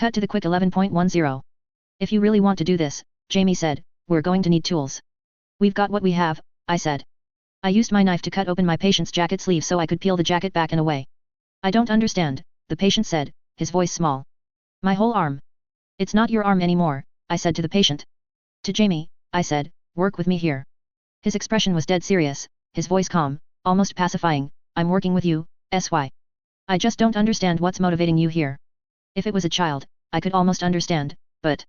Cut to the quick 11.10. If you really want to do this, Jamie said, we're going to need tools. We've got what we have, I said. I used my knife to cut open my patient's jacket sleeve so I could peel the jacket back and away. I don't understand, the patient said, his voice small. My whole arm. It's not your arm anymore, I said to the patient. To Jamie, I said, work with me here. His expression was dead serious, his voice calm, almost pacifying. I'm working with you, SY. I just don't understand what's motivating you here. If it was a child, I could almost understand, but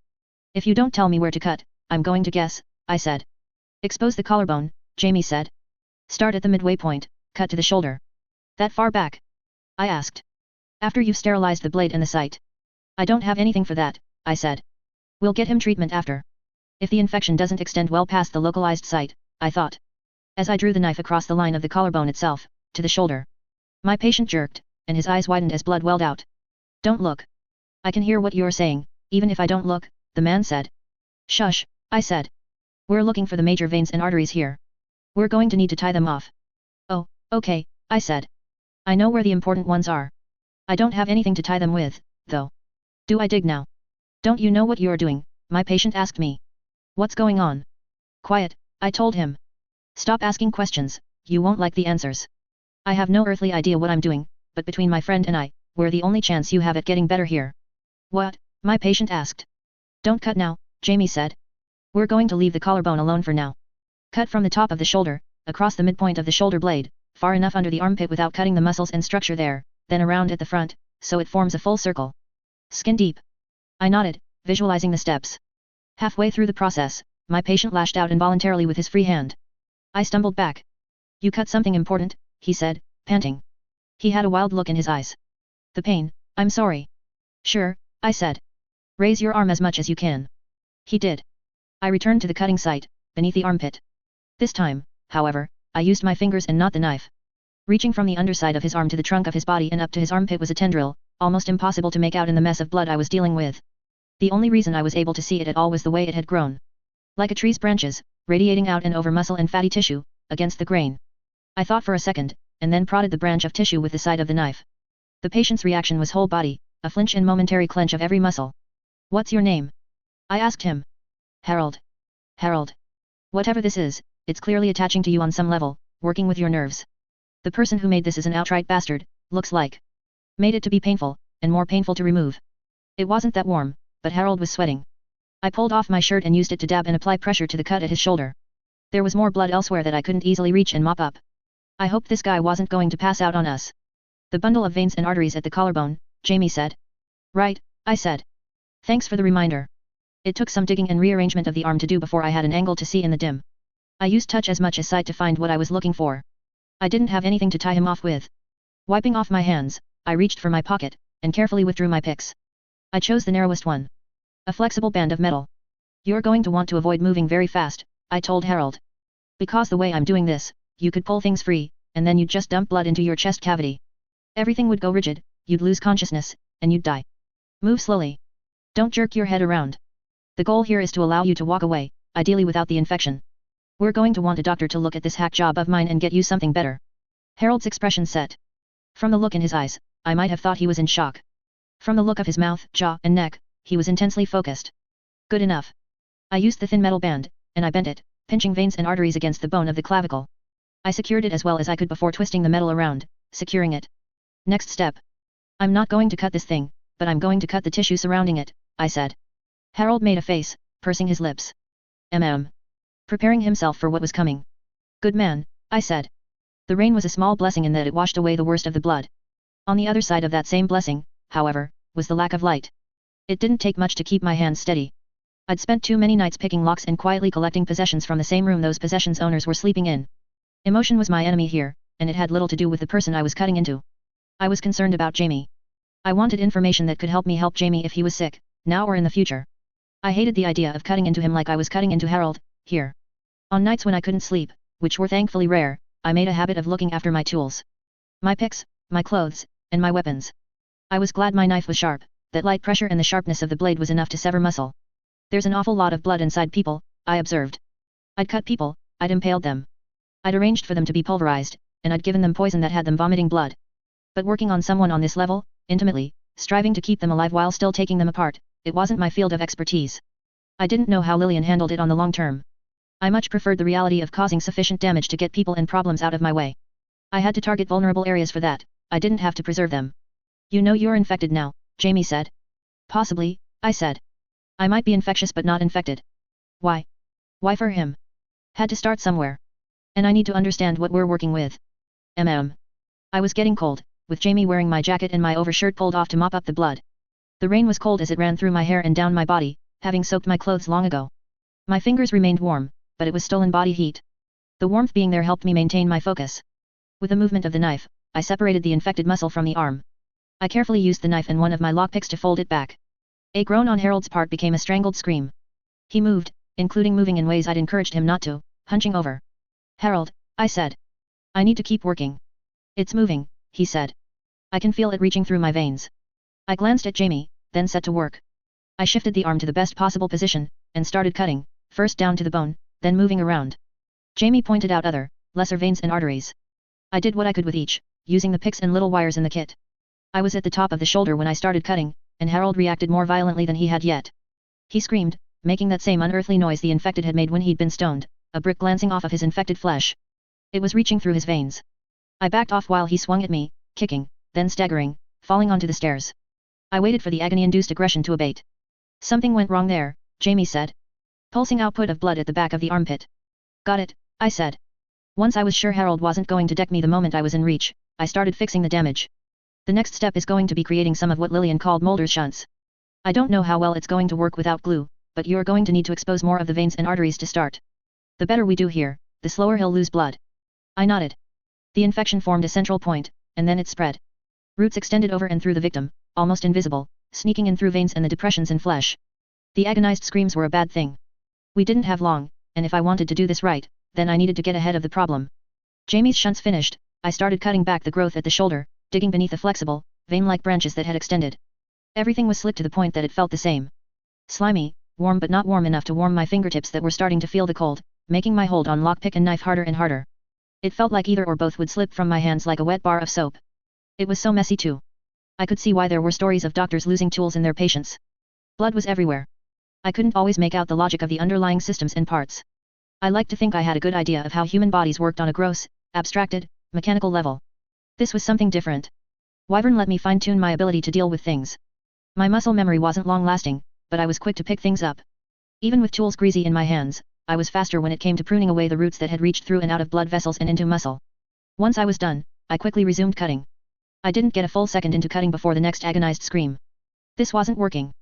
if you don't tell me where to cut, I'm going to guess, I said. Expose the collarbone, Jamie said. Start at the midway point, cut to the shoulder. That far back? I asked. After you've sterilized the blade and the site. I don't have anything for that, I said. We'll get him treatment after. If the infection doesn't extend well past the localized site, I thought. As I drew the knife across the line of the collarbone itself, to the shoulder. My patient jerked, and his eyes widened as blood welled out. Don't look. I can hear what you're saying, even if I don't look, the man said. Shush, I said. We're looking for the major veins and arteries here. We're going to need to tie them off. Oh, okay, I said. I know where the important ones are. I don't have anything to tie them with, though. Do I dig now? Don't you know what you're doing? My patient asked me. What's going on? Quiet, I told him. Stop asking questions, you won't like the answers. I have no earthly idea what I'm doing, but between my friend and I, we're the only chance you have at getting better here. What? My patient asked. Don't cut now, Jamie said. We're going to leave the collarbone alone for now. Cut from the top of the shoulder, across the midpoint of the shoulder blade, far enough under the armpit without cutting the muscles and structure there, then around at the front, so it forms a full circle. Skin deep. I nodded, visualizing the steps. Halfway through the process, my patient lashed out involuntarily with his free hand. I stumbled back. You cut something important, he said, panting. He had a wild look in his eyes. The pain, I'm sorry. Sure, I said. Raise your arm as much as you can. He did. I returned to the cutting site, beneath the armpit. This time, however, I used my fingers and not the knife. Reaching from the underside of his arm to the trunk of his body and up to his armpit was a tendril, almost impossible to make out in the mess of blood I was dealing with. The only reason I was able to see it at all was the way it had grown. Like a tree's branches, radiating out and over muscle and fatty tissue, against the grain. I thought for a second, and then prodded the branch of tissue with the side of the knife. The patient's reaction was whole body, a flinch and momentary clench of every muscle. What's your name? I asked him. Harold. Harold. Whatever this is, it's clearly attaching to you on some level, working with your nerves. The person who made this is an outright bastard, looks like. Made it to be painful, and more painful to remove. It wasn't that warm, but Harold was sweating. I pulled off my shirt and used it to dab and apply pressure to the cut at his shoulder. There was more blood elsewhere that I couldn't easily reach and mop up. I hoped this guy wasn't going to pass out on us. The bundle of veins and arteries at the collarbone, Jamie said. Right, I said. Thanks for the reminder. It took some digging and rearrangement of the arm to do before I had an angle to see in the dim. I used touch as much as sight to find what I was looking for. I didn't have anything to tie him off with. Wiping off my hands, I reached for my pocket, and carefully withdrew my picks. I chose the narrowest one. A flexible band of metal. You're going to want to avoid moving very fast, I told Harold. Because the way I'm doing this, you could pull things free, and then you'd just dump blood into your chest cavity. Everything would go rigid, you'd lose consciousness, and you'd die. Move slowly. Don't jerk your head around. The goal here is to allow you to walk away, ideally without the infection. We're going to want a doctor to look at this hack job of mine and get you something better. Harold's expression set. From the look in his eyes, I might have thought he was in shock. From the look of his mouth, jaw, and neck, he was intensely focused. Good enough. I used the thin metal band, and I bent it, pinching veins and arteries against the bone of the clavicle. I secured it as well as I could before twisting the metal around, securing it. Next step. I'm not going to cut this thing, but I'm going to cut the tissue surrounding it, I said. Harold made a face, pursing his lips. Preparing himself for what was coming. Good man, I said. The rain was a small blessing in that it washed away the worst of the blood. On the other side of that same blessing, however, was the lack of light. It didn't take much to keep my hands steady. I'd spent too many nights picking locks and quietly collecting possessions from the same room those possessions' owners were sleeping in. Emotion was my enemy here, and it had little to do with the person I was cutting into. I was concerned about Jamie. I wanted information that could help me help Jamie if he was sick, now or in the future. I hated the idea of cutting into him like I was cutting into Harold, here. On nights when I couldn't sleep, which were thankfully rare, I made a habit of looking after my tools. My picks, my clothes, and my weapons. I was glad my knife was sharp, that light pressure and the sharpness of the blade was enough to sever muscle. There's an awful lot of blood inside people, I observed. I'd cut people, I'd impaled them. I'd arranged for them to be pulverized, and I'd given them poison that had them vomiting blood. But working on someone on this level, intimately, striving to keep them alive while still taking them apart. It wasn't my field of expertise. I didn't know how Lillian handled it on the long term. I much preferred the reality of causing sufficient damage to get people and problems out of my way. I had to target vulnerable areas for that. I didn't have to preserve them. You know you're infected now, Jamie said. Possibly, I said. I might be infectious but not infected. Why? Why for him? Had to start somewhere. And I need to understand what we're working with. I was getting cold, with Jamie wearing my jacket and my overshirt pulled off to mop up the blood. The rain was cold as it ran through my hair and down my body, having soaked my clothes long ago. My fingers remained warm, but it was stolen body heat. The warmth being there helped me maintain my focus. With a movement of the knife, I separated the infected muscle from the arm. I carefully used the knife and one of my lockpicks to fold it back. A groan on Harold's part became a strangled scream. He moved, including moving in ways I'd encouraged him not to, hunching over. Harold, I said. I need to keep working. It's moving, he said. I can feel it reaching through my veins. I glanced at Jamie, then set to work. I shifted the arm to the best possible position, and started cutting, first down to the bone, then moving around. Jamie pointed out other, lesser veins and arteries. I did what I could with each, using the picks and little wires in the kit. I was at the top of the shoulder when I started cutting, and Harold reacted more violently than he had yet. He screamed, making that same unearthly noise the infected had made when he'd been stoned, a brick glancing off of his infected flesh. It was reaching through his veins. I backed off while he swung at me, kicking, then staggering, falling onto the stairs. I waited for the agony-induced aggression to abate. Something went wrong there, Jamie said. Pulsing output of blood at the back of the armpit. Got it, I said. Once I was sure Harold wasn't going to deck me the moment I was in reach, I started fixing the damage. The next step is going to be creating some of what Lillian called Mulder's shunts. I don't know how well it's going to work without glue, but you're going to need to expose more of the veins and arteries to start. The better we do here, the slower he'll lose blood. I nodded. The infection formed a central point, and then it spread. Roots extended over and through the victim, almost invisible, sneaking in through veins and the depressions in flesh. The agonized screams were a bad thing. We didn't have long, and if I wanted to do this right, then I needed to get ahead of the problem. Jamie's shunts finished, I started cutting back the growth at the shoulder, digging beneath the flexible, vein-like branches that had extended. Everything was slit to the point that it felt the same. Slimy, warm but not warm enough to warm my fingertips that were starting to feel the cold, making my hold on lockpick and knife harder and harder. It felt like either or both would slip from my hands like a wet bar of soap. It was so messy too. I could see why there were stories of doctors losing tools in their patients. Blood was everywhere. I couldn't always make out the logic of the underlying systems and parts. I liked to think I had a good idea of how human bodies worked on a gross, abstracted, mechanical level. This was something different. Wyvern let me fine-tune my ability to deal with things. My muscle memory wasn't long-lasting, but I was quick to pick things up. Even with tools greasy in my hands, I was faster when it came to pruning away the roots that had reached through and out of blood vessels and into muscle. Once I was done, I quickly resumed cutting. I didn't get a full second into cutting before the next agonized scream. This wasn't working.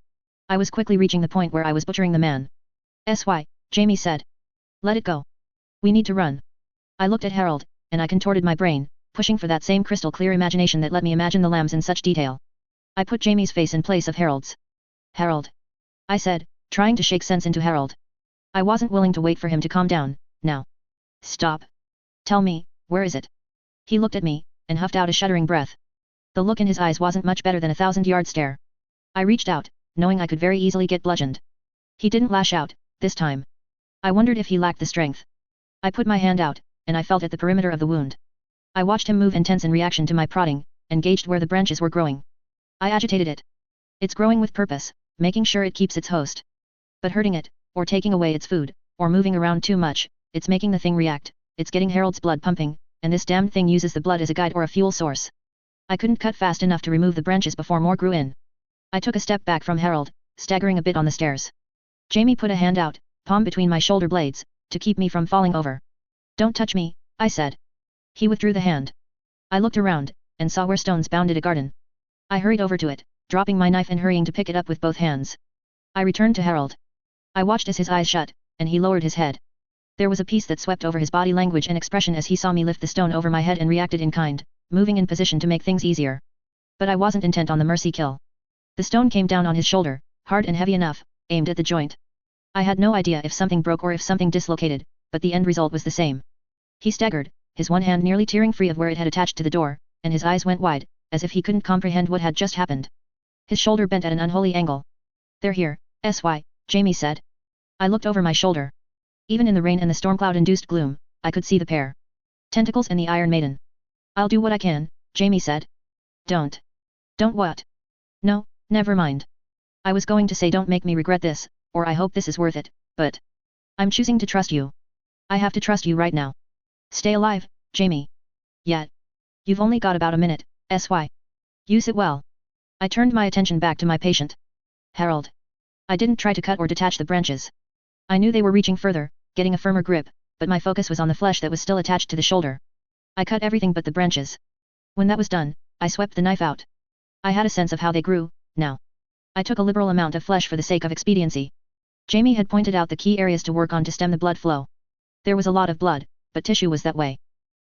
I was quickly reaching the point where I was butchering the man. Jamie said. Let it go. We need to run. I looked at Harold, and I contorted my brain, pushing for that same crystal-clear imagination that let me imagine the lambs in such detail. I put Jamie's face in place of Harold's. Harold. I said, trying to shake sense into Harold. I wasn't willing to wait for him to calm down, now. Stop. Tell me, where is it? He looked at me, and huffed out a shuddering breath. The look in his eyes wasn't much better than a 1,000-yard stare. I reached out, knowing I could very easily get bludgeoned. He didn't lash out, this time. I wondered if he lacked the strength. I put my hand out, and I felt at the perimeter of the wound. I watched him move and tense in reaction to my prodding, and gauged where the branches were growing. I agitated it. It's growing with purpose, making sure it keeps its host. But hurting it, or taking away its food, or moving around too much, it's making the thing react, it's getting Harold's blood pumping, and this damned thing uses the blood as a guide or a fuel source. I couldn't cut fast enough to remove the branches before more grew in. I took a step back from Harold, staggering a bit on the stairs. Jamie put a hand out, palm between my shoulder blades, to keep me from falling over. Don't touch me, I said. He withdrew the hand. I looked around, and saw where stones bounded a garden. I hurried over to it, dropping my knife and hurrying to pick it up with both hands. I returned to Harold. I watched as his eyes shut, and he lowered his head. There was a peace that swept over his body language and expression as he saw me lift the stone over my head and reacted in kind, moving in position to make things easier. But I wasn't intent on the mercy kill. The stone came down on his shoulder, hard and heavy enough, aimed at the joint. I had no idea if something broke or if something dislocated, but the end result was the same. He staggered, his one hand nearly tearing free of where it had attached to the door, and his eyes went wide, as if he couldn't comprehend what had just happened. His shoulder bent at an unholy angle. They're here, Jamie said. I looked over my shoulder. Even in the rain and the storm cloud-induced gloom, I could see the pair. Tentacles and the Iron Maiden. I'll do what I can, Jamie said. Don't what? No, never mind. I was going to say don't make me regret this, or I hope this is worth it, but I'm choosing to trust you. I have to trust you right now. Stay alive, Jamie. Yet. You've only got about a minute, SY. Use it well. I turned my attention back to my patient. Harold. I didn't try to cut or detach the branches. I knew they were reaching further, getting a firmer grip, but my focus was on the flesh that was still attached to the shoulder. I cut everything but the branches. When that was done, I swept the knife out. I had a sense of how they grew, now. I took a liberal amount of flesh for the sake of expediency. Jamie had pointed out the key areas to work on to stem the blood flow. There was a lot of blood, but tissue was that way.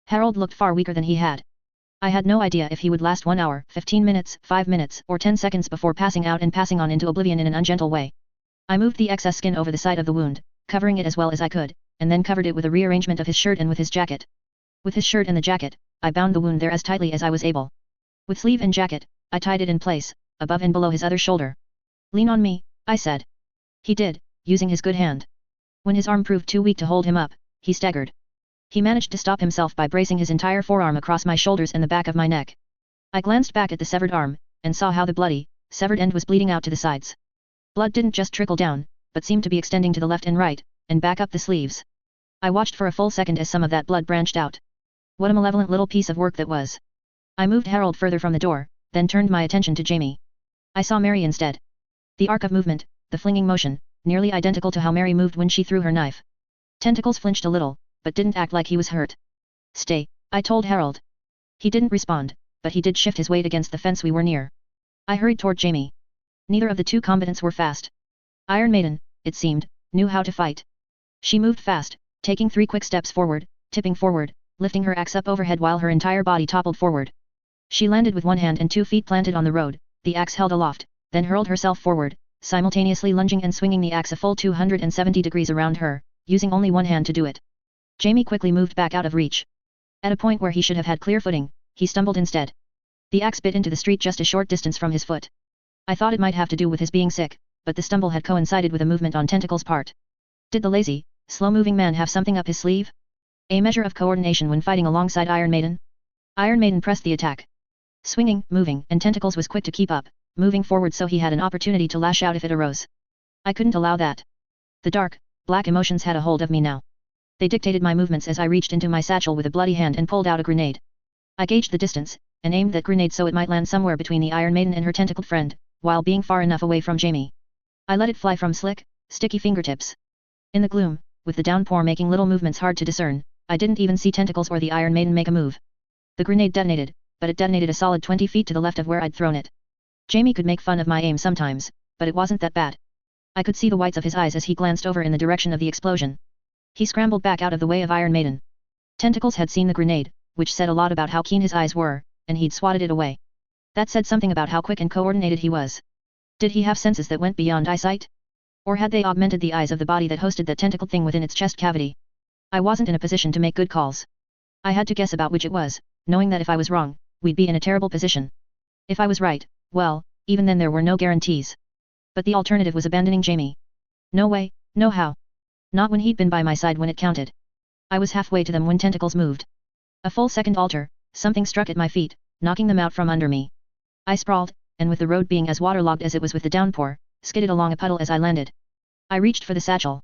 Harold looked far weaker than he had. I had no idea if he would last 1 hour, 15 minutes, 5 minutes, or 10 seconds before passing out and passing on into oblivion in an ungentle way. I moved the excess skin over the side of the wound, covering it as well as I could, and then covered it with a rearrangement of his shirt and with his jacket. With his shirt and the jacket, I bound the wound there as tightly as I was able. With sleeve and jacket, I tied it in place, above and below his other shoulder. Lean on me, I said. He did, using his good hand. When his arm proved too weak to hold him up, he staggered. He managed to stop himself by bracing his entire forearm across my shoulders and the back of my neck. I glanced back at the severed arm, and saw how the bloody, severed end was bleeding out to the sides. Blood didn't just trickle down, but seemed to be extending to the left and right, and back up the sleeves. I watched for a full second as some of that blood branched out. What a malevolent little piece of work that was. I moved Harold further from the door, then turned my attention to Jamie. I saw Mary instead. The arc of movement, the flinging motion, nearly identical to how Mary moved when she threw her knife. Tentacles flinched a little, but didn't act like he was hurt. Stay, I told Harold. He didn't respond, but he did shift his weight against the fence we were near. I hurried toward Jamie. Neither of the two combatants were fast. Iron Maiden, it seemed, knew how to fight. She moved fast, taking 3 quick steps forward, tipping forward, lifting her axe up overhead while her entire body toppled forward. She landed with 1 hand and 2 feet planted on the road, the axe held aloft, then hurled herself forward, simultaneously lunging and swinging the axe a full 270 degrees around her, using only 1 hand to do it. Jamie quickly moved back out of reach. At a point where he should have had clear footing, he stumbled instead. The axe bit into the street just a short distance from his foot. I thought it might have to do with his being sick, but the stumble had coincided with a movement on Tentacle's part. Did the lazy, slow-moving man have something up his sleeve? A measure of coordination when fighting alongside Iron Maiden? Iron Maiden pressed the attack. Swinging, moving, and Tentacles was quick to keep up, moving forward so he had an opportunity to lash out if it arose. I couldn't allow that. The dark, black emotions had a hold of me now. They dictated my movements as I reached into my satchel with a bloody hand and pulled out a grenade. I gauged the distance, and aimed that grenade so it might land somewhere between the Iron Maiden and her tentacled friend, while being far enough away from Jamie. I let it fly from slick, sticky fingertips. In the gloom, with the downpour making little movements hard to discern, I didn't even see Tentacles or the Iron Maiden make a move. The grenade detonated, but it detonated a solid 20 feet to the left of where I'd thrown it. Jamie could make fun of my aim sometimes, but it wasn't that bad. I could see the whites of his eyes as he glanced over in the direction of the explosion. He scrambled back out of the way of Iron Maiden. Tentacles had seen the grenade, which said a lot about how keen his eyes were, and he'd swatted it away. That said something about how quick and coordinated he was. Did he have senses that went beyond eyesight? Or had they augmented the eyes of the body that hosted that tentacled thing within its chest cavity? I wasn't in a position to make good calls. I had to guess about which it was, knowing that if I was wrong, we'd be in a terrible position. If I was right, well, even then there were no guarantees. But the alternative was abandoning Jamie. No way, no how. Not when he'd been by my side when it counted. I was halfway to them when Tentacles moved. A full second alter, something struck at my feet, knocking them out from under me. I sprawled, and with the road being as waterlogged as it was with the downpour, skidded along a puddle as I landed. I reached for the satchel.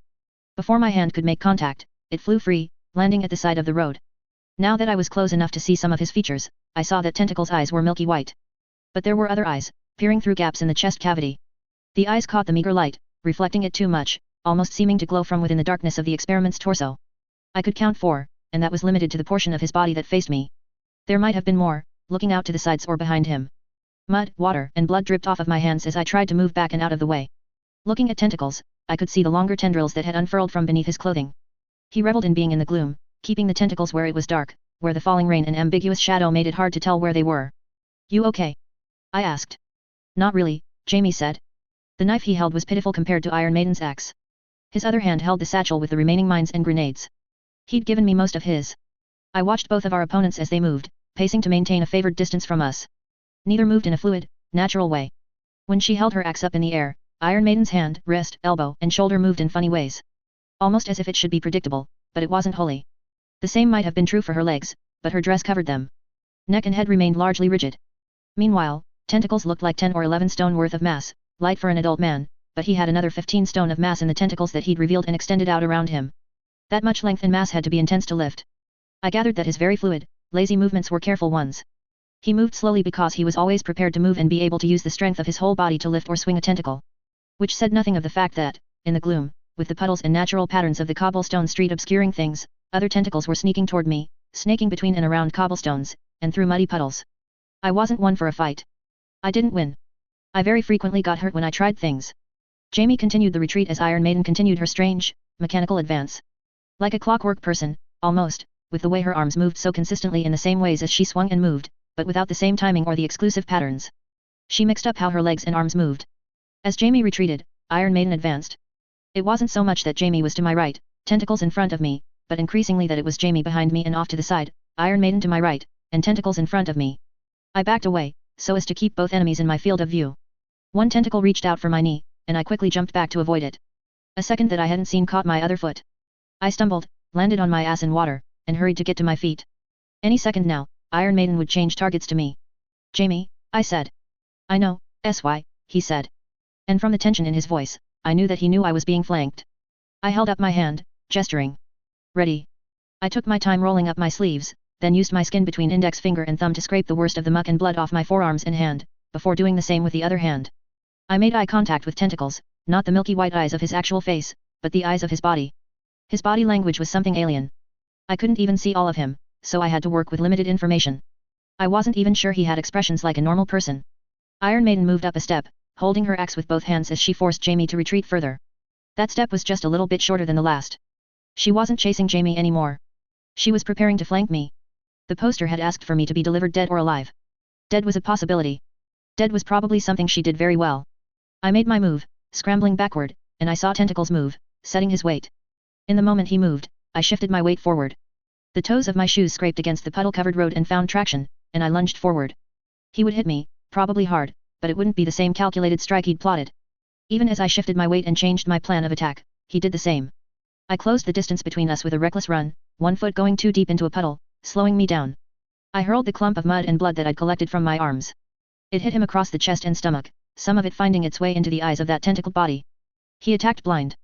Before my hand could make contact, it flew free, landing at the side of the road. Now that I was close enough to see some of his features, I saw that Tentacle's eyes were milky white. But there were other eyes, peering through gaps in the chest cavity. The eyes caught the meager light, reflecting it too much, almost seeming to glow from within the darkness of the experiment's torso. I could count 4, and that was limited to the portion of his body that faced me. There might have been more, looking out to the sides or behind him. Mud, water, and blood dripped off of my hands as I tried to move back and out of the way. Looking at Tentacles, I could see the longer tendrils that had unfurled from beneath his clothing. He reveled in being in the gloom, keeping the tentacles where it was dark, where the falling rain and ambiguous shadow made it hard to tell where they were. You okay? I asked. Not really, Jamie said. The knife he held was pitiful compared to Iron Maiden's axe. His other hand held the satchel with the remaining mines and grenades. He'd given me most of his. I watched both of our opponents as they moved, pacing to maintain a favored distance from us. Neither moved in a fluid, natural way. When she held her axe up in the air, Iron Maiden's hand, wrist, elbow, and shoulder moved in funny ways. Almost as if it should be predictable, but it wasn't wholly. The same might have been true for her legs, but her dress covered them. Neck and head remained largely rigid. Meanwhile, Tentacles looked like 10 or 11 stone worth of mass, light for an adult man, but he had another 15 stone of mass in the tentacles that he'd revealed and extended out around him. That much length and mass had to be intense to lift. I gathered that his very fluid, lazy movements were careful ones. He moved slowly because he was always prepared to move and be able to use the strength of his whole body to lift or swing a tentacle. Which said nothing of the fact that, in the gloom, with the puddles and natural patterns of the cobblestone street obscuring things, other tentacles were sneaking toward me, snaking between and around cobblestones, and through muddy puddles. I wasn't one for a fight. I didn't win. I very frequently got hurt when I tried things. Jamie continued the retreat as Iron Maiden continued her strange, mechanical advance. Like a clockwork person, almost, with the way her arms moved so consistently in the same ways as she swung and moved, but without the same timing or the exclusive patterns. She mixed up how her legs and arms moved. As Jamie retreated, Iron Maiden advanced. It wasn't so much that Jamie was to my right, tentacles in front of me, but increasingly that it was Jamie behind me and off to the side, Iron Maiden to my right, and tentacles in front of me. I backed away, so as to keep both enemies in my field of view. One tentacle reached out for my knee, and I quickly jumped back to avoid it. A second that I hadn't seen caught my other foot. I stumbled, landed on my ass in water, and hurried to get to my feet. Any second now, Iron Maiden would change targets to me. Jamie, I said. I know, SY, he said. And from the tension in his voice, I knew that he knew I was being flanked. I held up my hand, gesturing. Ready. I took my time rolling up my sleeves, then used my skin between index finger and thumb to scrape the worst of the muck and blood off my forearms and hand, before doing the same with the other hand. I made eye contact with tentacles, not the milky white eyes of his actual face, but the eyes of his body. His body language was something alien. I couldn't even see all of him, so I had to work with limited information. I wasn't even sure he had expressions like a normal person. Iron Maiden moved up a step, holding her axe with both hands as she forced Jamie to retreat further. That step was just a little bit shorter than the last. She wasn't chasing Jamie anymore. She was preparing to flank me. The poster had asked for me to be delivered dead or alive. Dead was a possibility. Dead was probably something she did very well. I made my move, scrambling backward, and I saw tentacles move, setting his weight. In the moment he moved, I shifted my weight forward. The toes of my shoes scraped against the puddle-covered road and found traction, and I lunged forward. He would hit me, probably hard, but it wouldn't be the same calculated strike he'd plotted. Even as I shifted my weight and changed my plan of attack, he did the same. I closed the distance between us with a reckless run, one foot going too deep into a puddle, slowing me down. I hurled the clump of mud and blood that I'd collected from my arms. It hit him across the chest and stomach, some of it finding its way into the eyes of that tentacled body. He attacked blind.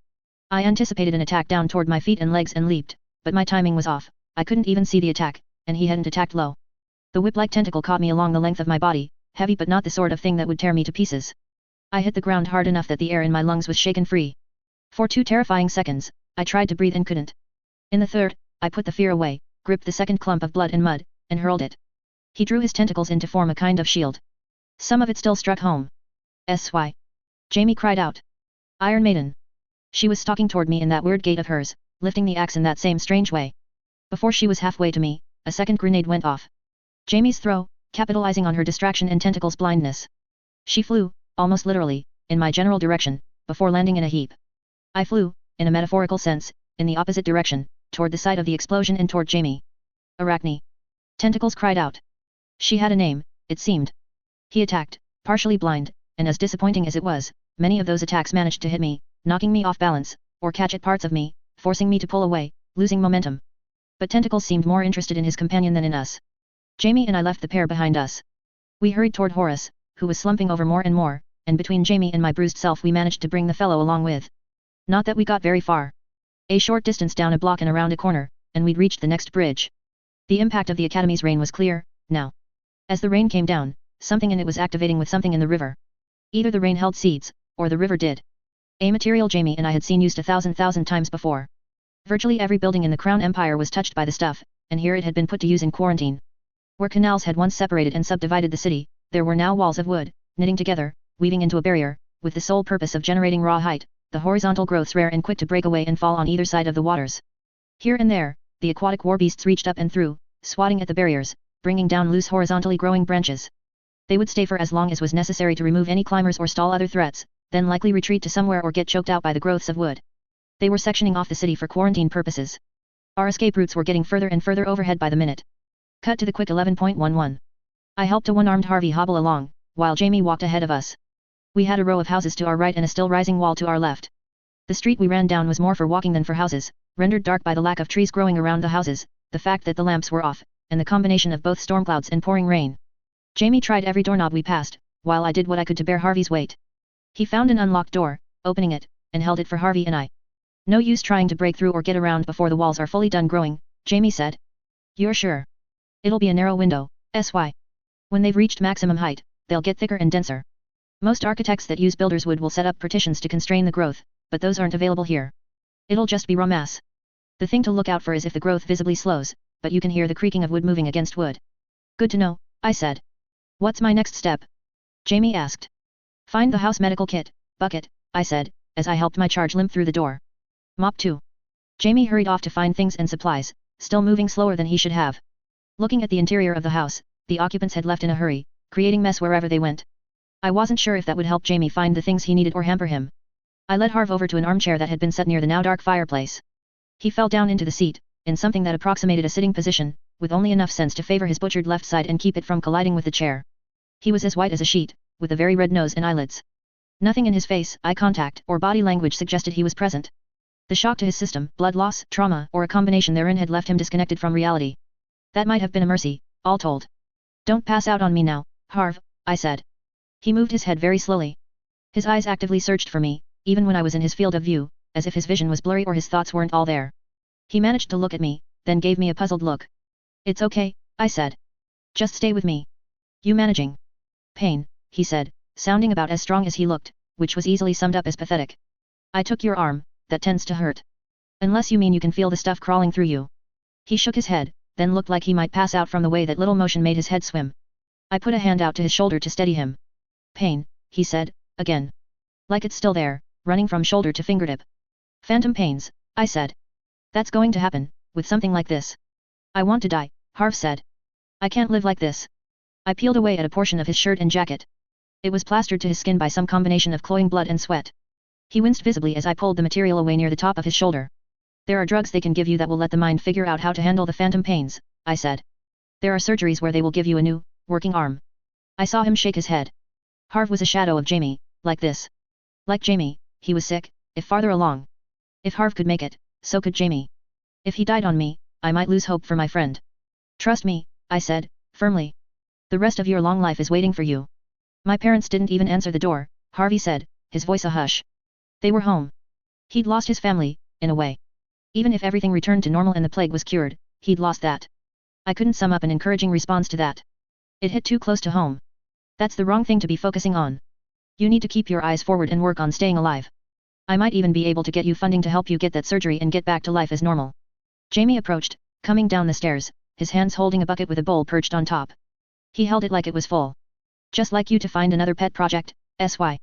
I anticipated an attack down toward my feet and legs and leaped, but my timing was off. I couldn't even see the attack, and he hadn't attacked low. The whip-like tentacle caught me along the length of my body, heavy but not the sort of thing that would tear me to pieces. I hit the ground hard enough that the air in my lungs was shaken free. For 2 terrifying seconds, I tried to breathe and couldn't. In the third, I put the fear away, gripped the second clump of blood and mud, and hurled it. He drew his tentacles in to form a kind of shield. Some of it still struck home. SY. Jamie cried out. Iron Maiden. She was stalking toward me in that weird gait of hers, lifting the axe in that same strange way. Before she was halfway to me, a second grenade went off. Jamie's throw, capitalizing on her distraction and tentacles blindness. She flew, almost literally, in my general direction, before landing in a heap. I flew, in a metaphorical sense, in the opposite direction, toward the site of the explosion and toward Jamie. Arachne. Tentacles cried out. She had a name, it seemed. He attacked, partially blind, and as disappointing as it was, many of those attacks managed to hit me, knocking me off balance, or catch at parts of me, forcing me to pull away, losing momentum. But Tentacles seemed more interested in his companion than in us. Jamie and I left the pair behind us. We hurried toward Horace, who was slumping over more and more, and between Jamie and my bruised self we managed to bring the fellow along with. Not that we got very far. A short distance down a block and around a corner, and we'd reached the next bridge. The impact of the Academy's rain was clear, now. As the rain came down, something in it was activating with something in the river. Either the rain held seeds, or the river did. A material Jamie and I had seen used 1,000 times before. Virtually every building in the Crown Empire was touched by the stuff, and here it had been put to use in quarantine. Where canals had once separated and subdivided the city, there were now walls of wood, knitting together, weaving into a barrier, with the sole purpose of generating raw height, the horizontal growths rare and quick to break away and fall on either side of the waters. Here and there, the aquatic war beasts reached up and through, swatting at the barriers, bringing down loose horizontally growing branches. They would stay for as long as was necessary to remove any climbers or stall other threats, then likely retreat to somewhere or get choked out by the growths of wood. They were sectioning off the city for quarantine purposes. Our escape routes were getting further and further overhead by the minute. Cut to the quick 11.11. I helped a one-armed Harvey hobble along, while Jamie walked ahead of us. We had a row of houses to our right and a still rising wall to our left. The street we ran down was more for walking than for houses, rendered dark by the lack of trees growing around the houses, the fact that the lamps were off, and the combination of both storm clouds and pouring rain. Jamie tried every doorknob we passed, while I did what I could to bear Harvey's weight. He found an unlocked door, opening it, and held it for Harvey and I. No use trying to break through or get around before the walls are fully done growing, Jamie said. You're sure? It'll be a narrow window, sy. When they've reached maximum height, they'll get thicker and denser. Most architects that use builder's wood will set up partitions to constrain the growth, but those aren't available here. It'll just be raw mass. The thing to look out for is if the growth visibly slows, but you can hear the creaking of wood moving against wood. Good to know, I said. What's my next step? Jamie asked. Find the house medical kit, bucket, I said, as I helped my charge limp through the door. Mop 2. Jamie hurried off to find things and supplies, still moving slower than he should have. Looking at the interior of the house, the occupants had left in a hurry, creating mess wherever they went. I wasn't sure if that would help Jamie find the things he needed or hamper him. I led Harv over to an armchair that had been set near the now dark fireplace. He fell down into the seat, in something that approximated a sitting position, with only enough sense to favor his butchered left side and keep it from colliding with the chair. He was as white as a sheet, with a very red nose and eyelids. Nothing in his face, eye contact, or body language suggested he was present. The shock to his system, blood loss, trauma, or a combination therein had left him disconnected from reality. That might have been a mercy, all told. Don't pass out on me now, Harv, I said. He moved his head very slowly. His eyes actively searched for me, even when I was in his field of view, as if his vision was blurry or his thoughts weren't all there. He managed to look at me, then gave me a puzzled look. It's okay, I said. Just stay with me. You managing? Pain, he said, sounding about as strong as he looked, which was easily summed up as pathetic. I took your arm, that tends to hurt. Unless you mean you can feel the stuff crawling through you. He shook his head, then looked like he might pass out from the way that little motion made his head swim. I put a hand out to his shoulder to steady him. Pain, he said, again. Like it's still there, running from shoulder to fingertip. Phantom pains, I said. That's going to happen, with something like this. I want to die, Harv said. I can't live like this. I peeled away at a portion of his shirt and jacket. It was plastered to his skin by some combination of cloying blood and sweat. He winced visibly as I pulled the material away near the top of his shoulder. There are drugs they can give you that will let the mind figure out how to handle the phantom pains, I said. There are surgeries where they will give you a new, working arm. I saw him shake his head. Harv was a shadow of Jamie, like this. Like Jamie, he was sick, if farther along. If Harv could make it, so could Jamie. If he died on me, I might lose hope for my friend. Trust me, I said, firmly. The rest of your long life is waiting for you. My parents didn't even answer the door, Harvey said, his voice a hush. They were home. He'd lost his family, in a way. Even if everything returned to normal and the plague was cured, he'd lost that. I couldn't sum up an encouraging response to that. It hit too close to home. That's the wrong thing to be focusing on. You need to keep your eyes forward and work on staying alive. I might even be able to get you funding to help you get that surgery and get back to life as normal. Jamie approached, coming down the stairs, his hands holding a bucket with a bowl perched on top. He held it like it was full. Just like you to find another pet project, sy.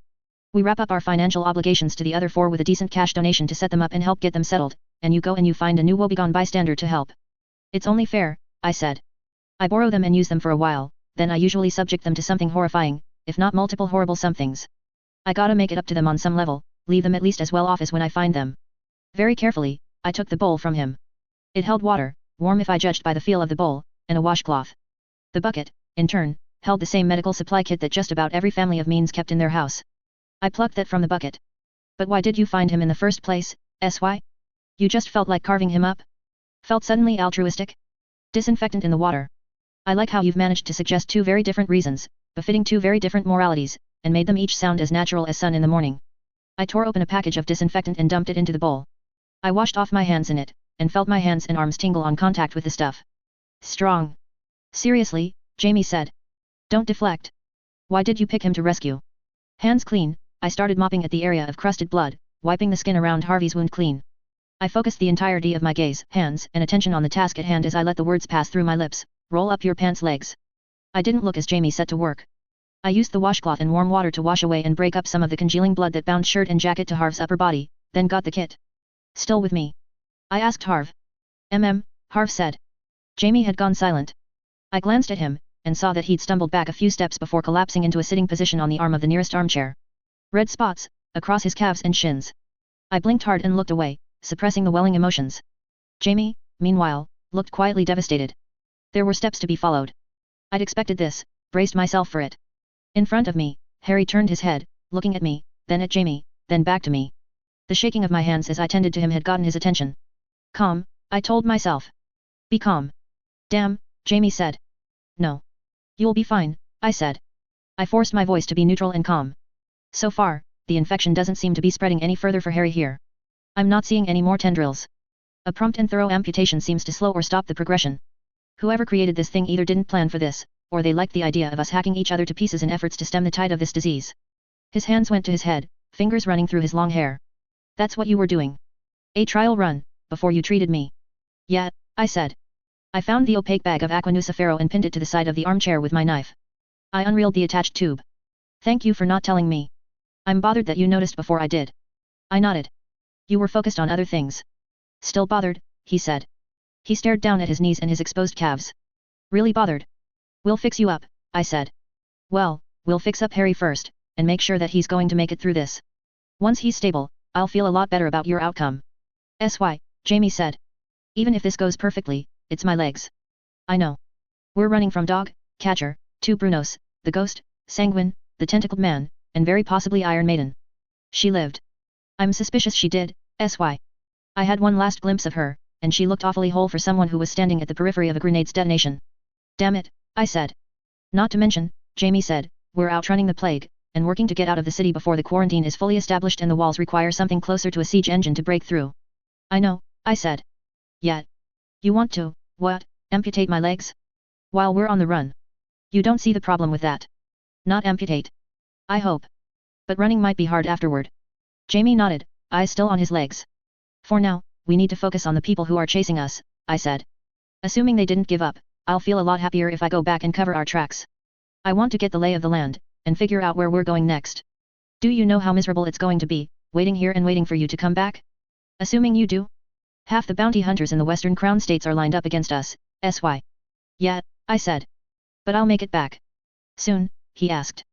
We wrap up our financial obligations to the other four with a decent cash donation to set them up and help get them settled, and you go and you find a new woebegone bystander to help. It's only fair, I said. I borrow them and use them for a while, then I usually subject them to something horrifying, if not multiple horrible somethings. I gotta make it up to them on some level, leave them at least as well off as when I find them. Very carefully, I took the bowl from him. It held water, warm if I judged by the feel of the bowl, and a washcloth. The bucket, in turn, held the same medical supply kit that just about every family of means kept in their house. I plucked that from the bucket. But why did you find him in the first place, sy? You just felt like carving him up? Felt suddenly altruistic? Disinfectant in the water. I like how you've managed to suggest two very different reasons, befitting two very different moralities, and made them each sound as natural as sun in the morning. I tore open a package of disinfectant and dumped it into the bowl. I washed off my hands in it, and felt my hands and arms tingle on contact with the stuff. Strong. Seriously, Jamie said. Don't deflect. Why did you pick him to rescue? Hands clean, I started mopping at the area of crusted blood, wiping the skin around Harvey's wound clean. I focused the entirety of my gaze, hands, and attention on the task at hand as I let the words pass through my lips. Roll up your pants legs. I didn't look as Jamie set to work. I used the washcloth and warm water to wash away and break up some of the congealing blood that bound shirt and jacket to Harv's upper body, then got the kit. Still with me? I asked Harv. Harv said. Jamie had gone silent. I glanced at him, and saw that he'd stumbled back a few steps before collapsing into a sitting position on the arm of the nearest armchair. Red spots, across his calves and shins. I blinked hard and looked away, suppressing the welling emotions. Jamie, meanwhile, looked quietly devastated. There were steps to be followed. I'd expected this, braced myself for it. In front of me, Harry turned his head, looking at me, then at Jamie, then back to me. The shaking of my hands as I tended to him had gotten his attention. Calm, I told myself. Be calm. Damn, Jamie said. No. You'll be fine, I said. I forced my voice to be neutral and calm. So far, the infection doesn't seem to be spreading any further for Harry here. I'm not seeing any more tendrils. A prompt and thorough amputation seems to slow or stop the progression. Whoever created this thing either didn't plan for this, or they liked the idea of us hacking each other to pieces in efforts to stem the tide of this disease. His hands went to his head, fingers running through his long hair. That's what you were doing. A trial run, before you treated me. Yeah, I said. I found the opaque bag of Aqua Nucifero and pinned it to the side of the armchair with my knife. I unreeled the attached tube. Thank you for not telling me. I'm bothered that you noticed before I did. I nodded. You were focused on other things. Still bothered, he said. He stared down at his knees and his exposed calves. Really bothered. We'll fix you up, I said. Well, we'll fix up Harry first, and make sure that he's going to make it through this. Once he's stable, I'll feel a lot better about your outcome. Jamie said. Even if this goes perfectly, it's my legs. I know. We're running from Dog, Catcher, to Brunos, the Ghost, Sanguine, the Tentacled Man, and very possibly Iron Maiden. She lived. I'm suspicious she did, I had one last glimpse of her, and she looked awfully whole for someone who was standing at the periphery of a grenade's detonation. Damn it, I said. Not to mention, Jamie said, we're outrunning the plague, and working to get out of the city before the quarantine is fully established and the walls require something closer to a siege engine to break through. I know, I said. Yet. You want to, what, amputate my legs? While we're on the run. You don't see the problem with that. Not amputate. I hope. But running might be hard afterward. Jamie nodded, eyes still on his legs. For now, we need to focus on the people who are chasing us, I said. Assuming they didn't give up, I'll feel a lot happier if I go back and cover our tracks. I want to get the lay of the land, and figure out where we're going next. Do you know how miserable it's going to be, waiting here and waiting for you to come back? Assuming you do? Half the bounty hunters in the Western Crown states are lined up against us, SY. Yeah, I said. But I'll make it back. Soon, he asked.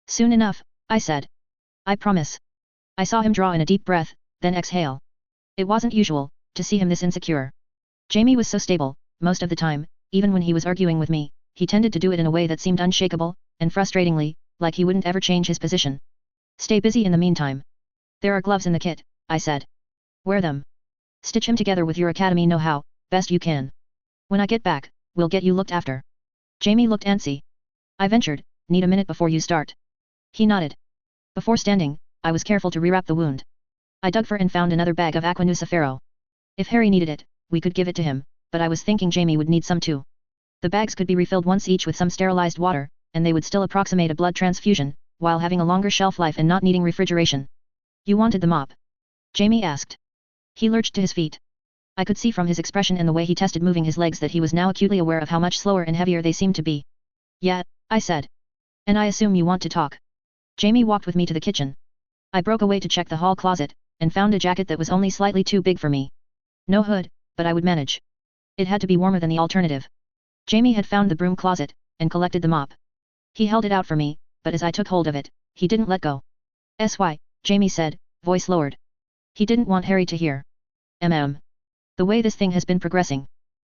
Soon enough, I said. I promise. I saw him draw in a deep breath, then exhale. It wasn't usual, to see him this insecure. Jamie was so stable, most of the time, even when he was arguing with me, he tended to do it in a way that seemed unshakable, and frustratingly, like he wouldn't ever change his position. Stay busy in the meantime. There are gloves in the kit, I said. Wear them. Stitch him together with your academy know-how, best you can. When I get back, we'll get you looked after. Jamie looked antsy. I ventured, need a minute before you start. He nodded. Before standing, I was careful to rewrap the wound. I dug for and found another bag of Aqua Nucifero. If Harry needed it, we could give it to him, but I was thinking Jamie would need some too. The bags could be refilled once each with some sterilized water, and they would still approximate a blood transfusion, while having a longer shelf life and not needing refrigeration. You wanted the mop? Jamie asked. He lurched to his feet. I could see from his expression and the way he tested moving his legs that he was now acutely aware of how much slower and heavier they seemed to be. Yeah, I said. And I assume you want to talk. Jamie walked with me to the kitchen. I broke away to check the hall closet, and found a jacket that was only slightly too big for me. No hood, but I would manage. It had to be warmer than the alternative. Jamie had found the broom closet, and collected the mop. He held it out for me, but as I took hold of it, he didn't let go. Jamie said, voice lowered. He didn't want Harry to hear. The way this thing has been progressing.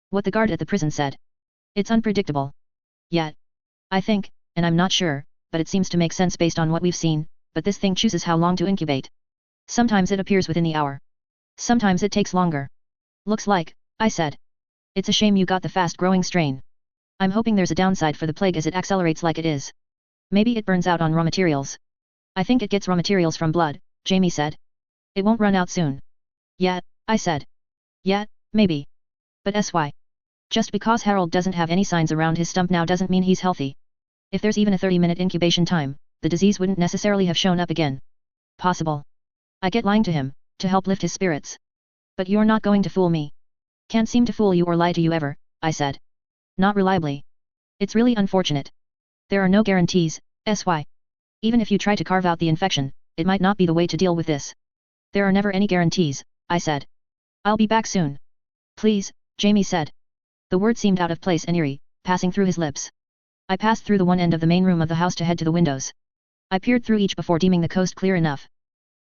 What the guard at the prison said. It's unpredictable. Yet. I think, and I'm not sure, but it seems to make sense based on what we've seen, but this thing chooses how long to incubate. Sometimes it appears within the hour. Sometimes it takes longer. Looks like, I said. It's a shame you got the fast-growing strain. I'm hoping there's a downside for the plague as it accelerates like it is. Maybe it burns out on raw materials. I think it gets raw materials from blood, Jamie said. It won't run out soon. Yeah, I said. Yeah, maybe. But just because Harold doesn't have any signs around his stump now doesn't mean he's healthy. If there's even a 30-minute incubation time, the disease wouldn't necessarily have shown up again. Possible. I get lying to him, to help lift his spirits. But you're not going to fool me. Can't seem to fool you or lie to you ever, I said. Not reliably. It's really unfortunate. There are no guarantees, Even if you try to carve out the infection, it might not be the way to deal with this. There are never any guarantees, I said. I'll be back soon. Please, Jamie said. The word seemed out of place and eerie, passing through his lips. I passed through the one end of the main room of the house to head to the windows. I peered through each before deeming the coast clear enough.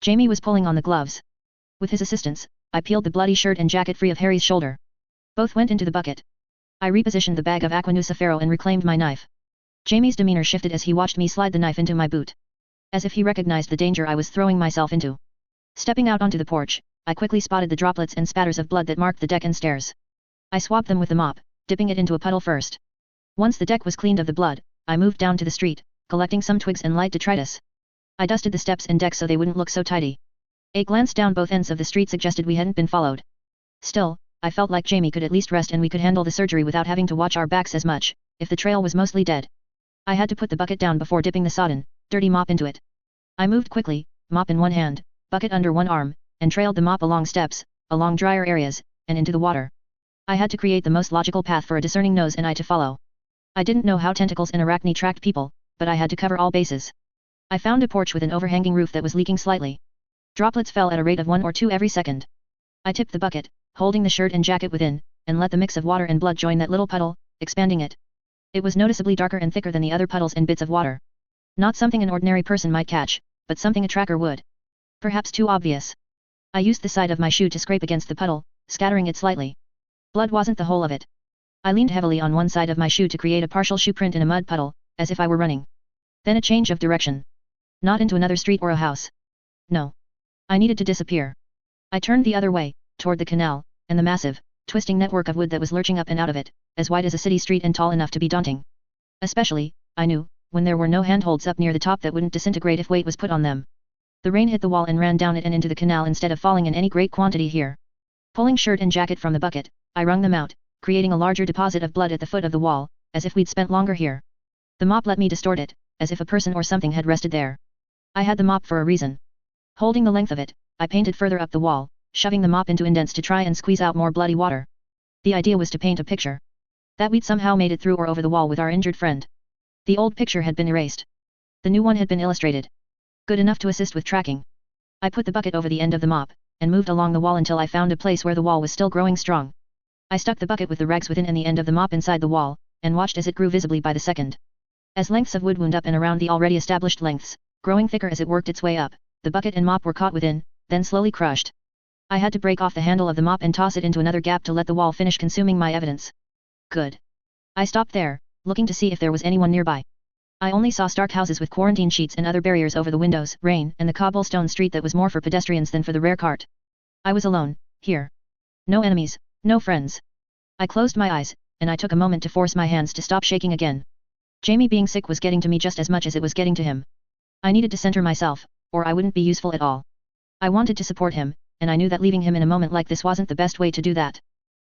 Jamie was pulling on the gloves. With his assistance, I peeled the bloody shirt and jacket free of Harry's shoulder. Both went into the bucket. I repositioned the bag of Aqua Nucifero and reclaimed my knife. Jamie's demeanor shifted as he watched me slide the knife into my boot. As if he recognized the danger I was throwing myself into. Stepping out onto the porch, I quickly spotted the droplets and spatters of blood that marked the deck and stairs. I swabbed them with the mop, dipping it into a puddle first. Once the deck was cleaned of the blood, I moved down to the street, collecting some twigs and light detritus. I dusted the steps and deck so they wouldn't look so tidy. A glance down both ends of the street suggested we hadn't been followed. Still, I felt like Jamie could at least rest and we could handle the surgery without having to watch our backs as much, if the trail was mostly dead. I had to put the bucket down before dipping the sodden, dirty mop into it. I moved quickly, mop in one hand, bucket under one arm, and trailed the mop along steps, along drier areas, and into the water. I had to create the most logical path for a discerning nose and eye to follow. I didn't know how tentacles and arachne tracked people, but I had to cover all bases. I found a porch with an overhanging roof that was leaking slightly. Droplets fell at a rate of 1 or 2 every second. I tipped the bucket, holding the shirt and jacket within, and let the mix of water and blood join that little puddle, expanding it. It was noticeably darker and thicker than the other puddles and bits of water. Not something an ordinary person might catch, but something a tracker would. Perhaps too obvious. I used the side of my shoe to scrape against the puddle, scattering it slightly. Blood wasn't the whole of it. I leaned heavily on one side of my shoe to create a partial shoe print in a mud puddle, as if I were running. Then a change of direction. Not into another street or a house. No. I needed to disappear. I turned the other way, toward the canal, and the massive, twisting network of wood that was lurching up and out of it, as wide as a city street and tall enough to be daunting. Especially, I knew, when there were no handholds up near the top that wouldn't disintegrate if weight was put on them. The rain hit the wall and ran down it and into the canal instead of falling in any great quantity here. Pulling shirt and jacket from the bucket, I wrung them out, creating a larger deposit of blood at the foot of the wall, as if we'd spent longer here. The mop let me distort it, as if a person or something had rested there. I had the mop for a reason. Holding the length of it, I painted further up the wall, shoving the mop into indents to try and squeeze out more bloody water. The idea was to paint a picture. That we'd somehow made it through or over the wall with our injured friend. The old picture had been erased. The new one had been illustrated. Good enough to assist with tracking. I put the bucket over the end of the mop, and moved along the wall until I found a place where the wall was still growing strong. I stuck the bucket with the rags within and the end of the mop inside the wall, and watched as it grew visibly by the second. As lengths of wood wound up and around the already established lengths, growing thicker as it worked its way up, the bucket and mop were caught within, then slowly crushed. I had to break off the handle of the mop and toss it into another gap to let the wall finish consuming my evidence. Good. I stopped there, looking to see if there was anyone nearby. I only saw stark houses with quarantine sheets and other barriers over the windows, rain, and the cobblestone street that was more for pedestrians than for the rare cart. I was alone, here. No enemies, no friends. I closed my eyes, and I took a moment to force my hands to stop shaking again. Jamie being sick was getting to me just as much as it was getting to him. I needed to center myself, or I wouldn't be useful at all. I wanted to support him, and I knew that leaving him in a moment like this wasn't the best way to do that.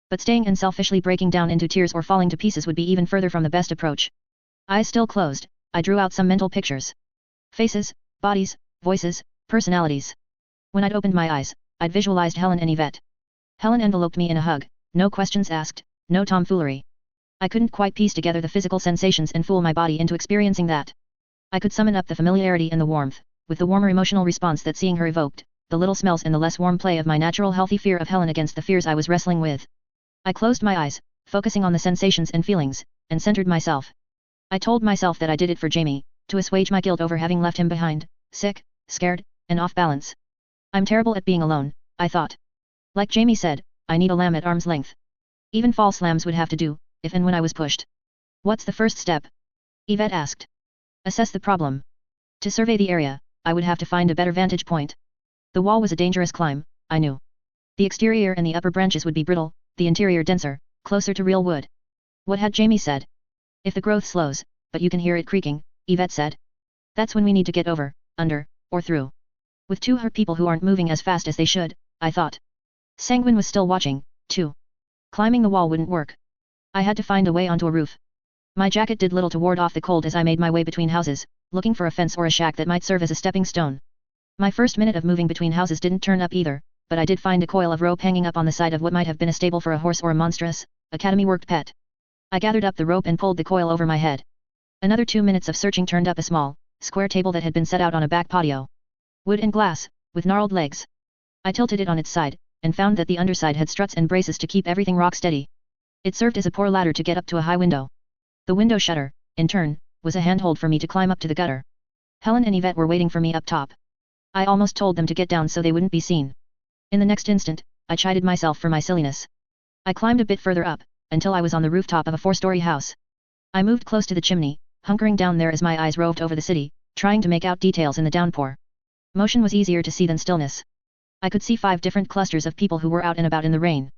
But staying and selfishly breaking down into tears or falling to pieces would be even further from the best approach. Eyes still closed, I drew out some mental pictures. Faces, bodies, voices, personalities. When I'd opened my eyes, I'd visualized Helen and Yvette. Helen enveloped me in a hug, no questions asked, no tomfoolery. I couldn't quite piece together the physical sensations and fool my body into experiencing that. I could summon up the familiarity and the warmth, with the warmer emotional response that seeing her evoked, the little smells and the less warm play of my natural healthy fear of Helen against the fears I was wrestling with. I closed my eyes, focusing on the sensations and feelings, and centered myself. I told myself that I did it for Jamie, to assuage my guilt over having left him behind, sick, scared, and off balance. I'm terrible at being alone, I thought. Like Jamie said, I need a lamb at arm's length. Even false lambs would have to do, if and when I was pushed. What's the first step? Yvette asked. Assess the problem. To survey the area, I would have to find a better vantage point. The wall was a dangerous climb, I knew. The exterior and the upper branches would be brittle, the interior denser, closer to real wood. What had Jamie said? If the growth slows, but you can hear it creaking, Yvette said. That's when we need to get over, under, or through. With two hurt people who aren't moving as fast as they should, I thought. Sanguine was still watching, too. Climbing the wall wouldn't work. I had to find a way onto a roof. My jacket did little to ward off the cold as I made my way between houses, looking for a fence or a shack that might serve as a stepping stone. My first minute of moving between houses didn't turn up either, but I did find a coil of rope hanging up on the side of what might have been a stable for a horse or a monstrous, academy-worked pet. I gathered up the rope and pulled the coil over my head. Another 2 minutes of searching turned up a small, square table that had been set out on a back patio. Wood and glass, with gnarled legs. I tilted it on its side, and found that the underside had struts and braces to keep everything rock steady. It served as a poor ladder to get up to a high window. The window shutter, in turn, was a handhold for me to climb up to the gutter. Helen and Yvette were waiting for me up top. I almost told them to get down so they wouldn't be seen. In the next instant, I chided myself for my silliness. I climbed a bit further up, until I was on the rooftop of a 4-story house. I moved close to the chimney, hunkering down there as my eyes roved over the city, trying to make out details in the downpour. Motion was easier to see than stillness. I could see 5 different clusters of people who were out and about in the rain.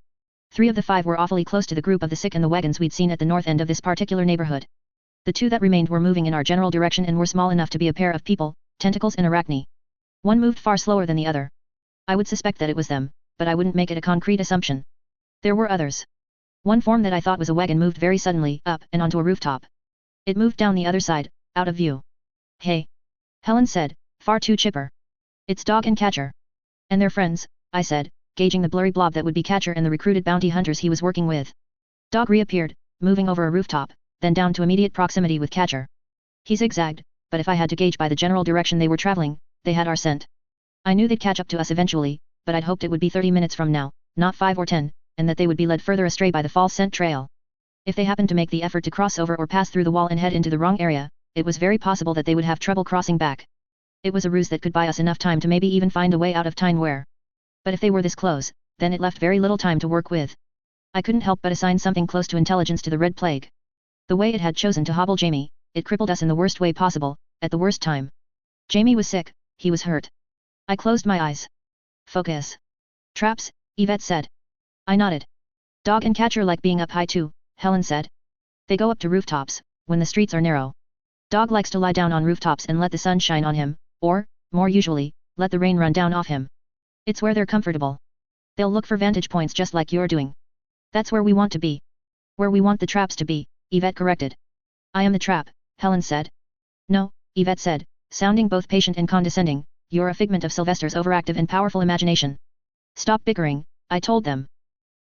3 of the 5 were awfully close to the group of the sick and the wagons we'd seen at the north end of this particular neighborhood. The two that remained were moving in our general direction and were small enough to be a pair of people, tentacles and arachne. One moved far slower than the other. I would suspect that it was them, but I wouldn't make it a concrete assumption. There were others. One form that I thought was a wagon moved very suddenly up and onto a rooftop. It moved down the other side, out of view. Hey! Helen said, far too chipper. It's Dog and Catcher. And their friends, I said, gauging the blurry blob that would be Catcher and the recruited bounty hunters he was working with. Dog reappeared, moving over a rooftop, then down to immediate proximity with Catcher. He zigzagged, but if I had to gauge by the general direction they were traveling, they had our scent. I knew they'd catch up to us eventually, but I'd hoped it would be 30 minutes from now, not 5 or 10, and that they would be led further astray by the false scent trail. If they happened to make the effort to cross over or pass through the wall and head into the wrong area, it was very possible that they would have trouble crossing back. It was a ruse that could buy us enough time to maybe even find a way out of Tineware. But if they were this close, then it left very little time to work with. I couldn't help but assign something close to intelligence to the Red Plague. The way it had chosen to hobble Jamie, it crippled us in the worst way possible, at the worst time. Jamie was sick, he was hurt. I closed my eyes. Focus. Traps, Yvette said. I nodded. Dog and Catcher like being up high too, Helen said. They go up to rooftops, when the streets are narrow. Dog likes to lie down on rooftops and let the sun shine on him, or, more usually, let the rain run down off him. It's where they're comfortable. They'll look for vantage points just like you're doing. That's where we want to be. Where we want the traps to be, Yvette corrected. I am the trap, Helen said. No, Yvette said, sounding both patient and condescending, you're a figment of Sylvester's overactive and powerful imagination. Stop bickering, I told them.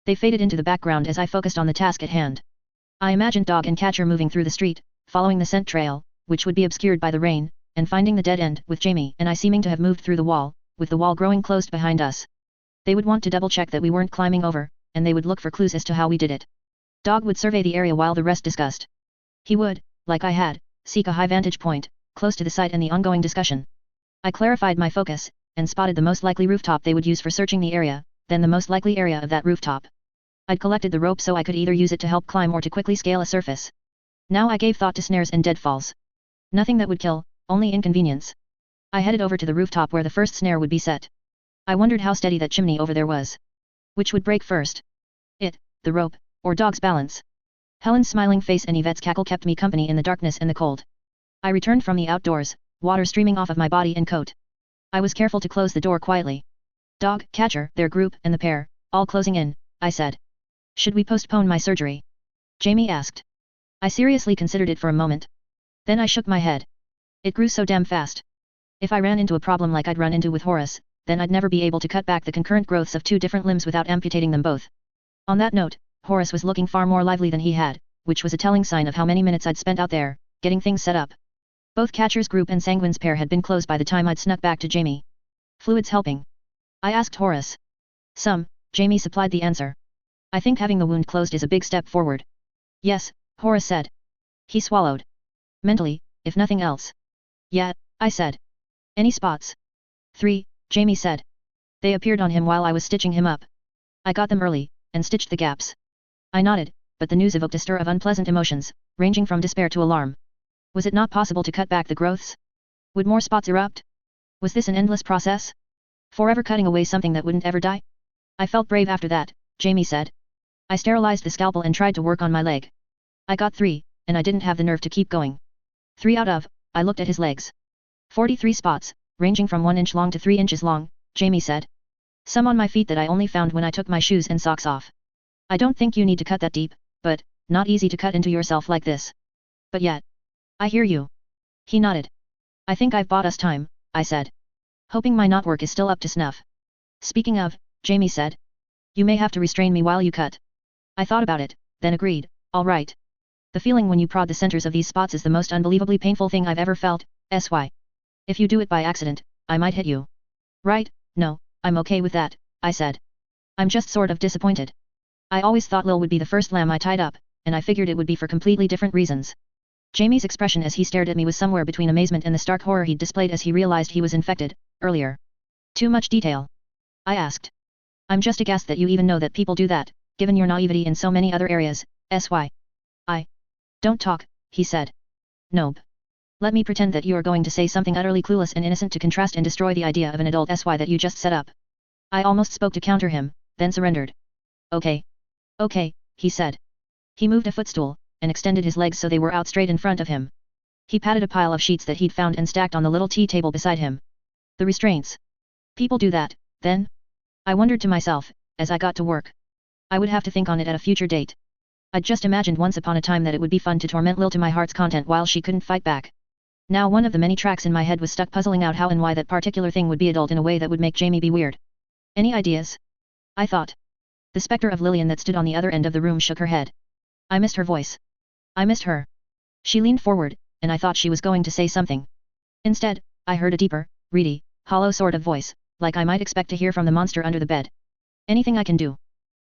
They faded into the background as I focused on the task at hand. I imagined Dog and Catcher moving through the street, following the scent trail, which would be obscured by the rain, and finding the dead end with Jamie and I seeming to have moved through the wall, with the wall growing closed behind us. They would want to double-check that we weren't climbing over, and they would look for clues as to how we did it. Dog would survey the area while the rest discussed. He would, like I had, seek a high vantage point, close to the site and the ongoing discussion. I clarified my focus, and spotted the most likely rooftop they would use for searching the area, then the most likely area of that rooftop. I'd collected the rope so I could either use it to help climb or to quickly scale a surface. Now I gave thought to snares and deadfalls. Nothing that would kill, only inconvenience. I headed over to the rooftop where the first snare would be set. I wondered how steady that chimney over there was. Which would break first? It, the rope, or Dog's balance? Helen's smiling face and Yvette's cackle kept me company in the darkness and the cold. I returned from the outdoors, water streaming off of my body and coat. I was careful to close the door quietly. Dog, Catcher, their group, and the pair, all closing in, I said. Should we postpone my surgery? Jamie asked. I seriously considered it for a moment. Then I shook my head. It grew so damn fast. If I ran into a problem like I'd run into with Horace, then I'd never be able to cut back the concurrent growths of 2 different limbs without amputating them both. On that note, Horace was looking far more lively than he had, which was a telling sign of how many minutes I'd spent out there, getting things set up. Both Catcher's group and Sanguine's pair had been closed by the time I'd snuck back to Jamie. Fluids helping? I asked Horace. Some, Jamie supplied the answer. I think having the wound closed is a big step forward. Yes, Horace said. He swallowed. Mentally, if nothing else. Yeah, I said. Any spots? 3, Jamie said. They appeared on him while I was stitching him up. I got them early, and stitched the gaps. I nodded, but the news evoked a stir of unpleasant emotions, ranging from despair to alarm. Was it not possible to cut back the growths? Would more spots erupt? Was this an endless process? Forever cutting away something that wouldn't ever die? I felt brave after that, Jamie said. I sterilized the scalpel and tried to work on my leg. I got 3, and I didn't have the nerve to keep going. 3 out of, I looked at his legs. 43 spots, ranging from 1 inch long to 3 inches long, Jamie said. Some on my feet that I only found when I took my shoes and socks off. I don't think you need to cut that deep, but, not easy to cut into yourself like this. But yet. I hear you. He nodded. I think I've bought us time, I said. Hoping my knot work is still up to snuff. Speaking of, Jamie said. You may have to restrain me while you cut. I thought about it, then agreed, all right. The feeling when you prod the centers of these spots is the most unbelievably painful thing I've ever felt, sy. If you do it by accident, I might hit you. Right, no, I'm okay with that, I said. I'm just sort of disappointed. I always thought Lil would be the first lamb I tied up, and I figured it would be for completely different reasons. Jamie's expression as he stared at me was somewhere between amazement and the stark horror he'd displayed as he realized he was infected, earlier. Too much detail? I asked. I'm just aghast that you even know that people do that, given your naivety in so many other areas, sy. Don't talk, he said. Nope. Let me pretend that you are going to say something utterly clueless and innocent to contrast and destroy the idea of an adult sy that you just set up. I almost spoke to counter him, then surrendered. Okay. Okay, he said. He moved a footstool, and extended his legs so they were out straight in front of him. He patted a pile of sheets that he'd found and stacked on the little tea table beside him. The restraints. People do that, then? I wondered to myself, as I got to work. I would have to think on it at a future date. I'd just imagined once upon a time that it would be fun to torment Lil to my heart's content while she couldn't fight back. Now one of the many tracks in my head was stuck puzzling out how and why that particular thing would be adult in a way that would make Jamie be weird. Any ideas? I thought. The specter of Lillian that stood on the other end of the room shook her head. I missed her voice. I missed her. She leaned forward, and I thought she was going to say something. Instead, I heard a deeper, reedy, hollow sort of voice, like I might expect to hear from the monster under the bed. Anything I can do?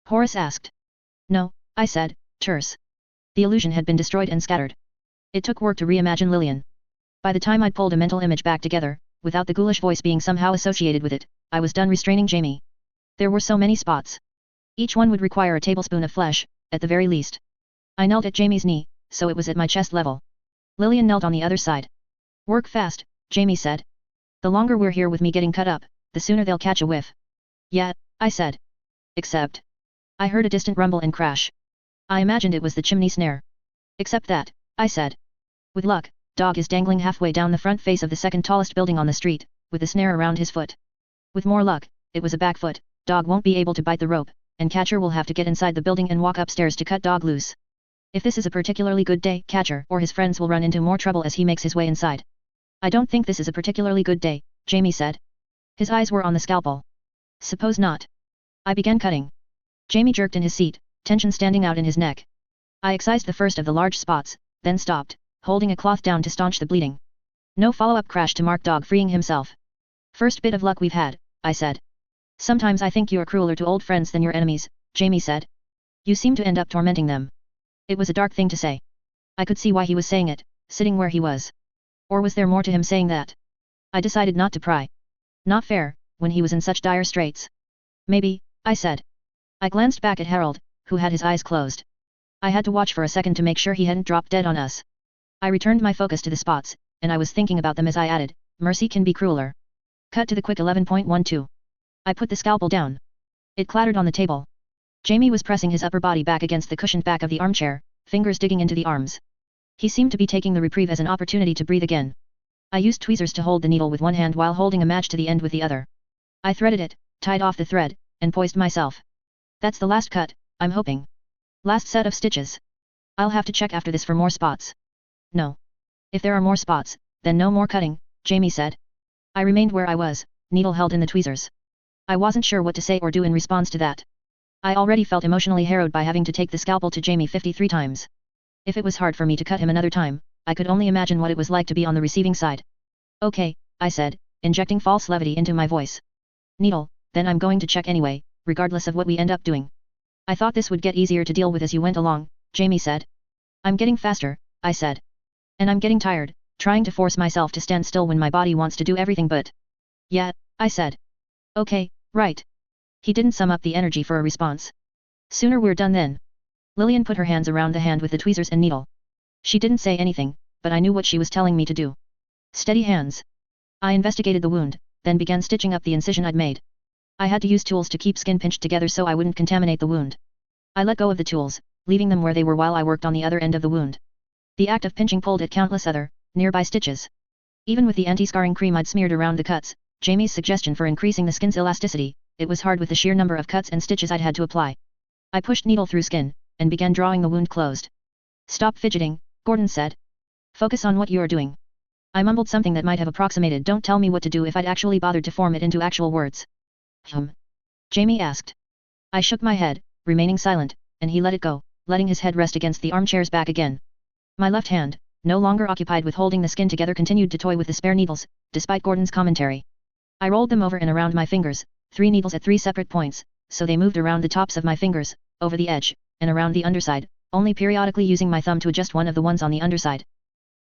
Horace asked. No, I said, terse. The illusion had been destroyed and scattered. It took work to reimagine Lillian. By the time I'd pulled a mental image back together, without the ghoulish voice being somehow associated with it, I was done restraining Jamie. There were so many spots. Each one would require a tablespoon of flesh, at the very least. I knelt at Jamie's knee, so it was at my chest level. Lillian knelt on the other side. Work fast, Jamie said. The longer we're here with me getting cut up, the sooner they'll catch a whiff. Yeah, I said. Except. I heard a distant rumble and crash. I imagined it was the chimney snare. Except that, I said. With luck, Dog is dangling halfway down the front face of the second tallest building on the street, with the snare around his foot. With more luck, it was a back foot. Dog won't be able to bite the rope, and Catcher will have to get inside the building and walk upstairs to cut Dog loose. If this is a particularly good day, Catcher or his friends will run into more trouble as he makes his way inside. I don't think this is a particularly good day, Jamie said. His eyes were on the scalpel. Suppose not. I began cutting. Jamie jerked in his seat, tension standing out in his neck. I excised the first of the large spots, then stopped, holding a cloth down to staunch the bleeding. No follow-up crash to mark Dog freeing himself. First bit of luck we've had, I said. Sometimes I think you're crueler to old friends than your enemies, Jamie said. You seem to end up tormenting them. It was a dark thing to say. I could see why he was saying it, sitting where he was. Or was there more to him saying that? I decided not to pry. Not fair, when he was in such dire straits. Maybe, I said. I glanced back at Harold, who had his eyes closed. I had to watch for a second to make sure he hadn't dropped dead on us. I returned my focus to the spots, and I was thinking about them as I added, mercy can be crueler. Cut to the quick 11.12. I put the scalpel down. It clattered on the table. Jamie was pressing his upper body back against the cushioned back of the armchair, fingers digging into the arms. He seemed to be taking the reprieve as an opportunity to breathe again. I used tweezers to hold the needle with one hand while holding a match to the end with the other. I threaded it, tied off the thread, and poised myself. That's the last cut, I'm hoping. Last set of stitches. I'll have to check after this for more spots. No. If there are more spots, then no more cutting, Jamie said. I remained where I was, needle held in the tweezers. I wasn't sure what to say or do in response to that. I already felt emotionally harrowed by having to take the scalpel to Jamie 53 times. If it was hard for me to cut him another time, I could only imagine what it was like to be on the receiving side. Okay, I said, injecting false levity into my voice. Needle, then I'm going to check anyway, regardless of what we end up doing. I thought this would get easier to deal with as you went along, Jamie said. I'm getting faster, I said. And I'm getting tired, trying to force myself to stand still when my body wants to do everything but. Yeah, I said. Okay, right. He didn't sum up the energy for a response. Sooner we're done then. Lillian put her hands around the hand with the tweezers and needle. She didn't say anything, but I knew what she was telling me to do. Steady hands. I investigated the wound, then began stitching up the incision I'd made. I had to use tools to keep skin pinched together so I wouldn't contaminate the wound. I let go of the tools, leaving them where they were while I worked on the other end of the wound. The act of pinching pulled at countless other, nearby stitches. Even with the anti-scarring cream I'd smeared around the cuts, Jamie's suggestion for increasing the skin's elasticity, it was hard with the sheer number of cuts and stitches I'd had to apply. I pushed needle through skin, and began drawing the wound closed. Stop fidgeting, Gordon said. Focus on what you're doing. I mumbled something that might have approximated don't tell me what to do if I'd actually bothered to form it into actual words. Jamie asked. I shook my head, remaining silent, and he let it go, letting his head rest against the armchair's back again. My left hand, no longer occupied with holding the skin together, continued to toy with the spare needles, despite Gordon's commentary. I rolled them over and around my fingers, 3 needles at 3 separate points, so they moved around the tops of my fingers, over the edge, and around the underside, only periodically using my thumb to adjust one of the ones on the underside.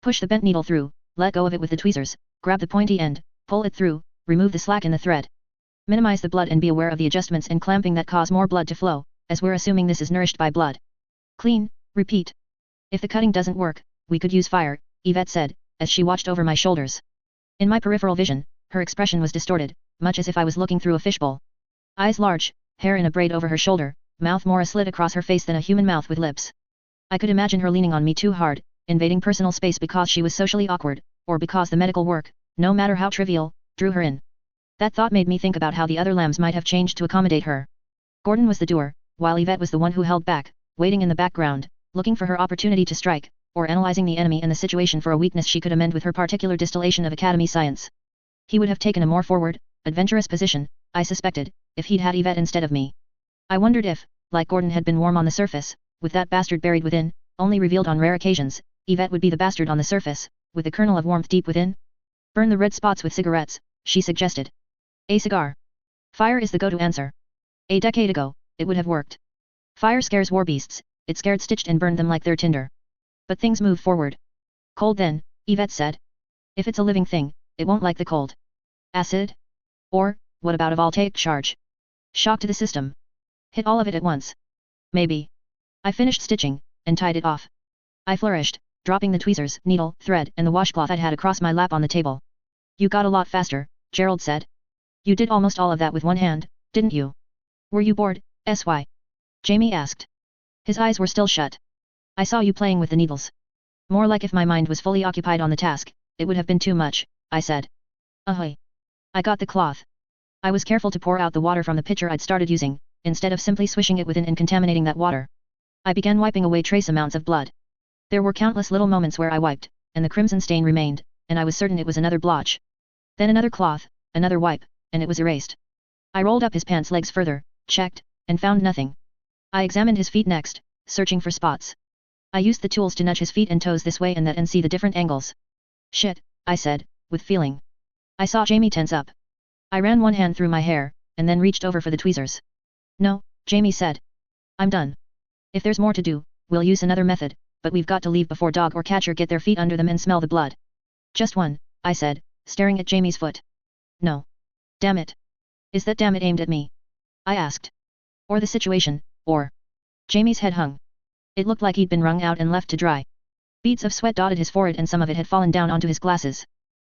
Push the bent needle through, let go of it with the tweezers, grab the pointy end, pull it through, remove the slack in the thread. Minimize the blood and be aware of the adjustments and clamping that cause more blood to flow, as we're assuming this is nourished by blood. Clean, repeat. If the cutting doesn't work, we could use fire, Yvette said, as she watched over my shoulders. In my peripheral vision, her expression was distorted, much as if I was looking through a fishbowl. Eyes large, hair in a braid over her shoulder, mouth more a slit across her face than a human mouth with lips. I could imagine her leaning on me too hard, invading personal space because she was socially awkward, or because the medical work, no matter how trivial, drew her in. That thought made me think about how the other lambs might have changed to accommodate her. Gordon was the doer, while Yvette was the one who held back, waiting in the background, looking for her opportunity to strike, or analyzing the enemy and the situation for a weakness she could amend with her particular distillation of academy science. He would have taken a more forward, adventurous position, I suspected, if he'd had Yvette instead of me. I wondered if, like Gordon had been warm on the surface, with that bastard buried within, only revealed on rare occasions, Yvette would be the bastard on the surface, with the kernel of warmth deep within. Burn the red spots with cigarettes, she suggested. A cigar. Fire is the go-to answer. A decade ago, it would have worked. Fire scares war beasts, it scared stitched and burned them like their tinder. But things move forward. Cold then, Yvette said. If it's a living thing, it won't like the cold. Acid? Or, what about a voltaic charge? Shock to the system. Hit all of it at once. Maybe. I finished stitching, and tied it off. I flourished, dropping the tweezers, needle, thread, and the washcloth I'd had across my lap on the table. You got a lot faster, Gerald said. You did almost all of that with one hand, didn't you? Were you bored, SY? Jamie asked. His eyes were still shut. I saw you playing with the needles. More like if my mind was fully occupied on the task, it would have been too much, I said. Ahoy. I got the cloth. I was careful to pour out the water from the pitcher I'd started using, instead of simply swishing it within and contaminating that water. I began wiping away trace amounts of blood. There were countless little moments where I wiped, and the crimson stain remained, and I was certain it was another blotch. Then another cloth, another wipe, and it was erased. I rolled up his pants legs further, checked, and found nothing. I examined his feet next, searching for spots. I used the tools to nudge his feet and toes this way and that and see the different angles. Shit, I said, with feeling. I saw Jamie tense up. I ran one hand through my hair, and then reached over for the tweezers. No, Jamie said. I'm done. If there's more to do, we'll use another method, but we've got to leave before dog or catcher get their feet under them and smell the blood. Just one, I said, staring at Jamie's foot. No. Damn it. Is that damn it aimed at me? I asked. Or the situation, or... Jamie's head hung. It looked like he'd been wrung out and left to dry. Beads of sweat dotted his forehead and some of it had fallen down onto his glasses.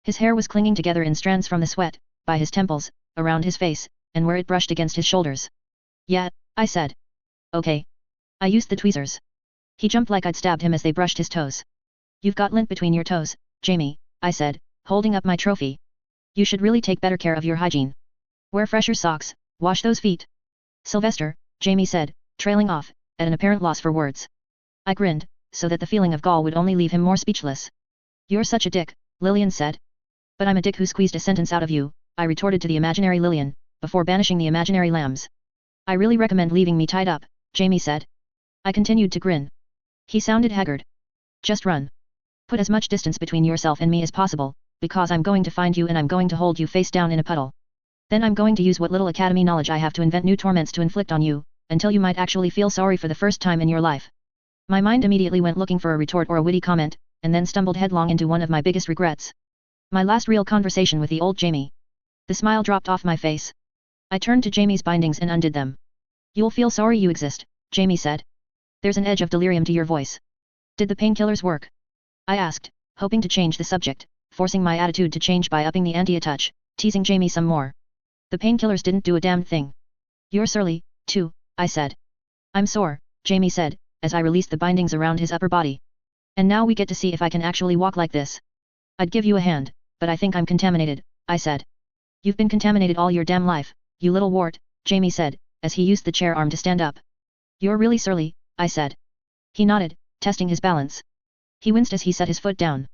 His hair was clinging together in strands from the sweat, by his temples, around his face, and where it brushed against his shoulders. Yeah, I said. Okay. I used the tweezers. He jumped like I'd stabbed him as they brushed his toes. You've got lint between your toes, Jamie, I said, holding up my trophy. You should really take better care of your hygiene. Wear fresher socks, wash those feet. Sylvester, Jamie said, trailing off, at an apparent loss for words. I grinned, so that the feeling of gall would only leave him more speechless. You're such a dick, Lillian said. But I'm a dick who squeezed a sentence out of you, I retorted to the imaginary Lillian, before banishing the imaginary lambs. I really recommend leaving me tied up, Jamie said. I continued to grin. He sounded haggard. Just run. Put as much distance between yourself and me as possible, because I'm going to find you and I'm going to hold you face down in a puddle. Then I'm going to use what little academy knowledge I have to invent new torments to inflict on you, until you might actually feel sorry for the first time in your life. My mind immediately went looking for a retort or a witty comment, and then stumbled headlong into one of my biggest regrets. My last real conversation with the old Jamie. The smile dropped off my face. I turned to Jamie's bindings and undid them. You'll feel sorry you exist, Jamie said. There's an edge of delirium to your voice. Did the painkillers work? I asked, hoping to change the subject, forcing my attitude to change by upping the ante a touch, teasing Jamie some more. The painkillers didn't do a damn thing. You're surly, too, I said. I'm sore, Jamie said, as I released the bindings around his upper body. And now we get to see if I can actually walk like this. I'd give you a hand, but I think I'm contaminated, I said. You've been contaminated all your damn life, you little wart, Jamie said, as he used the chair arm to stand up. You're really surly, I said. He nodded, testing his balance. He winced as he set his foot down.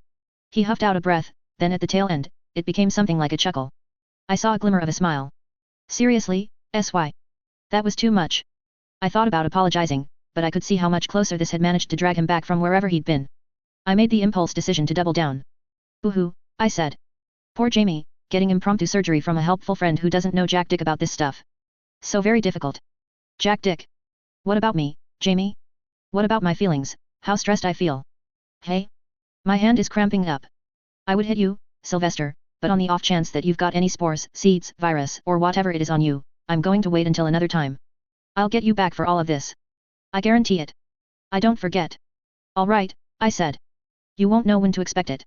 He huffed out a breath, then at the tail end, it became something like a chuckle. I saw a glimmer of a smile. Seriously, SY? That was too much. I thought about apologizing, but I could see how much closer this had managed to drag him back from wherever he'd been. I made the impulse decision to double down. Boo-hoo, I said. Poor Jamie, getting impromptu surgery from a helpful friend who doesn't know jack dick about this stuff. So very difficult. Jack dick. What about me, Jamie? What about my feelings, how stressed I feel? Hey? My hand is cramping up. I would hit you, Sylvester, but on the off chance that you've got any spores, seeds, virus, or whatever it is on you, I'm going to wait until another time. I'll get you back for all of this. I guarantee it. I don't forget. All right, I said. You won't know when to expect it.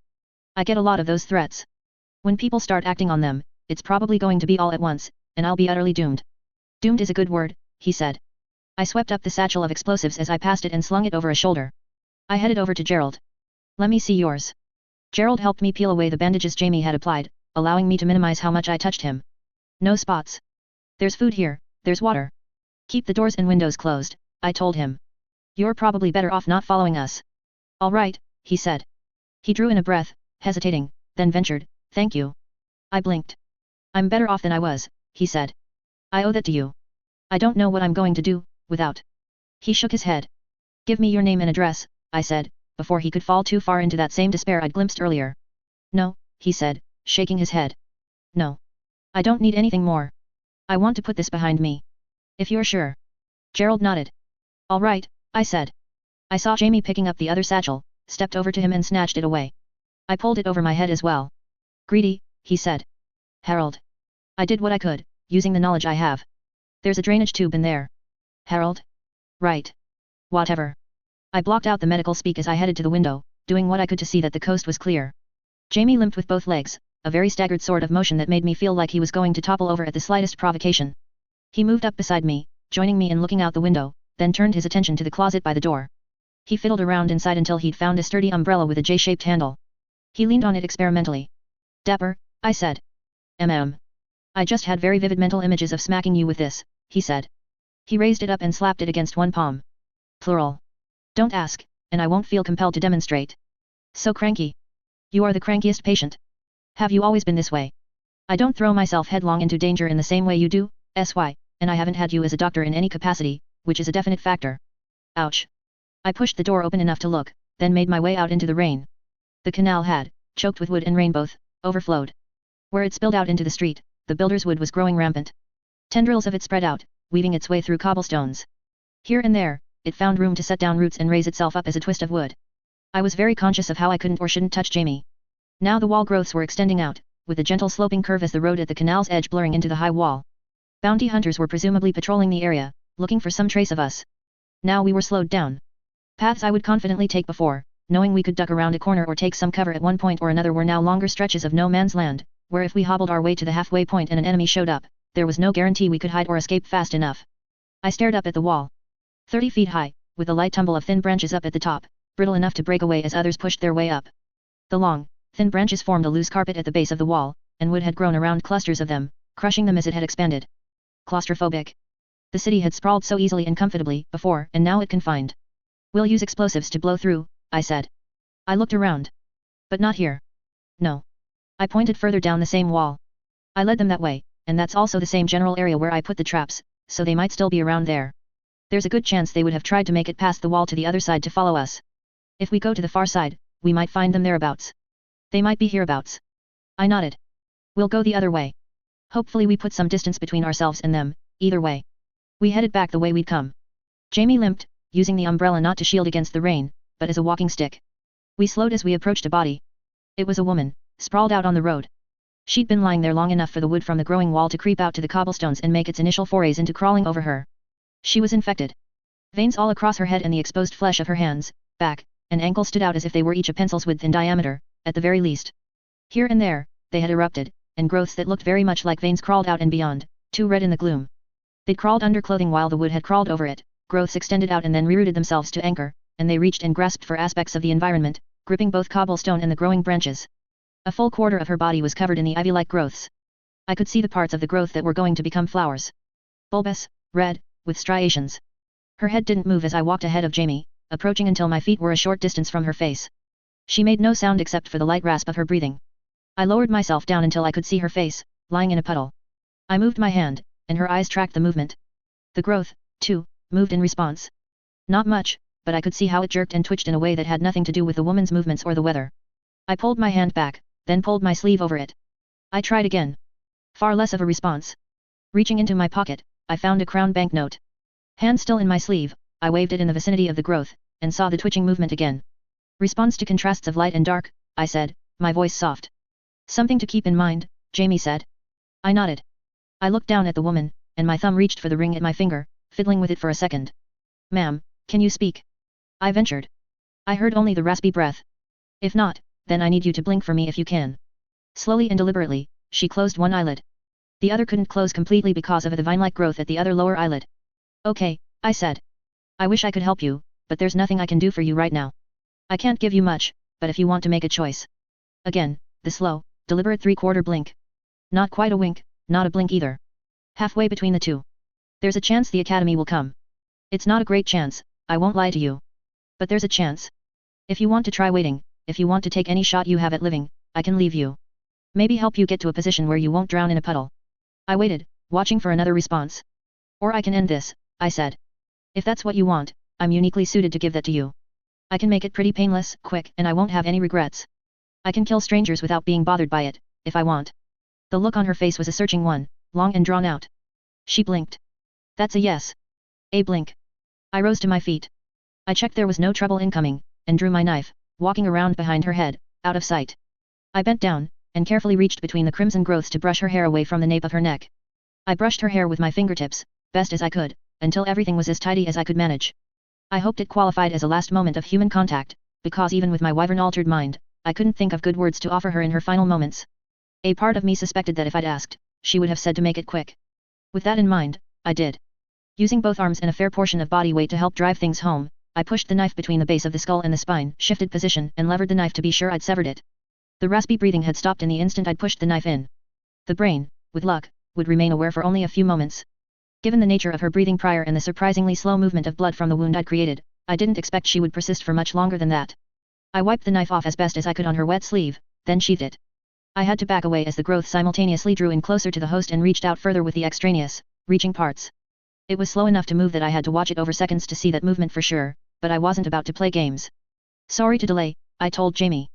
I get a lot of those threats. When people start acting on them, it's probably going to be all at once, and I'll be utterly doomed. Doomed is a good word, he said. I swept up the satchel of explosives as I passed it and slung it over a shoulder. I headed over to Gerald. Let me see yours. Gerald helped me peel away the bandages Jamie had applied, allowing me to minimize how much I touched him. No spots. There's food here, there's water. Keep the doors and windows closed, I told him. You're probably better off not following us. All right, he said. He drew in a breath, hesitating, then ventured, thank you. I blinked. I'm better off than I was, he said. I owe that to you. I don't know what I'm going to do, without. He shook his head. Give me your name and address, I said, before he could fall too far into that same despair I'd glimpsed earlier. No, he said, shaking his head. No. I don't need anything more. I want to put this behind me. If you're sure. Gerald nodded. All right, I said. I saw Jamie picking up the other satchel, stepped over to him and snatched it away. I pulled it over my head as well. Greedy, he said. Harold. I did what I could, using the knowledge I have. There's a drainage tube in there. Harold? Right. Whatever. I blocked out the medical speak as I headed to the window, doing what I could to see that the coast was clear. Jamie limped with both legs, a very staggered sort of motion that made me feel like he was going to topple over at the slightest provocation. He moved up beside me, joining me in looking out the window, then turned his attention to the closet by the door. He fiddled around inside until he'd found a sturdy umbrella with a J-shaped handle. He leaned on it experimentally. Dapper, I said. I just had very vivid mental images of smacking you with this, he said. He raised it up and slapped it against one palm. Plural. Don't ask, and I won't feel compelled to demonstrate. So cranky. You are the crankiest patient. Have you always been this way? I don't throw myself headlong into danger in the same way you do, SY, and I haven't had you as a doctor in any capacity, which is a definite factor. Ouch. I pushed the door open enough to look, then made my way out into the rain. The canal had, choked with wood and rain both, overflowed. Where it spilled out into the street, the builder's wood was growing rampant. Tendrils of it spread out, weaving its way through cobblestones. Here and there, it found room to set down roots and raise itself up as a twist of wood. I was very conscious of how I couldn't or shouldn't touch Jamie. Now the wall growths were extending out, with a gentle sloping curve as the road at the canal's edge blurring into the high wall. Bounty hunters were presumably patrolling the area, looking for some trace of us. Now we were slowed down. Paths I would confidently take before, knowing we could duck around a corner or take some cover at one point or another, were now longer stretches of no man's land, where if we hobbled our way to the halfway point and an enemy showed up, there was no guarantee we could hide or escape fast enough. I stared up at the wall. 30 feet high, with a light tumble of thin branches up at the top, brittle enough to break away as others pushed their way up. The long, thin branches formed a loose carpet at the base of the wall, and wood had grown around clusters of them, crushing them as it had expanded. Claustrophobic. The city had sprawled so easily and comfortably before, and now it confined. We'll use explosives to blow through, I said. I looked around. But not here. No. I pointed further down the same wall. I led them that way, and that's also the same general area where I put the traps, so they might still be around there. There's a good chance they would have tried to make it past the wall to the other side to follow us. If we go to the far side, we might find them thereabouts. They might be hereabouts. I nodded. We'll go the other way. Hopefully we put some distance between ourselves and them, either way. We headed back the way we'd come. Jamie limped, using the umbrella not to shield against the rain, but as a walking stick. We slowed as we approached a body. It was a woman, sprawled out on the road. She'd been lying there long enough for the wood from the growing wall to creep out to the cobblestones and make its initial forays into crawling over her. She was infected. Veins all across her head and the exposed flesh of her hands, back, and ankle stood out as if they were each a pencil's width in diameter, at the very least. Here and there, they had erupted, and growths that looked very much like veins crawled out and beyond, too red in the gloom. They'd crawled under clothing while the wood had crawled over it, growths extended out and then rerooted themselves to anchor, and they reached and grasped for aspects of the environment, gripping both cobblestone and the growing branches. A full quarter of her body was covered in the ivy-like growths. I could see the parts of the growth that were going to become flowers. Bulbous, red, with striations. Her head didn't move as I walked ahead of Jamie, approaching until my feet were a short distance from her face. She made no sound except for the light rasp of her breathing. I lowered myself down until I could see her face, lying in a puddle. I moved my hand, and her eyes tracked the movement. The growth, too, moved in response. Not much, but I could see how it jerked and twitched in a way that had nothing to do with the woman's movements or the weather. I pulled my hand back, then pulled my sleeve over it. I tried again. Far less of a response. Reaching into my pocket, I found a crown banknote. Hand still in my sleeve, I waved it in the vicinity of the growth, and saw the twitching movement again. Response to contrasts of light and dark, I said, my voice soft. Something to keep in mind, Jamie said. I nodded. I looked down at the woman, and my thumb reached for the ring at my finger, fiddling with it for a second. Ma'am, can you speak? I ventured. I heard only the raspy breath. If not, then I need you to blink for me if you can. Slowly and deliberately, she closed one eyelid. The other couldn't close completely because of the vine-like growth at the other lower eyelid. Okay, I said. I wish I could help you, but there's nothing I can do for you right now. I can't give you much, but if you want to make a choice. Again, the slow, deliberate three-quarter blink. Not quite a wink, not a blink either. Halfway between the two. There's a chance the academy will come. It's not a great chance, I won't lie to you. But there's a chance. If you want to try waiting, if you want to take any shot you have at living, I can leave you. Maybe help you get to a position where you won't drown in a puddle. I waited, watching for another response. Or I can end this, I said. If that's what you want, I'm uniquely suited to give that to you. I can make it pretty painless, quick, and I won't have any regrets. I can kill strangers without being bothered by it, if I want. The look on her face was a searching one, long and drawn out. She blinked. That's a yes. A blink. I rose to my feet. I checked there was no trouble incoming, and drew my knife, walking around behind her head, out of sight. I bent down, and carefully reached between the crimson growths to brush her hair away from the nape of her neck. I brushed her hair with my fingertips, best as I could, until everything was as tidy as I could manage. I hoped it qualified as a last moment of human contact, because even with my wyvern-altered mind, I couldn't think of good words to offer her in her final moments. A part of me suspected that if I'd asked, she would have said to make it quick. With that in mind, I did. Using both arms and a fair portion of body weight to help drive things home, I pushed the knife between the base of the skull and the spine, shifted position, and levered the knife to be sure I'd severed it. The raspy breathing had stopped in the instant I'd pushed the knife in. The brain, with luck, would remain aware for only a few moments. Given the nature of her breathing prior and the surprisingly slow movement of blood from the wound I'd created, I didn't expect she would persist for much longer than that. I wiped the knife off as best as I could on her wet sleeve, then sheathed it. I had to back away as the growth simultaneously drew in closer to the host and reached out further with the extraneous, reaching parts. It was slow enough to move that I had to watch it over seconds to see that movement for sure, but I wasn't about to play games. Sorry to delay, I told Jamie.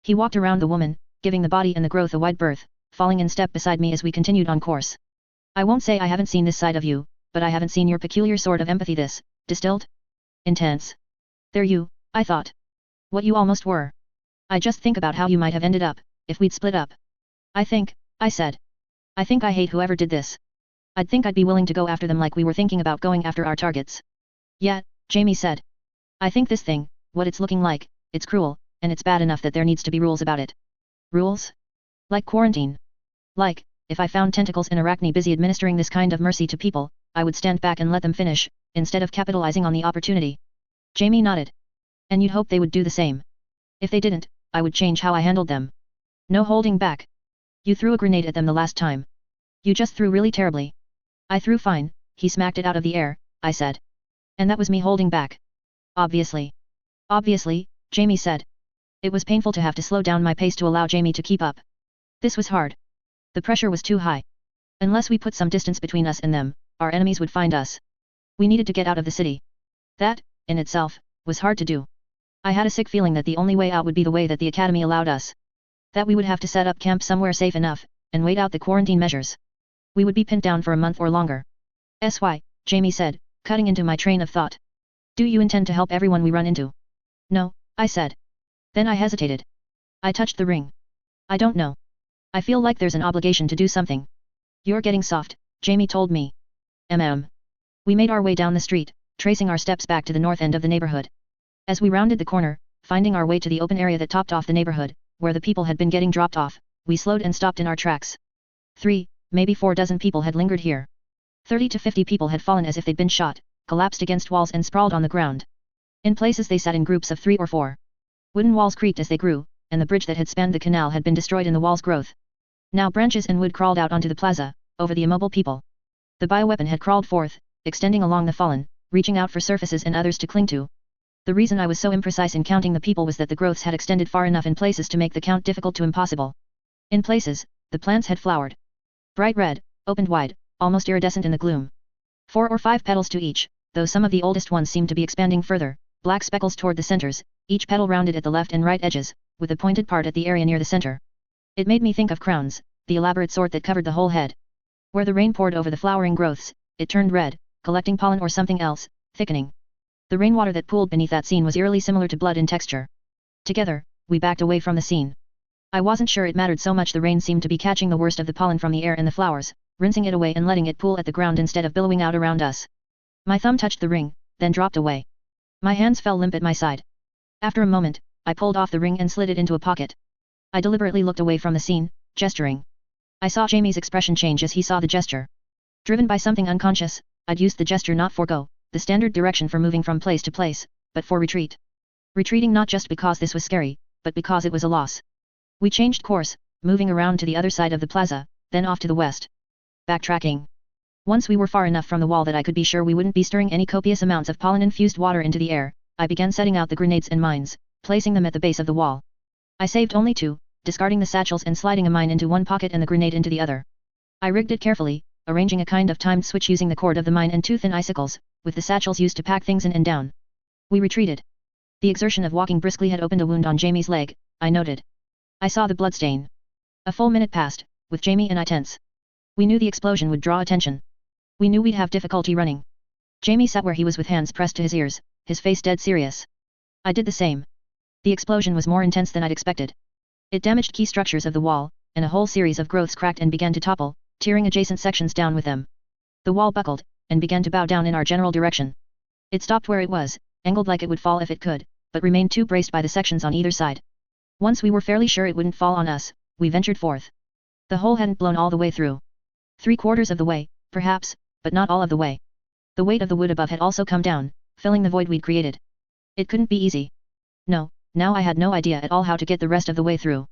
He walked around the woman, giving the body and the growth a wide berth, falling in step beside me as we continued on course. I won't say I haven't seen this side of you, but I haven't seen your peculiar sort of empathy this, distilled? Intense. There you, I thought. What you almost were. I just think about how you might have ended up, if we'd split up. I said. I think I hate whoever did this. I'd think I'd be willing to go after them like we were thinking about going after our targets. Yeah, Jamie said. I think this thing, what it's looking like, it's cruel, and it's bad enough that there needs to be rules about it. Rules? Like quarantine. Like, if I found tentacles in Arachne busy administering this kind of mercy to people, I would stand back and let them finish, instead of capitalizing on the opportunity. Jamie nodded. And you'd hope they would do the same. If they didn't, I would change how I handled them. No holding back. You threw a grenade at them the last time. You just threw really terribly. I threw fine, he smacked it out of the air, I said. And that was me holding back. Obviously. Obviously, Jamie said. It was painful to have to slow down my pace to allow Jamie to keep up. This was hard. The pressure was too high. Unless we put some distance between us and them, our enemies would find us. We needed to get out of the city. That, in itself, was hard to do. I had a sick feeling that the only way out would be the way that the academy allowed us. That we would have to set up camp somewhere safe enough, and wait out the quarantine measures. We would be pinned down for a month or longer. Jamie said, cutting into my train of thought. Do you intend to help everyone we run into? No, I said. Then I hesitated. I touched the ring. I don't know. I feel like there's an obligation to do something. You're getting soft, Jamie told me. We made our way down the street, tracing our steps back to the north end of the neighborhood. As we rounded the corner, finding our way to the open area that topped off the neighborhood, where the people had been getting dropped off, we slowed and stopped in our tracks. 3, maybe 4 dozen people had lingered here. 30 to 50 people had fallen as if they'd been shot, collapsed against walls and sprawled on the ground. In places they sat in groups of 3 or 4. Wooden walls creaked as they grew, and the bridge that had spanned the canal had been destroyed in the wall's growth. Now branches and wood crawled out onto the plaza, over the immobile people. The bioweapon had crawled forth, extending along the fallen, reaching out for surfaces and others to cling to. The reason I was so imprecise in counting the people was that the growths had extended far enough in places to make the count difficult to impossible. In places, the plants had flowered. Bright red, opened wide, almost iridescent in the gloom. 4 or 5 petals to each, though some of the oldest ones seemed to be expanding further, black speckles toward the centers, each petal rounded at the left and right edges, with a pointed part at the area near the center. It made me think of crowns, the elaborate sort that covered the whole head. Where the rain poured over the flowering growths, it turned red, collecting pollen or something else, thickening. The rainwater that pooled beneath that scene was eerily similar to blood in texture. Together, we backed away from the scene. I wasn't sure it mattered so much. The rain seemed to be catching the worst of the pollen from the air and the flowers, rinsing it away and letting it pool at the ground instead of billowing out around us. My thumb touched the ring, then dropped away. My hands fell limp at my side. After a moment, I pulled off the ring and slid it into a pocket. I deliberately looked away from the scene, gesturing. I saw Jamie's expression change as he saw the gesture. Driven by something unconscious, I'd used the gesture not for go, the standard direction for moving from place to place, but for retreat. retreating not just because this was scary, but because it was a loss. We changed course, moving around to the other side of the plaza, then off to the west. Backtracking. Once we were far enough from the wall that I could be sure we wouldn't be stirring any copious amounts of pollen-infused water into the air, I began setting out the grenades and mines, placing them at the base of the wall. I saved only 2, discarding the satchels and sliding a mine into one pocket and the grenade into the other. I rigged it carefully, arranging a kind of timed switch using the cord of the mine and 2 thin icicles, with the satchels used to pack things in and down. We retreated. The exertion of walking briskly had opened a wound on Jamie's leg, I noted. I saw the bloodstain. A full minute passed, with Jamie and I tense. We knew the explosion would draw attention. We knew we'd have difficulty running. Jamie sat where he was with hands pressed to his ears, his face dead serious. I did the same. The explosion was more intense than I'd expected. It damaged key structures of the wall, and a whole series of growths cracked and began to topple, tearing adjacent sections down with them. The wall buckled, and began to bow down in our general direction. It stopped where it was, angled like it would fall if it could, but remained too braced by the sections on either side. Once we were fairly sure it wouldn't fall on us, we ventured forth. The hole hadn't blown all the way through. 3/4 of the way, perhaps, but not all of the way. The weight of the wood above had also come down, filling the void we'd created. It couldn't be easy. No, now I had no idea at all how to get the rest of the way through.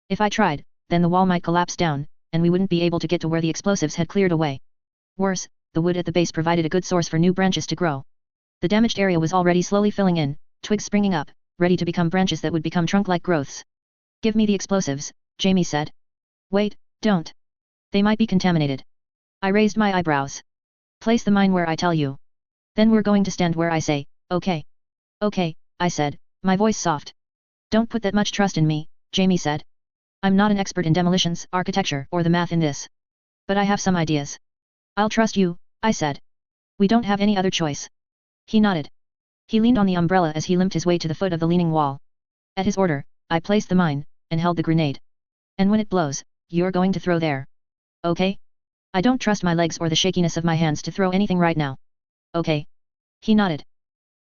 If I tried, then the wall might collapse down, and we wouldn't be able to get to where the explosives had cleared away. Worse, the wood at the base provided a good source for new branches to grow. The damaged area was already slowly filling in, twigs springing up, ready to become branches that would become trunk-like growths. "Give me the explosives," Jamie said. "Wait, don't. They might be contaminated." I raised my eyebrows. "Place the mine where I tell you. Then we're going to stand where I say, okay." "Okay," I said, my voice soft. "Don't put that much trust in me," Jamie said. "I'm not an expert in demolitions, architecture, or the math in this. But I have some ideas." "I'll trust you," I said. "We don't have any other choice." He nodded. He leaned on the umbrella as he limped his way to the foot of the leaning wall. At his order, I placed the mine, and held the grenade. "And when it blows, you're going to throw there. Okay? I don't trust my legs or the shakiness of my hands to throw anything right now." "Okay." He nodded.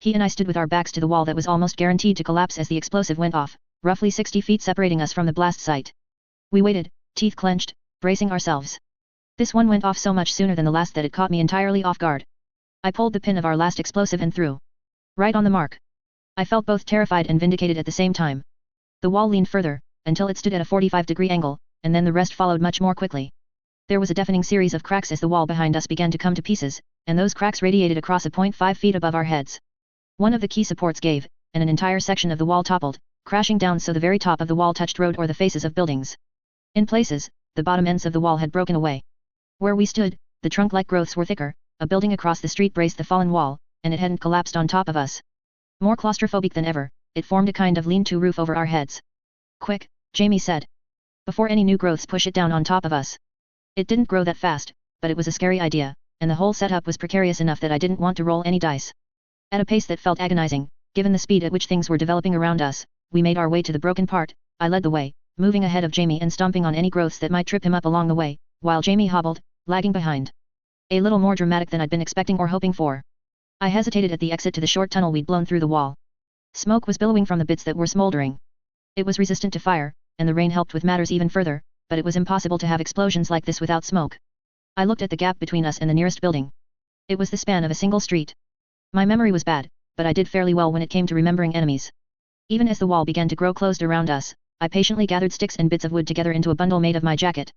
He and I stood with our backs to the wall that was almost guaranteed to collapse as the explosive went off, roughly 60 feet separating us from the blast site. We waited, teeth clenched, bracing ourselves. This one went off so much sooner than the last that it caught me entirely off guard. I pulled the pin of our last explosive and threw. Right on the mark. I felt both terrified and vindicated at the same time. The wall leaned further, until it stood at a 45-degree angle, and then the rest followed much more quickly. There was a deafening series of cracks as the wall behind us began to come to pieces, and those cracks radiated across 0.5 feet above our heads. One of the key supports gave, and an entire section of the wall toppled, crashing down so the very top of the wall touched road or the faces of buildings. In places, the bottom ends of the wall had broken away. Where we stood, the trunk-like growths were thicker, a building across the street braced the fallen wall, and it hadn't collapsed on top of us. More claustrophobic than ever, it formed a kind of lean-to roof over our heads. "Quick," Jamie said. "Before any new growths push it down on top of us." It didn't grow that fast, but it was a scary idea, and the whole setup was precarious enough that I didn't want to roll any dice. At a pace that felt agonizing, given the speed at which things were developing around us, we made our way to the broken part. I led the way, moving ahead of Jamie and stomping on any growths that might trip him up along the way, while Jamie hobbled, lagging behind. A little more dramatic than I'd been expecting or hoping for. I hesitated at the exit to the short tunnel we'd blown through the wall. Smoke was billowing from the bits that were smoldering. It was resistant to fire, and the rain helped with matters even further, but it was impossible to have explosions like this without smoke. I looked at the gap between us and the nearest building. It was the span of a single street. My memory was bad, but I did fairly well when it came to remembering enemies. Even as the wall began to grow closed around us, I patiently gathered sticks and bits of wood together into a bundle made of my jacket.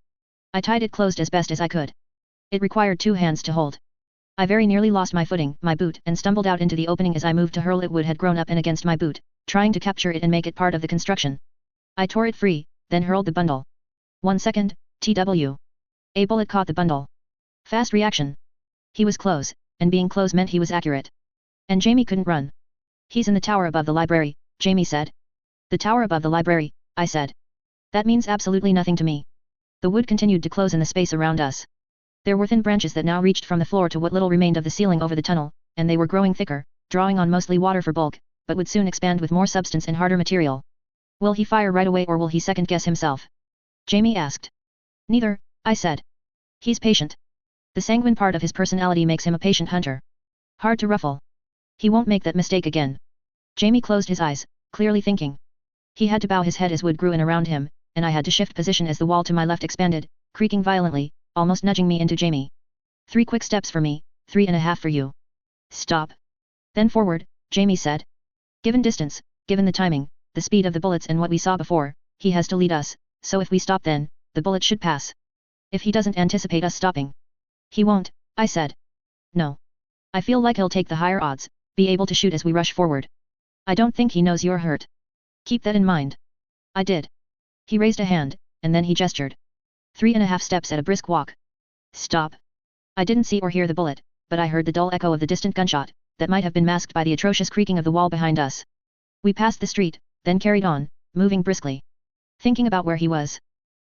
I tied it closed as best as I could. It required 2 hands to hold. I very nearly lost my footing, my boot, and stumbled out into the opening as I moved to hurl it. Wood had grown up and against my boot, trying to capture it and make it part of the construction. I tore it free, then hurled the bundle. 1 second, TW. A bullet caught the bundle. Fast reaction. He was close, and being close meant he was accurate. And Jamie couldn't run. "He's in the tower above the library," Jamie said. "The tower above the library," I said. "That means absolutely nothing to me." The wood continued to close in the space around us. There were thin branches that now reached from the floor to what little remained of the ceiling over the tunnel, and they were growing thicker, drawing on mostly water for bulk, but would soon expand with more substance and harder material. "Will he fire right away or will he second-guess himself?" Jamie asked. "Neither," I said. "He's patient. The sanguine part of his personality makes him a patient hunter. Hard to ruffle. He won't make that mistake again." Jamie closed his eyes, clearly thinking. He had to bow his head as wood grew in around him, and I had to shift position as the wall to my left expanded, creaking violently, almost nudging me into Jamie. 3 quick steps for me, 3.5 for you. Stop. Then forward, Jamie said. Given distance, given the timing, the speed of the bullets and what we saw before, he has to lead us, so if we stop then, the bullet should pass. If he doesn't anticipate us stopping. He won't, I said. No. I feel like he'll take the higher odds, be able to shoot as we rush forward. I don't think he knows you're hurt. Keep that in mind. I did. He raised a hand, and then he gestured. 3.5 steps at a brisk walk. Stop. I didn't see or hear the bullet, but I heard the dull echo of the distant gunshot, that might have been masked by the atrocious creaking of the wall behind us. We passed the street, then carried on, moving briskly. Thinking about where he was.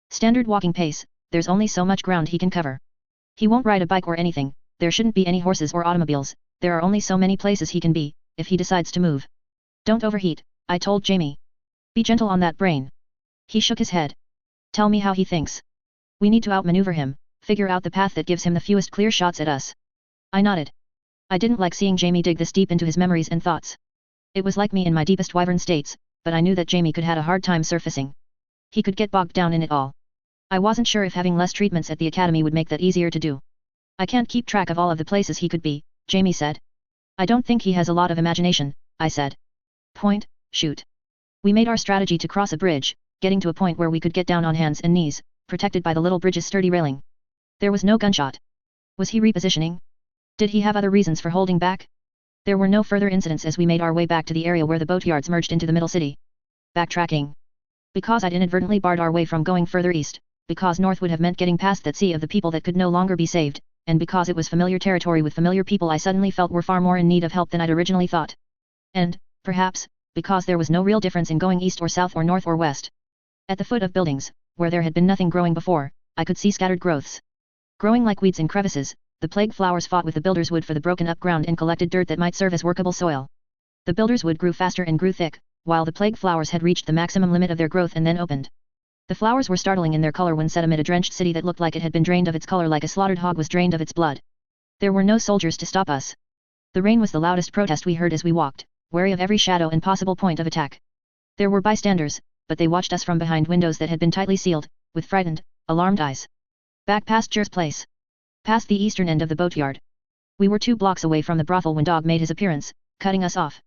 Standard walking pace, there's only so much ground he can cover. He won't ride a bike or anything, there shouldn't be any horses or automobiles, there are only so many places he can be, if he decides to move. Don't overheat, I told Jamie. Be gentle on that brain. He shook his head. Tell me how he thinks. We need to outmaneuver him, figure out the path that gives him the fewest clear shots at us. I nodded. I didn't like seeing Jamie dig this deep into his memories and thoughts. It was like me in my deepest wyvern states, but I knew that Jamie could had a hard time surfacing. He could get bogged down in it all. I wasn't sure if having less treatments at the academy would make that easier to do. I can't keep track of all of the places he could be, Jamie said. I don't think he has a lot of imagination, I said. Point, shoot. We made our strategy to cross a bridge, getting to a point where we could get down on hands and knees, protected by the little bridge's sturdy railing. There was no gunshot. Was he repositioning? Did he have other reasons for holding back? There were no further incidents as we made our way back to the area where the boatyards merged into the middle city. Backtracking. Because I'd inadvertently barred our way from going further east, because north would have meant getting past that sea of the people that could no longer be saved, and because it was familiar territory with familiar people I suddenly felt were far more in need of help than I'd originally thought. And, perhaps, because there was no real difference in going east or south or north or west. At the foot of buildings, where there had been nothing growing before, I could see scattered growths. Growing like weeds in crevices, the plague flowers fought with the builder's wood for the broken up ground and collected dirt that might serve as workable soil. The builder's wood grew faster and grew thick, while the plague flowers had reached the maximum limit of their growth and then opened. The flowers were startling in their color when set amid a drenched city that looked like it had been drained of its color like a slaughtered hog was drained of its blood. There were no soldiers to stop us. The rain was the loudest protest we heard as we walked, wary of every shadow and possible point of attack. There were bystanders, but they watched us from behind windows that had been tightly sealed, with frightened, alarmed eyes. Back past Jer's place. Past the eastern end of the boatyard. We were 2 blocks away from the brothel when Dog made his appearance, cutting us off.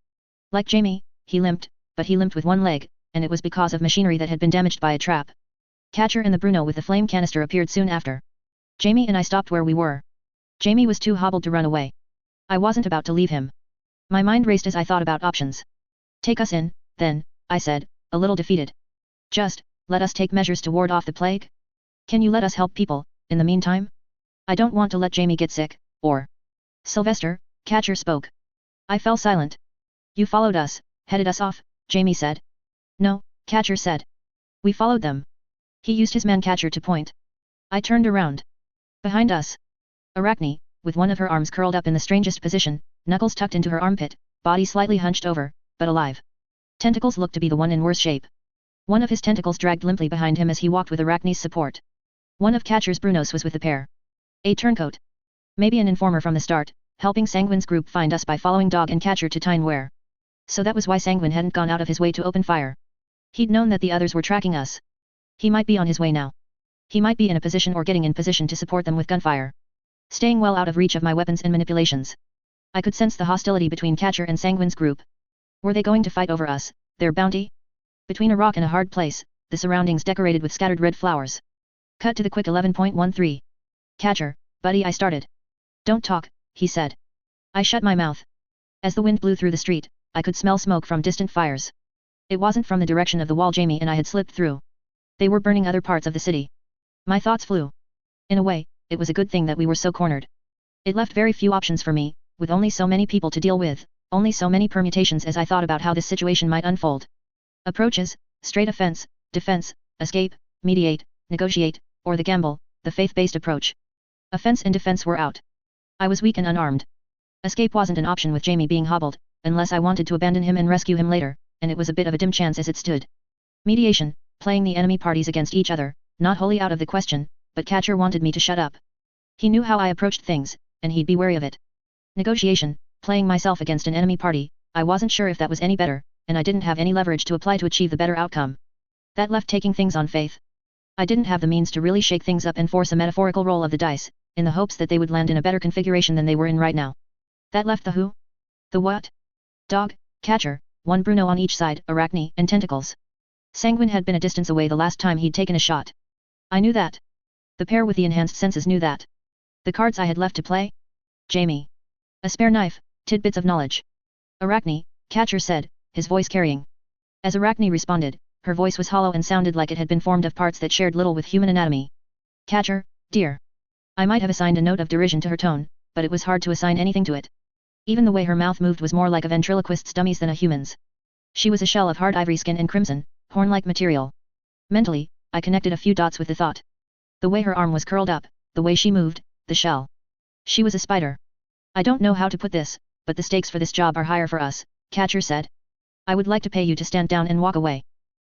Like Jamie, he limped, but he limped with one leg, and it was because of machinery that had been damaged by a trap. Catcher and the Bruno with the flame canister appeared soon after. Jamie and I stopped where we were. Jamie was too hobbled to run away. I wasn't about to leave him. My mind raced as I thought about options. Take us in, then, I said, a little defeated. Just, let us take measures to ward off the plague? Can you let us help people, in the meantime? I don't want to let Jamie get sick, or... Sylvester, Catcher spoke. I fell silent. You followed us, headed us off, Jamie said. No, Catcher said. We followed them. He used his man Catcher to point. I turned around. Behind us. Arachne, with one of her arms curled up in the strangest position, knuckles tucked into her armpit, body slightly hunched over, but alive. Tentacles looked to be the one in worse shape. One of his tentacles dragged limply behind him as he walked with Arachne's support. One of Catcher's Brunos was with the pair. A turncoat. Maybe an informer from the start, helping Sanguine's group find us by following Dog and Catcher to Tineware. So that was why Sanguine hadn't gone out of his way to open fire. He'd known that the others were tracking us. He might be on his way now. He might be in a position or getting in position to support them with gunfire. Staying well out of reach of my weapons and manipulations. I could sense the hostility between Catcher and Sanguine's group. Were they going to fight over us, their bounty? Between a rock and a hard place, the surroundings decorated with scattered red flowers. Cut to the quick 11.13. Catcher, buddy, I started. Don't talk, he said. I shut my mouth. As the wind blew through the street, I could smell smoke from distant fires. It wasn't from the direction of the wall Jamie and I had slipped through. They were burning other parts of the city. My thoughts flew. In a way, it was a good thing that we were so cornered. It left very few options for me, with only so many people to deal with, only so many permutations as I thought about how this situation might unfold. Approaches, straight offense, defense, escape, mediate, negotiate, or the gamble, the faith-based approach. Offense and defense were out. I was weak and unarmed. Escape wasn't an option with Jamie being hobbled, unless I wanted to abandon him and rescue him later, and it was a bit of a dim chance as it stood. Mediation, playing the enemy parties against each other, not wholly out of the question, but Catcher wanted me to shut up. He knew how I approached things, and he'd be wary of it. Negotiation, playing myself against an enemy party, I wasn't sure if that was any better, and I didn't have any leverage to apply to achieve the better outcome. That left taking things on faith. I didn't have the means to really shake things up and force a metaphorical roll of the dice, in the hopes that they would land in a better configuration than they were in right now. That left the who? The what? Dog, Catcher, one Bruno on each side, Arachne, and Tentacles. Sanguine had been a distance away the last time he'd taken a shot. I knew that. The pair with the enhanced senses knew that. The cards I had left to play? Jamie. A spare knife, tidbits of knowledge. Arachne, Catcher said, his voice carrying. As Arachne responded, her voice was hollow and sounded like it had been formed of parts that shared little with human anatomy. Catcher, dear. I might have assigned a note of derision to her tone, but it was hard to assign anything to it. Even the way her mouth moved was more like a ventriloquist's dummy's than a human's. She was a shell of hard ivory skin and crimson, horn-like material. Mentally, I connected a few dots with the thought. The way her arm was curled up, the way she moved, the shell. She was a spider. I don't know how to put this, but the stakes for this job are higher for us, Catcher said. I would like to pay you to stand down and walk away.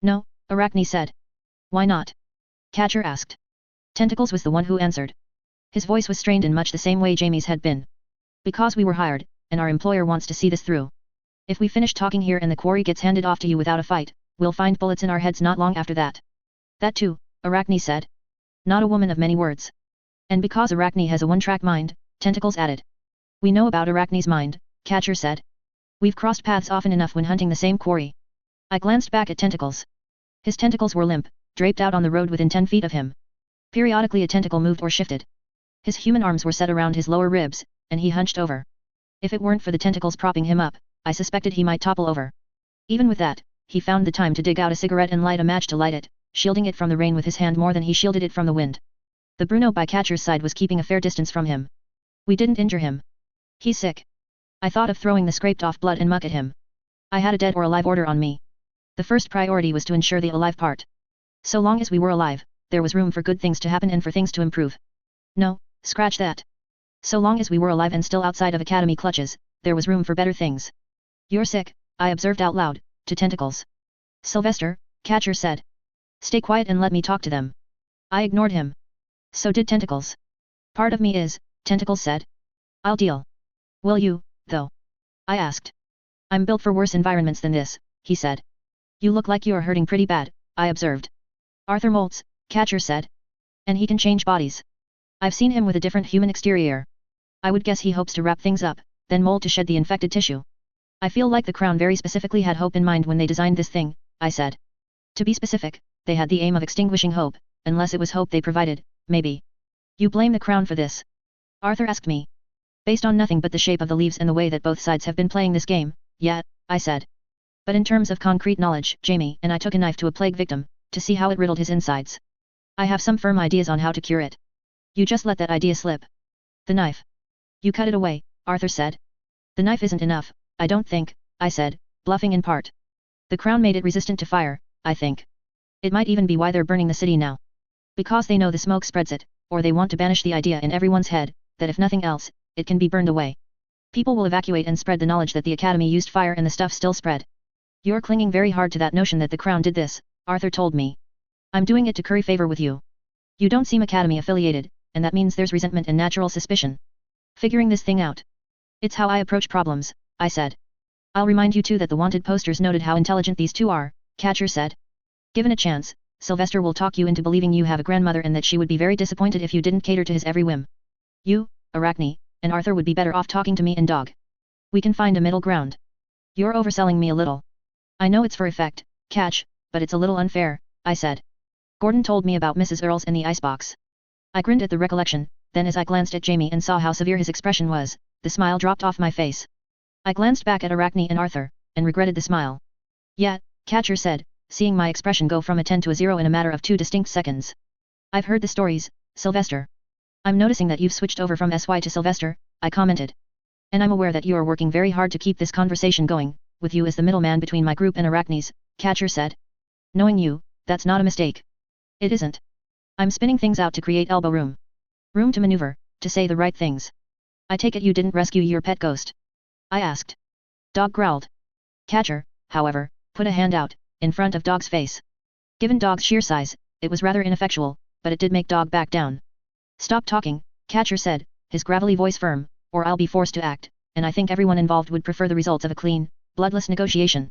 No, Arachne said. Why not? Catcher asked. Tentacles was the one who answered. His voice was strained in much the same way Jamie's had been. Because we were hired, and our employer wants to see this through. If we finish talking here and the quarry gets handed off to you without a fight, we'll find bullets in our heads not long after that. That too, Arachne said. Not a woman of many words. And because Arachne has a one-track mind, Tentacles added. We know about Arachne's mind, Catcher said. We've crossed paths often enough when hunting the same quarry. I glanced back at Tentacles. His tentacles were limp, draped out on the road within 10 feet of him. Periodically a tentacle moved or shifted. His human arms were set around his lower ribs, and he hunched over. If it weren't for the tentacles propping him up, I suspected he might topple over. Even with that, he found the time to dig out a cigarette and light a match to light it, shielding it from the rain with his hand more than he shielded it from the wind. The Bruno by Catcher's side was keeping a fair distance from him. We didn't injure him. He's sick. I thought of throwing the scraped-off blood and muck at him. I had a dead or alive order on me. The first priority was to ensure the alive part. So long as we were alive, there was room for good things to happen and for things to improve. No, scratch that. So long as we were alive and still outside of Academy clutches, there was room for better things. You're sick, I observed out loud, to Tentacles. Sylvester, Catcher said. Stay quiet and let me talk to them. I ignored him. So did Tentacles. Part of me is, Tentacles said. I'll deal. Will you, though? I asked. I'm built for worse environments than this, he said. You look like you're hurting pretty bad, I observed. Arthur molts, Catcher said. And he can change bodies. I've seen him with a different human exterior. I would guess he hopes to wrap things up, then mold to shed the infected tissue. I feel like the Crown very specifically had hope in mind when they designed this thing, I said. To be specific, they had the aim of extinguishing hope, unless it was hope they provided, maybe. You blame the Crown for this? Arthur asked me. Based on nothing but the shape of the leaves and the way that both sides have been playing this game, yeah, I said. But in terms of concrete knowledge, Jamie and I took a knife to a plague victim, to see how it riddled his insides. I have some firm ideas on how to cure it. You just let that idea slip. The knife. You cut it away, Arthur said. The knife isn't enough, I don't think, I said, bluffing in part. The Crown made it resistant to fire, I think. It might even be why they're burning the city now. Because they know the smoke spreads it, or they want to banish the idea in everyone's head, that if nothing else, it can be burned away. People will evacuate and spread the knowledge that the Academy used fire and the stuff still spread. You're clinging very hard to that notion that the Crown did this, Arthur told me. I'm doing it to curry favor with you. You don't seem Academy affiliated, and that means there's resentment and natural suspicion. Figuring this thing out. It's how I approach problems, I said. I'll remind you too that the wanted posters noted how intelligent these two are, Catcher said. Given a chance, Sylvester will talk you into believing you have a grandmother and that she would be very disappointed if you didn't cater to his every whim. You, Arachne, and Arthur would be better off talking to me and Dog. We can find a middle ground. You're overselling me a little. I know it's for effect, Catch, but it's a little unfair, I said. Gordon told me about Mrs. Earls and the icebox. I grinned at the recollection, then as I glanced at Jamie and saw how severe his expression was, the smile dropped off my face. I glanced back at Arachne and Arthur, and regretted the smile. Yeah, Catcher said, seeing my expression go from a 10 to a 0 in a matter of 2 distinct seconds. I've heard the stories, Sylvester. I'm noticing that you've switched over from SY to Sylvester, I commented. And I'm aware that you are working very hard to keep this conversation going, with you as the middleman between my group and Arachne's, Catcher said. Knowing you, that's not a mistake. It isn't. I'm spinning things out to create elbow room. Room to maneuver, to say the right things. I take it you didn't rescue your pet ghost? I asked. Dog growled. Catcher, however, put a hand out, in front of Dog's face. Given Dog's sheer size, it was rather ineffectual, but it did make Dog back down. Stop talking, Catcher said, his gravelly voice firm, or I'll be forced to act, and I think everyone involved would prefer the results of a clean, bloodless negotiation.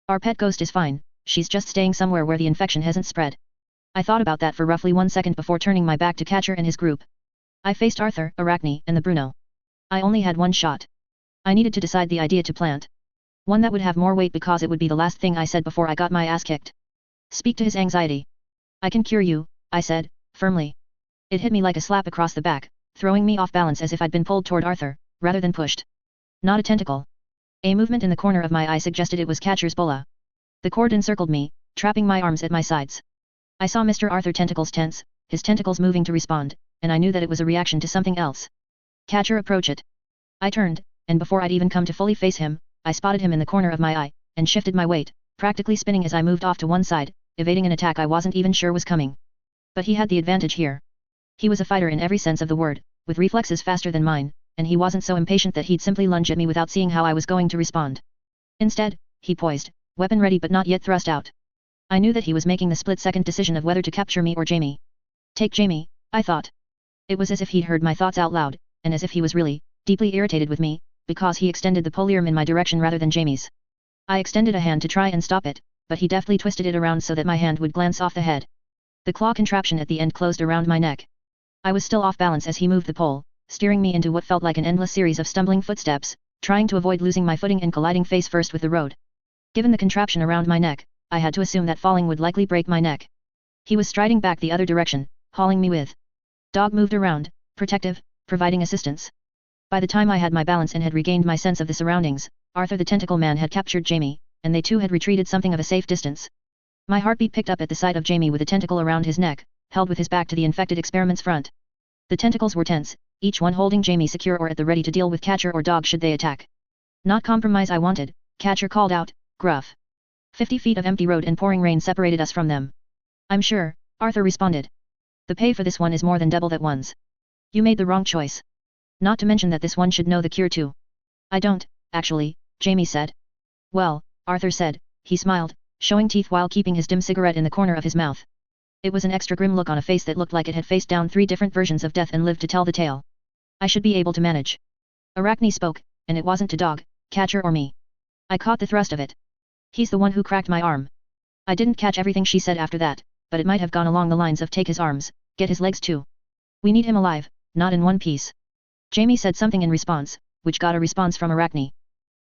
Our pet ghost is fine, she's just staying somewhere where the infection hasn't spread. I thought about that for roughly 1 second before turning my back to Catcher and his group. I faced Arthur, Arachne, and the Bruno. I only had one shot. I needed to decide the idea to plant. One that would have more weight because it would be the last thing I said before I got my ass kicked. Speak to his anxiety. I can cure you, I said, firmly. It hit me like a slap across the back, throwing me off balance as if I'd been pulled toward Arthur, rather than pushed. Not a tentacle. A movement in the corner of my eye suggested it was Catcher's bola. The cord encircled me, trapping my arms at my sides. I saw Mr. Arthur tentacles tense, his tentacles moving to respond, and I knew that it was a reaction to something else. Catcher approach it. I turned, and before I'd even come to fully face him, I spotted him in the corner of my eye, and shifted my weight, practically spinning as I moved off to one side, evading an attack I wasn't even sure was coming. But he had the advantage here. He was a fighter in every sense of the word, with reflexes faster than mine, and he wasn't so impatient that he'd simply lunge at me without seeing how I was going to respond. Instead, he poised, weapon ready but not yet thrust out. I knew that he was making the split-second decision of whether to capture me or Jamie. Take Jamie, I thought. It was as if he'd heard my thoughts out loud, and as if he was really, deeply irritated with me, because he extended the polearm in my direction rather than Jamie's. I extended a hand to try and stop it, but he deftly twisted it around so that my hand would glance off the head. The claw contraption at the end closed around my neck. I was still off balance as he moved the pole, steering me into what felt like an endless series of stumbling footsteps, trying to avoid losing my footing and colliding face first with the road. Given the contraption around my neck, I had to assume that falling would likely break my neck. He was striding back the other direction, hauling me with. Dog moved around, protective, providing assistance. By the time I had my balance and had regained my sense of the surroundings, Arthur the tentacle man had captured Jamie, and they two had retreated something of a safe distance. My heartbeat picked up at the sight of Jamie with a tentacle around his neck, held with his back to the infected experiment's front. The tentacles were tense, each one holding Jamie secure or at the ready to deal with Catcher or Dog should they attack. Not compromise I wanted, Catcher called out, gruff. 50 feet of empty road and pouring rain separated us from them. I'm sure, Arthur responded. The pay for this one is more than double that one's. You made the wrong choice. Not to mention that this one should know the cure too. I don't, actually, Jamie said. Well, Arthur said, he smiled, showing teeth while keeping his dim cigarette in the corner of his mouth. It was an extra grim look on a face that looked like it had faced down 3 different versions of death and lived to tell the tale. I should be able to manage. Arachne spoke, and it wasn't to Dog, Catcher or me. I caught the thrust of it. He's the one who cracked my arm. I didn't catch everything she said after that, but it might have gone along the lines of take his arms, get his legs too. We need him alive, not in one piece. Jamie said something in response, which got a response from Arachne.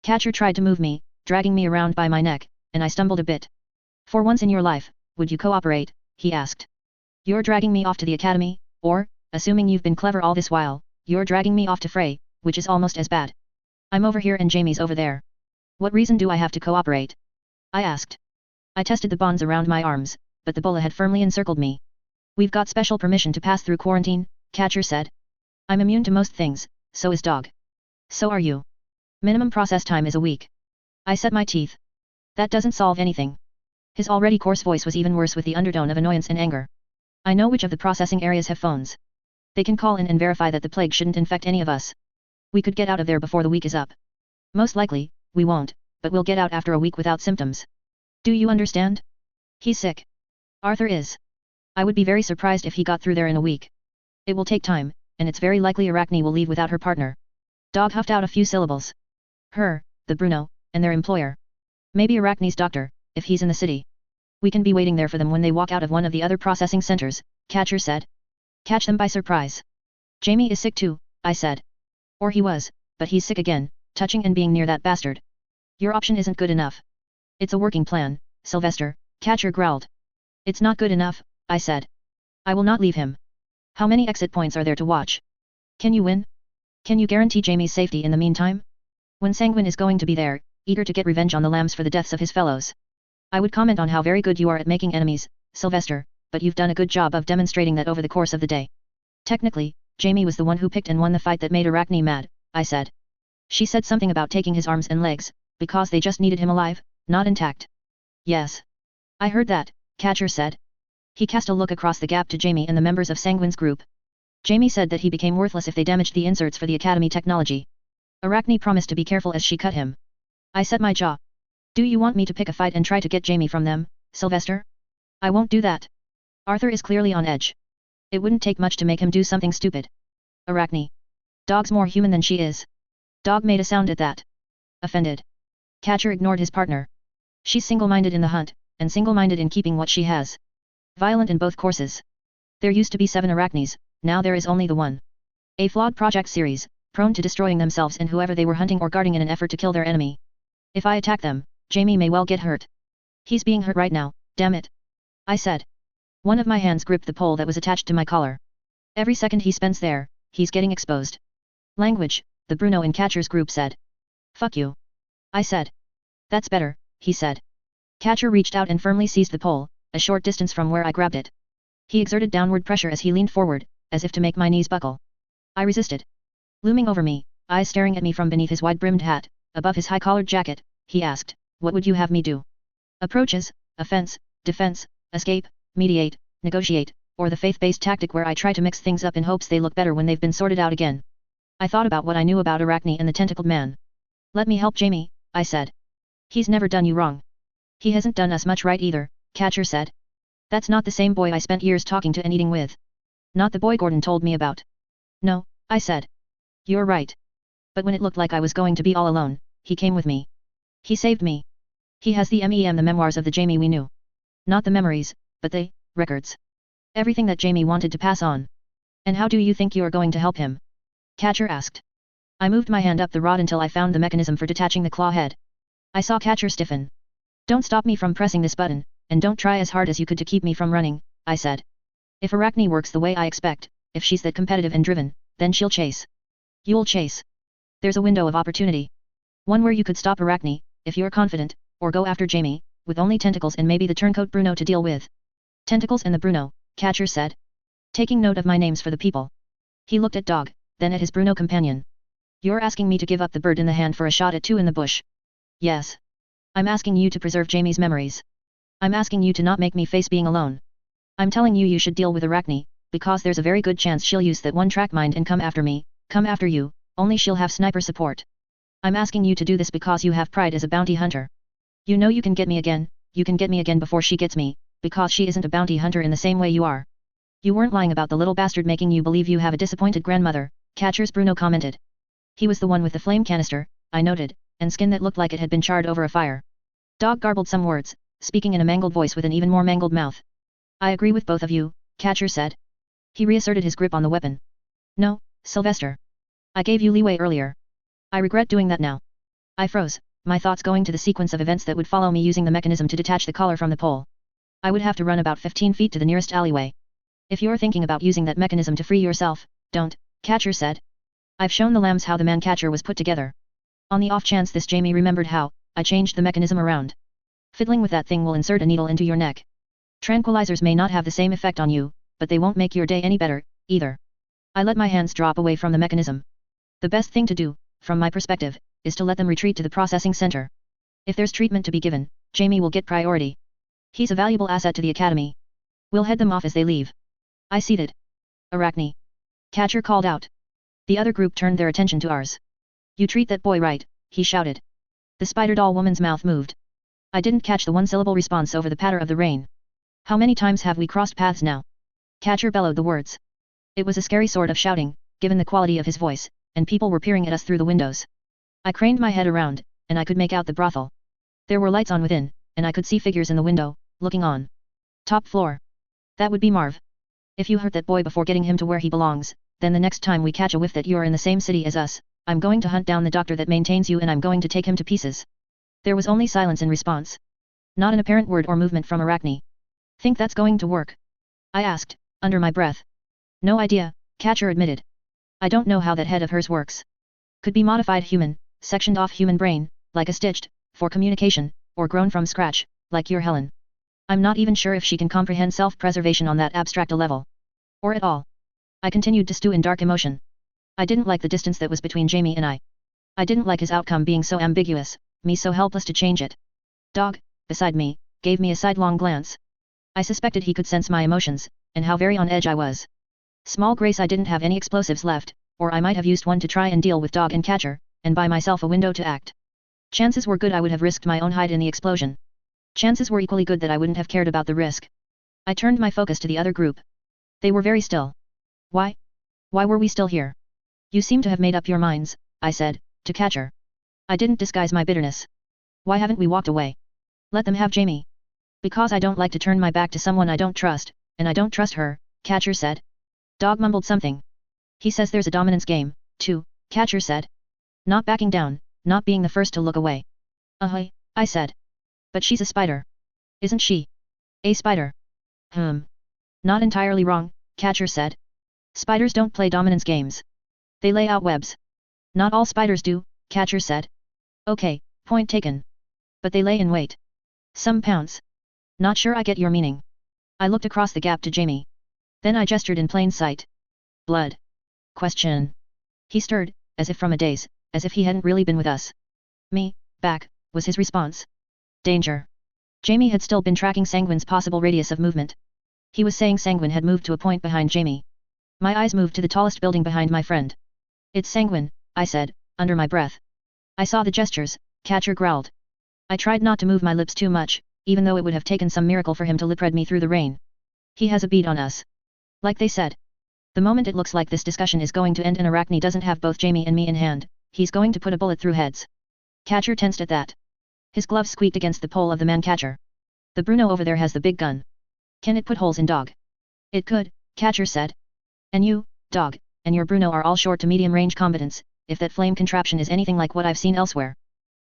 Catcher tried to move me, dragging me around by my neck, and I stumbled a bit. For once in your life, would you cooperate? He asked. You're dragging me off to the academy, or, assuming you've been clever all this while, you're dragging me off to Frey, which is almost as bad. I'm over here and Jamie's over there. What reason do I have to cooperate? I asked. I tested the bonds around my arms, but the bola had firmly encircled me. We've got special permission to pass through quarantine, Catcher said. I'm immune to most things, so is Dog. So are you. Minimum process time is a week. I set my teeth. That doesn't solve anything. His already coarse voice was even worse with the undertone of annoyance and anger. I know which of the processing areas have phones. They can call in and verify that the plague shouldn't infect any of us. We could get out of there before the week is up. Most likely, we won't, but we'll get out after a week without symptoms. Do you understand? He's sick. Arthur is. I would be very surprised if he got through there in a week. It will take time, and it's very likely Arachne will leave without her partner. Dog huffed out a few syllables. Her, the Bruno, and their employer. Maybe Arachne's doctor, if he's in the city. We can be waiting there for them when they walk out of one of the other processing centers, Catcher said. Catch them by surprise. Jamie is sick too, I said. Or he was, but he's sick again, touching and being near that bastard. Your option isn't good enough. It's a working plan, Sylvester, Catcher growled. It's not good enough, I said. I will not leave him. How many exit points are there to watch? Can you win? Can you guarantee Jamie's safety in the meantime? When Sanguine is going to be there, eager to get revenge on the lambs for the deaths of his fellows. I would comment on how very good you are at making enemies, Sylvester, but you've done a good job of demonstrating that over the course of the day. Technically, Jamie was the one who picked and won the fight that made Arachne mad, I said. She said something about taking his arms and legs, because they just needed him alive, not intact. Yes. I heard that, Catcher said. He cast a look across the gap to Jamie and the members of Sanguine's group. Jamie said that he became worthless if they damaged the inserts for the Academy technology. Arachne promised to be careful as she cut him. I set my jaw. Do you want me to pick a fight and try to get Jamie from them, Sylvester? I won't do that. Arthur is clearly on edge. It wouldn't take much to make him do something stupid. Arachne. Dog's more human than she is. Dog made a sound at that. Offended. Catcher ignored his partner. She's single-minded in the hunt, and single-minded in keeping what she has. Violent in both courses. There used to be 7 Arachnes, now there is only the one. A flawed project series, prone to destroying themselves and whoever they were hunting or guarding in an effort to kill their enemy. If I attack them, Jamie may well get hurt. He's being hurt right now, damn it. I said. One of my hands gripped the pole that was attached to my collar. Every second he spends there, he's getting exposed. Language, the Bruno in Catcher's group said. Fuck you. I said. That's better, he said. Catcher reached out and firmly seized the pole, a short distance from where I grabbed it. He exerted downward pressure as he leaned forward, as if to make my knees buckle. I resisted. Looming over me, eyes staring at me from beneath his wide-brimmed hat, above his high-collared jacket, he asked, "What would you have me do? Approaches, offense, defense, escape, mediate, negotiate, or the faith-based tactic where I try to mix things up in hopes they look better when they've been sorted out again?" I thought about what I knew about Arachne and the tentacled man. "Let me help Jamie," I said. "He's never done you wrong." "He hasn't done us much right either," Catcher said. "That's not the same boy I spent years talking to and eating with. Not the boy Gordon told me about." "No," I said. "You're right. But when it looked like I was going to be all alone, he came with me. He saved me. He has the memoirs of the Jamie we knew. Not the memories, but the records. Everything that Jamie wanted to pass on." "And how do you think you're going to help him?" Catcher asked. I moved my hand up the rod until I found the mechanism for detaching the claw head. I saw Catcher stiffen. "Don't stop me from pressing this button, and don't try as hard as you could to keep me from running," I said. "If Arachne works the way I expect, if she's that competitive and driven, then she'll chase. You'll chase. There's a window of opportunity. One where you could stop Arachne, if you're confident, or go after Jamie, with only tentacles and maybe the turncoat Bruno to deal with." "Tentacles and the Bruno," Catcher said. Taking note of my names for the people. He looked at Dog, then at his Bruno companion. "You're asking me to give up the bird in the hand for a shot at two in the bush?" "Yes. I'm asking you to preserve Jamie's memories. I'm asking you to not make me face being alone. I'm telling you you should deal with Arachne, because there's a very good chance she'll use that one-track mind and come after me, come after you, only she'll have sniper support. I'm asking you to do this because you have pride as a bounty hunter. You know you can get me again before she gets me, because she isn't a bounty hunter in the same way you are. You weren't lying about the little bastard making you believe you have a disappointed grandmother," Catcher's Bruno commented. He was the one with the flame canister, I noted, and skin that looked like it had been charred over a fire. Dog garbled some words, speaking in a mangled voice with an even more mangled mouth. "I agree with both of you," Catcher said. He reasserted his grip on the weapon. "No, Sylvester. I gave you leeway earlier. I regret doing that now." I froze, my thoughts going to the sequence of events that would follow me using the mechanism to detach the collar from the pole. I would have to run about 15 feet to the nearest alleyway. "If you're thinking about using that mechanism to free yourself, don't," Catcher said. "I've shown the lambs how the man Catcher was put together. On the off chance this Jamie remembered how, I changed the mechanism around. Fiddling with that thing will insert a needle into your neck. Tranquilizers may not have the same effect on you, but they won't make your day any better, either." I let my hands drop away from the mechanism. The best thing to do, from my perspective, is to let them retreat to the processing center. If there's treatment to be given, Jamie will get priority. He's a valuable asset to the academy. We'll head them off as they leave. I ceded. "Arachne!" Catcher called out. The other group turned their attention to ours. "You treat that boy right," he shouted. The spider doll woman's mouth moved. I didn't catch the one-syllable response over the patter of the rain. "How many times have we crossed paths now?" Catcher bellowed the words. It was a scary sort of shouting, given the quality of his voice, and people were peering at us through the windows. I craned my head around, and I could make out the brothel. There were lights on within, and I could see figures in the window, looking on. Top floor. That would be Marv. "If you hurt that boy before getting him to where he belongs, then the next time we catch a whiff that you're in the same city as us, I'm going to hunt down the doctor that maintains you and I'm going to take him to pieces." There was only silence in response. Not an apparent word or movement from Arachne. "Think that's going to work?" I asked, under my breath. "No idea," Catcher admitted. "I don't know how that head of hers works. Could be modified human, sectioned off human brain, like a stitched, for communication, or grown from scratch, like your Helen. I'm not even sure if she can comprehend self-preservation on that abstract a level. Or at all." I continued to stew in dark emotion. I didn't like the distance that was between Jamie and I. I didn't like his outcome being so ambiguous, me so helpless to change it. Dog, beside me, gave me a sidelong glance. I suspected he could sense my emotions, and how very on edge I was. Small grace I didn't have any explosives left, or I might have used one to try and deal with Dog and Catcher, and buy myself a window to act. Chances were good I would have risked my own hide in the explosion. Chances were equally good that I wouldn't have cared about the risk. I turned my focus to the other group. They were very still. Why? Why were we still here? "You seem to have made up your minds," I said, to Catcher. I didn't disguise my bitterness. "Why haven't we walked away? Let them have Jamie." "Because I don't like to turn my back to someone I don't trust, and I don't trust her," Catcher said. Dog mumbled something. "He says there's a dominance game, too," Catcher said. "Not backing down, not being the first to look away. Ahoy, I said. But she's a spider. Isn't she? A spider. Not entirely wrong, Catcher said. Spiders don't play dominance games. They lay out webs. Not all spiders do, Catcher said. Okay, point taken. But they lay in wait. Some pounce. Not sure I get your meaning. I looked across the gap to Jamie. Then I gestured in plain sight. Blood. Question. He stirred, as if from a daze, as if he hadn't really been with us. Me, back, was his response. Danger. Jamie had still been tracking Sanguine's possible radius of movement. He was saying Sanguine had moved to a point behind Jamie. My eyes moved to the tallest building behind my friend. It's Sanguine, I said, under my breath. I saw the gestures, Catcher growled. I tried not to move my lips too much, even though it would have taken some miracle for him to lip read me through the rain. He has a bead on us. Like they said. The moment it looks like this discussion is going to end and Arachne doesn't have both Jamie and me in hand, he's going to put a bullet through heads. Catcher tensed at that. His glove squeaked against the pole of the man-catcher. The Bruno over there has the big gun. Can it put holes in dog? It could, Catcher said. And you, dog, and your Bruno are all short to medium-range combatants, if that flame contraption is anything like what I've seen elsewhere.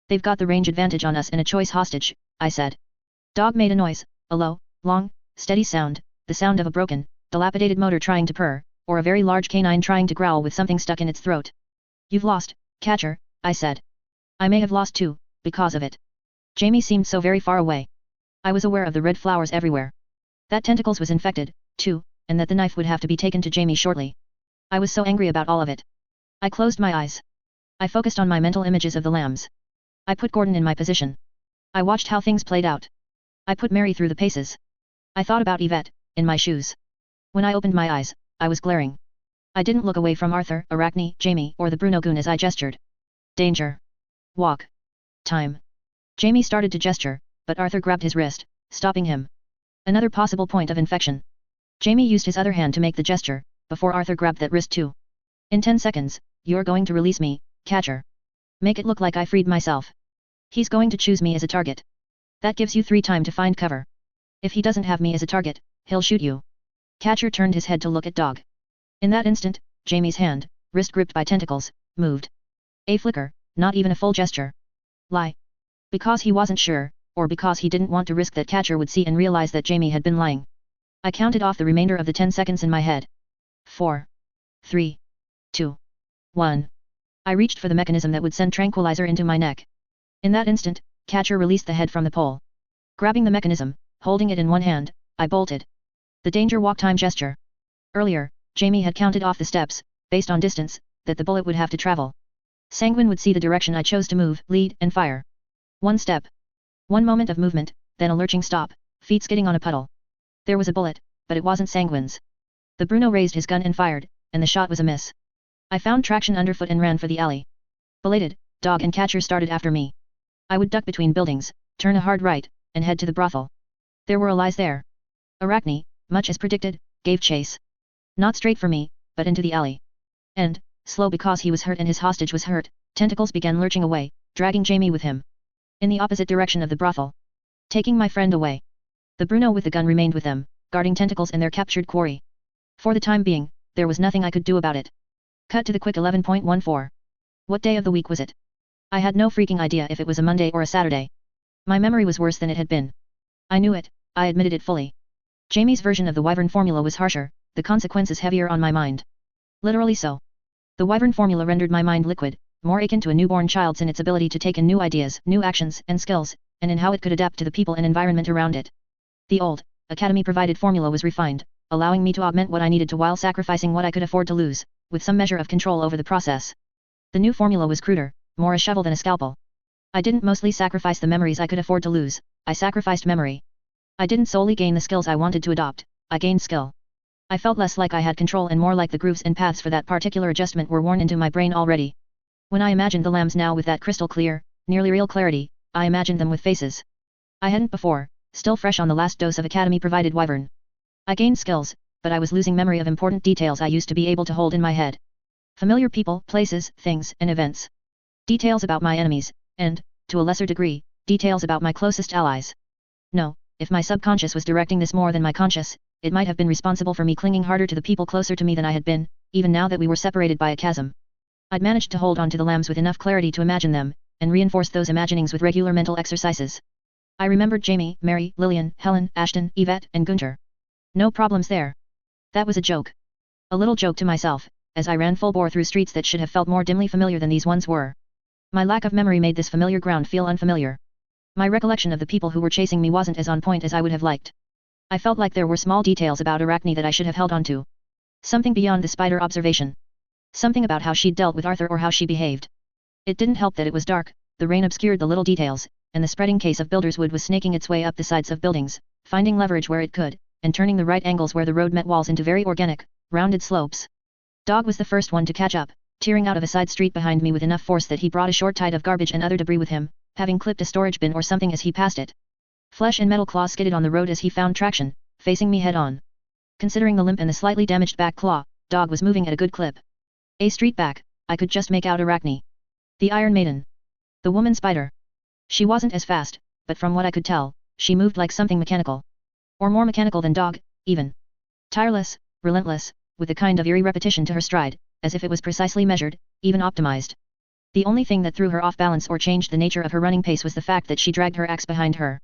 They've got the range advantage on us and a choice hostage, I said. Dog made a noise, a low, long, steady sound, the sound of a broken, dilapidated motor trying to purr, or a very large canine trying to growl with something stuck in its throat. You've lost, Catcher, I said. I may have lost too, because of it. Jamie seemed so very far away. I was aware of the red flowers everywhere. That tentacles was infected, too, and that the knife would have to be taken to Jamie shortly. I was so angry about all of it. I closed my eyes. I focused on my mental images of the lambs. I put Gordon in my position. I watched how things played out. I put Mary through the paces. I thought about Yvette, in my shoes. When I opened my eyes, I was glaring. I didn't look away from Arthur, Arachne, Jamie, or the Bruno goon as I gestured. Danger. Walk. Time. Jamie started to gesture, but Arthur grabbed his wrist, stopping him. Another possible point of infection. Jamie used his other hand to make the gesture, before Arthur grabbed that wrist too. In 10 seconds, you're going to release me, Catcher. Make it look like I freed myself. He's going to choose me as a target. That gives you 3 time to find cover. If he doesn't have me as a target, he'll shoot you. Catcher turned his head to look at Dog. In that instant, Jamie's hand, wrist gripped by tentacles, moved. A flicker, not even a full gesture. Lie. Because he wasn't sure, or because he didn't want to risk that Catcher would see and realize that Jamie had been lying. I counted off the remainder of the 10 seconds in my head. 4. 3. 2. 1. I reached for the mechanism that would send tranquilizer into my neck. In that instant, Catcher released the head from the pole. Grabbing the mechanism, holding it in one hand, I bolted. The danger walk time gesture. Earlier, Jamie had counted off the steps, based on distance, that the bullet would have to travel. Sanguine would see the direction I chose to move, lead, and fire. 1 step. 1 moment of movement, then a lurching stop, feet skidding on a puddle. There was a bullet, but it wasn't Sanguine's. The Bruno raised his gun and fired, and the shot was a miss. I found traction underfoot and ran for the alley. Belated, Dog and Catcher started after me. I would duck between buildings, turn a hard right, and head to the brothel. There were allies there. Arachne, much as predicted, gave chase. Not straight for me, but into the alley. And, slow because he was hurt and his hostage was hurt, tentacles began lurching away, dragging Jamie with him. In the opposite direction of the brothel. Taking my friend away. The Bruno with the gun remained with them, guarding tentacles and their captured quarry. For the time being, there was nothing I could do about it. Cut to the quick 11.14. What day of the week was it? I had no freaking idea if it was a Monday or a Saturday. My memory was worse than it had been. I knew it, I admitted it fully. Jamie's version of the Wyvern formula was harsher, the consequences heavier on my mind. Literally so. The Wyvern formula rendered my mind liquid, more akin to a newborn child's in its ability to take in new ideas, new actions, and skills, and in how it could adapt to the people and environment around it. The old, Academy-provided formula was refined, allowing me to augment what I needed to while sacrificing what I could afford to lose, with some measure of control over the process. The new formula was cruder, more a shovel than a scalpel. I didn't mostly sacrifice the memories I could afford to lose, I sacrificed memory. I didn't solely gain the skills I wanted to adopt, I gained skill. I felt less like I had control and more like the grooves and paths for that particular adjustment were worn into my brain already. When I imagined the lambs now with that crystal clear, nearly real clarity, I imagined them with faces. I hadn't before, still fresh on the last dose of Academy-provided Wyvern. I gained skills, but I was losing memory of important details I used to be able to hold in my head. Familiar people, places, things, and events. Details about my enemies, and, to a lesser degree, details about my closest allies. No, if my subconscious was directing this more than my conscious, it might have been responsible for me clinging harder to the people closer to me than I had been, even now that we were separated by a chasm. I'd managed to hold on to the lambs with enough clarity to imagine them, and reinforced those imaginings with regular mental exercises. I remembered Jamie, Mary, Lillian, Helen, Ashton, Yvette, and Gunter. No problems there. That was a joke. A little joke to myself, as I ran full bore through streets that should have felt more dimly familiar than these ones were. My lack of memory made this familiar ground feel unfamiliar. My recollection of the people who were chasing me wasn't as on point as I would have liked. I felt like there were small details about Arachne that I should have held on to. Something beyond the spider observation. Something about how she'd dealt with Arthur or how she behaved. It didn't help that it was dark, the rain obscured the little details, and the spreading case of builder's wood was snaking its way up the sides of buildings, finding leverage where it could, and turning the right angles where the road met walls into very organic, rounded slopes. Dog was the first one to catch up, tearing out of a side street behind me with enough force that he brought a short tide of garbage and other debris with him, having clipped a storage bin or something as he passed it. Flesh and metal claws skidded on the road as he found traction, facing me head on. Considering the limp and the slightly damaged back claw, Dog was moving at a good clip. A street back, I could just make out Arachne. The Iron Maiden. The woman spider. She wasn't as fast, but from what I could tell, she moved like something mechanical. Or more mechanical than Dog, even. Tireless, relentless, with a kind of eerie repetition to her stride, as if it was precisely measured, even optimized. The only thing that threw her off balance or changed the nature of her running pace was the fact that she dragged her axe behind her.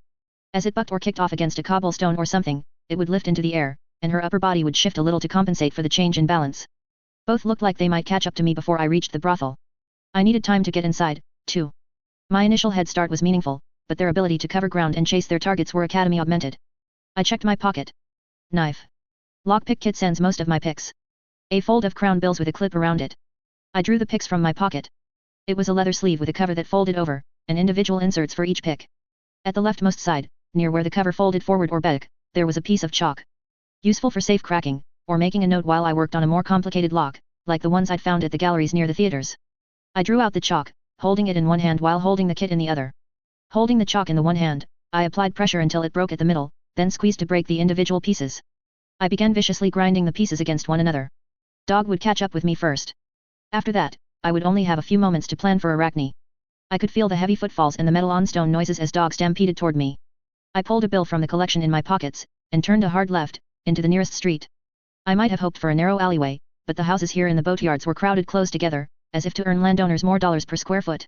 As it bucked or kicked off against a cobblestone or something, it would lift into the air, and her upper body would shift a little to compensate for the change in balance. Both looked like they might catch up to me before I reached the brothel. I needed time to get inside, too. My initial head start was meaningful, but their ability to cover ground and chase their targets were academy augmented. I checked my pocket. Knife. Lockpick kit sends most of my picks. A fold of crown bills with a clip around it. I drew the picks from my pocket. It was a leather sleeve with a cover that folded over, and individual inserts for each pick. At the leftmost side, near where the cover folded forward or back, there was a piece of chalk. Useful for safe cracking, or making a note while I worked on a more complicated lock, like the ones I'd found at the galleries near the theaters. I drew out the chalk, holding it in one hand while holding the kit in the other. Holding the chalk in the one hand, I applied pressure until it broke at the middle, then squeezed to break the individual pieces. I began viciously grinding the pieces against one another. Dog would catch up with me first. After that, I would only have a few moments to plan for Arachne. I could feel the heavy footfalls and the metal-on-stone noises as Dog stampeded toward me. I pulled a bill from the collection in my pockets, and turned a hard left, into the nearest street. I might have hoped for a narrow alleyway, but the houses here in the boatyards were crowded close together, as if to earn landowners more dollars per square foot.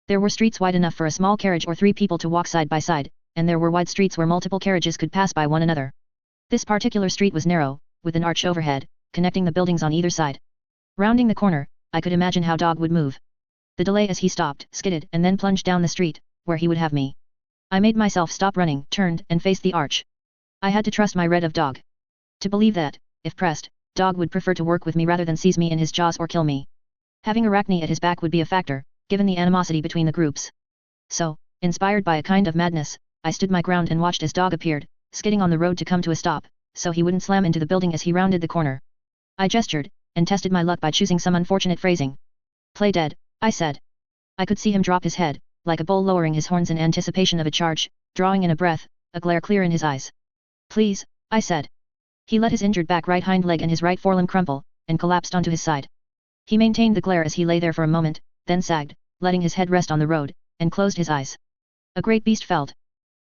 There were streets wide enough for a small carriage or 3 people to walk side by side, and there were wide streets where multiple carriages could pass by one another. This particular street was narrow, with an arch overhead, connecting the buildings on either side. Rounding the corner, I could imagine how Dog would move. The delay as he stopped, skidded, and then plunged down the street, where he would have me. I made myself stop running, turned, and faced the arch. I had to trust my red of Dog. To believe that, if pressed, Dog would prefer to work with me rather than seize me in his jaws or kill me. Having Arachne at his back would be a factor, given the animosity between the groups. So, inspired by a kind of madness, I stood my ground and watched as Dog appeared, skidding on the road to come to a stop, so he wouldn't slam into the building as he rounded the corner. I gestured, and tested my luck by choosing some unfortunate phrasing. "Play dead," I said. I could see him drop his head, like a bull lowering his horns in anticipation of a charge, drawing in a breath, a glare clear in his eyes. "Please," I said. He let his injured back right hind leg and his right forelimb crumple, and collapsed onto his side. He maintained the glare as he lay there for a moment, then sagged, letting his head rest on the road, and closed his eyes. A great beast felt.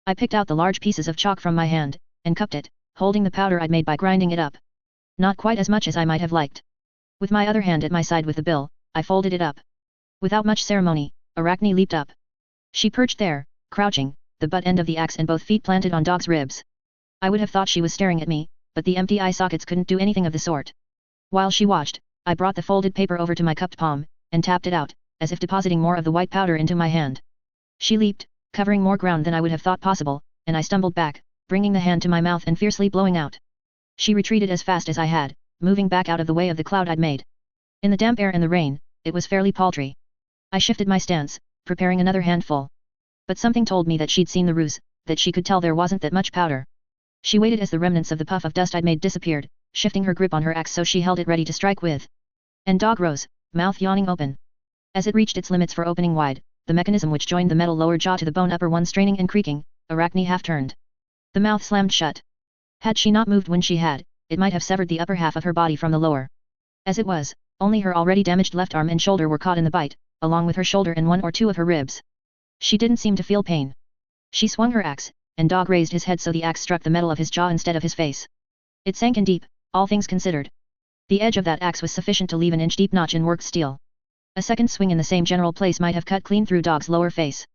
I picked out the large pieces of chalk from my hand, and cupped it, holding the powder I'd made by grinding it up. Not quite as much as I might have liked. With my other hand at my side with the bill, I folded it up. Without much ceremony, Arachne leaped up. She perched there, crouching, the butt end of the axe and both feet planted on Dog's ribs. I would have thought she was staring at me, but the empty eye sockets couldn't do anything of the sort. While she watched, I brought the folded paper over to my cupped palm, and tapped it out, as if depositing more of the white powder into my hand. She leaped, covering more ground than I would have thought possible, and I stumbled back, bringing the hand to my mouth and fiercely blowing out. She retreated as fast as I had, moving back out of the way of the cloud I'd made. In the damp air and the rain, it was fairly paltry. I shifted my stance, preparing another handful. But something told me that she'd seen the ruse, that she could tell there wasn't that much powder. She waited as the remnants of the puff of dust I'd made disappeared, shifting her grip on her axe so she held it ready to strike with. And Dog rose, mouth yawning open. As it reached its limits for opening wide, the mechanism which joined the metal lower jaw to the bone upper one straining and creaking, Arachne half turned. The mouth slammed shut. Had she not moved when she had, it might have severed the upper half of her body from the lower. As it was, only her already damaged left arm and shoulder were caught in the bite, along with her shoulder and 1 or 2 of her ribs. She didn't seem to feel pain. She swung her axe, and Dog raised his head so the axe struck the metal of his jaw instead of his face. It sank in deep, all things considered. The edge of that axe was sufficient to leave an inch-deep notch in worked steel. A second swing in the same general place might have cut clean through Dog's lower face.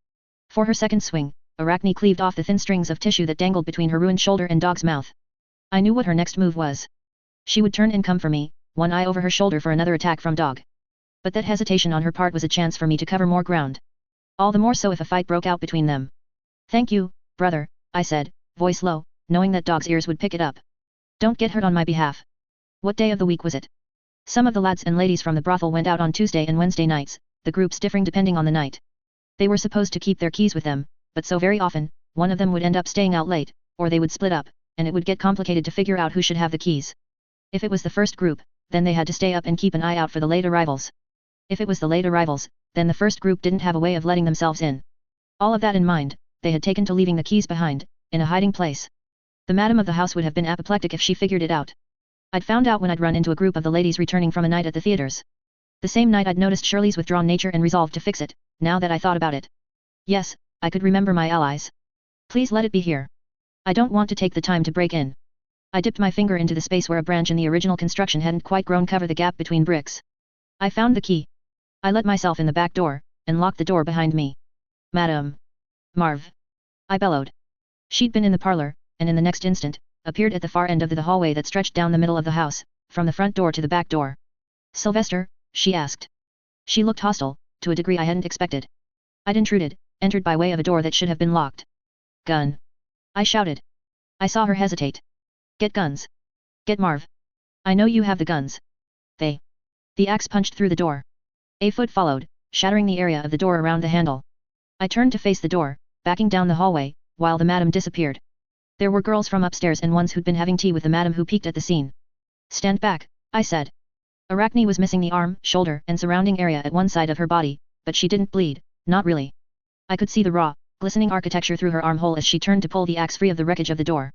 For her second swing, Arachne cleaved off the thin strings of tissue that dangled between her ruined shoulder and Dog's mouth. I knew what her next move was. She would turn and come for me, one eye over her shoulder for another attack from Dog. But that hesitation on her part was a chance for me to cover more ground. All the more so if a fight broke out between them. Thank you, brother, I said, voice low, knowing that Dog's ears would pick it up. Don't get hurt on my behalf. What day of the week was it? Some of the lads and ladies from the brothel went out on Tuesday and Wednesday nights, the groups differing depending on the night. They were supposed to keep their keys with them, but so very often, one of them would end up staying out late, or they would split up, and it would get complicated to figure out who should have the keys. If it was the first group, then they had to stay up and keep an eye out for the late arrivals. If it was the late arrivals, then the first group didn't have a way of letting themselves in. All of that in mind, they had taken to leaving the keys behind, in a hiding place. The madam of the house would have been apoplectic if she figured it out. I'd found out when I'd run into a group of the ladies returning from a night at the theaters. The same night I'd noticed Shirley's withdrawn nature and resolved to fix it, now that I thought about it. Yes, I could remember my allies. Please let it be here. I don't want to take the time to break in. I dipped my finger into the space where a branch in the original construction hadn't quite grown cover the gap between bricks. I found the key. I let myself in the back door, and locked the door behind me. Madam. Marv. I bellowed. She'd been in the parlor, and in the next instant, appeared at the far end of the hallway that stretched down the middle of the house, from the front door to the back door. Sylvester, she asked. She looked hostile, to a degree I hadn't expected. I'd intruded, entered by way of a door that should have been locked. Gun. I shouted. I saw her hesitate. Get guns. Get Marv. I know you have the guns. They. The axe punched through the door. A foot followed, shattering the area of the door around the handle. I turned to face the door, backing down the hallway, while the madam disappeared. There were girls from upstairs and ones who'd been having tea with the madam who peeked at the scene. Stand back, I said. Arachne was missing the arm, shoulder, and surrounding area at one side of her body, but she didn't bleed, not really. I could see the raw, glistening architecture through her armhole as she turned to pull the axe free of the wreckage of the door.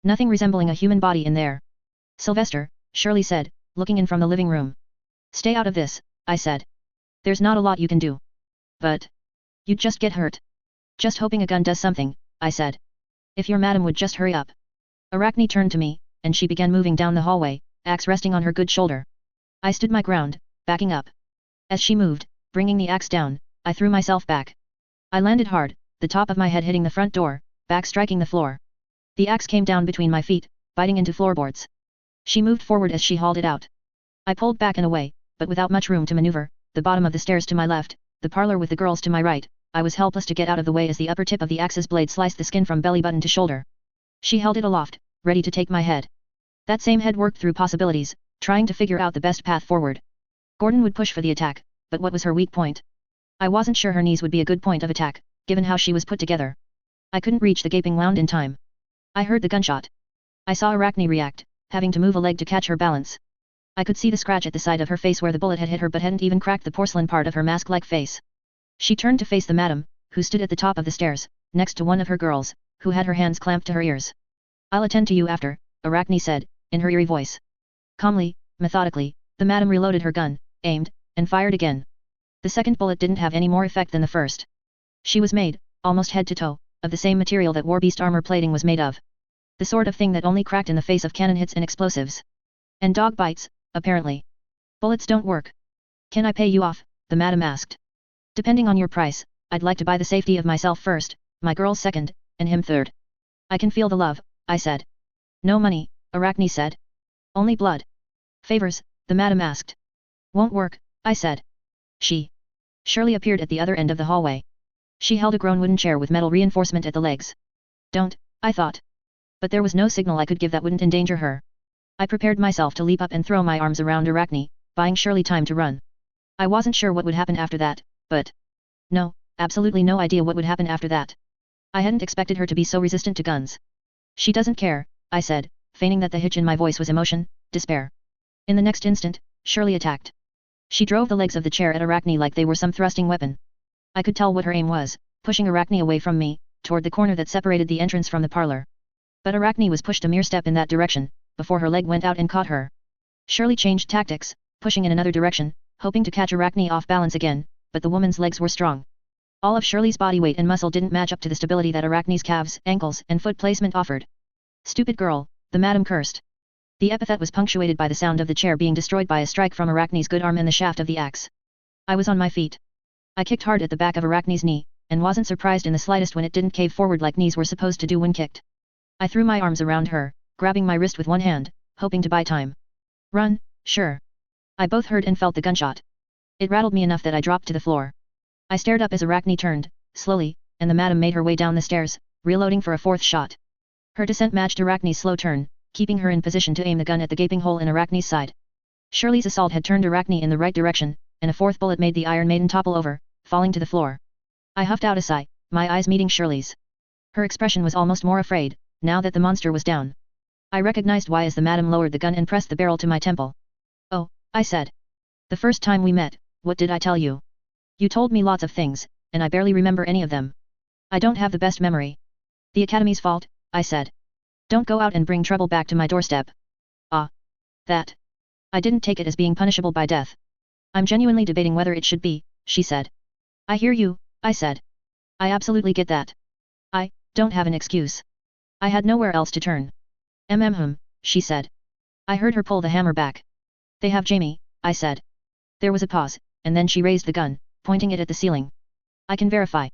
Nothing resembling a human body in there. Sylvester, Shirley said, looking in from the living room. Stay out of this, I said. There's not a lot you can do. But you'd just get hurt. Just hoping a gun does something, I said. If your madam would just hurry up. Arachne turned to me, and she began moving down the hallway, axe resting on her good shoulder. I stood my ground, backing up. As she moved, bringing the axe down, I threw myself back. I landed hard, the top of my head hitting the front door, back striking the floor. The axe came down between my feet, biting into floorboards. She moved forward as she hauled it out. I pulled back and away, but without much room to maneuver, the bottom of the stairs to my left, the parlor with the girls to my right, I was helpless to get out of the way as the upper tip of the axe's blade sliced the skin from belly button to shoulder. She held it aloft, ready to take my head. That same head worked through possibilities, trying to figure out the best path forward. Gordon would push for the attack, but what was her weak point? I wasn't sure her knees would be a good point of attack, given how she was put together. I couldn't reach the gaping wound in time. I heard the gunshot. I saw Arachne react, having to move a leg to catch her balance. I could see the scratch at the side of her face where the bullet had hit her but hadn't even cracked the porcelain part of her mask-like face. She turned to face the madam, who stood at the top of the stairs, next to one of her girls, who had her hands clamped to her ears. I'll attend to you after, Arachne said, in her eerie voice. Calmly, methodically, the madam reloaded her gun, aimed, and fired again. The second bullet didn't have any more effect than the first. She was made, almost head to toe, of the same material that Warbeast armor plating was made of. The sort of thing that only cracked in the face of cannon hits and explosives. And dog bites, apparently. Bullets don't work. Can I pay you off? The madam asked. Depending on your price, I'd like to buy the safety of myself first, my girls second, and him third. I can feel the love, I said. No money, Arachne said. Only blood. Favors, the madam asked. Won't work, I said. Shirley appeared at the other end of the hallway. She held a grown wooden chair with metal reinforcement at the legs. Don't, I thought. But there was no signal I could give that wouldn't endanger her. I prepared myself to leap up and throw my arms around Arachne, buying Shirley time to run. I wasn't sure what would happen after that, but... No, absolutely no idea what would happen after that. I hadn't expected her to be so resistant to guns. She doesn't care, I said, feigning that the hitch in my voice was emotion, despair. In the next instant, Shirley attacked. She drove the legs of the chair at Arachne like they were some thrusting weapon. I could tell what her aim was, pushing Arachne away from me, toward the corner that separated the entrance from the parlor. But Arachne was pushed a mere step in that direction, before her leg went out and caught her. Shirley changed tactics, pushing in another direction, hoping to catch Arachne off balance again, but the woman's legs were strong. All of Shirley's body weight and muscle didn't match up to the stability that Arachne's calves, ankles, and foot placement offered. Stupid girl, the madam cursed. The epithet was punctuated by the sound of the chair being destroyed by a strike from Arachne's good arm and the shaft of the axe. I was on my feet. I kicked hard at the back of Arachne's knee, and wasn't surprised in the slightest when it didn't cave forward like knees were supposed to do when kicked. I threw my arms around her, grabbing my wrist with one hand, hoping to buy time. Run, sure. I both heard and felt the gunshot. It rattled me enough that I dropped to the floor. I stared up as Arachne turned, slowly, and the madam made her way down the stairs, reloading for a fourth shot. Her descent matched Arachne's slow turn, keeping her in position to aim the gun at the gaping hole in Arachne's side. Shirley's assault had turned Arachne in the right direction, and a fourth bullet made the Iron Maiden topple over, falling to the floor. I huffed out a sigh, my eyes meeting Shirley's. Her expression was almost more afraid, now that the monster was down. I recognized why as the madam lowered the gun and pressed the barrel to my temple. Oh, I said. The first time we met, what did I tell you? You told me lots of things, and I barely remember any of them. I don't have the best memory. The Academy's fault, I said. Don't go out and bring trouble back to my doorstep. Ah. That. I didn't take it as being punishable by death. I'm genuinely debating whether it should be, she said. I hear you, I said. I absolutely get that. I don't have an excuse. I had nowhere else to turn. She said. I heard her pull the hammer back. They have Jamie, I said. There was a pause, and then she raised the gun, pointing it at the ceiling. I can verify.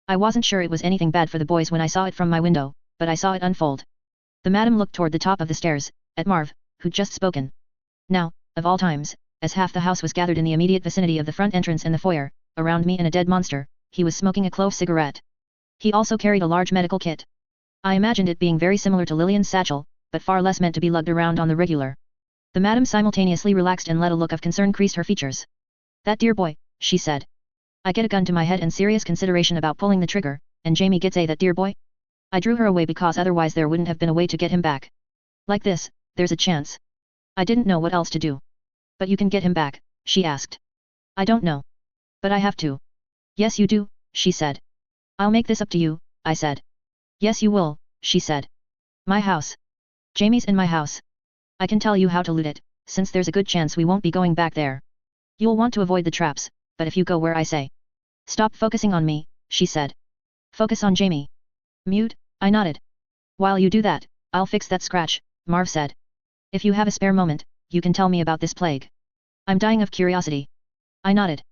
I wasn't sure it was anything bad for the boys when I saw it from my window, but I saw it unfold. The madam looked toward the top of the stairs, at Marv, who'd just spoken. Now, of all times, as half the house was gathered in the immediate vicinity of the front entrance and the foyer, around me and a dead monster, he was smoking a clove cigarette. He also carried a large medical kit. I imagined it being very similar to Lillian's satchel, but far less meant to be lugged around on the regular. The madam simultaneously relaxed and let a look of concern crease her features. That dear boy, she said. I get a gun to my head and serious consideration about pulling the trigger, and Jamie gets that dear boy? I drew her away because otherwise there wouldn't have been a way to get him back. Like this, there's a chance. I didn't know what else to do. But you can get him back, she asked. I don't know. But I have to. Yes you do, she said. I'll make this up to you, I said. Yes you will, she said. My house. Jamie's in my house. I can tell you how to loot it, since there's a good chance we won't be going back there. You'll want to avoid the traps, but if you go where I say. Stop focusing on me, she said. Focus on Jamie. Mute, I nodded. While you do that, I'll fix that scratch, Marv said. If you have a spare moment, you can tell me about this plague. I'm dying of curiosity. I nodded.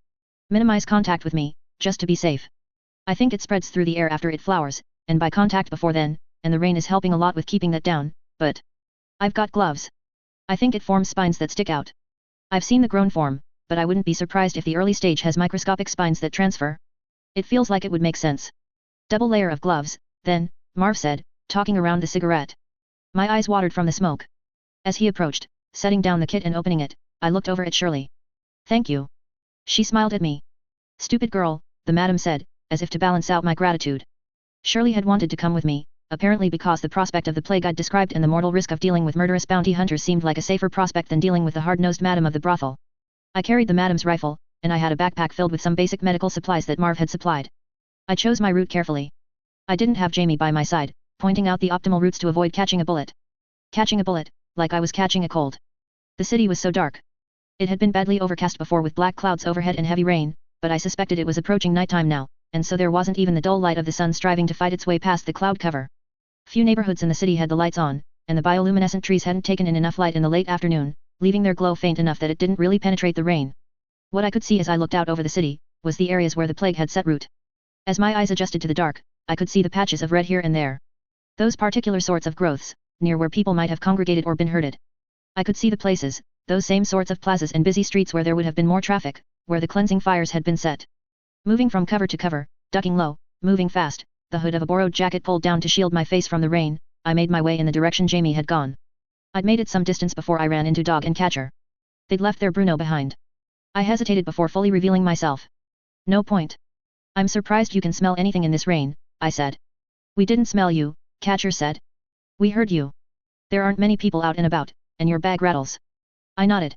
Minimize contact with me, just to be safe. I think it spreads through the air after it flowers, and by contact before then, and the rain is helping a lot with keeping that down, but I've got gloves. I think it forms spines that stick out. I've seen the grown form, but I wouldn't be surprised if the early stage has microscopic spines that transfer. It feels like it would make sense. Double layer of gloves, then, Marv said, talking around the cigarette. My eyes watered from the smoke. As he approached, setting down the kit and opening it, I looked over at Shirley. Thank you. She smiled at me. Stupid girl, the madam said, as if to balance out my gratitude. Shirley had wanted to come with me, apparently because the prospect of the plague I'd described and the mortal risk of dealing with murderous bounty hunters seemed like a safer prospect than dealing with the hard-nosed madam of the brothel. I carried the madam's rifle, and I had a backpack filled with some basic medical supplies that Marv had supplied. I chose my route carefully. I didn't have Jamie by my side, pointing out the optimal routes to avoid catching a bullet. Catching a bullet, like I was catching a cold. The city was so dark. It had been badly overcast before with black clouds overhead and heavy rain, but I suspected it was approaching nighttime now, and so there wasn't even the dull light of the sun striving to fight its way past the cloud cover. Few neighborhoods in the city had the lights on, and the bioluminescent trees hadn't taken in enough light in the late afternoon, leaving their glow faint enough that it didn't really penetrate the rain. What I could see as I looked out over the city, was the areas where the plague had set root. As my eyes adjusted to the dark, I could see the patches of red here and there. Those particular sorts of growths, near where people might have congregated or been herded. I could see the places, those same sorts of plazas and busy streets where there would have been more traffic, where the cleansing fires had been set. Moving from cover to cover, ducking low, moving fast, the hood of a borrowed jacket pulled down to shield my face from the rain, I made my way in the direction Jamie had gone. I'd made it some distance before I ran into Dog and Catcher. They'd left their Bruno behind. I hesitated before fully revealing myself. No point. I'm surprised you can smell anything in this rain, I said. We didn't smell you, Catcher said. We heard you. There aren't many people out and about, and your bag rattles. I nodded.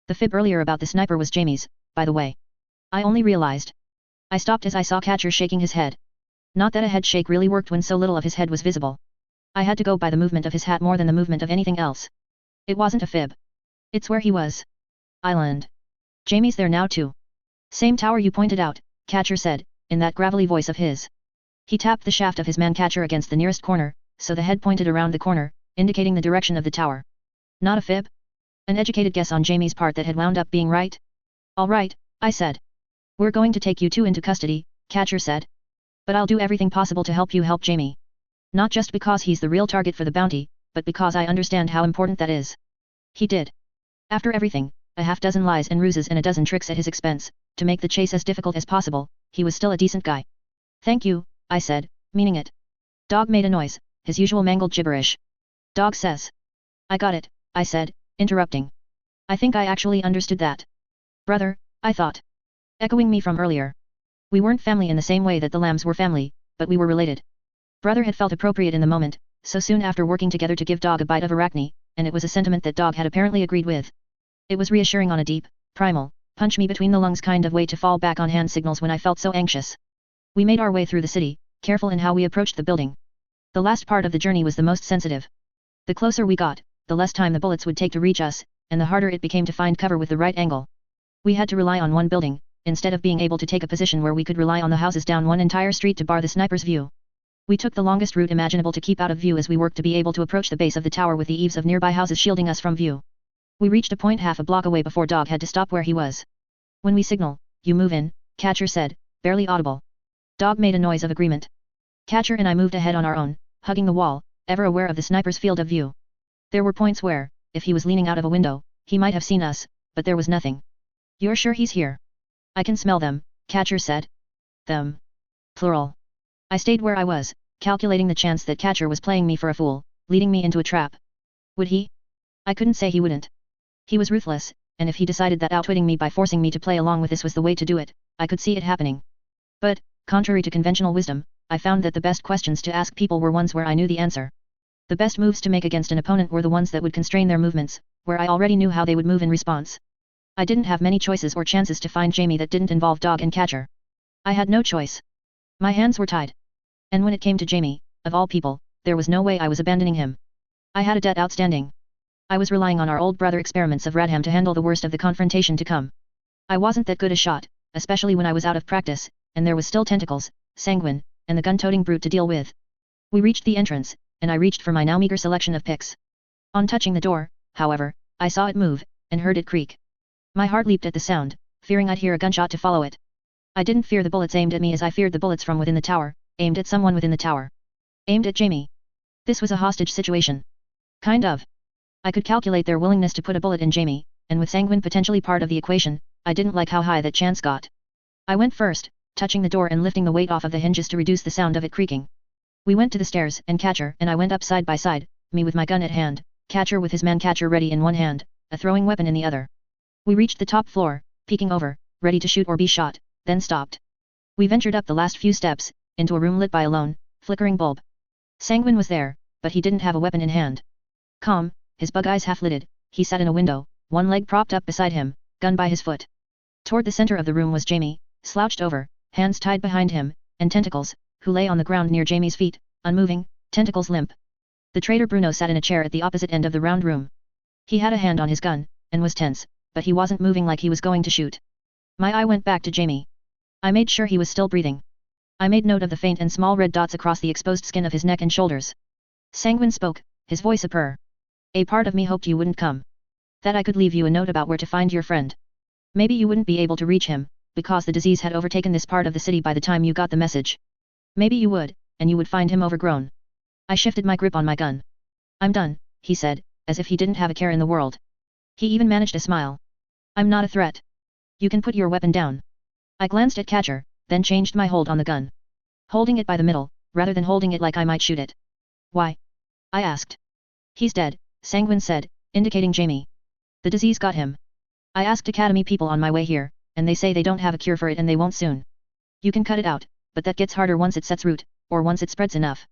The fib earlier about the sniper was Jamie's, by the way. I only realized. I stopped as I saw Catcher shaking his head. Not that a head shake really worked when so little of his head was visible. I had to go by the movement of his hat more than the movement of anything else. It wasn't a fib. It's where he was. Island. Jamie's there now too. Same tower you pointed out, Catcher said, in that gravelly voice of his. He tapped the shaft of his man-catcher against the nearest corner, so the head pointed around the corner, indicating the direction of the tower. Not a fib? An educated guess on Jamie's part that had wound up being right? All right, I said. We're going to take you two into custody, Catcher said. But I'll do everything possible to help you help Jamie. Not just because he's the real target for the bounty, but because I understand how important that is. He did. After everything, a half-dozen lies and ruses and a dozen tricks at his expense, to make the chase as difficult as possible, he was still a decent guy. Thank you, I said, meaning it. Dog made a noise, his usual mangled gibberish. Dog says. I got it, I said, interrupting. I think I actually understood that. Brother, I thought. Echoing me from earlier. We weren't family in the same way that the lambs were family, but we were related. Brother had felt appropriate in the moment, so soon after working together to give Dog a bite of Arachne, and it was a sentiment that Dog had apparently agreed with. It was reassuring on a deep, primal, punch me between the lungs kind of way to fall back on hand signals when I felt so anxious. We made our way through the city, careful in how we approached the building. The last part of the journey was the most sensitive. The closer we got, the less time the bullets would take to reach us, and the harder it became to find cover with the right angle. We had to rely on one building, instead of being able to take a position where we could rely on the houses down one entire street to bar the sniper's view. We took the longest route imaginable to keep out of view as we worked to be able to approach the base of the tower with the eaves of nearby houses shielding us from view. We reached a point half a block away before Dog had to stop where he was. When we signal, you move in, Catcher said, barely audible. Dog made a noise of agreement. Catcher and I moved ahead on our own, hugging the wall, ever aware of the sniper's field of view. There were points where, if he was leaning out of a window, he might have seen us, but there was nothing. You're sure he's here? I can smell them, Catcher said. Them. Plural. I stayed where I was, calculating the chance that Catcher was playing me for a fool, leading me into a trap. Would he? I couldn't say he wouldn't. He was ruthless, and if he decided that outwitting me by forcing me to play along with this was the way to do it, I could see it happening. But, contrary to conventional wisdom, I found that the best questions to ask people were ones where I knew the answer. The best moves to make against an opponent were the ones that would constrain their movements, where I already knew how they would move in response. I didn't have many choices or chances to find Jamie that didn't involve Dog and Catcher. I had no choice. My hands were tied. And when it came to Jamie, of all people, there was no way I was abandoning him. I had a debt outstanding. I was relying on our old brother experiments of Radham to handle the worst of the confrontation to come. I wasn't that good a shot, especially when I was out of practice, and there was still Tentacles, Sanguine, and the gun-toting brute to deal with. We reached the entrance, and I reached for my now meager selection of picks. On touching the door, however, I saw it move, and heard it creak. My heart leaped at the sound, fearing I'd hear a gunshot to follow it. I didn't fear the bullets aimed at me as I feared the bullets from within the tower, aimed at someone within the tower. Aimed at Jamie. This was a hostage situation. Kind of. I could calculate their willingness to put a bullet in Jamie, and with Sanguine potentially part of the equation, I didn't like how high that chance got. I went first, touching the door and lifting the weight off of the hinges to reduce the sound of it creaking. We went to the stairs, and Catcher and I went up side by side, me with my gun at hand, Catcher with his man-catcher ready in one hand, a throwing weapon in the other. We reached the top floor, peeking over, ready to shoot or be shot, then stopped. We ventured up the last few steps, into a room lit by a lone, flickering bulb. Sanguine was there, but he didn't have a weapon in hand. Calm, his bug eyes half-lidded, he sat in a window, one leg propped up beside him, gun by his foot. Toward the center of the room was Jamie, slouched over, hands tied behind him, and Tentacles, who lay on the ground near Jamie's feet, unmoving, tentacles limp. The traitor Bruno sat in a chair at the opposite end of the round room. He had a hand on his gun, and was tense, but he wasn't moving like he was going to shoot. My eye went back to Jamie. I made sure he was still breathing. I made note of the faint and small red dots across the exposed skin of his neck and shoulders. Sanguine spoke, his voice a purr. A part of me hoped you wouldn't come. That I could leave you a note about where to find your friend. Maybe you wouldn't be able to reach him, because the disease had overtaken this part of the city by the time you got the message. Maybe you would, and you would find him overgrown. I shifted my grip on my gun. I'm done, he said, as if he didn't have a care in the world. He even managed a smile. I'm not a threat. You can put your weapon down. I glanced at Catcher, then changed my hold on the gun. Holding it by the middle, rather than holding it like I might shoot it. Why? I asked. He's dead, Sanguine said, indicating Jamie. The disease got him. I asked Academy people on my way here, and they say they don't have a cure for it and they won't soon. You can cut it out, but that gets harder once it sets root, or once it spreads enough.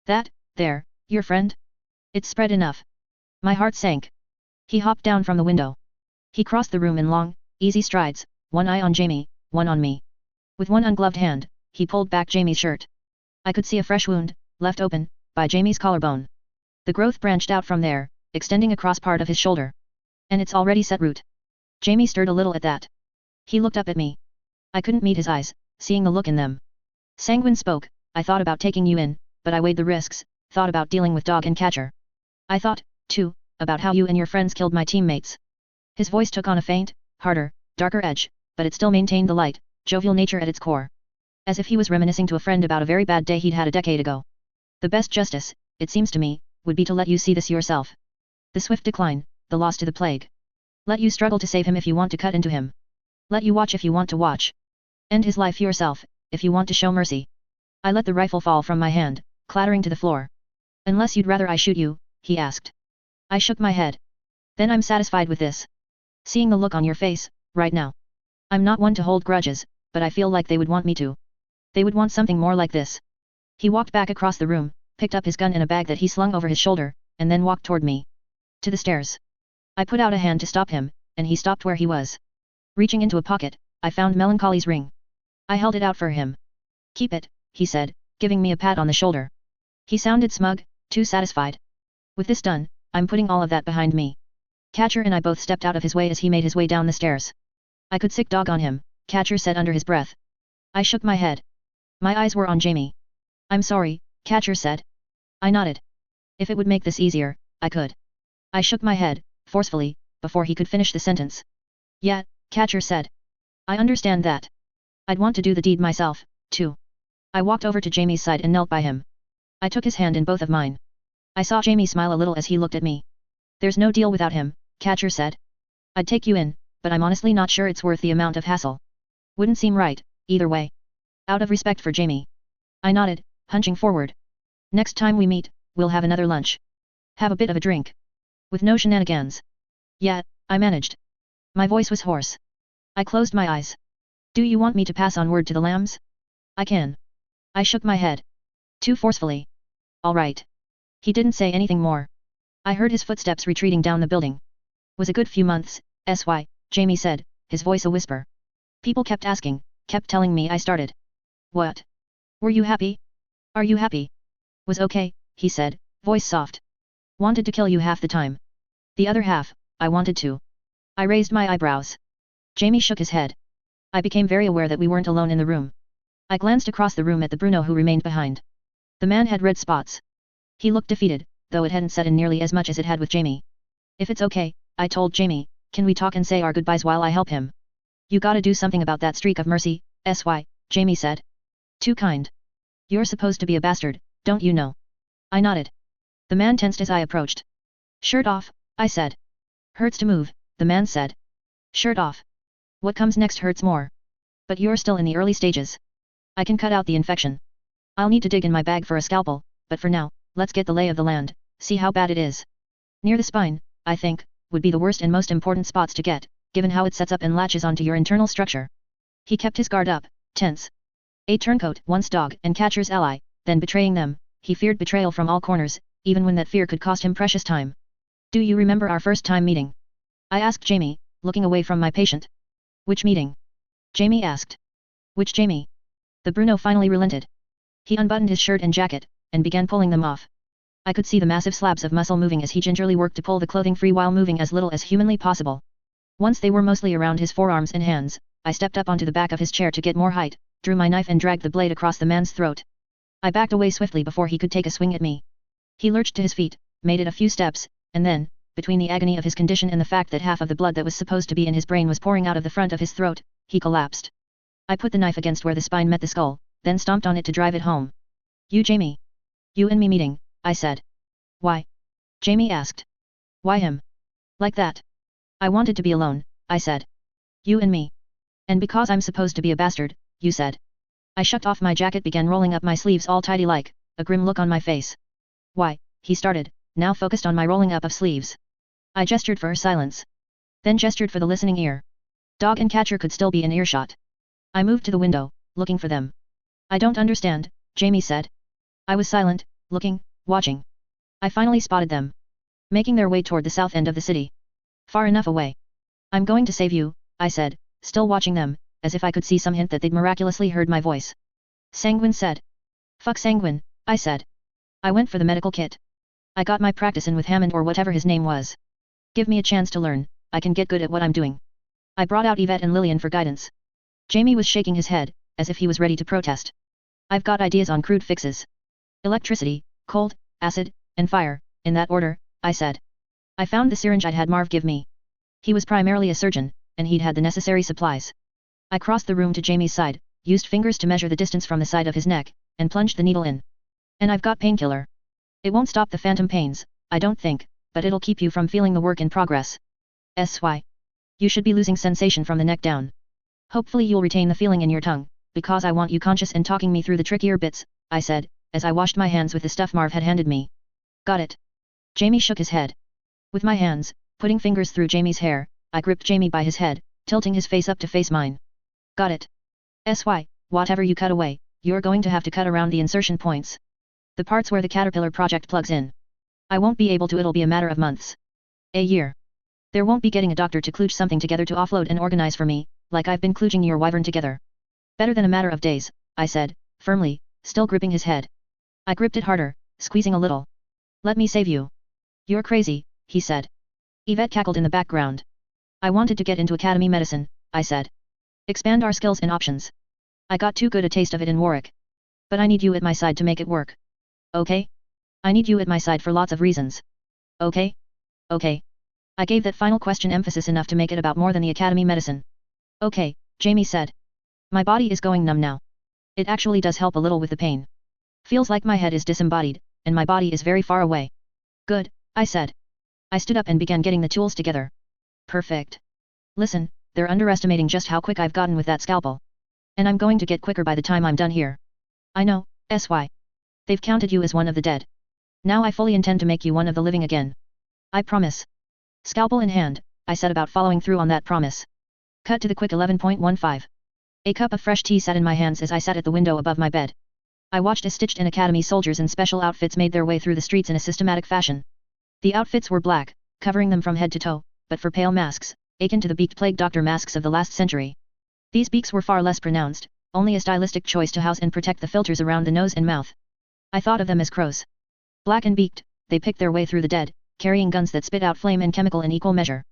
That, there, your friend? It's spread enough. My heart sank. He hopped down from the window. He crossed the room in long, easy strides, one eye on Jamie, one on me. With one ungloved hand, he pulled back Jamie's shirt. I could see a fresh wound, left open, by Jamie's collarbone. The growth branched out from there, extending across part of his shoulder. And it's already set root. Jamie stirred a little at that. He looked up at me. I couldn't meet his eyes, seeing the look in them. Sanguine spoke, I thought about taking you in, but I weighed the risks, thought about dealing with Dog and Catcher. I thought, too, about how you and your friends killed my teammates. His voice took on a faint, harder, darker edge, but it still maintained the light, jovial nature at its core. As if he was reminiscing to a friend about a very bad day he'd had a decade ago. The best justice, it seems to me, would be to let you see this yourself. The swift decline, the loss to the plague. Let you struggle to save him if you want to cut into him. Let you watch if you want to watch. End his life yourself, if you want to show mercy. I let the rifle fall from my hand, clattering to the floor. Unless you'd rather I shoot you, he asked. I shook my head. Then I'm satisfied with this. Seeing the look on your face, right now. I'm not one to hold grudges, but I feel like they would want me to. They would want something more like this. He walked back across the room, picked up his gun in a bag that he slung over his shoulder, and then walked toward me. To the stairs. I put out a hand to stop him, and he stopped where he was. Reaching into a pocket, I found Melancholy's ring. I held it out for him. Keep it, he said, giving me a pat on the shoulder. He sounded smug, too satisfied. With this done, I'm putting all of that behind me. Catcher and I both stepped out of his way as he made his way down the stairs. I could sick dog on him, Catcher said under his breath. I shook my head. My eyes were on Jamie. I'm sorry, Catcher said. I nodded. If it would make this easier, I could. I shook my head, forcefully, before he could finish the sentence. Yeah, Catcher said. I understand that. I'd want to do the deed myself, too. I walked over to Jamie's side and knelt by him. I took his hand in both of mine. I saw Jamie smile a little as he looked at me. There's no deal without him, Catcher said. I'd take you in, but I'm honestly not sure it's worth the amount of hassle. Wouldn't seem right, either way. Out of respect for Jamie. I nodded, hunching forward. Next time we meet, we'll have another lunch. Have a bit of a drink. With no shenanigans. Yeah, I managed. My voice was hoarse. I closed my eyes. Do you want me to pass on word to the lambs? I can. I shook my head. Too forcefully. All right. He didn't say anything more. I heard his footsteps retreating down the building. Was a good few months, Jamie said, his voice a whisper. People kept asking, kept telling me I started. What? Were you happy? Are you happy? Was okay, he said, voice soft. Wanted to kill you half the time. The other half, I wanted to. I raised my eyebrows. Jamie shook his head. I became very aware that we weren't alone in the room. I glanced across the room at the Bruno who remained behind. The man had red spots. He looked defeated, though it hadn't set in nearly as much as it had with Jamie. If it's okay, I told Jamie, can we talk and say our goodbyes while I help him? You gotta do something about that streak of mercy, Jamie said. Too kind. You're supposed to be a bastard, don't you know? I nodded. The man tensed as I approached. Shirt off, I said. Hurts to move, the man said. Shirt off. What comes next hurts more. But you're still in the early stages. I can cut out the infection. I'll need to dig in my bag for a scalpel, but for now, let's get the lay of the land, see how bad it is. Near the spine, I think, would be the worst and most important spots to get, given how it sets up and latches onto your internal structure. He kept his guard up, tense. A turncoat, once dog and Catcher's ally, then betraying them, he feared betrayal from all corners, even when that fear could cost him precious time. Do you remember our first time meeting? I asked Jamie, looking away from my patient. Which meeting? Jamie asked. Which Jamie? The Bruno finally relented. He unbuttoned his shirt and jacket, and began pulling them off. I could see the massive slabs of muscle moving as he gingerly worked to pull the clothing free while moving as little as humanly possible. Once they were mostly around his forearms and hands, I stepped up onto the back of his chair to get more height, drew my knife and dragged the blade across the man's throat. I backed away swiftly before he could take a swing at me. He lurched to his feet, made it a few steps, and then, between the agony of his condition and the fact that half of the blood that was supposed to be in his brain was pouring out of the front of his throat, he collapsed. I put the knife against where the spine met the skull, then stomped on it to drive it home. You Jamie. You and me meeting, I said. Why? Jamie asked. Why him? Like that. I wanted to be alone, I said. You and me. And because I'm supposed to be a bastard, you said. I shucked off my jacket, began rolling up my sleeves all tidy like, a grim look on my face. Why, he started, now focused on my rolling up of sleeves. I gestured for her silence. Then gestured for the listening ear. Dog and Catcher could still be in earshot. I moved to the window, looking for them. I don't understand, Jamie said. I was silent, looking, watching. I finally spotted them. Making their way toward the south end of the city. Far enough away. I'm going to save you, I said, still watching them, as if I could see some hint that they'd miraculously heard my voice. Sanguine said. Fuck Sanguine, I said. I went for the medical kit. I got my practice in with Hammond or whatever his name was. Give me a chance to learn, I can get good at what I'm doing. I brought out Yvette and Lillian for guidance. Jamie was shaking his head, as if he was ready to protest. I've got ideas on crude fixes. Electricity, cold, acid, and fire, in that order, I said. I found the syringe I'd had Marv give me. He was primarily a surgeon, and he'd had the necessary supplies. I crossed the room to Jamie's side, used fingers to measure the distance from the side of his neck, and plunged the needle in. And I've got painkiller. It won't stop the phantom pains, I don't think, but it'll keep you from feeling the work in progress. SY. You should be losing sensation from the neck down. Hopefully you'll retain the feeling in your tongue, because I want you conscious and talking me through the trickier bits, I said, as I washed my hands with the stuff Marv had handed me. Got it. Jamie shook his head. With my hands, putting fingers through Jamie's hair, I gripped Jamie by his head, tilting his face up to face mine. Got it. SY, whatever you cut away, you're going to have to cut around the insertion points. The parts where the caterpillar project plugs in. I won't be able to, it'll be a matter of months. A year. There won't be getting a doctor to kludge something together to offload and organize for me, like I've been kludging your wyvern together. Better than a matter of days, I said, firmly, still gripping his head. I gripped it harder, squeezing a little. Let me save you. You're crazy, he said. Yvette cackled in the background. I wanted to get into academy medicine, I said. Expand our skills and options. I got too good a taste of it in Warwick. But I need you at my side to make it work. Okay? I need you at my side for lots of reasons. Okay? Okay. I gave that final question emphasis enough to make it about more than the academy medicine. Okay, Jamie said. My body is going numb now. It actually does help a little with the pain. Feels like my head is disembodied, and my body is very far away. Good, I said. I stood up and began getting the tools together. Perfect. Listen, they're underestimating just how quick I've gotten with that scalpel. And I'm going to get quicker by the time I'm done here. I know, SY. They've counted you as one of the dead. Now I fully intend to make you one of the living again. I promise. Scalpel in hand, I set about following through on that promise. Cut to the quick 11.15. A cup of fresh tea sat in my hands as I sat at the window above my bed. I watched as stitched-in academy soldiers in special outfits made their way through the streets in a systematic fashion. The outfits were black, covering them from head to toe, but for pale masks, akin to the beaked plague doctor masks of the last century. These beaks were far less pronounced, only a stylistic choice to house and protect the filters around the nose and mouth. I thought of them as crows. Black and beaked, they picked their way through the dead, carrying guns that spit out flame and chemical in equal measure.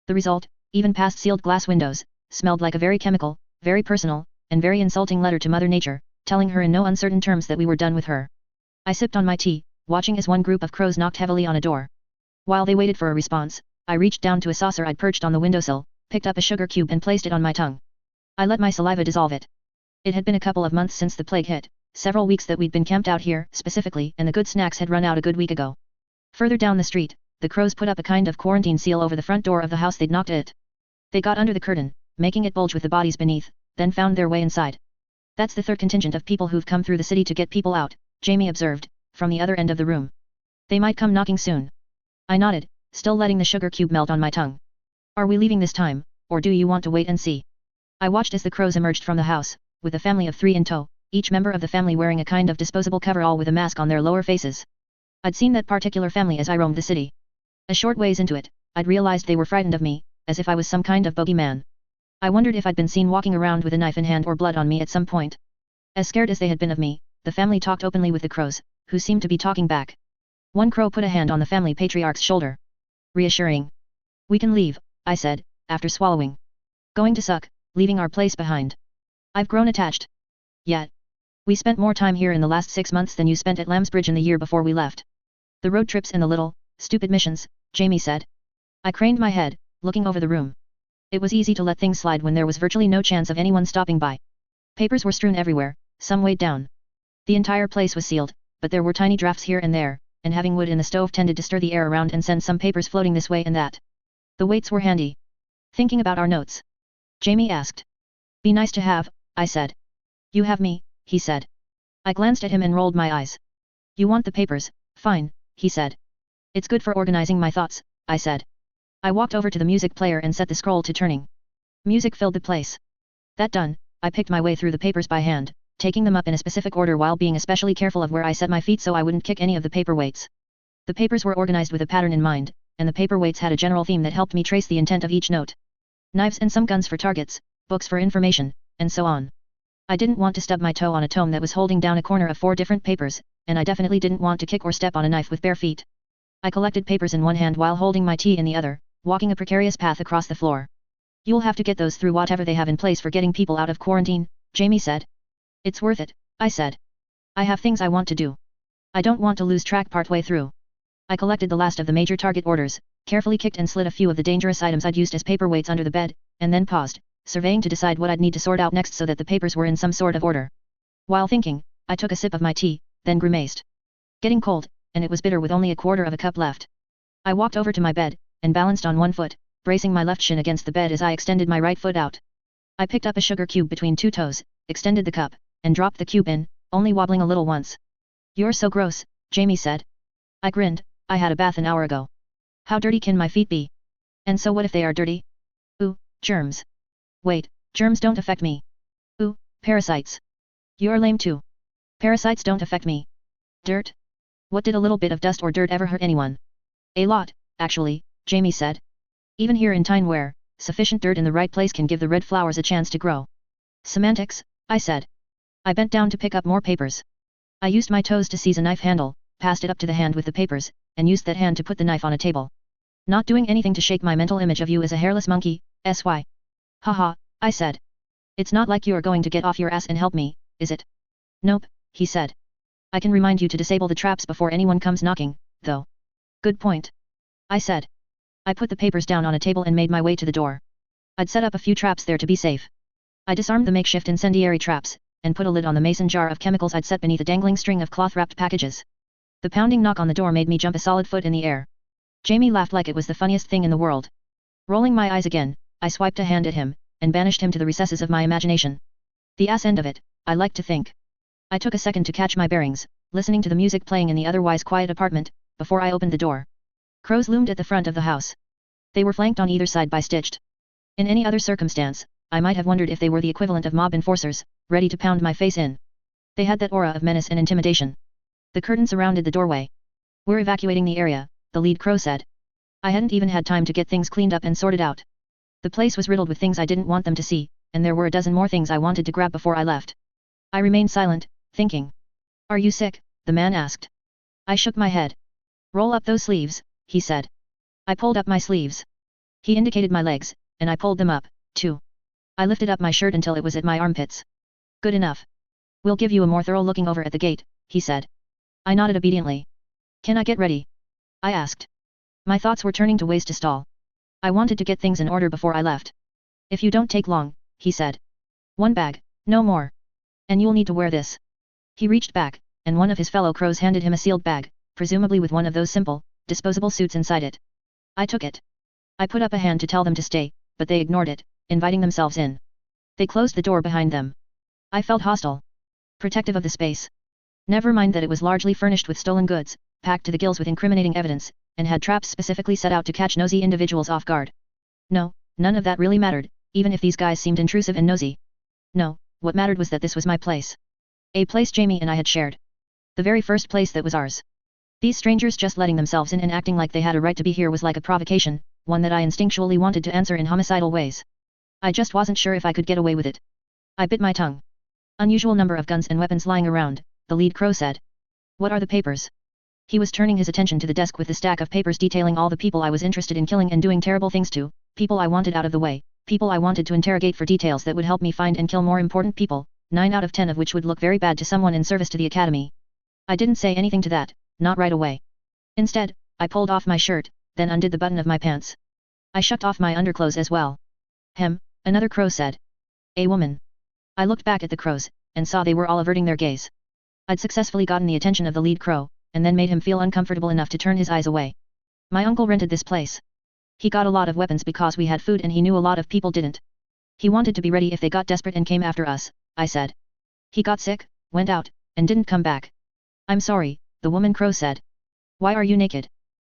The result, even past sealed glass windows, smelled like a very chemical, very personal, and very insulting letter to Mother Nature, telling her in no uncertain terms that we were done with her. I sipped on my tea, watching as one group of crows knocked heavily on a door. While they waited for a response, I reached down to a saucer I'd perched on the windowsill, picked up a sugar cube and placed it on my tongue. I let my saliva dissolve it. It had been a couple of months since the plague hit, several weeks that we'd been camped out here, specifically, and the good snacks had run out a good week ago. Further down the street, the crows put up a kind of quarantine seal over the front door of the house they'd knocked at. They got under the curtain, making it bulge with the bodies beneath, then found their way inside. That's the third contingent of people who've come through the city to get people out, Jamie observed, from the other end of the room. They might come knocking soon. I nodded, still letting the sugar cube melt on my tongue. Are we leaving this time, or do you want to wait and see? I watched as the crows emerged from the house, with a family of 3 in tow, each member of the family wearing a kind of disposable coverall with a mask on their lower faces. I'd seen that particular family as I roamed the city. A short ways into it, I'd realized they were frightened of me, as if I was some kind of bogeyman. I wondered if I'd been seen walking around with a knife in hand or blood on me at some point. As scared as they had been of me, the family talked openly with the crows, who seemed to be talking back. One crow put a hand on the family patriarch's shoulder. Reassuring. We can leave, I said, after swallowing. Going to suck, leaving our place behind. I've grown attached. Yet. We spent more time here in the last 6 months than you spent at Lambsbridge in the year before we left. The road trips and the little, stupid missions, Jamie said. I craned my head, looking over the room. It was easy to let things slide when there was virtually no chance of anyone stopping by. Papers were strewn everywhere, some weighed down. The entire place was sealed, but there were tiny drafts here and there, and having wood in the stove tended to stir the air around and send some papers floating this way and that. The weights were handy. Thinking about our notes? Jamie asked. Be nice to have, I said. You have me, he said. I glanced at him and rolled my eyes. You want the papers, fine, he said. It's good for organizing my thoughts, I said. I walked over to the music player and set the scroll to turning. Music filled the place. That done, I picked my way through the papers by hand, taking them up in a specific order while being especially careful of where I set my feet so I wouldn't kick any of the paperweights. The papers were organized with a pattern in mind, and the paperweights had a general theme that helped me trace the intent of each note. Knives and some guns for targets, books for information, and so on. I didn't want to stub my toe on a tome that was holding down a corner of 4 different papers, and I definitely didn't want to kick or step on a knife with bare feet. I collected papers in one hand while holding my tea in the other, walking a precarious path across the floor. You'll have to get those through whatever they have in place for getting people out of quarantine, Jamie said. It's worth it, I said. I have things I want to do. I don't want to lose track partway through. I collected the last of the major target orders, carefully kicked and slid a few of the dangerous items I'd used as paperweights under the bed, and then paused, surveying to decide what I'd need to sort out next so that the papers were in some sort of order. While thinking, I took a sip of my tea, then grimaced. Getting cold, and it was bitter with only a quarter of a cup left. I walked over to my bed, and balanced on one foot, bracing my left shin against the bed as I extended my right foot out. I picked up a sugar cube between 2 toes, extended the cup, and dropped the cube in, only wobbling a little once. "You're so gross," Jamie said. I grinned. I had a bath an hour ago. How dirty can my feet be? And so what if they are dirty? Ooh, germs. Wait, germs don't affect me. Ooh, parasites. You're lame too. Parasites don't affect me. Dirt? What did a little bit of dust or dirt ever hurt anyone? A lot, actually, Jamie said. Even here in Tineware, sufficient dirt in the right place can give the red flowers a chance to grow. Semantics, I said. I bent down to pick up more papers. I used my toes to seize a knife handle, passed it up to the hand with the papers, and used that hand to put the knife on a table. Not doing anything to shake my mental image of you as a hairless monkey, sy. Haha, I said. It's not like you're going to get off your ass and help me, is it? Nope, he said. I can remind you to disable the traps before anyone comes knocking, though. Good point. I said. I put the papers down on a table and made my way to the door. I'd set up a few traps there to be safe. I disarmed the makeshift incendiary traps, and put a lid on the mason jar of chemicals I'd set beneath a dangling string of cloth-wrapped packages. The pounding knock on the door made me jump a solid foot in the air. Jamie laughed like it was the funniest thing in the world. Rolling my eyes again, I swiped a hand at him, and banished him to the recesses of my imagination. The ass end of it, I like to think. I took a second to catch my bearings, listening to the music playing in the otherwise quiet apartment, before I opened the door. Crows loomed at the front of the house. They were flanked on either side by stitched. In any other circumstance, I might have wondered if they were the equivalent of mob enforcers, ready to pound my face in. They had that aura of menace and intimidation. The curtain surrounded the doorway. "We're evacuating the area," the lead crow said. I hadn't even had time to get things cleaned up and sorted out. The place was riddled with things I didn't want them to see, and there were a dozen more things I wanted to grab before I left. I remained silent, thinking. "Are you sick?" the man asked. I shook my head. "Roll up those sleeves," he said. I pulled up my sleeves. He indicated my legs, and I pulled them up, too. I lifted up my shirt until it was at my armpits. "Good enough. We'll give you a more thorough looking over at the gate," he said. I nodded obediently. "Can I get ready?" I asked. My thoughts were turning to ways to stall. I wanted to get things in order before I left. "If you don't take long," he said. "1 bag, no more. And you'll need to wear this." He reached back, and one of his fellow crows handed him a sealed bag, presumably with one of those simple, disposable suits inside it. I took it. I put up a hand to tell them to stay, but they ignored it, inviting themselves in. They closed the door behind them. I felt hostile. Protective of the space. Never mind that it was largely furnished with stolen goods, packed to the gills with incriminating evidence, and had traps specifically set out to catch nosy individuals off guard. No, none of that really mattered, even if these guys seemed intrusive and nosy. No, what mattered was that this was my place. A place Jamie and I had shared. The very first place that was ours. These strangers just letting themselves in and acting like they had a right to be here was like a provocation, one that I instinctually wanted to answer in homicidal ways. I just wasn't sure if I could get away with it. I bit my tongue. "Unusual number of guns and weapons lying around," the lead crow said. "What are the papers?" He was turning his attention to the desk with the stack of papers detailing all the people I was interested in killing and doing terrible things to, people I wanted out of the way, people I wanted to interrogate for details that would help me find and kill more important people, 9 out of 10 of which would look very bad to someone in service to the academy. I didn't say anything to that, not right away. Instead, I pulled off my shirt, then undid the button of my pants. I shucked off my underclothes as well. "Hem," another crow said. "A woman." I looked back at the crows, and saw they were all averting their gaze. I'd successfully gotten the attention of the lead crow, and then made him feel uncomfortable enough to turn his eyes away. "My uncle rented this place. He got a lot of weapons because we had food and he knew a lot of people didn't. He wanted to be ready if they got desperate and came after us," I said. "He got sick, went out, and didn't come back." "I'm sorry," the woman crow said. "Why are you naked?"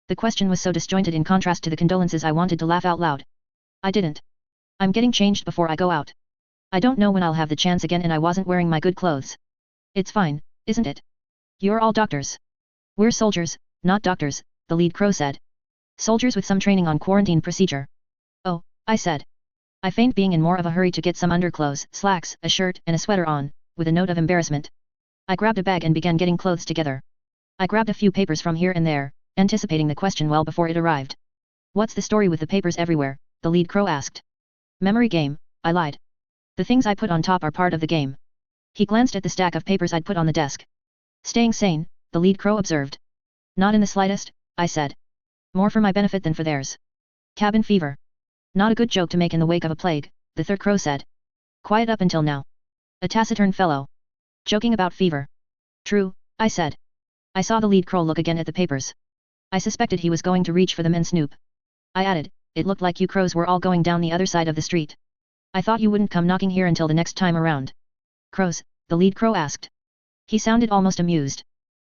The question was so disjointed in contrast to the condolences I wanted to laugh out loud. I didn't. "I'm getting changed before I go out. I don't know when I'll have the chance again and I wasn't wearing my good clothes." "It's fine, isn't it? You're all doctors." "We're soldiers, not doctors," the lead crow said. "Soldiers with some training on quarantine procedure." "Oh," I said. I feigned being in more of a hurry to get some underclothes, slacks, a shirt, and a sweater on, with a note of embarrassment. I grabbed a bag and began getting clothes together. I grabbed a few papers from here and there, anticipating the question well before it arrived. "What's the story with the papers everywhere?" the lead crow asked. "Memory game," I lied. "The things I put on top are part of the game." He glanced at the stack of papers I'd put on the desk. "Staying sane," the lead crow observed. "Not in the slightest," I said. "More for my benefit than for theirs. Cabin fever. Not a good joke to make in the wake of a plague, the third crow said. Quiet up until now. A taciturn fellow. Joking about fever. True, I said. I saw the lead crow look again at the papers. I suspected he was going to reach for them and snoop. I added, it looked like you crows were all going down the other side of the street. I thought you wouldn't come knocking here until the next time around. Crows, the lead crow asked. He sounded almost amused.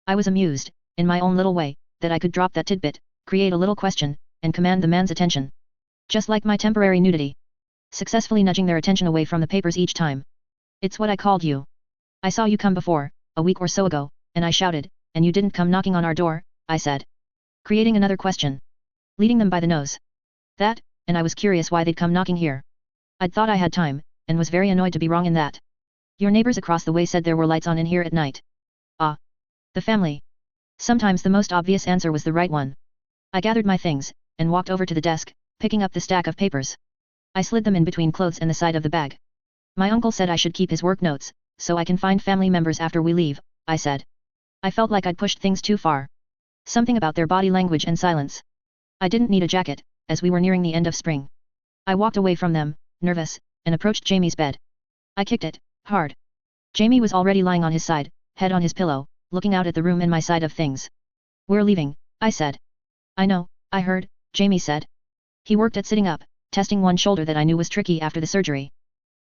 I was amused, in my own little way, that I could drop that tidbit, create a little question, and command the man's attention. Just like my temporary nudity. Successfully nudging their attention away from the papers each time. It's what I called you. I saw you come before, a week or so ago, and I shouted, and you didn't come knocking on our door, I said. Creating another question. Leading them by the nose. That, and I was curious why they'd come knocking here. I'd thought I had time, and was very annoyed to be wrong in that. Your neighbors across the way said there were lights on in here at night. Ah. The family. Sometimes the most obvious answer was the right one. I gathered my things, and walked over to the desk, picking up the stack of papers. I slid them in between clothes and the side of the bag. My uncle said I should keep his work notes, so I can find family members after we leave, I said. I felt like I'd pushed things too far. Something about their body language and silence. I didn't need a jacket, as we were nearing the end of spring. I walked away from them, nervous, and approached Jamie's bed. I kicked it, hard. Jamie was already lying on his side, head on his pillow, looking out at the room and my side of things. We're leaving, I said. I know, I heard, Jamie said. He worked at sitting up, testing one shoulder that I knew was tricky after the surgery.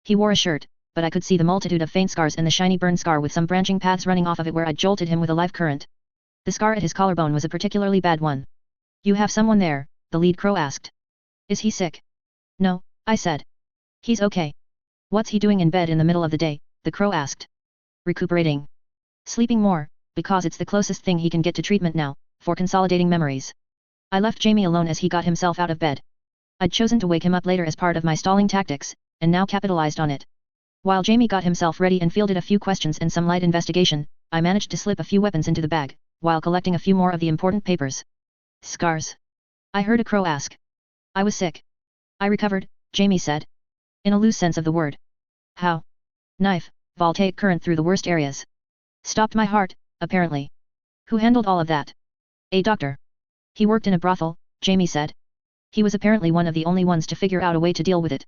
He wore a shirt, but I could see the multitude of faint scars and the shiny burn scar with some branching paths running off of it where I'd jolted him with a live current. The scar at his collarbone was a particularly bad one. You have someone there, the lead crow asked. Is he sick? No, I said. He's okay. What's he doing in bed in the middle of the day, the crow asked. Recuperating. Sleeping more, because it's the closest thing he can get to treatment now, for consolidating memories. I left Jamie alone as he got himself out of bed. I'd chosen to wake him up later as part of my stalling tactics, and now capitalized on it. While Jamie got himself ready and fielded a few questions and some light investigation, I managed to slip a few weapons into the bag, while collecting a few more of the important papers. Scars. I heard a crow ask. I was sick. I recovered, Jamie said. In a loose sense of the word. How? Knife, voltaic current through the worst areas. Stopped my heart, apparently. Who handled all of that? A doctor. He worked in a brothel, Jamie said. He was apparently one of the only ones to figure out a way to deal with it.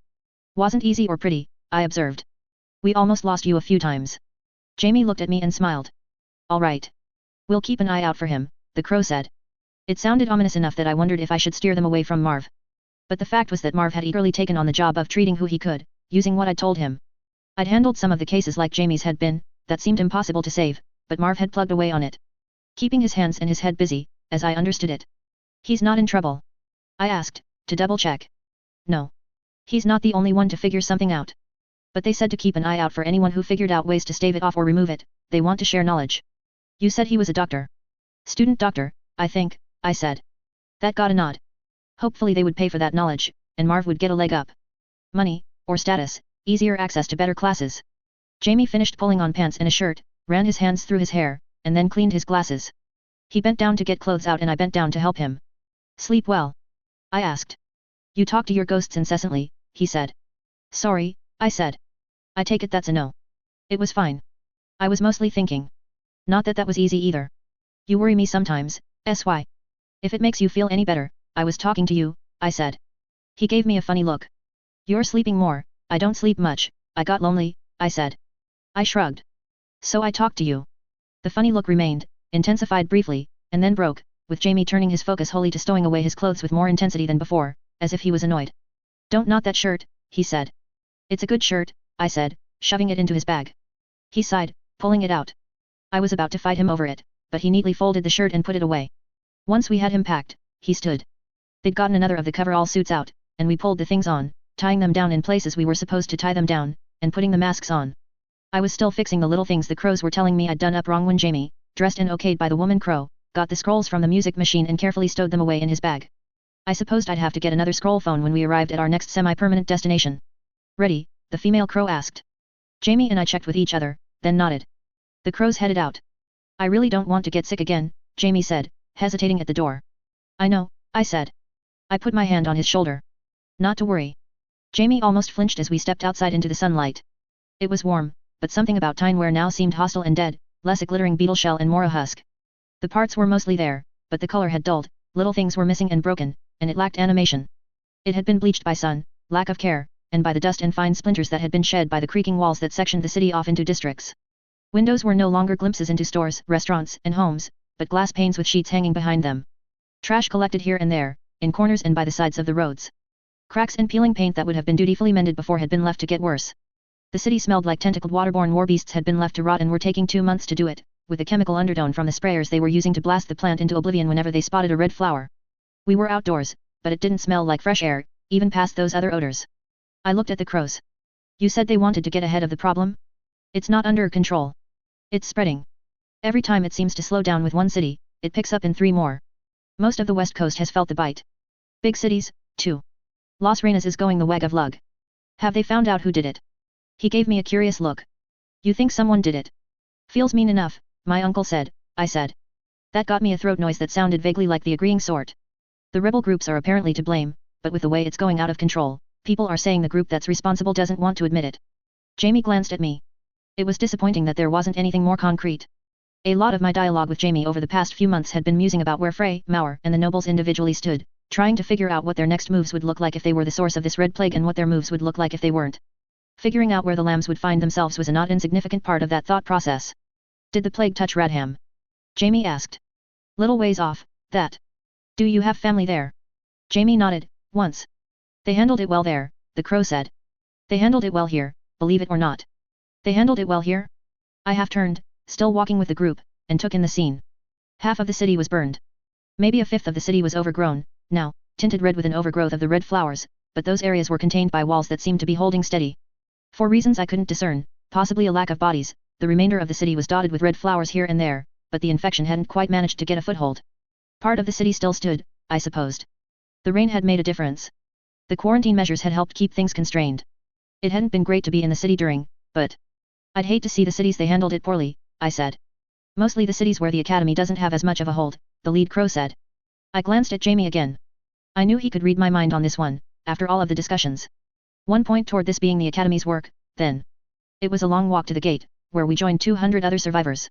Wasn't easy or pretty, I observed. We almost lost you a few times. Jamie looked at me and smiled. All right. We'll keep an eye out for him, the crow said. It sounded ominous enough that I wondered if I should steer them away from Marv. But the fact was that Marv had eagerly taken on the job of treating who he could, using what I'd told him. I'd handled some of the cases like Jamie's had been, that seemed impossible to save, but Marv had plugged away on it. Keeping his hands and his head busy, as I understood it. He's not in trouble? I asked, to double-check. No. He's not the only one to figure something out. But they said to keep an eye out for anyone who figured out ways to stave it off or remove it, they want to share knowledge. You said he was a doctor. Student doctor, I think, I said. That got a nod. Hopefully they would pay for that knowledge, and Marv would get a leg up. Money, or status, easier access to better classes. Jamie finished pulling on pants and a shirt, ran his hands through his hair, and then cleaned his glasses. He bent down to get clothes out and I bent down to help him. Sleep well? I asked. You talk to your ghosts incessantly, he said. Sorry, I said. I take it that's a no. It was fine. I was mostly thinking. Not that that was easy either. You worry me sometimes, SY. If it makes you feel any better, I was talking to you, I said. He gave me a funny look. You're sleeping more, I don't sleep much, I got lonely, I said. I shrugged. So I talked to you. The funny look remained, intensified briefly, and then broke, with Jamie turning his focus wholly to stowing away his clothes with more intensity than before, as if he was annoyed. Don't knot that shirt, he said. It's a good shirt, I said, shoving it into his bag. He sighed, pulling it out. I was about to fight him over it, but he neatly folded the shirt and put it away. Once we had him packed, he stood. They'd gotten another of the coverall suits out, and we pulled the things on, tying them down in places we were supposed to tie them down, and putting the masks on. I was still fixing the little things the crows were telling me I'd done up wrong when Jamie, dressed and okayed by the woman crow, got the scrolls from the music machine and carefully stowed them away in his bag. I supposed I'd have to get another scroll phone when we arrived at our next semi-permanent destination. Ready? The female crow asked. Jamie and I checked with each other, then nodded. The crows headed out. I really don't want to get sick again, Jamie said, hesitating at the door. I know, I said. I put my hand on his shoulder. Not to worry. Jamie almost flinched as we stepped outside into the sunlight. It was warm, but something about tineware now seemed hostile and dead, less a glittering beetle shell and more a husk. The parts were mostly there, but the color had dulled, little things were missing and broken, and it lacked animation. It had been bleached by sun, lack of care, and by the dust and fine splinters that had been shed by the creaking walls that sectioned the city off into districts. Windows were no longer glimpses into stores, restaurants, and homes, but glass panes with sheets hanging behind them. Trash collected here and there, in corners and by the sides of the roads. Cracks and peeling paint that would have been dutifully mended before had been left to get worse. The city smelled like tentacled waterborne war beasts had been left to rot and were taking 2 months to do it, with the chemical undertone from the sprayers they were using to blast the plant into oblivion whenever they spotted a red flower. We were outdoors, but it didn't smell like fresh air, even past those other odors. I looked at the crows. You said they wanted to get ahead of the problem? It's not under control. It's spreading. Every time it seems to slow down with one city, it picks up in 3 more. Most of the west coast has felt the bite. Big cities, too. Las Reinas is going the wag of lug. Have they found out who did it? He gave me a curious look. You think someone did it? Feels mean enough, my uncle said, I said. That got me a throat noise that sounded vaguely like the agreeing sort. The rebel groups are apparently to blame, but with the way it's going out of control, people are saying the group that's responsible doesn't want to admit it. Jamie glanced at me. It was disappointing that there wasn't anything more concrete. A lot of my dialogue with Jamie over the past few months had been musing about where Frey, Mauer, and the nobles individually stood, trying to figure out what their next moves would look like if they were the source of this red plague and what their moves would look like if they weren't. Figuring out where the lambs would find themselves was a not insignificant part of that thought process. Did the plague touch Radham? Jamie asked. Little ways off, that. Do you have family there? Jamie nodded, once. They handled it well there, the crow said. They handled it well here, believe it or not. They handled it well here? I half turned, still walking with the group, and took in the scene. Half of the city was burned. Maybe a fifth of the city was overgrown, now, tinted red with an overgrowth of the red flowers, but those areas were contained by walls that seemed to be holding steady. For reasons I couldn't discern, possibly a lack of bodies, the remainder of the city was dotted with red flowers here and there, but the infection hadn't quite managed to get a foothold. Part of the city still stood, I supposed. The rain had made a difference. The quarantine measures had helped keep things constrained. It hadn't been great to be in the city during, but I'd hate to see the cities they handled it poorly, I said. Mostly the cities where the academy doesn't have as much of a hold, the lead crow said. I glanced at Jamie again. I knew he could read my mind on this one, after all of the discussions. One point toward this being the academy's work, then. It was a long walk to the gate, where we joined 200 other survivors.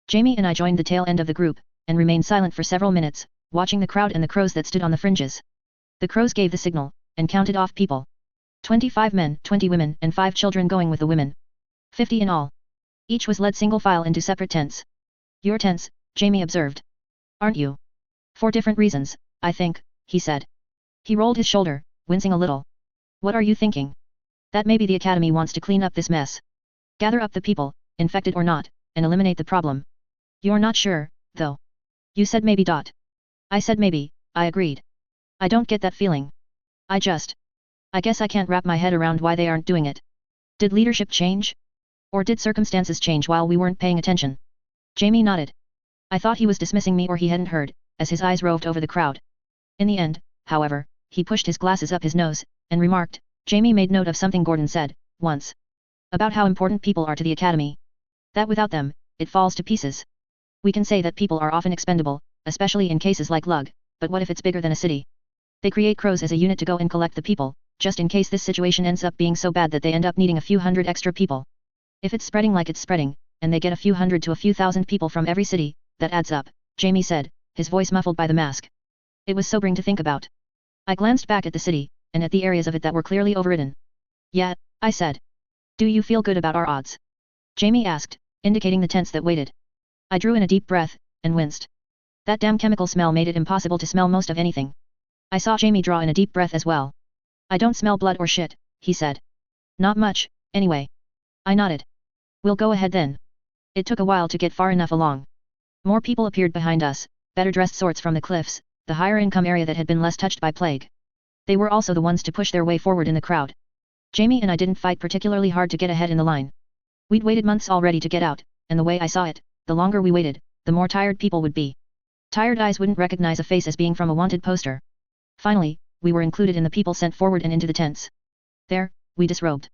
Jamie and I joined the tail end of the group, and remained silent for several minutes, watching the crowd and the crows that stood on the fringes. The crows gave the signal, and counted off people. 25 men, 20 women, and 5 children going with the women. 50 in all. Each was led single file into separate tents. You're tense, Jamie observed. Aren't you? For different reasons, I think, he said. He rolled his shoulder, wincing a little. What are you thinking? That maybe the academy wants to clean up this mess. Gather up the people, infected or not, and eliminate the problem. You're not sure, though. You said maybe. I said maybe, I agreed. I don't get that feeling. I guess I can't wrap my head around why they aren't doing it. Did leadership change? Or did circumstances change while we weren't paying attention? Jamie nodded. I thought he was dismissing me or he hadn't heard, as his eyes roved over the crowd. In the end, however, he pushed his glasses up his nose, and remarked, Jamie made note of something Gordon said, once. About how important people are to the academy. That without them, it falls to pieces. We can say that people are often expendable, especially in cases like Lug, but what if it's bigger than a city? They create crows as a unit to go and collect the people, just in case this situation ends up being so bad that they end up needing a few hundred extra people. If it's spreading like it's spreading, and they get a few hundred to a few thousand people from every city, that adds up, Jamie said, his voice muffled by the mask. It was sobering to think about. I glanced back at the city, and at the areas of it that were clearly overridden. Yeah, I said. Do you feel good about our odds? Jamie asked, indicating the tents that waited. I drew in a deep breath, and winced. That damn chemical smell made it impossible to smell most of anything. I saw Jamie draw in a deep breath as well. I don't smell blood or shit, he said. Not much, anyway. I nodded. We'll go ahead then. It took a while to get far enough along. More people appeared behind us, better dressed sorts from the cliffs, the higher income area that had been less touched by plague. They were also the ones to push their way forward in the crowd. Jamie and I didn't fight particularly hard to get ahead in the line. We'd waited months already to get out, and the way I saw it, the longer we waited, the more tired people would be. Tired eyes wouldn't recognize a face as being from a wanted poster. Finally, we were included in the people sent forward and into the tents. There, we disrobed.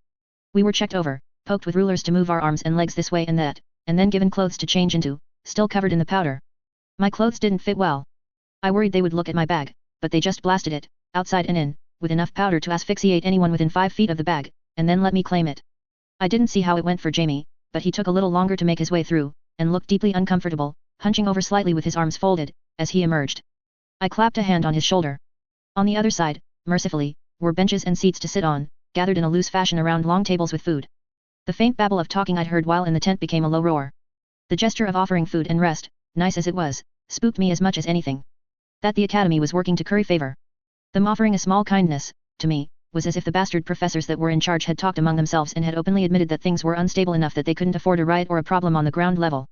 We were checked over, poked with rulers to move our arms and legs this way and that, and then given clothes to change into, still covered in the powder. My clothes didn't fit well. I worried they would look at my bag, but they just blasted it, outside and in, with enough powder to asphyxiate anyone within 5 feet of the bag, and then let me claim it. I didn't see how it went for Jamie, but he took a little longer to make his way through, and looked deeply uncomfortable, hunching over slightly with his arms folded, as he emerged. I clapped a hand on his shoulder. On the other side, mercifully, were benches and seats to sit on, gathered in a loose fashion around long tables with food. The faint babble of talking I'd heard while in the tent became a low roar. The gesture of offering food and rest, nice as it was, spooked me as much as anything. That the academy was working to curry favor. Them offering a small kindness, to me, was as if the bastard professors that were in charge had talked among themselves and had openly admitted that things were unstable enough that they couldn't afford a riot or a problem on the ground level.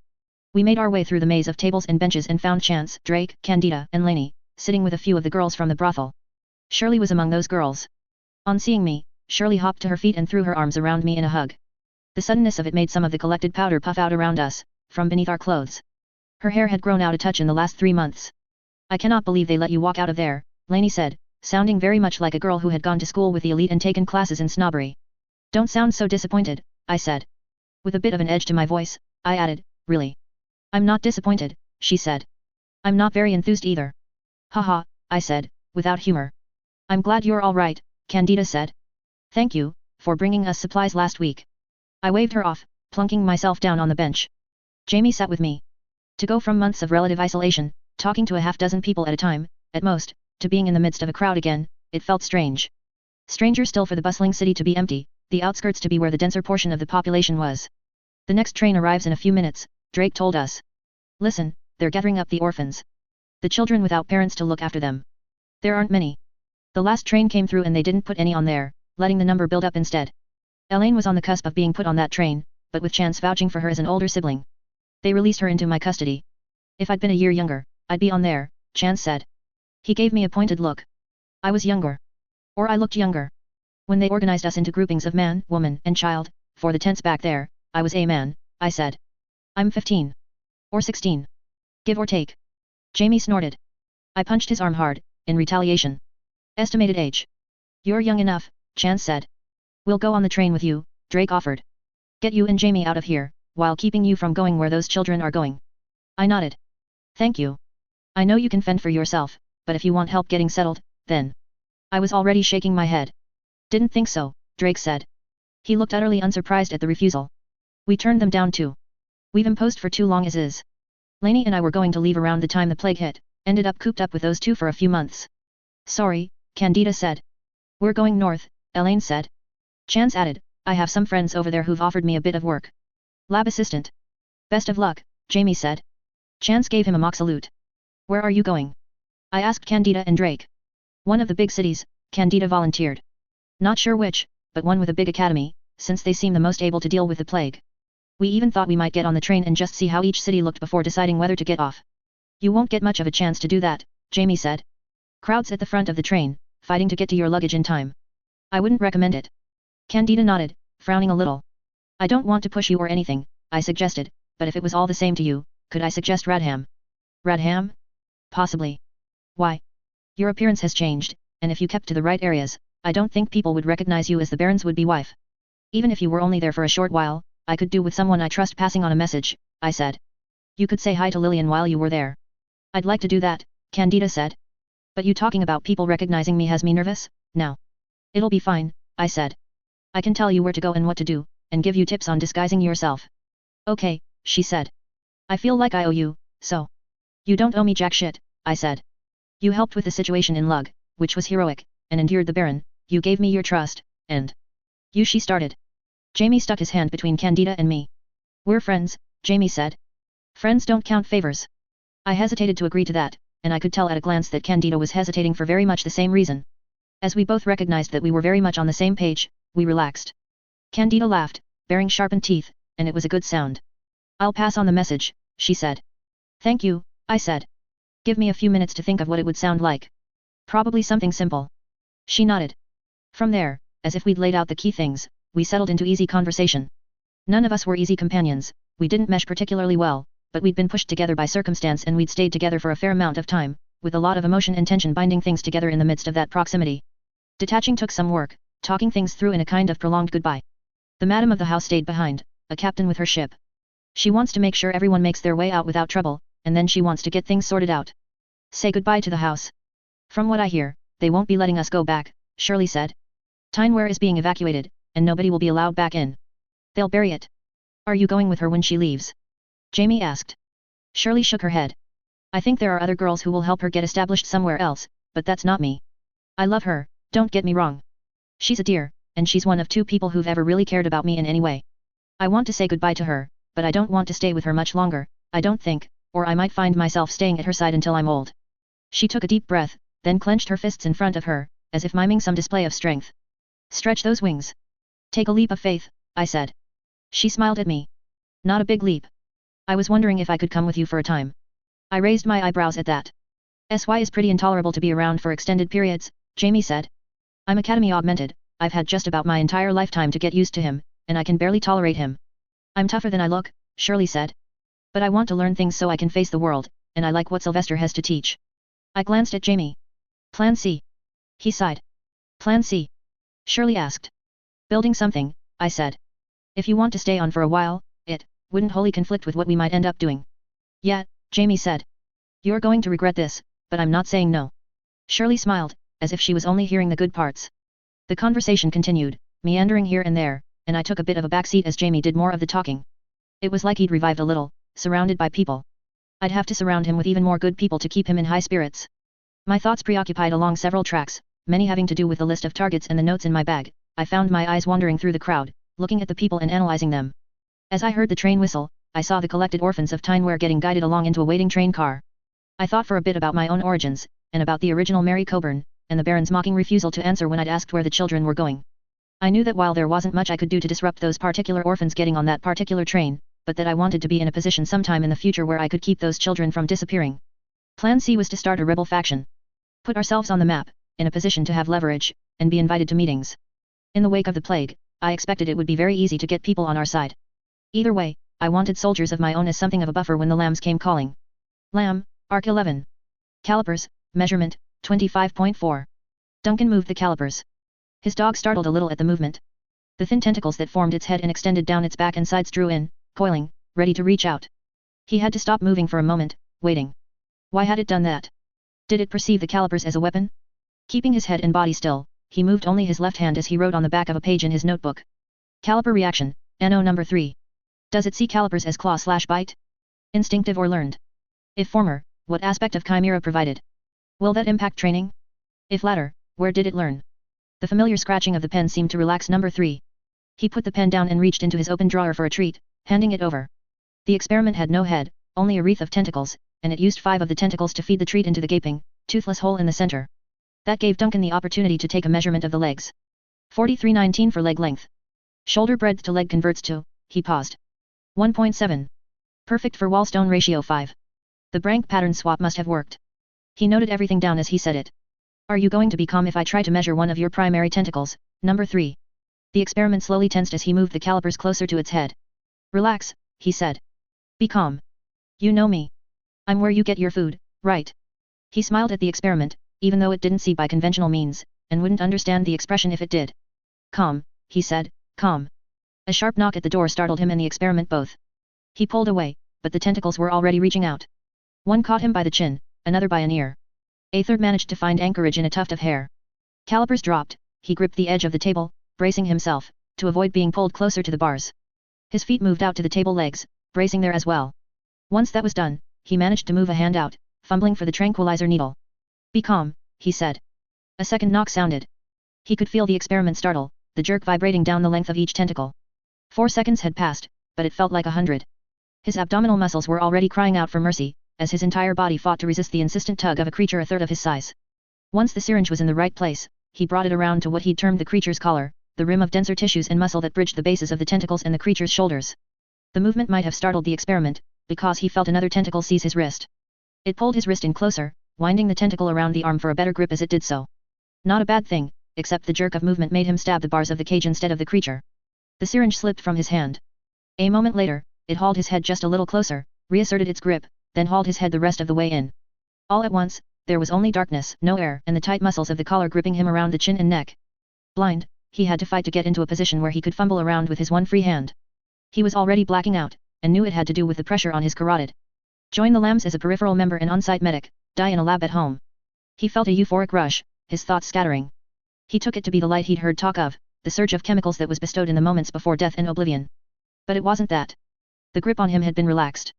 We made our way through the maze of tables and benches and found Chance, Drake, Candida, and Lainey, sitting with a few of the girls from the brothel. Shirley was among those girls. On seeing me, Shirley hopped to her feet and threw her arms around me in a hug. The suddenness of it made some of the collected powder puff out around us, from beneath our clothes. Her hair had grown out a touch in the last 3 months. I cannot believe they let you walk out of there, Lainey said, sounding very much like a girl who had gone to school with the elite and taken classes in snobbery. Don't sound so disappointed, I said. With a bit of an edge to my voice, I added, really. I'm not disappointed, she said. I'm not very enthused either. Haha, I said, without humor. I'm glad you're all right, Candida said. Thank you, for bringing us supplies last week. I waved her off, plunking myself down on the bench. Jamie sat with me. To go from months of relative isolation, talking to a half-dozen people at a time, at most, to being in the midst of a crowd again, it felt strange. Stranger still for the bustling city to be empty, the outskirts to be where the denser portion of the population was. The next train arrives in a few minutes, Drake told us. Listen, they're gathering up the orphans. The children without parents to look after them. There aren't many. The last train came through and they didn't put any on there, letting the number build up instead. Elaine was on the cusp of being put on that train, but with Chance vouching for her as an older sibling. They released her into my custody. If I'd been a year younger, I'd be on there, Chance said. He gave me a pointed look. I was younger. Or I looked younger. When they organized us into groupings of man, woman, and child, for the tents back there, I was a man, I said. I'm 15. Or 16. Give or take. Jamie snorted. I punched his arm hard, in retaliation. Estimated age. You're young enough, Chance said. We'll go on the train with you, Drake offered. Get you and Jamie out of here, while keeping you from going where those children are going. I nodded. Thank you. I know you can fend for yourself, but if you want help getting settled, then. I was already shaking my head. Didn't think so, Drake said. He looked utterly unsurprised at the refusal. We turned them down too. We've imposed for too long as is. Lainey and I were going to leave around the time the plague hit, ended up cooped up with those two for a few months. Sorry, Candida said. We're going north, Elaine said. Chance added, I have some friends over there who've offered me a bit of work. Lab assistant. Best of luck, Jamie said. Chance gave him a mock salute. Where are you going? I asked Candida and Drake. One of the big cities, Candida volunteered. Not sure which, but one with a big academy, since they seem the most able to deal with the plague. We even thought we might get on the train and just see how each city looked before deciding whether to get off. You won't get much of a chance to do that, Jamie said. Crowds at the front of the train, fighting to get to your luggage in time. I wouldn't recommend it. Candida nodded, frowning a little. I don't want to push you or anything, I suggested, but if it was all the same to you, could I suggest Radham? Radham? Possibly. Why? Your appearance has changed, and if you kept to the right areas, I don't think people would recognize you as the Baron's would-be wife. Even if you were only there for a short while, I could do with someone I trust passing on a message, I said. You could say hi to Lillian while you were there. I'd like to do that, Candida said. But you talking about people recognizing me has me nervous, now. It'll be fine, I said. I can tell you where to go and what to do, and give you tips on disguising yourself. Okay, she said. I feel like I owe you, so. You don't owe me jack shit, I said. You helped with the situation in Lug, which was heroic, and endured the Baron, you gave me your trust, and. She started. Jamie stuck his hand between Candida and me. We're friends, Jamie said. Friends don't count favors. I hesitated to agree to that, and I could tell at a glance that Candida was hesitating for very much the same reason. As we both recognized that we were very much on the same page, we relaxed. Candida laughed, baring sharpened teeth, and it was a good sound. I'll pass on the message, she said. Thank you, I said. Give me a few minutes to think of what it would sound like. Probably something simple. She nodded. From there, as if we'd laid out the key things, we settled into easy conversation. None of us were easy companions, we didn't mesh particularly well, but we'd been pushed together by circumstance and we'd stayed together for a fair amount of time, with a lot of emotion and tension binding things together in the midst of that proximity. Detaching took some work, talking things through in a kind of prolonged goodbye. The madam of the house stayed behind, a captain with her ship. She wants to make sure everyone makes their way out without trouble, and then she wants to get things sorted out. Say goodbye to the house. From what I hear, they won't be letting us go back, Shirley said. Tineware is being evacuated, and nobody will be allowed back in. They'll bury it. Are you going with her when she leaves? Jamie asked. Shirley shook her head. I think there are other girls who will help her get established somewhere else, but that's not me. I love her, don't get me wrong. She's a dear, and she's one of 2 people who've ever really cared about me in any way. I want to say goodbye to her, but I don't want to stay with her much longer, I don't think, or I might find myself staying at her side until I'm old. She took a deep breath, then clenched her fists in front of her, as if miming some display of strength. Stretch those wings. Take a leap of faith, I said. She smiled at me. Not a big leap. I was wondering if I could come with you for a time. I raised my eyebrows at that. SY is pretty intolerable to be around for extended periods, Jamie said. I'm Academy augmented, I've had just about my entire lifetime to get used to him, and I can barely tolerate him. I'm tougher than I look, Shirley said. But I want to learn things so I can face the world, and I like what Sylvester has to teach. I glanced at Jamie. Plan C. He sighed. Plan C? Shirley asked. Building something, I said. If you want to stay on for a while, it wouldn't wholly conflict with what we might end up doing. Yeah, Jamie said. You're going to regret this, but I'm not saying no. Shirley smiled, as if she was only hearing the good parts. The conversation continued, meandering here and there, and I took a bit of a backseat as Jamie did more of the talking. It was like he'd revived a little, surrounded by people. I'd have to surround him with even more good people to keep him in high spirits. My thoughts preoccupied along several tracks, many having to do with the list of targets and the notes in my bag. I found my eyes wandering through the crowd, looking at the people and analyzing them. As I heard the train whistle, I saw the collected orphans of Tineware getting guided along into a waiting train car. I thought for a bit about my own origins, and about the original Mary Coburn, and the Baron's mocking refusal to answer when I'd asked where the children were going. I knew that while there wasn't much I could do to disrupt those particular orphans getting on that particular train, but that I wanted to be in a position sometime in the future where I could keep those children from disappearing. Plan C was to start a rebel faction. Put ourselves on the map, in a position to have leverage, and be invited to meetings. In the wake of the plague, I expected it would be very easy to get people on our side. Either way, I wanted soldiers of my own as something of a buffer when the lambs came calling. Lamb, Arc 11. Calipers, measurement, 25.4. Duncan moved the calipers. His dog startled a little at the movement. The thin tentacles that formed its head and extended down its back and sides drew in, coiling, ready to reach out. He had to stop moving for a moment, waiting. Why had it done that? Did it perceive the calipers as a weapon? Keeping his head and body still, he moved only his left hand as he wrote on the back of a page in his notebook. Caliper reaction, NO number 3. Does it see calipers as claw/bite? Instinctive or learned? If former, what aspect of Chimera provided? Will that impact training? If latter, where did it learn? The familiar scratching of the pen seemed to relax number 3. He put the pen down and reached into his open drawer for a treat, handing it over. The experiment had no head, only a wreath of tentacles, and it used 5 of the tentacles to feed the treat into the gaping, toothless hole in the center. That gave Duncan the opportunity to take a measurement of the legs. 43.19 for leg length. Shoulder breadth to leg converts to, he paused. 1.7. Perfect for wall-stone ratio 5. The Brank pattern swap must have worked. He noted everything down as he said it. Are you going to be calm if I try to measure one of your primary tentacles, number 3? The experiment slowly tensed as he moved the calipers closer to its head. Relax, he said. Be calm. You know me. I'm where you get your food, right? He smiled at the experiment, even though it didn't see by conventional means, and wouldn't understand the expression if it did. Calm, he said, calm. A sharp knock at the door startled him and the experiment both. He pulled away, but the tentacles were already reaching out. One caught him by the chin, another by an ear. A third managed to find anchorage in a tuft of hair. Calipers dropped, he gripped the edge of the table, bracing himself, to avoid being pulled closer to the bars. His feet moved out to the table legs, bracing there as well. Once that was done, he managed to move a hand out, fumbling for the tranquilizer needle. Be calm, he said. A second knock sounded. He could feel the experiment startle, the jerk vibrating down the length of each tentacle. 4 seconds had passed, but it felt like 100. His abdominal muscles were already crying out for mercy, as his entire body fought to resist the insistent tug of a creature a third of his size. Once the syringe was in the right place, he brought it around to what he'd termed the creature's collar, the rim of denser tissues and muscle that bridged the bases of the tentacles and the creature's shoulders. The movement might have startled the experiment, because he felt another tentacle seize his wrist. It pulled his wrist in closer, winding the tentacle around the arm for a better grip as it did so. Not a bad thing, except the jerk of movement made him stab the bars of the cage instead of the creature. The syringe slipped from his hand. A moment later, it hauled his head just a little closer, reasserted its grip, then hauled his head the rest of the way in. All at once, there was only darkness, no air, and the tight muscles of the collar gripping him around the chin and neck. Blind, he had to fight to get into a position where he could fumble around with his one free hand. He was already blacking out, and knew it had to do with the pressure on his carotid. Join the lambs as a peripheral member and on-site medic, die in a lab at home. He felt a euphoric rush, his thoughts scattering. He took it to be the light he'd heard talk of, the surge of chemicals that was bestowed in the moments before death and oblivion. But it wasn't that. The grip on him had been relaxed.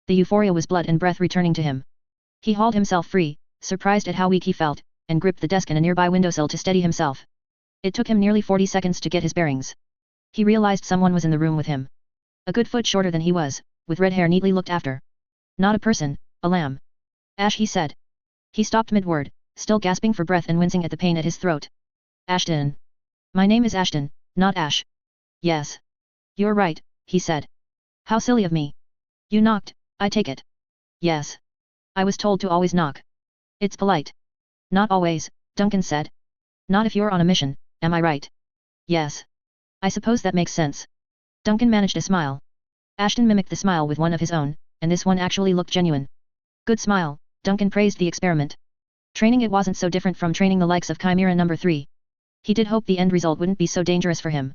The euphoria was blood and breath returning to him. He hauled himself free, surprised at how weak he felt, and gripped the desk and a nearby windowsill to steady himself. It took him nearly 40 seconds to get his bearings. He realized someone was in the room with him. A good foot shorter than he was, with red hair neatly looked after. Not a person, a lamb. Ash, he said. He stopped mid-word, still gasping for breath and wincing at the pain at his throat. Ashton. My name is Ashton, not Ash. Yes. You're right, he said. How silly of me. You knocked, I take it. Yes. I was told to always knock. It's polite. Not always, Duncan said. Not if you're on a mission, am I right? Yes. I suppose that makes sense. Duncan managed a smile. Ashton mimicked the smile with one of his own, and this one actually looked genuine. Good smile, Duncan praised the experiment. Training it wasn't so different from training the likes of Chimera number 3. He did hope the end result wouldn't be so dangerous for him.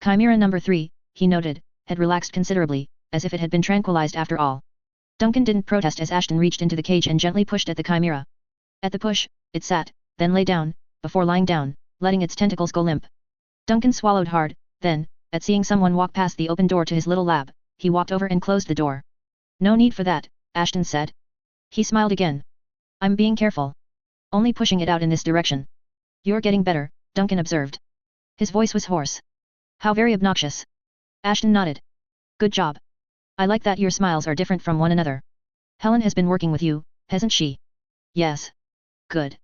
Chimera number 3, he noted, had relaxed considerably, as if it had been tranquilized after all. Duncan didn't protest as Ashton reached into the cage and gently pushed at the chimera. At the push, it sat, then lay down, before lying down, letting its tentacles go limp. Duncan swallowed hard, then, at seeing someone walk past the open door to his little lab, he walked over and closed the door. No need for that, Ashton said. He smiled again. I'm being careful. Only pushing it out in this direction. You're getting better, Duncan observed. His voice was hoarse. How very obnoxious. Ashton nodded. Good job. I like that your smiles are different from one another. Helen has been working with you, hasn't she? Yes. Good.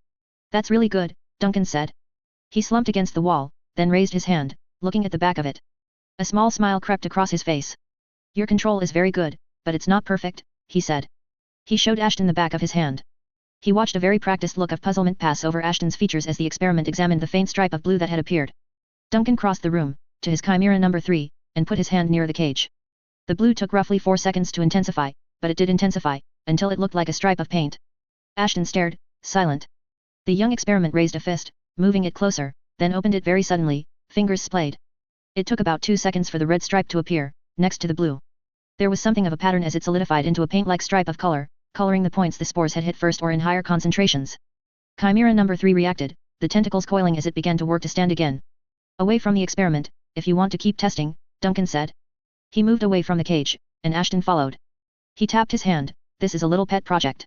That's really good, Duncan said. He slumped against the wall, then raised his hand, looking at the back of it. A small smile crept across his face. Your control is very good, but it's not perfect, he said. He showed Ashton the back of his hand. He watched a very practiced look of puzzlement pass over Ashton's features as the experiment examined the faint stripe of blue that had appeared. Duncan crossed the room, to his chimera number 3, and put his hand near the cage. The blue took roughly 4 seconds to intensify, but it did intensify, until it looked like a stripe of paint. Ashton stared, silent. The young experiment raised a fist, moving it closer, then opened it very suddenly, fingers splayed. It took about 2 seconds for the red stripe to appear, next to the blue. There was something of a pattern as it solidified into a paint-like stripe of color, coloring the points the spores had hit first or in higher concentrations. Chimera number 3 reacted, the tentacles coiling as it began to work to stand again. Away from the experiment, if you want to keep testing, Duncan said. He moved away from the cage, and Ashton followed. He tapped his hand, this is a little pet project.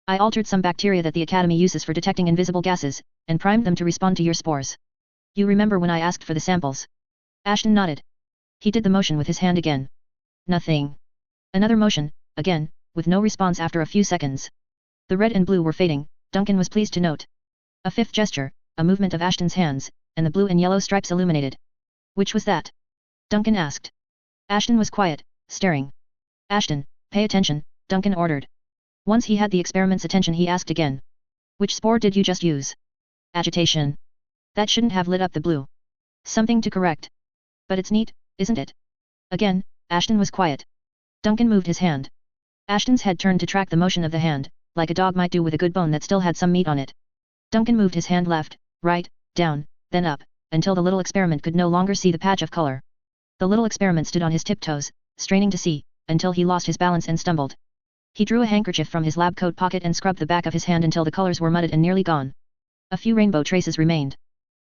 I altered some bacteria that the Academy uses for detecting invisible gases, and primed them to respond to your spores. You remember when I asked for the samples? Ashton nodded. He did the motion with his hand again. Nothing. Another motion, again, with no response after a few seconds. The red and blue were fading, Duncan was pleased to note. A fifth gesture, a movement of Ashton's hands, and the blue and yellow stripes illuminated. Which was that? Duncan asked. Ashton was quiet, staring. Ashton, pay attention, Duncan ordered. Once he had the experiment's attention he asked again. Which spore did you just use? Agitation. That shouldn't have lit up the blue. Something to correct. But it's neat, isn't it? Again, Ashton was quiet. Duncan moved his hand. Ashton's head turned to track the motion of the hand, like a dog might do with a good bone that still had some meat on it. Duncan moved his hand left, right, down, then up, until the little experiment could no longer see the patch of color. The little experiment stood on his tiptoes, straining to see, until he lost his balance and stumbled. He drew a handkerchief from his lab coat pocket and scrubbed the back of his hand until the colors were mudded and nearly gone. A few rainbow traces remained.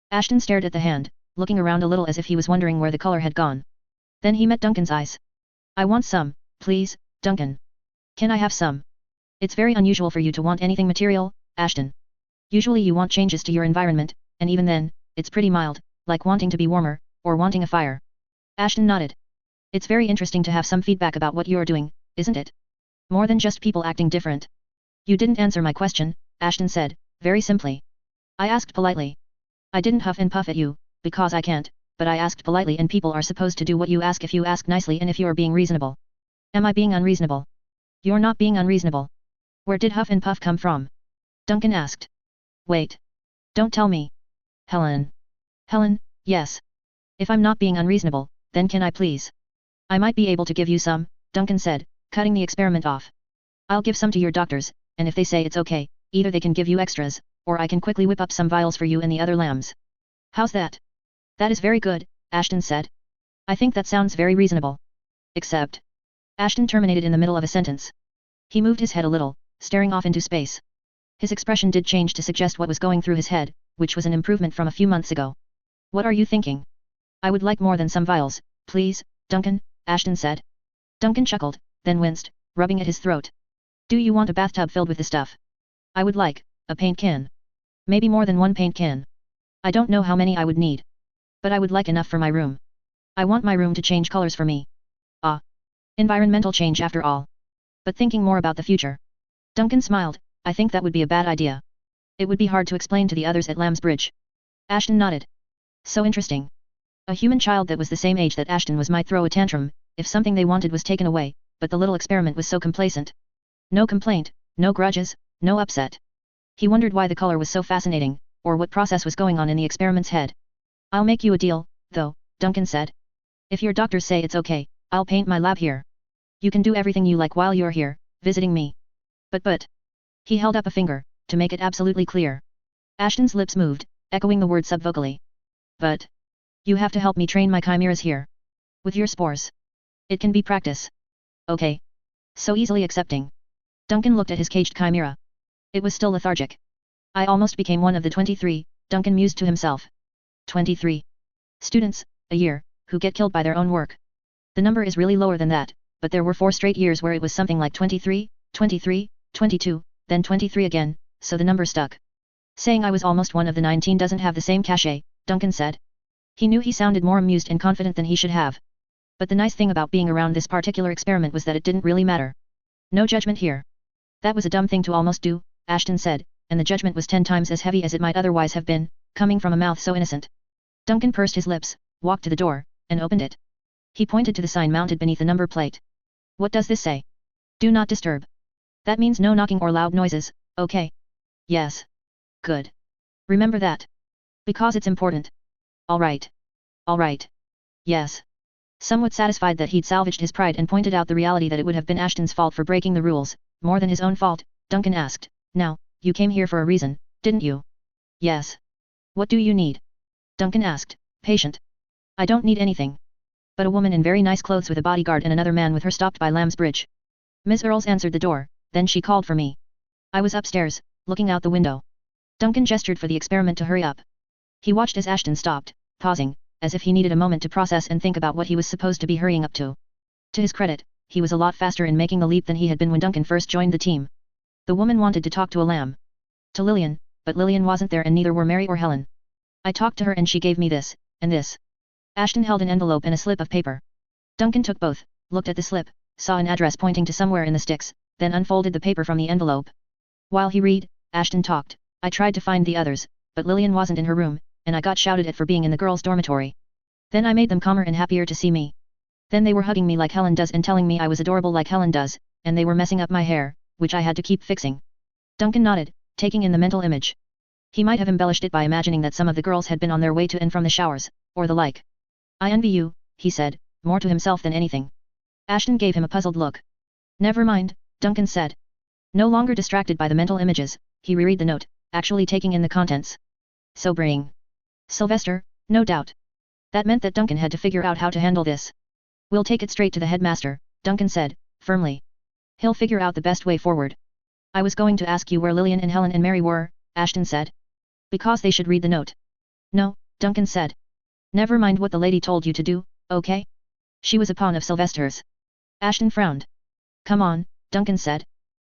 Ashton stared at the hand, looking around a little as if he was wondering where the color had gone. Then he met Duncan's eyes. I want some, please, Duncan. Can I have some? It's very unusual for you to want anything material, Ashton. Usually you want changes to your environment, and even then, it's pretty mild, like wanting to be warmer, or wanting a fire. Ashton nodded. It's very interesting to have some feedback about what you're doing, isn't it? More than just people acting different. You didn't answer my question, Ashton said, very simply. I asked politely. I didn't huff and puff at you, because I can't, but I asked politely and people are supposed to do what you ask if you ask nicely and if you are being reasonable. Am I being unreasonable? You're not being unreasonable. Where did huff and puff come from? Duncan asked. Wait. Don't tell me. Helen. Helen, yes. If I'm not being unreasonable, then can I please? I might be able to give you some, Duncan said, cutting the experiment off. I'll give some to your doctors, and if they say it's okay, either they can give you extras, or I can quickly whip up some vials for you and the other lambs. How's that? That is very good, Ashton said. I think that sounds very reasonable. Except. Ashton terminated in the middle of a sentence. He moved his head a little, staring off into space. His expression did change to suggest what was going through his head, which was an improvement from a few months ago. What are you thinking? I would like more than some vials, please, Duncan, Ashton said. Duncan chuckled, then winced, rubbing at his throat. Do you want a bathtub filled with the stuff? I would like a paint can. Maybe more than one paint can. I don't know how many I would need. But I would like enough for my room. I want my room to change colors for me. Ah. Environmental change after all. But thinking more about the future. Duncan smiled, I think that would be a bad idea. It would be hard to explain to the others at Lambsbridge. Ashton nodded. So interesting. A human child that was the same age that Ashton was might throw a tantrum, if something they wanted was taken away, but the little experiment was so complacent. No complaint, no grudges, no upset. He wondered why the color was so fascinating, or what process was going on in the experiment's head. I'll make you a deal, though, Duncan said. If your doctors say it's okay, I'll paint my lab here. You can do everything you like while you're here, visiting me. But. He held up a finger, to make it absolutely clear. Ashton's lips moved, echoing the word subvocally. But. You have to help me train my chimeras here. With your spores. It can be practice. Okay. So easily accepting. Duncan looked at his caged chimera. It was still lethargic. I almost became one of the 23, Duncan mused to himself. 23 students, a year, who get killed by their own work. The number is really lower than that, but there were 4 straight years where it was something like 23, 23, 22, then 23 again, so the number stuck. Saying I was almost one of the 19 doesn't have the same cachet, Duncan said. He knew he sounded more amused and confident than he should have. But the nice thing about being around this particular experiment was that it didn't really matter. No judgment here. That was a dumb thing to almost do, Ashton said, and the judgment was 10 times as heavy as it might otherwise have been, coming from a mouth so innocent. Duncan pursed his lips, walked to the door, and opened it. He pointed to the sign mounted beneath the number plate. What does this say? Do not disturb. That means no knocking or loud noises, okay? Yes. Good. Remember that. Because it's important. All right. All right. Yes. Somewhat satisfied that he'd salvaged his pride and pointed out the reality that it would have been Ashton's fault for breaking the rules, more than his own fault, Duncan asked, Now, you came here for a reason, didn't you? Yes. What do you need? Duncan asked, patient. I don't need anything. But a woman in very nice clothes with a bodyguard and another man with her stopped by Lambsbridge. Miss Earls answered the door, then she called for me. I was upstairs, looking out the window. Duncan gestured for the experiment to hurry up. He watched as Ashton stopped, pausing, as if he needed a moment to process and think about what he was supposed to be hurrying up to. To his credit, he was a lot faster in making the leap than he had been when Duncan first joined the team. The woman wanted to talk to a lamb. To Lillian, but Lillian wasn't there and neither were Mary or Helen. I talked to her and she gave me this, and this. Ashton held an envelope and a slip of paper. Duncan took both, looked at the slip, saw an address pointing to somewhere in the sticks, then unfolded the paper from the envelope. While he read, Ashton talked, I tried to find the others, but Lillian wasn't in her room, and I got shouted at for being in the girls' dormitory. Then I made them calmer and happier to see me. Then they were hugging me like Helen does and telling me I was adorable like Helen does, and they were messing up my hair, which I had to keep fixing. Duncan nodded, taking in the mental image. He might have embellished it by imagining that some of the girls had been on their way to and from the showers, or the like. I envy you, he said, more to himself than anything. Ashton gave him a puzzled look. Never mind, Duncan said. No longer distracted by the mental images, he reread the note, actually taking in the contents. Sobering. Sylvester, no doubt. That meant that Duncan had to figure out how to handle this. We'll take it straight to the headmaster, Duncan said, firmly. He'll figure out the best way forward. I was going to ask you where Lillian and Helen and Mary were, Ashton said. Because they should read the note. No, Duncan said. Never mind what the lady told you to do, okay? She was a pawn of Sylvester's. Ashton frowned. Come on, Duncan said.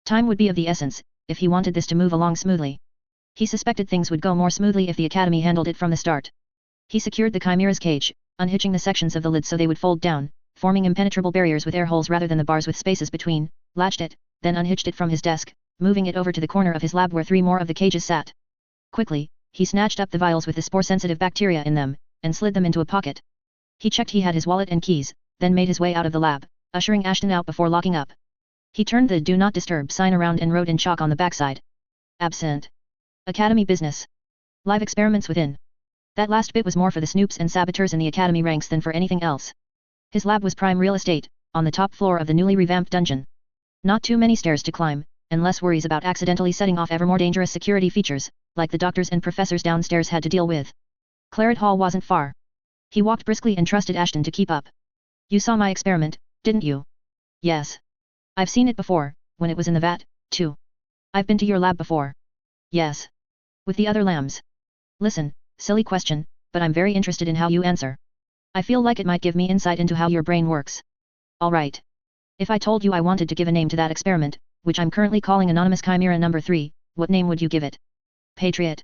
Time would be of the essence, if he wanted this to move along smoothly. He suspected things would go more smoothly if the academy handled it from the start. He secured the chimera's cage, unhitching the sections of the lid so they would fold down, forming impenetrable barriers with air holes rather than the bars with spaces between, latched it, then unhitched it from his desk, moving it over to the corner of his lab where 3 more of the cages sat. Quickly, he snatched up the vials with the spore-sensitive bacteria in them, and slid them into a pocket. He checked he had his wallet and keys, then made his way out of the lab, ushering Ashton out before locking up. He turned the Do Not Disturb sign around and wrote in chalk on the backside. Absent. Academy business. Live experiments within. That last bit was more for the snoops and saboteurs in the academy ranks than for anything else. His lab was prime real estate, on the top floor of the newly revamped dungeon. Not too many stairs to climb, and less worries about accidentally setting off ever more dangerous security features, like the doctors and professors downstairs had to deal with. Claret Hall wasn't far. He walked briskly and trusted Ashton to keep up. You saw my experiment, didn't you? Yes. I've seen it before, when it was in the vat, too. I've been to your lab before. Yes. With the other lambs. Listen, silly question, but I'm very interested in how you answer. I feel like it might give me insight into how your brain works. Alright. If I told you I wanted to give a name to that experiment, which I'm currently calling Anonymous Chimera number 3, what name would you give it? Patriot.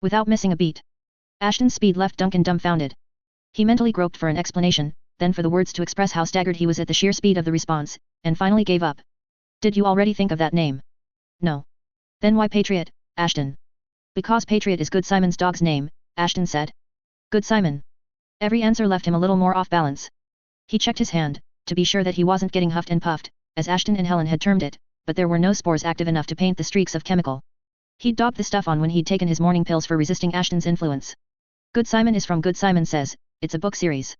Without missing a beat. Ashton's speed left Duncan dumbfounded. He mentally groped for an explanation, then for the words to express how staggered he was at the sheer speed of the response, and finally gave up. Did you already think of that name? No. Then why Patriot, Ashton? Because Patriot is Good Simon's dog's name, Ashton said. Good Simon. Every answer left him a little more off balance. He checked his hand, to be sure that he wasn't getting huffed and puffed, as Ashton and Helen had termed it, but there were no spores active enough to paint the streaks of chemical. He'd daubed the stuff on when he'd taken his morning pills for resisting Ashton's influence. Good Simon is from Good Simon Says, it's a book series.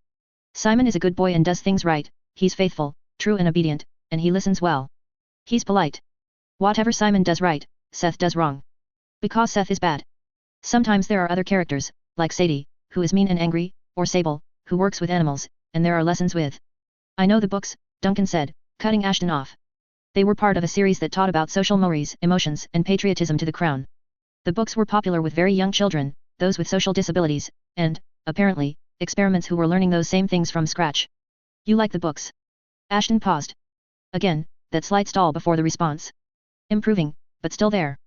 Simon is a good boy and does things right, he's faithful, true and obedient, and he listens well. He's polite. Whatever Simon does right, Seth does wrong. Because Seth is bad. Sometimes there are other characters, like Sadie, who is mean and angry, or Sable, who works with animals, and there are lessons with. I know the books, Duncan said, cutting Ashton off. They were part of a series that taught about social mores, emotions, and patriotism to the crown. The books were popular with very young children, those with social disabilities, and, apparently, experiments who were learning those same things from scratch. You like the books? Ashton paused. Again, that slight stall before the response. Improving, but still there.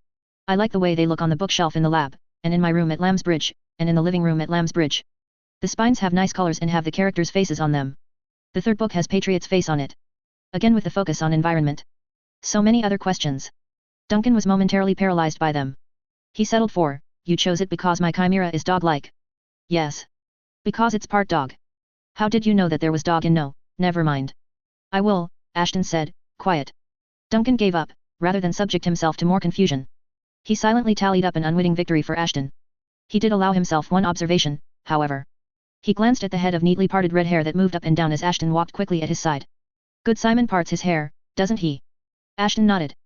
I like the way they look on the bookshelf in the lab, and in my room at Lambsbridge, and in the living room at Lambsbridge. The spines have nice colors and have the characters' faces on them. The third book has Patriot's face on it. Again with the focus on environment. So many other questions. Duncan was momentarily paralyzed by them. He settled for, you chose it because my chimera is dog-like. Yes. Because it's part dog. How did you know that there was dog in no, never mind. I will, Ashton said, quiet. Duncan gave up, rather than subject himself to more confusion. He silently tallied up an unwitting victory for Ashton. He did allow himself one observation, however. He glanced at the head of neatly parted red hair that moved up and down as Ashton walked quickly at his side. Good Simon parts his hair, doesn't he? Ashton nodded.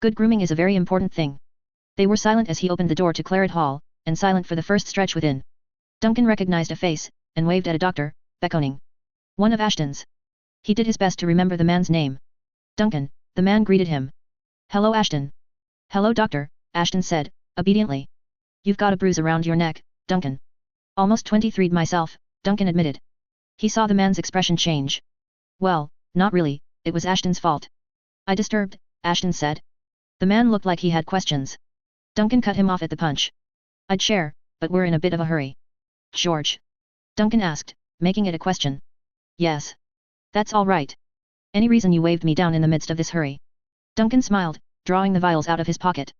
Good grooming is a very important thing. They were silent as he opened the door to Claret Hall, and silent for the first stretch within. Duncan recognized a face, and waved at a doctor, beckoning. One of Ashton's. He did his best to remember the man's name. Duncan, the man greeted him. Hello Ashton. Hello doctor, Ashton said, obediently. You've got a bruise around your neck, Duncan. Almost 23'd myself, Duncan admitted. He saw the man's expression change. Well, not really, it was Ashton's fault. I disturbed, Ashton said. The man looked like he had questions. Duncan cut him off at the punch. I'd share, but we're in a bit of a hurry. George? Duncan asked, making it a question. Yes. That's all right. Any reason you waved me down in the midst of this hurry? Duncan smiled, drawing the vials out of his pocket.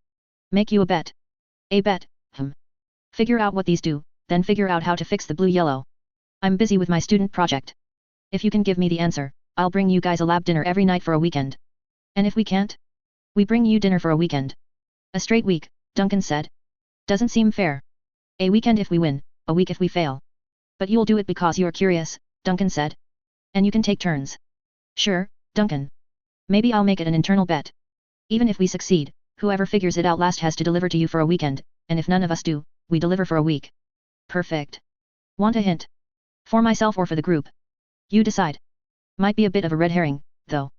Make you a bet. A bet, Figure out what these do, then figure out how to fix the blue-yellow. I'm busy with my student project. If you can give me the answer, I'll bring you guys a lab dinner every night for a weekend. And if we can't? We bring you dinner for a weekend. A straight week, Duncan said. Doesn't seem fair. A weekend if we win, a week if we fail. But you'll do it because you're curious, Duncan said. And you can take turns. Sure, Duncan. Maybe I'll make it an internal bet. Even if we succeed, whoever figures it out last has to deliver to you for a weekend, and if none of us do, we deliver for a week. Perfect. Want a hint? For myself or for the group? You decide. Might be a bit of a red herring, though.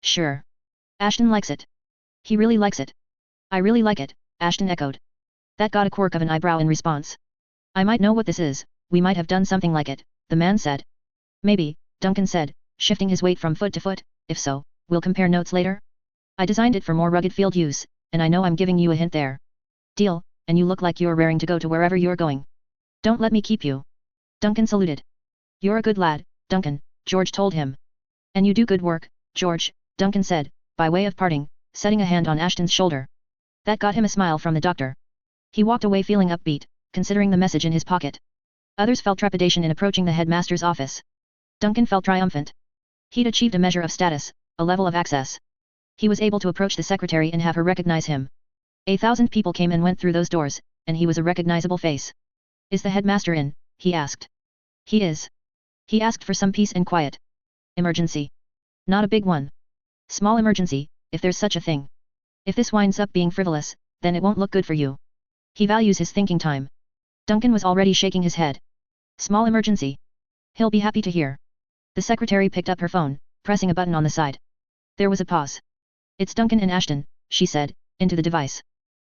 Sure. Ashton likes it. He really likes it. I really like it, Ashton echoed. That got a quirk of an eyebrow in response. I might know what this is, we might have done something like it, the man said. Maybe, Duncan said, shifting his weight from foot to foot, if so, we'll compare notes later? I designed it for more rugged field use, and I know I'm giving you a hint there. Deal, and you look like you're raring to go to wherever you're going. Don't let me keep you. Duncan saluted. You're a good lad, Duncan, George told him. And you do good work, George, Duncan said, by way of parting, setting a hand on Ashton's shoulder. That got him a smile from the doctor. He walked away feeling upbeat, considering the message in his pocket. Others felt trepidation in approaching the headmaster's office. Duncan felt triumphant. He'd achieved a measure of status, a level of access. He was able to approach the secretary and have her recognize him. 1,000 people came and went through those doors, and he was a recognizable face. Is the headmaster in? He asked. He is. He asked for some peace and quiet. Emergency. Not a big one. Small emergency, if there's such a thing. If this winds up being frivolous, then it won't look good for you. He values his thinking time. Duncan was already shaking his head. Small emergency. He'll be happy to hear. The secretary picked up her phone, pressing a button on the side. There was a pause. It's Duncan and Ashton, she said, into the device.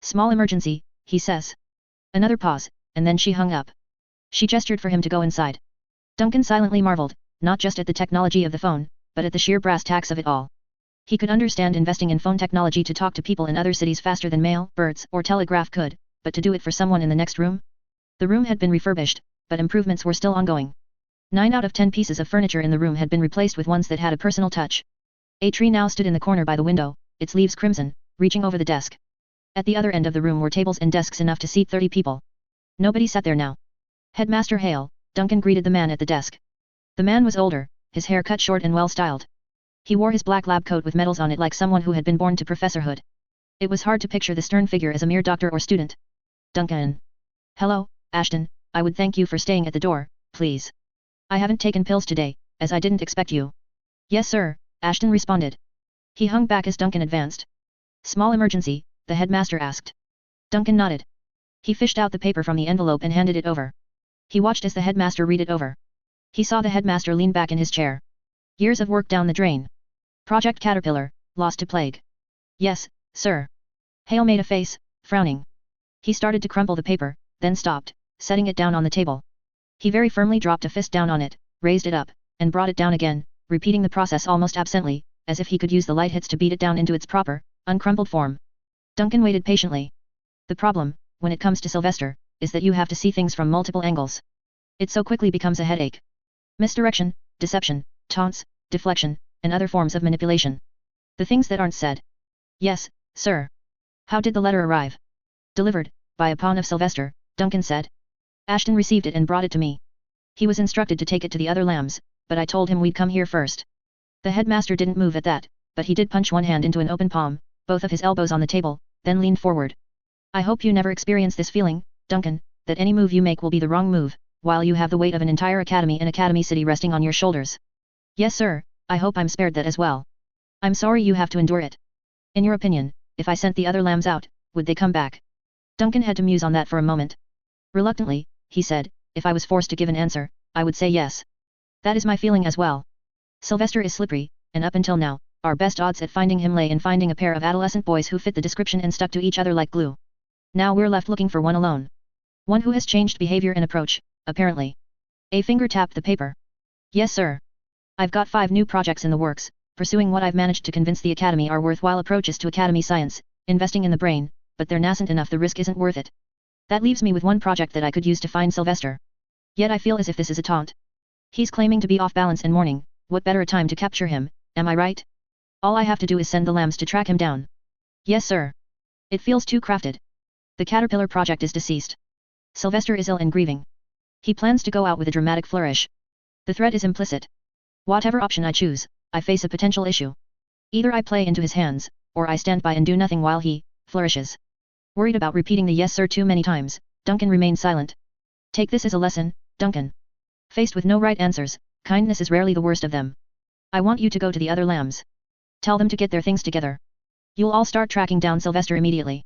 Small emergency, he says. Another pause, and then she hung up. She gestured for him to go inside. Duncan silently marveled, not just at the technology of the phone, but at the sheer brass tacks of it all. He could understand investing in phone technology to talk to people in other cities faster than mail, birds, or telegraph could, but to do it for someone in the next room? The room had been refurbished, but improvements were still ongoing. 9 out of 10 pieces of furniture in the room had been replaced with ones that had a personal touch. A tree now stood in the corner by the window, its leaves crimson, reaching over the desk. At the other end of the room were tables and desks enough to seat 30 people. Nobody sat there now. Headmaster Hale, Duncan greeted the man at the desk. The man was older, his hair cut short and well-styled. He wore his black lab coat with medals on it like someone who had been born to professorhood. It was hard to picture the stern figure as a mere doctor or student. Duncan. Hello, Ashton, I would thank you for staying at the door, please. I haven't taken pills today, as I didn't expect you. Yes sir, Ashton responded. He hung back as Duncan advanced. Small emergency, the headmaster asked. Duncan nodded. He fished out the paper from the envelope and handed it over. He watched as the headmaster read it over. He saw the headmaster lean back in his chair. Years of work down the drain. Project Caterpillar, lost to plague. Yes, sir. Hale made a face, frowning. He started to crumple the paper, then stopped, setting it down on the table. He very firmly dropped a fist down on it, raised it up, and brought it down again, repeating the process almost absently, as if he could use the light hits to beat it down into its proper, uncrumpled form. Duncan waited patiently. The problem, when it comes to Sylvester, is that you have to see things from multiple angles. It so quickly becomes a headache. Misdirection, deception, taunts, deflection, and other forms of manipulation. The things that aren't said. Yes, sir. How did the letter arrive? Delivered, by a pawn of Sylvester, Duncan said. Ashton received it and brought it to me. He was instructed to take it to the other lambs, but I told him we'd come here first. The headmaster didn't move at that, but he did punch one hand into an open palm, both of his elbows on the table, then leaned forward. I hope you never experience this feeling, Duncan, that any move you make will be the wrong move, while you have the weight of an entire academy and Academy City resting on your shoulders. Yes sir, I hope I'm spared that as well. I'm sorry you have to endure it. In your opinion, if I sent the other lambs out, would they come back? Duncan had to muse on that for a moment. Reluctantly, he said, if I was forced to give an answer, I would say yes. That is my feeling as well. Sylvester is slippery, and up until now, our best odds at finding him lay in finding a pair of adolescent boys who fit the description and stuck to each other like glue. Now we're left looking for one alone. One who has changed behavior and approach, apparently. A finger tapped the paper. Yes sir. I've got 5 new projects in the works, pursuing what I've managed to convince the Academy are worthwhile approaches to Academy science, investing in the brain, but they're nascent enough the risk isn't worth it. That leaves me with one project that I could use to find Sylvester. Yet I feel as if this is a taunt. He's claiming to be off balance and mourning, what better a time to capture him, am I right? All I have to do is send the lambs to track him down. Yes sir. It feels too crafted. The Caterpillar project is deceased. Sylvester is ill and grieving. He plans to go out with a dramatic flourish. The threat is implicit. Whatever option I choose, I face a potential issue. Either I play into his hands, or I stand by and do nothing while he flourishes. Worried about repeating the yes sir too many times, Duncan remained silent. Take this as a lesson, Duncan. Faced with no right answers, kindness is rarely the worst of them. I want you to go to the other lambs. Tell them to get their things together. You'll all start tracking down Sylvester immediately.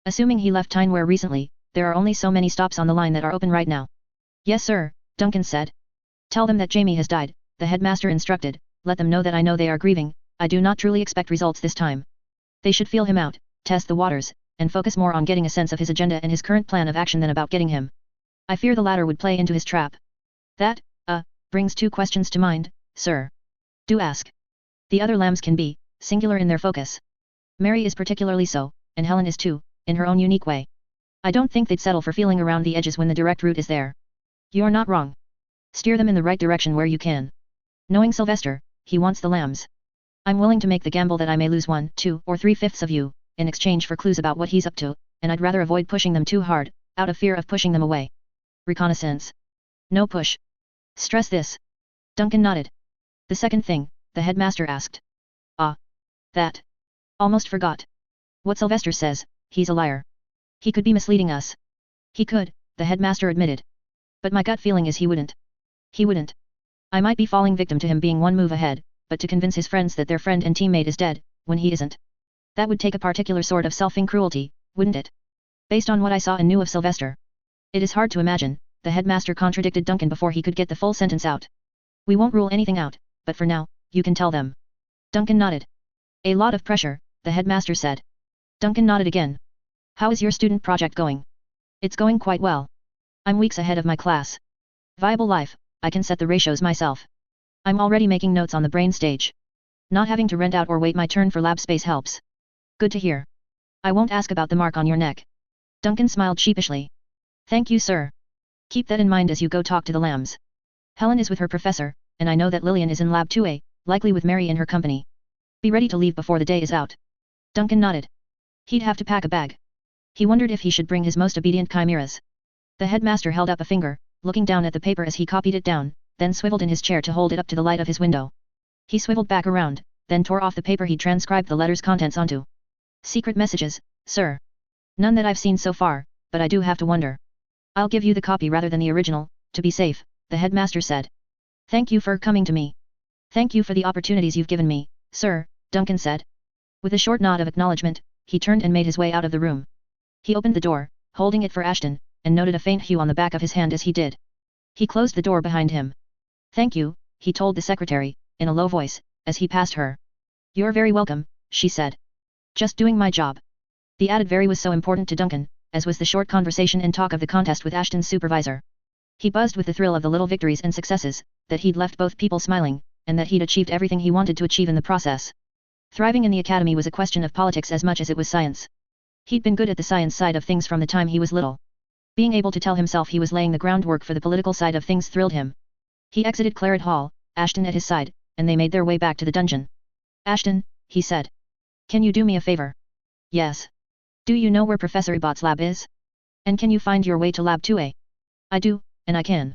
Assuming he left Tineware recently, there are only so many stops on the line that are open right now. Yes sir, Duncan said. Tell them that Jamie has died, the headmaster instructed, let them know that I know they are grieving, I do not truly expect results this time. They should feel him out, test the waters, and focus more on getting a sense of his agenda and his current plan of action than about getting him. I fear the latter would play into his trap. That, brings 2 questions to mind, sir. Do ask. The other lambs can be, singular in their focus. Mary is particularly so, and Helen is too, in her own unique way. I don't think they'd settle for feeling around the edges when the direct route is there. You're not wrong. Steer them in the right direction where you can. Knowing Sylvester, he wants the lambs. I'm willing to make the gamble that I may lose 1, 2, or 3/5 of you, in exchange for clues about what he's up to, and I'd rather avoid pushing them too hard, out of fear of pushing them away. Reconnaissance. No push. Stress this. Duncan nodded. The second thing, the headmaster asked. That. Almost forgot. What Sylvester says, he's a liar. He could be misleading us. He could, the headmaster admitted. But my gut feeling is he wouldn't. He wouldn't. I might be falling victim to him being one move ahead, but to convince his friends that their friend and teammate is dead, when he isn't. That would take a particular sort of selfing cruelty, wouldn't it? Based on what I saw and knew of Sylvester. It is hard to imagine, the headmaster contradicted Duncan before he could get the full sentence out. We won't rule anything out, but for now, you can tell them. Duncan nodded. A lot of pressure, the headmaster said. Duncan nodded again. How is your student project going? It's going quite well. I'm weeks ahead of my class. Viable life, I can set the ratios myself. I'm already making notes on the brain stage. Not having to rent out or wait my turn for lab space helps. Good to hear. I won't ask about the mark on your neck. Duncan smiled sheepishly. Thank you sir. Keep that in mind as you go talk to the lambs. Helen is with her professor, and I know that Lillian is in Lab 2A, likely with Mary in her company. Be ready to leave before the day is out. Duncan nodded. He'd have to pack a bag. He wondered if he should bring his most obedient chimeras. The headmaster held up a finger, looking down at the paper as he copied it down, then swiveled in his chair to hold it up to the light of his window. He swiveled back around, then tore off the paper he'd transcribed the letter's contents onto. Secret messages, sir. None that I've seen so far, but I do have to wonder. I'll give you the copy rather than the original, to be safe, the headmaster said. Thank you for coming to me. Thank you for the opportunities you've given me, sir, Duncan said. With a short nod of acknowledgement, he turned and made his way out of the room. He opened the door, holding it for Ashton, and noted a faint hue on the back of his hand as he did. He closed the door behind him. Thank you, he told the secretary, in a low voice, as he passed her. You're very welcome, she said. Just doing my job. The added very was so important to Duncan, as was the short conversation and talk of the contest with Ashton's supervisor. He buzzed with the thrill of the little victories and successes, that he'd left both people smiling, and that he'd achieved everything he wanted to achieve in the process. Thriving in the academy was a question of politics as much as it was science. He'd been good at the science side of things from the time he was little. Being able to tell himself he was laying the groundwork for the political side of things thrilled him. He exited Claret Hall, Ashton at his side, and they made their way back to the dungeon. Ashton, he said. Can you do me a favor? Yes. Do you know where Professor Ibot's lab is? And can you find your way to Lab 2A? I do, and I can.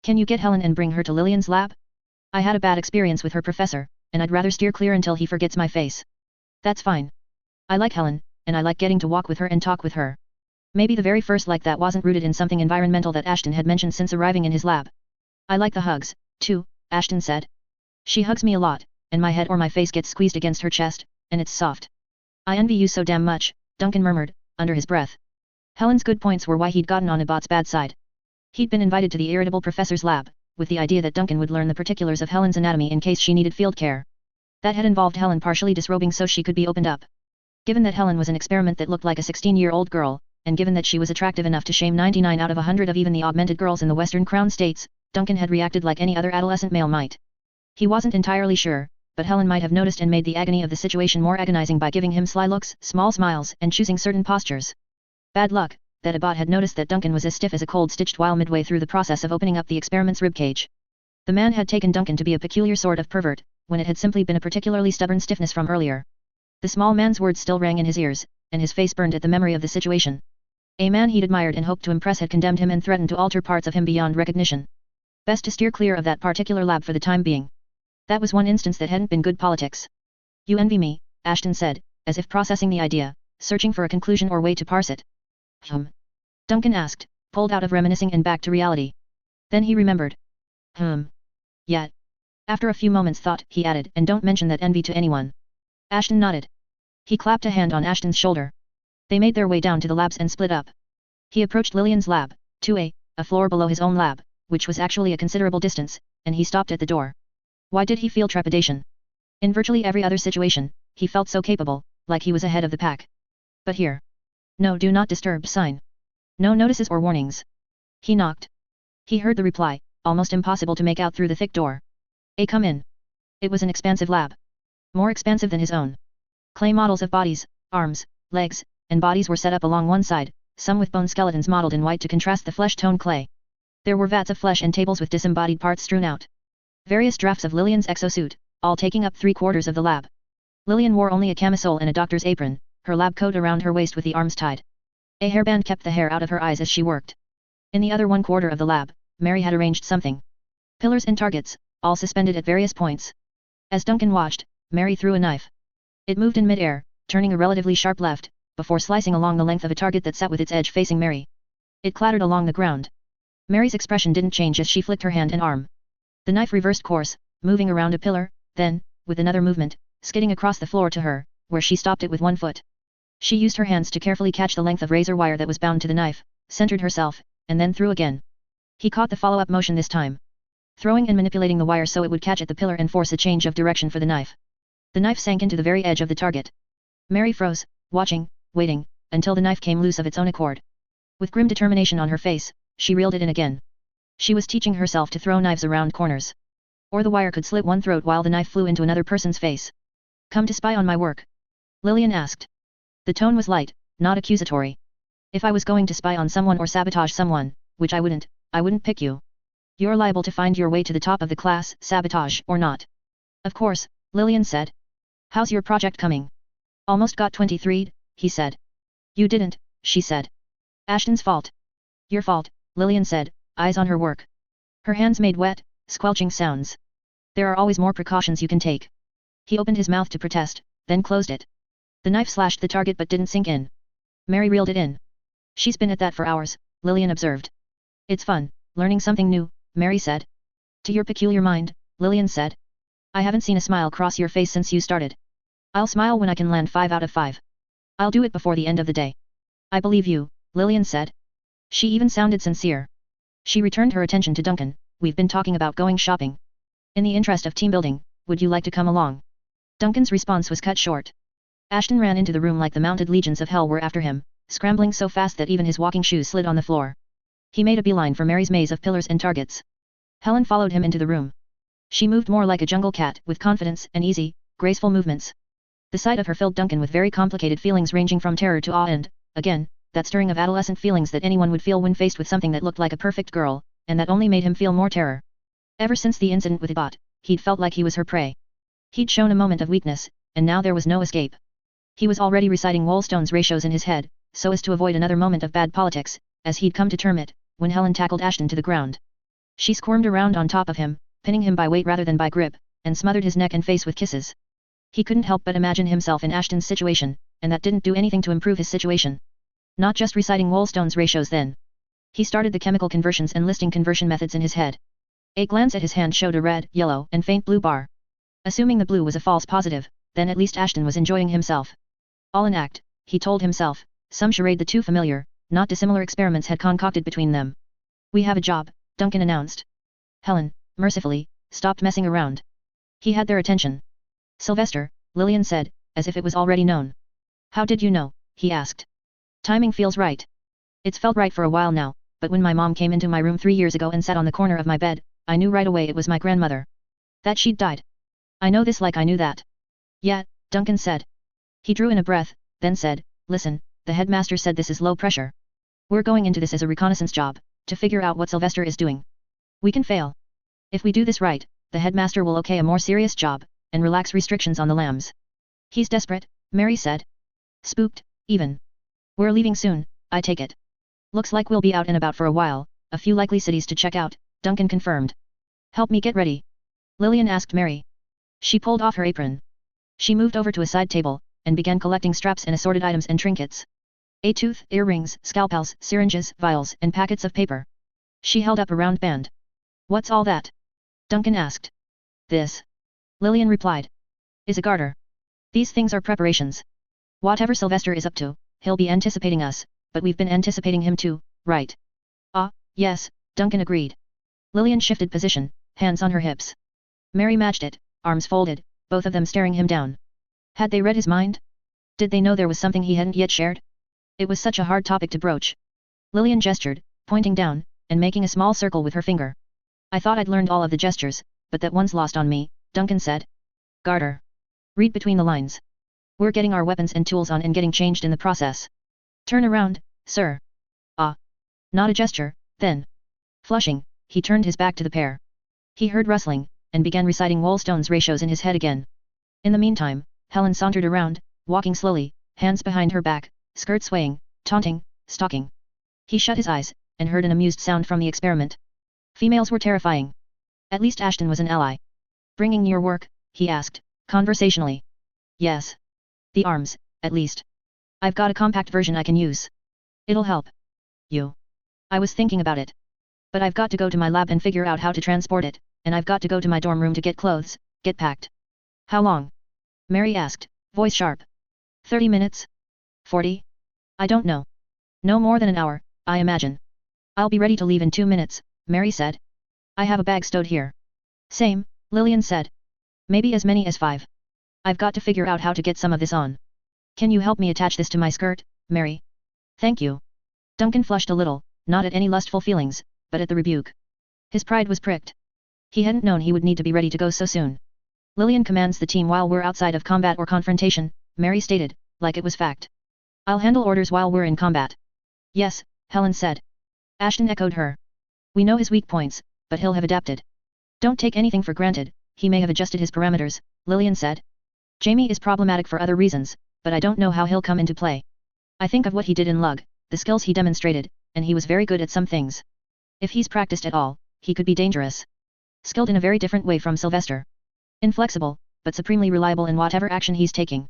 Can you get Helen and bring her to Lillian's lab? I had a bad experience with her professor, and I'd rather steer clear until he forgets my face. That's fine. I like Helen, and I like getting to walk with her and talk with her. Maybe the very first like that wasn't rooted in something environmental that Ashton had mentioned since arriving in his lab. I like the hugs, too, Ashton said. She hugs me a lot, and my head or my face gets squeezed against her chest, and it's soft. I envy you so damn much, Duncan murmured, under his breath. Helen's good points were why he'd gotten on Ibot's bad side. He'd been invited to the irritable professor's lab, with the idea that Duncan would learn the particulars of Helen's anatomy in case she needed field care. That had involved Helen partially disrobing so she could be opened up. Given that Helen was an experiment that looked like a 16-year-old girl, and given that she was attractive enough to shame 99 out of 100 of even the augmented girls in the Western Crown states, Duncan had reacted like any other adolescent male might. He wasn't entirely sure, but Helen might have noticed and made the agony of the situation more agonizing by giving him sly looks, small smiles, and choosing certain postures. Bad luck, that Ibot had noticed that Duncan was as stiff as a cold stitched while midway through the process of opening up the experiment's ribcage. The man had taken Duncan to be a peculiar sort of pervert, when it had simply been a particularly stubborn stiffness from earlier. The small man's words still rang in his ears, and his face burned at the memory of the situation. A man he'd admired and hoped to impress had condemned him and threatened to alter parts of him beyond recognition. Best to steer clear of that particular lab for the time being. That was one instance that hadn't been good politics. You envy me, Ashton said, as if processing the idea, searching for a conclusion or way to parse it. Duncan asked, pulled out of reminiscing and back to reality. Then he remembered. Yet. After a few moments' thought, he added, and don't mention that envy to anyone. Ashton nodded. He clapped a hand on Ashton's shoulder. They made their way down to the labs and split up. He approached Lillian's lab, 2A, a floor below his own lab, which was actually a considerable distance, and he stopped at the door. Why did he feel trepidation? In virtually every other situation, he felt so capable, like he was ahead of the pack. But here. No do not disturb sign. No notices or warnings. He knocked. He heard the reply, almost impossible to make out through the thick door. Come in. It was an expansive lab. More expansive than his own. Clay models of bodies, arms, legs, and bodies were set up along one side, some with bone skeletons modeled in white to contrast the flesh-tone clay. There were vats of flesh and tables with disembodied parts strewn out. Various drafts of Lillian's exosuit, all taking up 3/4 of the lab. Lillian wore only a camisole and a doctor's apron, her lab coat around her waist with the arms tied. A hairband kept the hair out of her eyes as she worked. In the other 1/4 of the lab, Mary had arranged something. Pillars and targets, all suspended at various points. As Duncan watched, Mary threw a knife. It moved in mid-air, turning a relatively sharp left, before slicing along the length of a target that sat with its edge facing Mary. It clattered along the ground. Mary's expression didn't change as she flicked her hand and arm. The knife reversed course, moving around a pillar, then, with another movement, skidding across the floor to her, where she stopped it with one foot. She used her hands to carefully catch the length of razor wire that was bound to the knife, centered herself, and then threw again. He caught the follow-up motion this time. Throwing and manipulating the wire so it would catch at the pillar and force a change of direction for the knife. The knife sank into the very edge of the target. Mary froze, watching, waiting, until the knife came loose of its own accord. With grim determination on her face, she reeled it in again. She was teaching herself to throw knives around corners. Or the wire could slit one throat while the knife flew into another person's face. Come to spy on my work? Lillian asked. The tone was light, not accusatory. If I was going to spy on someone or sabotage someone, which I wouldn't, I wouldn't pick you. You're liable to find your way to the top of the class, sabotage or not. Of course, Lillian said. How's your project coming? Almost got 23'd, he said. You didn't, she said. Ashton's fault. Your fault, Lillian said, eyes on her work. Her hands made wet, squelching sounds. There are always more precautions you can take. He opened his mouth to protest, then closed it. The knife slashed the target but didn't sink in. Mary reeled it in. She's been at that for hours, Lillian observed. It's fun, learning something new, Mary said. To your peculiar mind, Lillian said. I haven't seen a smile cross your face since you started. I'll smile when I can land 5 out of 5. I'll do it before the end of the day. I believe you, Lillian said. She even sounded sincere. She returned her attention to Duncan. We've been talking about going shopping. In the interest of team building, would you like to come along? Duncan's response was cut short. Ashton ran into the room like the mounted legions of hell were after him, scrambling so fast that even his walking shoes slid on the floor. He made a beeline for Mary's maze of pillars and targets. Helen followed him into the room. She moved more like a jungle cat, with confidence and easy, graceful movements. The sight of her filled Duncan with very complicated feelings ranging from terror to awe and, again, that stirring of adolescent feelings that anyone would feel when faced with something that looked like a perfect girl, and that only made him feel more terror. Ever since the incident with Ibot, he'd felt like he was her prey. He'd shown a moment of weakness, and now there was no escape. He was already reciting Wollstone's ratios in his head, so as to avoid another moment of bad politics, as he'd come to term it, when Helen tackled Ashton to the ground. She squirmed around on top of him, pinning him by weight rather than by grip, and smothered his neck and face with kisses. He couldn't help but imagine himself in Ashton's situation, and that didn't do anything to improve his situation. Not just reciting Wollstone's ratios then. He started the chemical conversions and listing conversion methods in his head. A glance at his hand showed a red, yellow, and faint blue bar. Assuming the blue was a false positive, then at least Ashton was enjoying himself. All an act, he told himself, some charade the two familiar, not dissimilar experiments had concocted between them. We have a job, Duncan announced. Helen, mercifully, stopped messing around. He had their attention. Sylvester, Lillian said, as if it was already known. How did you know? He asked. Timing feels right. It's felt right for a while now, but when my mom came into my room 3 years ago and sat on the corner of my bed, I knew right away it was my grandmother. That she'd died. I know this like I knew that. Yeah, Duncan said. He drew in a breath, then said, listen, the headmaster said this is low pressure. We're going into this as a reconnaissance job, to figure out what Sylvester is doing. We can fail. If we do this right, the headmaster will okay a more serious job, and relax restrictions on the lambs. He's desperate, Mary said. Spooked, even. We're leaving soon, I take it. Looks like we'll be out and about for a while, a few likely cities to check out, Duncan confirmed. Help me get ready. Lillian asked Mary. She pulled off her apron. She moved over to a side table, and began collecting straps and assorted items and trinkets. A tooth, earrings, scalpels, syringes, vials, and packets of paper. She held up a round band. What's all that? Duncan asked. This. Lillian replied. Is a garter. These things are preparations. Whatever Sylvester is up to, he'll be anticipating us, but we've been anticipating him too, right? Ah, yes, Duncan agreed. Lillian shifted position, hands on her hips. Mary matched it, arms folded, both of them staring him down. Had they read his mind? Did they know there was something he hadn't yet shared? It was such a hard topic to broach. Lillian gestured, pointing down, and making a small circle with her finger. I thought I'd learned all of the gestures, but that one's lost on me, Duncan said. Garter. Read between the lines. We're getting our weapons and tools on and getting changed in the process. Turn around, sir. Ah. Not a gesture, then. Flushing, he turned his back to the pair. He heard rustling, and began reciting Wollstone's ratios in his head again. In the meantime, Helen sauntered around, walking slowly, hands behind her back, skirt swaying, taunting, stalking. He shut his eyes, and heard an amused sound from the experiment. Females were terrifying. At least Ashton was an ally. Bringing your work? He asked, conversationally. Yes. The arms, at least. I've got a compact version I can use. It'll help. You. I was thinking about it. But I've got to go to my lab and figure out how to transport it, and I've got to go to my dorm room to get clothes, get packed. How long? Mary asked, voice sharp. 30 minutes? 40? I don't know. No more than an hour, I imagine. I'll be ready to leave in 2 minutes, Mary said. I have a bag stowed here. Same, Lillian said. Maybe as many as 5. I've got to figure out how to get some of this on. Can you help me attach this to my skirt, Mary? Thank you. Duncan flushed a little, not at any lustful feelings, but at the rebuke. His pride was pricked. He hadn't known he would need to be ready to go so soon. Lillian commands the team while we're outside of combat or confrontation, Mary stated, like it was fact. I'll handle orders while we're in combat. Yes, Helen said. Ashton echoed her. We know his weak points, but he'll have adapted. Don't take anything for granted, he may have adjusted his parameters, Lillian said. Jamie is problematic for other reasons, but I don't know how he'll come into play. I think of what he did in Lug, the skills he demonstrated, and he was very good at some things. If he's practiced at all, he could be dangerous. Skilled in a very different way from Sylvester. Inflexible, but supremely reliable in whatever action he's taking.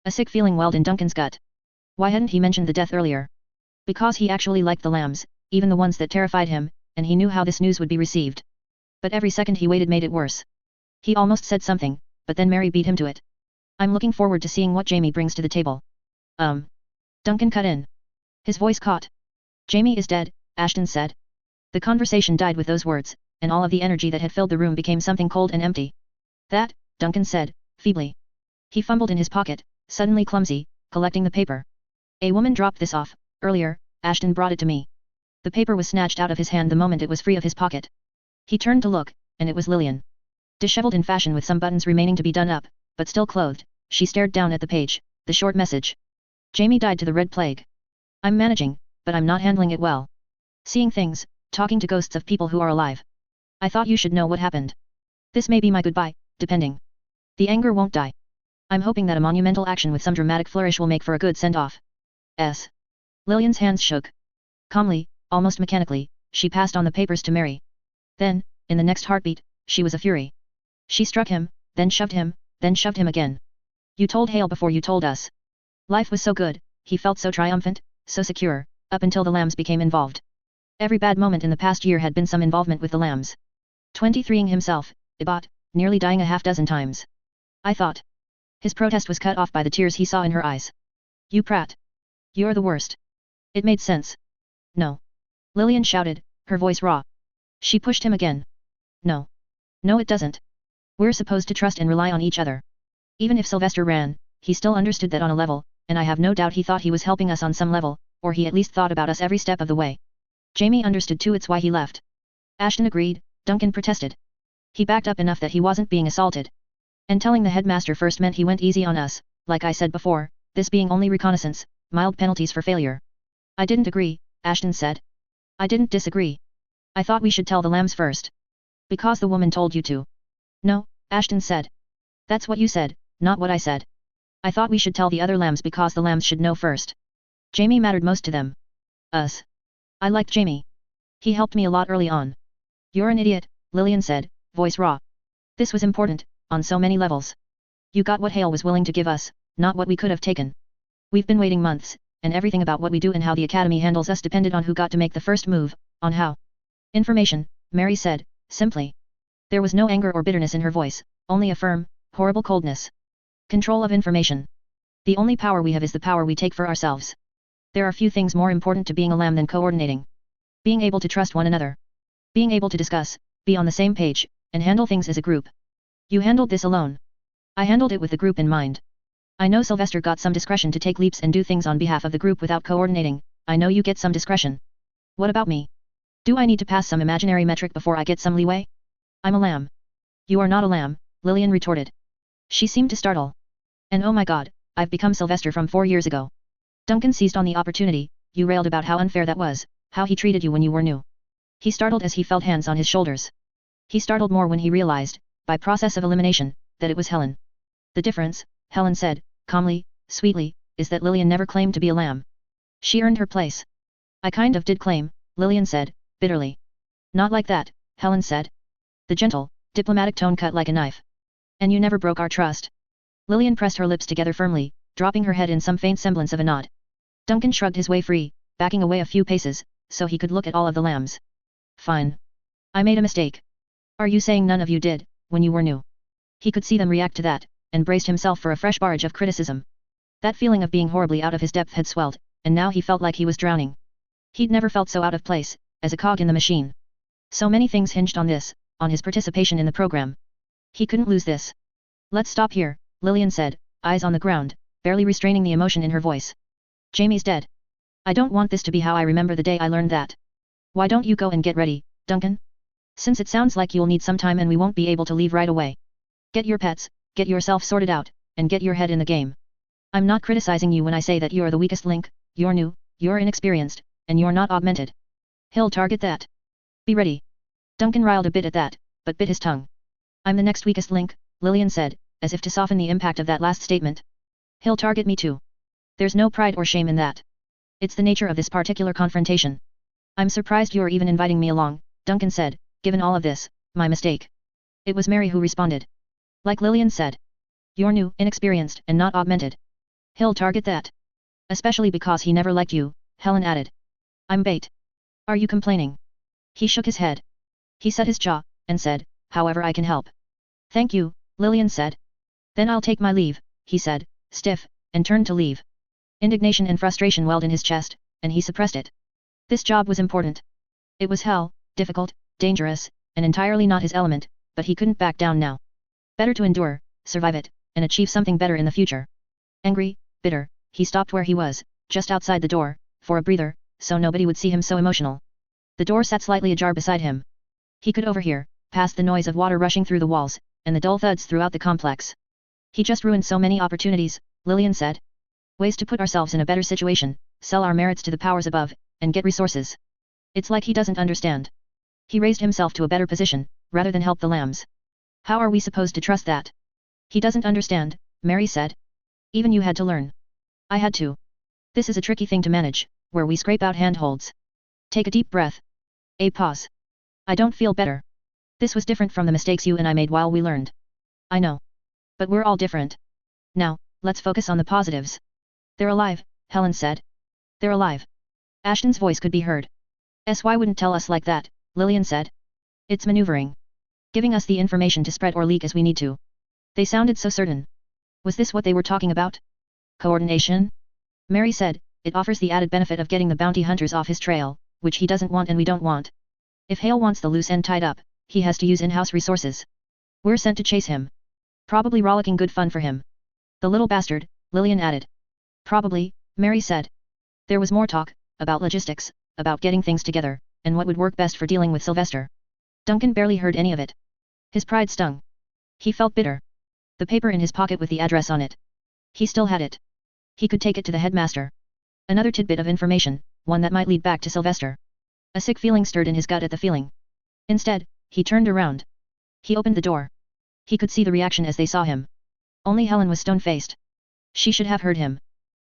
A sick feeling welled in Duncan's gut. Why hadn't he mentioned the death earlier? Because he actually liked the lambs, even the ones that terrified him, and he knew how this news would be received. But every second he waited made it worse. He almost said something, but then Mary beat him to it. I'm looking forward to seeing what Jamie brings to the table. Duncan cut in. His voice caught. Jamie is dead, Ashton said. The conversation died with those words, and all of the energy that had filled the room became something cold and empty. That, Duncan said, feebly. He fumbled in his pocket, suddenly clumsy, collecting the paper. A woman dropped this off, earlier, Ashton brought it to me. The paper was snatched out of his hand the moment it was free of his pocket. He turned to look, and it was Lillian. Disheveled in fashion with some buttons remaining to be done up, but still clothed, she stared down at the page, the short message. Jamie died to the red plague. I'm managing, but I'm not handling it well. Seeing things, talking to ghosts of people who are alive. I thought you should know what happened. This may be my goodbye, depending. The anger won't die. I'm hoping that a monumental action with some dramatic flourish will make for a good send-off. Lillian's hands shook. Calmly, almost mechanically, she passed on the papers to Mary. Then, in the next heartbeat, she was a fury. She struck him, then shoved him again. You told Hale before you told us. Life was so good, he felt so triumphant, so secure, up until the lambs became involved. Every bad moment in the past year had been some involvement with the lambs. 23ing himself, Ibat, nearly dying a half-dozen times. I thought. His protest was cut off by the tears he saw in her eyes. You prat. You're the worst. It made sense. No. Lillian shouted, her voice raw. She pushed him again. No. No it doesn't. We're supposed to trust and rely on each other. Even if Sylvester ran, he still understood that on a level, and I have no doubt he thought he was helping us on some level, or he at least thought about us every step of the way. Jamie understood too, it's why he left. Ashton agreed, Duncan protested. He backed up enough that he wasn't being assaulted. And telling the headmaster first meant he went easy on us, like I said before, this being only reconnaissance, mild penalties for failure. I didn't agree, Ashton said. I didn't disagree. I thought we should tell the lambs first. Because the woman told you to. No, Ashton said. That's what you said, not what I said. I thought we should tell the other lambs because the lambs should know first. Jamie mattered most to them. Us. I liked Jamie. He helped me a lot early on. You're an idiot, Lillian said, voice raw. This was important, on so many levels. You got what Hale was willing to give us, not what we could have taken. We've been waiting months, and everything about what we do and how the Academy handles us depended on who got to make the first move, on how. Information, Mary said, simply. There was no anger or bitterness in her voice, only a firm, horrible coldness. Control of information. The only power we have is the power we take for ourselves. There are few things more important to being a lamb than coordinating. Being able to trust one another. Being able to discuss, be on the same page, and handle things as a group. You handled this alone. I handled it with the group in mind. I know Sylvester got some discretion to take leaps and do things on behalf of the group without coordinating, I know you get some discretion. What about me? Do I need to pass some imaginary metric before I get some leeway? I'm a lamb. You are not a lamb, Lillian retorted. She seemed to startle. And oh my god, I've become Sylvester from 4 years ago. Duncan seized on the opportunity, you railed about how unfair that was, how he treated you when you were new. He startled as he felt hands on his shoulders. He startled more when he realized, by process of elimination, that it was Helen. The difference, Helen said, calmly, sweetly, is that Lillian never claimed to be a lamb. She earned her place. I kind of did claim, Lillian said, bitterly. Not like that, Helen said. The gentle, diplomatic tone cut like a knife. And you never broke our trust. Lillian pressed her lips together firmly, dropping her head in some faint semblance of a nod. Duncan shrugged his way free, backing away a few paces, so he could look at all of the lambs. Fine. I made a mistake. Are you saying none of you did, when you were new? He could see them react to that, and braced himself for a fresh barrage of criticism. That feeling of being horribly out of his depth had swelled, and now he felt like he was drowning. He'd never felt so out of place, as a cog in the machine. So many things hinged on this, on his participation in the program. He couldn't lose this. Let's stop here, Lillian said, eyes on the ground, barely restraining the emotion in her voice. Jamie's dead. I don't want this to be how I remember the day I learned that. Why don't you go and get ready, Duncan? Since it sounds like you'll need some time and we won't be able to leave right away. Get your pets, get yourself sorted out, and get your head in the game. I'm not criticizing you when I say that you're the weakest link, you're new, you're inexperienced, and you're not augmented. He'll target that. Be ready. Duncan riled a bit at that, but bit his tongue. I'm the next weakest link, Lillian said, as if to soften the impact of that last statement. He'll target me too. There's no pride or shame in that. It's the nature of this particular confrontation. I'm surprised you're even inviting me along, Duncan said, given all of this, my mistake. It was Mary who responded. Like Lillian said. You're new, inexperienced, and not augmented. He'll target that. Especially because he never liked you, Helen added. I'm bait. Are you complaining? He shook his head. He set his jaw, and said, however I can help. Thank you, Lillian said. Then I'll take my leave, he said, stiff, and turned to leave. Indignation and frustration welled in his chest, and he suppressed it. This job was important. It was hell, difficult, dangerous, and entirely not his element, but he couldn't back down now. Better to endure, survive it, and achieve something better in the future. Angry, bitter, he stopped where he was, just outside the door, for a breather, so nobody would see him so emotional. The door sat slightly ajar beside him. He could overhear, past the noise of water rushing through the walls, and the dull thuds throughout the complex. He just ruined so many opportunities, Lillian said. Ways to put ourselves in a better situation, sell our merits to the powers above, and get resources. It's like he doesn't understand. He raised himself to a better position, rather than help the lambs. How are we supposed to trust that? He doesn't understand, Mary said. Even you had to learn. I had to. This is a tricky thing to manage, where we scrape out handholds. Take a deep breath. A pause. I don't feel better. This was different from the mistakes you and I made while we learned. I know. But we're all different. Now, let's focus on the positives. They're alive, Helen said. They're alive. Ashton's voice could be heard. SY wouldn't tell us like that, Lillian said. It's maneuvering. Giving us the information to spread or leak as we need to. They sounded so certain. Was this what they were talking about? Coordination? Mary said, it offers the added benefit of getting the bounty hunters off his trail, which he doesn't want and we don't want. If Hale wants the loose end tied up, he has to use in-house resources. We're sent to chase him. Probably rollicking good fun for him. The little bastard, Lillian added. Probably, Mary said. There was more talk, about logistics, about getting things together, and what would work best for dealing with Sylvester. Duncan barely heard any of it. His pride stung. He felt bitter. The paper in his pocket with the address on it. He still had it. He could take it to the headmaster. Another tidbit of information, one that might lead back to Sylvester. A sick feeling stirred in his gut at the feeling. Instead, he turned around. He opened the door. He could see the reaction as they saw him. Only Helen was stone-faced. She should have heard him.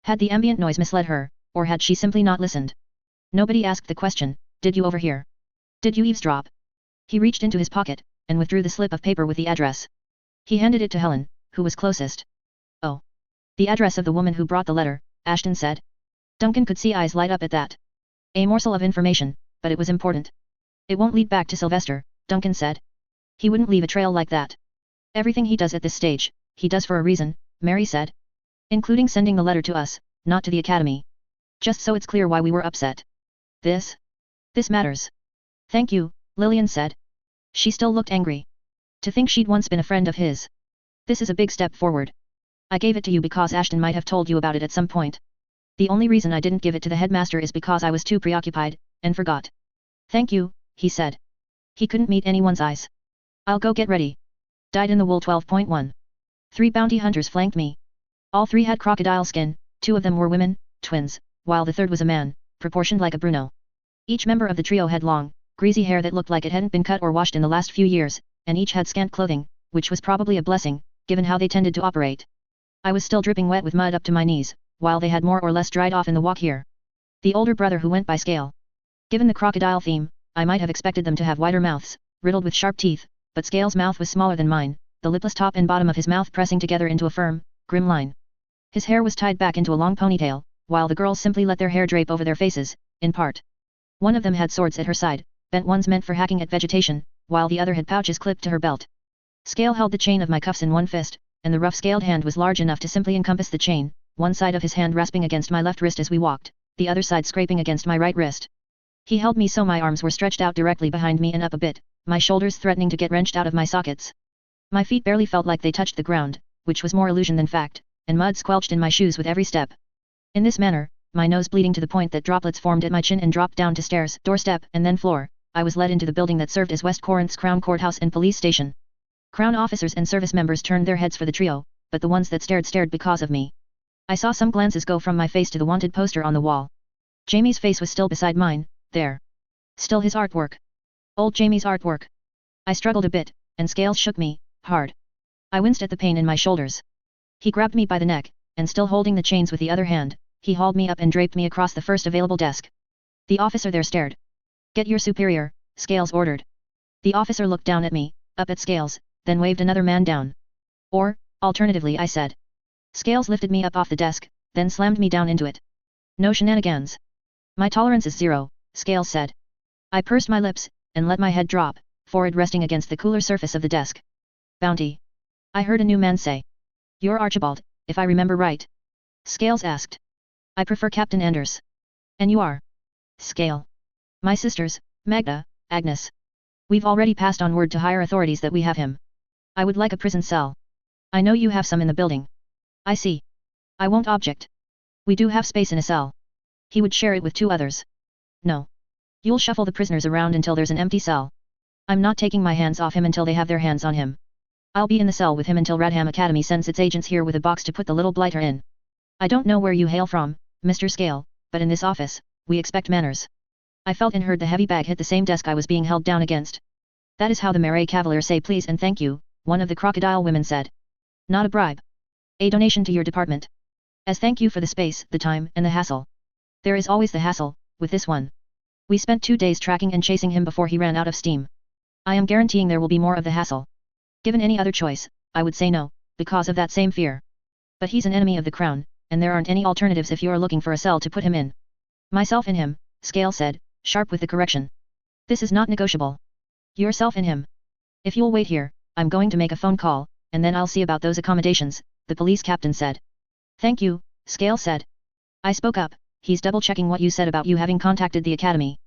Had the ambient noise misled her, or had she simply not listened? Nobody asked the question, did you overhear? Did you eavesdrop? He reached into his pocket, and withdrew the slip of paper with the address. He handed it to Helen, who was closest. Oh. The address of the woman who brought the letter, Ashton said. Duncan could see eyes light up at that. A morsel of information, but it was important. It won't lead back to Sylvester, Duncan said. He wouldn't leave a trail like that. Everything he does at this stage, he does for a reason, Mary said. Including sending the letter to us, not to the academy. Just so it's clear why we were upset. This matters. Thank you, Lillian said. She still looked angry. To think she'd once been a friend of his. This is a big step forward. I gave it to you because Ashton might have told you about it at some point. The only reason I didn't give it to the headmaster is because I was too preoccupied, and forgot. Thank you, he said. He couldn't meet anyone's eyes. I'll go get ready. Dyed in the wool 12.1. 3 bounty hunters flanked me. All 3 had crocodile skin, 2 of them were women, twins, while the third was a man, proportioned like a Bruno. Each member of the trio had long, greasy hair that looked like it hadn't been cut or washed in the last few years, and each had scant clothing, which was probably a blessing, given how they tended to operate. I was still dripping wet with mud up to my knees, while they had more or less dried off in the walk here. The older brother who went by Scale. Given the crocodile theme, I might have expected them to have wider mouths, riddled with sharp teeth, but Scale's mouth was smaller than mine, the lipless top and bottom of his mouth pressing together into a firm, grim line. His hair was tied back into a long ponytail, while the girls simply let their hair drape over their faces, in part. One of them had swords at her side, bent ones meant for hacking at vegetation, while the other had pouches clipped to her belt. Scale held the chain of my cuffs in one fist, and the rough scaled hand was large enough to simply encompass the chain, one side of his hand rasping against my left wrist as we walked, the other side scraping against my right wrist. He held me so my arms were stretched out directly behind me and up a bit, my shoulders threatening to get wrenched out of my sockets. My feet barely felt like they touched the ground, which was more illusion than fact, and mud squelched in my shoes with every step. In this manner, my nose bleeding to the point that droplets formed at my chin and dropped down to stairs, doorstep, and then floor, I was led into the building that served as West Corinth's Crown Courthouse and Police Station. Crown officers and service members turned their heads for the trio, but the ones that stared because of me. I saw some glances go from my face to the wanted poster on the wall. Jamie's face was still beside mine, there. Still his artwork. Old Jamie's artwork. I struggled a bit, and Scales shook me, hard. I winced at the pain in my shoulders. He grabbed me by the neck, and still holding the chains with the other hand, he hauled me up and draped me across the first available desk. The officer there stared. Get your superior, Scales ordered. The officer looked down at me, up at Scales, then waved another man down. Or, alternatively, I said. Scales lifted me up off the desk, then slammed me down into it. No shenanigans. My tolerance is 0, Scales said. I pursed my lips, and let my head drop, forehead resting against the cooler surface of the desk. Bounty. I heard a new man say. You're Archibald, if I remember right. Scales asked. I prefer Captain Anders. And you are? Scale. My sisters, Magda, Agnes. We've already passed on word to higher authorities that we have him. I would like a prison cell. I know you have some in the building. I see. I won't object. We do have space in a cell. He would share it with 2 others. No. You'll shuffle the prisoners around until there's an empty cell. I'm not taking my hands off him until they have their hands on him. I'll be in the cell with him until Radham Academy sends its agents here with a box to put the little blighter in. I don't know where you hail from, Mr. Scale, but in this office, we expect manners. I felt and heard the heavy bag hit the same desk I was being held down against. That is how the Marais Cavalier say please and thank you, one of the crocodile women said. Not a bribe. A donation to your department. As thank you for the space, the time, and the hassle. There is always the hassle, with this one. We spent 2 days tracking and chasing him before he ran out of steam. I am guaranteeing there will be more of the hassle. Given any other choice, I would say no, because of that same fear. But he's an enemy of the crown, and there aren't any alternatives if you're looking for a cell to put him in. Myself in him, Scale said, sharp with the correction. This is not negotiable. Yourself in him. If you'll wait here, I'm going to make a phone call, and then I'll see about those accommodations, the police captain said. Thank you, Scale said. I spoke up, he's double-checking what you said about you having contacted the academy.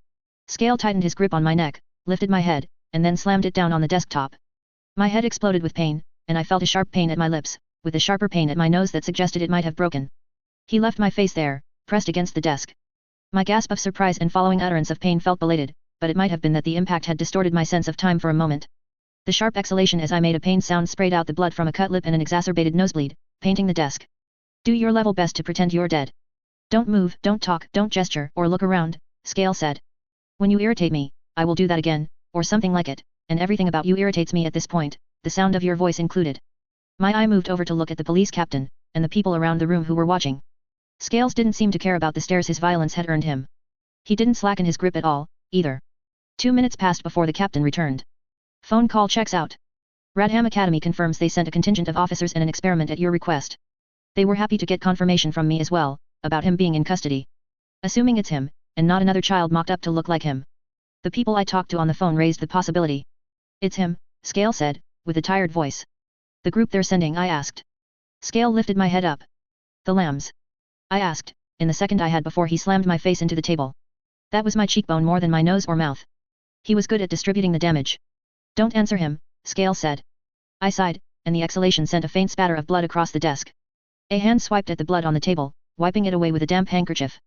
Scale tightened his grip on my neck, lifted my head, and then slammed it down on the desktop. My head exploded with pain, and I felt a sharp pain at my lips, with a sharper pain at my nose that suggested it might have broken. He left my face there, pressed against the desk. My gasp of surprise and following utterance of pain felt belated, but it might have been that the impact had distorted my sense of time for a moment. The sharp exhalation as I made a pain sound sprayed out the blood from a cut lip and an exacerbated nosebleed, painting the desk. Do your level best to pretend you're dead. Don't move, don't talk, don't gesture, or look around, Scale said. When you irritate me, I will do that again, or something like it, and everything about you irritates me at this point, the sound of your voice included. My eye moved over to look at the police captain, and the people around the room who were watching. Scales didn't seem to care about the stares his violence had earned him. He didn't slacken his grip at all, either. 2 minutes passed before the captain returned. Phone call checks out. Radham Academy confirms they sent a contingent of officers and an experiment at your request. They were happy to get confirmation from me as well, about him being in custody. Assuming it's him, and not another child mocked up to look like him. The people I talked to on the phone raised the possibility. It's him, Scale said, with a tired voice. The group they're sending, I asked. Scale lifted my head up. The lambs? I asked, in the second I had before he slammed my face into the table. That was my cheekbone more than my nose or mouth. He was good at distributing the damage. Don't answer him, Scale said. I sighed, and the exhalation sent a faint spatter of blood across the desk. A hand swiped at the blood on the table, wiping it away with a damp handkerchief.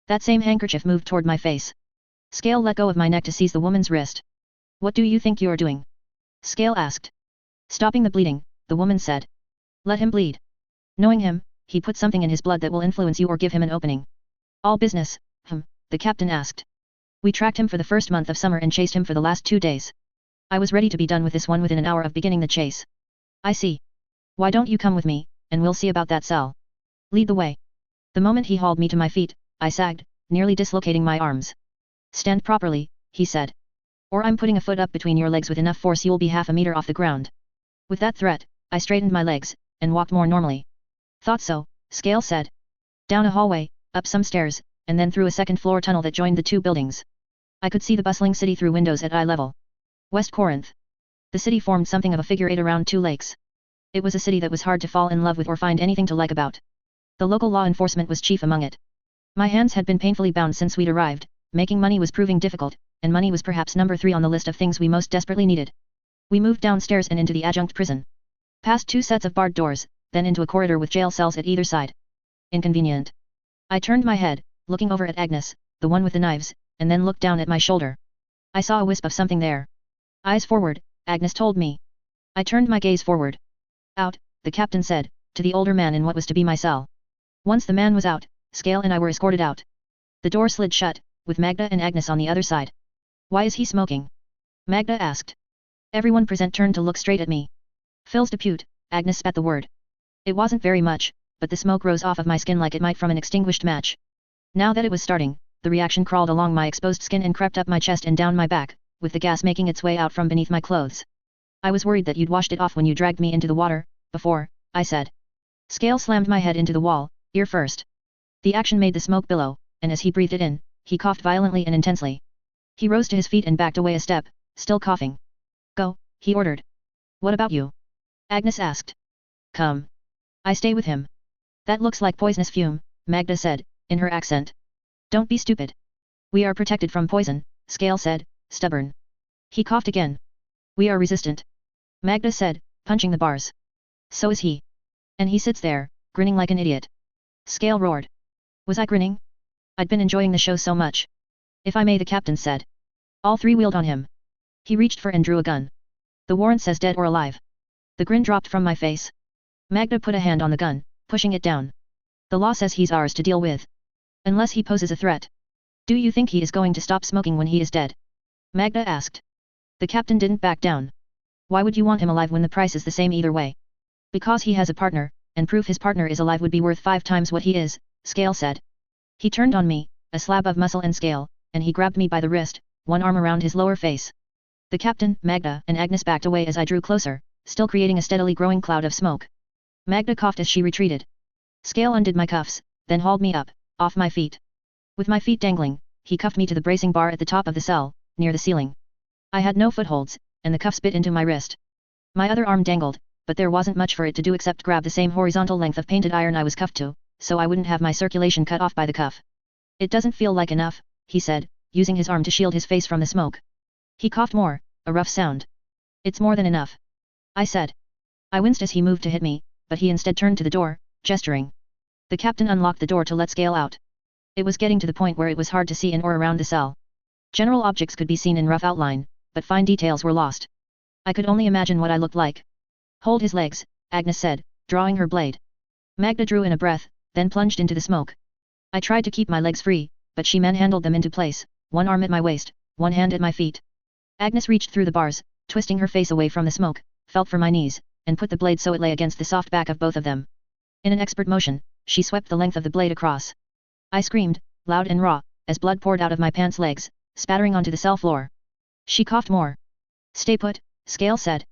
That same handkerchief moved toward my face. Scale let go of my neck to seize the woman's wrist. What do you think you're doing? Scale asked. Stopping the bleeding, the woman said. Let him bleed. Knowing him, he put something in his blood that will influence you or give him an opening. All business, the captain asked. We tracked him for the first month of summer and chased him for the last 2 days. I was ready to be done with this one within an hour of beginning the chase. I see. Why don't you come with me, and we'll see about that cell. Lead the way. The moment he hauled me to my feet, I sagged, nearly dislocating my arms. Stand properly, he said. Or I'm putting a foot up between your legs with enough force you'll be half a meter off the ground. With that threat, I straightened my legs, and walked more normally. Thought so, Scale said. Down a hallway, up some stairs, and then through a second-floor tunnel that joined the 2 buildings. I could see the bustling city through windows at eye level. West Corinth. The city formed something of a figure 8 around 2 lakes. It was a city that was hard to fall in love with or find anything to like about. The local law enforcement was chief among it. My hands had been painfully bound since we'd arrived, making money was proving difficult, and money was perhaps number 3 on the list of things we most desperately needed. We moved downstairs and into the adjunct prison. Past 2 sets of barred doors, then into a corridor with jail cells at either side. Inconvenient. I turned my head, looking over at Agnes, the one with the knives, and then looked down at my shoulder. I saw a wisp of something there. Eyes forward, Agnes told me. I turned my gaze forward. Out, the captain said, to the older man in what was to be my cell. Once the man was out, Scale and I were escorted out. The door slid shut, with Magda and Agnes on the other side. Why is he smoking? Magda asked. Everyone present turned to look straight at me. Phil's depute, Agnes spat the word. It wasn't very much, but the smoke rose off of my skin like it might from an extinguished match. Now that it was starting, the reaction crawled along my exposed skin and crept up my chest and down my back, with the gas making its way out from beneath my clothes. I was worried that you'd washed it off when you dragged me into the water, before, I said. Scale slammed my head into the wall, ear first. The action made the smoke billow, and as he breathed it in, he coughed violently and intensely. He rose to his feet and backed away a step, still coughing. Go, he ordered. What about you? Agnes asked. Come. I stay with him. That looks like poisonous fume, Magda said, in her accent. Don't be stupid. We are protected from poison, Scale said, stubborn. He coughed again. We are resistant. Magda said, punching the bars. So is he. And he sits there, grinning like an idiot. Scale roared. Was I grinning? I'd been enjoying the show so much. If I may, the captain said. All three wheeled on him. He reached for and drew a gun. The warrant says dead or alive. The grin dropped from my face. Magda put a hand on the gun, pushing it down. The law says he's ours to deal with. Unless he poses a threat. Do you think he is going to stop smoking when he is dead? Magda asked. The captain didn't back down. Why would you want him alive when the price is the same either way? Because he has a partner, and proof his partner is alive would be worth 5 times what he is, Scale said. He turned on me, a slab of muscle and scale, and he grabbed me by the wrist, one arm around his lower face. The captain, Magda, and Agnes backed away as I drew closer, still creating a steadily growing cloud of smoke. Magda coughed as she retreated. Scale undid my cuffs, then hauled me up, off my feet. With my feet dangling, he cuffed me to the bracing bar at the top of the cell, near the ceiling. I had no footholds, and the cuffs bit into my wrist. My other arm dangled, but there wasn't much for it to do except grab the same horizontal length of painted iron I was cuffed to, so I wouldn't have my circulation cut off by the cuff. It doesn't feel like enough, he said, using his arm to shield his face from the smoke. He coughed more, a rough sound. It's more than enough. I said. I winced as he moved to hit me, but he instead turned to the door, gesturing. The captain unlocked the door to let Scale out. It was getting to the point where it was hard to see in or around the cell. General objects could be seen in rough outline, but fine details were lost. I could only imagine what I looked like. Hold his legs, Agnes said, drawing her blade. Magda drew in a breath, then plunged into the smoke. I tried to keep my legs free, but she manhandled them into place, one arm at my waist, one hand at my feet. Agnes reached through the bars, twisting her face away from the smoke, felt for my knees, and put the blade so it lay against the soft back of both of them. In an expert motion, she swept the length of the blade across. I screamed, loud and raw, as blood poured out of my pants legs, spattering onto the cell floor. She coughed more. Stay put, Scale said.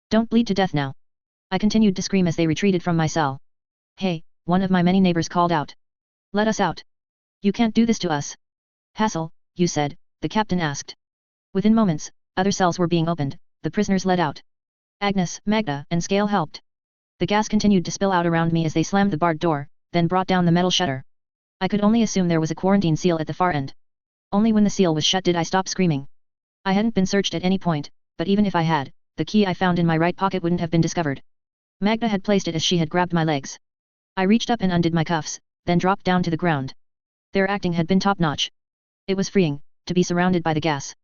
Don't bleed to death now. I continued to scream as they retreated from my cell. Hey, one of my many neighbors called out. Let us out. You can't do this to us. Hassel, you said, the captain asked. Within moments, other cells were being opened, the prisoners let out. Agnes, Magda, and Scale helped. The gas continued to spill out around me as they slammed the barred door, then brought down the metal shutter. I could only assume there was a quarantine seal at the far end. Only when the seal was shut did I stop screaming. I hadn't been searched at any point, but even if I had, the key I found in my right pocket wouldn't have been discovered. Magda had placed it as she had grabbed my legs. I reached up and undid my cuffs, then dropped down to the ground. Their acting had been top-notch. It was freeing, to be surrounded by the gas.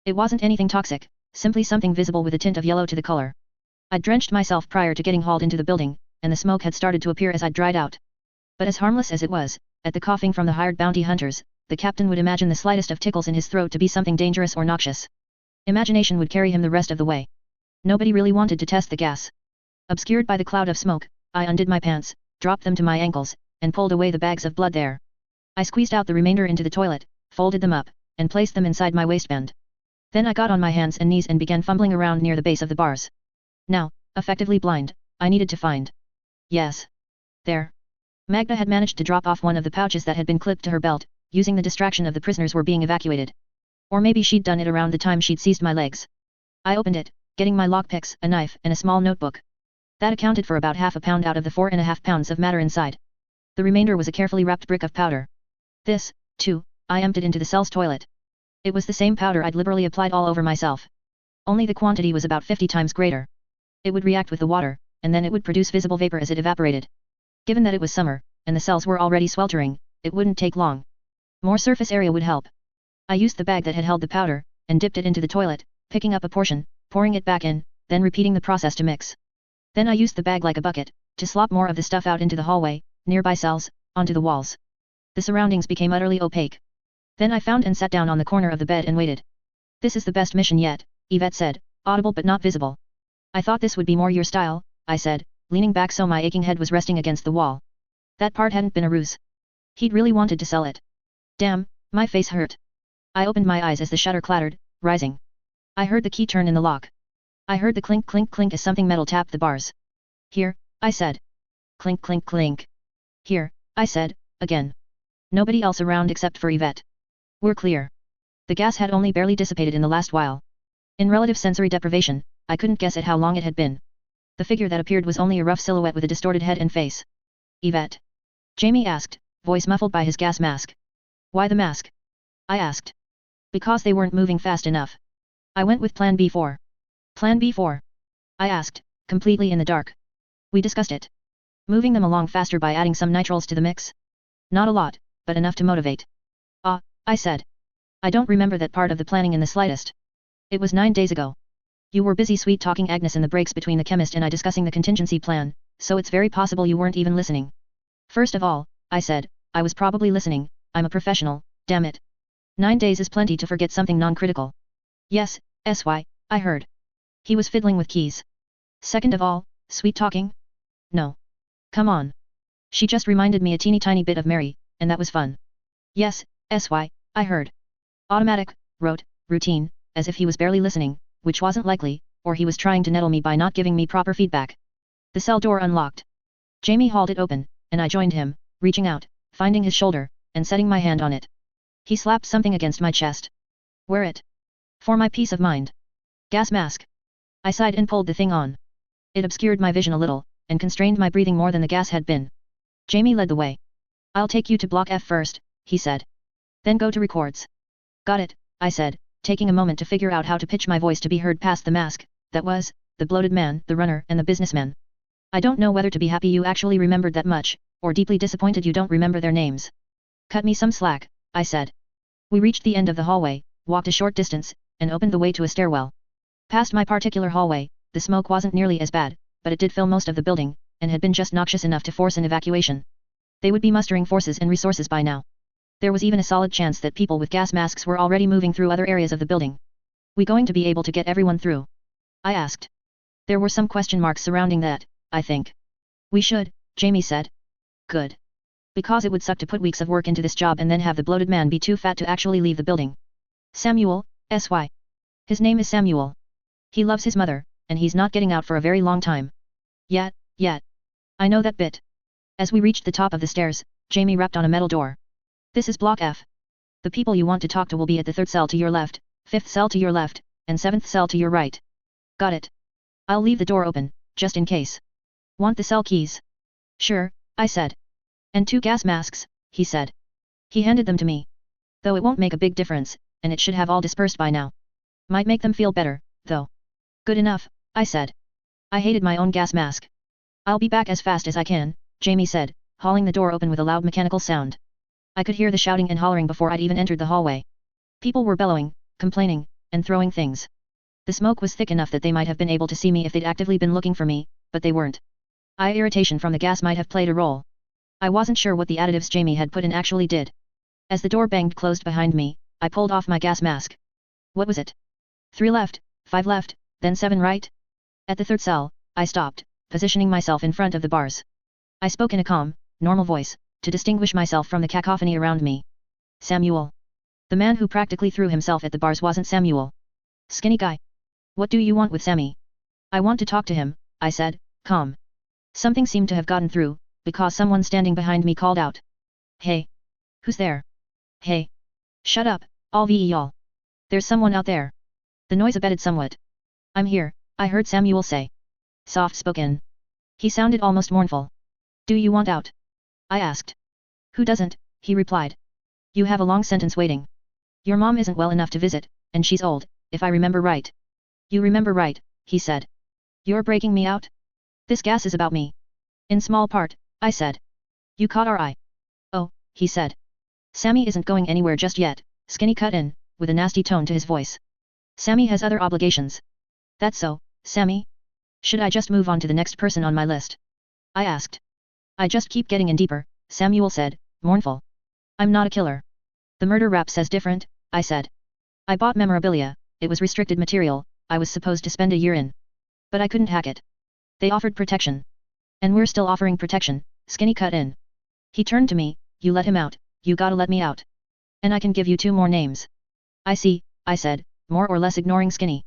It wasn't anything toxic, simply something visible with a tint of yellow to the color. I'd drenched myself prior to getting hauled into the building, and the smoke had started to appear as I'd dried out. But as harmless as it was, at the coughing from the hired bounty hunters, the captain would imagine the slightest of tickles in his throat to be something dangerous or noxious. Imagination would carry him the rest of the way. Nobody really wanted to test the gas. Obscured by the cloud of smoke, I undid my pants, dropped them to my ankles, and pulled away the bags of blood there. I squeezed out the remainder into the toilet, folded them up, and placed them inside my waistband. Then I got on my hands and knees and began fumbling around near the base of the bars. Now, effectively blind, I needed to find. Yes. There. Magda had managed to drop off one of the pouches that had been clipped to her belt, using the distraction of the prisoners were being evacuated. Or maybe she'd done it around the time she'd seized my legs. I opened it, getting my lockpicks, a knife, and a small notebook. That accounted for about half a pound out of the 4.5 pounds of matter inside. The remainder was a carefully wrapped brick of powder. This, too, I emptied into the cell's toilet. It was the same powder I'd liberally applied all over myself. Only the quantity was about 50 times greater. It would react with the water, and then it would produce visible vapor as it evaporated. Given that it was summer, and the cells were already sweltering, it wouldn't take long. More surface area would help. I used the bag that had held the powder, and dipped it into the toilet, picking up a portion, pouring it back in, then repeating the process to mix. Then I used the bag like a bucket, to slop more of the stuff out into the hallway, nearby cells, onto the walls. The surroundings became utterly opaque. Then I found and sat down on the corner of the bed and waited. This is the best mission yet, Yvette said, audible but not visible. I thought this would be more your style, I said, leaning back so my aching head was resting against the wall. That part hadn't been a ruse. He'd really wanted to sell it. Damn, my face hurt. I opened my eyes as the shutter clattered, rising. I heard the key turn in the lock. I heard the clink clink clink as something metal tapped the bars. Here, I said. Clink clink clink. Here, I said, again. Nobody else around except for Yvette. We're clear. The gas had only barely dissipated in the last while. In relative sensory deprivation, I couldn't guess at how long it had been. The figure that appeared was only a rough silhouette with a distorted head and face. Yvette? Jamie asked, voice muffled by his gas mask. Why the mask? I asked. Because they weren't moving fast enough. I went with Plan B4. Plan B4? I asked, completely in the dark. We discussed it. Moving them along faster by adding some nitriles to the mix? Not a lot, but enough to motivate. I said. I don't remember that part of the planning in the slightest. It was 9 days ago. You were busy sweet-talking Agnes in the breaks between the chemist and I discussing the contingency plan, so it's very possible you weren't even listening. First of all, I said, I was probably listening, I'm a professional, damn it. 9 days is plenty to forget something non-critical. Yes, SY, I heard. He was fiddling with keys. Second of all, sweet-talking? No. Come on. She just reminded me a teeny tiny bit of Mary, and that was fun. Yes, SY, I heard. Automatic, rote, routine, as if he was barely listening, which wasn't likely, or he was trying to nettle me by not giving me proper feedback. The cell door unlocked. Jamie hauled it open, and I joined him, reaching out, finding his shoulder, and setting my hand on it. He slapped something against my chest. Wear it. For my peace of mind. Gas mask. I sighed and pulled the thing on. It obscured my vision a little, and constrained my breathing more than the gas had been. Jamie led the way. I'll take you to Block F first, he said. Then go to records. Got it, I said, taking a moment to figure out how to pitch my voice to be heard past the mask, that was, the bloated man, the runner, and the businessman. I don't know whether to be happy you actually remembered that much, or deeply disappointed you don't remember their names. Cut me some slack, I said. We reached the end of the hallway, walked a short distance, and opened the way to a stairwell. Past my particular hallway, the smoke wasn't nearly as bad, but it did fill most of the building, and had been just noxious enough to force an evacuation. They would be mustering forces and resources by now. There was even a solid chance that people with gas masks were already moving through other areas of the building. We going to be able to get everyone through? I asked. There were some question marks surrounding that, I think. We should, Jamie said. Good. Because it would suck to put weeks of work into this job and then have the bloated man be too fat to actually leave the building. Samuel, SY. His name is Samuel. He loves his mother, and he's not getting out for a very long time. Yet. I know that bit. As we reached the top of the stairs, Jamie rapped on a metal door. This is Block F. The people you want to talk to will be at the 3rd cell to your left, 5th cell to your left, and 7th cell to your right. Got it. I'll leave the door open, just in case. Want the cell keys? Sure, I said. And 2 gas masks, he said. He handed them to me. Though it won't make a big difference, and it should have all dispersed by now. Might make them feel better, though. Good enough, I said. I hated my own gas mask. I'll be back as fast as I can, Jamie said, hauling the door open with a loud mechanical sound. I could hear the shouting and hollering before I'd even entered the hallway. People were bellowing, complaining, and throwing things. The smoke was thick enough that they might have been able to see me if they'd actively been looking for me, but they weren't. Irritation from the gas might have played a role. I wasn't sure what the additives Jamie had put in actually did. As the door banged closed behind me, I pulled off my gas mask. What was it? 3 left, 5 left, then 7 right? At the 3rd cell, I stopped, positioning myself in front of the bars. I spoke in a calm, normal voice, to distinguish myself from the cacophony around me. Samuel. The man who practically threw himself at the bars wasn't Samuel. Skinny guy. What do you want with Sammy? I want to talk to him, I said, calm. Something seemed to have gotten through, because someone standing behind me called out. Hey. Who's there? Hey. Shut up, all y'all. There's someone out there. The noise abated somewhat. I'm here, I heard Samuel say. Soft-spoken. He sounded almost mournful. Do you want out? I asked. Who doesn't, he replied. You have a long sentence waiting. Your mom isn't well enough to visit, and she's old, if I remember right. You remember right, he said. You're breaking me out? This gas is about me. In small part, I said. You caught our eye. Oh, he said. Sammy isn't going anywhere just yet, Skinny cut in, with a nasty tone to his voice. Sammy has other obligations. That's so, Sammy? Should I just move on to the next person on my list? I asked. I just keep getting in deeper, Samuel said, mournful. I'm not a killer. The murder rap says different, I said. I bought memorabilia, it was restricted material, I was supposed to spend a year in. But I couldn't hack it. They offered protection. And we're still offering protection, Skinny cut in. He turned to me, you let him out, you gotta let me out. And I can give you 2 more names. I see, I said, more or less ignoring Skinny.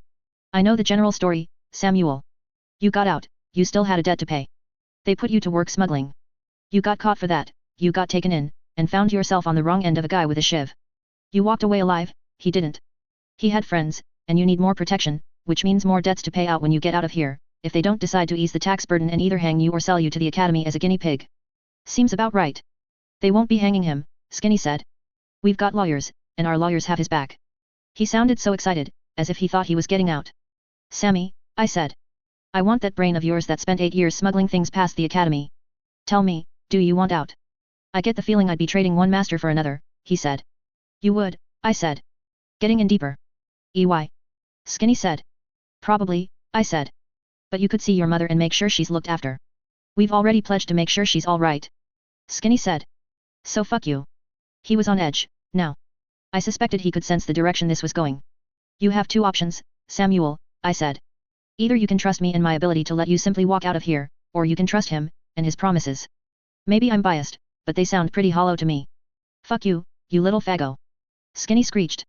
I know the general story, Samuel. You got out, you still had a debt to pay. They put you to work smuggling. You got caught for that, you got taken in, and found yourself on the wrong end of a guy with a shiv. You walked away alive, he didn't. He had friends, and you need more protection, which means more debts to pay out when you get out of here, if they don't decide to ease the tax burden and either hang you or sell you to the academy as a guinea pig. Seems about right. They won't be hanging him, Skinny said. We've got lawyers, and our lawyers have his back. He sounded so excited, as if he thought he was getting out. Sammy, I said. I want that brain of yours that spent 8 years smuggling things past the academy. Tell me, do you want out? I get the feeling I'd be trading one master for another, he said. You would, I said. Getting in deeper. EY. Skinny said. Probably, I said. But you could see your mother and make sure she's looked after. We've already pledged to make sure she's alright. Skinny said. So fuck you. He was on edge, now. I suspected he could sense the direction this was going. You have 2 options, Samuel, I said. Either you can trust me and my ability to let you simply walk out of here, or you can trust him, and his promises. Maybe I'm biased, but they sound pretty hollow to me. Fuck you, you little faggo. Skinny screeched.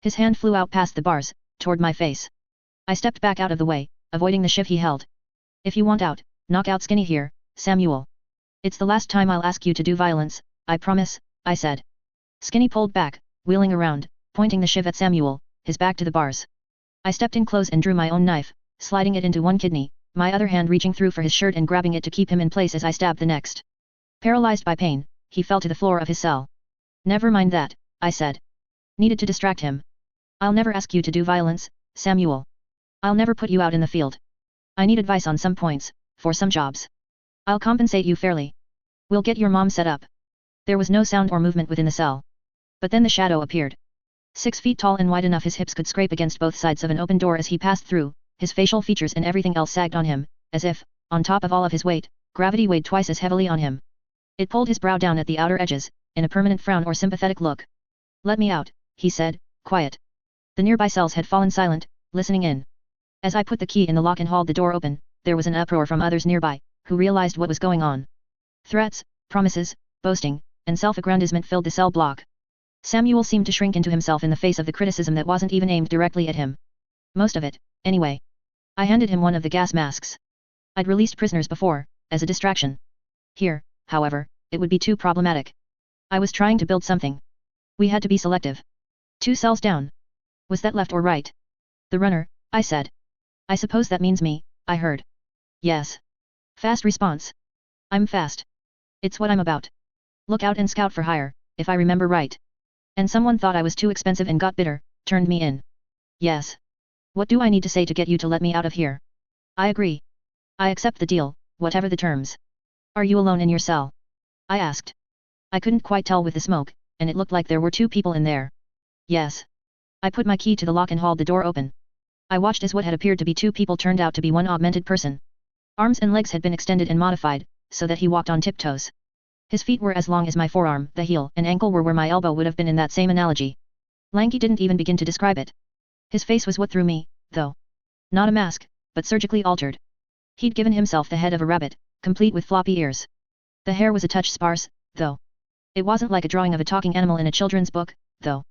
His hand flew out past the bars, toward my face. I stepped back out of the way, avoiding the shiv he held. If you want out, knock out Skinny here, Samuel. It's the last time I'll ask you to do violence, I promise, I said. Skinny pulled back, wheeling around, pointing the shiv at Samuel, his back to the bars. I stepped in close and drew my own knife, sliding it into one kidney, my other hand reaching through for his shirt and grabbing it to keep him in place as I stabbed the next. Paralyzed by pain, he fell to the floor of his cell. Never mind that, I said. Needed to distract him. I'll never ask you to do violence, Samuel. I'll never put you out in the field. I need advice on some points, for some jobs. I'll compensate you fairly. We'll get your mom set up. There was no sound or movement within the cell. But then the shadow appeared. 6 feet tall and wide enough his hips could scrape against both sides of an open door as he passed through, his facial features and everything else sagged on him, as if, on top of all of his weight, gravity weighed twice as heavily on him. It pulled his brow down at the outer edges, in a permanent frown or sympathetic look. Let me out, he said, quiet. The nearby cells had fallen silent, listening in. As I put the key in the lock and hauled the door open, there was an uproar from others nearby, who realized what was going on. Threats, promises, boasting, and self-aggrandizement filled the cell block. Samuel seemed to shrink into himself in the face of the criticism that wasn't even aimed directly at him. Most of it, anyway. I handed him one of the gas masks. I'd released prisoners before, as a distraction. Here, however, it would be too problematic. I was trying to build something. We had to be selective. 2 cells down. Was that left or right? The runner, I said. I suppose that means me, I heard. Yes. Fast response. I'm fast. It's what I'm about. Look out and scout for hire, if I remember right. And someone thought I was too expensive and got bitter, turned me in. Yes. What do I need to say to get you to let me out of here? I agree. I accept the deal, whatever the terms. Are you alone in your cell? I asked. I couldn't quite tell with the smoke, and it looked like there were 2 people in there. Yes. I put my key to the lock and hauled the door open. I watched as what had appeared to be 2 people turned out to be one augmented person. Arms and legs had been extended and modified, so that he walked on tiptoes. His feet were as long as my forearm, the heel and ankle were where my elbow would have been in that same analogy. Lanky didn't even begin to describe it. His face was what threw me, though. Not a mask, but surgically altered. He'd given himself the head of a rabbit, complete with floppy ears. The hair was a touch sparse, though. It wasn't like a drawing of a talking animal in a children's book, though.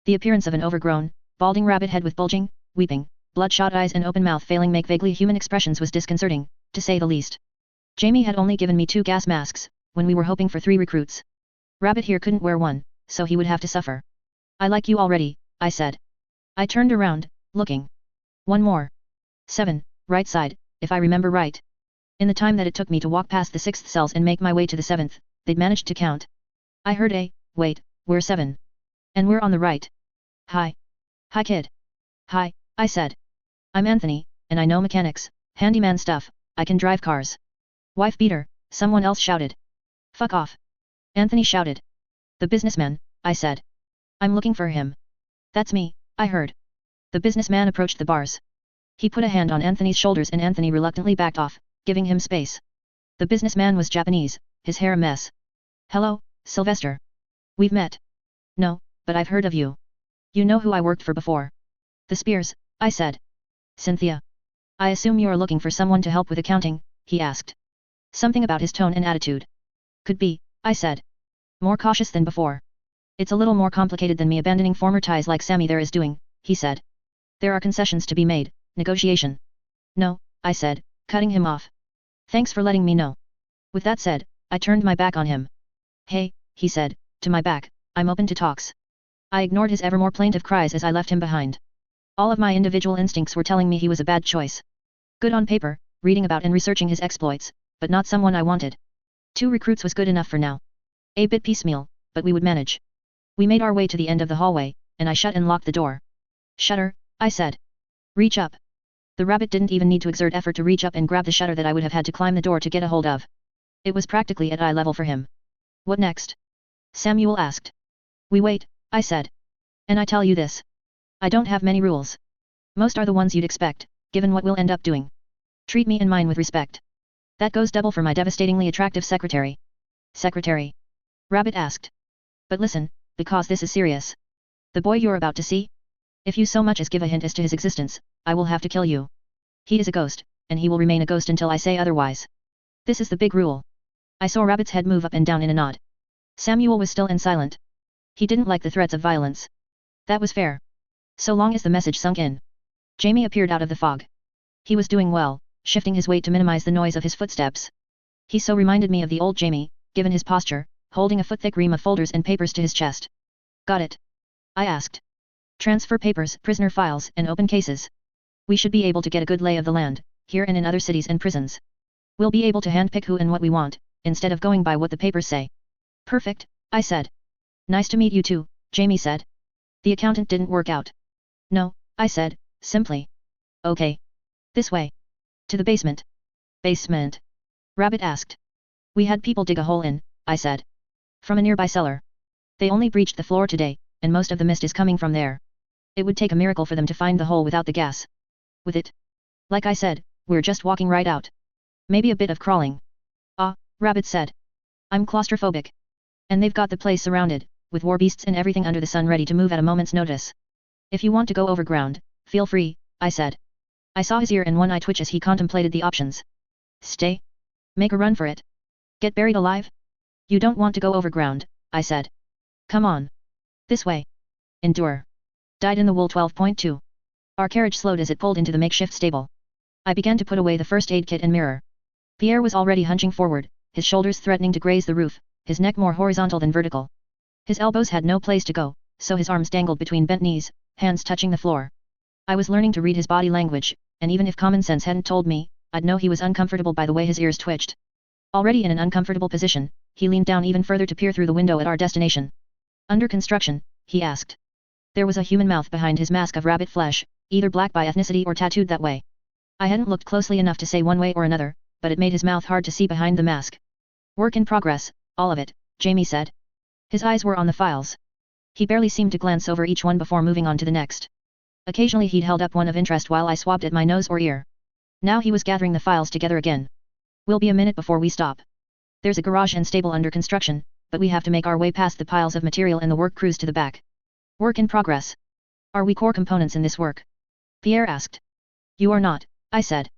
The appearance of an overgrown, balding rabbit head with bulging, weeping, bloodshot eyes and open mouth failing make vaguely human expressions was disconcerting, to say the least. Jamie had only given me 2 gas masks, when we were hoping for 3 recruits. Rabbit here couldn't wear one, so he would have to suffer. I like you already, I said. I turned around, looking. 1 more. 7, right side, if I remember right. In the time that it took me to walk past the 6th cells and make my way to the 7th, they'd managed to count. I heard a, wait, we're 7. And we're on the right. Hi. Hi kid. Hi, I said. I'm Anthony, and I know mechanics, handyman stuff, I can drive cars. Wife beater, someone else shouted. Fuck off. Anthony shouted. The businessman, I said. I'm looking for him. That's me, I heard. The businessman approached the bars. He put a hand on Anthony's shoulders and Anthony reluctantly backed off, giving him space. The businessman was Japanese, his hair a mess. Hello, Sylvester. We've met. No, but I've heard of you. You know who I worked for before. The Spears, I said. Cynthia. I assume you are looking for someone to help with accounting, he asked. Something about his tone and attitude. Could be, I said. More cautious than before. It's a little more complicated than me abandoning former ties like Sammy there is doing, he said. There are concessions to be made, negotiation. No, I said, cutting him off. Thanks for letting me know. With that said, I turned my back on him. Hey, he said, to my back, I'm open to talks. I ignored his ever more plaintive cries as I left him behind. All of my individual instincts were telling me he was a bad choice. Good on paper, reading about and researching his exploits, but not someone I wanted. 2 recruits was good enough for now. A bit piecemeal, but we would manage. We made our way to the end of the hallway, and I shut and locked the door. Shutter, I said. Reach up. The rabbit didn't even need to exert effort to reach up and grab the shutter that I would have had to climb the door to get a hold of. It was practically at eye level for him. What next? Samuel asked. We wait, I said. And I tell you this. I don't have many rules. Most are the ones you'd expect, given what we'll end up doing. Treat me and mine with respect. That goes double for my devastatingly attractive secretary. Secretary? Rabbit asked. But listen, because this is serious. The boy you're about to see? If you so much as give a hint as to his existence, I will have to kill you. He is a ghost, and he will remain a ghost until I say otherwise. This is the big rule. I saw Rabbit's head move up and down in a nod. Samuel was still and silent. He didn't like the threats of violence. That was fair. So long as the message sunk in. Jamie appeared out of the fog. He was doing well, shifting his weight to minimize the noise of his footsteps. He so reminded me of the old Jamie, given his posture, holding a foot-thick ream of folders and papers to his chest. Got it? I asked. Transfer papers, prisoner files, and open cases. We should be able to get a good lay of the land, here and in other cities and prisons. We'll be able to handpick who and what we want, instead of going by what the papers say. Perfect, I said. Nice to meet you too, Jamie said. The accountant didn't work out. No, I said, simply. Okay. This way. To the basement. Basement? Rabbit asked. We had people dig a hole in, I said. From a nearby cellar. They only breached the floor today, and most of the mist is coming from there. It would take a miracle for them to find the hole without the gas. With it? Like I said, we're just walking right out. Maybe a bit of crawling. Ah, Rabbit said. I'm claustrophobic. And they've got the place surrounded, with war beasts and everything under the sun ready to move at a moment's notice. If you want to go overground, feel free, I said. I saw his ear and one eye twitch as he contemplated the options. Stay? Make a run for it? Get buried alive? You don't want to go overground, I said. Come on. This way. Endure. Died in the wool 12.2. Our carriage slowed as it pulled into the makeshift stable. I began to put away the first aid kit and mirror. Pierre was already hunching forward, his shoulders threatening to graze the roof, his neck more horizontal than vertical. His elbows had no place to go, so his arms dangled between bent knees, hands touching the floor. I was learning to read his body language, and even if common sense hadn't told me, I'd know he was uncomfortable by the way his ears twitched. Already in an uncomfortable position, he leaned down even further to peer through the window at our destination. Under construction? He asked. There was a human mouth behind his mask of rabbit flesh, either black by ethnicity or tattooed that way. I hadn't looked closely enough to say one way or another, but it made his mouth hard to see behind the mask. Work in progress, all of it, Jamie said. His eyes were on the files. He barely seemed to glance over each one before moving on to the next. Occasionally he'd held up one of interest while I swabbed at my nose or ear. Now he was gathering the files together again. We'll be a minute before we stop. There's a garage and stable under construction, but we have to make our way past the piles of material and the work crews to the back. Work in progress. Are we core components in this work? Pierre asked. You are not, I said.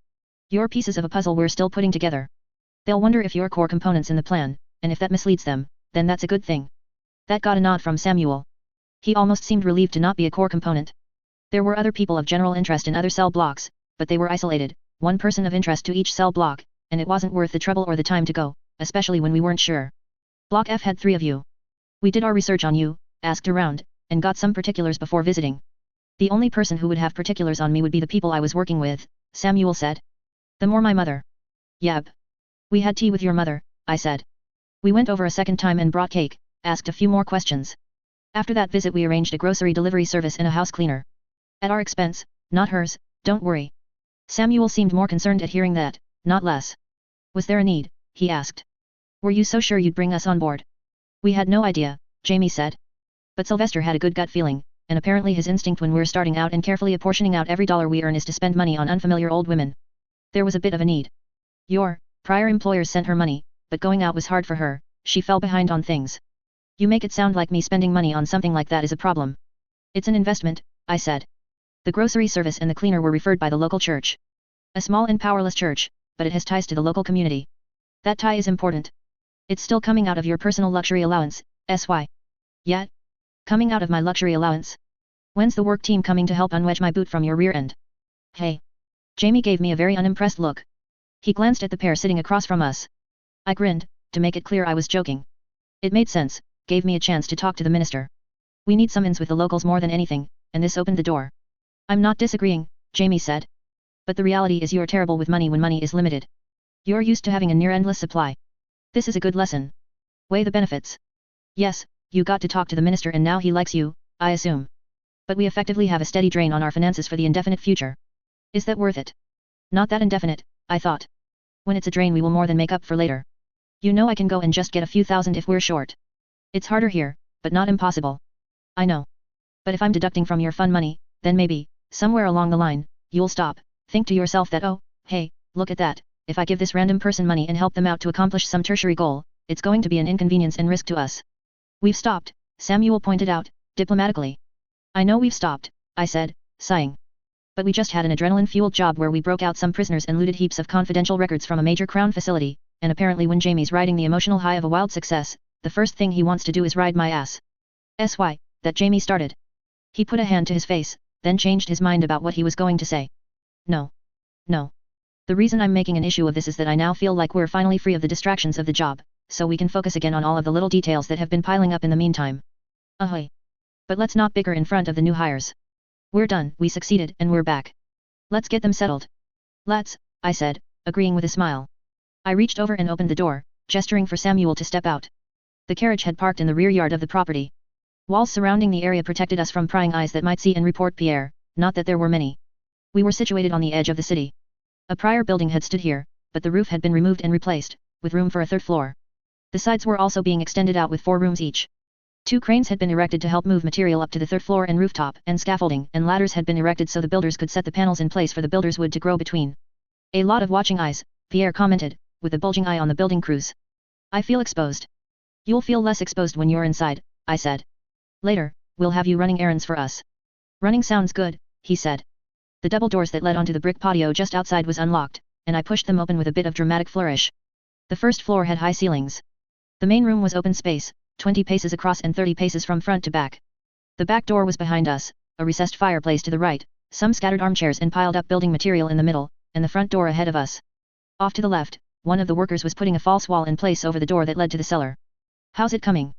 You're pieces of a puzzle we're still putting together. They'll wonder if you're core components in the plan, and if that misleads them, then that's a good thing. That got a nod from Samuel. He almost seemed relieved to not be a core component. There were other people of general interest in other cell blocks, but they were isolated, one person of interest to each cell block, and it wasn't worth the trouble or the time to go, especially when we weren't sure. Block F had 3 of you. We did our research on you, asked around, and got some particulars before visiting. The only person who would have particulars on me would be the people I was working with, Samuel said. The more my mother. Yep. We had tea with your mother, I said. We went over a second time and brought cake, asked a few more questions. After that visit we arranged a grocery delivery service and a house cleaner. At our expense, not hers, don't worry. Samuel seemed more concerned at hearing that, not less. Was there a need, he asked. Were you so sure you'd bring us on board? We had no idea, Jamie said. But Sylvester had a good gut feeling, and apparently his instinct when we're starting out and carefully apportioning out every dollar we earn is to spend money on unfamiliar old women. There was a bit of a need. Your prior employers sent her money, but going out was hard for her, she fell behind on things. You make it sound like me spending money on something like that is a problem. It's an investment, I said. The grocery service and the cleaner were referred by the local church. A small and powerless church, but it has ties to the local community. That tie is important. It's still coming out of your personal luxury allowance, SY. Yet? Coming out of my luxury allowance? When's the work team coming to help unwedge my boot from your rear end? Hey. Jamie gave me a very unimpressed look. He glanced at the pair sitting across from us. I grinned, to make it clear I was joking. It made sense, gave me a chance to talk to the minister. We need some ins with the locals more than anything, and this opened the door. I'm not disagreeing, Jamie said. But the reality is you're terrible with money when money is limited. You're used to having a near-endless supply. This is a good lesson. Weigh the benefits. Yes, you got to talk to the minister and now he likes you, I assume. But we effectively have a steady drain on our finances for the indefinite future. Is that worth it? Not that indefinite, I thought. When it's a drain we will more than make up for later. You know I can go and just get a few thousand if we're short. It's harder here, but not impossible. I know. But if I'm deducting from your fun money, then maybe, somewhere along the line, you'll stop, think to yourself that oh, hey, look at that, if I give this random person money and help them out to accomplish some tertiary goal, it's going to be an inconvenience and risk to us. We've stopped, Samuel pointed out, diplomatically. I know we've stopped, I said, sighing. But we just had an adrenaline-fueled job where we broke out some prisoners and looted heaps of confidential records from a major crown facility, and apparently when Jamie's riding the emotional high of a wild success, the first thing he wants to do is ride my ass. SY, that Jamie started. He put a hand to his face, then changed his mind about what he was going to say. No. No. The reason I'm making an issue of this is that I now feel like we're finally free of the distractions of the job, so we can focus again on all of the little details that have been piling up in the meantime. Ahoy. But let's not bicker in front of the new hires. We're done, we succeeded, and we're back. Let's get them settled. Let's, I said, agreeing with a smile. I reached over and opened the door, gesturing for Samuel to step out. The carriage had parked in the rear yard of the property. Walls surrounding the area protected us from prying eyes that might see and report Pierre, not that there were many. We were situated on the edge of the city. A prior building had stood here, but the roof had been removed and replaced, with room for a third floor. The sides were also being extended out with 4 rooms each. 2 cranes had been erected to help move material up to the third floor and rooftop, and scaffolding and ladders had been erected so the builders could set the panels in place for the builders' wood to grow between. A lot of watching eyes, Pierre commented, with a bulging eye on the building crews. I feel exposed. You'll feel less exposed when you're inside, I said. Later, we'll have you running errands for us. Running sounds good, he said. The double doors that led onto the brick patio just outside was unlocked, and I pushed them open with a bit of dramatic flourish. The first floor had high ceilings. The main room was open space, 20 paces across and 30 paces from front to back. The back door was behind us, a recessed fireplace to the right, some scattered armchairs and piled up building material in the middle, and the front door ahead of us. Off to the left, one of the workers was putting a false wall in place over the door that led to the cellar. How's it coming?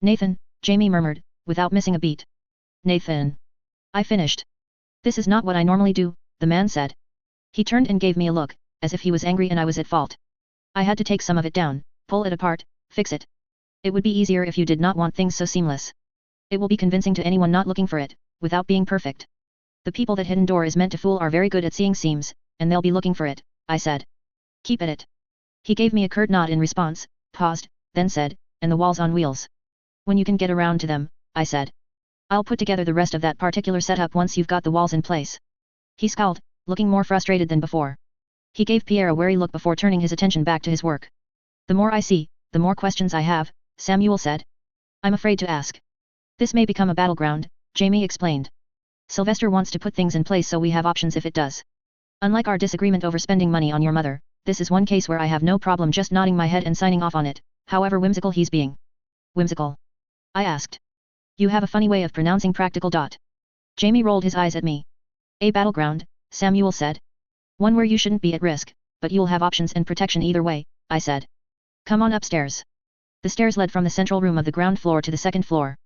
Nathan, Jamie murmured, without missing a beat. Nathan. I finished. This is not what I normally do, the man said. He turned and gave me a look, as if he was angry and I was at fault. I had to take some of it down, pull it apart, fix it. It would be easier if you did not want things so seamless. It will be convincing to anyone not looking for it, without being perfect. The people that hidden door is meant to fool are very good at seeing seams, and they'll be looking for it, I said. Keep at it. He gave me a curt nod in response, paused, then said, and the walls on wheels. When you can get around to them, I said. I'll put together the rest of that particular setup once you've got the walls in place. He scowled, looking more frustrated than before. He gave Pierre a wary look before turning his attention back to his work. The more I see, the more questions I have, Samuel said. I'm afraid to ask. This may become a battleground, Jamie explained. Sylvester wants to put things in place so we have options if it does. Unlike our disagreement over spending money on your mother, this is one case where I have no problem just nodding my head and signing off on it, however whimsical he's being. Whimsical? I asked. You have a funny way of pronouncing practical. Jamie rolled his eyes at me. A battleground, Samuel said. One where you shouldn't be at risk, but you'll have options and protection either way, I said. Come on upstairs. The stairs led from the central room of the ground floor to the second floor.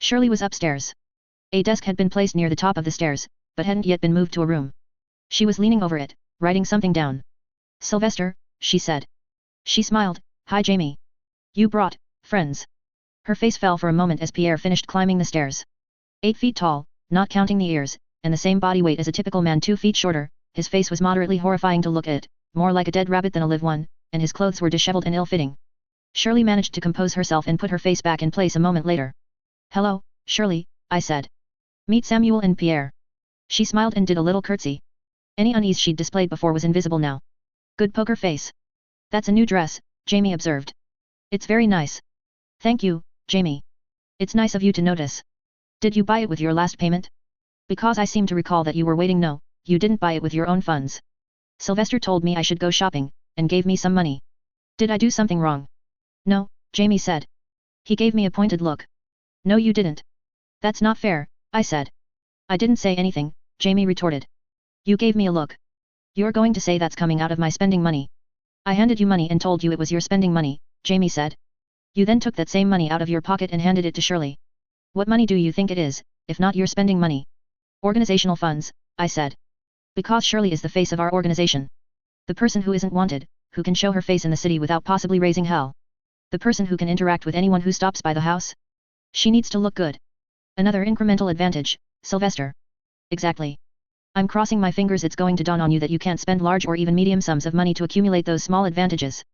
Shirley was upstairs. A desk had been placed near the top of the stairs, but hadn't yet been moved to a room. She was leaning over it, writing something down. Sylvester, she said. She smiled, hi Jamie. You brought, friends. Her face fell for a moment as Pierre finished climbing the stairs. 8 feet tall, not counting the ears, and the same body weight as a typical man 2 feet shorter, his face was moderately horrifying to look at, more like a dead rabbit than a live one, and his clothes were disheveled and ill-fitting. Shirley managed to compose herself and put her face back in place a moment later. Hello, Shirley, I said. Meet Samuel and Pierre. She smiled and did a little curtsy. Any unease she'd displayed before was invisible now. Good poker face. That's a new dress, Jamie observed. It's very nice. Thank you, Jamie. It's nice of you to notice. Did you buy it with your last payment? Because I seem to recall that you were waiting. No, you didn't buy it with your own funds. Sylvester told me I should go shopping, and gave me some money. Did I do something wrong? No, Jamie said. He gave me a pointed look. No you didn't. That's not fair, I said. I didn't say anything, Jamie retorted. You gave me a look. You're going to say that's coming out of my spending money. I handed you money and told you it was your spending money, Jamie said. You then took that same money out of your pocket and handed it to Shirley. What money do you think it is, if not your spending money? Organizational funds, I said. Because Shirley is the face of our organization. The person who isn't wanted, who can show her face in the city without possibly raising hell. The person who can interact with anyone who stops by the house. She needs to look good. Another incremental advantage, Sylvester. Exactly. I'm crossing my fingers it's going to dawn on you that you can't spend large or even medium sums of money to accumulate those small advantages.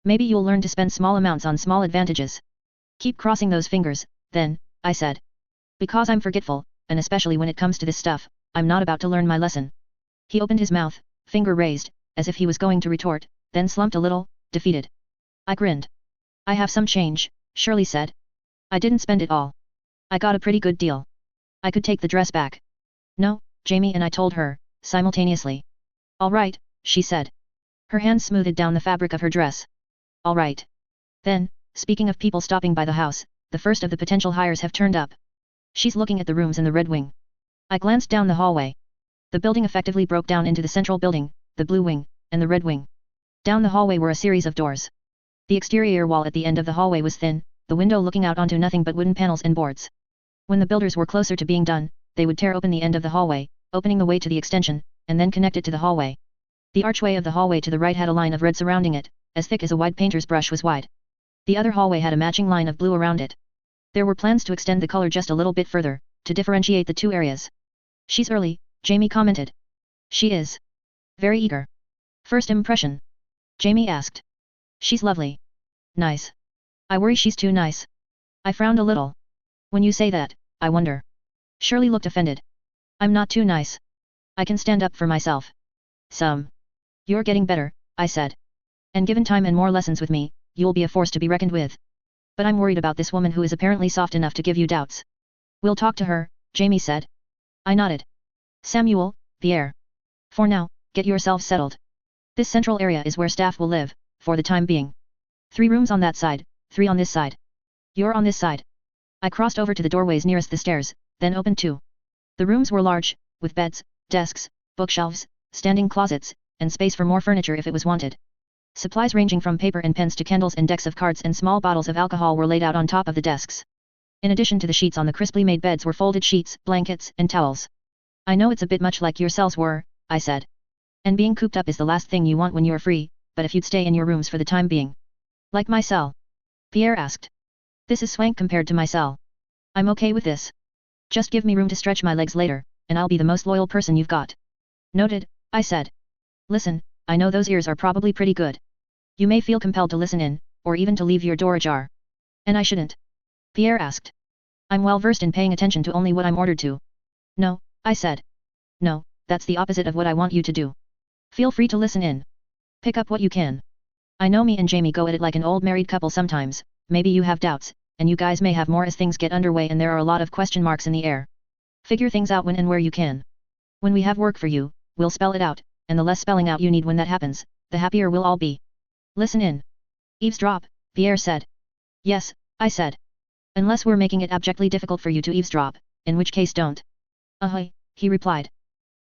Maybe you'll learn to spend small amounts on small advantages. Keep crossing those fingers, then, I said. Because I'm forgetful, and especially when it comes to this stuff, I'm not about to learn my lesson. He opened his mouth, finger raised, as if he was going to retort, then slumped a little, defeated. I grinned. I have some change, Shirley said. I didn't spend it all. I got a pretty good deal. I could take the dress back. No, Jamie and I told her, simultaneously. All right, she said. Her hands smoothed down the fabric of her dress. All right. Then, speaking of people stopping by the house, the first of the potential hires have turned up. She's looking at the rooms in the Red Wing. I glanced down the hallway. The building effectively broke down into the central building, the Blue Wing, and the Red Wing. Down the hallway were a series of doors. The exterior wall at the end of the hallway was thin, the window looking out onto nothing but wooden panels and boards. When the builders were closer to being done, they would tear open the end of the hallway, opening the way to the extension, and then connect it to the hallway. The archway of the hallway to the right had a line of red surrounding it, as thick as a wide painter's brush was wide. The other hallway had a matching line of blue around it. There were plans to extend the color just a little bit further, to differentiate the two areas. She's early, Jamie commented. She is. Very eager. First impression? Jamie asked. She's lovely. Nice. I worry she's too nice. I frowned a little. When you say that, I wonder. Shirley looked offended. I'm not too nice. I can stand up for myself. Some. You're getting better, I said. And given time and more lessons with me, you'll be a force to be reckoned with. But I'm worried about this woman who is apparently soft enough to give you doubts. We'll talk to her, Jamie said. I nodded. Samuel, Pierre. For now, get yourselves settled. This central area is where staff will live, for the time being. 3 rooms on that side, 3 on this side. You're on this side. I crossed over to the doorways nearest the stairs, then opened 2. The rooms were large, with beds, desks, bookshelves, standing closets, and space for more furniture if it was wanted. Supplies ranging from paper and pens to candles and decks of cards and small bottles of alcohol were laid out on top of the desks. In addition to the sheets on the crisply made beds were folded sheets, blankets, and towels. I know it's a bit much like your cells were, I said. And being cooped up is the last thing you want when you're free, but if you'd stay in your rooms for the time being. Like my cell? Pierre asked. This is swank compared to my cell. I'm okay with this. Just give me room to stretch my legs later, and I'll be the most loyal person you've got. Noted, I said. Listen, I know those ears are probably pretty good. You may feel compelled to listen in, or even to leave your door ajar. And I shouldn't? Pierre asked. I'm well versed in paying attention to only what I'm ordered to. No, I said. No, that's the opposite of what I want you to do. Feel free to listen in. Pick up what you can. I know me and Jamie go at it like an old married couple sometimes, maybe you have doubts, and you guys may have more as things get underway and there are a lot of question marks in the air. Figure things out when and where you can. When we have work for you, we'll spell it out, and the less spelling out you need when that happens, the happier we'll all be. Listen in. Eavesdrop, Pierre said. Yes, I said. Unless we're making it abjectly difficult for you to eavesdrop, in which case don't. Uh-huh, he replied.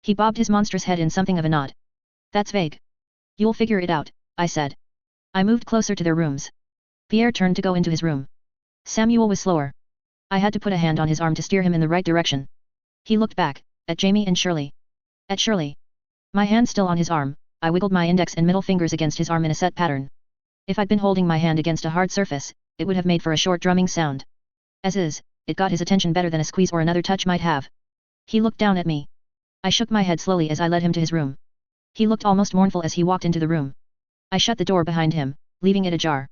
He bobbed his monstrous head in something of a nod. That's vague. You'll figure it out, I said. I moved closer to their rooms. Pierre turned to go into his room. Samuel was slower. I had to put a hand on his arm to steer him in the right direction. He looked back, at Jamie and Shirley. At Shirley. My hand still on his arm, I wiggled my index and middle fingers against his arm in a set pattern. If I'd been holding my hand against a hard surface, it would have made for a short drumming sound. As is, it got his attention better than a squeeze or another touch might have. He looked down at me. I shook my head slowly as I led him to his room. He looked almost mournful as he walked into the room. I shut the door behind him, leaving it ajar.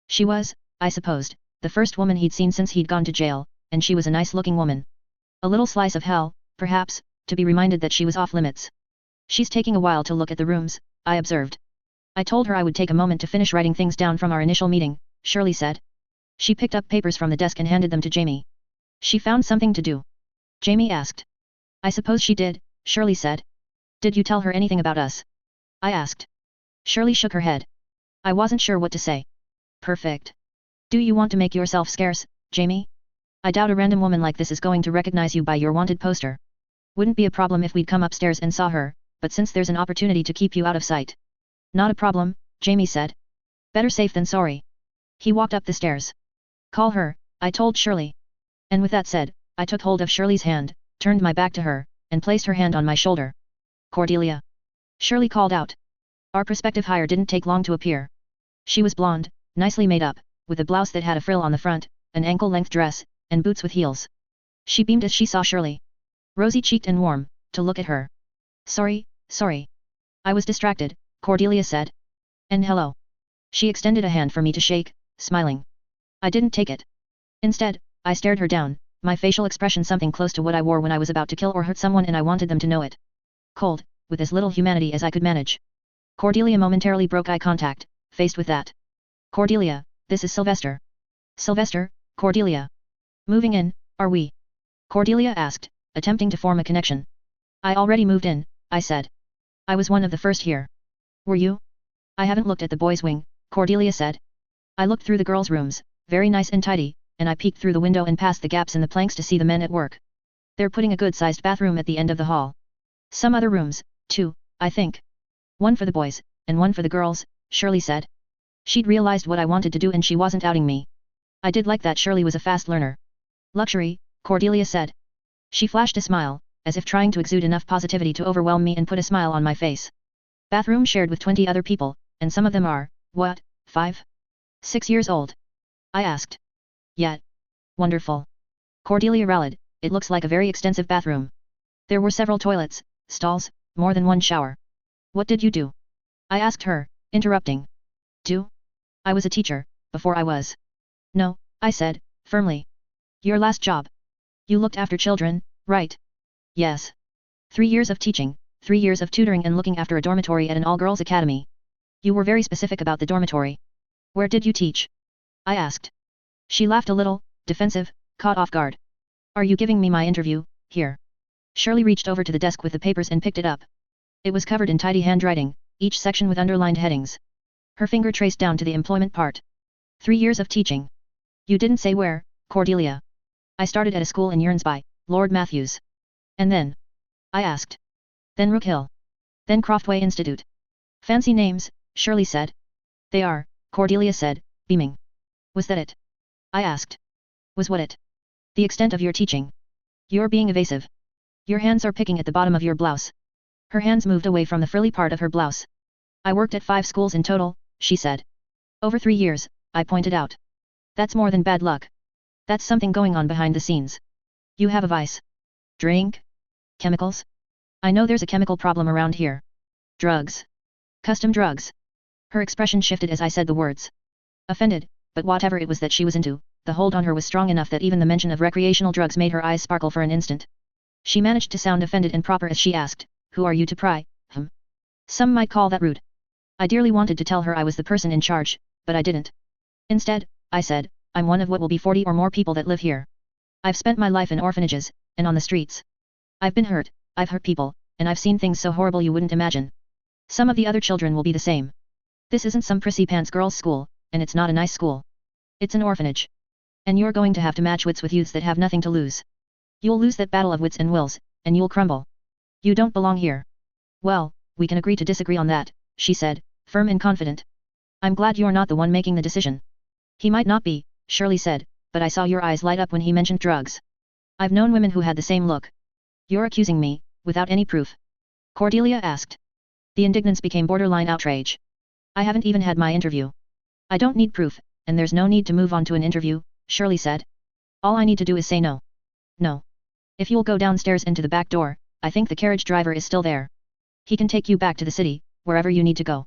She was, I supposed, the first woman he'd seen since he'd gone to jail, and she was a nice-looking woman. A little slice of hell, perhaps, to be reminded that she was off-limits. She's taking a while to look at the rooms, I observed. I told her I would take a moment to finish writing things down from our initial meeting, Shirley said. She picked up papers from the desk and handed them to Jamie. She found something to do. Jamie asked. I suppose she did, Shirley said. Did you tell her anything about us? I asked. Shirley shook her head. I wasn't sure what to say. Perfect. Do you want to make yourself scarce, Jamie? I doubt a random woman like this is going to recognize you by your wanted poster. Wouldn't be a problem if we'd come upstairs and saw her, but since there's an opportunity to keep you out of sight. Not a problem, Jamie said. Better safe than sorry. He walked up the stairs. Call her, I told Shirley. And with that said, I took hold of Shirley's hand, turned my back to her, and placed her hand on my shoulder. Cordelia. Shirley called out. Our prospective hire didn't take long to appear. She was blonde, nicely made up, with a blouse that had a frill on the front, an ankle-length dress, and boots with heels. She beamed as she saw Shirley. Rosy-cheeked and warm, to look at her. Sorry. I was distracted, Cordelia said. And hello. She extended a hand for me to shake, smiling. I didn't take it. Instead, I stared her down, my facial expression something close to what I wore when I was about to kill or hurt someone and I wanted them to know it. Cold, with as little humanity as I could manage. Cordelia momentarily broke eye contact, faced with that. Cordelia, this is Sylvester. Sylvester, Cordelia. Moving in, are we? Cordelia asked, attempting to form a connection. I already moved in, I said. I was one of the first here. Were you? I haven't looked at the boys' wing, Cordelia said. I looked through the girls' rooms, very nice and tidy, and I peeked through the window and past the gaps in the planks to see the men at work. They're putting a good-sized bathroom at the end of the hall. Some other rooms, too, I think. One for the boys, and one for the girls, Shirley said. She'd realized what I wanted to do and she wasn't outing me. I did like that Shirley was a fast learner. Luxury, Cordelia said. She flashed a smile, as if trying to exude enough positivity to overwhelm me and put a smile on my face. Bathroom shared with 20 other people, and some of them are, what, 5? 6 years old? I asked. Yet. Wonderful. Cordelia rallied, it looks like a very extensive bathroom. There were several toilets, stalls, more than one shower. What did you do? I asked her, interrupting. Do? I was a teacher, before I was. No, I said, firmly. Your last job. You looked after children, right? Yes. 3 years of teaching, 3 years of tutoring and looking after a dormitory at an all-girls academy. You were very specific about the dormitory. Where did you teach? I asked. She laughed a little, defensive, caught off guard. Are you giving me my interview, here? Shirley reached over to the desk with the papers and picked it up. It was covered in tidy handwriting, each section with underlined headings. Her finger traced down to the employment part. 3 years of teaching. You didn't say where, Cordelia. I started at a school in Yernsby, Lord Matthews. And then? I asked. Then Rook Hill. Then Croftway Institute. Fancy names, Shirley said. They are, Cordelia said, beaming. Was that it? I asked. Was what it? The extent of your teaching. You're being evasive. Your hands are picking at the bottom of your blouse. Her hands moved away from the frilly part of her blouse. I worked at 5 schools in total, she said. Over 3 years, I pointed out. That's more than bad luck. That's something going on behind the scenes. You have a vice. Drink? Chemicals? I know there's a chemical problem around here. Drugs. Custom drugs. Her expression shifted as I said the words. Offended, but whatever it was that she was into, the hold on her was strong enough that even the mention of recreational drugs made her eyes sparkle for an instant. She managed to sound offended and proper as she asked, who are you to pry, Some might call that rude. I dearly wanted to tell her I was the person in charge, but I didn't. Instead, I said, I'm one of what will be 40 or more people that live here. I've spent my life in orphanages, and on the streets. I've been hurt, I've hurt people, and I've seen things so horrible you wouldn't imagine. Some of the other children will be the same. This isn't some prissy pants girls' school, and it's not a nice school. It's an orphanage. And you're going to have to match wits with youths that have nothing to lose. You'll lose that battle of wits and wills, and you'll crumble. You don't belong here. Well, we can agree to disagree on that, she said, firm and confident. I'm glad you're not the one making the decision. He might not be, Shirley said, but I saw your eyes light up when he mentioned drugs. I've known women who had the same look. You're accusing me, without any proof? Cordelia asked. The indignance became borderline outrage. I haven't even had my interview. I don't need proof, and there's no need to move on to an interview, Shirley said. All I need to do is say no. No. If you'll go downstairs into the back door, I think the carriage driver is still there. He can take you back to the city, wherever you need to go.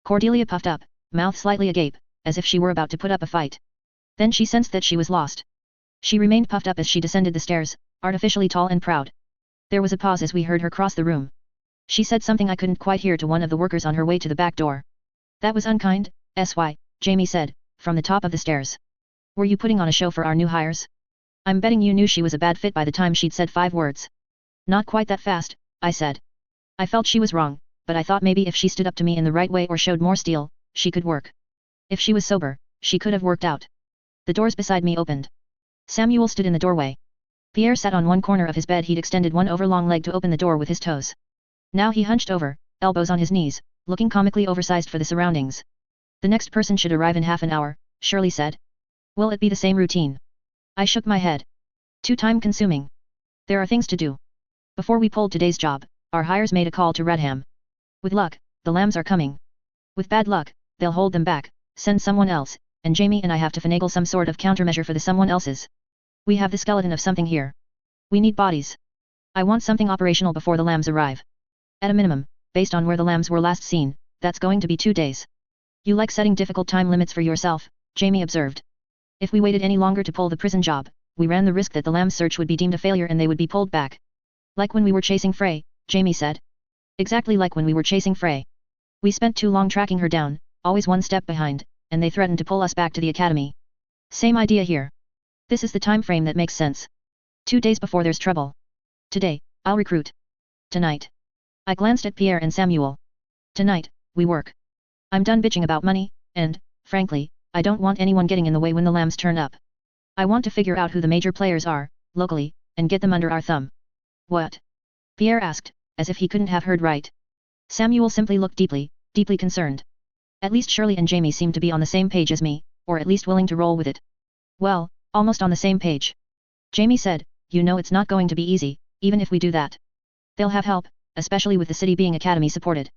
Cordelia puffed up, mouth slightly agape, as if she were about to put up a fight. Then she sensed that she was lost. She remained puffed up as she descended the stairs, artificially tall and proud. There was a pause as we heard her cross the room. She said something I couldn't quite hear to one of the workers on her way to the back door. That was unkind, S.Y., Jamie said, from the top of the stairs. Were you putting on a show for our new hires? I'm betting you knew she was a bad fit by the time she'd said 5 words. Not quite that fast, I said. I felt she was wrong, but I thought maybe if she stood up to me in the right way or showed more steel, she could work. If she was sober, she could have worked out. The doors beside me opened. Samuel stood in the doorway. Pierre sat on one corner of his bed. He'd extended one overlong leg to open the door with his toes. Now he hunched over, elbows on his knees, looking comically oversized for the surroundings. The next person should arrive in half an hour, Shirley said. Will it be the same routine? I shook my head. Too time-consuming. There are things to do. Before we pulled today's job, our hires made a call to Redham. With luck, the lambs are coming. With bad luck, they'll hold them back, send someone else, and Jamie and I have to finagle some sort of countermeasure for the someone else's. We have the skeleton of something here. We need bodies. I want something operational before the lambs arrive. At a minimum, based on where the lambs were last seen, that's going to be 2 days. You like setting difficult time limits for yourself, Jamie observed. If we waited any longer to pull the prison job, we ran the risk that the lambs search would be deemed a failure and they would be pulled back. Like when we were chasing Frey, Jamie said. Exactly like when we were chasing Frey. We spent too long tracking her down, always one step behind, and they threatened to pull us back to the academy. Same idea here. This is the time frame that makes sense. 2 days before there's trouble. Today, I'll recruit. Tonight. I glanced at Pierre and Samuel. Tonight, we work. I'm done bitching about money, and, frankly, I don't want anyone getting in the way when the lambs turn up. I want to figure out who the major players are, locally, and get them under our thumb. What? Pierre asked, as if he couldn't have heard right. Samuel simply looked deeply concerned. At least Shirley and Jamie seemed to be on the same page as me, or at least willing to roll with it. Well, almost on the same page. Jamie said, you know it's not going to be easy, even if we do that. They'll have help, especially with the city being academy supported.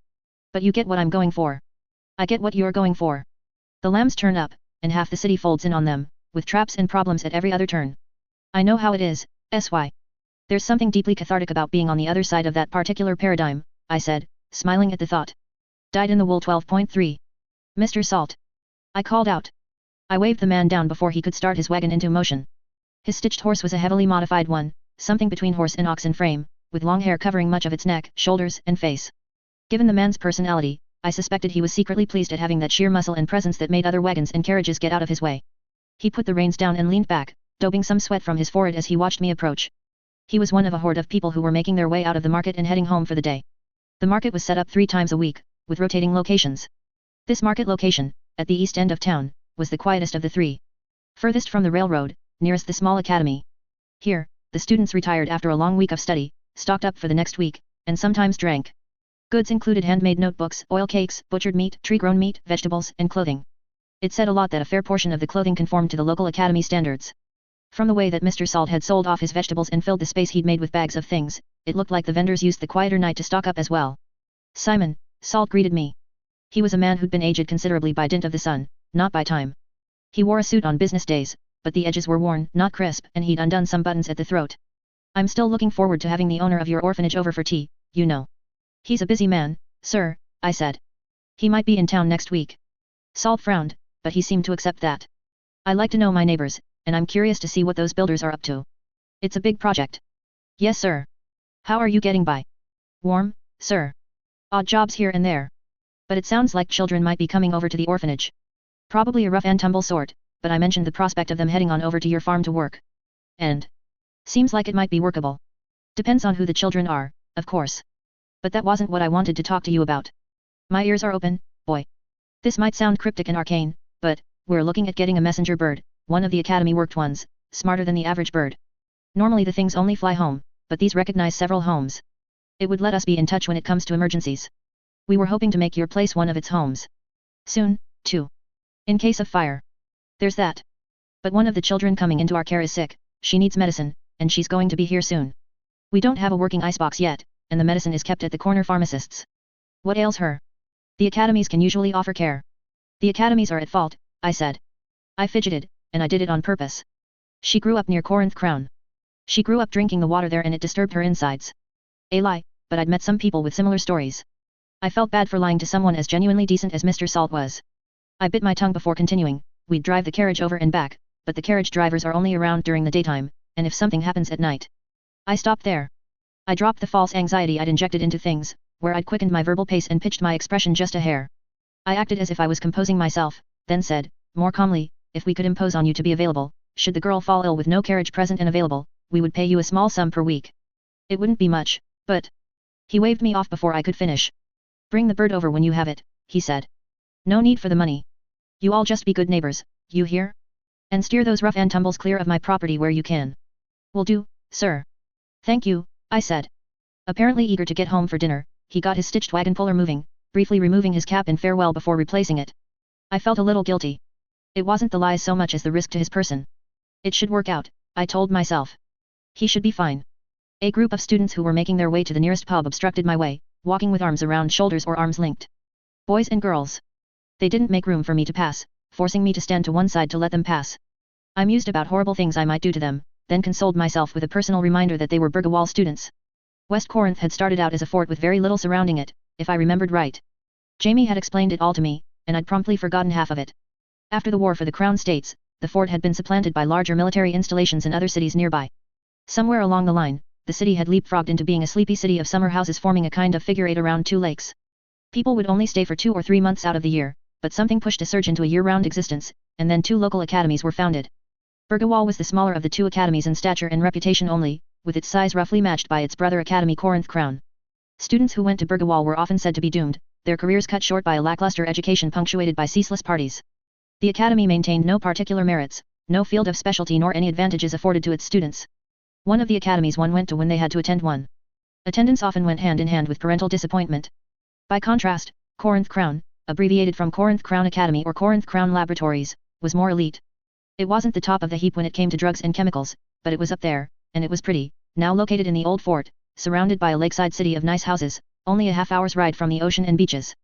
But you get what I'm going for. I get what you're going for. The lambs turn up, and half the city folds in on them, with traps and problems at every other turn. I know how it is, SY. There's something deeply cathartic about being on the other side of that particular paradigm, I said, smiling at the thought. Dyed in the wool 12.3. Mr. Salt. I called out. I waved the man down before he could start his wagon into motion. His stitched horse was a heavily modified one, something between horse and oxen frame, with long hair covering much of its neck, shoulders, and face. Given the man's personality, I suspected he was secretly pleased at having that sheer muscle and presence that made other wagons and carriages get out of his way. He put the reins down and leaned back, daubing some sweat from his forehead as he watched me approach. He was one of a horde of people who were making their way out of the market and heading home for the day. The market was set up 3 times a week, with rotating locations. This market location, at the east end of town, was the quietest of the 3. Furthest from the railroad, nearest the small academy. Here, the students retired after a long week of study, stocked up for the next week, and sometimes drank. Goods included handmade notebooks, oil cakes, butchered meat, tree-grown meat, vegetables, and clothing. It said a lot that a fair portion of the clothing conformed to the local academy standards. From the way that Mr. Salt had sold off his vegetables and filled the space he'd made with bags of things, it looked like the vendors used the quieter night to stock up as well. Simon, Salt greeted me. He was a man who'd been aged considerably by dint of the sun, not by time. He wore a suit on business days, but the edges were worn, not crisp, and he'd undone some buttons at the throat. I'm still looking forward to having the owner of your orphanage over for tea, you know. He's a busy man, sir, I said. He might be in town next week. Salt frowned, but he seemed to accept that. I like to know my neighbors, and I'm curious to see what those builders are up to. It's a big project. Yes, sir. How are you getting by? Warm, sir. Odd jobs here and there. But it sounds like children might be coming over to the orphanage. Probably a rough and tumble sort, but I mentioned the prospect of them heading on over to your farm to work. And? Seems like it might be workable. Depends on who the children are, of course. But that wasn't what I wanted to talk to you about. My ears are open, boy. This might sound cryptic and arcane, but, we're looking at getting a messenger bird, one of the academy worked ones, smarter than the average bird. Normally the things only fly home, but these recognize several homes. It would let us be in touch when it comes to emergencies. We were hoping to make your place one of its homes. Soon, too. In case of fire. There's that. But one of the children coming into our care is sick, she needs medicine, and she's going to be here soon. We don't have a working icebox yet, and the medicine is kept at the corner pharmacist's. What ails her? The academies can usually offer care. The academies are at fault, I said. I fidgeted, and I did it on purpose. She grew up near Corinth Crown. She grew up drinking the water there and it disturbed her insides. A lie, but I'd met some people with similar stories. I felt bad for lying to someone as genuinely decent as Mr. Salt was. I bit my tongue before continuing. We'd drive the carriage over and back, but the carriage drivers are only around during the daytime, and if something happens at night. I stopped there. I dropped the false anxiety I'd injected into things, where I'd quickened my verbal pace and pitched my expression just a hair. I acted as if I was composing myself, then said, more calmly, if we could impose on you to be available, should the girl fall ill with no carriage present and available, we would pay you a small sum per week. It wouldn't be much, but... He waved me off before I could finish. Bring the bird over when you have it, he said. No need for the money. You all just be good neighbors, you hear? And steer those rough and tumbles clear of my property where you can. Will do, sir. Thank you, I said. Apparently eager to get home for dinner, he got his stitched wagon puller moving, briefly removing his cap in farewell before replacing it. I felt a little guilty. It wasn't the lies so much as the risk to his person. It should work out, I told myself. He should be fine. A group of students who were making their way to the nearest pub obstructed my way, walking with arms around shoulders or arms linked. Boys and girls. They didn't make room for me to pass, forcing me to stand to one side to let them pass. I mused about horrible things I might do to them, then consoled myself with a personal reminder that they were BY students. West Corinth had started out as a fort with very little surrounding it, if I remembered right. Jamie had explained it all to me, and I'd promptly forgotten half of it. After the war for the Crown States, the fort had been supplanted by larger military installations in other cities nearby. Somewhere along the line, the city had leapfrogged into being a sleepy city of summer houses forming a kind of figure eight around two lakes. People would only stay for 2 or 3 months out of the year, but something pushed a surge into a year-round existence, and then 2 local academies were founded. BY was the smaller of the 2 academies in stature and reputation only, with its size roughly matched by its brother academy Corinth Crown. Students who went to BY were often said to be doomed, their careers cut short by a lackluster education punctuated by ceaseless parties. The academy maintained no particular merits, no field of specialty nor any advantages afforded to its students. One of the academies one went to when they had to attend one. Attendance often went hand in hand with parental disappointment. By contrast, Corinth Crown, abbreviated from Corinth Crown Academy or Corinth Crown Laboratories, was more elite. It wasn't the top of the heap when it came to drugs and chemicals, but it was up there, and it was pretty, now located in the old fort, surrounded by a lakeside city of nice houses, only a half-hour's ride from the ocean and beaches.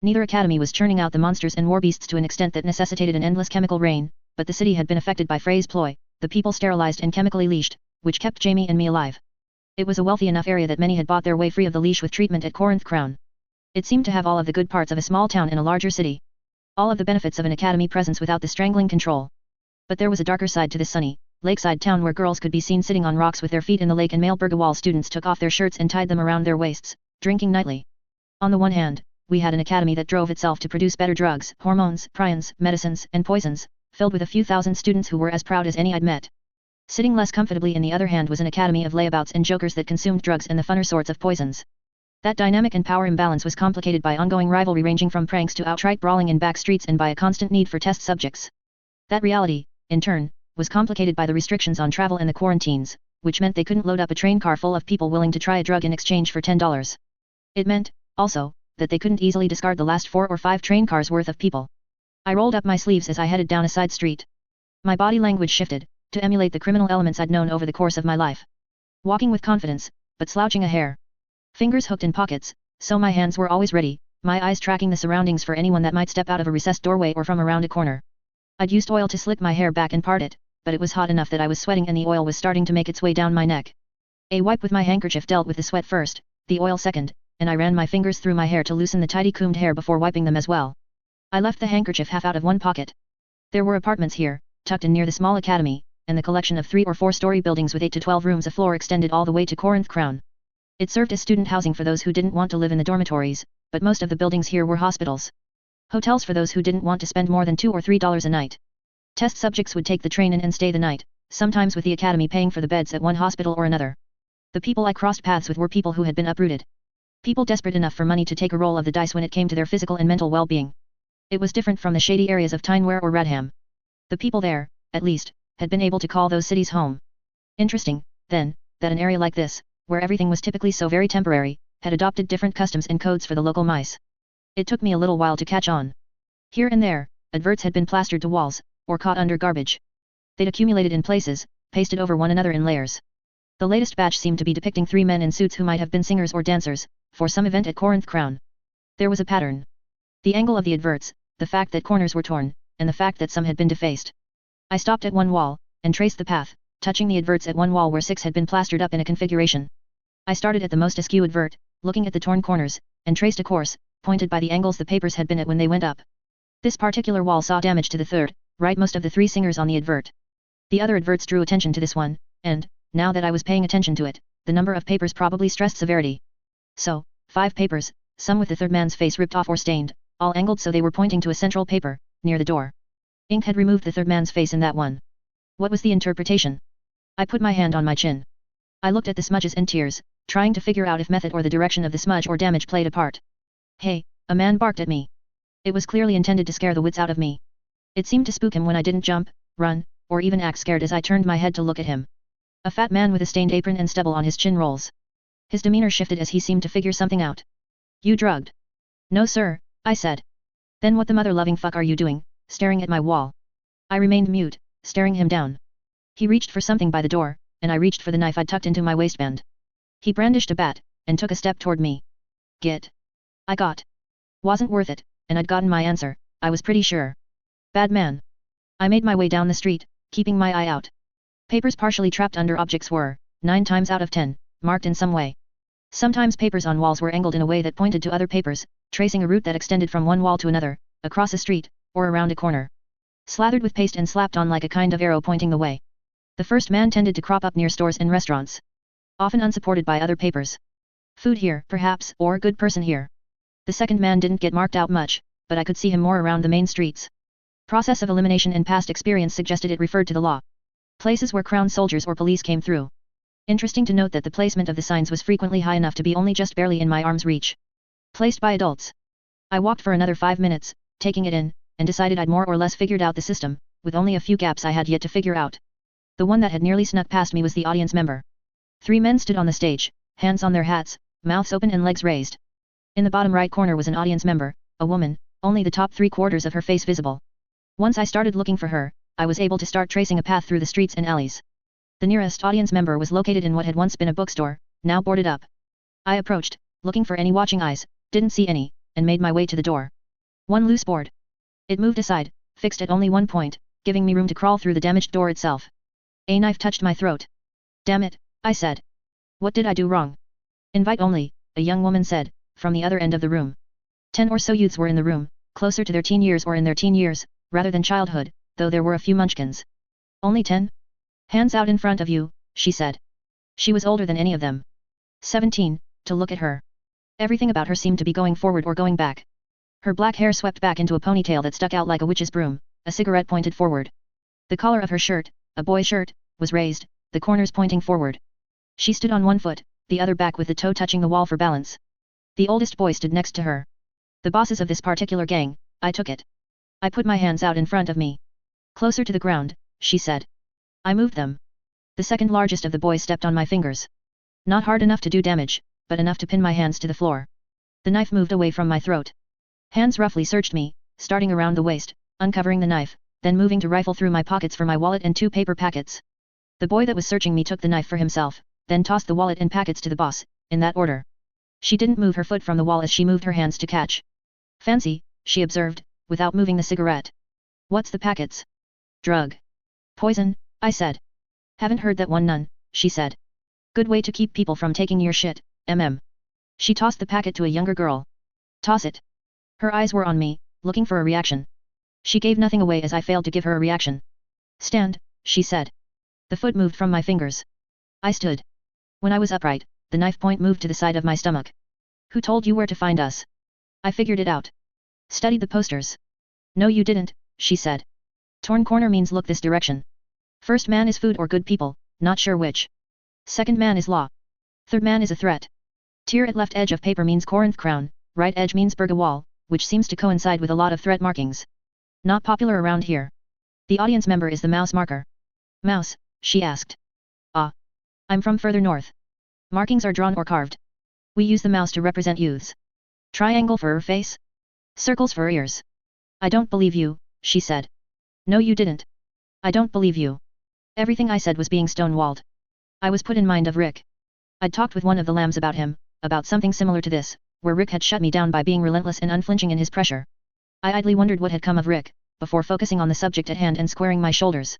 Neither academy was churning out the monsters and war beasts to an extent that necessitated an endless chemical rain, but the city had been affected by phrase ploy, the people sterilized and chemically leashed, which kept Jamie and me alive. It was a wealthy enough area that many had bought their way free of the leash with treatment at Corinth Crown. It seemed to have all of the good parts of a small town in a larger city. All of the benefits of an academy presence without the strangling control. But there was a darker side to this sunny, lakeside town where girls could be seen sitting on rocks with their feet in the lake and male BY students took off their shirts and tied them around their waists, drinking nightly. On the one hand, we had an academy that drove itself to produce better drugs, hormones, prions, medicines, and poisons, filled with a few thousand students who were as proud as any I'd met. Sitting less comfortably in the other hand was an academy of layabouts and jokers that consumed drugs and the funner sorts of poisons. That dynamic and power imbalance was complicated by ongoing rivalry ranging from pranks to outright brawling in back streets and by a constant need for test subjects. That reality, in turn, was complicated by the restrictions on travel and the quarantines, which meant they couldn't load up a train car full of people willing to try a drug in exchange for $10. It meant, also, that they couldn't easily discard the last 4 or 5 train cars worth of people. I rolled up my sleeves as I headed down a side street. My body language shifted, to emulate the criminal elements I'd known over the course of my life. Walking with confidence, but slouching a hair. Fingers hooked in pockets, so my hands were always ready, my eyes tracking the surroundings for anyone that might step out of a recessed doorway or from around a corner. I'd used oil to slick my hair back and part it, but it was hot enough that I was sweating and the oil was starting to make its way down my neck. A wipe with my handkerchief dealt with the sweat first, the oil second, and I ran my fingers through my hair to loosen the tidy combed hair before wiping them as well. I left the handkerchief half out of one pocket. There were apartments here, tucked in near the small academy, and the collection of 3 or 4-story buildings with 8 to 12 rooms a floor extended all the way to Corinth Crown. It served as student housing for those who didn't want to live in the dormitories, but most of the buildings here were hospitals. Hotels for those who didn't want to spend more than $2 or $3 a night. Test subjects would take the train in and stay the night, sometimes with the academy paying for the beds at one hospital or another. The people I crossed paths with were people who had been uprooted. People desperate enough for money to take a roll of the dice when it came to their physical and mental well-being. It was different from the shady areas of Tyneware or Radham. The people there, at least, had been able to call those cities home. Interesting, then, that an area like this, where everything was typically so very temporary, had adopted different customs and codes for the local mice. It took me a little while to catch on. Here and there, adverts had been plastered to walls, or caught under garbage. They'd accumulated in places, pasted over one another in layers. The latest batch seemed to be depicting 3 men in suits who might have been singers or dancers, for some event at Corinth Crown. There was a pattern. The angle of the adverts, the fact that corners were torn, and the fact that some had been defaced. I stopped at one wall, and traced the path, touching the adverts at one wall where 6 had been plastered up in a configuration. I started at the most askew advert, looking at the torn corners, and traced a course, pointed by the angles the papers had been at when they went up. This particular wall saw damage to the third, rightmost of the 3 singers on the advert. The other adverts drew attention to this one, and, now that I was paying attention to it, the number of papers probably stressed severity. So, 5 papers, some with the third man's face ripped off or stained, all angled so they were pointing to a central paper, near the door. Ink had removed the third man's face in that one. What was the interpretation? I put my hand on my chin. I looked at the smudges and tears, trying to figure out if method or the direction of the smudge or damage played a part. Hey, a man barked at me. It was clearly intended to scare the wits out of me. It seemed to spook him when I didn't jump, run, or even act scared as I turned my head to look at him. A fat man with a stained apron and stubble on his chin rolls. His demeanor shifted as he seemed to figure something out. You drugged? No sir, I said. Then what the mother-loving fuck are you doing, staring at my wall? I remained mute, staring him down. He reached for something by the door, and I reached for the knife I'd tucked into my waistband. He brandished a bat, and took a step toward me. Get. I got. Wasn't worth it, and I'd gotten my answer, I was pretty sure. Bad man. I made my way down the street, keeping my eye out. Papers partially trapped under objects were, 9 times out of 10, marked in some way. Sometimes papers on walls were angled in a way that pointed to other papers, tracing a route that extended from one wall to another, across a street, or around a corner. Slathered with paste and slapped on like a kind of arrow pointing the way. The first man tended to crop up near stores and restaurants. Often unsupported by other papers. Food here, perhaps, or good person here. The second man didn't get marked out much, but I could see him more around the main streets. Process of elimination and past experience suggested it referred to the law. Places where crown soldiers or police came through. Interesting to note that the placement of the signs was frequently high enough to be only just barely in my arm's reach. Placed by adults. I walked for another 5 minutes, taking it in, and decided I'd more or less figured out the system, with only a few gaps I had yet to figure out. The one that had nearly snuck past me was the audience member. 3 men stood on the stage, hands on their hats, mouths open and legs raised. In the bottom right corner was an audience member, a woman, only the top 3/4 of her face visible. Once I started looking for her, I was able to start tracing a path through the streets and alleys. The nearest audience member was located in what had once been a bookstore, now boarded up. I approached, looking for any watching eyes, didn't see any, and made my way to the door. One loose board. It moved aside, fixed at only one point, giving me room to crawl through the damaged door itself. A knife touched my throat. Damn it, I said. What did I do wrong? Invite only, a young woman said, from the other end of the room. 10 or so youths were in the room, closer to their teen years or in their teen years, rather than childhood, though there were a few munchkins. Only 10? Hands out in front of you, she said. She was older than any of them. 17, to look at her. Everything about her seemed to be going forward or going back. Her black hair swept back into a ponytail that stuck out like a witch's broom, a cigarette pointed forward. The collar of her shirt, a boy shirt, was raised, the corners pointing forward. She stood on one foot, the other back with the toe touching the wall for balance. The oldest boy stood next to her. The bosses of this particular gang, I took it. I put my hands out in front of me. Closer to the ground, she said. I moved them. The second largest of the boys stepped on my fingers. Not hard enough to do damage, but enough to pin my hands to the floor. The knife moved away from my throat. Hands roughly searched me, starting around the waist, uncovering the knife, then moving to rifle through my pockets for my wallet and 2 paper packets. The boy that was searching me took the knife for himself, then tossed the wallet and packets to the boss, in that order. She didn't move her foot from the wall as she moved her hands to catch. Fancy, she observed, without moving the cigarette. What's the packets? Drug. Poison, I said. Haven't heard that one none, she said. Good way to keep people from taking your shit, She tossed the packet to a younger girl. Toss it. Her eyes were on me, looking for a reaction. She gave nothing away as I failed to give her a reaction. Stand, she said. The foot moved from my fingers. I stood. When I was upright, the knife point moved to the side of my stomach. Who told you where to find us? I figured it out. Studied the posters. No you didn't, she said. Torn corner means look this direction. First man is food or good people, not sure which. Second man is law. Third man is a threat. Tier at left edge of paper means Corinth crown, right edge means Berga wall, which seems to coincide with a lot of threat markings. Not popular around here. The audience member is the mouse marker. Mouse, she asked. Ah. I'm from further north. Markings are drawn or carved. We use the mouse to represent youths. Triangle for her face? Circles for ears. I don't believe you, she said. No you didn't. I don't believe you. Everything I said was being stonewalled. I was put in mind of Rick. I'd talked with one of the lambs about him, about something similar to this, where Rick had shut me down by being relentless and unflinching in his pressure. I idly wondered what had come of Rick, before focusing on the subject at hand and squaring my shoulders.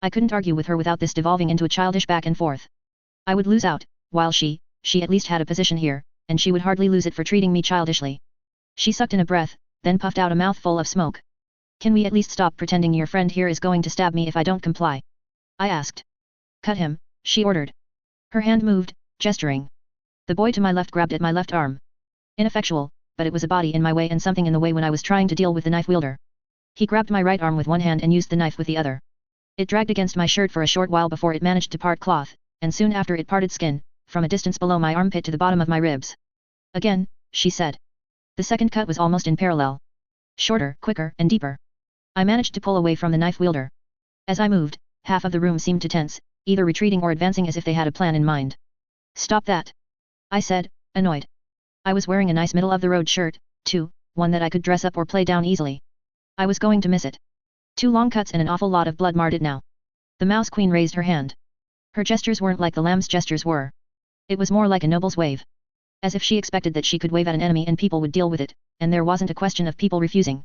I couldn't argue with her without this devolving into a childish back and forth. I would lose out, while she at least had a position here, and she would hardly lose it for treating me childishly. She sucked in a breath, then puffed out a mouthful of smoke. Can we at least stop pretending your friend here is going to stab me if I don't comply? I asked. Cut him, she ordered. Her hand moved, gesturing. The boy to my left grabbed at my left arm. Ineffectual, but it was a body in my way and something in the way when I was trying to deal with the knife wielder. He grabbed my right arm with one hand and used the knife with the other. It dragged against my shirt for a short while before it managed to part cloth, and soon after it parted skin, from a distance below my armpit to the bottom of my ribs. Again, she said. The second cut was almost in parallel. Shorter, quicker, and deeper. I managed to pull away from the knife wielder. As I moved, half of the room seemed to tense, either retreating or advancing as if they had a plan in mind. Stop that! I said, annoyed. I was wearing a nice middle-of-the-road shirt, too, one that I could dress up or play down easily. I was going to miss it. 2 long cuts and an awful lot of blood marred it now. The Mouse Queen raised her hand. Her gestures weren't like the lamb's gestures were. It was more like a noble's wave. As if she expected that she could wave at an enemy and people would deal with it, and there wasn't a question of people refusing.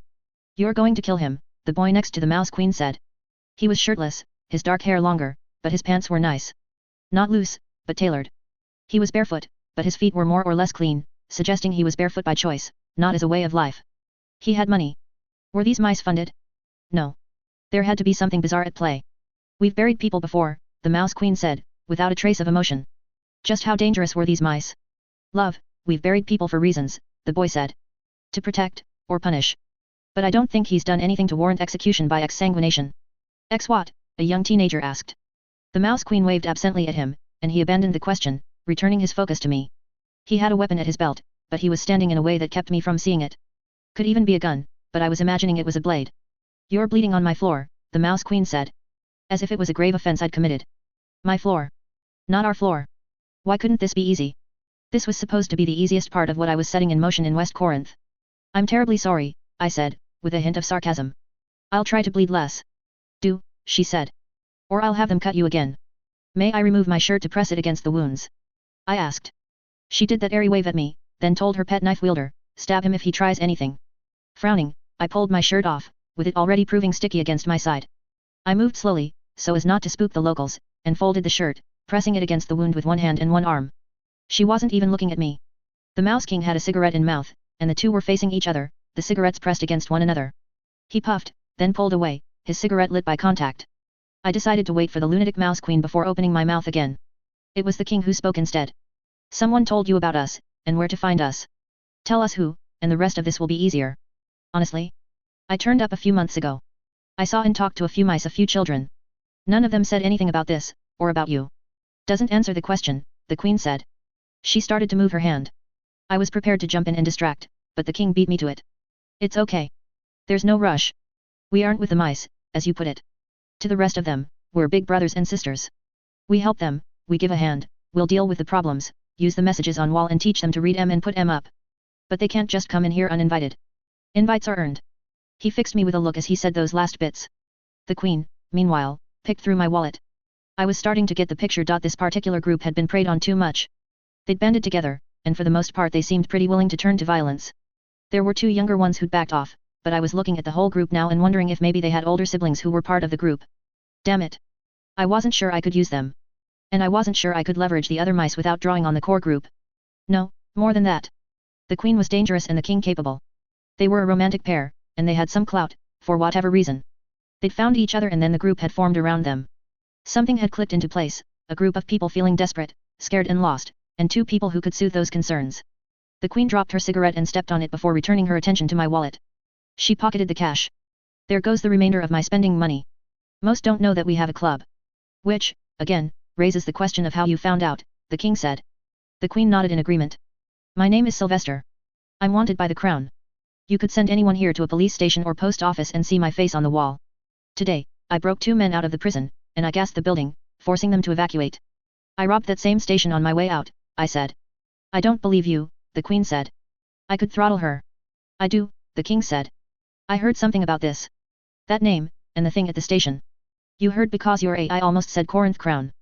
You're going to kill him, the boy next to the Mouse Queen said. He was shirtless, his dark hair longer, but his pants were nice. Not loose, but tailored. He was barefoot, but his feet were more or less clean, suggesting he was barefoot by choice, not as a way of life. He had money. Were these mice funded? No. There had to be something bizarre at play. We've buried people before, the Mouse Queen said, without a trace of emotion. Just how dangerous were these mice? Love, we've buried people for reasons, the boy said. To protect, or punish. But I don't think he's done anything to warrant execution by exsanguination. Ex what? A young teenager asked. The Mouse Queen waved absently at him, and he abandoned the question, returning his focus to me. He had a weapon at his belt, but he was standing in a way that kept me from seeing it. Could even be a gun, but I was imagining it was a blade. You're bleeding on my floor, the Mouse Queen said. As if it was a grave offense I'd committed. My floor. Not our floor. Why couldn't this be easy? This was supposed to be the easiest part of what I was setting in motion in West Corinth. I'm terribly sorry, I said, with a hint of sarcasm. I'll try to bleed less. Do, she said. Or I'll have them cut you again. May I remove my shirt to press it against the wounds? I asked. She did that airy wave at me, then told her pet knife wielder, stab him if he tries anything. Frowning, I pulled my shirt off, with it already proving sticky against my side. I moved slowly, so as not to spook the locals, and folded the shirt, pressing it against the wound with one hand and one arm. She wasn't even looking at me. The Mouse King had a cigarette in mouth, and the two were facing each other, the cigarettes pressed against one another. He puffed, then pulled away, his cigarette lit by contact. I decided to wait for the lunatic Mouse Queen before opening my mouth again. It was the king who spoke instead. Someone told you about us, and where to find us. Tell us who, and the rest of this will be easier. Honestly? I turned up a few months ago. I saw and talked to a few mice, a few children. None of them said anything about this, or about you. Doesn't answer the question, the queen said. She started to move her hand. I was prepared to jump in and distract, but the king beat me to it. It's okay. There's no rush. We aren't with the mice, as you put it. To the rest of them, we're big brothers and sisters. We help them, we give a hand, we'll deal with the problems, use the messages on wall and teach them to read 'em and put 'em up. But they can't just come in here uninvited. Invites are earned. He fixed me with a look as he said those last bits. The queen, meanwhile, picked through my wallet. I was starting to get the picture. This particular group had been preyed on too much. They'd banded together, and for the most part they seemed pretty willing to turn to violence. There were 2 younger ones who'd backed off, but I was looking at the whole group now and wondering if maybe they had older siblings who were part of the group. Damn it. I wasn't sure I could use them. And I wasn't sure I could leverage the other mice without drawing on the core group. No, more than that. The queen was dangerous and the king capable. They were a romantic pair, and they had some clout, for whatever reason. They'd found each other and then the group had formed around them. Something had clicked into place, a group of people feeling desperate, scared and lost, and 2 people who could soothe those concerns. The queen dropped her cigarette and stepped on it before returning her attention to my wallet. She pocketed the cash. There goes the remainder of my spending money. Most don't know that we have a club. Which, again, raises the question of how you found out, the king said. The queen nodded in agreement. My name is Sylvester. I'm wanted by the crown. You could send anyone here to a police station or post office and see my face on the wall. Today, I broke 2 men out of the prison, and I gassed the building, forcing them to evacuate. I robbed that same station on my way out, I said. I don't believe you, the queen said. I could throttle her. I do, the king said. I heard something about this. That name, and the thing at the station. You heard because you're I almost said Corinth Crown.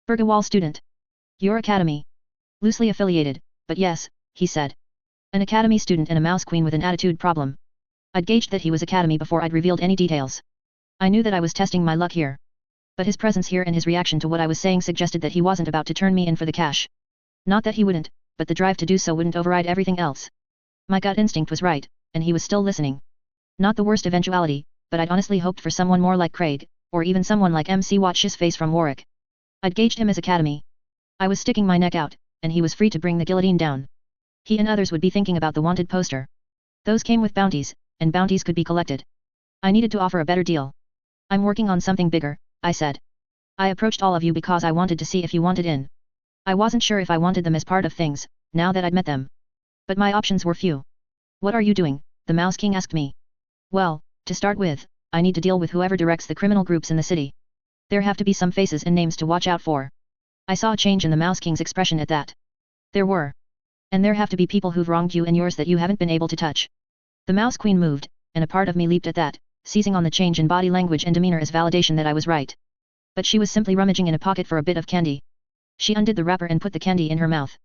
Bergawall student. Your academy. Loosely affiliated, but yes, he said. An academy student and a mouse queen with an attitude problem. I'd gauged that he was academy before I'd revealed any details. I knew that I was testing my luck here. But his presence here and his reaction to what I was saying suggested that he wasn't about to turn me in for the cash. Not that he wouldn't, but the drive to do so wouldn't override everything else. My gut instinct was right, and he was still listening. Not the worst eventuality, but I'd honestly hoped for someone more like Craig, or even someone like MC Watch's face from Warwick. I'd gauged him as academy. I was sticking my neck out, and he was free to bring the guillotine down. He and others would be thinking about the wanted poster. Those came with bounties, and bounties could be collected. I needed to offer a better deal. I'm working on something bigger, I said. I approached all of you because I wanted to see if you wanted in. I wasn't sure if I wanted them as part of things, now that I'd met them. But my options were few. What are you doing? The Mouse King asked me. Well, to start with, I need to deal with whoever directs the criminal groups in the city. There have to be some faces and names to watch out for. I saw a change in the Mouse King's expression at that. There were. And there have to be people who've wronged you and yours that you haven't been able to touch. The Mouse Queen moved, and a part of me leaped at that, seizing on the change in body language and demeanor as validation that I was right. But she was simply rummaging in a pocket for a bit of candy. She undid the wrapper and put the candy in her mouth.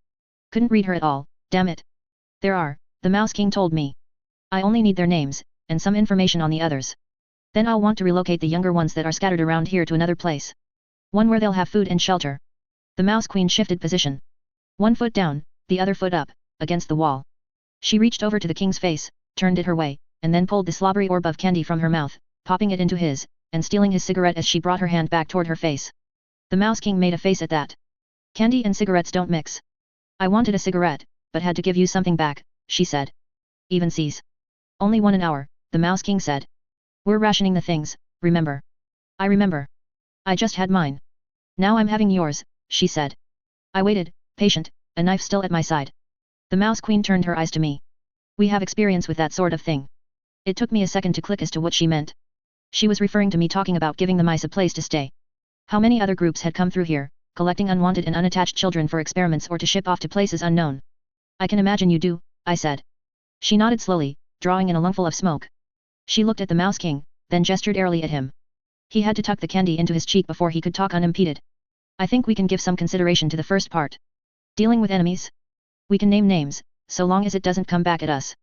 Couldn't read her at all, damn it. There are, the Mouse King told me. I only need their names, and some information on the others. Then I'll want to relocate the younger ones that are scattered around here to another place. One where they'll have food and shelter. The Mouse Queen shifted position. One foot down, the other foot up, against the wall. She reached over to the king's face, turned it her way, and then pulled the slobbery orb of candy from her mouth, popping it into his, and stealing his cigarette as she brought her hand back toward her face. The Mouse King made a face at that. Candy and cigarettes don't mix. I wanted a cigarette, but had to give you something back, she said. Even C's. Only one an hour, the Mouse King said. We're rationing the things, remember? I remember. I just had mine. Now I'm having yours, she said. I waited, patient, a knife still at my side. The Mouse Queen turned her eyes to me. We have experience with that sort of thing. It took me a second to click as to what she meant. She was referring to me talking about giving the mice a place to stay. How many other groups had come through here, collecting unwanted and unattached children for experiments or to ship off to places unknown? I can imagine you do, I said. She nodded slowly, drawing in a lungful of smoke. She looked at the Mouse King, then gestured airily at him. He had to tuck the candy into his cheek before he could talk unimpeded. I think we can give some consideration to the first part. Dealing with enemies? We can name names, so long as it doesn't come back at us.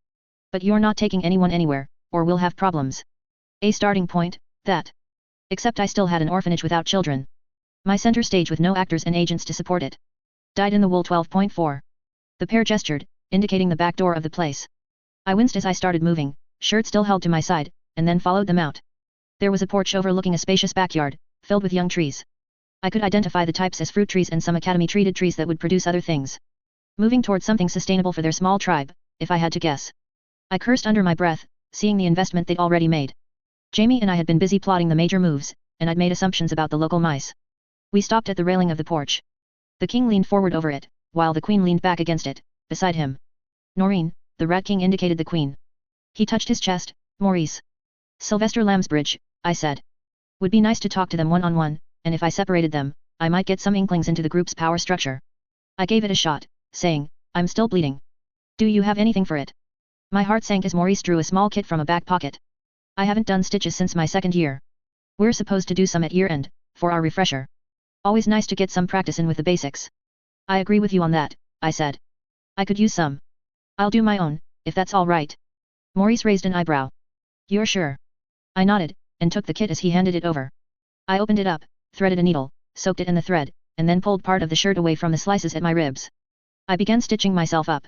But you're not taking anyone anywhere, or we'll have problems. A starting point, that. Except I still had an orphanage without children. My center stage with no actors and agents to support it. Dyed in the wool 12.4. The pair gestured, indicating the back door of the place. I winced as I started moving, shirt still held to my side, and then followed them out. There was a porch overlooking a spacious backyard, filled with young trees. I could identify the types as fruit trees and some academy-treated trees that would produce other things. Moving towards something sustainable for their small tribe, if I had to guess. I cursed under my breath, seeing the investment they'd already made. Jamie and I had been busy plotting the major moves, and I'd made assumptions about the local mice. We stopped at the railing of the porch. The king leaned forward over it, while the queen leaned back against it, beside him. Noreen, the Rat King indicated the queen. He touched his chest. Maurice. Sylvester Lambsbridge, I said. Would be nice to talk to them one-on-one, and if I separated them, I might get some inklings into the group's power structure. I gave it a shot, saying, I'm still bleeding. Do you have anything for it? My heart sank as Maurice drew a small kit from a back pocket. I haven't done stitches since my second year. We're supposed to do some at year-end, for our refresher. Always nice to get some practice in with the basics. I agree with you on that, I said. I could use some. I'll do my own, if that's all right. Maurice raised an eyebrow. You're sure? I nodded, and took the kit as he handed it over. I opened it up, threaded a needle, soaked it in the thread, and then pulled part of the shirt away from the slices at my ribs. I began stitching myself up.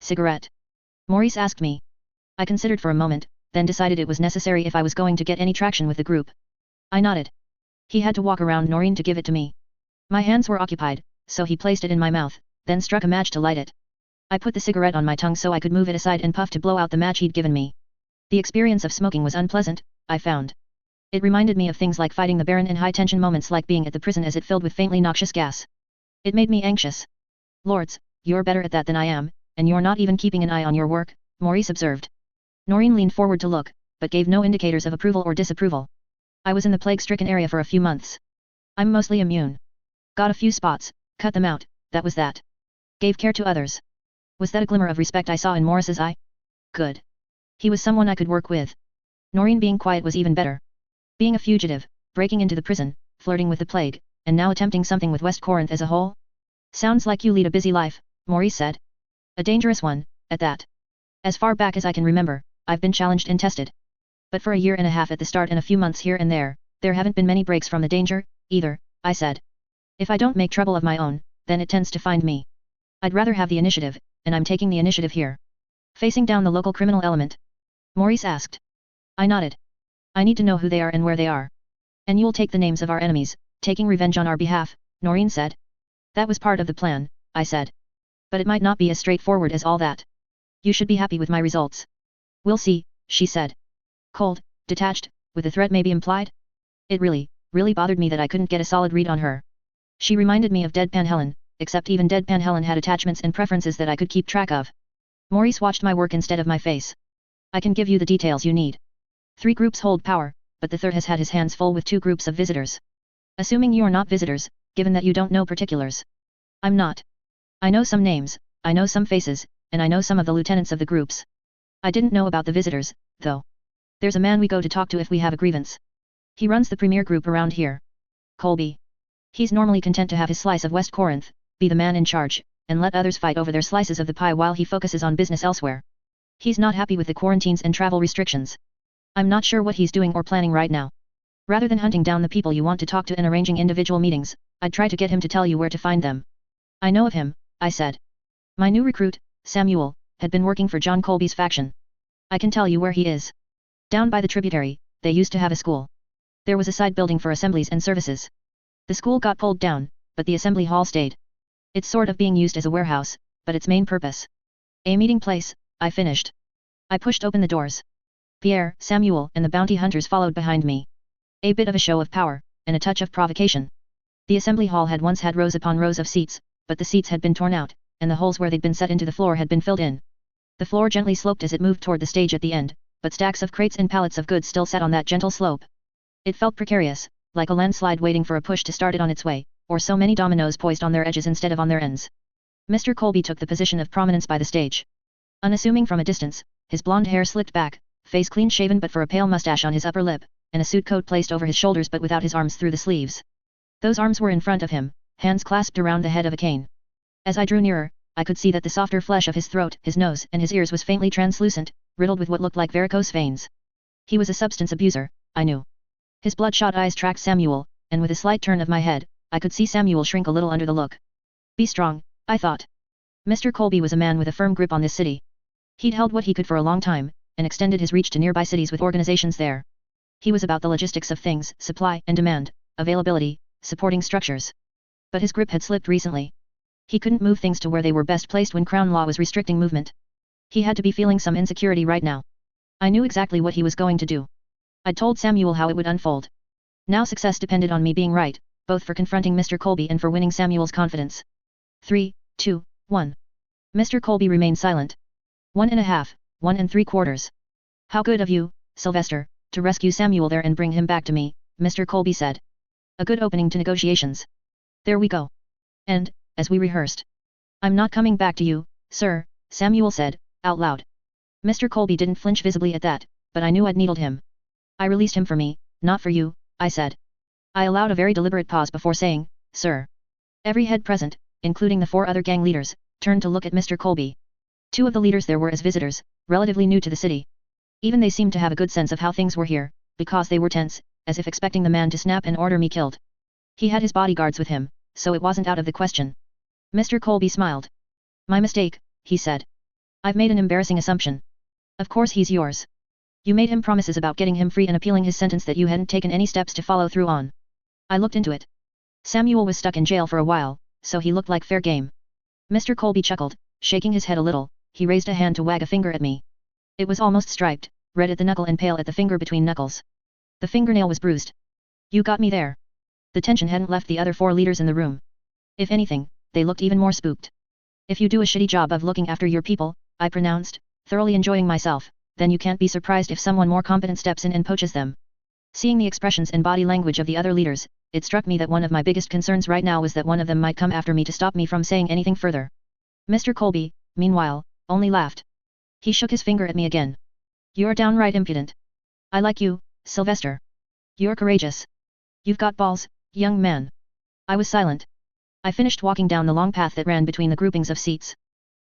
Cigarette? Maurice asked me. I considered for a moment, then decided it was necessary if I was going to get any traction with the group. I nodded. He had to walk around Noreen to give it to me. My hands were occupied, so he placed it in my mouth, then struck a match to light it. I put the cigarette on my tongue so I could move it aside and puff to blow out the match he'd given me. The experience of smoking was unpleasant, I found. It reminded me of things like fighting the Baron in high-tension moments like being at the prison as it filled with faintly noxious gas. It made me anxious. Lords, you're better at that than I am, and you're not even keeping an eye on your work, Maurice observed. Noreen leaned forward to look, but gave no indicators of approval or disapproval. I was in the plague-stricken area for a few months. I'm mostly immune. Got a few spots, cut them out, that was that. Gave care to others. Was that a glimmer of respect I saw in Maurice's eye? Good. He was someone I could work with. Noreen being quiet was even better. Being a fugitive, breaking into the prison, flirting with the plague, and now attempting something with West Corinth as a whole? Sounds like you lead a busy life, Maurice said. A dangerous one, at that. As far back as I can remember, I've been challenged and tested. But for a year and a half at the start and a few months here and there haven't been many breaks from the danger, either, I said. If I don't make trouble of my own, then it tends to find me. I'd rather have the initiative, and I'm taking the initiative here. Facing down the local criminal element? Maurice asked. I nodded. I need to know who they are and where they are. And you'll take the names of our enemies, taking revenge on our behalf, Noreen said. That was part of the plan, I said. But it might not be as straightforward as all that. You should be happy with my results. We'll see, she said. Cold, detached, with a threat maybe implied? It really really bothered me that I couldn't get a solid read on her. She reminded me of Deadpan Helen, except even Deadpan Helen had attachments and preferences that I could keep track of. Maurice watched my work instead of my face. I can give you the details you need. 3 groups hold power, but the third has had his hands full with 2 groups of visitors. Assuming you are not visitors, given that you don't know particulars. I'm not. I know some names, I know some faces, and I know some of the lieutenants of the groups. I didn't know about the visitors, though. There's a man we go to talk to if we have a grievance. He runs the premier group around here. Colby. He's normally content to have his slice of West Corinth, be the man in charge, and let others fight over their slices of the pie while he focuses on business elsewhere. He's not happy with the quarantines and travel restrictions. I'm not sure what he's doing or planning right now. Rather than hunting down the people you want to talk to and arranging individual meetings, I'd try to get him to tell you where to find them. I know of him, I said. My new recruit, Samuel, had been working for John Colby's faction. I can tell you where he is. Down by the tributary, they used to have a school. There was a side building for assemblies and services. The school got pulled down, but the assembly hall stayed. It's sort of being used as a warehouse, but its main purpose. A meeting place, I finished. I pushed open the doors. Pierre, Samuel, and the bounty hunters followed behind me. A bit of a show of power, and a touch of provocation. The assembly hall had once had rows upon rows of seats, but the seats had been torn out, and the holes where they'd been set into the floor had been filled in. The floor gently sloped as it moved toward the stage at the end, but stacks of crates and pallets of goods still sat on that gentle slope. It felt precarious, like a landslide waiting for a push to start it on its way, or so many dominoes poised on their edges instead of on their ends. Mr. Colby took the position of prominence by the stage. Unassuming from a distance, his blonde hair slicked back, face clean-shaven but for a pale mustache on his upper lip, and a suit coat placed over his shoulders but without his arms through the sleeves. Those arms were in front of him, hands clasped around the head of a cane. As I drew nearer, I could see that the softer flesh of his throat, his nose, and his ears was faintly translucent, riddled with what looked like varicose veins. He was a substance abuser, I knew. His bloodshot eyes tracked Samuel, and with a slight turn of my head, I could see Samuel shrink a little under the look. Be strong, I thought. Mr. Colby was a man with a firm grip on this city. He'd held what he could for a long time, and extended his reach to nearby cities with organizations there. He was about the logistics of things, supply and demand, availability, supporting structures. But his grip had slipped recently. He couldn't move things to where they were best placed when Crown law was restricting movement. He had to be feeling some insecurity right now. I knew exactly what he was going to do. I'd told Samuel how it would unfold. Now success depended on me being right, both for confronting Mr. Colby and for winning Samuel's confidence. 3, 2, 1. Mr. Colby remained silent. 1.5, 1 3/4. How good of you, Sylvester, to rescue Samuel there and bring him back to me, Mr. Colby said. A good opening to negotiations. There we go. And, as we rehearsed. I'm not coming back to you, sir, Samuel said, out loud. Mr. Colby didn't flinch visibly at that, but I knew I'd needled him. I released him for me, not for you, I said. I allowed a very deliberate pause before saying, sir. Every head present, including the 4 other gang leaders, turned to look at Mr. Colby. 2 of the leaders there were as visitors, relatively new to the city. Even they seemed to have a good sense of how things were here, because they were tense, as if expecting the man to snap and order me killed. He had his bodyguards with him, so it wasn't out of the question. Mr. Colby smiled. My mistake, he said. I've made an embarrassing assumption. Of course he's yours. You made him promises about getting him free and appealing his sentence that you hadn't taken any steps to follow through on. I looked into it. Samuel was stuck in jail for a while, so he looked like fair game. Mr. Colby chuckled, shaking his head a little. He raised a hand to wag a finger at me. It was almost striped, red at the knuckle and pale at the finger between knuckles. The fingernail was bruised. You got me there. The tension hadn't left the other 4 leaders in the room. If anything, they looked even more spooked. If you do a shitty job of looking after your people, I pronounced, thoroughly enjoying myself, then you can't be surprised if someone more competent steps in and poaches them. Seeing the expressions and body language of the other leaders, it struck me that one of my biggest concerns right now was that one of them might come after me to stop me from saying anything further. Mr. Colby, meanwhile, only laughed. He shook his finger at me again. You're downright impudent. I like you, Sylvester. You're courageous. You've got balls, young man. I was silent. I finished walking down the long path that ran between the groupings of seats.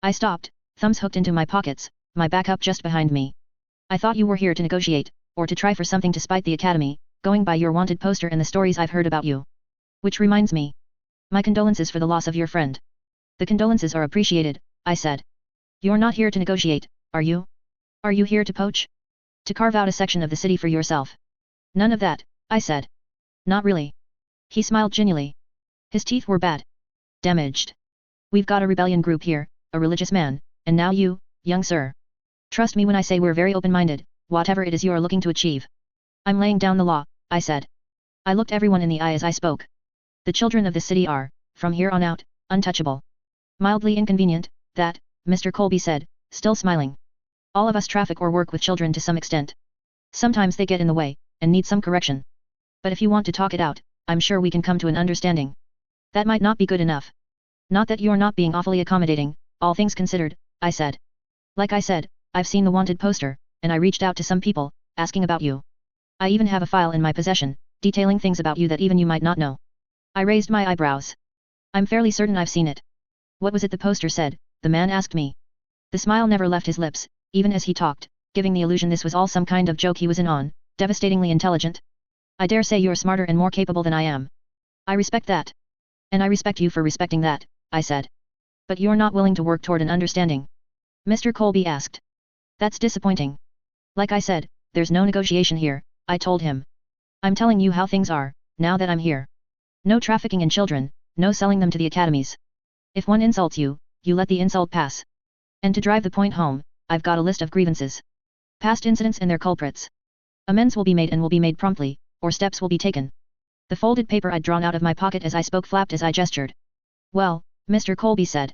I stopped, thumbs hooked into my pockets, my back up just behind me. I thought you were here to negotiate, or to try for something to spite the Academy, going by your wanted poster and the stories I've heard about you. Which reminds me. My condolences for the loss of your friend. The condolences are appreciated, I said. You're not here to negotiate, are you? Are you here to poach? To carve out a section of the city for yourself? None of that, I said. Not really. He smiled genially. His teeth were bad. Damaged. We've got a rebellion group here, a religious man, and now you, young sir. Trust me when I say we're very open-minded, whatever it is you're looking to achieve. I'm laying down the law, I said. I looked everyone in the eye as I spoke. The children of the city are, from here on out, untouchable. Mildly inconvenient, that, Mr. Colby said, still smiling. All of us traffic or work with children to some extent. Sometimes they get in the way, and need some correction. But if you want to talk it out, I'm sure we can come to an understanding. That might not be good enough. Not that you're not being awfully accommodating, all things considered, I said. Like I said, I've seen the wanted poster, and I reached out to some people, asking about you. I even have a file in my possession, detailing things about you that even you might not know. I raised my eyebrows. I'm fairly certain I've seen it. What was it the poster said? The man asked me. The smile never left his lips, even as he talked, giving the illusion this was all some kind of joke he was in on, devastatingly intelligent. I dare say you're smarter and more capable than I am. I respect that. And I respect you for respecting that, I said. But you're not willing to work toward an understanding. Mr. Colby asked. That's disappointing. Like I said, there's no negotiation here, I told him. I'm telling you how things are, now that I'm here. No trafficking in children, no selling them to the academies. If one insults you, you let the insult pass. And to drive the point home, I've got a list of grievances. Past incidents and their culprits. Amends will be made and will be made promptly, or steps will be taken. The folded paper I'd drawn out of my pocket as I spoke flapped as I gestured. Well, Mr. Colby said.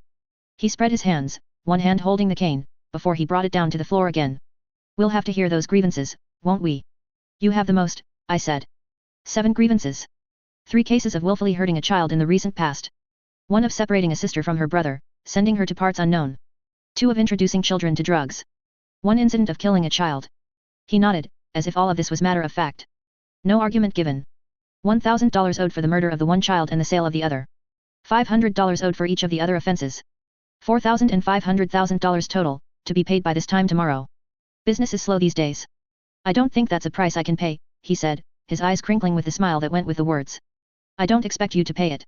He spread his hands, one hand holding the cane, before he brought it down to the floor again. We'll have to hear those grievances, won't we? You have the most, I said. 7 grievances. 3 cases of willfully hurting a child in the recent past. 1 of separating a sister from her brother, sending her to parts unknown. 2 of introducing children to drugs. 1 incident of killing a child. He nodded, as if all of this was matter of fact. No argument given. $1,000 owed for the murder of the one child and the sale of the other. $500 owed for each of the other offenses. $4,000 and $500,000 total, to be paid by this time tomorrow. Business is slow these days. I don't think that's a price I can pay, he said, his eyes crinkling with the smile that went with the words. I don't expect you to pay it.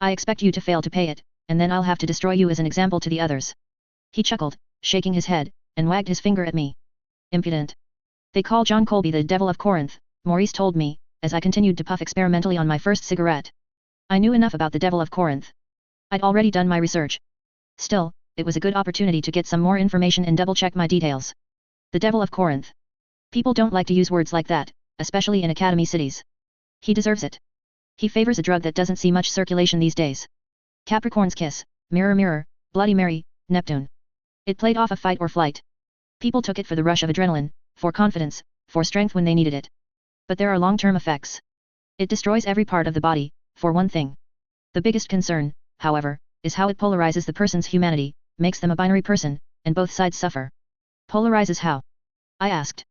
I expect you to fail to pay it, and then I'll have to destroy you as an example to the others. He chuckled, shaking his head, and wagged his finger at me. Impudent. They call John Colby the Devil of Corinth, Maurice told me, as I continued to puff experimentally on my first cigarette. I knew enough about the Devil of Corinth. I'd already done my research. Still, it was a good opportunity to get some more information and double-check my details. The Devil of Corinth. People don't like to use words like that, especially in academy cities. He deserves it. He favors a drug that doesn't see much circulation these days. Capricorn's Kiss, Mirror Mirror, Bloody Mary, Neptune. It played off a fight or flight. People took it for the rush of adrenaline, for confidence, for strength when they needed it. But there are long-term effects. It destroys every part of the body, for one thing. The biggest concern, however, is how it polarizes the person's humanity, makes them a binary person, and both sides suffer. Polarizes how? I asked.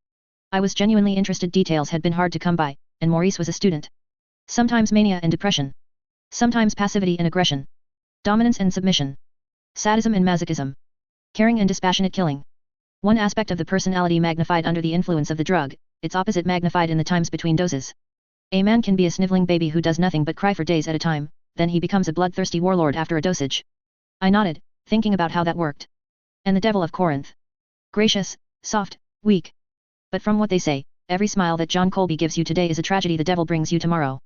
I was genuinely interested. Details had been hard to come by, and Maurice was a student. Sometimes mania and depression. Sometimes passivity and aggression. Dominance and submission. Sadism and masochism. Caring and dispassionate killing. One aspect of the personality magnified under the influence of the drug, its opposite magnified in the times between doses. A man can be a sniveling baby who does nothing but cry for days at a time, then he becomes a bloodthirsty warlord after a dosage. I nodded, thinking about how that worked. And the Devil of Corinth. Gracious, soft, weak. But from what they say, every smile that John Colby gives you today is a tragedy the devil brings you tomorrow.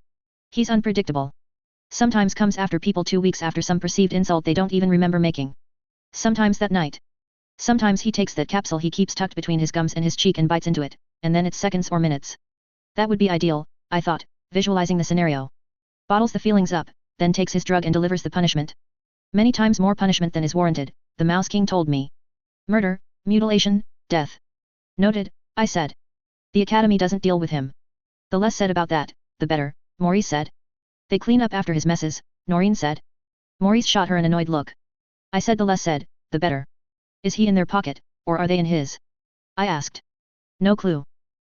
He's unpredictable. Sometimes comes after people 2 weeks after some perceived insult they don't even remember making. Sometimes that night. Sometimes he takes that capsule he keeps tucked between his gums and his cheek and bites into it, and then it's seconds or minutes. That would be ideal, I thought, visualizing the scenario. Bottles the feelings up, then takes his drug and delivers the punishment. Many times more punishment than is warranted, the Mouse King told me. Murder, mutilation, death. Noted, I said. The Academy doesn't deal with him. The less said about that, the better, Maurice said. They clean up after his messes, Noreen said. Maurice shot her an annoyed look. I said the less said, the better. Is he in their pocket, or are they in his? I asked. No clue.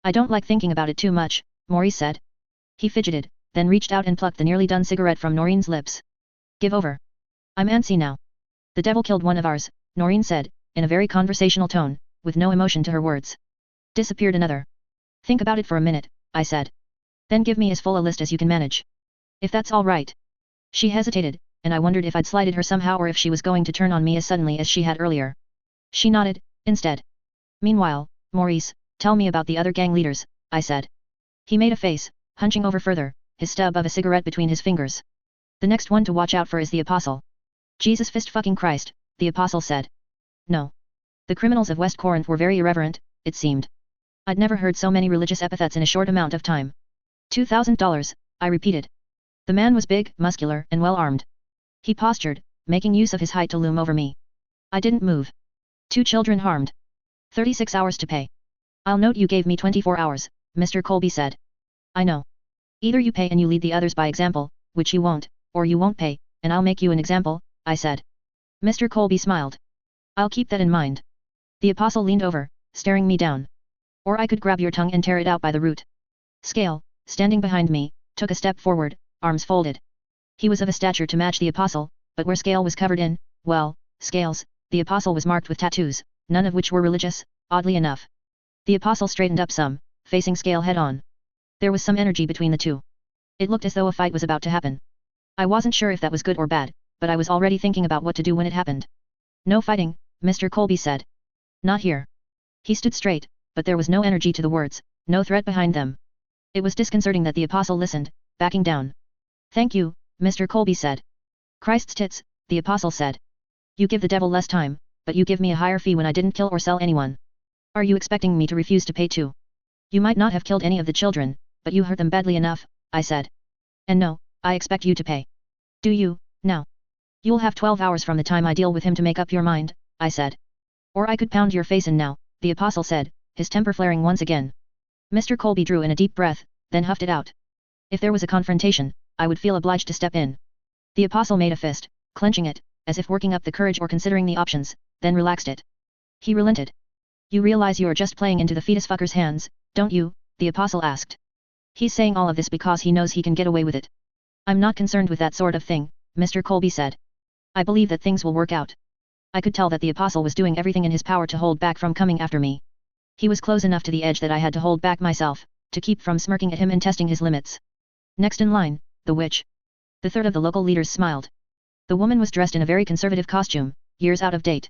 I don't like thinking about it too much, Maurice said. He fidgeted, then reached out and plucked the nearly done cigarette from Noreen's lips. Give over. I'm antsy now. The devil killed one of ours, Noreen said, in a very conversational tone, with no emotion to her words. Disappeared another. Think about it for a minute, I said. Then give me as full a list as you can manage. If that's all right. She hesitated, and I wondered if I'd slighted her somehow or if she was going to turn on me as suddenly as she had earlier. She nodded, instead. Meanwhile, Maurice, tell me about the other gang leaders, I said. He made a face, hunching over further, his stub of a cigarette between his fingers. The next one to watch out for is the Apostle. Jesus fist fucking Christ, the Apostle said. No. The criminals of West Corinth were very irreverent, it seemed. I'd never heard so many religious epithets in a short amount of time. $2,000, I repeated. The man was big, muscular, and well-armed. He postured, making use of his height to loom over me. I didn't move. 2 children harmed. 36 hours to pay. I'll note you gave me 24 hours, Mr. Colby said. I know. Either you pay and you lead the others by example, which you won't, or you won't pay, and I'll make you an example, I said. Mr. Colby smiled. I'll keep that in mind. The apostle leaned over, staring me down. Or I could grab your tongue and tear it out by the root. Scale, standing behind me, took a step forward, arms folded. He was of a stature to match the apostle, but where Scale was covered in, well, scales, the apostle was marked with tattoos, none of which were religious, oddly enough. The apostle straightened up some, facing Scale head-on. There was some energy between the two. It looked as though a fight was about to happen. I wasn't sure if that was good or bad, but I was already thinking about what to do when it happened. No fighting, Mr. Colby said. Not here. He stood straight, but there was no energy to the words, no threat behind them. It was disconcerting that the apostle listened, backing down. Thank you, Mr. Colby said. Christ's tits, the apostle said. You give the devil less time, but you give me a higher fee when I didn't kill or sell anyone. Are you expecting me to refuse to pay too? You might not have killed any of the children, but you hurt them badly enough, I said. And no, I expect you to pay. Do you, now? You'll have 12 hours from the time I deal with him to make up your mind, I said. Or I could pound your face in now, the apostle said, his temper flaring once again. Mr. Colby drew in a deep breath, then huffed it out. If there was a confrontation, I would feel obliged to step in. The apostle made a fist, clenching it, as if working up the courage or considering the options, then relaxed it. He relented. You realize you are just playing into the fetus fucker's hands, don't you? The apostle asked. He's saying all of this because he knows he can get away with it. I'm not concerned with that sort of thing, Mr. Colby said. I believe that things will work out. I could tell that the apostle was doing everything in his power to hold back from coming after me. He was close enough to the edge that I had to hold back myself, to keep from smirking at him and testing his limits. Next in line, the witch. The third of the local leaders smiled. The woman was dressed in a very conservative costume, years out of date.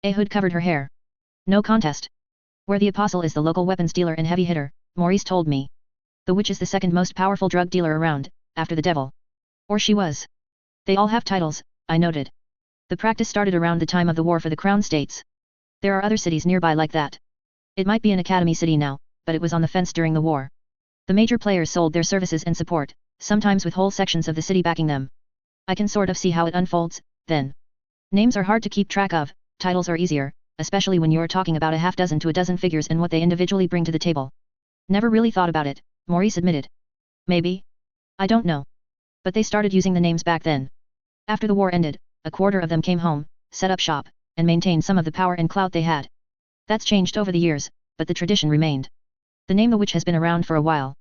A hood covered her hair. No contest. Where the apostle is the local weapons dealer and heavy hitter, Maurice told me. The witch is the second most powerful drug dealer around, after the devil. Or she was. They all have titles, I noted. The practice started around the time of the war for the Crown States. There are other cities nearby like that. It might be an academy city now, but it was on the fence during the war. The major players sold their services and support, sometimes with whole sections of the city backing them. I can sort of see how it unfolds, then. Names are hard to keep track of, titles are easier, especially when you're talking about a half dozen to a dozen figures and what they individually bring to the table. Never really thought about it, Maurice admitted. Maybe. I don't know. But they started using the names back then. After the war ended, a quarter of them came home, set up shop, and maintained some of the power and clout they had. That's changed over the years, but the tradition remained. The name the witch has been around for a while.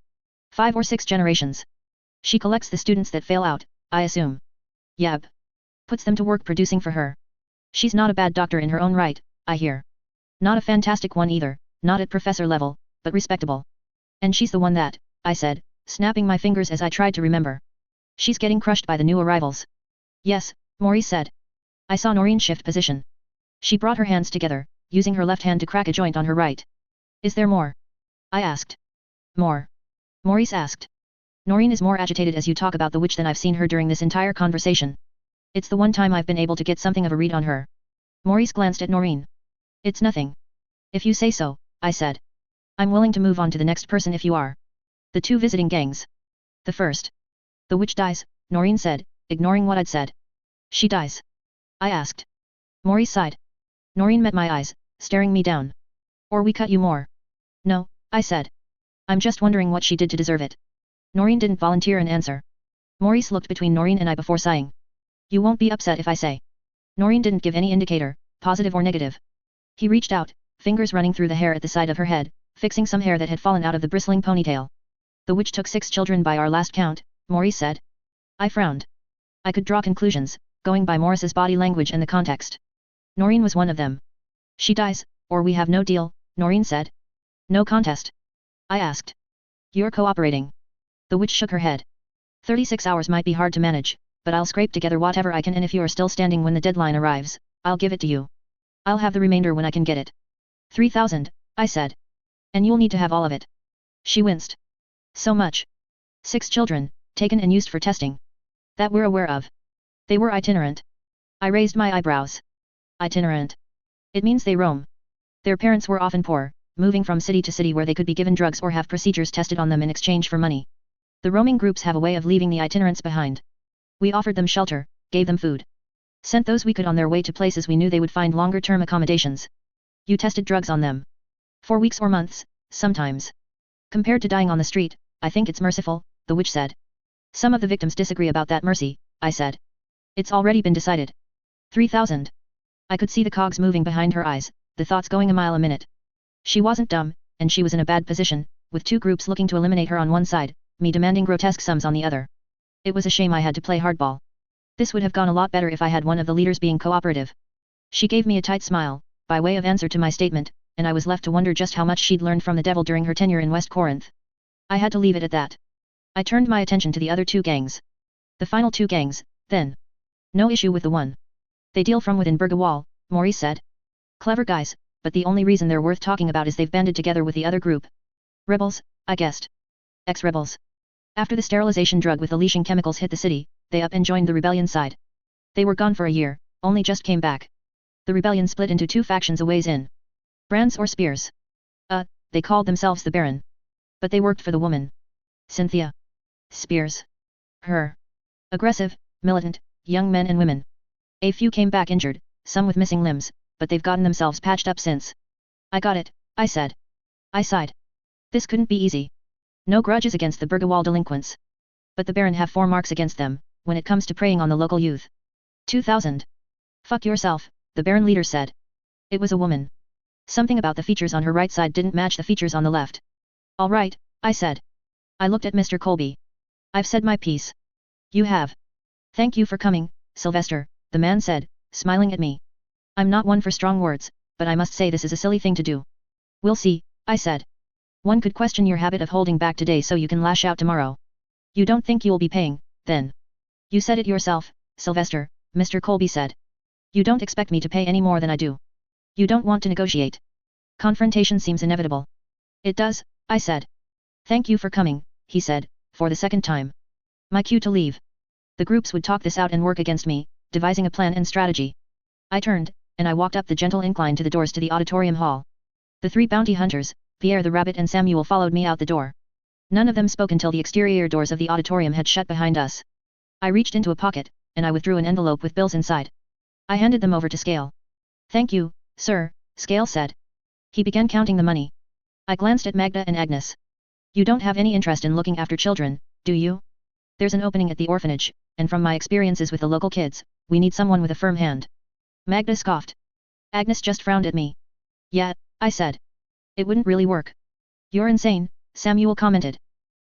5 or 6 generations. She collects the students that fail out, I assume. Yep. Puts them to work producing for her. She's not a bad doctor in her own right, I hear. Not a fantastic one either, not at professor level, but respectable. And she's the one that, I said, snapping my fingers as I tried to remember. She's getting crushed by the new arrivals. Yes, Maurice said. I saw Noreen shift position. She brought her hands together, using her left hand to crack a joint on her right. Is there more? I asked. More? Maurice asked. Noreen is more agitated as you talk about the witch than I've seen her during this entire conversation. It's the one time I've been able to get something of a read on her. Maurice glanced at Noreen. It's nothing. If you say so, I said. I'm willing to move on to the next person if you are. The 2 visiting gangs. The first. The witch dies, Noreen said, ignoring what I'd said. She dies? I asked. Maurice sighed. Noreen met my eyes, staring me down. Or we cut you more. No, I said. I'm just wondering what she did to deserve it. Noreen didn't volunteer an answer. Maurice looked between Noreen and I before sighing. You won't be upset if I say. Noreen didn't give any indicator, positive or negative. He reached out, fingers running through the hair at the side of her head, fixing some hair that had fallen out of the bristling ponytail. The witch took 6 children by our last count, Maurice said. I frowned. I could draw conclusions, going by Maurice's body language and the context. Noreen was one of them. She dies, or we have no deal, Noreen said. No contest. I asked. You're cooperating. The witch shook her head. 36 hours might be hard to manage, but I'll scrape together whatever I can, and if you are still standing when the deadline arrives, I'll give it to you. I'll have the remainder when I can get it. 3,000, I said. And you'll need to have all of it. She winced. So much. 6 children, taken and used for testing. That we're aware of. They were itinerant. I raised my eyebrows. Itinerant. It means they roam. Their parents were often poor, moving from city to city where they could be given drugs or have procedures tested on them in exchange for money. The roaming groups have a way of leaving the itinerants behind. We offered them shelter, gave them food. Sent those we could on their way to places we knew they would find longer-term accommodations. You tested drugs on them. For weeks or months, sometimes. Compared to dying on the street, I think it's merciful, the witch said. Some of the victims disagree about that mercy, I said. It's already been decided. 3,000. I could see the cogs moving behind her eyes, the thoughts going a mile a minute. She wasn't dumb, and she was in a bad position, with two groups looking to eliminate her on one side, me demanding grotesque sums on the other. It was a shame I had to play hardball. This would have gone a lot better if I had one of the leaders being cooperative. She gave me a tight smile, by way of answer to my statement, and I was left to wonder just how much she'd learned from the devil during her tenure in West Corinth. I had to leave it at that. I turned my attention to the other two gangs. The final two gangs, then. No issue with the one. They deal from within Burgawal, Maurice said. Clever guys, but the only reason they're worth talking about is they've banded together with the other group. Rebels, I guessed. Ex-rebels. After the sterilization drug with the leashing chemicals hit the city, they up and joined the rebellion side. They were gone for a year, only just came back. The rebellion split into two factions a ways in. Brands or spears? They called themselves the Baron. But they worked for the woman. Cynthia. Spears. Her. Aggressive, militant, young men and women. A few came back injured, some with missing limbs, but they've gotten themselves patched up since. I got it, I said. I sighed. This couldn't be easy. No grudges against the Burgawal delinquents. But the Baron have 4 marks against them, when it comes to preying on the local youth. 2,000. Fuck yourself, the Baron leader said. It was a woman. Something about the features on her right side didn't match the features on the left. All right, I said. I looked at Mr. Colby. I've said my piece. You have. Thank you for coming, Sylvester, the man said, smiling at me. I'm not one for strong words, but I must say this is a silly thing to do. We'll see, I said. One could question your habit of holding back today so you can lash out tomorrow. You don't think you'll be paying, then? You said it yourself, Sylvester, Mr. Colby said. You don't expect me to pay any more than I do. You don't want to negotiate. Confrontation seems inevitable. It does, I said. Thank you for coming, he said, for the second time. My cue to leave. The groups would talk this out and work against me, devising a plan and strategy. I turned, and I walked up the gentle incline to the doors to the auditorium hall. The 3 bounty hunters, Pierre the rabbit and Samuel followed me out the door. None of them spoke until the exterior doors of the auditorium had shut behind us. I reached into a pocket, and I withdrew an envelope with bills inside. I handed them over to Scale. Thank you, sir, Scale said. He began counting the money. I glanced at Magda and Agnes. You don't have any interest in looking after children, do you? There's an opening at the orphanage, and from my experiences with the local kids, we need someone with a firm hand. Magda scoffed. Agnes just frowned at me. Yeah, I said. It wouldn't really work. You're insane, Samuel commented.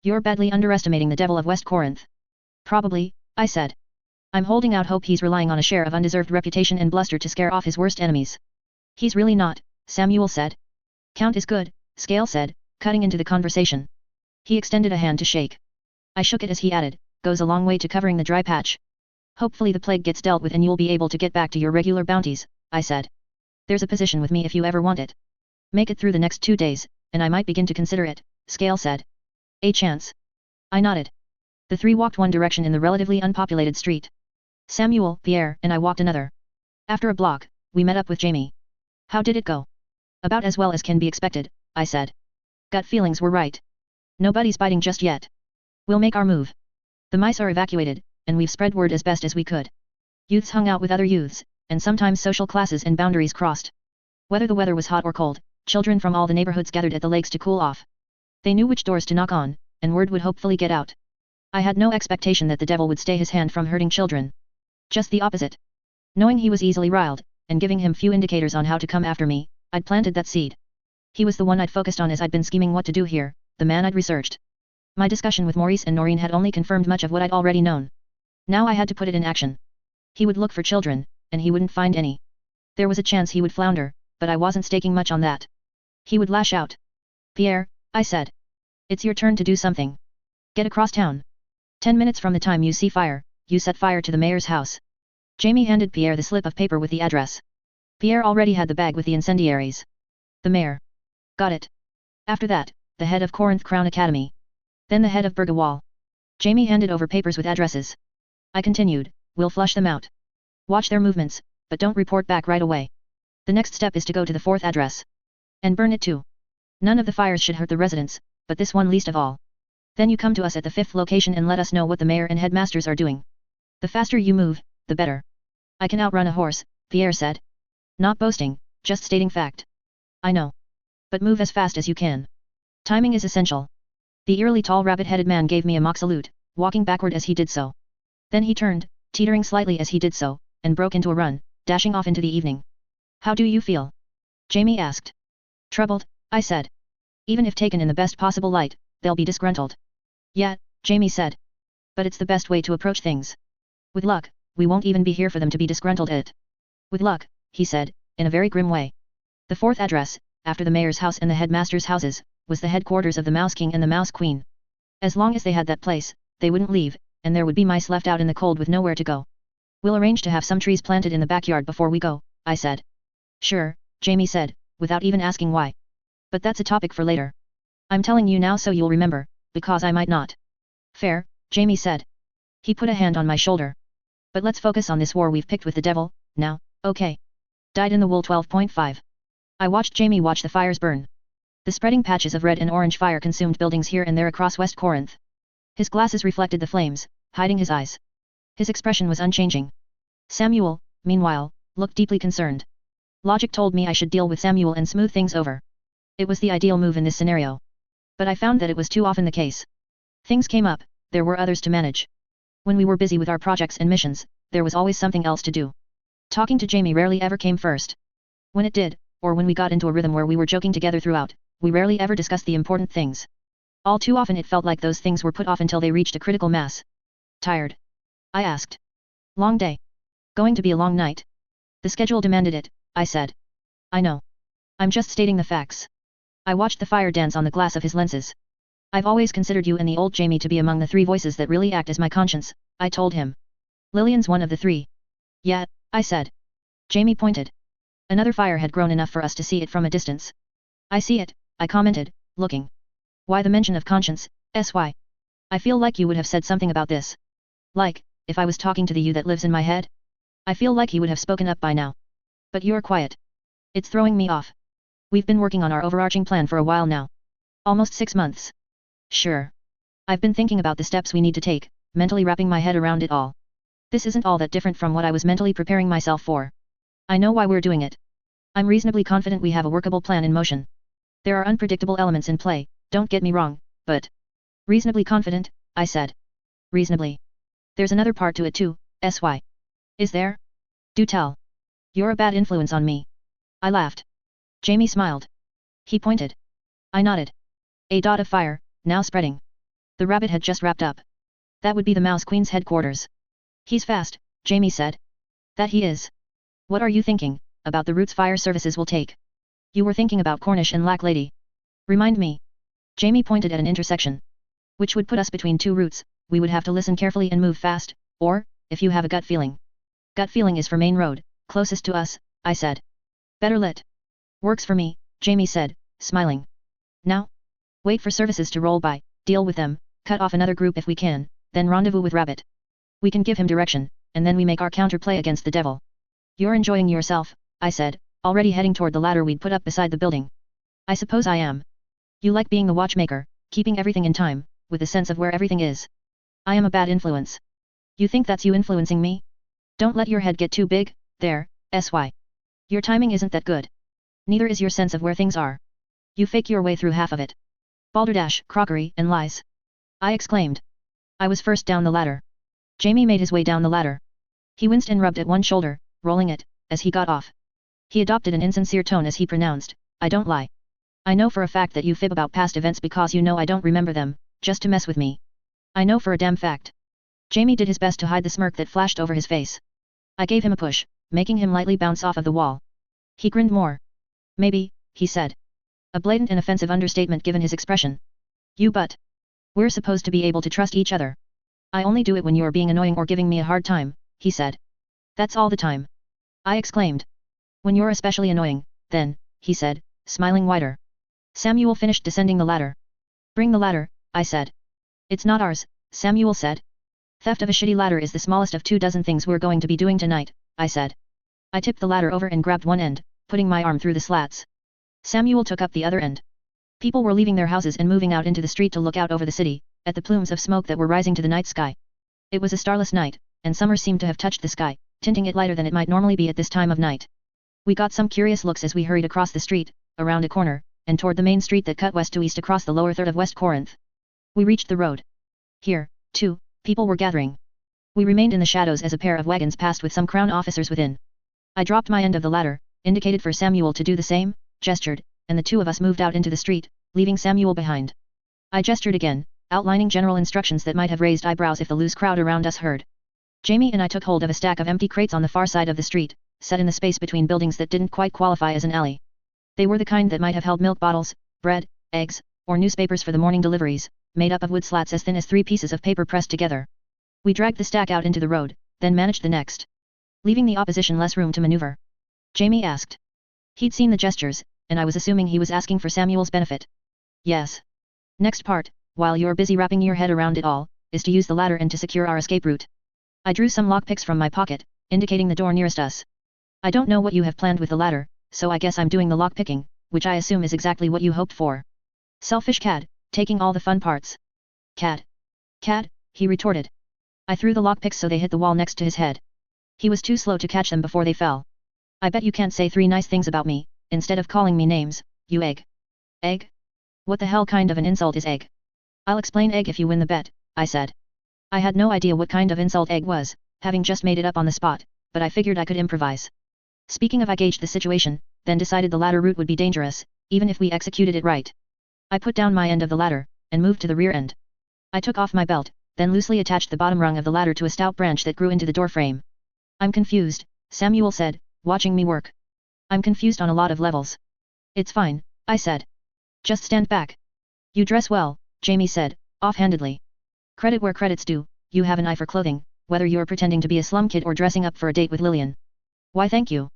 You're badly underestimating the devil of West Corinth. Probably, I said. I'm holding out hope he's relying on a share of undeserved reputation and bluster to scare off his worst enemies. He's really not, Samuel said. Count is good, Scale said, cutting into the conversation. He extended a hand to shake. I shook it as he added, goes a long way to covering the dry patch. Hopefully the plague gets dealt with and you'll be able to get back to your regular bounties, I said. There's a position with me if you ever want it. Make it through the next 2 days, and I might begin to consider it, Scale said. A chance. I nodded. The 3 walked one direction in the relatively unpopulated street. Samuel, Pierre, and I walked another. After a block, we met up with Jamie. How did it go? About as well as can be expected, I said. Gut feelings were right. Nobody's biting just yet. We'll make our move. The mice are evacuated, and we've spread word as best as we could. Youths hung out with other youths, and sometimes social classes and boundaries crossed. Whether the weather was hot or cold, children from all the neighborhoods gathered at the lakes to cool off. They knew which doors to knock on, and word would hopefully get out. I had no expectation that the devil would stay his hand from hurting children. Just the opposite. Knowing he was easily riled, and giving him few indicators on how to come after me, I'd planted that seed. He was the one I'd focused on as I'd been scheming what to do here, the man I'd researched. My discussion with Maurice and Noreen had only confirmed much of what I'd already known. Now I had to put it in action. He would look for children, and he wouldn't find any. There was a chance he would flounder, but I wasn't staking much on that. He would lash out. Pierre, I said. It's your turn to do something. Get across town. 10 minutes from the time you see fire, you set fire to the mayor's house. Jamie handed Pierre the slip of paper with the address. Pierre already had the bag with the incendiaries. The mayor. Got it. After that, the head of Corinth Crown Academy. Then the head of Burgawal. Jamie handed over papers with addresses. I continued, we'll flush them out. Watch their movements, but don't report back right away. The next step is to go to the 4th address. And burn it too. None of the fires should hurt the residents, but this one least of all. Then you come to us at the 5th location and let us know what the mayor and headmasters are doing. The faster you move, the better. I can outrun a horse, Pierre said. Not boasting, just stating fact. I know. But move as fast as you can. Timing is essential. The eerily tall rabbit-headed man gave me a mock salute, walking backward as he did so. Then he turned, teetering slightly as he did so, and broke into a run, dashing off into the evening. How do you feel? Jamie asked. Troubled, I said. Even if taken in the best possible light, they'll be disgruntled. Yeah, Jamie said. But it's the best way to approach things. With luck, we won't even be here for them to be disgruntled at. With luck, he said, in a very grim way. The 4th address, after the mayor's house and the headmaster's houses, was the headquarters of the Mouse King and the Mouse Queen. As long as they had that place, they wouldn't leave, and there would be mice left out in the cold with nowhere to go. We'll arrange to have some trees planted in the backyard before we go, I said. Sure, Jamie said, without even asking why. But that's a topic for later. I'm telling you now so you'll remember, because I might not. Fair, Jamie said. He put a hand on my shoulder. But let's focus on this war we've picked with the devil, now, okay. Dyed in the wool 12.5. I watched Jamie watch the fires burn. The spreading patches of red and orange fire consumed buildings here and there across West Corinth. His glasses reflected the flames, hiding his eyes. His expression was unchanging. Samuel, meanwhile, looked deeply concerned. Logic told me I should deal with Samuel and smooth things over. It was the ideal move in this scenario. But I found that it was too often the case. Things came up, there were others to manage. When we were busy with our projects and missions, there was always something else to do. Talking to Jamie rarely ever came first. When it did, or when we got into a rhythm where we were joking together throughout, we rarely ever discussed the important things. All too often it felt like those things were put off until they reached a critical mass. Tired? I asked. Long day. Going to be a long night. The schedule demanded it, I said. I know. I'm just stating the facts. I watched the fire dance on the glass of his lenses. I've always considered you and the old Jamie to be among the 3 voices that really act as my conscience, I told him. Lillian's one of the 3. Yeah, I said. Jamie pointed. Another fire had grown enough for us to see it from a distance. I see it, I commented, looking. Why the mention of conscience, SY? I feel like you would have said something about this. Like, if I was talking to the you that lives in my head? I feel like you would have spoken up by now. But you're quiet. It's throwing me off. We've been working on our overarching plan for a while now. Almost 6 months. Sure. I've been thinking about the steps we need to take, mentally wrapping my head around it all. This isn't all that different from what I was mentally preparing myself for. I know why we're doing it. I'm reasonably confident we have a workable plan in motion. There are unpredictable elements in play, don't get me wrong, but... Reasonably confident, I said. Reasonably. There's another part to it too, SY. Is there? Do tell. You're a bad influence on me. I laughed. Jamie smiled. He pointed. I nodded. A dot of fire, now spreading. The rabbit had just wrapped up. That would be the Mouse Queen's headquarters. He's fast, Jamie said. That he is. What are you thinking, about the routes fire services will take? You were thinking about Cornish and Lack Lady. Remind me. Jamie pointed at an intersection. Which would put us between 2 routes, we would have to listen carefully and move fast, or, if you have a gut feeling. Gut feeling is for main road, closest to us, I said. Better lit. Works for me, Jamie said, smiling. Now? Wait for services to roll by, deal with them, cut off another group if we can, then rendezvous with Rabbit. We can give him direction, and then we make our counterplay against the devil. You're enjoying yourself, I said, already heading toward the ladder we'd put up beside the building. I suppose I am. You like being the watchmaker, keeping everything in time, with a sense of where everything is. I am a bad influence. You think that's you influencing me? Don't let your head get too big, there, SY. Your timing isn't that good. Neither is your sense of where things are. You fake your way through half of it. Balderdash, crockery, and lies. I exclaimed. I was first down the ladder. Jamie made his way down the ladder. He winced and rubbed at one shoulder, rolling it, as he got off. He adopted an insincere tone as he pronounced, I don't lie. I know for a fact that you fib about past events because you know I don't remember them, just to mess with me. I know for a damn fact. Jamie did his best to hide the smirk that flashed over his face. I gave him a push, making him lightly bounce off of the wall. He grinned more. Maybe, he said. A blatant and offensive understatement given his expression. You but. We're supposed to be able to trust each other. I only do it when you're being annoying or giving me a hard time, he said. That's all the time. I exclaimed. When you're especially annoying, then, he said, smiling wider. Samuel finished descending the ladder. Bring the ladder, I said. It's not ours, Samuel said. Theft of a shitty ladder is the smallest of 24 things we're going to be doing tonight, I said. I tipped the ladder over and grabbed one end, putting my arm through the slats. Samuel took up the other end. People were leaving their houses and moving out into the street to look out over the city, at the plumes of smoke that were rising to the night sky. It was a starless night, and summer seemed to have touched the sky, tinting it lighter than it might normally be at this time of night. We got some curious looks as we hurried across the street, around a corner, and toward the main street that cut west to east across the lower third of West Corinth. We reached the road. Here, too, people were gathering. We remained in the shadows as a pair of wagons passed with some crown officers within. I dropped my end of the ladder, indicated for Samuel to do the same, gestured, and the two of us moved out into the street, leaving Samuel behind. I gestured again, outlining general instructions that might have raised eyebrows if the loose crowd around us heard. Jamie and I took hold of a stack of empty crates on the far side of the street, set in the space between buildings that didn't quite qualify as an alley. They were the kind that might have held milk bottles, bread, eggs, or newspapers for the morning deliveries, made up of wood slats as thin as 3 pieces of paper pressed together. We dragged the stack out into the road, then managed the next. Leaving the opposition less room to maneuver. Jamie asked. He'd seen the gestures, and I was assuming he was asking for Samuel's benefit. Yes. Next part, while you're busy wrapping your head around it all, is to use the ladder and to secure our escape route. I drew some lockpicks from my pocket, indicating the door nearest us. I don't know what you have planned with the ladder, so I guess I'm doing the lockpicking, which I assume is exactly what you hoped for. Selfish cad, taking all the fun parts. Cad. Cad, he retorted. I threw the lockpicks so they hit the wall next to his head. He was too slow to catch them before they fell. I bet you can't say 3 nice things about me, instead of calling me names, you egg. Egg? What the hell kind of an insult is egg? I'll explain egg if you win the bet, I said. I had no idea what kind of insult egg was, having just made it up on the spot, but I figured I could improvise. Speaking of, I gauged the situation, then decided the ladder route would be dangerous, even if we executed it right. I put down my end of the ladder, and moved to the rear end. I took off my belt, then loosely attached the bottom rung of the ladder to a stout branch that grew into the door frame. I'm confused, Samuel said, watching me work. I'm confused on a lot of levels. It's fine, I said. Just stand back. You dress well, Jamie said, offhandedly. Credit where credit's due, you have an eye for clothing, whether you're pretending to be a slum kid or dressing up for a date with Lillian. Why thank you.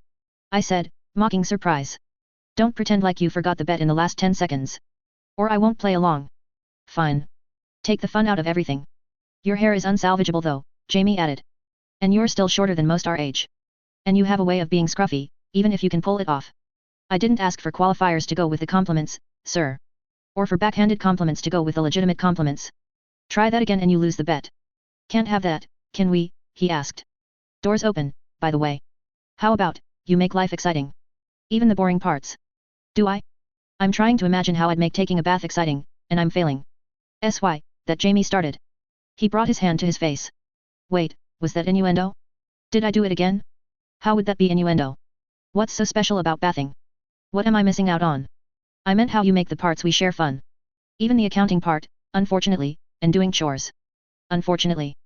I said, mocking surprise. Don't pretend like you forgot the bet in the last 10 seconds. Or I won't play along. Fine. Take the fun out of everything. Your hair is unsalvageable though, Jamie added. And you're still shorter than most our age. And you have a way of being scruffy, even if you can pull it off. I didn't ask for qualifiers to go with the compliments, sir. Or for backhanded compliments to go with the legitimate compliments. Try that again and you lose the bet. Can't have that, can we? He asked. Doors open, by the way. How about, you make life exciting? Even the boring parts. Do I? I'm trying to imagine how I'd make taking a bath exciting, and I'm failing. SY, that Jamie started. He brought his hand to his face. Wait, was that innuendo? Did I do it again? How would that be innuendo? What's so special about bathing? What am I missing out on? I meant how you make the parts we share fun. Even the accounting part, unfortunately, and doing chores. Unfortunately.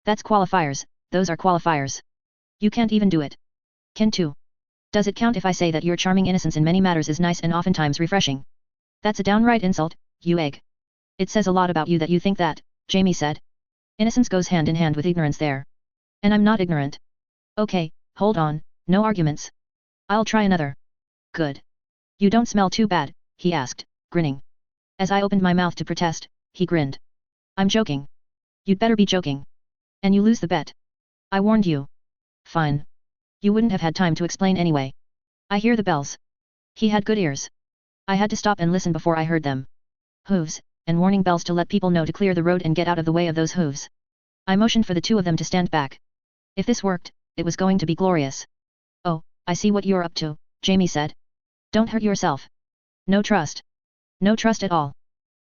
That's qualifiers, those are qualifiers. You can't even do it. Can too. Does it count if I say that your charming innocence in many matters is nice and oftentimes refreshing? That's a downright insult, you egg. It says a lot about you that you think that, Jamie said. Innocence goes hand in hand with ignorance there. And I'm not ignorant. Okay, hold on, no arguments. I'll try another. Good. You don't smell too bad, he asked, grinning. As I opened my mouth to protest, he grinned. I'm joking. You'd better be joking. And you lose the bet. I warned you. Fine. You wouldn't have had time to explain anyway. I hear the bells. He had good ears. I had to stop and listen before I heard them. Hooves, and warning bells to let people know to clear the road and get out of the way of those hooves. I motioned for the two of them to stand back. If this worked, it was going to be glorious. Oh, I see what you're up to, Jamie said. Don't hurt yourself. No trust. No trust at all.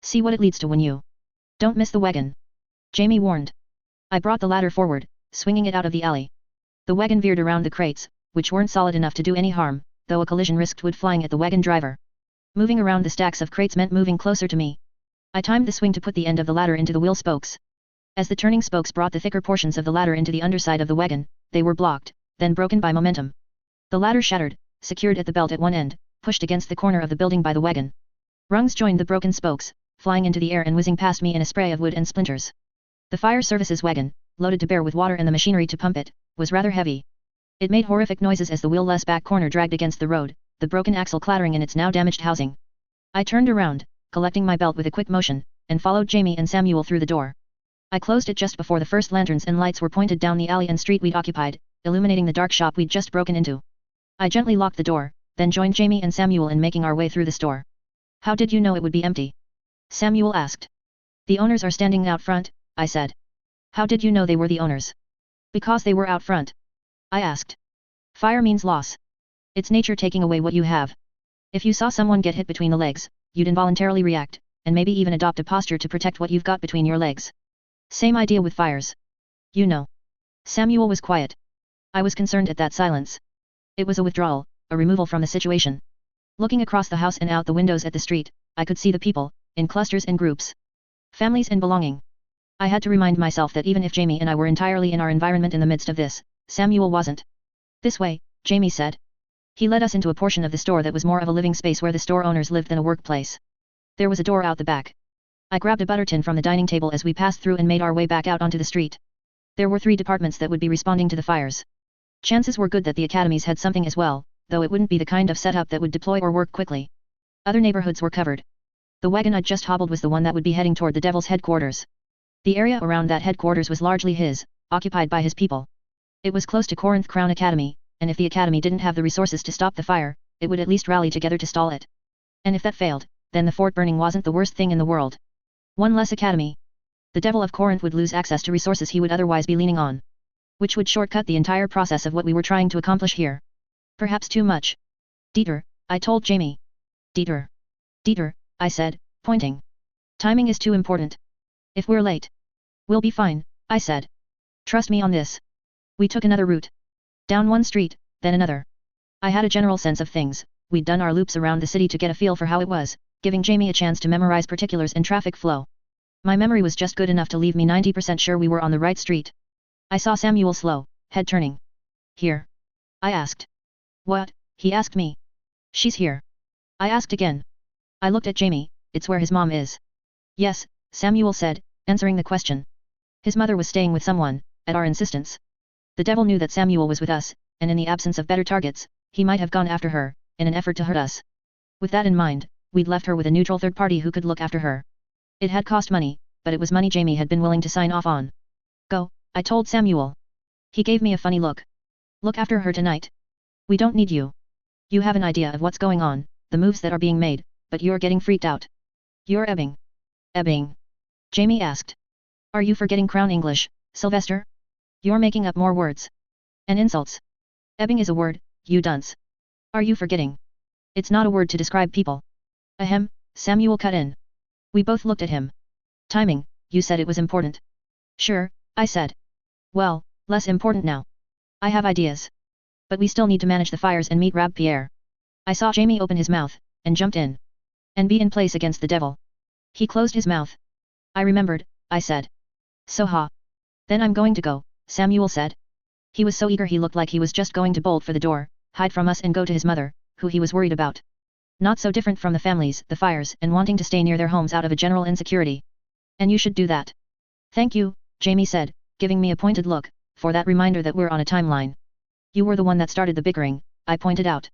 See what it leads to when you don't miss the wagon. Jamie warned. I brought the ladder forward, swinging it out of the alley. The wagon veered around the crates, which weren't solid enough to do any harm, though a collision risked wood flying at the wagon driver. Moving around the stacks of crates meant moving closer to me. I timed the swing to put the end of the ladder into the wheel spokes. As the turning spokes brought the thicker portions of the ladder into the underside of the wagon, they were blocked, then broken by momentum. The ladder shattered, secured at the belt at one end, pushed against the corner of the building by the wagon. Rungs joined the broken spokes, flying into the air and whizzing past me in a spray of wood and splinters. The fire services wagon, loaded to bear with water and the machinery to pump it, was rather heavy. It made horrific noises as the wheel-less back corner dragged against the road, the broken axle clattering in its now damaged housing. I turned around, collecting my belt with a quick motion, and followed Jamie and Samuel through the door. I closed it just before the first lanterns and lights were pointed down the alley and street we'd occupied, illuminating the dark shop we'd just broken into. I gently locked the door, then joined Jamie and Samuel in making our way through the store. How did you know it would be empty? Samuel asked. The owners are standing out front, I said. How did you know they were the owners? Because they were out front. I asked. Fire means loss. It's nature taking away what you have. If you saw someone get hit between the legs, you'd involuntarily react, and maybe even adopt a posture to protect what you've got between your legs. Same idea with fires. You know. Samuel was quiet. I was concerned at that silence. It was a withdrawal, a removal from the situation. Looking across the house and out the windows at the street, I could see the people, in clusters and groups. Families and belonging. I had to remind myself that even if Jamie and I were entirely in our environment in the midst of this, Samuel wasn't. This way, Jamie said. He led us into a portion of the store that was more of a living space where the store owners lived than a workplace. There was a door out the back. I grabbed a butter tin from the dining table as we passed through and made our way back out onto the street. There were 3 departments that would be responding to the fires. Chances were good that the academies had something as well, though it wouldn't be the kind of setup that would deploy or work quickly. Other neighborhoods were covered. The wagon I'd just hobbled was the one that would be heading toward the Devil's headquarters. The area around that headquarters was largely his, occupied by his people. It was close to Corinth Crown Academy, and if the academy didn't have the resources to stop the fire, it would at least rally together to stall it. And if that failed, then the fort burning wasn't the worst thing in the world. One less academy. The Devil of Corinth would lose access to resources he would otherwise be leaning on. Which would shortcut the entire process of what we were trying to accomplish here. Perhaps too much. Dieter, I told Jamie. Dieter. Dieter, I said, pointing. Timing is too important. If we're late. We'll be fine, I said. Trust me on this. We took another route. Down one street, then another. I had a general sense of things. We'd done our loops around the city to get a feel for how it was, giving Jamie a chance to memorize particulars and traffic flow. My memory was just good enough to leave me 90% sure we were on the right street. I saw Samuel slow, head turning. Here? I asked. What? He asked me. She's here. I asked again. I looked at Jamie. It's where his mom is. Yes, Samuel said, answering the question. His mother was staying with someone, at our insistence. The devil knew that Samuel was with us, and in the absence of better targets, he might have gone after her, in an effort to hurt us. With that in mind, we'd left her with a neutral third party who could look after her. It had cost money, but it was money Jamie had been willing to sign off on. Go, I told Samuel. He gave me a funny look. Look after her tonight. We don't need you. You have an idea of what's going on, the moves that are being made, but you're getting freaked out. You're ebbing. Ebbing? Jamie asked. Are you forgetting Crown English, Sylvester? You're making up more words. And insults. Ebbing is a word, you dunce. Are you forgetting? It's not a word to describe people. Ahem, Samuel cut in. We both looked at him. Timing, you said it was important. Sure, I said. Well, less important now. I have ideas. But we still need to manage the fires and meet Rab Pierre. I saw Jamie open his mouth, and jumped in. And be in place against the devil. He closed his mouth. I remembered, I said. So ha. Then I'm going to go, Samuel said. He was so eager he looked like he was just going to bolt for the door, hide from us and go to his mother, who he was worried about. Not so different from the families, the fires, and wanting to stay near their homes out of a general insecurity. And you should do that. Thank you, Jamie said, giving me a pointed look, for that reminder that we're on a timeline. You were the one that started the bickering, I pointed out.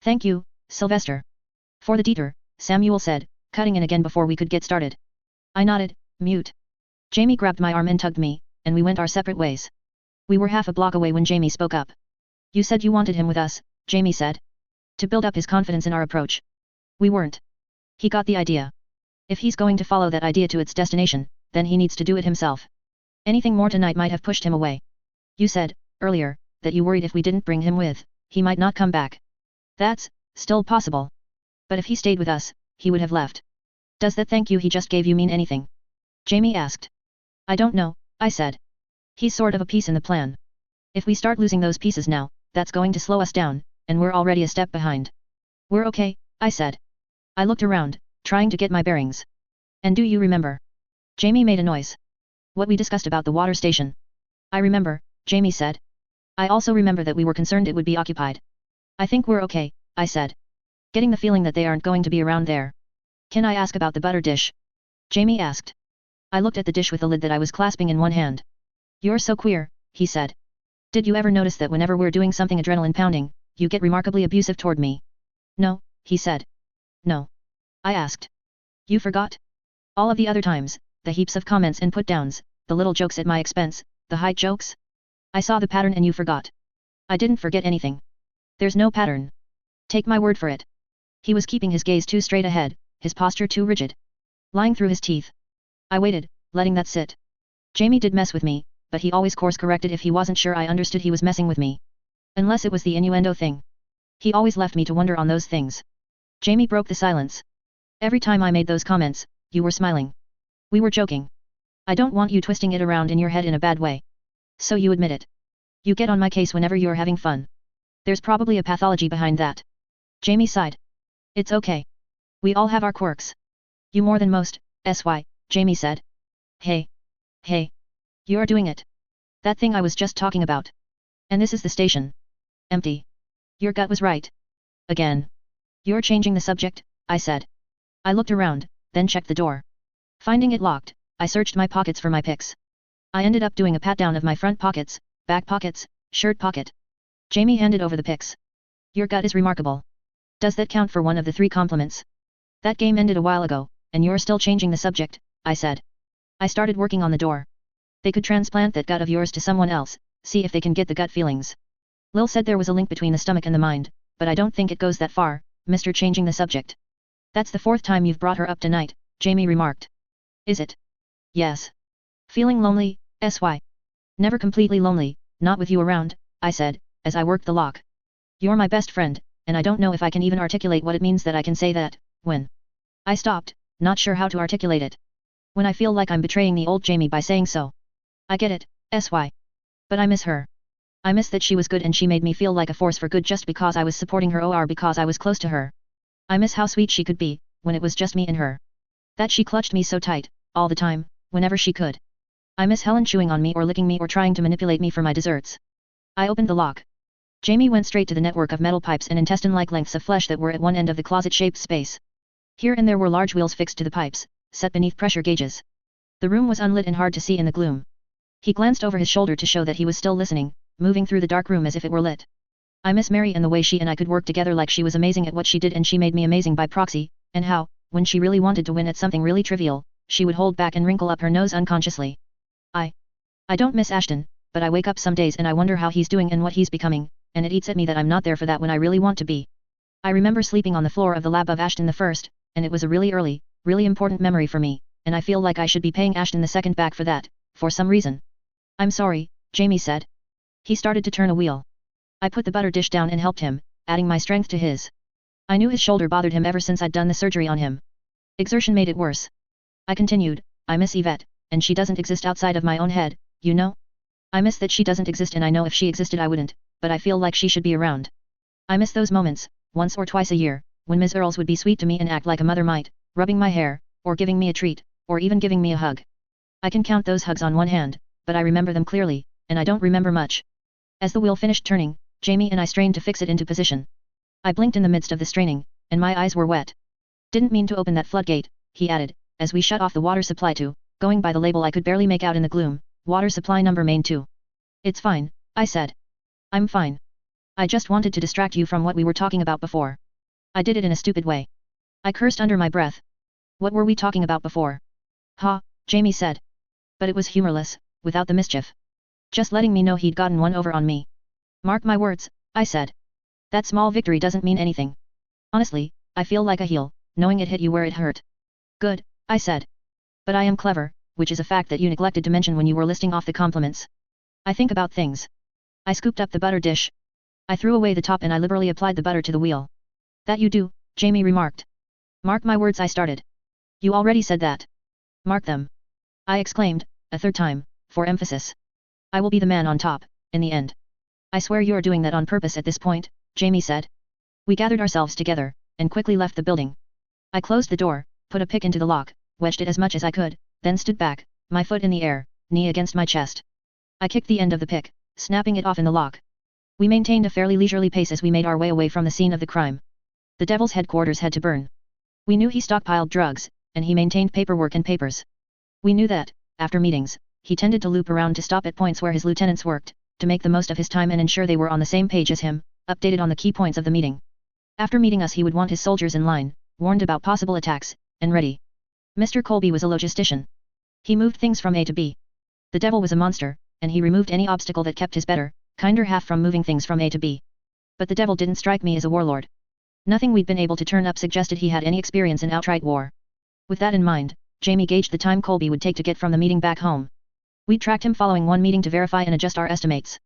Thank you, Sylvester. For the Dieter, Samuel said, cutting in again before we could get started. I nodded, mute. Jamie grabbed my arm and tugged me, and we went our separate ways. We were half a block away when Jamie spoke up. You said you wanted him with us, Jamie said. To build up his confidence in our approach. We weren't. He got the idea. If he's going to follow that idea to its destination, then he needs to do it himself. Anything more tonight might have pushed him away. You said, earlier, that you worried if we didn't bring him with, he might not come back. That's still possible. But if he stayed with us, he would have left. Does that thank you he just gave you mean anything? Jamie asked. I don't know, I said. He's sort of a piece in the plan. If we start losing those pieces now, that's going to slow us down, and we're already a step behind. We're okay, I said. I looked around, trying to get my bearings. And do you remember? Jamie made a noise. What we discussed about the water station. I remember, Jamie said. I also remember that we were concerned it would be occupied. I think we're okay, I said. Getting the feeling that they aren't going to be around there. Can I ask about the butter dish? Jamie asked. I looked at the dish with the lid that I was clasping in one hand. You're so queer, he said. Did you ever notice that whenever we're doing something adrenaline pounding, you get remarkably abusive toward me? No, he said. No. I asked. You forgot? All of the other times, the heaps of comments and put-downs, the little jokes at my expense, the height jokes? I saw the pattern and you forgot. I didn't forget anything. There's no pattern. Take my word for it. He was keeping his gaze too straight ahead, his posture too rigid. Lying through his teeth. I waited, letting that sit. Jamie did mess with me, but he always course-corrected if he wasn't sure I understood he was messing with me. Unless it was the innuendo thing. He always left me to wonder on those things. Jamie broke the silence. Every time I made those comments, you were smiling. We were joking. I don't want you twisting it around in your head in a bad way. So you admit it. You get on my case whenever you're having fun. There's probably a pathology behind that. Jamie sighed. It's okay. We all have our quirks. You more than most, Jamie said. Hey. Hey. You're doing it. That thing I was just talking about. And this is the station. Empty. Your gut was right. Again. You're changing the subject, I said. I looked around, then checked the door. Finding it locked, I searched my pockets for my picks. I ended up doing a pat-down of my front pockets, back pockets, shirt pocket. Jamie handed over the picks. Your gut is remarkable. Does that count for one of the 3 compliments? That game ended a while ago, and you're still changing the subject, I said. I started working on the door. They could transplant that gut of yours to someone else, see if they can get the gut feelings. Lil said there was a link between the stomach and the mind, but I don't think it goes that far, Mr. Changing the subject. That's the 4th time you've brought her up tonight, Jamie remarked. Is it? Yes. Feeling lonely, SY? Never completely lonely, not with you around, I said, as I worked the lock. You're my best friend, and I don't know if I can even articulate what it means that I can say that, when. I stopped, not sure how to articulate it. When I feel like I'm betraying the old Jamie by saying so. I get it, SY. But I miss her. I miss that she was good and she made me feel like a force for good just because I was supporting her or because I was close to her. I miss how sweet she could be, when it was just me and her. That she clutched me so tight, all the time, whenever she could. I miss Helen chewing on me or licking me or trying to manipulate me for my desserts. I opened the lock. Jamie went straight to the network of metal pipes and intestine-like lengths of flesh that were at one end of the closet-shaped space. Here and there were large wheels fixed to the pipes, set beneath pressure gauges. The room was unlit and hard to see in the gloom. He glanced over his shoulder to show that he was still listening, moving through the dark room as if it were lit. I miss Mary and the way she and I could work together like she was amazing at what she did and she made me amazing by proxy, and how, when she really wanted to win at something really trivial, she would hold back and wrinkle up her nose unconsciously. I don't miss Ashton, but I wake up some days and I wonder how he's doing and what he's becoming, and it eats at me that I'm not there for that when I really want to be. I remember sleeping on the floor of the lab of Ashton the First, and it was a really early, really important memory for me, and I feel like I should be paying Ashton the Second back for that, for some reason. I'm sorry, Jamie said. He started to turn a wheel. I put the butter dish down and helped him, adding my strength to his. I knew his shoulder bothered him ever since I'd done the surgery on him. Exertion made it worse. I continued, I miss Yvette, and she doesn't exist outside of my own head, you know? I miss that she doesn't exist and I know if she existed I wouldn't, but I feel like she should be around. I miss those moments, once or twice a year, when Ms. Earls would be sweet to me and act like a mother might, rubbing my hair, or giving me a treat, or even giving me a hug. I can count those hugs on one hand, but I remember them clearly, and I don't remember much. As the wheel finished turning, Jamie and I strained to fix it into position. I blinked in the midst of the straining, and my eyes were wet. Didn't mean to open that floodgate, he added, as we shut off the water supply to, going by the label I could barely make out in the gloom, water supply number main 2. It's fine, I said. I'm fine. I just wanted to distract you from what we were talking about before. I did it in a stupid way. I cursed under my breath. What were we talking about before? Ha, Jamie said. But it was humorless, without the mischief. Just letting me know he'd gotten one over on me. Mark my words, I said. That small victory doesn't mean anything. Honestly, I feel like a heel, knowing it hit you where it hurt. Good, I said. But I am clever, which is a fact that you neglected to mention when you were listing off the compliments. I think about things. I scooped up the butter dish. I threw away the top and I liberally applied the butter to the wheel. That you do, Jamie remarked. Mark my words, I started. You already said that. Mark them. I exclaimed, a third time, for emphasis. I will be the man on top, in the end. I swear you're doing that on purpose at this point, Jamie said. We gathered ourselves together, and quickly left the building. I closed the door, put a pick into the lock, wedged it as much as I could, then stood back, my foot in the air, knee against my chest. I kicked the end of the pick, snapping it off in the lock. We maintained a fairly leisurely pace as we made our way away from the scene of the crime. The devil's headquarters had to burn. We knew he stockpiled drugs, and he maintained paperwork and papers. We knew that, after meetings, he tended to loop around to stop at points where his lieutenants worked, to make the most of his time and ensure they were on the same page as him, updated on the key points of the meeting. After meeting us he would want his soldiers in line, warned about possible attacks, and ready. Mr. Colby was a logistician. He moved things from A to B. The devil was a monster, and he removed any obstacle that kept his better, kinder half from moving things from A to B. But the devil didn't strike me as a warlord. Nothing we'd been able to turn up suggested he had any experience in outright war. With that in mind, Jamie gauged the time Colby would take to get from the meeting back home. We'd tracked him following one meeting to verify and adjust our estimates.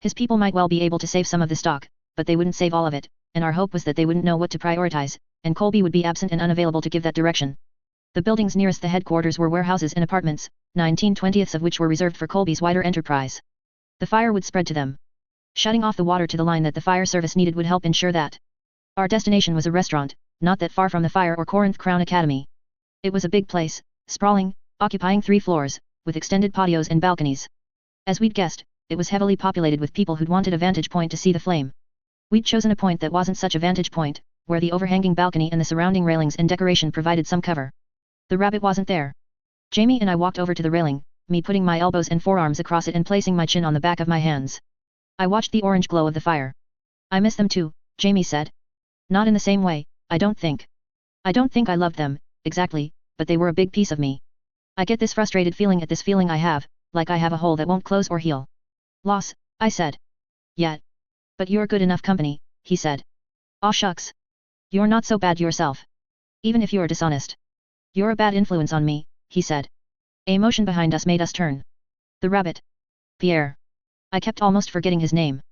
His people might well be able to save some of the stock, but they wouldn't save all of it, and our hope was that they wouldn't know what to prioritize, and Colby would be absent and unavailable to give that direction. The buildings nearest the headquarters were warehouses and apartments, 19/20ths of which were reserved for Colby's wider enterprise. The fire would spread to them. Shutting off the water to the line that the fire service needed would help ensure that. Our destination was a restaurant, not that far from the fire or Corinth Crown Academy. It was a big place, sprawling, occupying 3 floors, with extended patios and balconies. As we'd guessed, it was heavily populated with people who'd wanted a vantage point to see the flame. We'd chosen a point that wasn't such a vantage point, where the overhanging balcony and the surrounding railings and decoration provided some cover. The rabbit wasn't there. Jamie and I walked over to the railing, me putting my elbows and forearms across it and placing my chin on the back of my hands. I watched the orange glow of the fire. I miss them too, Jamie said. Not in the same way, I don't think. I don't think I loved them, exactly, but they were a big piece of me. I get this frustrated feeling at this feeling I have, like I have a hole that won't close or heal. Loss, I said. Yet. But you're good enough company, he said. Aw shucks. You're not so bad yourself. Even if you're dishonest. You're a bad influence on me, he said. A motion behind us made us turn. The rabbit. Pierre. I kept almost forgetting his name.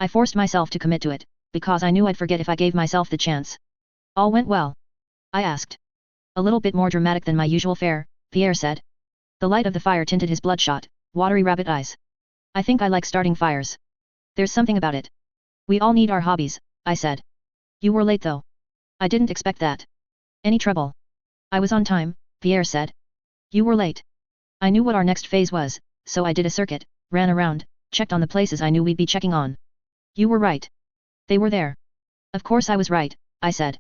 I forced myself to commit to it, because I knew I'd forget if I gave myself the chance. All went well? I asked. A little bit more dramatic than my usual fare, Pierre said. The light of the fire tinted his bloodshot, watery rabbit eyes. I think I like starting fires. There's something about it. We all need our hobbies, I said. You were late though. I didn't expect that. Any trouble? I was on time, Pierre said. You were late. I knew what our next phase was, so I did a circuit, ran around, checked on the places I knew we'd be checking on. You were right. They were there. Of course I was right, I said.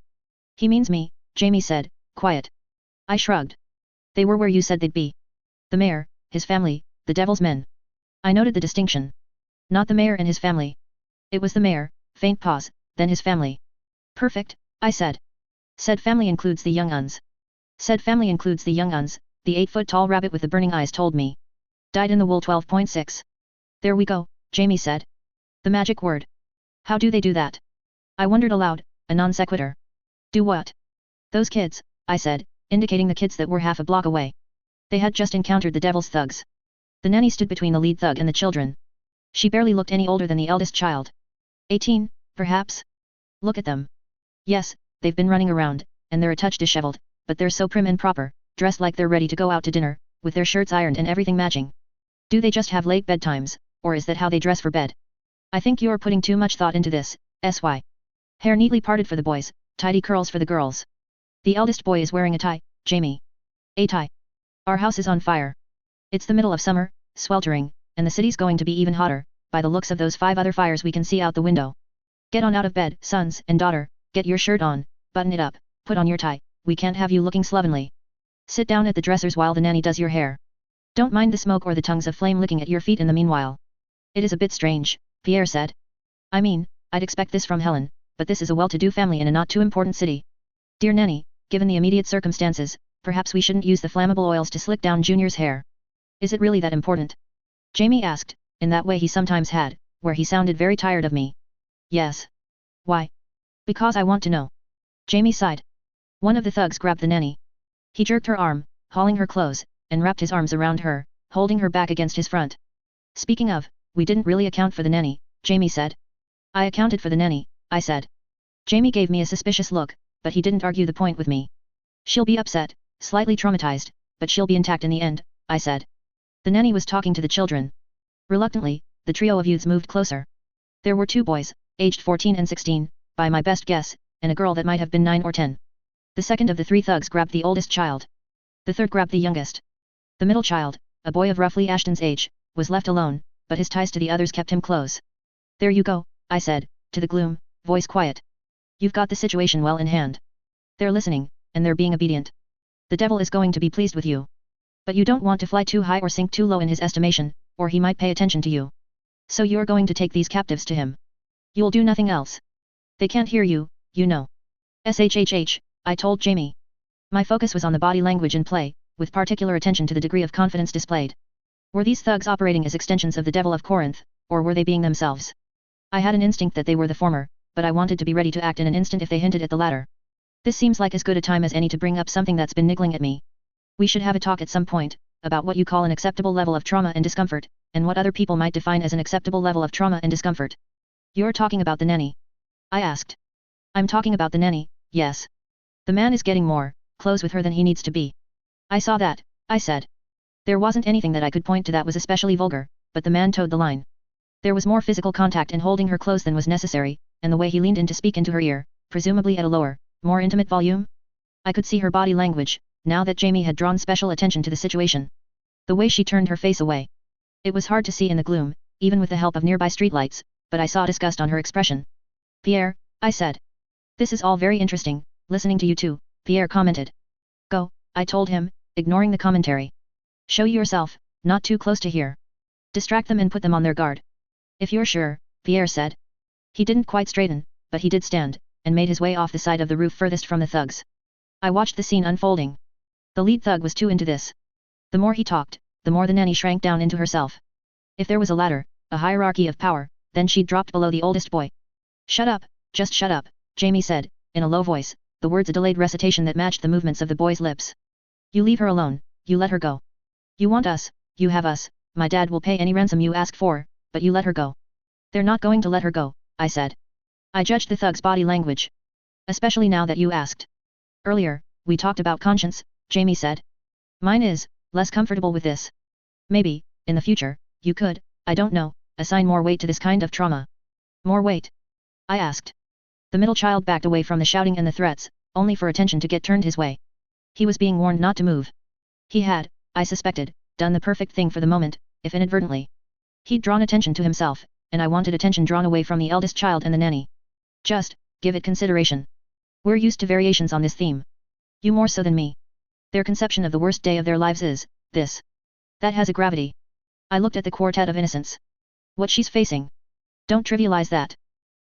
He means me, Jamie said, quiet. I shrugged. They were where you said they'd be. The mayor, his family, the devil's men. I noted the distinction. Not the mayor and his family. It was the mayor, faint pause, then his family. Perfect, I said. Said family includes the young uns. Said family includes the young uns, the 8-foot-tall rabbit with the burning eyes told me. Dyed in the wool 12.6. There we go, Jamie said. The magic word. How do they do that? I wondered aloud, a non sequitur. Do what? Those kids, I said, indicating the kids that were half a block away. They had just encountered the devil's thugs. The nanny stood between the lead thug and the children. She barely looked any older than the eldest child. 18, perhaps? Look at them. Yes, they've been running around, and they're a touch disheveled, but they're so prim and proper, dressed like they're ready to go out to dinner, with their shirts ironed and everything matching. Do they just have late bedtimes, or is that how they dress for bed? I think you're putting too much thought into this, sy. Hair neatly parted for the boys, tidy curls for the girls. The eldest boy is wearing a tie, Jamie. A tie. Our house is on fire. It's the middle of summer, sweltering, and the city's going to be even hotter, by the looks of those 5 other fires we can see out the window. Get on out of bed, sons and daughter, get your shirt on, button it up, put on your tie, we can't have you looking slovenly. Sit down at the dressers while the nanny does your hair. Don't mind the smoke or the tongues of flame licking at your feet in the meanwhile. It is a bit strange, Pierre said. I mean, I'd expect this from Helen, but this is a well-to-do family in a not-too-important city. Dear nanny, given the immediate circumstances, perhaps we shouldn't use the flammable oils to slick down Junior's hair. Is it really that important? Jamie asked, in that way he sometimes had, where he sounded very tired of me. Yes. Why? Because I want to know. Jamie sighed. One of the thugs grabbed the nanny. He jerked her arm, hauling her close, and wrapped his arms around her, holding her back against his front. Speaking of, we didn't really account for the nanny, Jamie said. I accounted for the nanny, I said. Jamie gave me a suspicious look, but he didn't argue the point with me. She'll be upset, slightly traumatized, but she'll be intact in the end, I said. The nanny was talking to the children. Reluctantly, the trio of youths moved closer. There were 2 boys, aged 14 and 16, by my best guess, and a girl that might have been 9 or 10. The second of the 3 thugs grabbed the oldest child. The third grabbed the youngest. The middle child, a boy of roughly Ashton's age, was left alone, but his ties to the others kept him close. There you go, I said, to the gloom, voice quiet. You've got the situation well in hand. They're listening, and they're being obedient. The devil is going to be pleased with you. But you don't want to fly too high or sink too low in his estimation, or he might pay attention to you. So you're going to take these captives to him. You'll do nothing else. They can't hear you, you know. SHHH, I told Jamie. My focus was on the body language in play, with particular attention to the degree of confidence displayed. Were these thugs operating as extensions of the devil of Corinth, or were they being themselves? I had an instinct that they were the former, but I wanted to be ready to act in an instant if they hinted at the latter. This seems like as good a time as any to bring up something that's been niggling at me. We should have a talk at some point, about what you call an acceptable level of trauma and discomfort, and what other people might define as an acceptable level of trauma and discomfort. You're talking about the nanny? I asked. I'm talking about the nanny, yes. The man is getting more close with her than he needs to be. I saw that, I said. There wasn't anything that I could point to that was especially vulgar, but the man towed the line. There was more physical contact in holding her close than was necessary, and the way he leaned in to speak into her ear, presumably at a lower, more intimate volume. I could see her body language, now that Jamie had drawn special attention to the situation. The way she turned her face away. It was hard to see in the gloom, even with the help of nearby streetlights, but I saw disgust on her expression. Pierre, I said. This is all very interesting, listening to you two, Pierre commented. Go, I told him, ignoring the commentary. Show yourself, not too close to here. Distract them and put them on their guard. If you're sure, Pierre said. He didn't quite straighten, but he did stand, and made his way off the side of the roof furthest from the thugs. I watched the scene unfolding. The lead thug was too into this. The more he talked, the more the nanny shrank down into herself. If there was a ladder, a hierarchy of power, then she'd dropped below the oldest boy. Shut up, just shut up, Jamie said, in a low voice, the words a delayed recitation that matched the movements of the boy's lips. You leave her alone, you let her go. You want us, you have us, my dad will pay any ransom you ask for, but you let her go. They're not going to let her go, I said. I judged the thug's body language. Especially now that you asked. Earlier, we talked about conscience, Jamie said. Mine is less comfortable with this. Maybe, in the future, you could, I don't know, assign more weight to this kind of trauma. More weight? I asked. The middle child backed away from the shouting and the threats, only for attention to get turned his way. He was being warned not to move. He had, I suspected, done the perfect thing for the moment, if inadvertently. He'd drawn attention to himself, and I wanted attention drawn away from the eldest child and the nanny. Just, give it consideration. We're used to variations on this theme. You more so than me. Their conception of the worst day of their lives is this. That has a gravity. I looked at the quartet of innocents. What she's facing. Don't trivialize that.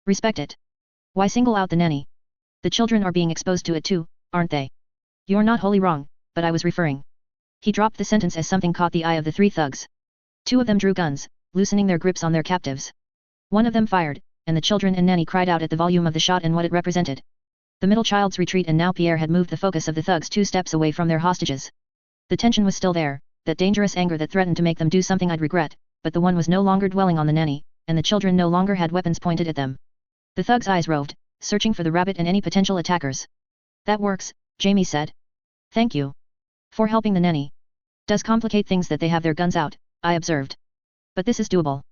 Respect it. Why single out the nanny? The children are being exposed to it too, aren't they? You're not wholly wrong, but I was referring. He dropped the sentence as something caught the eye of the three thugs. Two of them drew guns, loosening their grips on their captives. One of them fired, and the children and nanny cried out at the volume of the shot and what it represented. The middle child's retreat, and now Pierre had moved the focus of the thugs 2 steps away from their hostages. The tension was still there, that dangerous anger that threatened to make them do something I'd regret, but the one was no longer dwelling on the nanny, and the children no longer had weapons pointed at them. The thugs' eyes roved, searching for the rabbit and any potential attackers. That works, Jamie said. Thank you. For helping the nanny. Does complicate things that they have their guns out, I observed. But this is doable.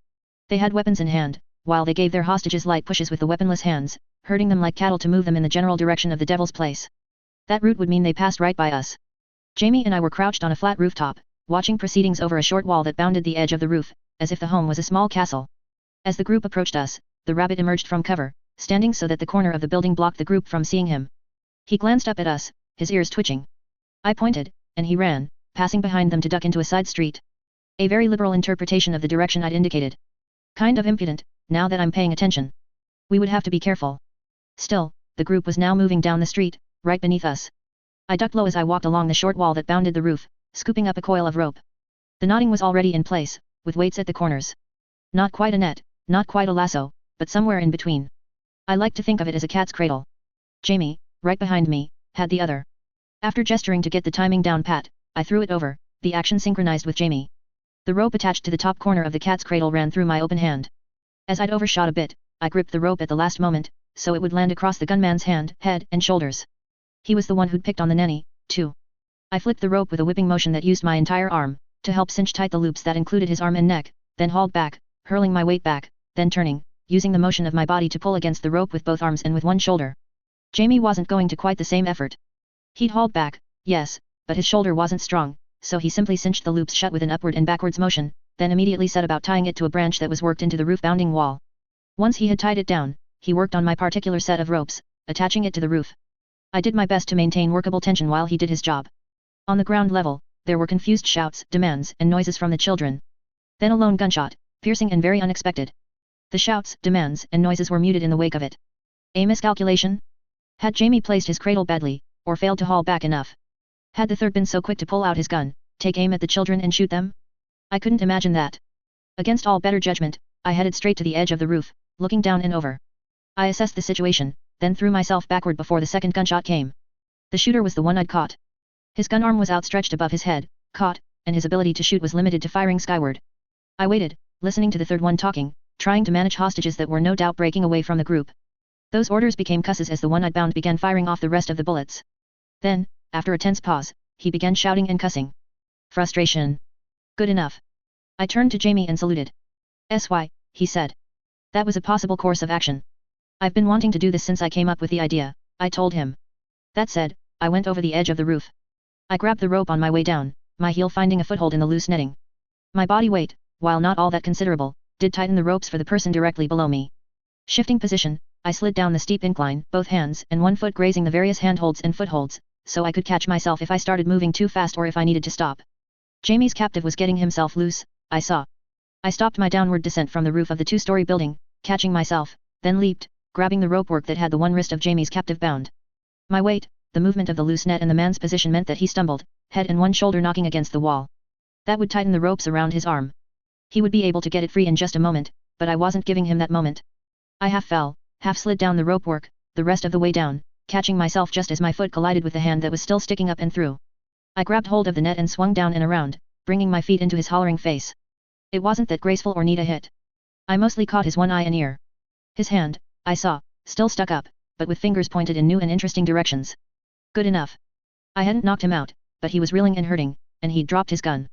They had weapons in hand, while they gave their hostages light pushes with the weaponless hands, herding them like cattle to move them in the general direction of the devil's place. That route would mean they passed right by us. Jamie and I were crouched on a flat rooftop, watching proceedings over a short wall that bounded the edge of the roof, as if the home was a small castle. As the group approached us, the rabbit emerged from cover, standing so that the corner of the building blocked the group from seeing him. He glanced up at us, his ears twitching. I pointed, and he ran, passing behind them to duck into a side street. A very liberal interpretation of the direction I'd indicated. Kind of impudent, now that I'm paying attention. We would have to be careful. Still, the group was now moving down the street, right beneath us. I ducked low as I walked along the short wall that bounded the roof, scooping up a coil of rope. The knotting was already in place, with weights at the corners. Not quite a net, not quite a lasso, but somewhere in between. I like to think of it as a cat's cradle. Jamie, right behind me, had the other. After gesturing to get the timing down pat, I threw it over, the action synchronized with Jamie. The rope attached to the top corner of the cat's cradle ran through my open hand. As I'd overshot a bit, I gripped the rope at the last moment, so it would land across the gunman's hand, head, and shoulders. He was the one who'd picked on the nanny, too. I flicked the rope with a whipping motion that used my entire arm, to help cinch tight the loops that included his arm and neck, then hauled back, hurling my weight back, then turning, using the motion of my body to pull against the rope with both arms and with one shoulder. Jamie wasn't going to quite the same effort. He'd hauled back, yes, but his shoulder wasn't strong, so he simply cinched the loops shut with an upward and backwards motion, then immediately set about tying it to a branch that was worked into the roof-bounding wall. Once he had tied it down, he worked on my particular set of ropes, attaching it to the roof. I did my best to maintain workable tension while he did his job. On the ground level, there were confused shouts, demands, and noises from the children. Then a lone gunshot, piercing and very unexpected. The shouts, demands, and noises were muted in the wake of it. A miscalculation? Had Jamie placed his cradle badly, or failed to haul back enough? Had the third been so quick to pull out his gun, take aim at the children and shoot them? I couldn't imagine that. Against all better judgment, I headed straight to the edge of the roof, looking down and over. I assessed the situation, then threw myself backward before the second gunshot came. The shooter was the one I'd caught. His gun arm was outstretched above his head, caught, and his ability to shoot was limited to firing skyward. I waited, listening to the third one talking, trying to manage hostages that were no doubt breaking away from the group. Those orders became cusses as the one I'd bound began firing off the rest of the bullets. Then, after a tense pause, he began shouting and cussing. Frustration. Good enough. I turned to Jamie and saluted. "SY," he said. That was a possible course of action. I've been wanting to do this since I came up with the idea, I told him. That said, I went over the edge of the roof. I grabbed the rope on my way down, my heel finding a foothold in the loose netting. My body weight, while not all that considerable, did tighten the ropes for the person directly below me. Shifting position, I slid down the steep incline, both hands and one foot grazing the various handholds and footholds, so I could catch myself if I started moving too fast or if I needed to stop. Jamie's captive was getting himself loose, I saw. I stopped my downward descent from the roof of the two-story building, catching myself, then leaped, grabbing the ropework that had the one wrist of Jamie's captive bound. My weight, the movement of the loose net and the man's position meant that he stumbled, head and one shoulder knocking against the wall. That would tighten the ropes around his arm. He would be able to get it free in just a moment, but I wasn't giving him that moment. I half fell, half slid down the ropework, the rest of the way down, catching myself just as my foot collided with the hand that was still sticking up and through. I grabbed hold of the net and swung down and around, bringing my feet into his hollering face. It wasn't that graceful or neat a hit. I mostly caught his one eye and ear. His hand, I saw, still stuck up, but with fingers pointed in new and interesting directions. Good enough. I hadn't knocked him out, but he was reeling and hurting, and he'd dropped his gun.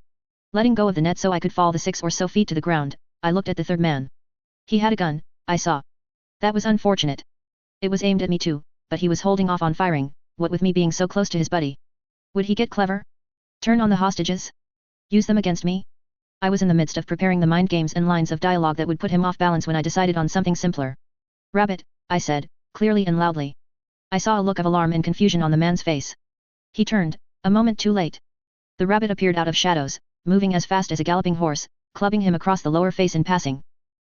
Letting go of the net so I could fall the 6 or so feet to the ground, I looked at the third man. He had a gun, I saw. That was unfortunate. It was aimed at me too, but he was holding off on firing, what with me being so close to his buddy. Would he get clever? Turn on the hostages? Use them against me? I was in the midst of preparing the mind games and lines of dialogue that would put him off balance when I decided on something simpler. "Rabbit," I said, clearly and loudly. I saw a look of alarm and confusion on the man's face. He turned, a moment too late. The rabbit appeared out of shadows, moving as fast as a galloping horse, clubbing him across the lower face in passing.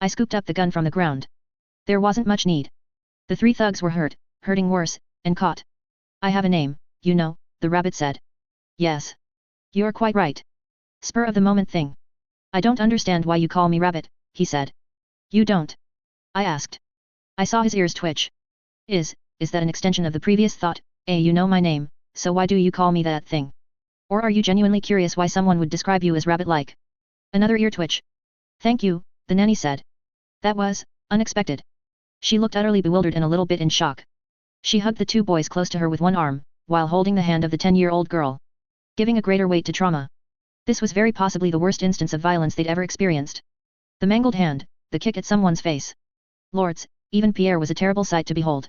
I scooped up the gun from the ground. There wasn't much need. The 3 thugs were hurt, hurting worse, and caught. "I have a name, you know," the rabbit said. "Yes. You're quite right. Spur of the moment thing. I don't understand why you call me Rabbit," he said. "You don't?" I asked. I saw his ears twitch. Is that an extension of the previous thought, you know my name, so why do you call me that thing? Or are you genuinely curious why someone would describe you as rabbit-like?" Another ear twitch. "Thank you," the nanny said. That was unexpected. She looked utterly bewildered and a little bit in shock. She hugged the 2 boys close to her with one arm, while holding the hand of the 10-year-old girl, giving a greater weight to trauma. This was very possibly the worst instance of violence they'd ever experienced. The mangled hand, the kick at someone's face. Lords, even Pierre was a terrible sight to behold.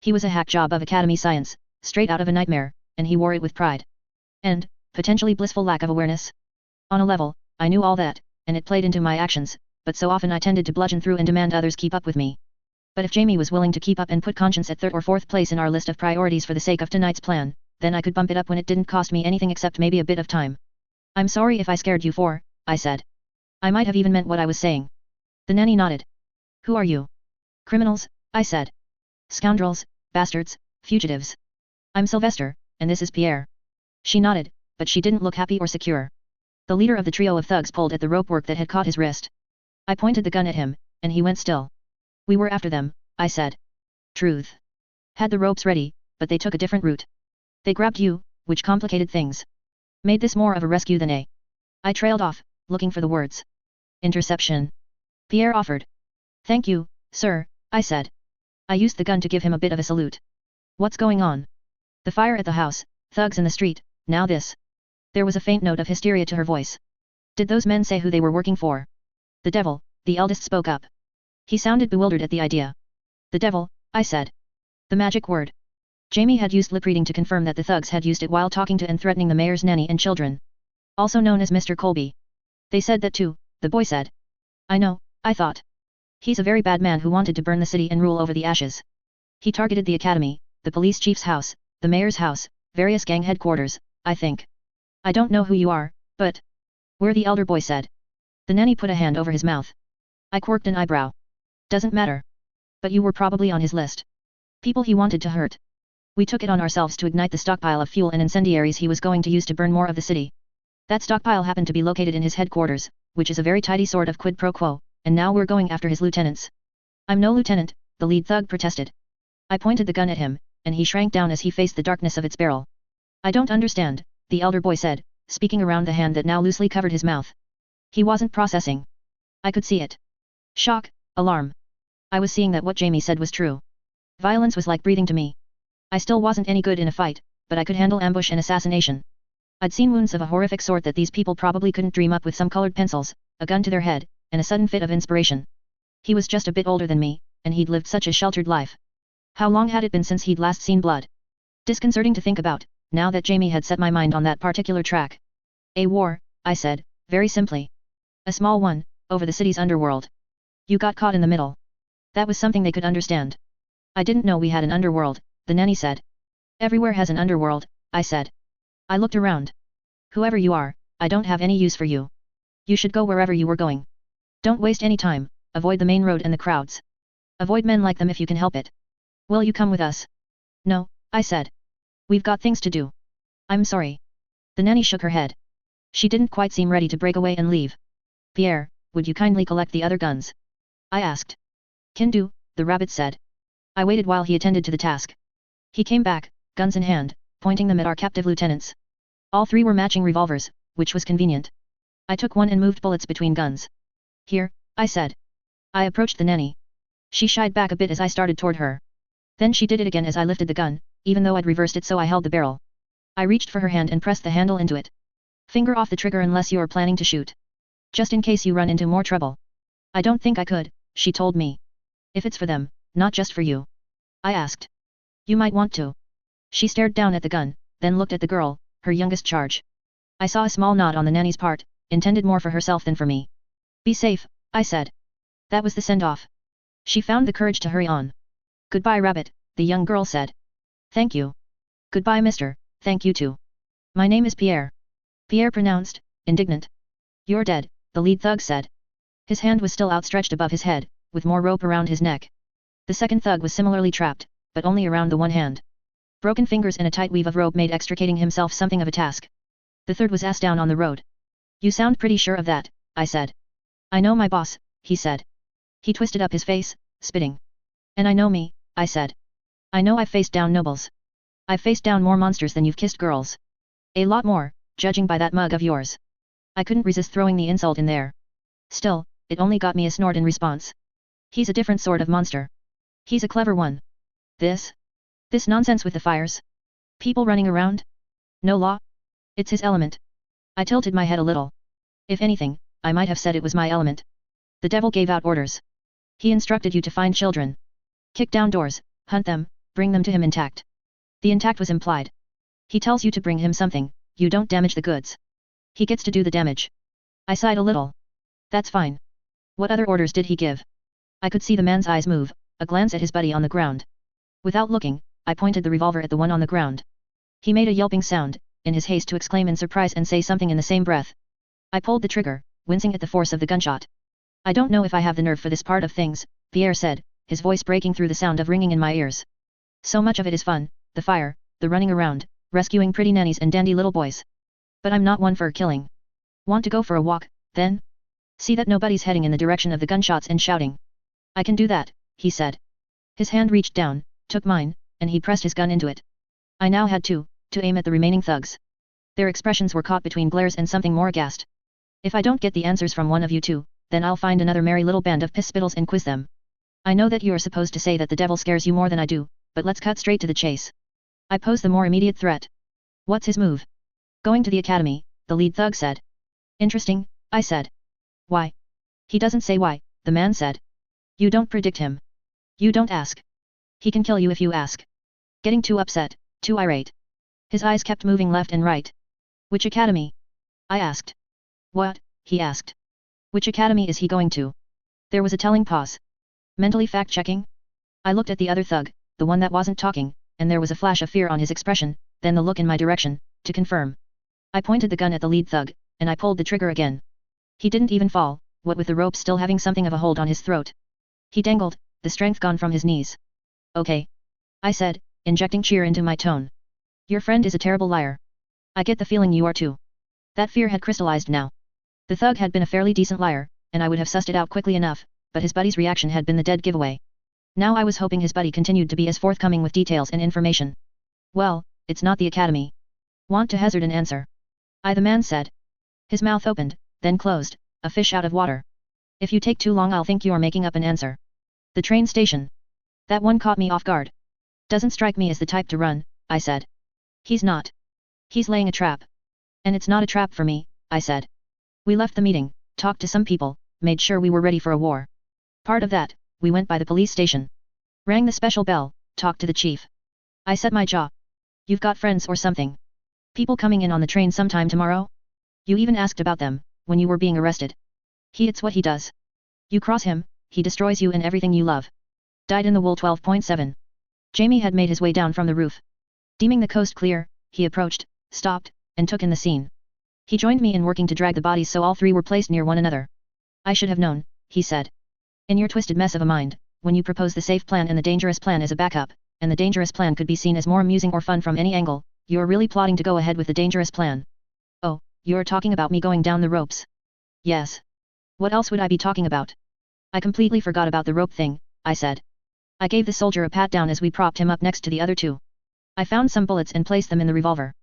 He was a hack job of academy science, straight out of a nightmare, and he wore it with pride. And, potentially blissful lack of awareness. On a level, I knew all that, and it played into my actions, but so often I tended to bludgeon through and demand others keep up with me. But if Jamie was willing to keep up and put conscience at 3rd or 4th place in our list of priorities for the sake of tonight's plan, then I could bump it up when it didn't cost me anything except maybe a bit of time. "I'm sorry if I scared you I said. I might have even meant what I was saying." The nanny nodded. "Who are you?" "Criminals," I said. "Scoundrels, bastards, fugitives. I'm Sylvester, and this is Pierre." She nodded, but she didn't look happy or secure. The leader of the trio of thugs pulled at the ropework that had caught his wrist. I pointed the gun at him, and he went still. "We were after them," I said. "Truth. Had the ropes ready, but they took a different route. They grabbed you, which complicated things. Made this more of a rescue than a..." I trailed off, looking for the words. "Interception," Pierre offered. "Thank you, sir," I said. I used the gun to give him a bit of a salute. "What's going on?" "The fire at the house, thugs in the street, now this." There was a faint note of hysteria to her voice. "Did those men say who they were working for?" "The devil," the eldest spoke up. He sounded bewildered at the idea. "The devil," I said. The magic word. Jamie had used lip reading to confirm that the thugs had used it while talking to and threatening the mayor's nanny and children. Also known as Mr. Colby. "They said that too," the boy said. "I know," I thought. "He's a very bad man who wanted to burn the city and rule over the ashes. He targeted the academy, the police chief's house, the mayor's house, various gang headquarters, I think. I don't know who you are, but..." "We're," the elder boy said. The nanny put a hand over his mouth. I quirked an eyebrow. "Doesn't matter. But you were probably on his list. People he wanted to hurt. We took it on ourselves to ignite the stockpile of fuel and incendiaries he was going to use to burn more of the city. That stockpile happened to be located in his headquarters, which is a very tidy sort of quid pro quo, and now we're going after his lieutenants." "I'm no lieutenant," the lead thug protested. I pointed the gun at him, and he shrank down as he faced the darkness of its barrel. I don't understand, the elder boy said, speaking around the hand that now loosely covered his mouth. He wasn't processing. I could see it. Shock, alarm. I was seeing that what Jamie said was true. Violence was like breathing to me. I still wasn't any good in a fight, but I could handle ambush and assassination. I'd seen wounds of a horrific sort that these people probably couldn't dream up with some colored pencils, a gun to their head, and a sudden fit of inspiration. He was just a bit older than me, and he'd lived such a sheltered life. How long had it been since he'd last seen blood? Disconcerting to think about, now that Jamie had set my mind on that particular track. A war, I said, very simply. A small one, over the city's underworld. You got caught in the middle. That was something they could understand. I didn't know we had an underworld, the nanny said. Everywhere has an underworld, I said. I looked around. Whoever you are, I don't have any use for you. You should go wherever you were going. Don't waste any time, avoid the main road and the crowds. Avoid men like them if you can help it. Will you come with us? No, I said. We've got things to do. I'm sorry. The nanny shook her head. She didn't quite seem ready to break away and leave. Pierre, would you kindly collect the other guns? I asked. Can do, the rabbit said. I waited while he attended to the task. He came back, guns in hand, pointing them at our captive lieutenants. All three were matching revolvers, which was convenient. I took one and moved bullets between guns. Here, I said. I approached the nanny. She shied back a bit as I started toward her. Then she did it again as I lifted the gun, even though I'd reversed it so I held the barrel. I reached for her hand and pressed the handle into it. Finger off the trigger unless you're planning to shoot. Just in case you run into more trouble. I don't think I could, she told me. If it's for them, not just for you. I asked. You might want to. She stared down at the gun, then looked at the girl, her youngest charge. I saw a small nod on the nanny's part, intended more for herself than for me. Be safe, I said. That was the send-off. She found the courage to hurry on. Goodbye, Rabbit, the young girl said. Thank you. Goodbye, mister, thank you too. My name is Pierre. Pierre pronounced, indignant. You're dead, the lead thug said. His hand was still outstretched above his head, with more rope around his neck. The second thug was similarly trapped, but only around the one hand. Broken fingers and a tight weave of rope made extricating himself something of a task. The third was ass down on the road. You sound pretty sure of that, I said. I know my boss, he said. He twisted up his face, spitting. And I know me, I said. I know I've faced down nobles. I've faced down more monsters than you've kissed girls. A lot more, judging by that mug of yours. I couldn't resist throwing the insult in there. Still, it only got me a snort in response. He's a different sort of monster. He's a clever one. This nonsense with the fires? People running around? No law? It's his element. I tilted my head a little. If anything, I might have said it was my element. The devil gave out orders. He instructed you to find children. Kick down doors, hunt them, bring them to him intact. The intact was implied. He tells you to bring him something, you don't damage the goods. He gets to do the damage. I sighed a little. That's fine. What other orders did he give? I could see the man's eyes move, a glance at his buddy on the ground. Without looking, I pointed the revolver at the one on the ground. He made a yelping sound, in his haste to exclaim in surprise and say something in the same breath. I pulled the trigger, wincing at the force of the gunshot. I don't know if I have the nerve for this part of things, Pierre said, his voice breaking through the sound of ringing in my ears. So much of it is fun, the fire, the running around, rescuing pretty nannies and dandy little boys. But I'm not one for killing. Want to go for a walk, then? See that nobody's heading in the direction of the gunshots and shouting. I can do that, he said. His hand reached down, took mine, and he pressed his gun into it. I now had to aim at the remaining thugs. Their expressions were caught between glares and something more aghast. If I don't get the answers from one of you two, then I'll find another merry little band of piss-spittles and quiz them. I know that you are supposed to say that the devil scares you more than I do, but let's cut straight to the chase. I pose the more immediate threat. What's his move? Going to the academy, the lead thug said. Interesting, I said. Why? He doesn't say why, the man said. You don't predict him. You don't ask. He can kill you if you ask. Getting too upset, too irate. His eyes kept moving left and right. Which academy? I asked. What? He asked. Which academy is he going to? There was a telling pause. Mentally fact-checking? I looked at the other thug, the one that wasn't talking, and there was a flash of fear on his expression, then the look in my direction, to confirm. I pointed the gun at the lead thug, and I pulled the trigger again. He didn't even fall, what with the rope still having something of a hold on his throat. He dangled, the strength gone from his knees. Okay. I said, injecting cheer into my tone. Your friend is a terrible liar. I get the feeling you are too. That fear had crystallized now. The thug had been a fairly decent liar, and I would have sussed it out quickly enough, but his buddy's reaction had been the dead giveaway. Now I was hoping his buddy continued to be as forthcoming with details and information. Well, it's not the academy. Want to hazard an answer? The man said. His mouth opened, then closed, a fish out of water. If you take too long I'll think you're making up an answer. The train station. That one caught me off guard. Doesn't strike me as the type to run, I said. He's not. He's laying a trap. And it's not a trap for me, I said. We left the meeting, talked to some people, made sure we were ready for a war. Part of that, we went by the police station. Rang the special bell, talked to the chief. I set my jaw. You've got friends or something? People coming in on the train sometime tomorrow? You even asked about them, when you were being arrested. It's what he does. You cross him, he destroys you and everything you love. Died in the wool 12.7. Jamie had made his way down from the roof. Deeming the coast clear, he approached, stopped, and took in the scene. He joined me in working to drag the bodies so all three were placed near one another. I should have known, he said. In your twisted mess of a mind, when you propose the safe plan and the dangerous plan as a backup, and the dangerous plan could be seen as more amusing or fun from any angle, you're really plotting to go ahead with the dangerous plan. Oh, you're talking about me going down the ropes. Yes. What else would I be talking about? I completely forgot about the rope thing, I said. I gave the soldier a pat down as we propped him up next to the other two. I found some bullets and placed them in the revolver.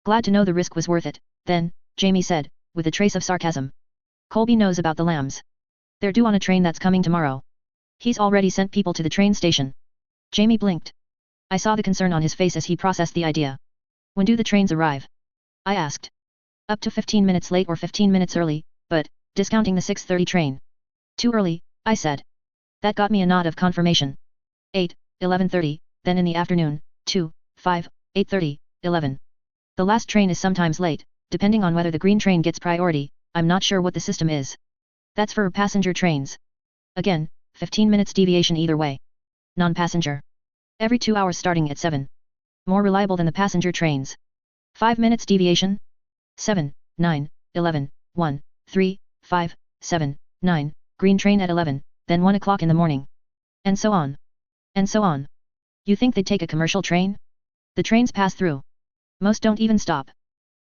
Glad to know the risk was worth it, then, Jamie said, with a trace of sarcasm. Colby knows about the lambs. They're due on a train that's coming tomorrow. He's already sent people to the train station. Jamie blinked. I saw the concern on his face as he processed the idea. When do the trains arrive? I asked. Up to 15 minutes late or 15 minutes early, but, discounting the 6:30 train. Too early, I said. That got me a nod of confirmation. 8, 11:30, then in the afternoon, 2, 5, 8:30, 11. The last train is sometimes late, depending on whether the green train gets priority. I'm not sure what the system is. That's for passenger trains. Again, 15 minutes deviation either way. Non-passenger. Every 2 hours starting at 7. More reliable than the passenger trains. 5 minutes deviation? 7, 9, 11, 1, 3, 5, 7, 9, green train at 11, then 1 o'clock in the morning. And so on. And so on. You think they'd take a commercial train? The trains pass through. Most don't even stop.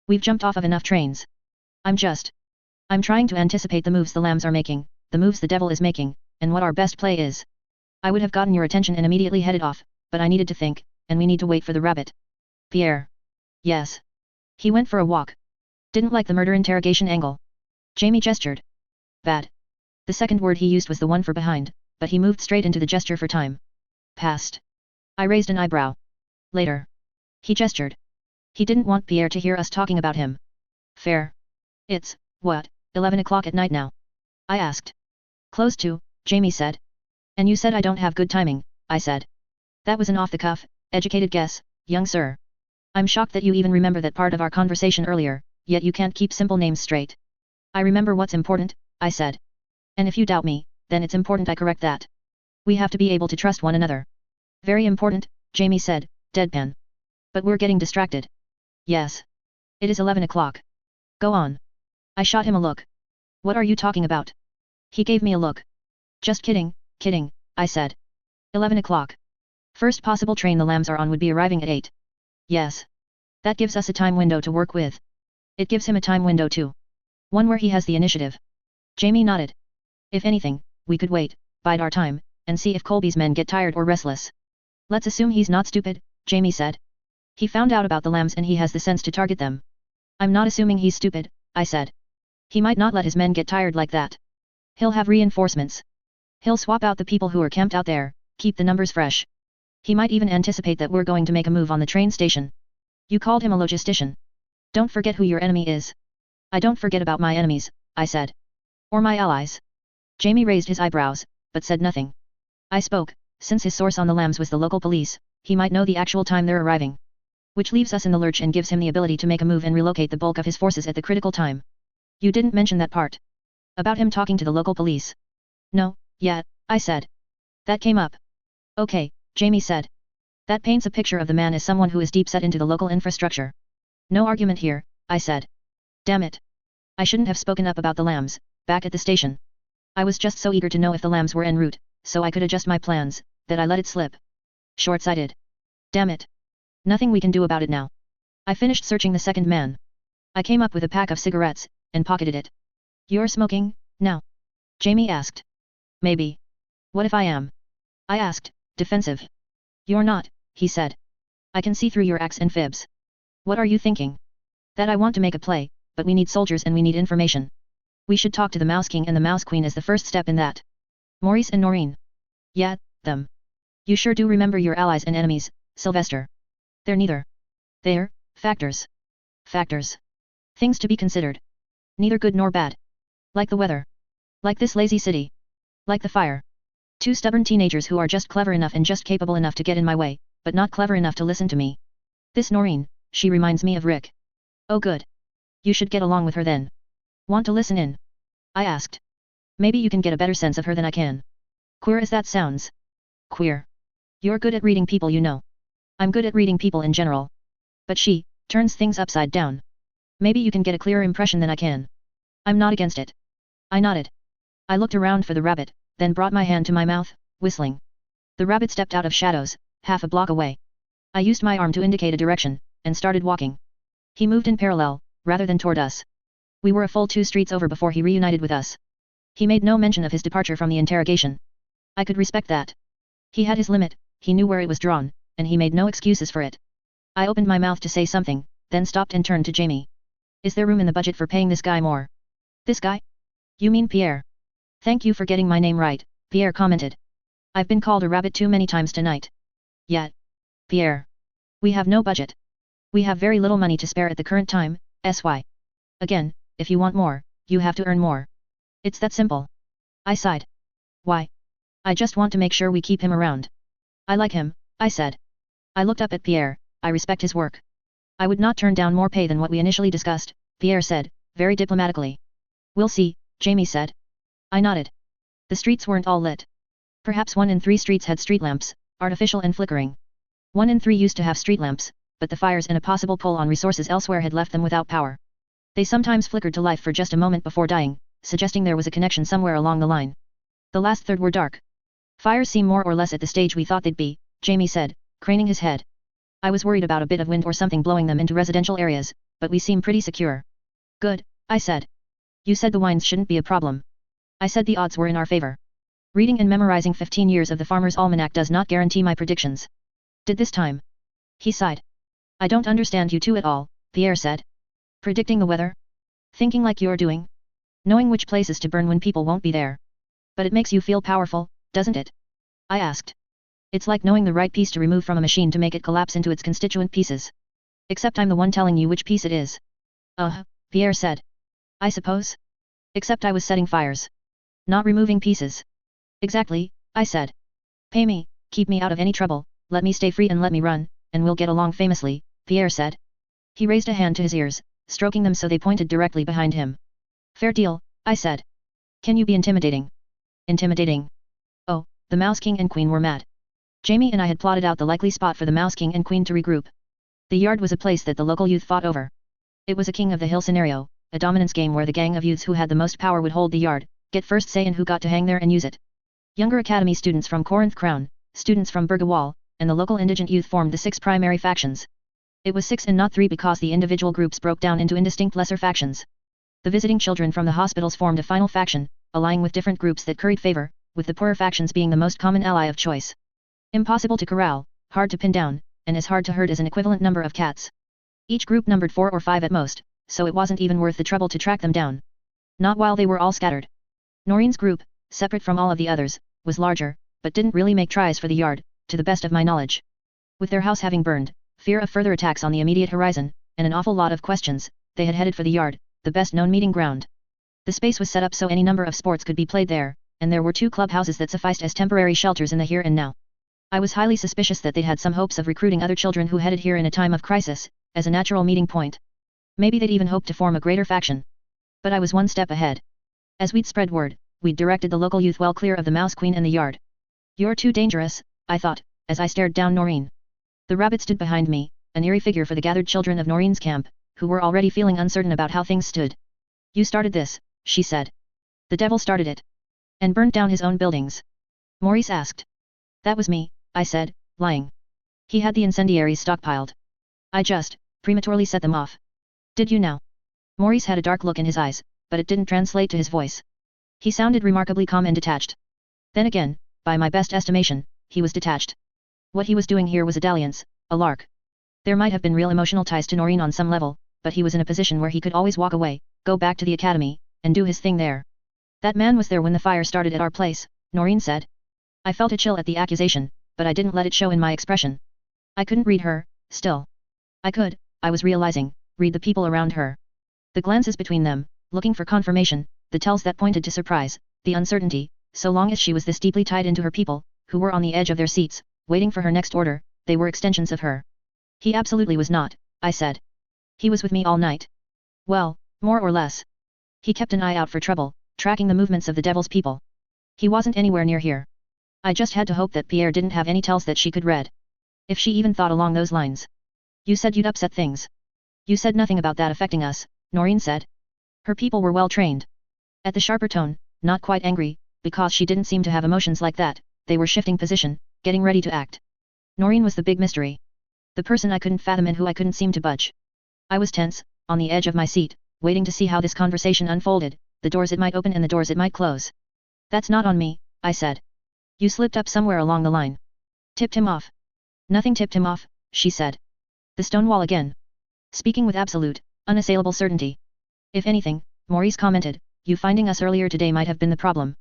We've jumped off of enough trains. I'm trying to anticipate the moves the lambs are making, the moves the devil is making, and what our best play is. I would have gotten your attention and immediately headed off, but I needed to think, and we need to wait for the rabbit. Pierre. Yes. He went for a walk. Didn't like the murder interrogation angle. Jamie gestured. Bad. The second word he used was the one for behind, but he moved straight into the gesture for time. Past. I raised an eyebrow. Later. He gestured. He didn't want Pierre to hear us talking about him. Fair. It's, what, 11 o'clock at night now? I asked. Close to, Jamie said. And you said I don't have good timing, I said. That was an off-the-cuff, educated guess, young sir. I'm shocked that you even remember that part of our conversation earlier, yet you can't keep simple names straight. I remember what's important, I said. And if you doubt me, then it's important I correct that. We have to be able to trust one another. Very important, Jamie said, deadpan. But we're getting distracted. Yes. It is 11 o'clock. Go on. I shot him a look. What are you talking about? He gave me a look. Just kidding, I said. 11 o'clock. First possible train the lambs are on would be arriving at 8. Yes. That gives us a time window to work with. It gives him a time window too. One where he has the initiative. Jamie nodded. If anything, we could wait, bide our time, and see if Colby's men get tired or restless. Let's assume he's not stupid, Jamie said. He found out about the lambs and he has the sense to target them. I'm not assuming he's stupid, I said. He might not let his men get tired like that. He'll have reinforcements. He'll swap out the people who are camped out there, keep the numbers fresh. He might even anticipate that we're going to make a move on the train station. You called him a logistician. Don't forget who your enemy is. I don't forget about my enemies, I said. Or my allies. Jamie raised his eyebrows, but said nothing. I spoke, since his source on the lambs was the local police, he might know the actual time they're arriving. Which leaves us in the lurch and gives him the ability to make a move and relocate the bulk of his forces at the critical time. You didn't mention that part. About him talking to the local police. No, yet, I said. That came up. Okay, Jamie said. That paints a picture of the man as someone who is deep set into the local infrastructure. No argument here, I said. Damn it. I shouldn't have spoken up about the lambs, back at the station. I was just so eager to know if the lambs were en route, so I could adjust my plans, that I let it slip. Short-sighted. Damn it. Nothing we can do about it now. I finished searching the second man. I came up with a pack of cigarettes, and pocketed it. You're smoking, now? Jamie asked. Maybe. What if I am? I asked, defensive. You're not, he said. I can see through your acts and fibs. What are you thinking? That I want to make a play, but we need soldiers and we need information. We should talk to the Mouse King and the Mouse Queen as the first step in that. Maurice and Noreen. Yeah, them. You sure do remember your allies and enemies, Sylvester. They're neither. They're factors. Factors. Things to be considered. Neither good nor bad. Like the weather. Like this lazy city. Like the fire. Two stubborn teenagers who are just clever enough and just capable enough to get in my way, but not clever enough to listen to me. This Noreen, she reminds me of Rick. Oh good. You should get along with her then. Want to listen in? I asked. Maybe you can get a better sense of her than I can. Queer as that sounds. Queer. You're good at reading people, you know. I'm good at reading people in general. But she turns things upside down. Maybe you can get a clearer impression than I can. I'm not against it. I nodded. I looked around for the rabbit, then brought my hand to my mouth, whistling. The rabbit stepped out of shadows, half a block away. I used my arm to indicate a direction, and started walking. He moved in parallel, rather than toward us. We were a full 2 streets over before he reunited with us. He made no mention of his departure from the interrogation. I could respect that. He had his limit, he knew where it was drawn, and he made no excuses for it. I opened my mouth to say something, then stopped and turned to Jamie. Is there room in the budget for paying this guy more? This guy? You mean Pierre? Thank you for getting my name right, Pierre commented. I've been called a rabbit too many times tonight. Yet. Pierre. We have no budget. We have very little money to spare at the current time, SY. Again, if you want more, you have to earn more. It's that simple. I sighed. Why? I just want to make sure we keep him around. I like him, I said. I looked up at Pierre, I respect his work. I would not turn down more pay than what we initially discussed, Pierre said, very diplomatically. We'll see, Jamie said. I nodded. The streets weren't all lit. Perhaps 1 in 3 streets had street lamps, artificial and flickering. 1 in 3 used to have street lamps, but the fires and a possible pull on resources elsewhere had left them without power. They sometimes flickered to life for just a moment before dying, suggesting there was a connection somewhere along the line. The last third were dark. Fires seem more or less at the stage we thought they'd be, Jamie said, craning his head. I was worried about a bit of wind or something blowing them into residential areas, but we seem pretty secure. Good, I said. You said the wines shouldn't be a problem. I said the odds were in our favor. Reading and memorizing 15 years of the Farmer's Almanac does not guarantee my predictions. Did this time? He sighed. I don't understand you two at all, Pierre said. Predicting the weather? Thinking like you're doing? Knowing which places to burn when people won't be there. But it makes you feel powerful, doesn't it? I asked. It's like knowing the right piece to remove from a machine to make it collapse into its constituent pieces. Except I'm the one telling you which piece it is. Pierre said. I suppose? Except I was setting fires. Not removing pieces. Exactly, I said. Pay me, keep me out of any trouble, let me stay free and let me run, and we'll get along famously, Pierre said. He raised a hand to his ears, stroking them so they pointed directly behind him. Fair deal, I said. Can you be intimidating? Intimidating? Oh, the Mouse King and Queen were mad. Jamie and I had plotted out the likely spot for the Mouse King and Queen to regroup. The yard was a place that the local youth fought over. It was a King of the Hill scenario, a dominance game where the gang of youths who had the most power would hold the yard, get first say in who got to hang there and use it. Younger academy students from Corinth Crown, students from Burgawal, and the local indigent youth formed the 6 primary factions. It was 6 and not 3 because the individual groups broke down into indistinct lesser factions. The visiting children from the hospitals formed a final faction, allying with different groups that curried favor, with the poorer factions being the most common ally of choice. Impossible to corral, hard to pin down, and as hard to herd as an equivalent number of cats. Each group numbered 4 or 5 at most, so it wasn't even worth the trouble to track them down. Not while they were all scattered. Noreen's group, separate from all of the others, was larger, but didn't really make tries for the yard, to the best of my knowledge. With their house having burned, fear of further attacks on the immediate horizon, and an awful lot of questions, they had headed for the yard, the best-known meeting ground. The space was set up so any number of sports could be played there, and there were 2 clubhouses that sufficed as temporary shelters in the here and now. I was highly suspicious that they'd had some hopes of recruiting other children who headed here in a time of crisis, as a natural meeting point. Maybe they'd even hoped to form a greater faction. But I was one step ahead. As we'd spread word, we'd directed the local youth well clear of the Mouse Queen and the yard. You're too dangerous, I thought, as I stared down Noreen. The rabbit stood behind me, an eerie figure for the gathered children of Noreen's camp, who were already feeling uncertain about how things stood. You started this, she said. The devil started it. And burnt down his own buildings. Maurice asked. That was me, I said, lying. He had the incendiaries stockpiled. I just, prematurely set them off. Did you now? Maurice had a dark look in his eyes, but it didn't translate to his voice. He sounded remarkably calm and detached. Then again, by my best estimation, he was detached. What he was doing here was a dalliance, a lark. There might have been real emotional ties to Noreen on some level, but he was in a position where he could always walk away, go back to the academy, and do his thing there. That man was there when the fire started at our place, Noreen said. I felt a chill at the accusation, but I didn't let it show in my expression. I couldn't read her, still. I could, I was realizing, read the people around her. The glances between them, looking for confirmation, the tells that pointed to surprise, the uncertainty, so long as she was this deeply tied into her people, who were on the edge of their seats, waiting for her next order, they were extensions of her. He absolutely was not, I said. He was with me all night. Well, more or less. He kept an eye out for trouble, tracking the movements of the devil's people. He wasn't anywhere near here. I just had to hope that Pierre didn't have any tells that she could read. If she even thought along those lines. You said you'd upset things. You said nothing about that affecting us, Noreen said. Her people were well trained. At the sharper tone, not quite angry, because she didn't seem to have emotions like that, they were shifting position, getting ready to act. Noreen was the big mystery. The person I couldn't fathom and who I couldn't seem to budge. I was tense, on the edge of my seat, waiting to see how this conversation unfolded, the doors it might open and the doors it might close. That's not on me, I said. You slipped up somewhere along the line. Tipped him off. Nothing tipped him off, she said. The stone wall again. Speaking with absolute, unassailable certainty. If anything, Maurice commented, you finding us earlier today might have been the problem.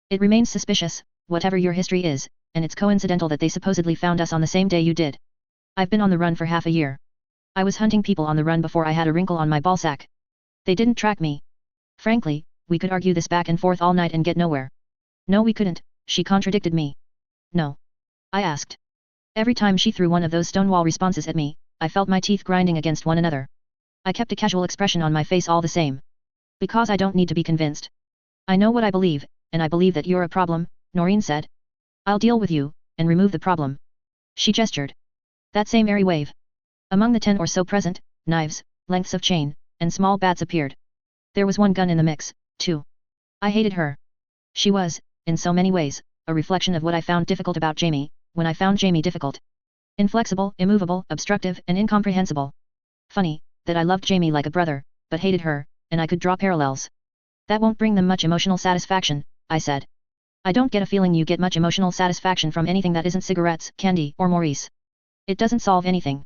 It remains suspicious, whatever your history is, and it's coincidental that they supposedly found us on the same day you did. I've been on the run for half a year. I was hunting people on the run before I had a wrinkle on my ballsack. They didn't track me. Frankly, we could argue this back and forth all night and get nowhere. No, we couldn't, she contradicted me. No. I asked. Every time she threw one of those stonewall responses at me, I felt my teeth grinding against one another. I kept a casual expression on my face all the same. Because I don't need to be convinced. I know what I believe, and I believe that you're a problem, Noreen said. I'll deal with you, and remove the problem. She gestured. That same airy wave. Among the 10 or so present, knives, lengths of chain, and small bats appeared. There was one gun in the mix, too. I hated her. She was, in so many ways, a reflection of what I found difficult about Jamie, when I found Jamie difficult. Inflexible, immovable, obstructive, and incomprehensible. Funny, that I loved Jamie like a brother, but hated her, and I could draw parallels. That won't bring them much emotional satisfaction, I said. I don't get a feeling you get much emotional satisfaction from anything that isn't cigarettes, candy, or Maurice. It doesn't solve anything.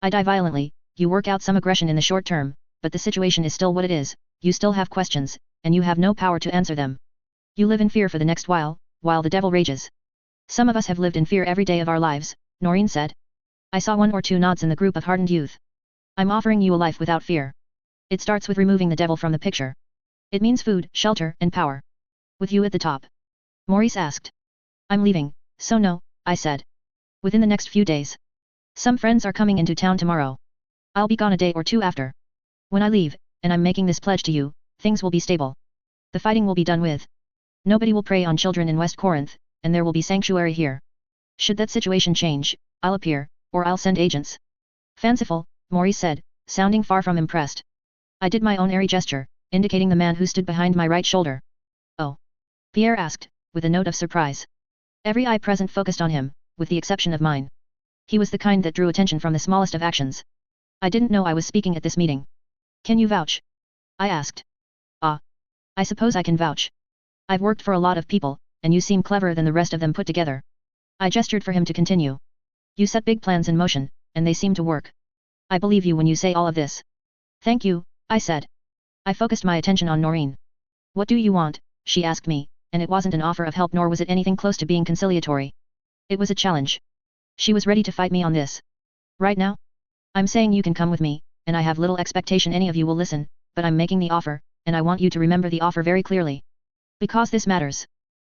I die violently, you work out some aggression in the short term, but the situation is still what it is, you still have questions, and you have no power to answer them. You live in fear for the next while the devil rages. Some of us have lived in fear every day of our lives, Noreen said. I saw 1 or 2 nods in the group of hardened youth. I'm offering you a life without fear. It starts with removing the devil from the picture. It means food, shelter, and power. With you at the top. Maurice asked. I'm leaving, so no, I said. Within the next few days. Some friends are coming into town tomorrow. I'll be gone a day or 2 after. When I leave, and I'm making this pledge to you, things will be stable. The fighting will be done with. Nobody will prey on children in West Corinth, and there will be sanctuary here. Should that situation change, I'll appear, or I'll send agents. Fanciful, Maurice said, sounding far from impressed. I did my own airy gesture, indicating the man who stood behind my right shoulder. Oh. Pierre asked, with a note of surprise. Every eye present focused on him, with the exception of mine. He was the kind that drew attention from the smallest of actions. I didn't know I was speaking at this meeting. Can you vouch? I asked. I suppose I can vouch. I've worked for a lot of people, and you seem cleverer than the rest of them put together. I gestured for him to continue. You set big plans in motion, and they seem to work. I believe you when you say all of this. Thank you, I said. I focused my attention on Noreen. What do you want? She asked me, and it wasn't an offer of help nor was it anything close to being conciliatory. It was a challenge. She was ready to fight me on this. Right now? I'm saying you can come with me, and I have little expectation any of you will listen, but I'm making the offer, and I want you to remember the offer very clearly. Because this matters.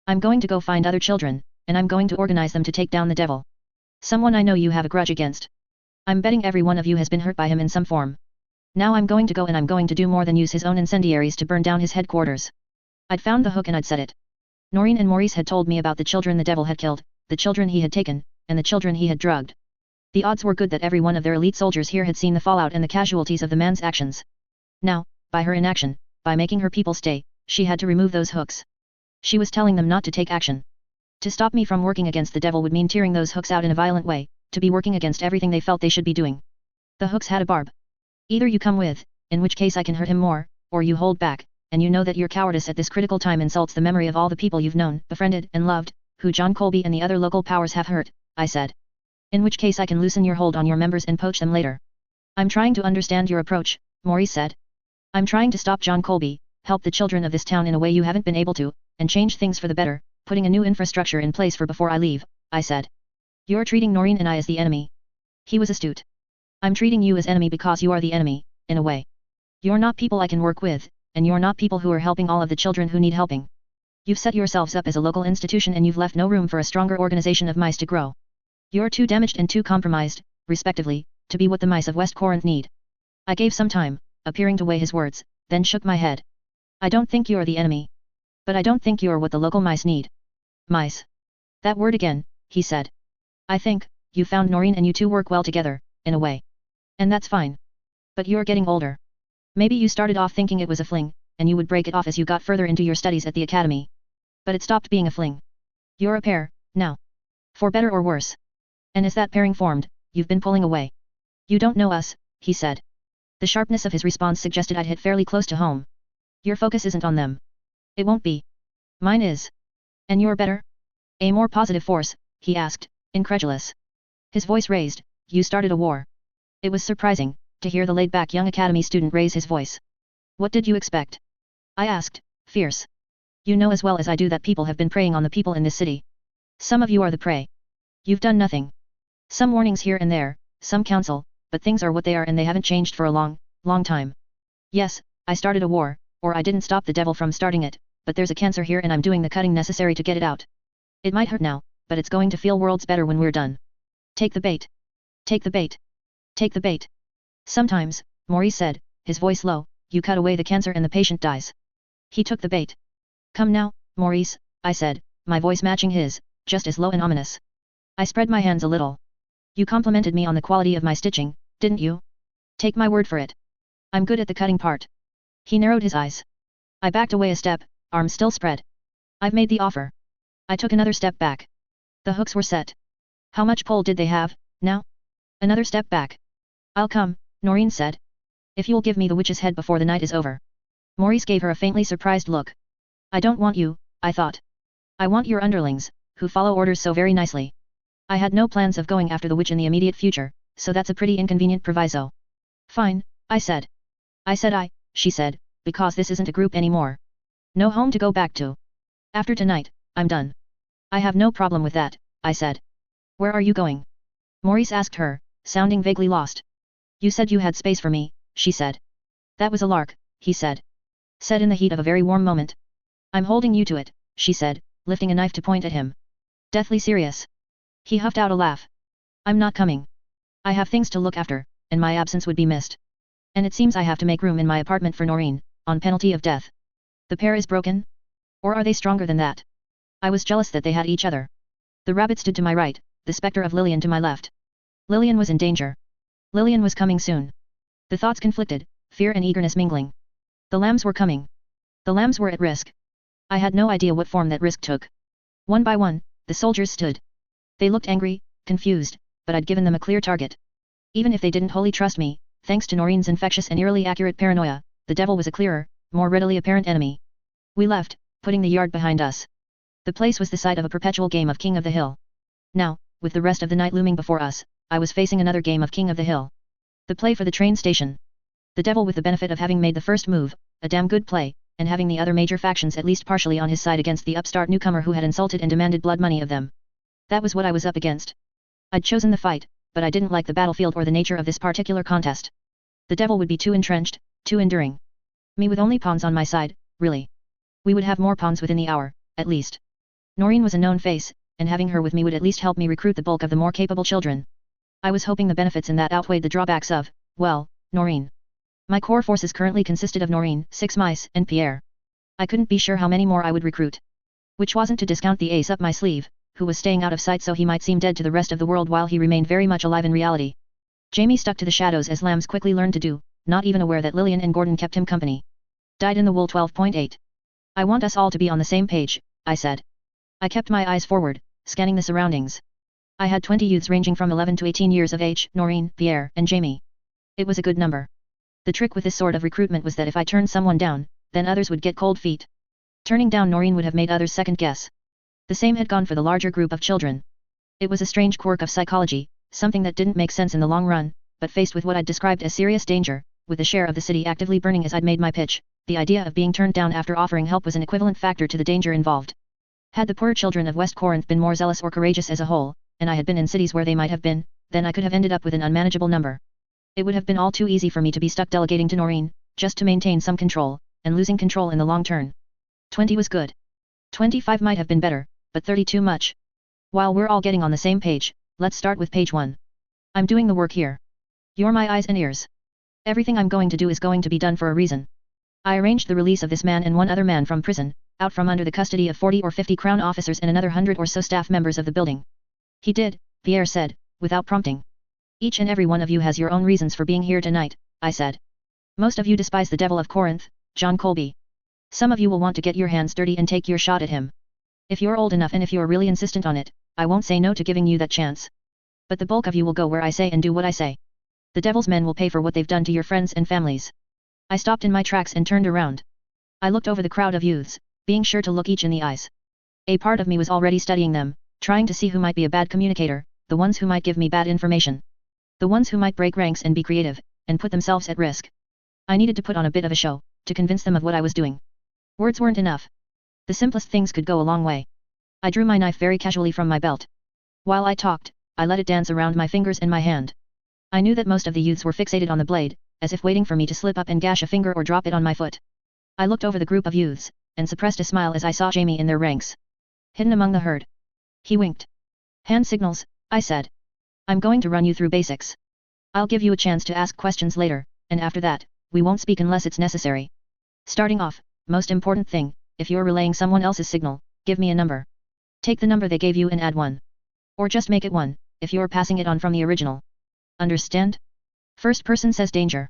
I'm going to go find other children, and I'm going to organize them to take down the devil. Someone I know you have a grudge against. I'm betting every one of you has been hurt by him in some form. Now I'm going to go and I'm going to do more than use his own incendiaries to burn down his headquarters. I'd found the hook and I'd set it. Noreen and Maurice had told me about the children the devil had killed, the children he had taken, and the children he had drugged. The odds were good that every one of their elite soldiers here had seen the fallout and the casualties of the man's actions. Now, by her inaction, by making her people stay, she had to remove those hooks. She was telling them not to take action. To stop me from working against the devil would mean tearing those hooks out in a violent way, to be working against everything they felt they should be doing. The hooks had a barb. Either you come with, in which case I can hurt him more, or you hold back, and you know that your cowardice at this critical time insults the memory of all the people you've known, befriended, and loved, who John Colby and the other local powers have hurt, I said. In which case I can loosen your hold on your members and poach them later. I'm trying to understand your approach, Maurice said. I'm trying to stop John Colby, help the children of this town in a way you haven't been able to, and change things for the better, putting a new infrastructure in place for before I leave, I said. You're treating Noreen and I as the enemy. He was astute. I'm treating you as enemy because you are the enemy, in a way. You're not people I can work with, and you're not people who are helping all of the children who need helping. You've set yourselves up as a local institution and you've left no room for a stronger organization of mice to grow. You're too damaged and too compromised, respectively, to be what the mice of West Corinth need. I gave some time, appearing to weigh his words, then shook my head. I don't think you're the enemy. But I don't think you're what the local mice need. Mice. That word again, he said. I think, you found Noreen and you two work well together, in a way. And that's fine. But you're getting older. Maybe you started off thinking it was a fling, and you would break it off as you got further into your studies at the academy. But it stopped being a fling. You're a pair, now. For better or worse. And as that pairing formed, you've been pulling away. You don't know us, he said. The sharpness of his response suggested I'd hit fairly close to home. Your focus isn't on them. It won't be. Mine is. And you're better? A more positive force, he asked, incredulous. His voice raised, you started a war. It was surprising, to hear the laid-back young academy student raise his voice. What did you expect? I asked, fierce. You know as well as I do that people have been preying on the people in this city. Some of you are the prey. You've done nothing. Some warnings here and there, some counsel, but things are what they are and they haven't changed for a long, long time. Yes, I started a war, or I didn't stop the devil from starting it, but there's a cancer here and I'm doing the cutting necessary to get it out. It might hurt now, but it's going to feel worlds better when we're done. Take the bait. Take the bait. Take the bait. Sometimes, Maurice said, his voice low, you cut away the cancer and the patient dies. He took the bait. Come now, Maurice, I said, my voice matching his, just as low and ominous. I spread my hands a little. You complimented me on the quality of my stitching, didn't you? Take my word for it. I'm good at the cutting part. He narrowed his eyes. I backed away a step, arms still spread. I've made the offer. I took another step back. The hooks were set. How much pull did they have, now? Another step back. I'll come, Noreen said. If you'll give me the witch's head before the night is over. Maurice gave her a faintly surprised look. I don't want you, I thought. I want your underlings, who follow orders so very nicely. I had no plans of going after the witch in the immediate future, so that's a pretty inconvenient proviso. Fine, I said. She said, because this isn't a group anymore. No home to go back to. After tonight, I'm done. I have no problem with that, I said. Where are you going? Maurice asked her, sounding vaguely lost. You said you had space for me, she said. That was a lark, he said. Said in the heat of a very warm moment. I'm holding you to it, she said, lifting a knife to point at him. Deathly serious. He huffed out a laugh. I'm not coming. I have things to look after, and my absence would be missed. And it seems I have to make room in my apartment for Noreen, on penalty of death. The pair is broken? Or are they stronger than that? I was jealous that they had each other. The rabbit stood to my right, the spectre of Lillian to my left. Lillian was in danger. Lillian was coming soon. The thoughts conflicted, fear and eagerness mingling. The lambs were coming. The lambs were at risk. I had no idea what form that risk took. One by one, the soldiers stood. They looked angry, confused, but I'd given them a clear target. Even if they didn't wholly trust me, thanks to Noreen's infectious and eerily accurate paranoia, the devil was a clearer, more readily apparent enemy. We left, putting the yard behind us. The place was the site of a perpetual game of King of the Hill. Now, with the rest of the night looming before us, I was facing another game of King of the Hill. The play for the train station. The devil with the benefit of having made the first move, a damn good play, and having the other major factions at least partially on his side against the upstart newcomer who had insulted and demanded blood money of them. That was what I was up against. I'd chosen the fight, but I didn't like the battlefield or the nature of this particular contest. The devil would be too entrenched, too enduring. Me with only pawns on my side, really. We would have more pawns within the hour, at least. Noreen was a known face, and having her with me would at least help me recruit the bulk of the more capable children. I was hoping the benefits in that outweighed the drawbacks of, well, Noreen. My core forces currently consisted of Noreen, 6 mice, and Pierre. I couldn't be sure how many more I would recruit. Which wasn't to discount the ace up my sleeve, who was staying out of sight so he might seem dead to the rest of the world while he remained very much alive in reality. Jamie stuck to the shadows as lambs quickly learned to do, not even aware that Lillian and Gordon kept him company. Dyed in the wool 12.8. I want us all to be on the same page, I said. I kept my eyes forward, scanning the surroundings. I had 20 youths ranging from 11 to 18 years of age, Noreen, Pierre, and Jamie. It was a good number. The trick with this sort of recruitment was that if I turned someone down, then others would get cold feet. Turning down Noreen would have made others second guess. The same had gone for the larger group of children. It was a strange quirk of psychology, something that didn't make sense in the long run, but faced with what I'd described as serious danger, with the share of the city actively burning as I'd made my pitch, the idea of being turned down after offering help was an equivalent factor to the danger involved. Had the poor children of West Corinth been more zealous or courageous as a whole, and I had been in cities where they might have been, then I could have ended up with an unmanageable number. It would have been all too easy for me to be stuck delegating to Noreen, just to maintain some control, and losing control in the long term. 20 was good. 25 might have been better, but 30 too much. While we're all getting on the same page, let's start with page 1. I'm doing the work here. You're my eyes and ears. Everything I'm going to do is going to be done for a reason. I arranged the release of this man and one other man from prison, out from under the custody of 40 or 50 Crown officers and another 100 or so staff members of the building. He did, Pierre said, without prompting. Each and every one of you has your own reasons for being here tonight, I said. Most of you despise the devil of Corinth, John Colby. Some of you will want to get your hands dirty and take your shot at him. If you're old enough and if you're really insistent on it, I won't say no to giving you that chance. But the bulk of you will go where I say and do what I say. The devil's men will pay for what they've done to your friends and families. I stopped in my tracks and turned around. I looked over the crowd of youths, being sure to look each in the eyes. A part of me was already studying them, trying to see who might be a bad communicator, the ones who might give me bad information. The ones who might break ranks and be creative, and put themselves at risk. I needed to put on a bit of a show, to convince them of what I was doing. Words weren't enough. The simplest things could go a long way. I drew my knife very casually from my belt. While I talked, I let it dance around my fingers and my hand. I knew that most of the youths were fixated on the blade, as if waiting for me to slip up and gash a finger or drop it on my foot. I looked over the group of youths, and suppressed a smile as I saw Jamie in their ranks. Hidden among the herd. He winked. Hand signals, I said. I'm going to run you through basics. I'll give you a chance to ask questions later, and after that, we won't speak unless it's necessary. Starting off, most important thing, if you're relaying someone else's signal, give me a number. Take the number they gave you and add 1. Or just make it 1, if you're passing it on from the original. Understand? First person says danger.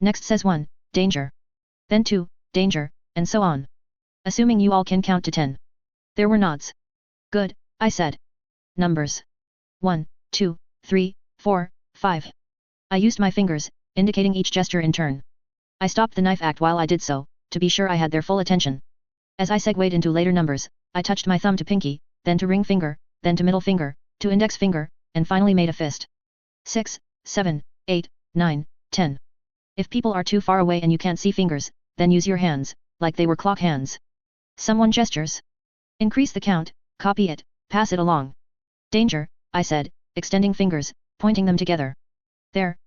Next says 1, danger. Then 2, danger, and so on. Assuming you all can count to 10. There were nods. Good, I said. Numbers. 1, 2, 3, 4, 5. I used my fingers, indicating each gesture in turn. I stopped the knife act while I did so, to be sure I had their full attention. As I segued into later numbers, I touched my thumb to pinky, then to ring finger, then to middle finger, to index finger, and finally made a fist. 6, 7, 8, 9, 10. If people are too far away and you can't see fingers, then use your hands, like they were clock hands. Someone gestures. Increase the count, copy it, pass it along. Danger, I said, extending fingers, pointing them together. There,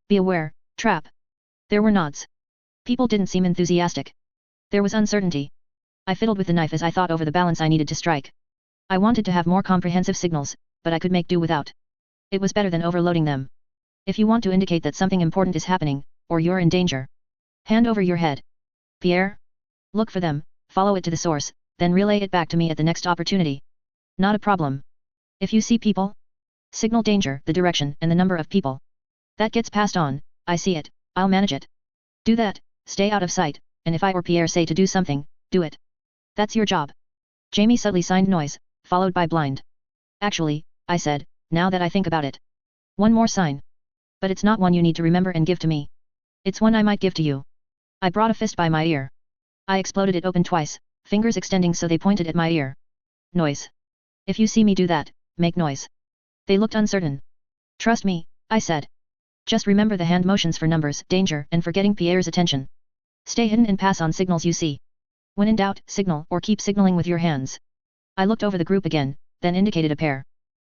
be aware, trap. There were nods. People didn't seem enthusiastic. There was uncertainty. I fiddled with the knife as I thought over the balance I needed to strike. I wanted to have more comprehensive signals, but I could make do without. It was better than overloading them. If you want to indicate that something important is happening, or you're in danger, hand over your head. Pierre? Look for them, follow it to the source, then relay it back to me at the next opportunity. Not a problem. If you see people, signal danger, the direction and the number of people. That gets passed on, I see it, I'll manage it. Do that, stay out of sight, and if I or Pierre say to do something, do it. That's your job. Jamie subtly signed noise, followed by blind. Actually, I said, now that I think about it. One more sign. But it's not one you need to remember and give to me. It's one I might give to you. I brought a fist by my ear. I exploded it open twice, fingers extending so they pointed at my ear. Noise. If you see me do that, make noise. They looked uncertain. Trust me, I said. Just remember the hand motions for numbers, danger, and for getting Pierre's attention. Stay hidden and pass on signals you see. When in doubt, signal or keep signaling with your hands. I looked over the group again, then indicated a pair.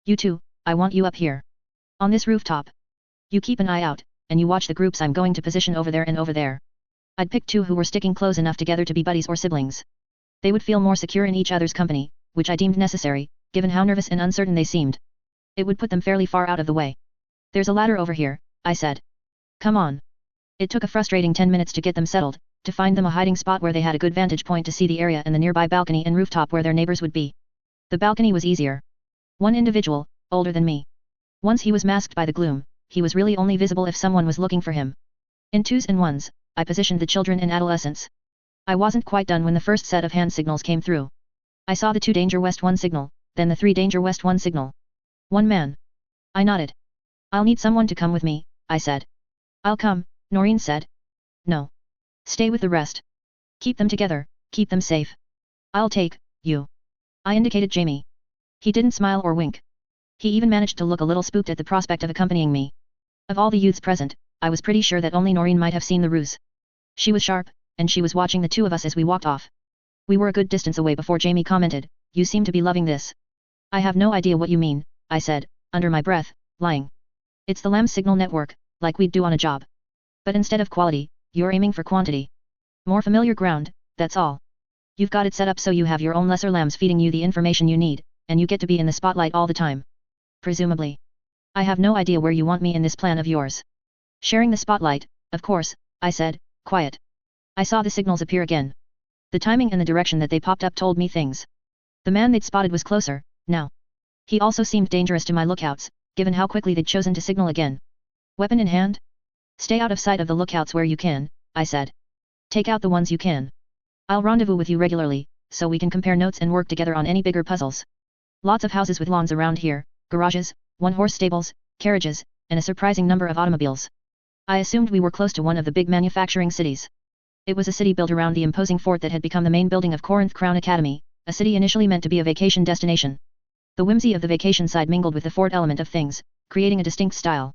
You two, I want you up here. On this rooftop. You keep an eye out, and you watch the groups I'm going to position over there and over there. I'd pick 2 who were sticking close enough together to be buddies or siblings. They would feel more secure in each other's company, which I deemed necessary, given how nervous and uncertain they seemed. It would put them fairly far out of the way. There's a ladder over here, I said. Come on. It took a frustrating 10 minutes to get them settled, to find them a hiding spot where they had a good vantage point to see the area and the nearby balcony and rooftop where their neighbors would be. The balcony was easier. One individual, older than me. Once he was masked by the gloom, he was really only visible if someone was looking for him. In 2s and 1s, I positioned the children and adolescents. I wasn't quite done when the first set of hand signals came through. I saw the 2 Danger West 1 signal, then the 3 Danger West 1 signal. One man. I nodded. I'll need someone to come with me, I said. I'll come, Noreen said. No. Stay with the rest. Keep them together, keep them safe. I'll take you. I indicated Jamie. He didn't smile or wink. He even managed to look a little spooked at the prospect of accompanying me. Of all the youths present, I was pretty sure that only Noreen might have seen the ruse. She was sharp, and she was watching the two of us as we walked off. We were a good distance away before Jamie commented, "You seem to be loving this." "I have no idea what you mean," I said, under my breath, lying. "It's the lamb signal network, like we'd do on a job. But instead of quality, you're aiming for quantity. More familiar ground, that's all. You've got it set up so you have your own lesser lambs feeding you the information you need, and you get to be in the spotlight all the time. Presumably. I have no idea where you want me in this plan of yours." "Sharing the spotlight, of course," I said, quiet. I saw the signals appear again. The timing and the direction that they popped up told me things. The man they'd spotted was closer, now. He also seemed dangerous to my lookouts, given how quickly they'd chosen to signal again. "Weapon in hand? Stay out of sight of the lookouts where you can," I said. "Take out the ones you can. I'll rendezvous with you regularly, so we can compare notes and work together on any bigger puzzles. Lots of houses with lawns around here, garages, one-horse stables, carriages, and a surprising number of automobiles." I assumed we were close to one of the big manufacturing cities. It was a city built around the imposing fort that had become the main building of Corinth Crown Academy, a city initially meant to be a vacation destination. The whimsy of the vacation side mingled with the fort element of things, creating a distinct style.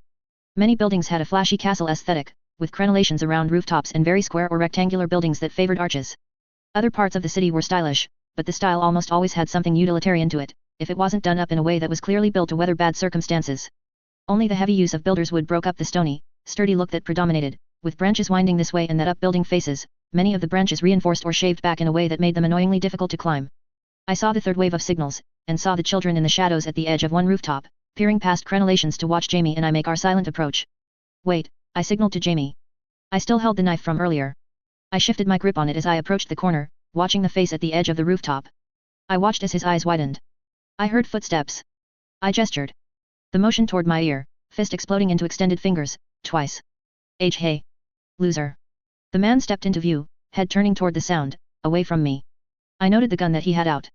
Many buildings had a flashy castle aesthetic, with crenellations around rooftops and very square or rectangular buildings that favored arches. Other parts of the city were stylish, but the style almost always had something utilitarian to it, if it wasn't done up in a way that was clearly built to weather bad circumstances. Only the heavy use of builder's wood broke up the stony, sturdy look that predominated, with branches winding this way and that up building faces, many of the branches reinforced or shaved back in a way that made them annoyingly difficult to climb. I saw the third wave of signals, and saw the children in the shadows at the edge of one rooftop, peering past crenellations to watch Jamie and I make our silent approach. "Wait," I signaled to Jamie. I still held the knife from earlier. I shifted my grip on it as I approached the corner, watching the face at the edge of the rooftop. I watched as his eyes widened. I heard footsteps. I gestured. The motion toward my ear, fist exploding into extended fingers, twice. Hey. Loser." The man stepped into view, head turning toward the sound, away from me. I noted the gun that he had out.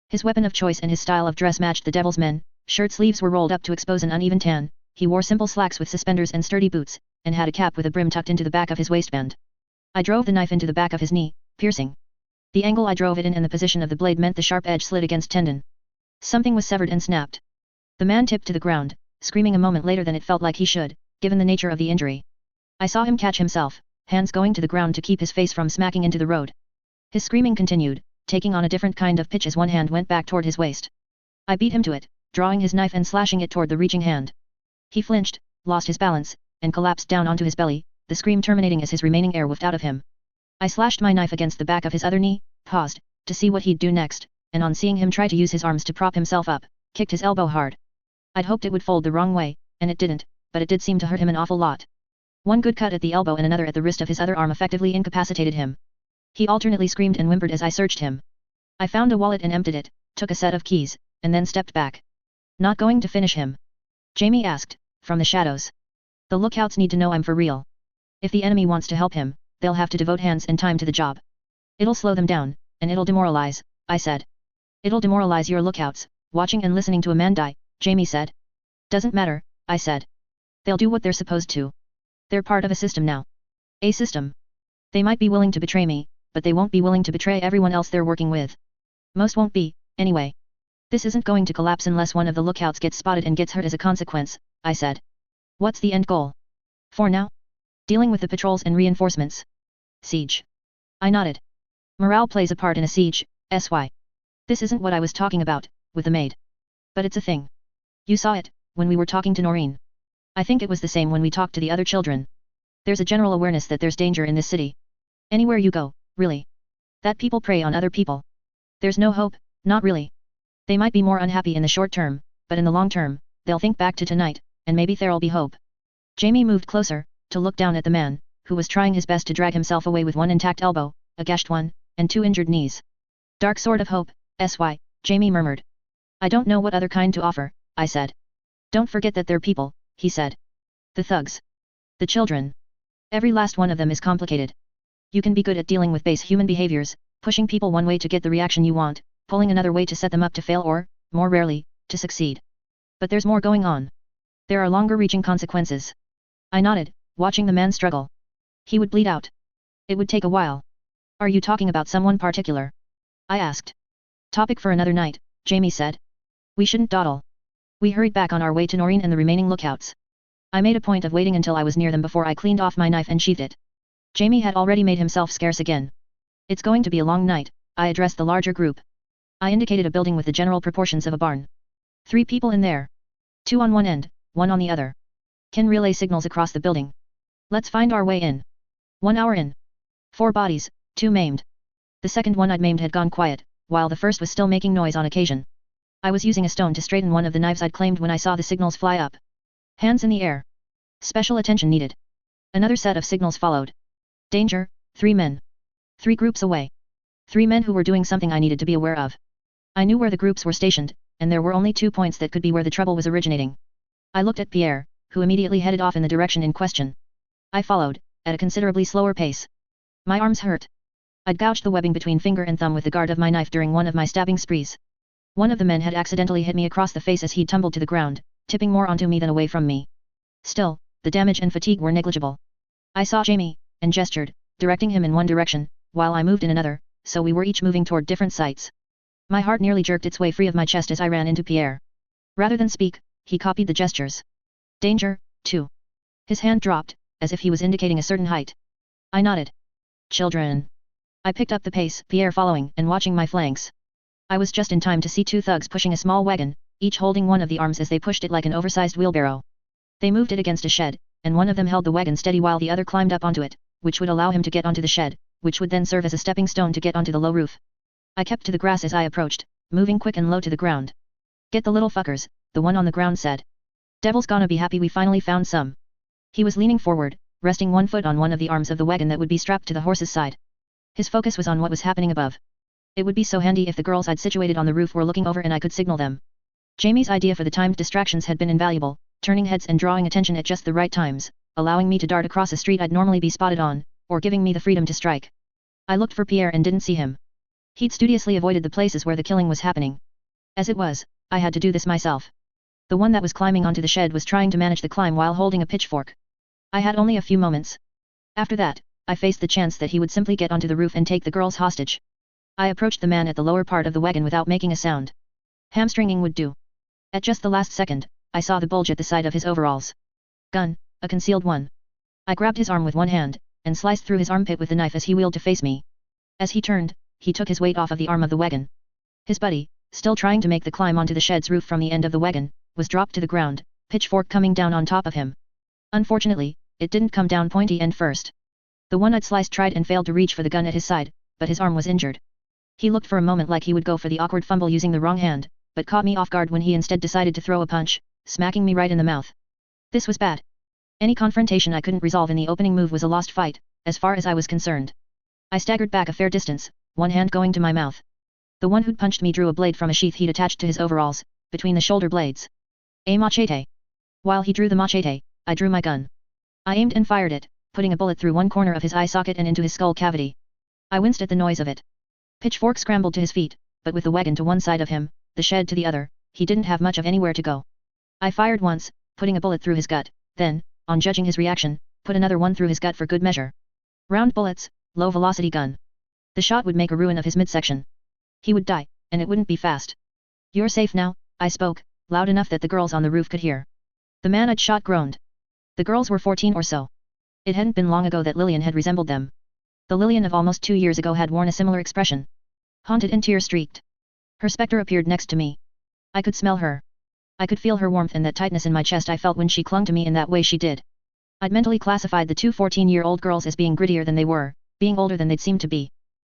His weapon of choice and his style of dress matched the devil's men, shirt sleeves were rolled up to expose an uneven tan, he wore simple slacks with suspenders and sturdy boots, and had a cap with a brim tucked into the back of his waistband. I drove the knife into the back of his knee, piercing. The angle I drove it in and the position of the blade meant the sharp edge slid against tendon. Something was severed and snapped. The man tipped to the ground, screaming a moment later than it felt like he should, given the nature of the injury. I saw him catch himself, hands going to the ground to keep his face from smacking into the road. His screaming continued, taking on a different kind of pitch as one hand went back toward his waist. I beat him to it, drawing his knife and slashing it toward the reaching hand. He flinched, lost his balance, and collapsed down onto his belly, the scream terminating as his remaining air whiffed out of him. I slashed my knife against the back of his other knee, paused, to see what he'd do next, and on seeing him try to use his arms to prop himself up, kicked his elbow hard. I'd hoped it would fold the wrong way, and it didn't, but it did seem to hurt him an awful lot. One good cut at the elbow and another at the wrist of his other arm effectively incapacitated him. He alternately screamed and whimpered as I searched him. I found a wallet and emptied it, took a set of keys, and then stepped back. "Not going to finish him?" Jamie asked, from the shadows. "The lookouts need to know I'm for real. If the enemy wants to help him, they'll have to devote hands and time to the job. It'll slow them down, and it'll demoralize," I said. "It'll demoralize your lookouts, watching and listening to a man die," Jamie said. "Doesn't matter," I said. "They'll do what they're supposed to. They're part of a system now. A system. They might be willing to betray me, but they won't be willing to betray everyone else they're working with. Most won't be, anyway. This isn't going to collapse unless one of the lookouts gets spotted and gets hurt as a consequence," I said. "What's the end goal? For now? Dealing with the patrols and reinforcements. Siege." I nodded. "Morale plays a part in a siege, SY. This isn't what I was talking about, with the maid. But it's a thing. You saw it, when we were talking to Noreen. I think it was the same when we talked to the other children. There's a general awareness that there's danger in this city. Anywhere you go, really. That people prey on other people. There's no hope, not really. They might be more unhappy in the short term, but in the long term, they'll think back to tonight, and maybe there'll be hope." Jamie moved closer, to look down at the man, who was trying his best to drag himself away with one intact elbow, a gashed one, and 2 injured knees. "Dark sort of hope, SY, Jamie murmured. "I don't know what other kind to offer," I said. "Don't forget that they're people," he said. "The thugs. The children. Every last one of them is complicated. You can be good at dealing with base human behaviors, pushing people one way to get the reaction you want, pulling another way to set them up to fail or, more rarely, to succeed. But there's more going on. There are longer-reaching consequences." I nodded, watching the man struggle. He would bleed out. It would take a while. "Are you talking about someone particular?" I asked. "Topic for another night," Jamie said. "We shouldn't dawdle." We hurried back on our way to Noreen and the remaining lookouts. I made a point of waiting until I was near them before I cleaned off my knife and sheathed it. Jamie had already made himself scarce again. It's going to be a long night, I addressed the larger group. I indicated a building with the general proportions of a barn. 3 people in there. 2 on one end, 1 on the other. Can relay signals across the building. Let's find our way in. 1 hour in. 4 bodies, 2 maimed. The second one I'd maimed had gone quiet, while the first was still making noise on occasion. I was using a stone to straighten one of the knives I'd claimed when I saw the signals fly up. Hands in the air. Special attention needed. Another set of signals followed. Danger, 3 men. 3 groups away. 3 men who were doing something I needed to be aware of. I knew where the groups were stationed, and there were only 2 points that could be where the trouble was originating. I looked at Pierre, who immediately headed off in the direction in question. I followed, at a considerably slower pace. My arms hurt. I'd gouged the webbing between finger and thumb with the guard of my knife during one of my stabbing sprees. One of the men had accidentally hit me across the face as he tumbled to the ground, tipping more onto me than away from me. Still, the damage and fatigue were negligible. I saw Jamie, and gestured, directing him in one direction, while I moved in another, so we were each moving toward different sites. My heart nearly jerked its way free of my chest as I ran into Pierre. Rather than speak, he copied the gestures. Danger, 2. His hand dropped, as if he was indicating a certain height. I nodded. Children. I picked up the pace, Pierre following and watching my flanks. I was just in time to see 2 thugs pushing a small wagon, each holding one of the arms as they pushed it like an oversized wheelbarrow. They moved it against a shed, and one of them held the wagon steady while the other climbed up onto it, which would allow him to get onto the shed, which would then serve as a stepping stone to get onto the low roof. I kept to the grass as I approached, moving quick and low to the ground. Get the little fuckers, the one on the ground said. Devil's gonna be happy we finally found some. He was leaning forward, resting one foot on one of the arms of the wagon that would be strapped to the horse's side. His focus was on what was happening above. It would be so handy if the girls I'd situated on the roof were looking over and I could signal them. Jamie's idea for the timed distractions had been invaluable, turning heads and drawing attention at just the right times, allowing me to dart across a street I'd normally be spotted on, or giving me the freedom to strike. I looked for Pierre and didn't see him. He'd studiously avoided the places where the killing was happening. As it was, I had to do this myself. The one that was climbing onto the shed was trying to manage the climb while holding a pitchfork. I had only a few moments. After that, I faced the chance that he would simply get onto the roof and take the girls hostage. I approached the man at the lower part of the wagon without making a sound. Hamstringing would do. At just the last second, I saw the bulge at the side of his overalls. Gun, a concealed one. I grabbed his arm with one hand, and sliced through his armpit with the knife as he wheeled to face me. As he turned, he took his weight off of the arm of the wagon. His buddy, still trying to make the climb onto the shed's roof from the end of the wagon, was dropped to the ground, pitchfork coming down on top of him. Unfortunately, it didn't come down pointy end first. The one I'd sliced tried and failed to reach for the gun at his side, but his arm was injured. He looked for a moment like he would go for the awkward fumble using the wrong hand, but caught me off guard when he instead decided to throw a punch, smacking me right in the mouth. This was bad. Any confrontation I couldn't resolve in the opening move was a lost fight, as far as I was concerned. I staggered back a fair distance, one hand going to my mouth. The one who'd punched me drew a blade from a sheath he'd attached to his overalls, between the shoulder blades. A machete. While he drew the machete, I drew my gun. I aimed and fired it, putting a bullet through one corner of his eye socket and into his skull cavity. I winced at the noise of it. Pitchfork scrambled to his feet, but with the wagon to one side of him, the shed to the other, he didn't have much of anywhere to go. I fired once, putting a bullet through his gut, then, on judging his reaction, put another one through his gut for good measure. Round bullets, low-velocity gun. The shot would make a ruin of his midsection. He would die, and it wouldn't be fast. You're safe now, I spoke, loud enough that the girls on the roof could hear. The man I'd shot groaned. The girls were 14 or so. It hadn't been long ago that Lillian had resembled them. The Lillian of almost 2 years ago had worn a similar expression. Haunted and tear-streaked. Her specter appeared next to me. I could smell her. I could feel her warmth and that tightness in my chest I felt when she clung to me in that way she did. I'd mentally classified the 2 14-year-old girls as being grittier than they were, being older than they'd seemed to be.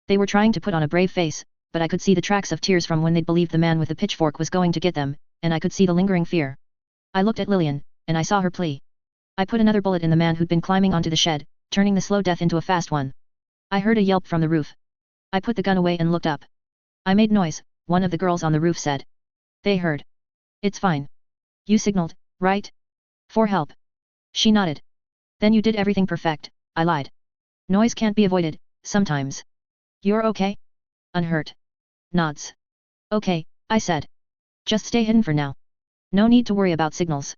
They were trying to put on a brave face, but I could see the tracks of tears from when they'd believed the man with the pitchfork was going to get them, and I could see the lingering fear. I looked at Lillian, and I saw her plea. I put another bullet in the man who'd been climbing onto the shed, turning the slow death into a fast one. I heard a yelp from the roof. I put the gun away and looked up. I made noise, one of the girls on the roof said. They heard. It's fine. You signaled, right? For help. She nodded. Then you did everything perfect, I lied. Noise can't be avoided, sometimes. You're okay? Unhurt. Nods. Okay, I said. Just stay hidden for now. No need to worry about signals.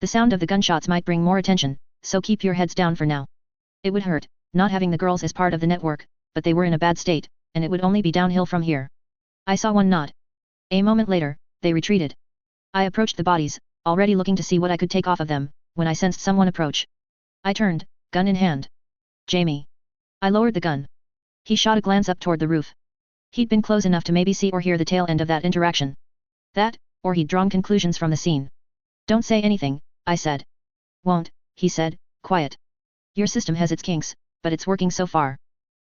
The sound of the gunshots might bring more attention, so keep your heads down for now. It would hurt, not having the girls as part of the network, but they were in a bad state, and it would only be downhill from here. I saw one nod. A moment later, they retreated. I approached the bodies, already looking to see what I could take off of them, when I sensed someone approach. I turned, gun in hand. Jamie. I lowered the gun. He shot a glance up toward the roof. He'd been close enough to maybe see or hear the tail end of that interaction. That, or he'd drawn conclusions from the scene. Don't say anything, I said. Won't, he said, quiet. Your system has its kinks, but it's working so far.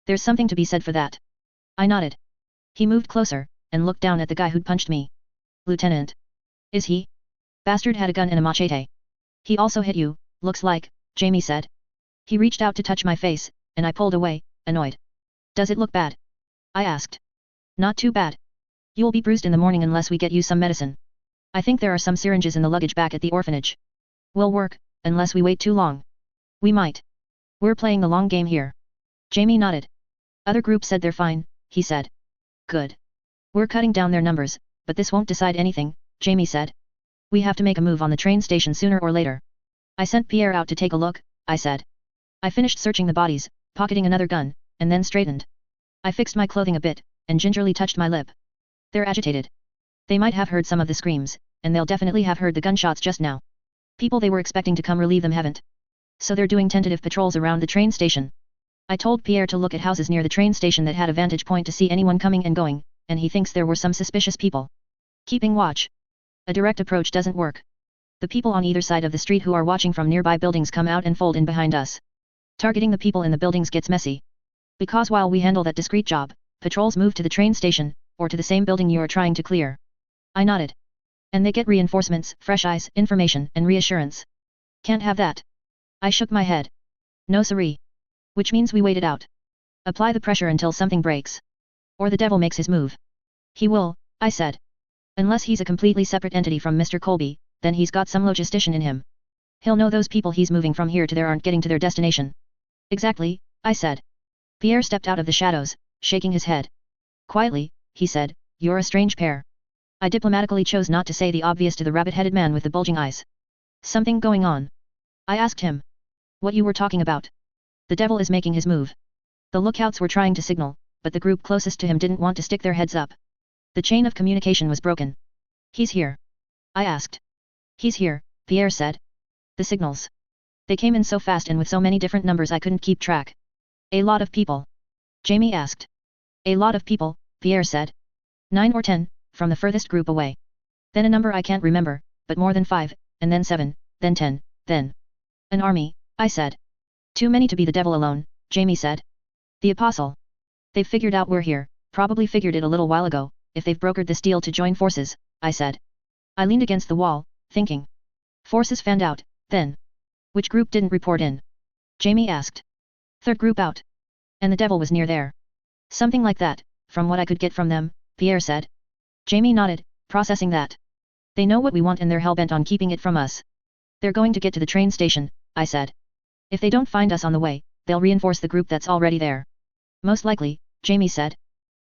There's something to be said for that. I nodded. He moved closer, and looked down at the guy who'd punched me. Lieutenant. Is he? Bastard had a gun and a machete. He also hit you, looks like, Jamie said. He reached out to touch my face, and I pulled away, annoyed. Does it look bad? I asked. Not too bad. You'll be bruised in the morning unless we get you some medicine. I think there are some syringes in the luggage back at the orphanage. Will work, unless we wait too long. We might. We're playing the long game here. Jamie nodded. Other groups said they're fine, he said. Good. We're cutting down their numbers, but this won't decide anything, Jamie said. We have to make a move on the train station sooner or later. I sent Pierre out to take a look, I said. I finished searching the bodies, pocketing another gun, and then straightened. I fixed my clothing a bit, and gingerly touched my lip. They're agitated. They might have heard some of the screams, and they'll definitely have heard the gunshots just now. People they were expecting to come relieve them haven't. So they're doing tentative patrols around the train station. I told Pierre to look at houses near the train station that had a vantage point to see anyone coming and going, and he thinks there were some suspicious people. Keeping watch. A direct approach doesn't work. The people on either side of the street who are watching from nearby buildings come out and fold in behind us. Targeting the people in the buildings gets messy. Because while we handle that discreet job, patrols move to the train station, or to the same building you are trying to clear. I nodded. And they get reinforcements, fresh eyes, information, and reassurance. Can't have that. I shook my head. No siree. Which means we wait it out. Apply the pressure until something breaks. Or the devil makes his move. He will, I said. Unless he's a completely separate entity from Mr. Colby, then he's got some logistician in him. He'll know those people he's moving from here to there aren't getting to their destination. Exactly, I said. Pierre stepped out of the shadows, shaking his head. Quietly, he said, you're a strange pair. I diplomatically chose not to say the obvious to the rabbit-headed man with the bulging eyes. Something going on? I asked him. What you were talking about? The devil is making his move. The lookouts were trying to signal, but the group closest to him didn't want to stick their heads up. The chain of communication was broken. He's here. I asked. He's here, Pierre said. The signals. They came in so fast and with so many different numbers I couldn't keep track. A lot of people? Jamie asked. A lot of people, Pierre said. 9 or 10, from the furthest group away. Then a number I can't remember, but more than 5, and then 7, then 10, then... An army, I said. Too many to be the devil alone, Jamie said. The apostle. They've figured out we're here, probably figured it a little while ago, if they've brokered this deal to join forces, I said. I leaned against the wall, thinking. Forces fanned out, then. Which group didn't report in? Jamie asked. Third group out. And the devil was near there. Something like that, from what I could get from them, Pierre said. Jamie nodded, processing that. They know what we want and they're hell-bent on keeping it from us. They're going to get to the train station, I said. If they don't find us on the way, they'll reinforce the group that's already there. Most likely, Jamie said.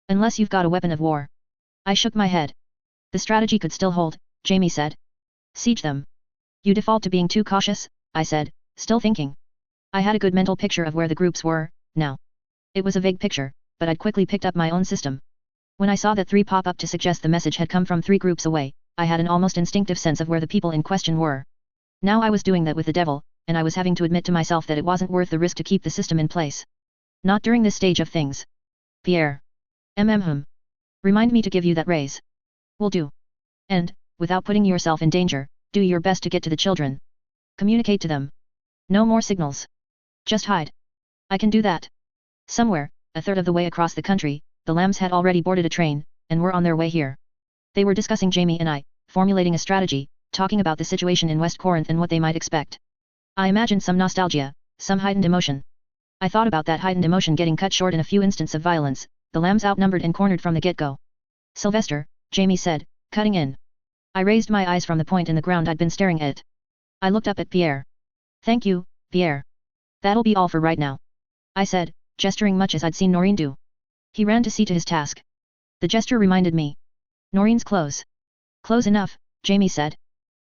Unless you've got a weapon of war. I shook my head. The strategy could still hold, Jamie said. Siege them. You default to being too cautious, I said, still thinking. I had a good mental picture of where the groups were, now. It was a vague picture, but I'd quickly picked up my own system. When I saw that 3 pop up to suggest the message had come from 3 groups away, I had an almost instinctive sense of where the people in question were. Now I was doing that with the devil, and I was having to admit to myself that it wasn't worth the risk to keep the system in place. Not during this stage of things. Pierre. Remind me to give you that raise. Will do. And, without putting yourself in danger, do your best to get to the children. Communicate to them. No more signals. Just hide. I can do that. Somewhere, a third of the way across the country, the Lambs had already boarded a train, and were on their way here. They were discussing Jamie and I, formulating a strategy, talking about the situation in West Corinth and what they might expect. I imagined some nostalgia, some heightened emotion. I thought about that heightened emotion getting cut short in a few instants of violence, the Lambs outnumbered and cornered from the get-go. Sylvester, Jamie said, cutting in. I raised my eyes from the point in the ground I'd been staring at. I looked up at Pierre. Thank you, Pierre. That'll be all for right now. I said, gesturing much as I'd seen Noreen do. He ran to see to his task. The gesture reminded me. Noreen's clothes. Close enough, Jamie said.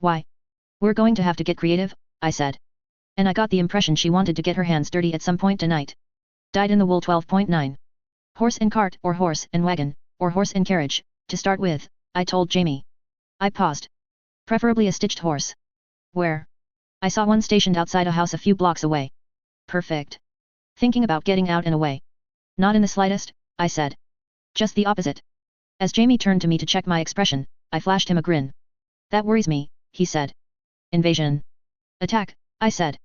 Why? We're going to have to get creative, I said. And I got the impression she wanted to get her hands dirty at some point tonight. Dyed in the wool 12.9. Horse and cart, or horse and wagon, or horse and carriage, to start with, I told Jamie. I paused. Preferably a stitched horse. Where? I saw one stationed outside a house a few blocks away. Perfect. Thinking about getting out and away. Not in the slightest, I said. Just the opposite. As Jamie turned to me to check my expression, I flashed him a grin. That worries me, he said. Invasion. Attack, I said.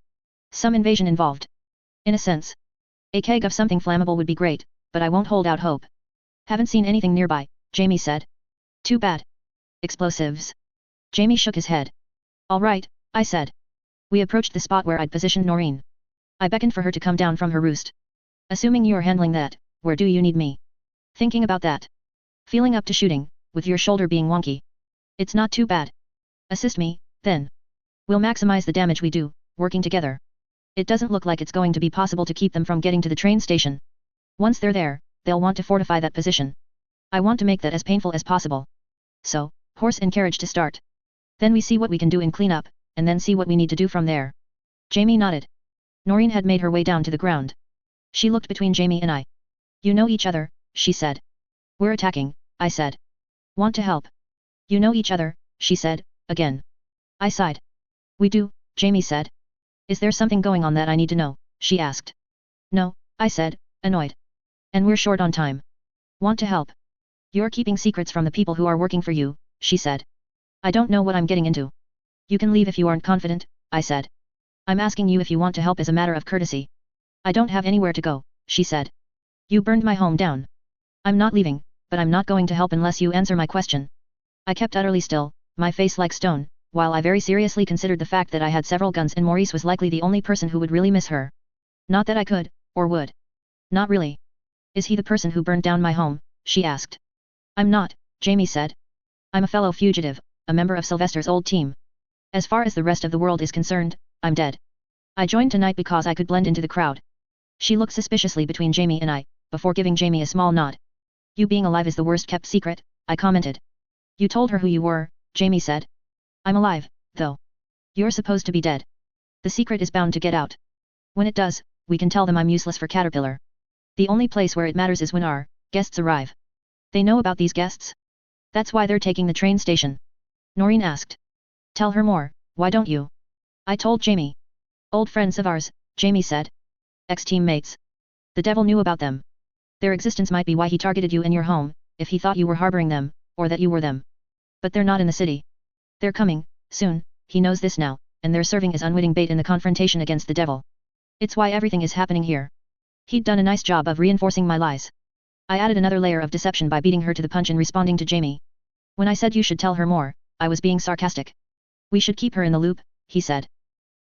Some invasion involved. In a sense. A keg of something flammable would be great, but I won't hold out hope. Haven't seen anything nearby, Jamie said. Too bad. Explosives. Jamie shook his head. All right, I said. We approached the spot where I'd positioned Noreen. I beckoned for her to come down from her roost. Assuming you're handling that, where do you need me? Thinking about that. Feeling up to shooting, with your shoulder being wonky. It's not too bad. Assist me, then. We'll maximize the damage we do, working together. It doesn't look like it's going to be possible to keep them from getting to the train station. Once they're there, they'll want to fortify that position. I want to make that as painful as possible. So, horse and carriage to start. Then we see what we can do in cleanup, and then see what we need to do from there. Jamie nodded. Noreen had made her way down to the ground. She looked between Jamie and I. You know each other, she said. We're attacking, I said. Want to help. You know each other, she said, again. I sighed. We do, Jamie said. Is there something going on that I need to know, she asked. No, I said, annoyed. And we're short on time. Want to help. You're keeping secrets from the people who are working for you, she said. I don't know what I'm getting into. You can leave if you aren't confident, I said. I'm asking you if you want to help as a matter of courtesy. I don't have anywhere to go, she said. You burned my home down. I'm not leaving, but I'm not going to help unless you answer my question. I kept utterly still, my face like stone, while I very seriously considered the fact that I had several guns and Maurice was likely the only person who would really miss her. Not that I could, or would. Not really. Is he the person who burned down my home, she asked. I'm not, Jamie said. I'm a fellow fugitive, a member of Sylvester's old team. As far as the rest of the world is concerned, I'm dead. I joined tonight because I could blend into the crowd. She looked suspiciously between Jamie and I, before giving Jamie a small nod. You being alive is the worst kept secret, I commented. You told her who you were, Jamie said. I'm alive, though. You're supposed to be dead. The secret is bound to get out. When it does, we can tell them I'm useless for Caterpillar. The only place where it matters is when our guests arrive. They know about these guests? That's why they're taking the train station. Noreen asked. Tell her more, why don't you? I told Jamie. Old friends of ours, Jamie said. Ex-teammates. The devil knew about them. Their existence might be why he targeted you in your home, if he thought you were harboring them, or that you were them. But they're not in the city. They're coming, soon, he knows this now, and they're serving as unwitting bait in the confrontation against the devil. It's why everything is happening here. He'd done a nice job of reinforcing my lies. I added another layer of deception by beating her to the punch and responding to Jamie. When I said you should tell her more, I was being sarcastic. We should keep her in the loop, he said.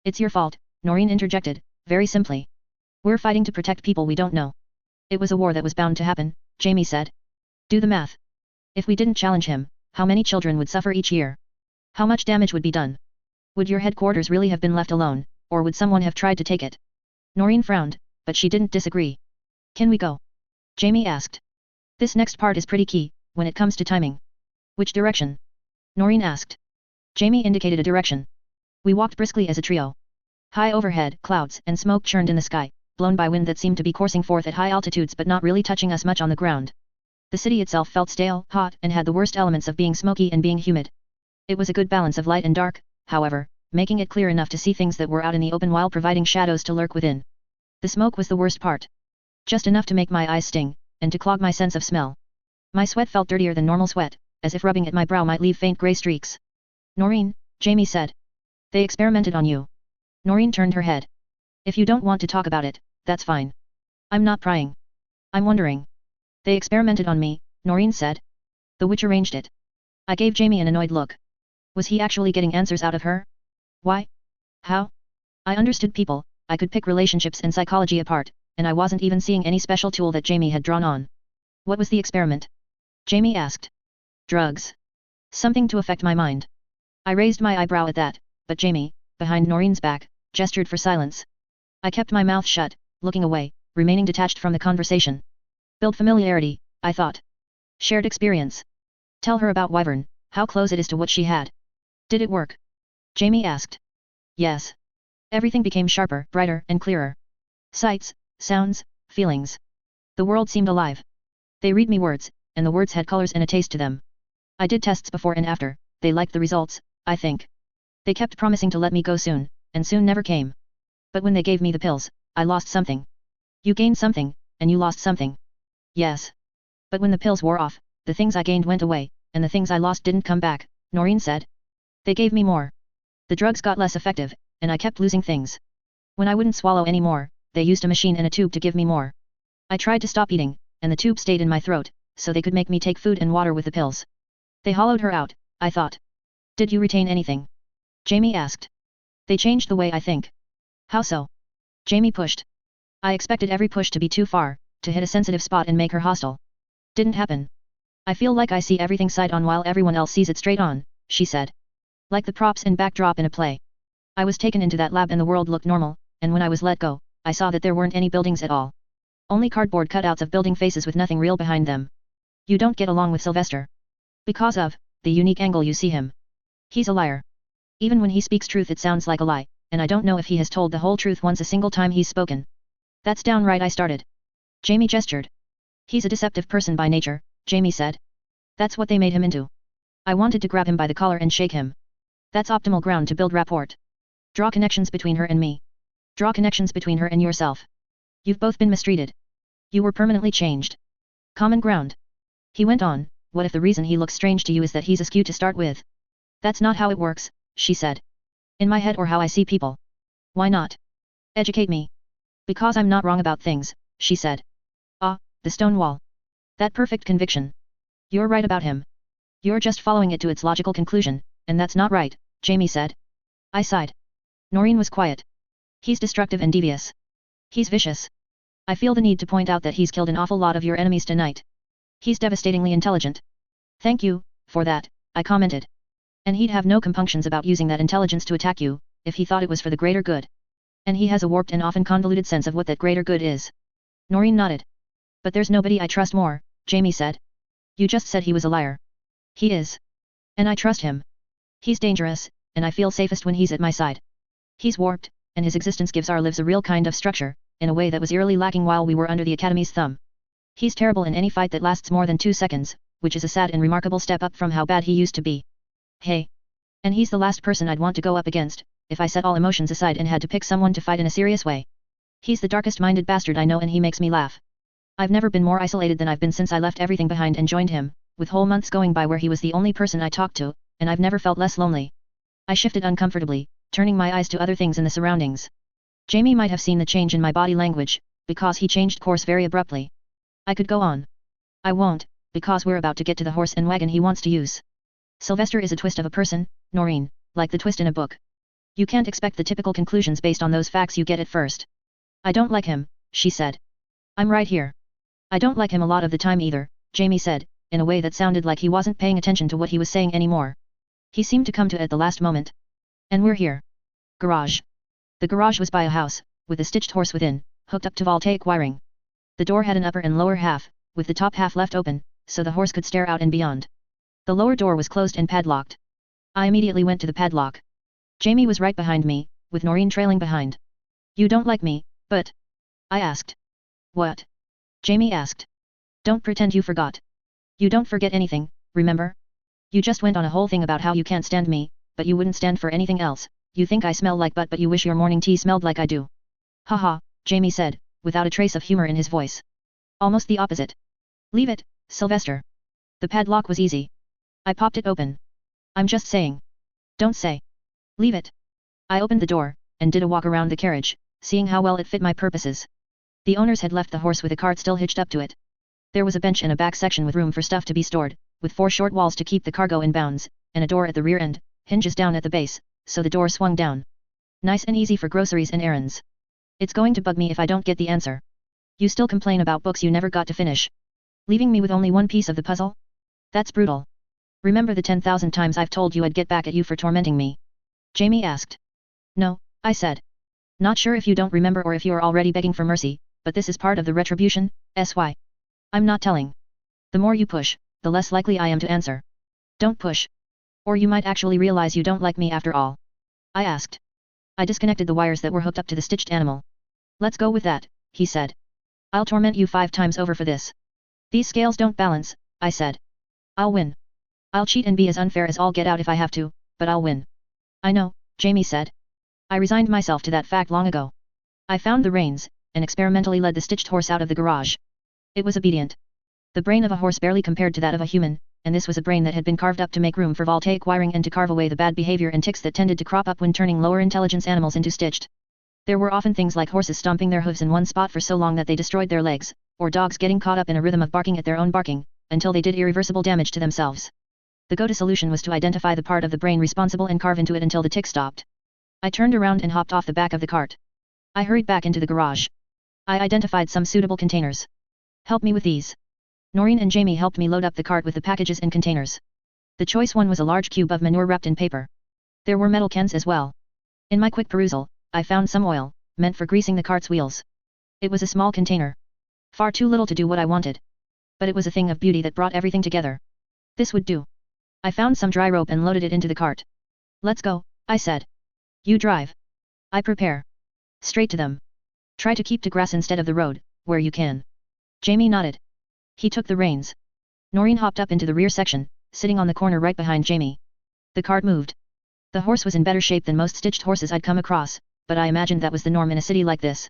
It's your fault, Noreen interjected, very simply. We're fighting to protect people we don't know. It was a war that was bound to happen, Jamie said. Do the math. If we didn't challenge him, how many children would suffer each year? How much damage would be done? Would your headquarters really have been left alone, or would someone have tried to take it? Noreen frowned, but she didn't disagree. Can we go? Jamie asked. This next part is pretty key, when it comes to timing. Which direction? Noreen asked. Jamie indicated a direction. We walked briskly as a trio. High overhead, clouds and smoke churned in the sky, blown by wind that seemed to be coursing forth at high altitudes but not really touching us much on the ground. The city itself felt stale, hot, and had the worst elements of being smoky and being humid. It was a good balance of light and dark, however, making it clear enough to see things that were out in the open while providing shadows to lurk within. The smoke was the worst part. Just enough to make my eyes sting, and to clog my sense of smell. My sweat felt dirtier than normal sweat, as if rubbing at my brow might leave faint grey streaks. Noreen, Jamie said. They experimented on you. Noreen turned her head. If you don't want to talk about it, that's fine. I'm not prying. I'm wondering. They experimented on me, Noreen said. The witch arranged it. I gave Jamie an annoyed look. Was he actually getting answers out of her? Why? How? I understood people, I could pick relationships and psychology apart, and I wasn't even seeing any special tool that Jamie had drawn on. What was the experiment? Jamie asked. Drugs. Something to affect my mind. I raised my eyebrow at that, but Jamie, behind Noreen's back, gestured for silence. I kept my mouth shut, looking away, remaining detached from the conversation. Build familiarity, I thought. Shared experience. Tell her about Wyvern, how close it is to what she had. Did it work? Jamie asked. Yes. Everything became sharper, brighter, and clearer. Sights, sounds, feelings. The world seemed alive. They read me words, and the words had colors and a taste to them. I did tests before and after, they liked the results, I think. They kept promising to let me go soon, and soon never came. But when they gave me the pills, I lost something. You gained something, and you lost something. Yes. But when the pills wore off, the things I gained went away, and the things I lost didn't come back, Noreen said. They gave me more. The drugs got less effective, and I kept losing things. When I wouldn't swallow any more, they used a machine and a tube to give me more. I tried to stop eating, and the tube stayed in my throat, so they could make me take food and water with the pills. They hollowed her out, I thought. Did you retain anything? Jamie asked. They changed the way I think. How so? Jamie pushed. I expected every push to be too far, to hit a sensitive spot and make her hostile. Didn't happen. I feel like I see everything side on while everyone else sees it straight on, she said. Like the props and backdrop in a play. I was taken into that lab and the world looked normal, and when I was let go, I saw that there weren't any buildings at all. Only cardboard cutouts of building faces with nothing real behind them. You don't get along with Sylvester. Because of the unique angle you see him. He's a liar. Even when he speaks truth it sounds like a lie, and I don't know if he has told the whole truth once a single time he's spoken. That's downright I started. Jamie gestured. He's a deceptive person by nature, Jamie said. That's what they made him into. I wanted to grab him by the collar and shake him. That's optimal ground to build rapport. Draw connections between her and me. Draw connections between her and yourself. You've both been mistreated. You were permanently changed. Common ground. He went on, what if the reason he looks strange to you is that he's askew to start with? That's not how it works, she said. In my head or how I see people. Why not? Educate me. Because I'm not wrong about things, she said. Ah, the stone wall. That perfect conviction. You're right about him. You're just following it to its logical conclusion, and that's not right, Jamie said. I sighed. Noreen was quiet. He's destructive and devious. He's vicious. I feel the need to point out that he's killed an awful lot of your enemies tonight. He's devastatingly intelligent. Thank you, for that, I commented. And he'd have no compunctions about using that intelligence to attack you, if he thought it was for the greater good. And he has a warped and often convoluted sense of what that greater good is. Noreen nodded. But there's nobody I trust more, Jamie said. You just said he was a liar. He is. And I trust him. He's dangerous, and I feel safest when he's at my side. He's warped, and his existence gives our lives a real kind of structure, in a way that was eerily lacking while we were under the Academy's thumb. He's terrible in any fight that lasts more than 2 seconds, which is a sad and remarkable step up from how bad he used to be. Hey. And he's the last person I'd want to go up against, if I set all emotions aside and had to pick someone to fight in a serious way. He's the darkest-minded bastard I know and he makes me laugh. I've never been more isolated than I've been since I left everything behind and joined him, with whole months going by where he was the only person I talked to, and I've never felt less lonely. I shifted uncomfortably, turning my eyes to other things in the surroundings. Jamie might have seen the change in my body language, because he changed course very abruptly. I could go on. I won't, because we're about to get to the horse and wagon he wants to use. Sylvester is a twist of a person, Noreen, like the twist in a book. You can't expect the typical conclusions based on those facts you get at first. I don't like him, she said. I'm right here. I don't like him a lot of the time either, Jamie said, in a way that sounded like he wasn't paying attention to what he was saying anymore. He seemed to come to it at the last moment. And we're here. Garage. The garage was by a house, with a stitched horse within, hooked up to voltaic wiring. The door had an upper and lower half, with the top half left open, so the horse could stare out and beyond. The lower door was closed and padlocked. I immediately went to the padlock. Jamie was right behind me, with Noreen trailing behind. You don't like me, but... I asked. What? Jamie asked. Don't pretend you forgot. You don't forget anything, remember? You just went on a whole thing about how you can't stand me, but you wouldn't stand for anything else. You think I smell like butt but you wish your morning tea smelled like I do. Haha, Jamie said, without a trace of humor in his voice. Almost the opposite. Leave it, Sylvester. The padlock was easy. I popped it open. I'm just saying. Don't say. Leave it. I opened the door, and did a walk around the carriage, seeing how well it fit my purposes. The owners had left the horse with a cart still hitched up to it. There was a bench in a back section with room for stuff to be stored, with 4 short walls to keep the cargo in bounds, and a door at the rear end, hinges down at the base, so the door swung down. Nice and easy for groceries and errands. It's going to bug me if I don't get the answer. You still complain about books you never got to finish. Leaving me with only one piece of the puzzle? That's brutal. Remember the 10,000 times I've told you I'd get back at you for tormenting me? Jamie asked. No, I said. Not sure if you don't remember or if you're already begging for mercy, but this is part of the retribution, SY. I'm not telling. The more you push, the less likely I am to answer. Don't push. Or you might actually realize you don't like me after all. I asked. I disconnected the wires that were hooked up to the stitched animal. Let's go with that, he said. I'll torment you 5 times over for this. These scales don't balance, I said. I'll win. I'll cheat and be as unfair as all get out if I have to, but I'll win. I know, Jamie said. I resigned myself to that fact long ago. I found the reins, and experimentally led the stitched horse out of the garage. It was obedient. The brain of a horse barely compared to that of a human, and this was a brain that had been carved up to make room for voltaic wiring and to carve away the bad behavior and tics that tended to crop up when turning lower intelligence animals into stitched. There were often things like horses stomping their hooves in one spot for so long that they destroyed their legs, or dogs getting caught up in a rhythm of barking at their own barking, until they did irreversible damage to themselves. The go-to solution was to identify the part of the brain responsible and carve into it until the tic stopped. I turned around and hopped off the back of the cart. I hurried back into the garage. I identified some suitable containers. Help me with these. Noreen and Jamie helped me load up the cart with the packages and containers. The choice one was a large cube of manure wrapped in paper. There were metal cans as well. In my quick perusal, I found some oil, meant for greasing the cart's wheels. It was a small container. Far too little to do what I wanted. But it was a thing of beauty that brought everything together. This would do. I found some dry rope and loaded it into the cart. Let's go, I said. You drive. I prepare. Straight to them. Try to keep to grass instead of the road, where you can. Jamie nodded. He took the reins. Noreen hopped up into the rear section, sitting on the corner right behind Jamie. The cart moved. The horse was in better shape than most stitched horses I'd come across, but I imagined that was the norm in a city like this.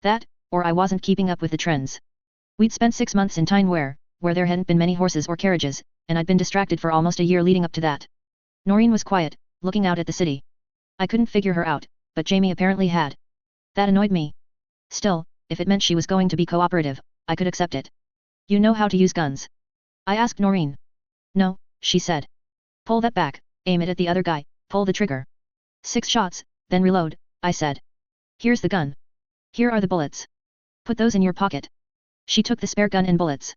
That, or I wasn't keeping up with the trends. We'd spent 6 months in Tyne where there hadn't been many horses or carriages, and I'd been distracted for almost a year leading up to that. Noreen was quiet, looking out at the city. I couldn't figure her out, but Jamie apparently had. That annoyed me. Still, if it meant she was going to be cooperative, I could accept it. You know how to use guns? I asked Noreen. No, she said. Pull that back, aim it at the other guy, pull the trigger. 6 shots, then reload, I said. Here's the gun. Here are the bullets. Put those in your pocket. She took the spare gun and bullets.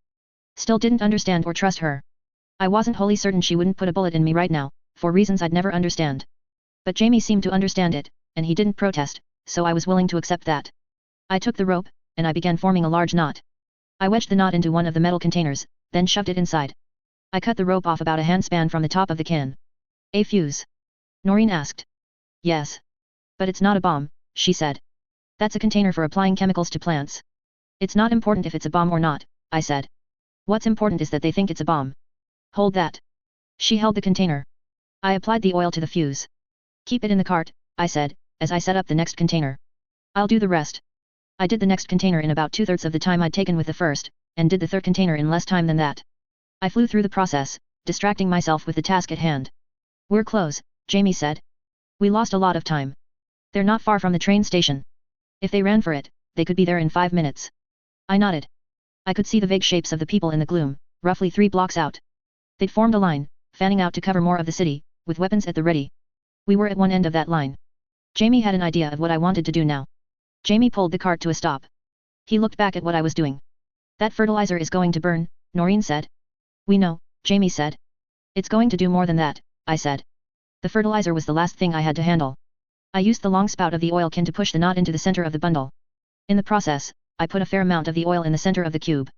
Still didn't understand or trust her. I wasn't wholly certain she wouldn't put a bullet in me right now, for reasons I'd never understand. But Jamie seemed to understand it, and he didn't protest, so I was willing to accept that. I took the rope, and I began forming a large knot. I wedged the knot into one of the metal containers, then shoved it inside. I cut the rope off about a handspan from the top of the can. A fuse? Noreen asked. Yes. But it's not a bomb, she said. That's a container for applying chemicals to plants. It's not important if it's a bomb or not, I said. What's important is that they think it's a bomb. Hold that. She held the container. I applied the oil to the fuse. Keep it in the cart, I said, as I set up the next container. I'll do the rest. I did the next container in about 2/3 of the time I'd taken with the first, and did the third container in less time than that. I flew through the process, distracting myself with the task at hand. We're close, Jamie said. We lost a lot of time. They're not far from the train station. If they ran for it, they could be there in 5 minutes. I nodded. I could see the vague shapes of the people in the gloom, roughly 3 blocks out. They'd formed a line, fanning out to cover more of the city, with weapons at the ready. We were at one end of that line. Jamie had an idea of what I wanted to do now. Jamie pulled the cart to a stop. He looked back at what I was doing. That fertilizer is going to burn, Noreen said. We know, Jamie said. It's going to do more than that, I said. The fertilizer was the last thing I had to handle. I used the long spout of the oil can to push the knot into the center of the bundle. In the process, I put a fair amount of the oil in the center of the cube.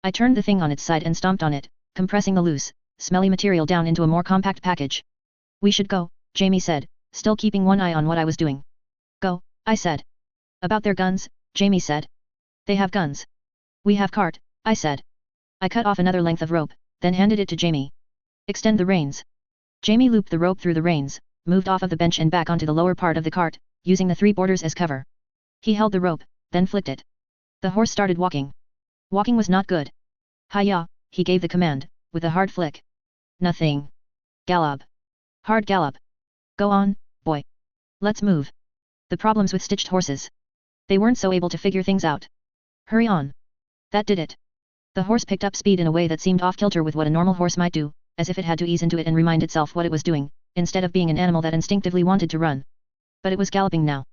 I turned the thing on its side and stomped on it, compressing the loose, smelly material down into a more compact package. We should go, Jamie said, still keeping one eye on what I was doing. Go, I said. About their guns, Jamie said. They have guns. We have cart, I said. I cut off another length of rope, then handed it to Jamie. Extend the reins. Jamie looped the rope through the reins, moved off of the bench and back onto the lower part of the cart, using the 3 borders as cover. He held the rope, then flicked it. The horse started walking. Walking was not good. Hi-ya, he gave the command, with a hard flick. Nothing. Gallop. Hard gallop. Go on, boy. Let's move. The problems with stitched horses. They weren't so able to figure things out. Hurry on. That did it. The horse picked up speed in a way that seemed off-kilter with what a normal horse might do, as if it had to ease into it and remind itself what it was doing, instead of being an animal that instinctively wanted to run. But it was galloping now.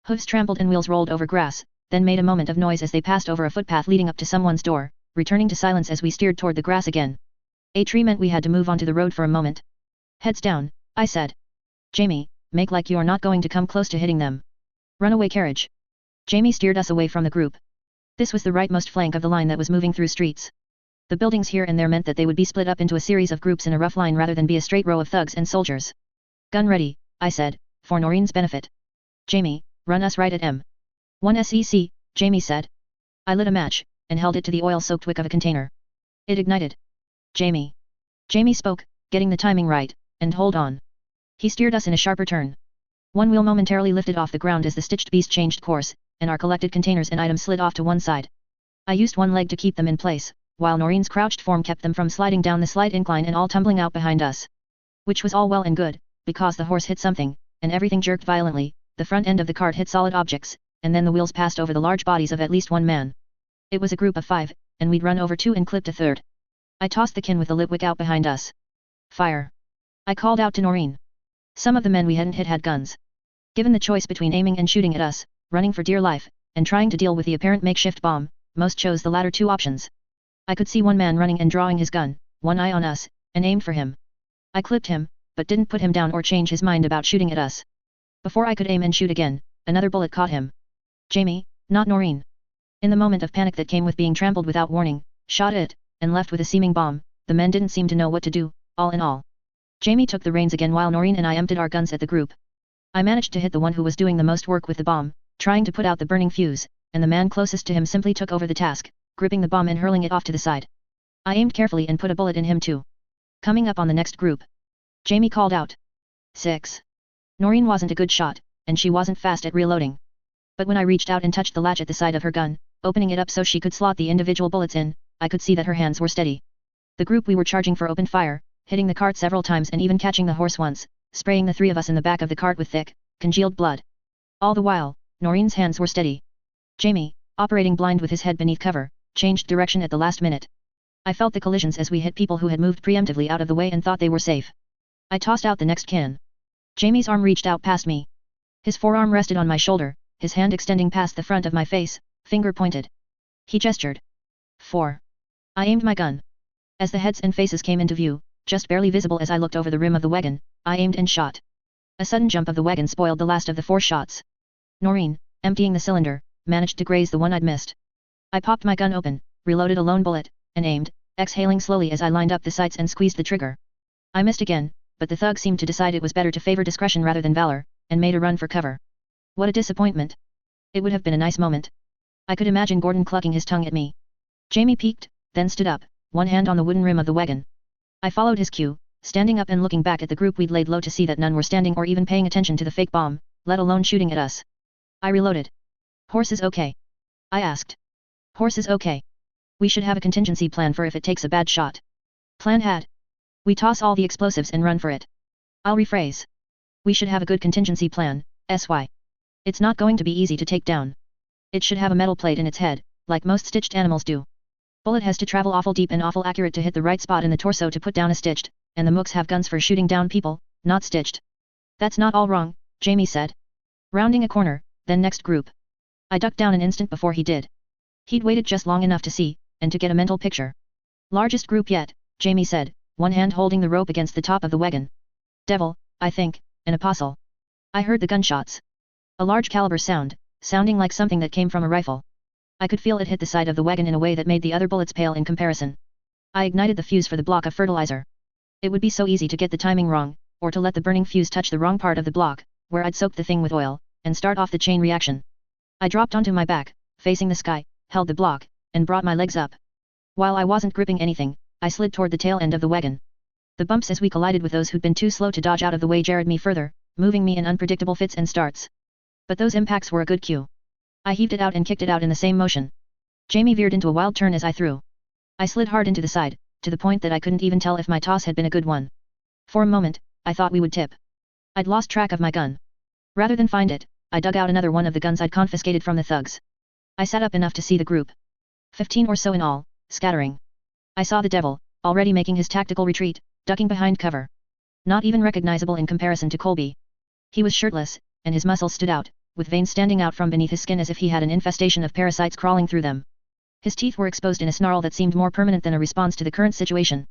Hooves trampled and wheels rolled over grass, then made a moment of noise as they passed over a footpath leading up to someone's door, returning to silence as we steered toward the grass again. A tree meant we had to move onto the road for a moment. Heads down, I said. Jamie, make like you're not going to come close to hitting them. Runaway carriage. Jamie steered us away from the group. This was the rightmost flank of the line that was moving through streets. The buildings here and there meant that they would be split up into a series of groups in a rough line rather than be a straight row of thugs and soldiers. Gun ready, I said, for Noreen's benefit. Jamie, run us right at M1 SEC, Jamie said. I lit a match, and held it to the oil-soaked wick of a container. It ignited. Jamie. Jamie spoke, getting the timing right, and hold on. He steered us in a sharper turn. One wheel momentarily lifted off the ground as the stitched beast changed course, and our collected containers and items slid off to one side. I used one leg to keep them in place, while Noreen's crouched form kept them from sliding down the slight incline and all tumbling out behind us. Which was all well and good, because the horse hit something, and everything jerked violently, the front end of the cart hit solid objects, and then the wheels passed over the large bodies of at least one man. It was a group of 5, and we'd run over 2 and clipped a third. I tossed the kin with the lit wick out behind us. Fire! I called out to Noreen. Some of the men we hadn't hit had guns. Given the choice between aiming and shooting at us, running for dear life, and trying to deal with the apparent makeshift bomb, most chose the latter 2 options. I could see one man running and drawing his gun, one eye on us, and aimed for him. I clipped him, but didn't put him down or change his mind about shooting at us. Before I could aim and shoot again, another bullet caught him. Jamie, not Noreen. In the moment of panic that came with being trampled without warning, shot it, and left with a seeming bomb, the men didn't seem to know what to do, all in all. Jamie took the reins again while Noreen and I emptied our guns at the group. I managed to hit the one who was doing the most work with the bomb, trying to put out the burning fuse, and the man closest to him simply took over the task, gripping the bomb and hurling it off to the side. I aimed carefully and put a bullet in him too. Coming up on the next group. Jamie called out. 6. Noreen wasn't a good shot, and she wasn't fast at reloading. But when I reached out and touched the latch at the side of her gun, opening it up so she could slot the individual bullets in, I could see that her hands were steady. The group we were charging for opened fire, hitting the cart several times and even catching the horse once, spraying the 3 of us in the back of the cart with thick, congealed blood. All the while, Noreen's hands were steady. Jamie, operating blind with his head beneath cover, changed direction at the last minute. I felt the collisions as we hit people who had moved preemptively out of the way and thought they were safe. I tossed out the next can. Jamie's arm reached out past me. His forearm rested on my shoulder, his hand extending past the front of my face, finger pointed. He gestured. 4. I aimed my gun. As the heads and faces came into view, just barely visible as I looked over the rim of the wagon, I aimed and shot. A sudden jump of the wagon spoiled the last of the 4 shots. Noreen, emptying the cylinder, managed to graze the one I'd missed. I popped my gun open, reloaded a lone bullet, and aimed, exhaling slowly as I lined up the sights and squeezed the trigger. I missed again, but the thug seemed to decide it was better to favor discretion rather than valor, and made a run for cover. What a disappointment. It would have been a nice moment. I could imagine Gordon clucking his tongue at me. Jamie peeked, then stood up, one hand on the wooden rim of the wagon. I followed his cue, standing up and looking back at the group we'd laid low to see that none were standing or even paying attention to the fake bomb, let alone shooting at us. I reloaded. Horse is okay? I asked. Horse is okay. We should have a contingency plan for if it takes a bad shot. Plan had. We toss all the explosives and run for it. I'll rephrase. We should have a good contingency plan, SY. It's not going to be easy to take down. It should have a metal plate in its head, like most stitched animals do. Bullet has to travel awful deep and awful accurate to hit the right spot in the torso to put down a stitched, and the mooks have guns for shooting down people, not stitched. That's not all wrong, Jamie said. Rounding a corner, then next group. I ducked down an instant before he did. He'd waited just long enough to see, and to get a mental picture. Largest group yet, Jamie said, one hand holding the rope against the top of the wagon. Devil, I think, an apostle. I heard the gunshots. A large caliber sound, sounding like something that came from a rifle. I could feel it hit the side of the wagon in a way that made the other bullets pale in comparison. I ignited the fuse for the block of fertilizer. It would be so easy to get the timing wrong, or to let the burning fuse touch the wrong part of the block, where I'd soaked the thing with oil, and start off the chain reaction. I dropped onto my back, facing the sky, held the block, and brought my legs up. While I wasn't gripping anything, I slid toward the tail end of the wagon. The bumps as we collided with those who'd been too slow to dodge out of the way jarred me further, moving me in unpredictable fits and starts. But those impacts were a good cue. I heaved it out and kicked it out in the same motion. Jamie veered into a wild turn as I threw. I slid hard into the side, to the point that I couldn't even tell if my toss had been a good one. For a moment, I thought we would tip. I'd lost track of my gun. Rather than find it, I dug out another one of the guns I'd confiscated from the thugs. I sat up enough to see the group. 15 or so in all, scattering. I saw the devil, already making his tactical retreat, ducking behind cover. Not even recognizable in comparison to Colby. He was shirtless, and his muscles stood out, with veins standing out from beneath his skin as if he had an infestation of parasites crawling through them. His teeth were exposed in a snarl that seemed more permanent than a response to the current situation.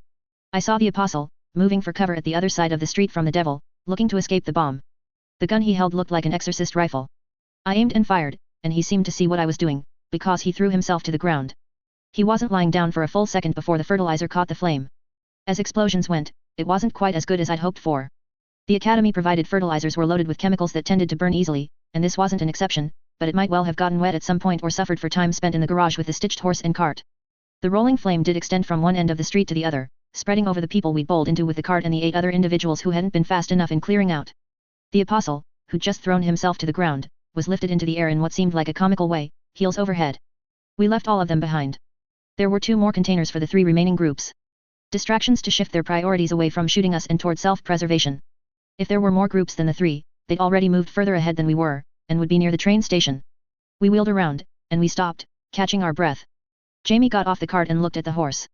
I saw the apostle, moving for cover at the other side of the street from the devil, looking to escape the bomb. The gun he held looked like an exorcist rifle. I aimed and fired, and he seemed to see what I was doing, because he threw himself to the ground. He wasn't lying down for a full second before the fertilizer caught the flame. As explosions went, it wasn't quite as good as I'd hoped for. The Academy provided fertilizers were loaded with chemicals that tended to burn easily, and this wasn't an exception, but it might well have gotten wet at some point or suffered for time spent in the garage with the stitched horse and cart. The rolling flame did extend from one end of the street to the other, spreading over the people we'd bowled into with the cart and the 8 other individuals who hadn't been fast enough in clearing out. The apostle, who'd just thrown himself to the ground, was lifted into the air in what seemed like a comical way, heels overhead. We left all of them behind. There were 2 more containers for the 3 remaining groups. Distractions to shift their priorities away from shooting us and toward self-preservation. If there were more groups than the 3, they'd already moved further ahead than we were, and would be near the train station. We wheeled around, and we stopped, catching our breath. Jamie got off the cart and looked at the horse.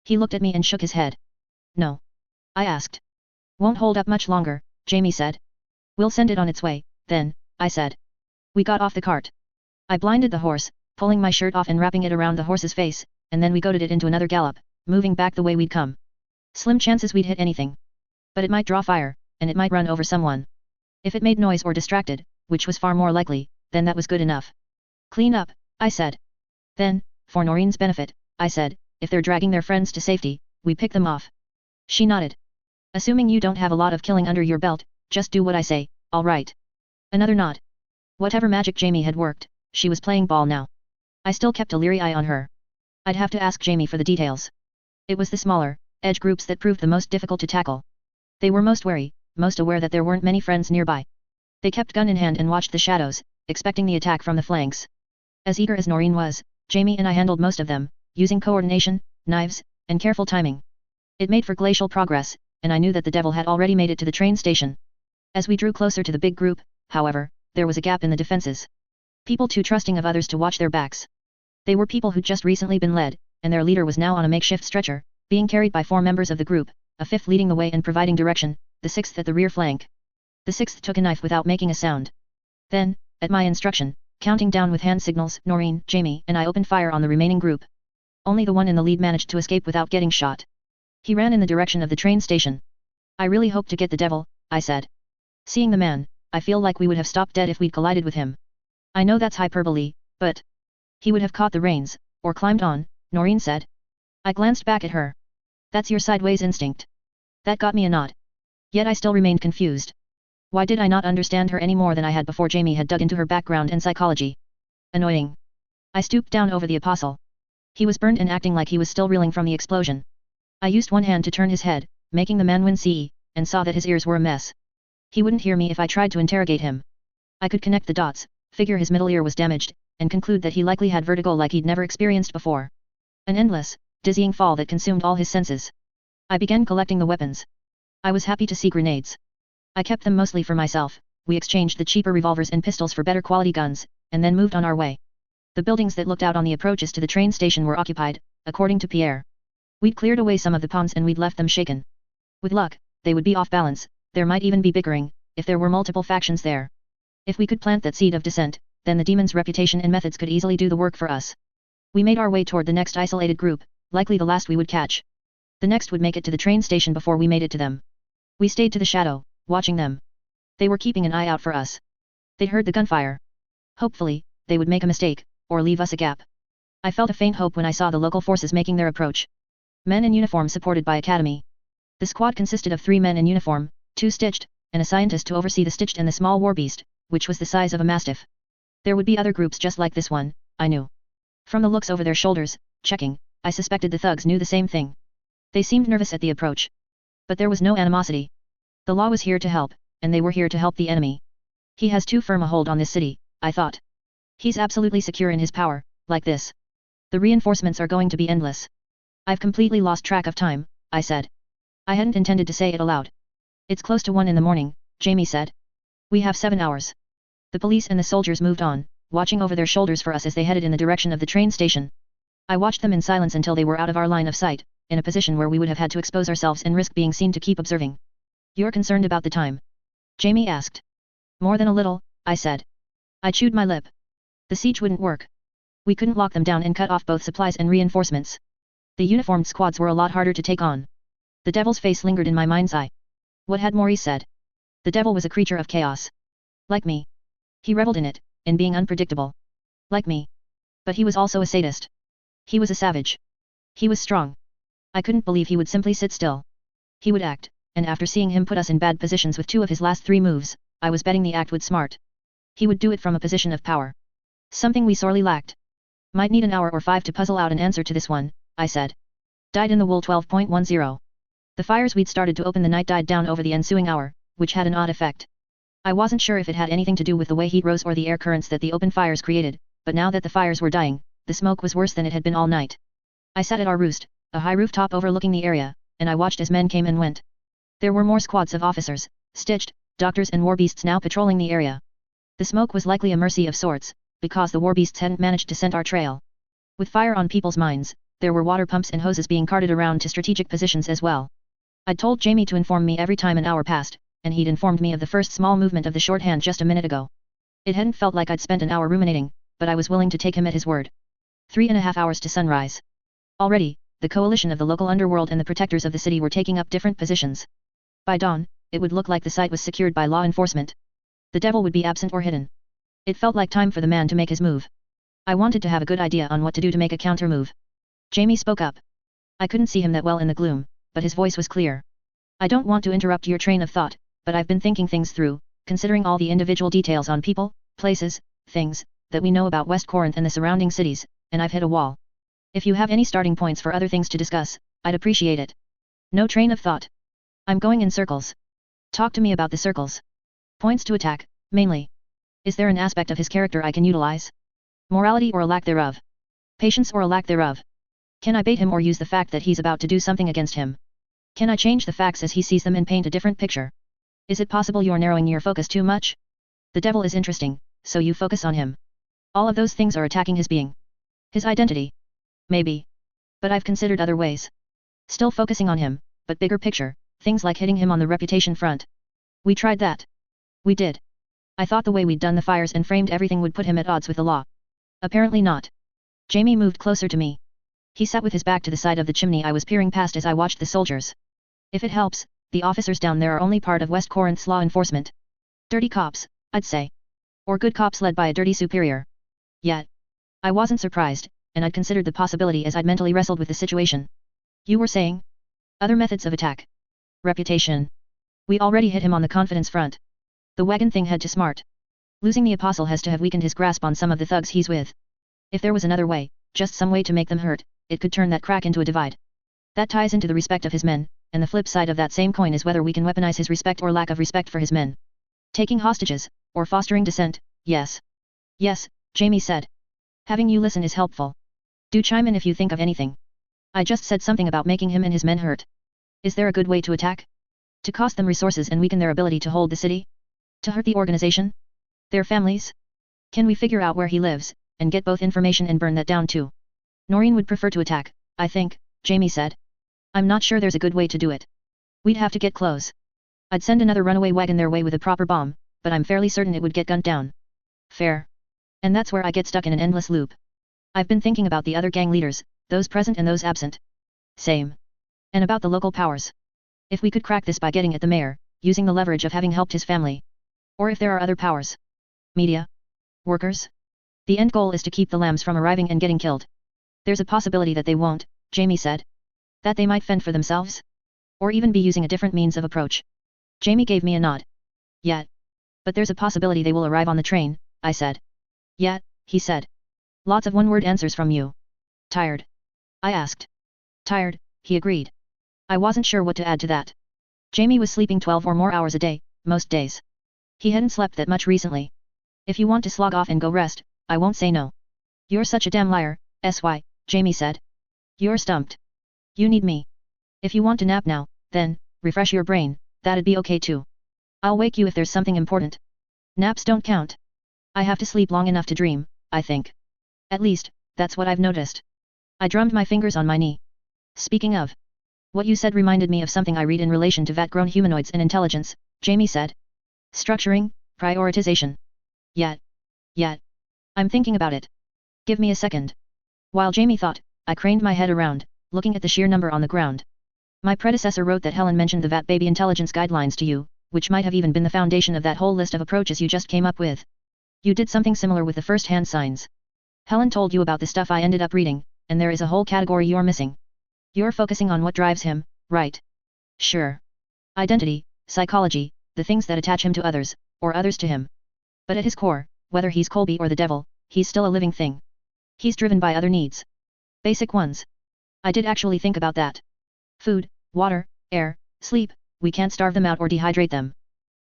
He looked at me and shook his head. No. I asked. Won't hold up much longer, Jamie said. We'll send it on its way, then, I said. We got off the cart. I blinded the horse, pulling my shirt off and wrapping it around the horse's face, and then we goaded it into another gallop, moving back the way we'd come. Slim chances we'd hit anything. But it might draw fire, and it might run over someone. If it made noise or distracted, which was far more likely, then that was good enough. Clean up, I said. Then, for Noreen's benefit, I said, if they're dragging their friends to safety, we pick them off. She nodded. Assuming you don't have a lot of killing under your belt, just do what I say, all right. Another nod. Whatever magic Jamie had worked, she was playing ball now. I still kept a leery eye on her. I'd have to ask Jamie for the details. It was the smaller, edge groups that proved the most difficult to tackle. They were most wary, most aware that there weren't many friends nearby. They kept gun in hand and watched the shadows, expecting the attack from the flanks. As eager as Noreen was, Jamie and I handled most of them, using coordination, knives, and careful timing. It made for glacial progress, and I knew that the devil had already made it to the train station. As we drew closer to the big group, however, there was a gap in the defenses. People too trusting of others to watch their backs. They were people who'd just recently been led, and their leader was now on a makeshift stretcher, being carried by 4 members of the group, a 5th leading the way and providing direction, the 6th at the rear flank. The 6th took a knife without making a sound. Then, at my instruction, counting down with hand signals, Noreen, Jamie, and I opened fire on the remaining group. Only the one in the lead managed to escape without getting shot. He ran in the direction of the train station. I really hope to get the devil, I said. Seeing the man, I feel like we would have stopped dead if we'd collided with him. I know that's hyperbole, but... He would have caught the reins, or climbed on, Noreen said. I glanced back at her. That's your sideways instinct. That got me a nod. Yet I still remained confused. Why did I not understand her any more than I had before Jamie had dug into her background and psychology? Annoying. I stooped down over the apostle. He was burned and acting like he was still reeling from the explosion. I used one hand to turn his head, making the man wince, and saw that his ears were a mess. He wouldn't hear me if I tried to interrogate him. I could connect the dots, figure his middle ear was damaged, and conclude that he likely had vertigo like he'd never experienced before. An endless, dizzying fall that consumed all his senses. I began collecting the weapons. I was happy to see grenades. I kept them mostly for myself. We exchanged the cheaper revolvers and pistols for better quality guns, and then moved on our way. The buildings that looked out on the approaches to the train station were occupied, according to Pierre. We'd cleared away some of the pawns and we'd left them shaken. With luck, they would be off balance, there might even be bickering, if there were multiple factions there. If we could plant that seed of dissent, then the demon's reputation and methods could easily do the work for us. We made our way toward the next isolated group, likely the last we would catch. The next would make it to the train station before we made it to them. We stayed to the shadow, watching them. They were keeping an eye out for us. They'd heard the gunfire. Hopefully, they would make a mistake, or leave us a gap. I felt a faint hope when I saw the local forces making their approach. Men in uniform supported by Academy. The squad consisted of 3 men in uniform, 2 stitched, and a scientist to oversee the stitched and the small warbeast, which was the size of a mastiff. There would be other groups just like this one, I knew. From the looks over their shoulders, checking, I suspected the thugs knew the same thing. They seemed nervous at the approach. But there was no animosity. The law was here to help, and they were here to help the enemy. He has too firm a hold on this city, I thought. He's absolutely secure in his power, like this. The reinforcements are going to be endless. I've completely lost track of time, I said. I hadn't intended to say it aloud. It's close to 1 in the morning, Jamie said. We have 7 hours. The police and the soldiers moved on, watching over their shoulders for us as they headed in the direction of the train station. I watched them in silence until they were out of our line of sight, in a position where we would have had to expose ourselves and risk being seen to keep observing. You're concerned about the time? Jamie asked. More than a little, I said. I chewed my lip. The siege wouldn't work. We couldn't lock them down and cut off both supplies and reinforcements. The uniformed squads were a lot harder to take on. The devil's face lingered in my mind's eye. What had Maurice said? The devil was a creature of chaos. Like me. He reveled in it, in being unpredictable. Like me. But he was also a sadist. He was a savage. He was strong. I couldn't believe he would simply sit still. He would act, and after seeing him put us in bad positions with 2 of his last 3 moves, I was betting the act would smart. He would do it from a position of power. Something we sorely lacked. Might need an hour or 5 to puzzle out an answer to this one, I said. Died in the wool 12.10. The fires we'd started to open the night died down over the ensuing hour, which had an odd effect. I wasn't sure if it had anything to do with the way heat rose or the air currents that the open fires created, but now that the fires were dying, the smoke was worse than it had been all night. I sat at our roost, a high rooftop overlooking the area, and I watched as men came and went. There were more squads of officers, stitched, doctors and war beasts now patrolling the area. The smoke was likely a mercy of sorts, because the war beasts hadn't managed to scent our trail. With fire on people's minds, there were water pumps and hoses being carted around to strategic positions as well. I'd told Jamie to inform me every time an hour passed, and he'd informed me of the first small movement of the shorthand just a minute ago. It hadn't felt like I'd spent an hour ruminating, but I was willing to take him at his word. 3.5 hours to sunrise. Already, the coalition of the local underworld and the protectors of the city were taking up different positions. By dawn, it would look like the site was secured by law enforcement. The devil would be absent or hidden. It felt like time for the man to make his move. I wanted to have a good idea on what to do to make a counter-move. Jamie spoke up. I couldn't see him that well in the gloom, but his voice was clear. I don't want to interrupt your train of thought, but I've been thinking things through, considering all the individual details on people, places, things, that we know about West Corinth and the surrounding cities, and I've hit a wall. If you have any starting points for other things to discuss, I'd appreciate it. No train of thought. I'm going in circles. Talk to me about the circles. Points to attack, mainly. Is there an aspect of his character I can utilize? Morality or a lack thereof? Patience or a lack thereof? Can I bait him or use the fact that he's about to do something against him? Can I change the facts as he sees them and paint a different picture? Is it possible you're narrowing your focus too much? The devil is interesting, so you focus on him. All of those things are attacking his being. His identity. Maybe. But I've considered other ways. Still focusing on him, but bigger picture, things like hitting him on the reputation front. We tried that. We did. I thought the way we'd done the fires and framed everything would put him at odds with the law. Apparently not. Jamie moved closer to me. He sat with his back to the side of the chimney I was peering past as I watched the soldiers. If it helps, the officers down there are only part of West Corinth's law enforcement. Dirty cops, I'd say. Or good cops led by a dirty superior. Yet. I wasn't surprised, and I'd considered the possibility as I'd mentally wrestled with the situation. You were saying? Other methods of attack. Reputation. We already hit him on the confidence front. The wagon thing had to smart. Losing the apostle has to have weakened his grasp on some of the thugs he's with. If there was another way, just some way to make them hurt, it could turn that crack into a divide. That ties into the respect of his men, and the flip side of that same coin is whether we can weaponize his respect or lack of respect for his men. Taking hostages, or fostering dissent, yes. Yes, Jamie said. Having you listen is helpful. Do chime in if you think of anything. I just said something about making him and his men hurt. Is there a good way to attack? To cost them resources and weaken their ability to hold the city? To hurt the organization? Their families? Can we figure out where he lives, and get both information and burn that down too? Noreen would prefer to attack, I think, Jamie said. I'm not sure there's a good way to do it. We'd have to get close. I'd send another runaway wagon their way with a proper bomb, but I'm fairly certain it would get gunned down. Fair. And that's where I get stuck in an endless loop. I've been thinking about the other gang leaders, those present and those absent. Same. And about the local powers. If we could crack this by getting at the mayor, using the leverage of having helped his family. Or if there are other powers. Media. Workers. The end goal is to keep the lambs from arriving and getting killed. There's a possibility that they won't, Jamie said. That they might fend for themselves? Or even be using a different means of approach. Jamie gave me a nod. Yet. But there's a possibility they will arrive on the train, I said. Yet, he said. Lots of one-word answers from you. Tired? I asked. Tired, he agreed. I wasn't sure what to add to that. Jamie was sleeping 12 or more hours a day, most days. He hadn't slept that much recently. If you want to slog off and go rest, I won't say no. You're such a damn liar, SY, Jamie said. You're stumped. You need me. If you want to nap now, then, refresh your brain, that'd be okay too. I'll wake you if there's something important. Naps don't count. I have to sleep long enough to dream, I think. At least, that's what I've noticed. I drummed my fingers on my knee. Speaking of. What you said reminded me of something I read in relation to vat-grown humanoids and intelligence, Jamie said. Structuring, prioritization. Yet. I'm thinking about it. Give me a second. While Jamie thought, I craned my head around, looking at the sheer number on the ground. My predecessor wrote that Helen mentioned the VAT baby intelligence guidelines to you, which might have even been the foundation of that whole list of approaches you just came up with. You did something similar with the first-hand signs. Helen told you about the stuff I ended up reading, and there is a whole category you're missing. You're focusing on what drives him, right? Sure. Identity, psychology, the things that attach him to others, or others to him. But at his core, whether he's Colby or the devil, he's still a living thing. He's driven by other needs. Basic ones. I did actually think about that. Food, water, air, sleep, we can't starve them out or dehydrate them.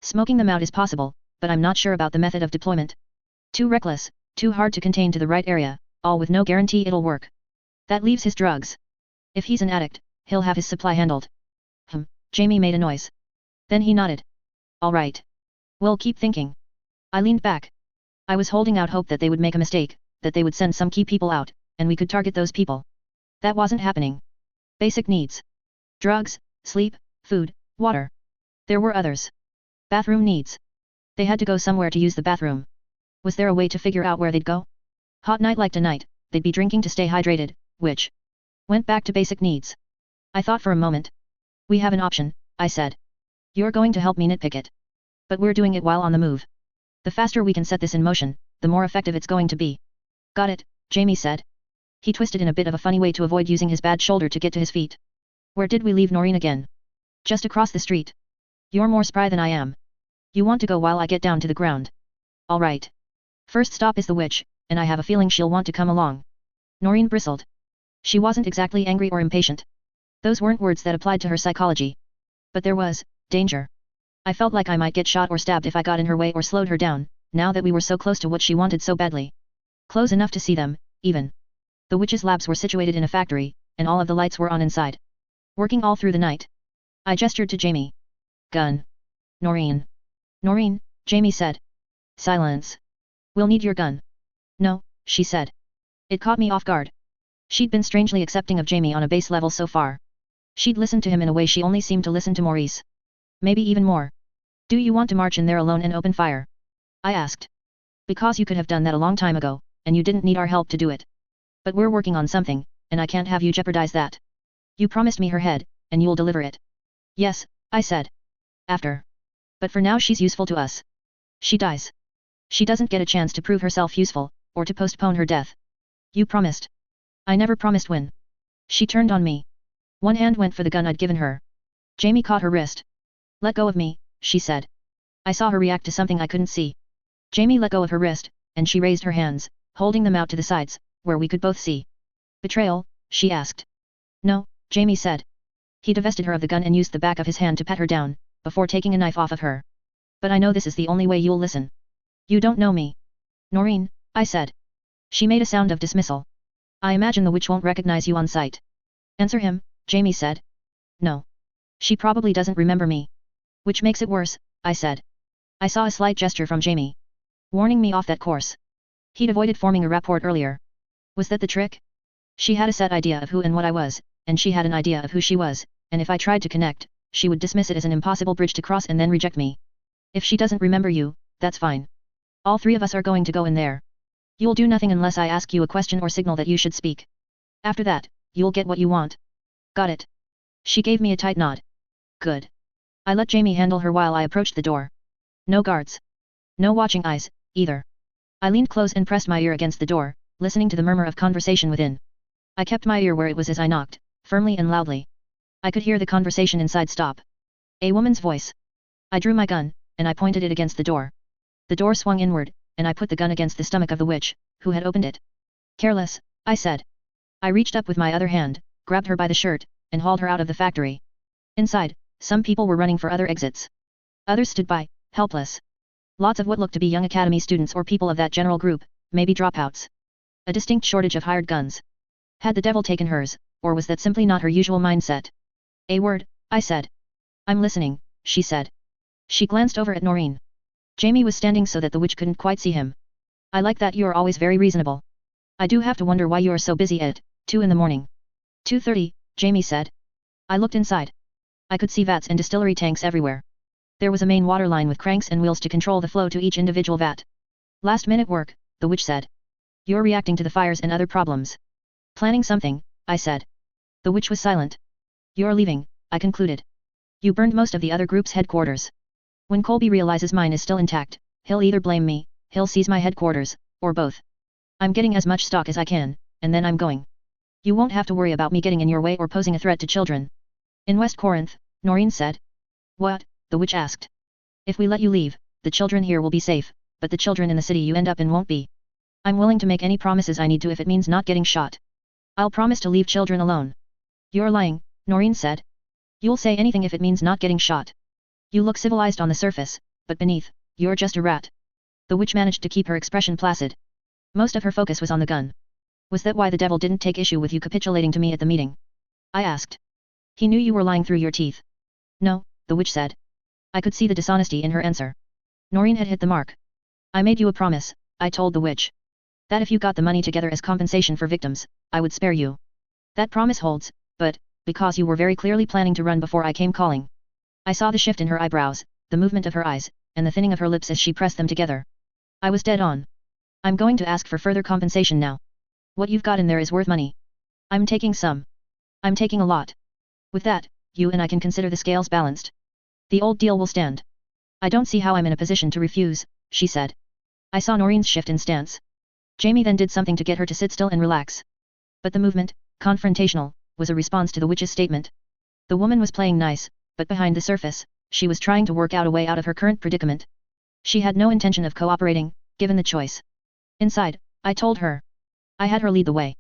Smoking them out is possible, but I'm not sure about the method of deployment. Too reckless, too hard to contain to the right area, all with no guarantee it'll work. That leaves his drugs. If he's an addict, he'll have his supply handled. Jamie made a noise. Then he nodded. All right. We'll keep thinking. I leaned back. I was holding out hope that they would make a mistake, that they would send some key people out, and we could target those people. That wasn't happening. Basic needs. Drugs, sleep, food, water. There were others. Bathroom needs. They had to go somewhere to use the bathroom. Was there a way to figure out where they'd go? Hot night like tonight, they'd be drinking to stay hydrated, which went back to basic needs. I thought for a moment. We have an option, I said. You're going to help me nitpick it. But we're doing it while on the move. The faster we can set this in motion, the more effective it's going to be. Got it, Jamie said. He twisted in a bit of a funny way to avoid using his bad shoulder to get to his feet. Where did we leave Noreen again? Just across the street. You're more spry than I am. You want to go while I get down to the ground. All right. First stop is the witch, and I have a feeling she'll want to come along. Noreen bristled. She wasn't exactly angry or impatient. Those weren't words that applied to her psychology. But there was danger. I felt like I might get shot or stabbed if I got in her way or slowed her down, now that we were so close to what she wanted so badly. Close enough to see them, even. The witch's labs were situated in a factory, and all of the lights were on inside. Working all through the night. I gestured to Jamie. Gun. Noreen. Noreen, Jamie said. Silence. We'll need your gun. No, she said. It caught me off guard. She'd been strangely accepting of Jamie on a base level so far. She'd listened to him in a way she only seemed to listen to Maurice. Maybe even more. Do you want to march in there alone and open fire? I asked. Because you could have done that a long time ago, and you didn't need our help to do it. But we're working on something, and I can't have you jeopardize that. You promised me her head, and you'll deliver it. Yes, I said. After. But for now she's useful to us. She dies. She doesn't get a chance to prove herself useful, or to postpone her death. You promised. I never promised when. She turned on me. One hand went for the gun I'd given her. Jamie caught her wrist. Let go of me, she said. I saw her react to something I couldn't see. Jamie let go of her wrist, and she raised her hands, holding them out to the sides, where we could both see. Betrayal, she asked. No, Jamie said. He divested her of the gun and used the back of his hand to pat her down, before taking a knife off of her. But I know this is the only way you'll listen. You don't know me. Noreen, I said. She made a sound of dismissal. I imagine the witch won't recognize you on sight. Answer him, Jamie said. No. She probably doesn't remember me. Which makes it worse, I said. I saw a slight gesture from Jamie. Warning me off that course. He'd avoided forming a rapport earlier. Was that the trick? She had a set idea of who and what I was, and she had an idea of who she was, and if I tried to connect, she would dismiss it as an impossible bridge to cross and then reject me. If she doesn't remember you, that's fine. All three of us are going to go in there. You'll do nothing unless I ask you a question or signal that you should speak. After that, you'll get what you want. Got it. She gave me a tight nod. Good. I let Jamie handle her while I approached the door. No guards. No watching eyes, either. I leaned close and pressed my ear against the door, listening to the murmur of conversation within. I kept my ear where it was as I knocked, firmly and loudly. I could hear the conversation inside stop. A woman's voice. I drew my gun, and I pointed it against the door. The door swung inward, and I put the gun against the stomach of the witch, who had opened it. Careless, I said. I reached up with my other hand, grabbed her by the shirt, and hauled her out of the factory. Inside, some people were running for other exits. Others stood by, helpless. Lots of what looked to be young academy students or people of that general group, maybe dropouts. A distinct shortage of hired guns. Had the devil taken hers, or was that simply not her usual mindset? A word, I said. I'm listening, she said. She glanced over at Noreen. Jamie was standing so that the witch couldn't quite see him. I like that you're always very reasonable. I do have to wonder why you're so busy at 2 in the morning. 2:30, Jamie said. I looked inside. I could see vats and distillery tanks everywhere. There was a main water line with cranks and wheels to control the flow to each individual vat. Last minute work, the witch said. You're reacting to the fires and other problems. Planning something, I said. The witch was silent. You're leaving, I concluded. You burned most of the other group's headquarters. When Colby realizes mine is still intact, he'll either blame me, he'll seize my headquarters, or both. I'm getting as much stock as I can, and then I'm going. You won't have to worry about me getting in your way or posing a threat to children. In West Corinth, Noreen said. What? The witch asked. If we let you leave, the children here will be safe, but the children in the city you end up in won't be. I'm willing to make any promises I need to if it means not getting shot. I'll promise to leave children alone. You're lying, Noreen said. You'll say anything if it means not getting shot. You look civilized on the surface, but beneath, You're just a rat. The witch managed to keep her expression placid. Most of her focus was on the gun. Was that why the devil didn't take issue with you capitulating to me at the meeting? I asked. He knew you were lying through your teeth. No, the witch said. I could see the dishonesty in her answer. Noreen had hit the mark. I made you a promise, I told the witch. That if you got the money together as compensation for victims, I would spare you. That promise holds, but, because you were very clearly planning to run before I came calling. I saw the shift in her eyebrows, the movement of her eyes, and the thinning of her lips as she pressed them together. I was dead on. I'm going to ask for further compensation now. What you've got in there is worth money. I'm taking some. I'm taking a lot. With that, you and I can consider the scales balanced. The old deal will stand. I don't see how I'm in a position to refuse, she said. I saw Noreen's shift in stance. Jamie then did something to get her to sit still and relax. But the movement, confrontational, was a response to the witch's statement. The woman was playing nice, but behind the surface, she was trying to work out a way out of her current predicament. She had no intention of cooperating, given the choice. Inside, I told her. I had her lead the way.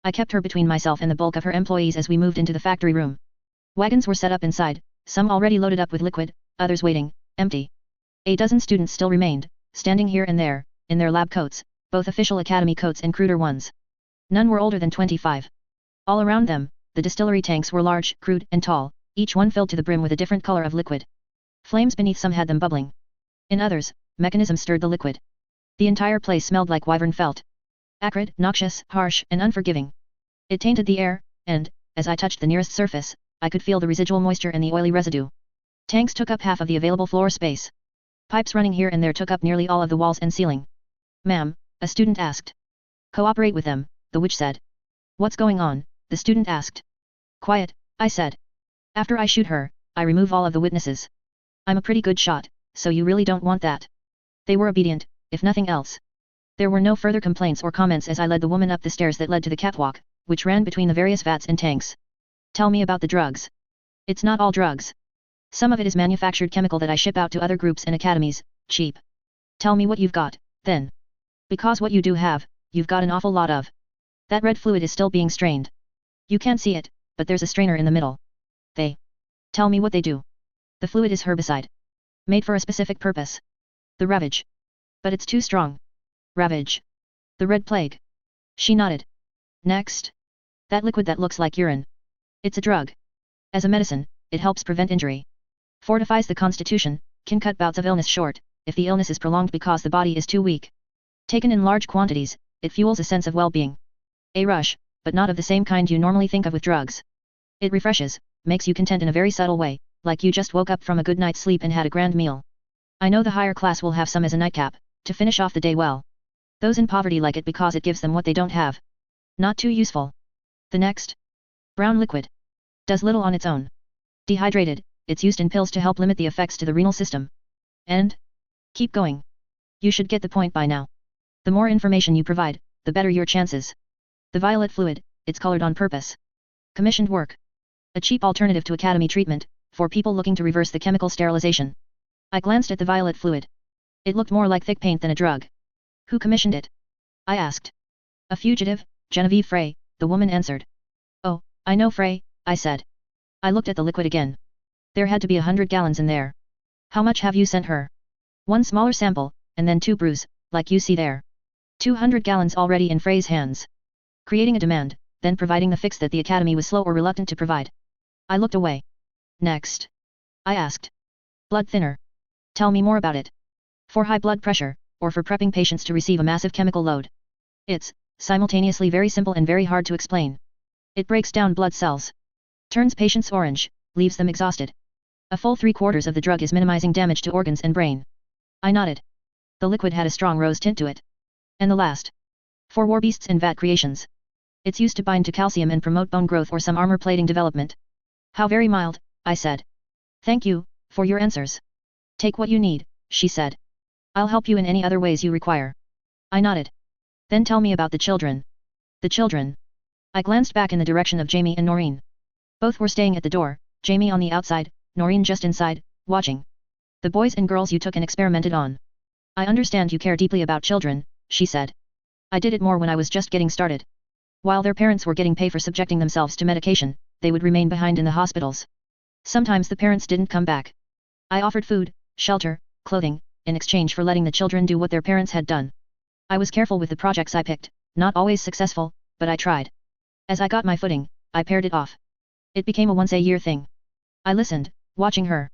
I kept her between myself and the bulk of her employees as we moved into the factory room. Wagons were set up inside, some already loaded up with liquid, others waiting, empty. A dozen students still remained, standing here and there, in their lab coats, both official academy coats and cruder ones. None were older than 25. All around them, the distillery tanks were large, crude, and tall, each one filled to the brim with a different color of liquid. Flames beneath some had them bubbling. In others, mechanisms stirred the liquid. The entire place smelled like wyvern felt. Acrid, noxious, harsh, and unforgiving. It tainted the air, and, as I touched the nearest surface, I could feel the residual moisture and the oily residue. Tanks took up half of the available floor space. Pipes running here and there took up nearly all of the walls and ceiling. Ma'am, a student asked. Cooperate with them, the witch said. What's going on? The student asked. Quiet, I said. After I shoot her, I remove all of the witnesses. I'm a pretty good shot, so you really don't want that. They were obedient, if nothing else. There were no further complaints or comments as I led the woman up the stairs that led to the catwalk, which ran between the various vats and tanks. Tell me about the drugs. It's not all drugs. Some of it is manufactured chemical that I ship out to other groups and academies, cheap. Tell me what you've got, then. Because what you do have, you've got an awful lot of. That red fluid is still being strained. You can't see it, but there's a strainer in the middle. They. Tell me what they do. The fluid is herbicide. Made for a specific purpose. The Ravage. But it's too strong. Ravage. The Red Plague. She nodded. Next. That liquid that looks like urine. It's a drug. As a medicine, it helps prevent injury. Fortifies the constitution, can cut bouts of illness short, if the illness is prolonged because the body is too weak. Taken in large quantities, it fuels a sense of well-being. A rush, but not of the same kind you normally think of with drugs. It refreshes, makes you content in a very subtle way, like you just woke up from a good night's sleep and had a grand meal. I know the higher class will have some as a nightcap, to finish off the day well. Those in poverty like it because it gives them what they don't have. Not too useful. The next. Brown liquid. Does little on its own. Dehydrated, it's used in pills to help limit the effects to the renal system. And? Keep going. You should get the point by now. The more information you provide, the better your chances. The violet fluid, it's colored on purpose. Commissioned work. A cheap alternative to academy treatment, for people looking to reverse the chemical sterilization. I glanced at the violet fluid. It looked more like thick paint than a drug. Who commissioned it? I asked. A fugitive, Genevieve Frey, the woman answered. Oh, I know Frey, I said. I looked at the liquid again. There had to be 100 gallons in there. How much have you sent her? One smaller sample, and then 2 brews, like you see there. 200 gallons already in Frey's hands. Creating a demand, then providing the fix that the academy was slow or reluctant to provide. I looked away. Next. I asked. Blood thinner. Tell me more about it. For high blood pressure, or for prepping patients to receive a massive chemical load. It's, simultaneously very simple and very hard to explain. It breaks down blood cells. Turns patients orange, leaves them exhausted. A full 3/4 of the drug is minimizing damage to organs and brain. I nodded. The liquid had a strong rose tint to it. And the last. For war beasts and vat creations. It's used to bind to calcium and promote bone growth or some armor plating development. How very mild, I said. Thank you, for your answers. Take what you need, she said. I'll help you in any other ways you require. I nodded. Then tell me about the children. The children. I glanced back in the direction of Jamie and Noreen. Both were staying at the door, Jamie on the outside, Noreen just inside, watching. The boys and girls you took and experimented on. I understand you care deeply about children, she said. I did it more when I was just getting started. While their parents were getting pay for subjecting themselves to medication, they would remain behind in the hospitals. Sometimes the parents didn't come back. I offered food, shelter, clothing, in exchange for letting the children do what their parents had done. I was careful with the projects I picked, not always successful, but I tried. As I got my footing, I paired it off. It became a once-a-year thing. I listened, watching her.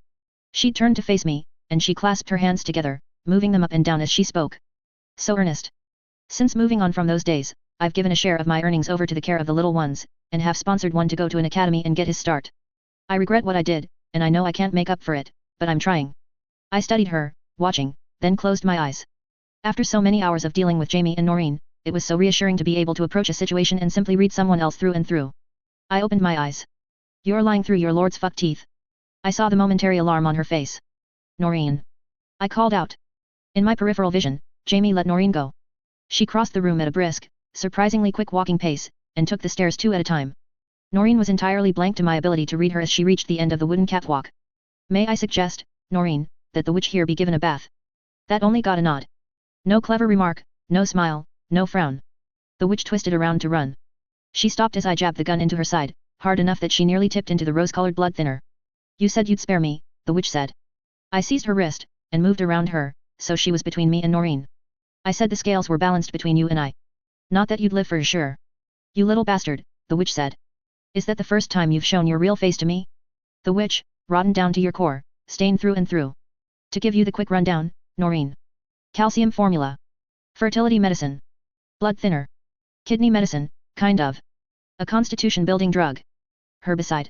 She turned to face me, and she clasped her hands together, moving them up and down as she spoke. So earnest. Since moving on from those days, I've given a share of my earnings over to the care of the little ones, and have sponsored one to go to an academy and get his start. I regret what I did, and I know I can't make up for it, but I'm trying. I studied her, watching, then closed my eyes. After so many hours of dealing with Jamie and Noreen, it was so reassuring to be able to approach a situation and simply read someone else through and through. I opened my eyes. You're lying through your lord's fuck teeth. I saw the momentary alarm on her face. Noreen. I called out. In my peripheral vision, Jamie let Noreen go. She crossed the room at a brisk, surprisingly quick walking pace, and took the stairs 2 at a time. Noreen was entirely blank to my ability to read her as she reached the end of the wooden catwalk. May I suggest, Noreen, that the witch here be given a bath? That only got a nod. No clever remark, no smile, no frown. The witch twisted around to run. She stopped as I jabbed the gun into her side, hard enough that she nearly tipped into the rose-colored blood thinner. You said you'd spare me, the witch said. I seized her wrist, and moved around her, so she was between me and Noreen. I said the scales were balanced between you and I. Not that you'd live for sure. You little bastard, the witch said. Is that the first time you've shown your real face to me? The witch, rotten down to your core, stained through and through. To give you the quick rundown, Noreen. Calcium formula. Fertility medicine. Blood thinner. Kidney medicine, kind of. A constitution-building drug. Herbicide.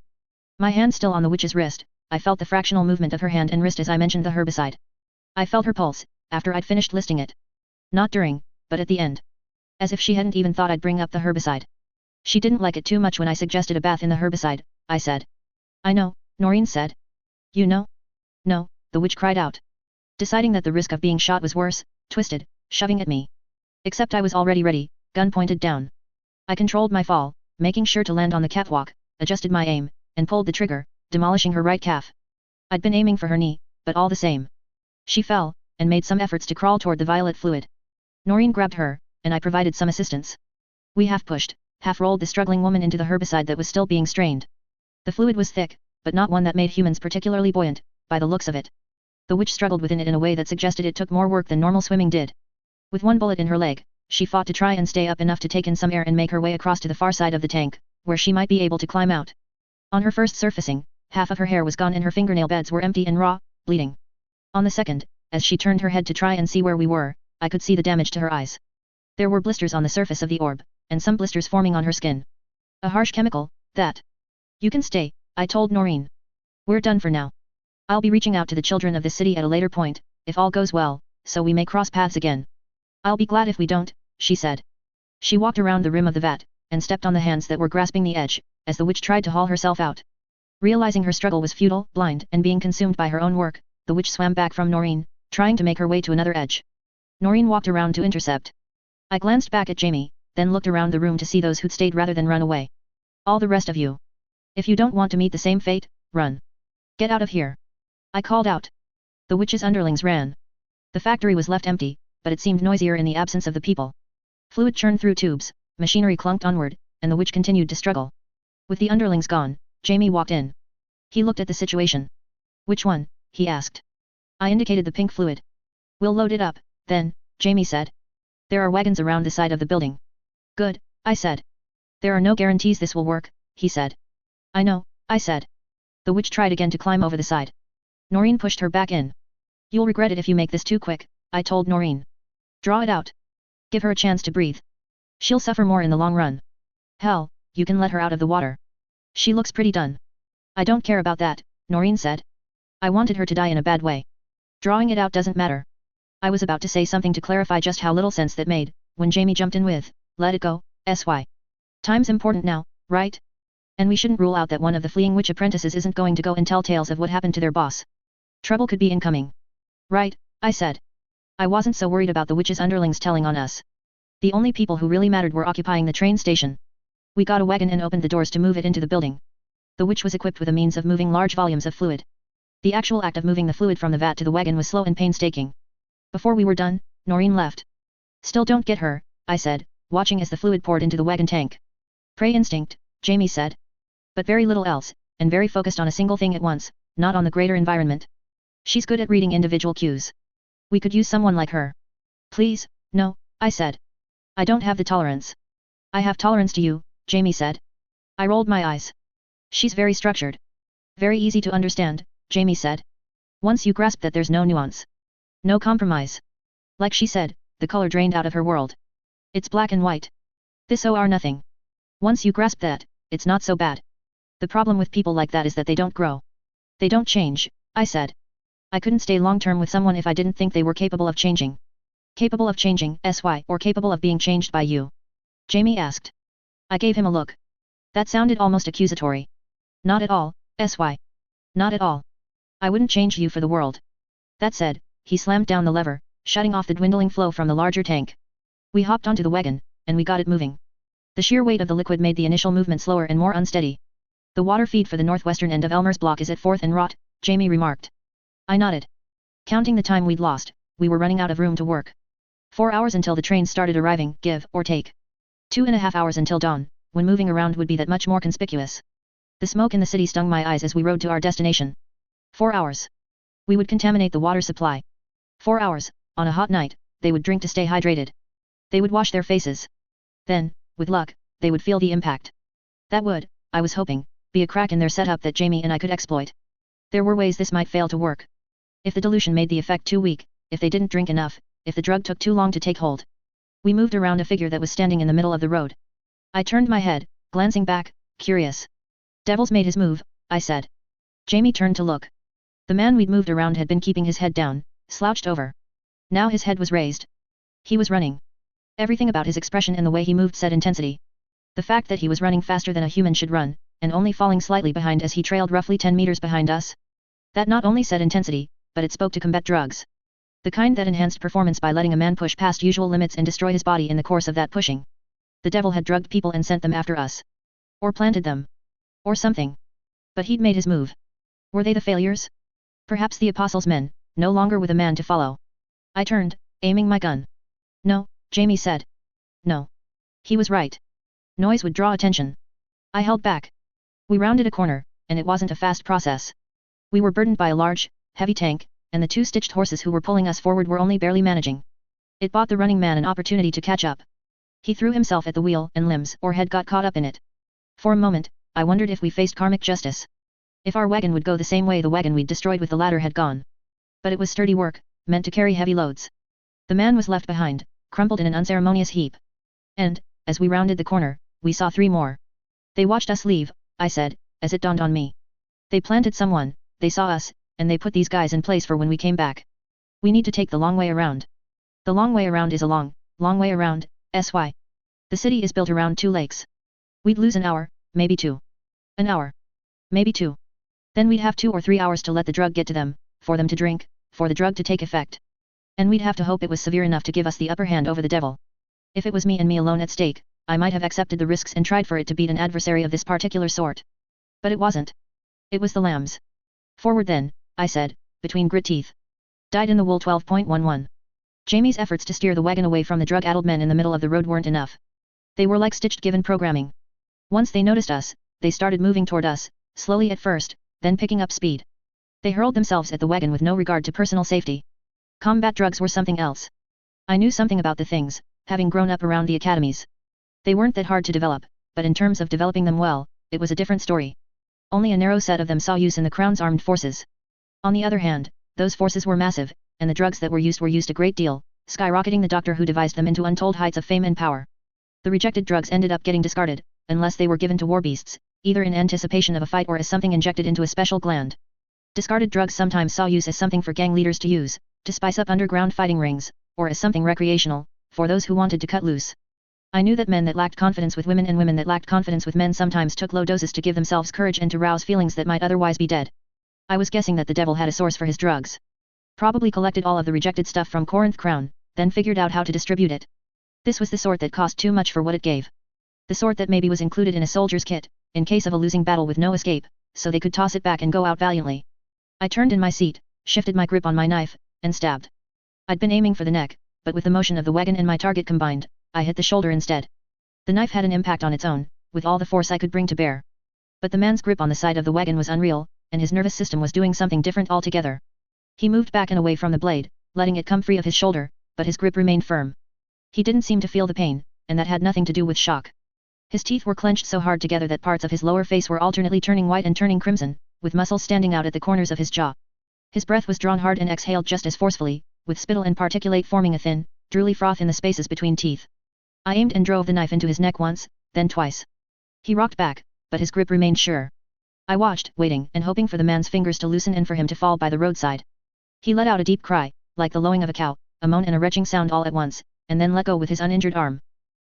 My hand still on the witch's wrist, I felt the fractional movement of her hand and wrist as I mentioned the herbicide. I felt her pulse, after I'd finished listing it. Not during, but at the end. As if she hadn't even thought I'd bring up the herbicide. She didn't like it too much when I suggested a bath in the herbicide, I said. I know, Noreen said. You know? No, the witch cried out. Deciding that the risk of being shot was worse, twisted, shoving at me. Except I was already ready, gun pointed down. I controlled my fall, making sure to land on the catwalk, adjusted my aim, and pulled the trigger, demolishing her right calf. I'd been aiming for her knee, but all the same. She fell, and made some efforts to crawl toward the violet fluid. Noreen grabbed her, and I provided some assistance. We half pushed, half rolled the struggling woman into the herbicide that was still being strained. The fluid was thick, but not one that made humans particularly buoyant, by the looks of it. The witch struggled within it in a way that suggested it took more work than normal swimming did. With one bullet in her leg, she fought to try and stay up enough to take in some air and make her way across to the far side of the tank, where she might be able to climb out. On her first surfacing, half of her hair was gone and her fingernail beds were empty and raw, bleeding. On the second, as she turned her head to try and see where we were, I could see the damage to her eyes. There were blisters on the surface of the orb, and some blisters forming on her skin. A harsh chemical, that. You can stay, I told Noreen. We're done for now. I'll be reaching out to the children of the city at a later point, if all goes well, so we may cross paths again. I'll be glad if we don't, she said. She walked around the rim of the vat, and stepped on the hands that were grasping the edge, as the witch tried to haul herself out. Realizing her struggle was futile, blind, and being consumed by her own work, the witch swam back from Noreen, trying to make her way to another edge. Noreen walked around to intercept. I glanced back at Jamie, then looked around the room to see those who'd stayed rather than run away. All the rest of you. If you don't want to meet the same fate, run. Get out of here. I called out. The witch's underlings ran. The factory was left empty, but it seemed noisier in the absence of the people. Fluid churned through tubes, machinery clunked onward, and the witch continued to struggle. With the underlings gone, Jamie walked in. He looked at the situation. Which one? He asked. I indicated the pink fluid. We'll load it up, then, Jamie said. There are wagons around the side of the building. Good, I said. There are no guarantees this will work, he said. I know, I said. The witch tried again to climb over the side. Noreen pushed her back in. You'll regret it if you make this too quick, I told Noreen. Draw it out. Give her a chance to breathe. She'll suffer more in the long run. Hell, you can let her out of the water. She looks pretty done. I don't care about that, Noreen said. I wanted her to die in a bad way. Drawing it out doesn't matter. I was about to say something to clarify just how little sense that made, when Jamie jumped in with, let it go, sy. Time's important now, right? And we shouldn't rule out that one of the fleeing witch apprentices isn't going to go and tell tales of what happened to their boss. Trouble could be incoming. Right, I said. I wasn't so worried about the witch's underlings telling on us. The only people who really mattered were occupying the train station. We got a wagon and opened the doors to move it into the building. The witch was equipped with a means of moving large volumes of fluid. The actual act of moving the fluid from the vat to the wagon was slow and painstaking. Before we were done, Noreen left. Still don't get her, I said, watching as the fluid poured into the wagon tank. Prey instinct, Jamie said. But very little else, and very focused on a single thing at once, not on the greater environment. She's good at reading individual cues. We could use someone like her. Please, no, I said. I don't have the tolerance. I have tolerance to you, Jamie said. I rolled my eyes. She's very structured. Very easy to understand, Jamie said. Once you grasp that there's no nuance. No compromise. Like she said, the color drained out of her world. It's black and white. This or nothing. Once you grasp that, it's not so bad. The problem with people like that is that they don't grow. They don't change, I said. I couldn't stay long term with someone if I didn't think they were capable of changing. Capable of changing, or capable of being changed by you? Jamie asked. I gave him a look. That sounded almost accusatory. Not at all, Not at all. I wouldn't change you for the world. That said, he slammed down the lever, shutting off the dwindling flow from the larger tank. We hopped onto the wagon, and we got it moving. The sheer weight of the liquid made the initial movement slower and more unsteady. The water feed for the northwestern end of Elmer's block is at 4th and Rot, Jamie remarked. I nodded. Counting the time we'd lost, we were running out of room to work. 4 hours until the trains started arriving, give or take. 2.5 hours until dawn, when moving around would be that much more conspicuous. The smoke in the city stung my eyes as we rode to our destination. 4 hours. We would contaminate the water supply. 4 hours, on a hot night, they would drink to stay hydrated. They would wash their faces. Then, with luck, they would feel the impact. That would, I was hoping, be a crack in their setup that Jamie and I could exploit. There were ways this might fail to work. If the dilution made the effect too weak, if they didn't drink enough, if the drug took too long to take hold. We moved around a figure that was standing in the middle of the road. I turned my head, glancing back, curious. Devil's made his move, I said. Jamie turned to look. The man we'd moved around had been keeping his head down, slouched over. Now his head was raised. He was running. Everything about his expression and the way he moved said intensity. The fact that he was running faster than a human should run, and only falling slightly behind as he trailed roughly 10 meters behind us. That not only said intensity, but it spoke to combat drugs. The kind that enhanced performance by letting a man push past usual limits and destroy his body in the course of that pushing. The devil had drugged people and sent them after us. Or planted them. Or something. But he'd made his move. Were they the failures? Perhaps the apostles' men, no longer with a man to follow. I turned, aiming my gun. No, Jamie said. No. He was right. Noise would draw attention. I held back. We rounded a corner, and it wasn't a fast process. We were burdened by a large, heavy tank, and the 2 stitched horses who were pulling us forward were only barely managing. It bought the running man an opportunity to catch up. He threw himself at the wheel and limbs or head got caught up in it. For a moment, I wondered if we faced karmic justice. If our wagon would go the same way the wagon we'd destroyed with the ladder had gone. But it was sturdy work, meant to carry heavy loads. The man was left behind, crumpled in an unceremonious heap. And, as we rounded the corner, we saw 3 more. They watched us leave, I said, as it dawned on me. They planted someone, they saw us, and they put these guys in place for when we came back. We need to take the long way around. The long way around is a long way around, SY. The city is built around 2 lakes. We'd lose an hour, maybe 2. An hour. Maybe 2. Then we'd have 2 or 3 hours to let the drug get to them, for them to drink, for the drug to take effect. And we'd have to hope it was severe enough to give us the upper hand over the devil. If it was me and me alone at stake, I might have accepted the risks and tried for it to beat an adversary of this particular sort. But it wasn't. It was the lambs. Forward then, I said, between grit teeth. Dyed in the wool 12.11. Jamie's efforts to steer the wagon away from the drug-addled men in the middle of the road weren't enough. They were like stitched given programming. Once they noticed us, they started moving toward us, slowly at first, then picking up speed. They hurled themselves at the wagon with no regard to personal safety. Combat drugs were something else. I knew something about the things, having grown up around the academies. They weren't that hard to develop, but in terms of developing them well, it was a different story. Only a narrow set of them saw use in the Crown's armed forces. On the other hand, those forces were massive, and the drugs that were used a great deal, skyrocketing the doctor who devised them into untold heights of fame and power. The rejected drugs ended up getting discarded, unless they were given to war beasts, either in anticipation of a fight or as something injected into a special gland. Discarded drugs sometimes saw use as something for gang leaders to use, to spice up underground fighting rings, or as something recreational, for those who wanted to cut loose. I knew that men that lacked confidence with women and women that lacked confidence with men sometimes took low doses to give themselves courage and to rouse feelings that might otherwise be dead. I was guessing that the devil had a source for his drugs. Probably collected all of the rejected stuff from Corinth Crown, then figured out how to distribute it. This was the sort that cost too much for what it gave. The sort that maybe was included in a soldier's kit, in case of a losing battle with no escape, so they could toss it back and go out valiantly. I turned in my seat, shifted my grip on my knife, and stabbed. I'd been aiming for the neck, but with the motion of the wagon and my target combined, I hit the shoulder instead. The knife had an impact on its own, with all the force I could bring to bear. But the man's grip on the side of the wagon was unreal, and his nervous system was doing something different altogether. He moved back and away from the blade, letting it come free of his shoulder, but his grip remained firm. He didn't seem to feel the pain, and that had nothing to do with shock. His teeth were clenched so hard together that parts of his lower face were alternately turning white and turning crimson, with muscles standing out at the corners of his jaw. His breath was drawn hard and exhaled just as forcefully, with spittle and particulate forming a thin, drooly froth in the spaces between teeth. I aimed and drove the knife into his neck once, then twice. He rocked back, but his grip remained sure. I watched, waiting and hoping for the man's fingers to loosen and for him to fall by the roadside. He let out a deep cry, like the lowing of a cow, a moan and a retching sound all at once, and then let go with his uninjured arm.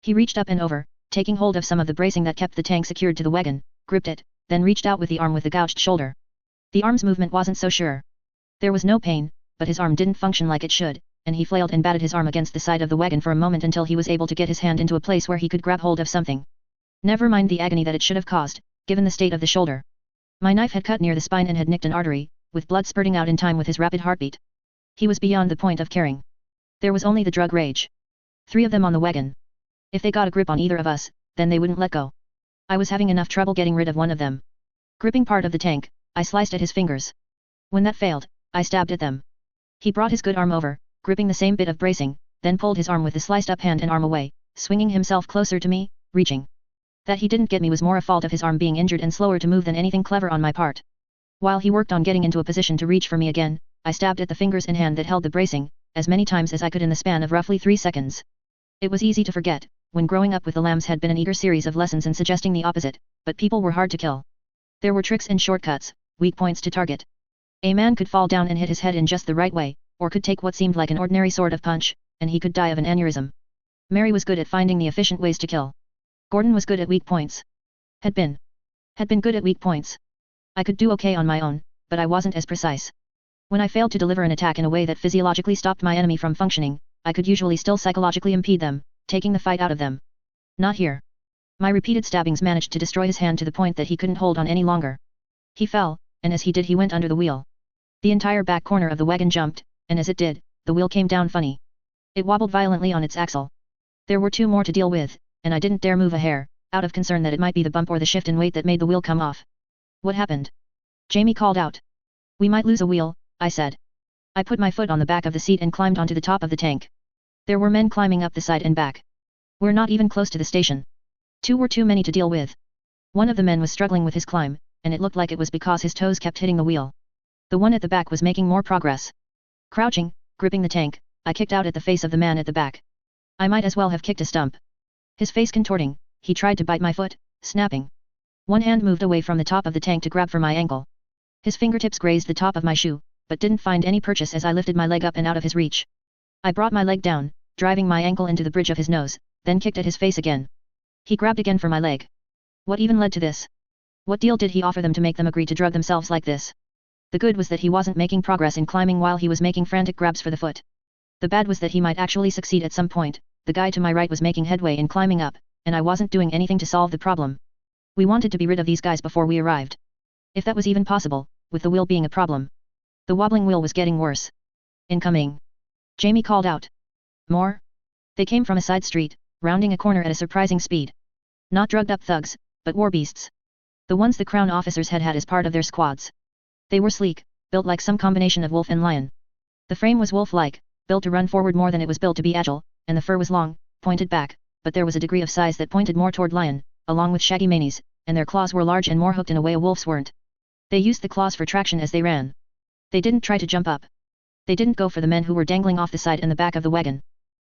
He reached up and over, taking hold of some of the bracing that kept the tank secured to the wagon, gripped it, then reached out with the arm with the gouged shoulder. The arm's movement wasn't so sure. There was no pain, but his arm didn't function like it should, and he flailed and batted his arm against the side of the wagon for a moment until he was able to get his hand into a place where he could grab hold of something. Never mind the agony that it should have caused, given the state of the shoulder. My knife had cut near the spine and had nicked an artery, with blood spurting out in time with his rapid heartbeat. He was beyond the point of caring. There was only the drug rage. 3 of them on the wagon. If they got a grip on either of us, then they wouldn't let go. I was having enough trouble getting rid of one of them. Gripping part of the tank, I sliced at his fingers. When that failed, I stabbed at them. He brought his good arm over, gripping the same bit of bracing, then pulled his arm with the sliced up hand and arm away, swinging himself closer to me, reaching. That he didn't get me was more a fault of his arm being injured and slower to move than anything clever on my part. While he worked on getting into a position to reach for me again, I stabbed at the fingers and hand that held the bracing, as many times as I could in the span of roughly 3 seconds. It was easy to forget, when growing up with the lambs had been an eager series of lessons in suggesting the opposite, but people were hard to kill. There were tricks and shortcuts, weak points to target. A man could fall down and hit his head in just the right way, or could take what seemed like an ordinary sort of punch, and he could die of an aneurysm. Mary was good at finding the efficient ways to kill. Gordon was good at weak points. Had been good at weak points. I could do okay on my own, but I wasn't as precise. When I failed to deliver an attack in a way that physiologically stopped my enemy from functioning, I could usually still psychologically impede them, taking the fight out of them. Not here. My repeated stabbings managed to destroy his hand to the point that he couldn't hold on any longer. He fell, and as he did he went under the wheel. The entire back corner of the wagon jumped, and as it did, the wheel came down funny. It wobbled violently on its axle. There were 2 more to deal with, and I didn't dare move a hair, out of concern that it might be the bump or the shift in weight that made the wheel come off. What happened? Jamie called out. We might lose a wheel, I said. I put my foot on the back of the seat and climbed onto the top of the tank. There were men climbing up the side and back. We're not even close to the station. 2 were too many to deal with. One of the men was struggling with his climb, and it looked like it was because his toes kept hitting the wheel. The one at the back was making more progress. Crouching, gripping the tank, I kicked out at the face of the man at the back. I might as well have kicked a stump. His face contorting, he tried to bite my foot, snapping. One hand moved away from the top of the tank to grab for my ankle. His fingertips grazed the top of my shoe, but didn't find any purchase as I lifted my leg up and out of his reach. I brought my leg down, driving my ankle into the bridge of his nose, then kicked at his face again. He grabbed again for my leg. What even led to this? What deal did he offer them to make them agree to drug themselves like this? The good was that he wasn't making progress in climbing while he was making frantic grabs for the foot. The bad was that he might actually succeed at some point. The guy to my right was making headway in climbing up, and I wasn't doing anything to solve the problem. We wanted to be rid of these guys before we arrived. If that was even possible, with the wheel being a problem. The wobbling wheel was getting worse. Incoming. Jamie called out. More? They came from a side street, rounding a corner at a surprising speed. Not drugged-up thugs, but war beasts. The ones the Crown officers had as part of their squads. They were sleek, built like some combination of wolf and lion. The frame was wolf-like, built to run forward more than it was built to be agile, and the fur was long, pointed back, but there was a degree of size that pointed more toward lion, along with shaggy manes, and their claws were large and more hooked in a way a wolf's weren't. They used the claws for traction as they ran. They didn't try to jump up. They didn't go for the men who were dangling off the side and the back of the wagon.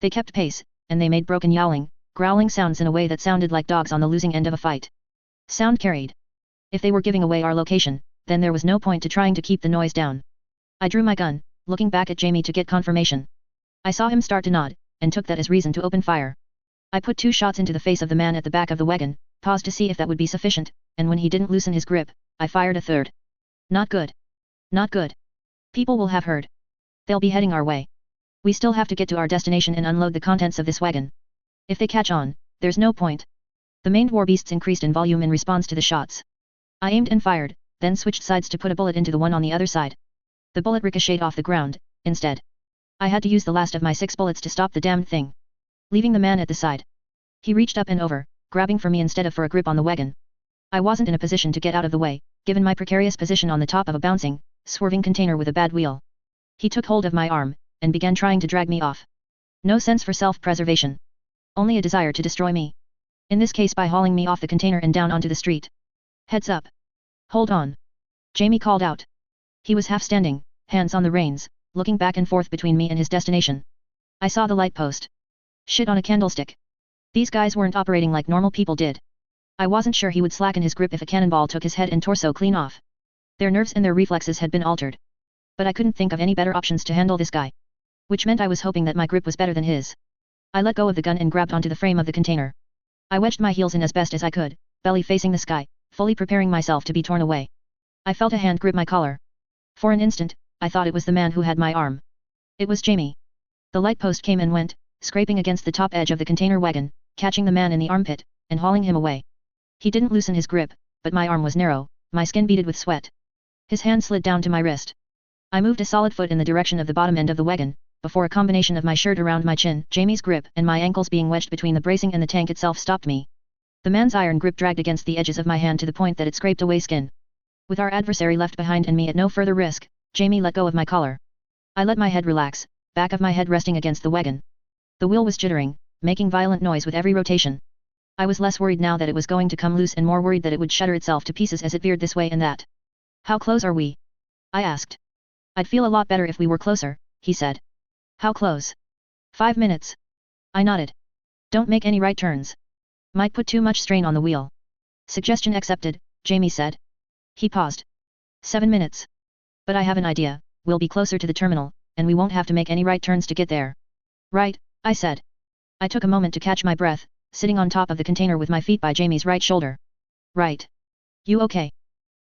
They kept pace, and they made broken yowling, growling sounds in a way that sounded like dogs on the losing end of a fight. Sound carried. If they were giving away our location, then there was no point to trying to keep the noise down. I drew my gun, looking back at Jamie to get confirmation. I saw him start to nod, and took that as reason to open fire. I put 2 shots into the face of the man at the back of the wagon, paused to see if that would be sufficient, and when he didn't loosen his grip, I fired a third. Not good. Not good. People will have heard. They'll be heading our way. We still have to get to our destination and unload the contents of this wagon. If they catch on, there's no point. The maned war beasts increased in volume in response to the shots. I aimed and fired, then switched sides to put a bullet into the one on the other side. The bullet ricocheted off the ground, instead. I had to use the last of my 6 bullets to stop the damned thing. Leaving the man at the side. He reached up and over, grabbing for me instead of for a grip on the wagon. I wasn't in a position to get out of the way, given my precarious position on the top of a bouncing, swerving container with a bad wheel. He took hold of my arm, and began trying to drag me off. No sense for self-preservation. Only a desire to destroy me. In this case by hauling me off the container and down onto the street. Heads up. Hold on. Jamie called out. He was half standing, hands on the reins, looking back and forth between me and his destination. I saw the light post. Shit on a candlestick. These guys weren't operating like normal people did. I wasn't sure he would slacken his grip if a cannonball took his head and torso clean off. Their nerves and their reflexes had been altered. But I couldn't think of any better options to handle this guy. Which meant I was hoping that my grip was better than his. I let go of the gun and grabbed onto the frame of the container. I wedged my heels in as best as I could, belly facing the sky, fully preparing myself to be torn away. I felt a hand grip my collar. For an instant, I thought it was the man who had my arm. It was Jamie. The light post came and went, scraping against the top edge of the container wagon, catching the man in the armpit, and hauling him away. He didn't loosen his grip, but my arm was narrow, my skin beaded with sweat. His hand slid down to my wrist. I moved a solid foot in the direction of the bottom end of the wagon, before a combination of my shirt around my chin, Jamie's grip, and my ankles being wedged between the bracing and the tank itself stopped me. The man's iron grip dragged against the edges of my hand to the point that it scraped away skin. With our adversary left behind and me at no further risk, Jamie let go of my collar. I let my head relax, back of my head resting against the wagon. The wheel was jittering, making violent noise with every rotation. I was less worried now that it was going to come loose and more worried that it would shatter itself to pieces as it veered this way and that. How close are we? I asked. I'd feel a lot better if we were closer, he said. How close? 5 minutes. I nodded. Don't make any right turns. Might put too much strain on the wheel. Suggestion accepted, Jamie said. He paused. 7 minutes. But I have an idea, we'll be closer to the terminal, and we won't have to make any right turns to get there. Right, I said. I took a moment to catch my breath, sitting on top of the container with my feet by Jamie's right shoulder. Right. You okay?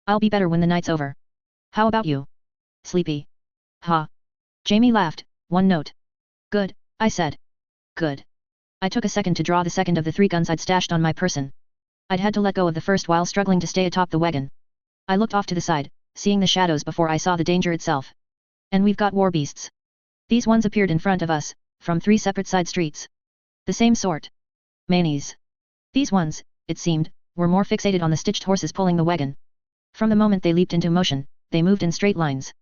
I'll be better when the night's over. How about you? Sleepy. Ha. Jamie laughed, one note. Good, I said. Good. I took a second to draw the second of the 3 guns I'd stashed on my person. I'd had to let go of the first while struggling to stay atop the wagon. I looked off to the side, seeing the shadows before I saw the danger itself. And we've got war beasts. These ones appeared in front of us, from 3 separate side streets. The same sort. Manies. These ones, it seemed, were more fixated on the stitched horses pulling the wagon. From the moment they leaped into motion, they moved in straight lines.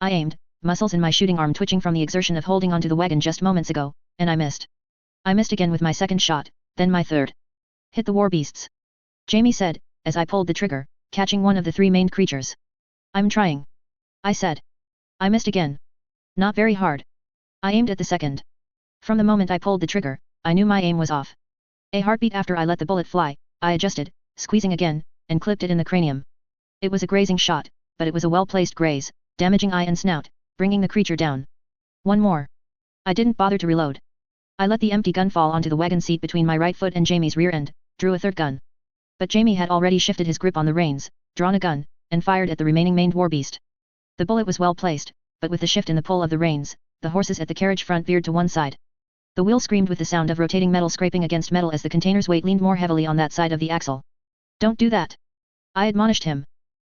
I aimed, muscles in my shooting arm twitching from the exertion of holding onto the wagon just moments ago, and I missed. I missed again with my second shot, then my third. Hit the war beasts. Jamie said, as I pulled the trigger, catching one of the 3 maned creatures. I'm trying. I said. I missed again. Not very hard. I aimed at the second. From the moment I pulled the trigger, I knew my aim was off. A heartbeat after I let the bullet fly, I adjusted, squeezing again, and clipped it in the cranium. It was a grazing shot, but it was a well-placed graze, damaging eye and snout, bringing the creature down. One more. I didn't bother to reload. I let the empty gun fall onto the wagon seat between my right foot and Jamie's rear end, drew a third gun. But Jamie had already shifted his grip on the reins, drawn a gun, and fired at the remaining maned warbeast. The bullet was well placed, but with the shift in the pull of the reins, the horses at the carriage front veered to one side. The wheel screamed with the sound of rotating metal scraping against metal as the container's weight leaned more heavily on that side of the axle. Don't do that. I admonished him.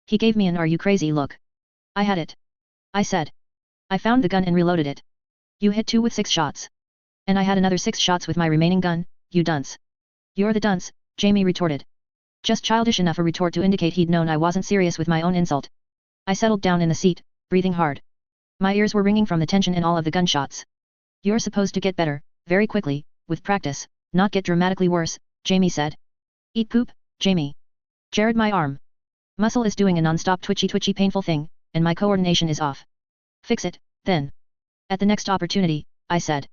He gave me an "are you crazy" look. I had it. I said. I found the gun and reloaded it. You hit 2 with 6 shots. And I had another 6 shots with my remaining gun, you dunce. You're the dunce, Jamie retorted. Just childish enough a retort to indicate he'd known I wasn't serious with my own insult. I settled down in the seat, breathing hard. My ears were ringing from the tension in all of the gunshots. You're supposed to get better, very quickly, with practice, not get dramatically worse, Jamie said. Eat poop, Jamie. Jared my arm. Muscle is doing a non-stop twitchy painful thing, and my coordination is off. Fix it, then. At the next opportunity, I said.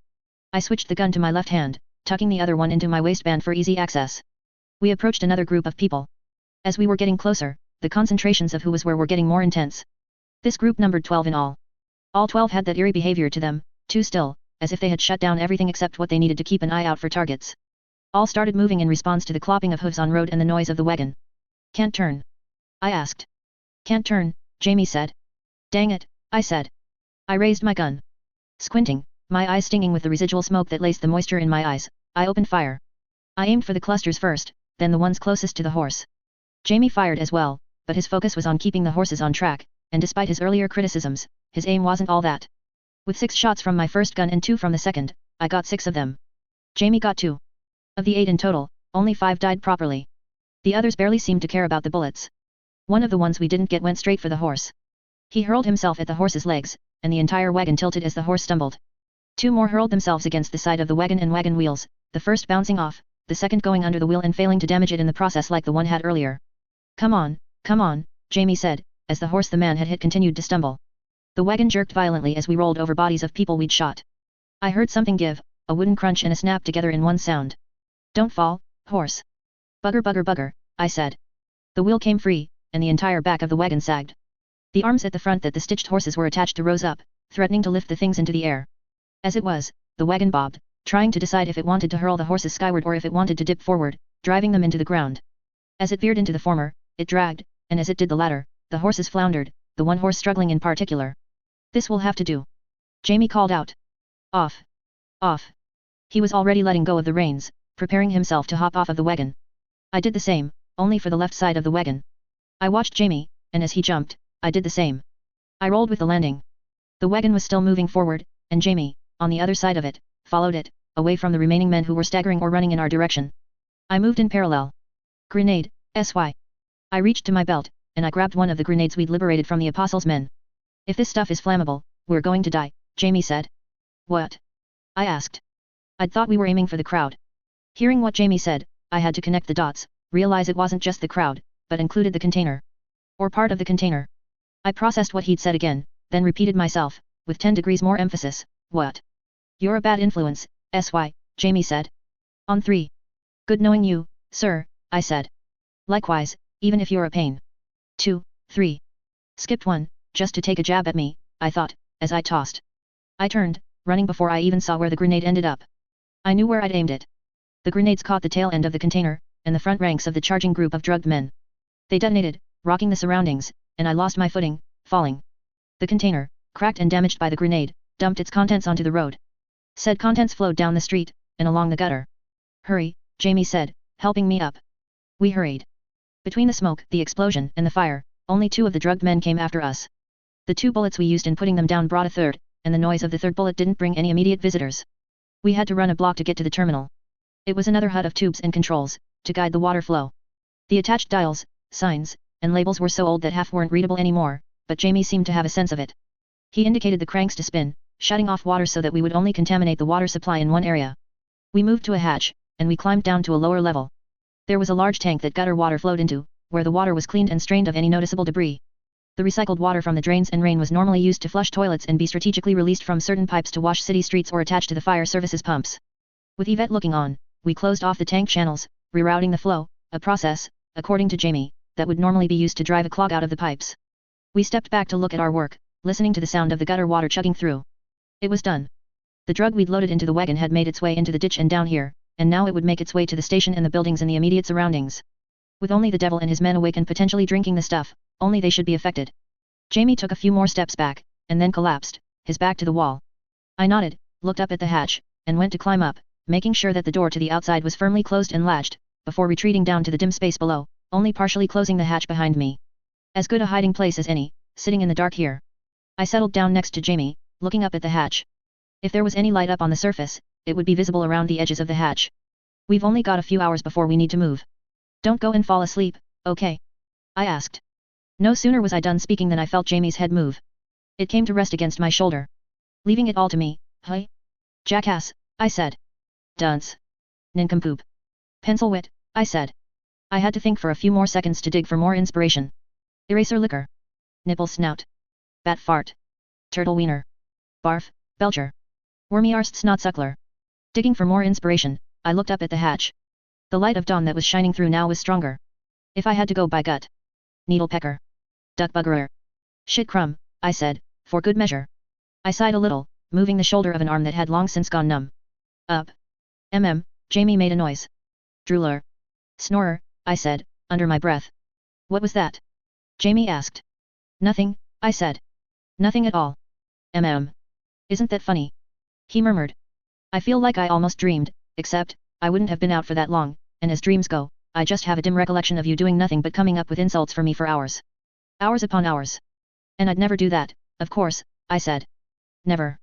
I switched the gun to my left hand, tucking the other one into my waistband for easy access. We approached another group of people. As we were getting closer, the concentrations of who was where were getting more intense. This group numbered 12 in all. All 12 had that eerie behavior to them, too still, as if they had shut down everything except what they needed to keep an eye out for targets. All started moving in response to the clopping of hooves on road and the noise of the wagon. Can't turn? I asked. Can't turn, Jamie said. Dang it, I said. I raised my gun. Squinting, my eyes stinging with the residual smoke that laced the moisture in my eyes, I opened fire. I aimed for the clusters first, then the ones closest to the horse. Jamie fired as well, but his focus was on keeping the horses on track, and despite his earlier criticisms, his aim wasn't all that. With 6 shots from my first gun and 2 from the second, I got 6 of them. Jamie got 2. Of the 8 in total, only 5 died properly. The others barely seemed to care about the bullets. One of the ones we didn't get went straight for the horse. He hurled himself at the horse's legs, and the entire wagon tilted as the horse stumbled. 2 more hurled themselves against the side of the wagon and wagon wheels, the first bouncing off, the second going under the wheel and failing to damage it in the process like the one had earlier. Come on, Jamie said, as the horse the man had hit continued to stumble. The wagon jerked violently as we rolled over bodies of people we'd shot. I heard something give, a wooden crunch and a snap together in one sound. Don't fall, horse. Bugger bugger bugger, I said. The wheel came free, and the entire back of the wagon sagged. The arms at the front that the stitched horses were attached to rose up, threatening to lift the things into the air. As it was, the wagon bobbed, trying to decide if it wanted to hurl the horses skyward or if it wanted to dip forward, driving them into the ground. As it veered into the former, it dragged, and as it did the latter, the horses floundered, the one horse struggling in particular. This will have to do. Jamie called out. Off. Off. He was already letting go of the reins, preparing himself to hop off of the wagon. I did the same, only for the left side of the wagon. I watched Jamie, and as he jumped, I did the same. I rolled with the landing. The wagon was still moving forward, and Jamie, on the other side of it, followed it, away from the remaining men who were staggering or running in our direction. I moved in parallel. Grenade, SY. I reached to my belt, and I grabbed one of the grenades we'd liberated from the Apostles' men. If this stuff is flammable, we're going to die, Jamie said. What? I asked. I'd thought we were aiming for the crowd. Hearing what Jamie said, I had to connect the dots, realize it wasn't just the crowd, but included the container. Or part of the container. I processed what he'd said again, then repeated myself, with 10 degrees more emphasis, what? You're a bad influence, SY, Jamie said. On 3. Good knowing you, sir, I said. Likewise, even if you're a pain. 2, 3. Skipped 1, just to take a jab at me, I thought, as I tossed. I turned, running before I even saw where the grenade ended up. I knew where I'd aimed it. The grenades caught the tail end of the container, and the front ranks of the charging group of drugged men. They detonated, rocking the surroundings, and I lost my footing, falling. The container, cracked and damaged by the grenade, dumped its contents onto the road. Said contents flowed down the street, and along the gutter. Hurry, Jamie said, helping me up. We hurried. Between the smoke, the explosion, and the fire, only 2 of the drugged men came after us. The 2 bullets we used in putting them down brought a third, and the noise of the third bullet didn't bring any immediate visitors. We had to run a block to get to the terminal. It was another hut of tubes and controls, to guide the water flow. The attached dials, signs, and labels were so old that half weren't readable anymore, but Jamie seemed to have a sense of it. He indicated the cranks to spin, shutting off water so that we would only contaminate the water supply in one area. We moved to a hatch, and we climbed down to a lower level. There was a large tank that gutter water flowed into, where the water was cleaned and strained of any noticeable debris. The recycled water from the drains and rain was normally used to flush toilets and be strategically released from certain pipes to wash city streets or attached to the fire services pumps. With Yvette looking on, we closed off the tank channels, rerouting the flow, a process, according to Jamie, that would normally be used to drive a clog out of the pipes. We stepped back to look at our work, listening to the sound of the gutter water chugging through. It was done. The drug we'd loaded into the wagon had made its way into the ditch and down here, and now it would make its way to the station and the buildings in the immediate surroundings. With only the devil and his men awake and potentially drinking the stuff, only they should be affected. Jamie took a few more steps back, and then collapsed, his back to the wall. I nodded, looked up at the hatch, and went to climb up, making sure that the door to the outside was firmly closed and latched, before retreating down to the dim space below, only partially closing the hatch behind me. As good a hiding place as any, sitting in the dark here. I settled down next to Jamie, looking up at the hatch. If there was any light up on the surface, it would be visible around the edges of the hatch. We've only got a few hours before we need to move. Don't go and fall asleep, okay? I asked. No sooner was I done speaking than I felt Jamie's head move. It came to rest against my shoulder. Leaving it all to me, huh? Jackass, I said. Dunce. Nincompoop. Pencilwit, I said. I had to think for a few more seconds to dig for more inspiration. Eraser liquor. Nipple snout. Bat fart. Turtle wiener. Barf, belcher. Wormy arst snot suckler. Digging for more inspiration, I looked up at the hatch. The light of dawn that was shining through now was stronger. If I had to go by gut. Needle pecker. Duck buggerer. Shit crumb, I said, for good measure. I sighed a little, moving the shoulder of an arm that had long since gone numb. Up. Jamie made a noise. Drooler. Snorer, I said, under my breath. What was that? Jamie asked. Nothing, I said. Nothing at all. Isn't that funny? He murmured. I feel like I almost dreamed, except, I wouldn't have been out for that long, and as dreams go, I just have a dim recollection of you doing nothing but coming up with insults for me for hours. Hours upon hours. And I'd never do that, of course, I said. Never.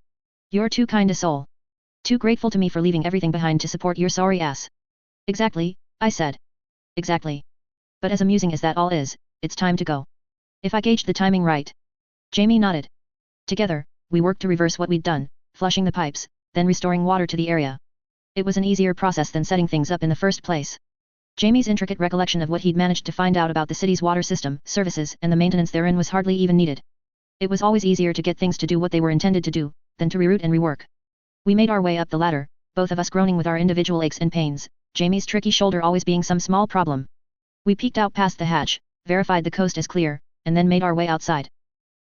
You're too kind a soul. Too grateful to me for leaving everything behind to support your sorry ass. Exactly, I said. Exactly. But as amusing as that all is, it's time to go. If I gauged the timing right. Jamie nodded. Together, we worked to reverse what we'd done, flushing the pipes, then restoring water to the area. It was an easier process than setting things up in the first place. Jamie's intricate recollection of what he'd managed to find out about the city's water system, services, and the maintenance therein was hardly even needed. It was always easier to get things to do what they were intended to do, than to reroute and rework. We made our way up the ladder, both of us groaning with our individual aches and pains, Jamie's tricky shoulder always being some small problem. We peeked out past the hatch, verified the coast as clear, and then made our way outside.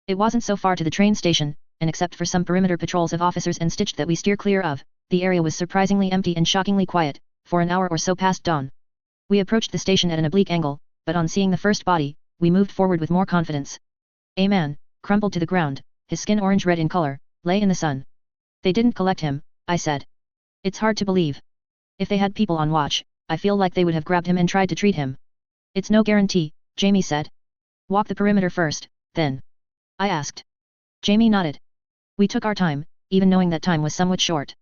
It wasn't so far to the train station, and except for some perimeter patrols of officers and stitched that we steer clear of, the area was surprisingly empty and shockingly quiet, for an hour or so past dawn. We approached the station at an oblique angle, but on seeing the first body, we moved forward with more confidence. A man, crumpled to the ground, his skin orange-red in color, lay in the sun. They didn't collect him, I said. It's hard to believe. If they had people on watch, I feel like they would have grabbed him and tried to treat him. It's no guarantee, Jamie said. Walk the perimeter first, then. I asked. Jamie nodded. We took our time, even knowing that time was somewhat short.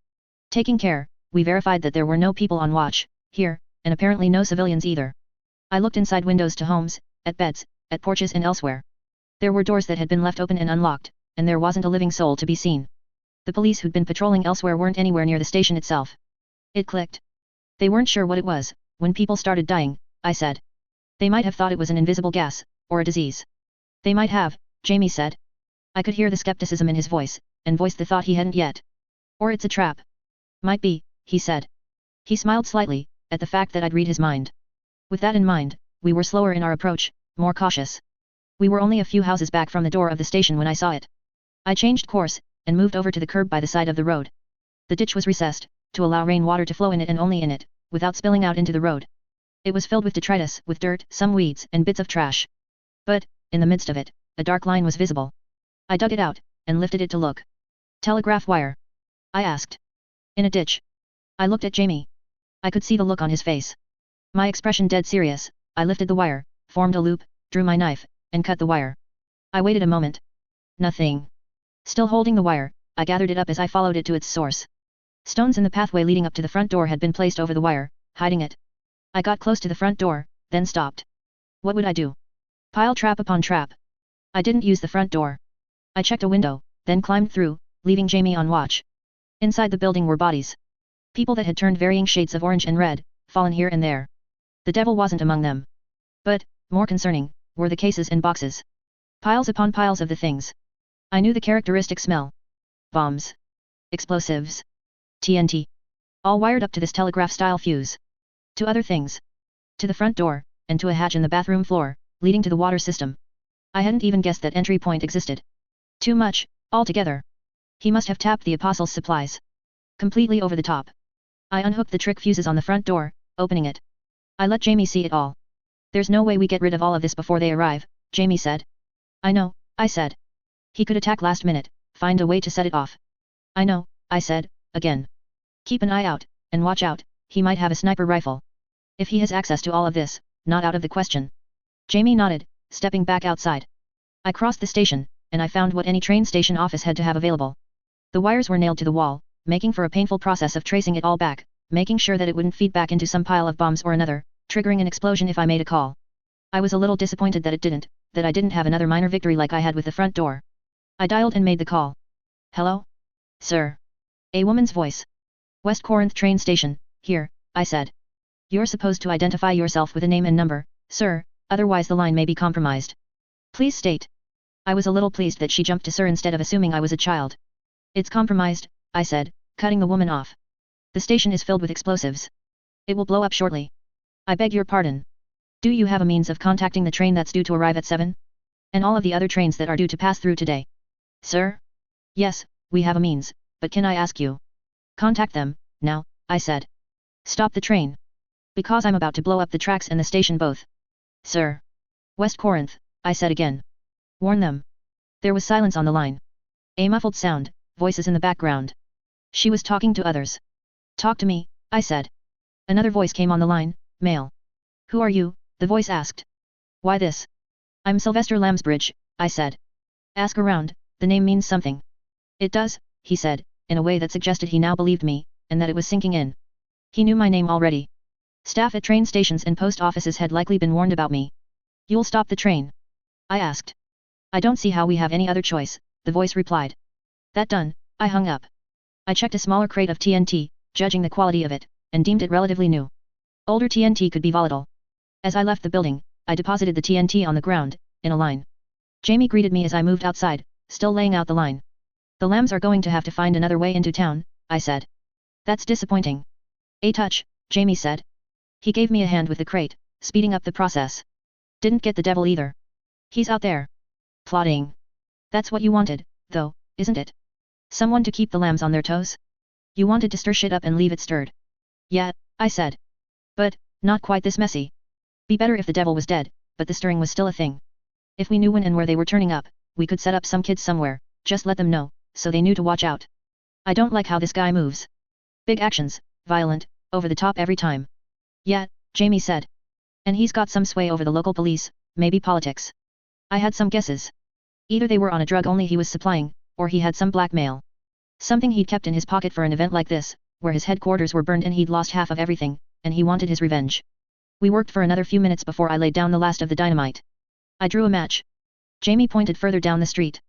Taking care, we verified that there were no people on watch, here, and apparently no civilians either. I looked inside windows to homes, at beds, at porches and elsewhere. There were doors that had been left open and unlocked, and there wasn't a living soul to be seen. The police who'd been patrolling elsewhere weren't anywhere near the station itself. It clicked. They weren't sure what it was, when people started dying, I said. They might have thought it was an invisible gas, or a disease. They might have, Jamie said. I could hear the skepticism in his voice, and voiced the thought he hadn't yet. Or it's a trap. Might be, he said. He smiled slightly, at the fact that I'd read his mind. With that in mind, we were slower in our approach, more cautious. We were only a few houses back from the door of the station when I saw it. I changed course, and moved over to the curb by the side of the road. The ditch was recessed, to allow rainwater to flow in it and only in it, without spilling out into the road. It was filled with detritus, with dirt, some weeds, and bits of trash. But, in the midst of it, a dark line was visible. I dug it out, and lifted it to look. Telegraph wire? I asked. In a ditch. I looked at Jamie. I could see the look on his face. My expression dead serious, I lifted the wire, formed a loop, drew my knife, and cut the wire. I waited a moment. Nothing. Still holding the wire, I gathered it up as I followed it to its source. Stones in the pathway leading up to the front door had been placed over the wire, hiding it. I got close to the front door, then stopped. What would I do? Pile trap upon trap. I didn't use the front door. I checked a window, then climbed through, leaving Jamie on watch. Inside the building were bodies. People that had turned varying shades of orange and red, fallen here and there. The devil wasn't among them. But, more concerning, were the cases and boxes. Piles upon piles of the things. I knew the characteristic smell. Bombs. Explosives. TNT. All wired up to this telegraph-style fuse. To other things. To the front door, and to a hatch in the bathroom floor, leading to the water system. I hadn't even guessed that entry point existed. Too much, altogether. He must have tapped the apostle's supplies. Completely over the top. I unhooked the trick fuses on the front door, opening it. I let Jamie see it all. There's no way we get rid of all of this before they arrive, Jamie said. I know, I said. He could attack last minute, find a way to set it off. I know, I said, again. Keep an eye out, and watch out, he might have a sniper rifle. If he has access to all of this, not out of the question. Jamie nodded, stepping back outside. I crossed the station, and I found what any train station office had to have available. The wires were nailed to the wall, making for a painful process of tracing it all back, making sure that it wouldn't feed back into some pile of bombs or another, triggering an explosion if I made a call. I was a little disappointed that it didn't, that I didn't have another minor victory like I had with the front door. I dialed and made the call. Hello? Sir. A woman's voice. West Corinth train station, here, I said. You're supposed to identify yourself with a name and number, sir, otherwise the line may be compromised. Please state. I was a little pleased that she jumped to sir instead of assuming I was a child. It's compromised, I said, cutting the woman off. The station is filled with explosives. It will blow up shortly. I beg your pardon. Do you have a means of contacting the train that's due to arrive at 7? And all of the other trains that are due to pass through today? Sir? Yes, we have a means, but can I ask you? Contact them, now, I said. Stop the train. Because I'm about to blow up the tracks and the station both. Sir. West Corinth, I said again. Warn them. There was silence on the line. A muffled sound, voices in the background. She was talking to others. Talk to me, I said. Another voice came on the line, male. Who are you? The voice asked. Why this? I'm Sylvester Lambsbridge, I said. Ask around, the name means something. It does, he said, in a way that suggested he now believed me, and that it was sinking in. He knew my name already. Staff at train stations and post offices had likely been warned about me. You'll stop the train? I asked. I don't see how we have any other choice, the voice replied. That done, I hung up. I checked a smaller crate of TNT, judging the quality of it, and deemed it relatively new. Older TNT could be volatile. As I left the building, I deposited the TNT on the ground, in a line. Jamie greeted me as I moved outside, still laying out the line. The lambs are going to have to find another way into town, I said. That's disappointing. A touch, Jamie said. He gave me a hand with the crate, speeding up the process. Didn't get the devil either. He's out there. Plotting. That's what you wanted, though, isn't it? Someone to keep the lambs on their toes? You wanted to stir shit up and leave it stirred. Yeah, I said. But, not quite this messy. Be better if the devil was dead, but the stirring was still a thing. If we knew when and where they were turning up, we could set up some kids somewhere, just let them know, so they knew to watch out. I don't like how this guy moves. Big actions, violent, over the top every time. Yeah, Jamie said. And he's got some sway over the local police, maybe politics. I had some guesses. Either they were on a drug only he was supplying, or he had some blackmail. Something he'd kept in his pocket for an event like this, where his headquarters were burned and he'd lost half of everything, and he wanted his revenge. We worked for another few minutes before I laid down the last of the dynamite. I drew a match. Jamie pointed further down the street.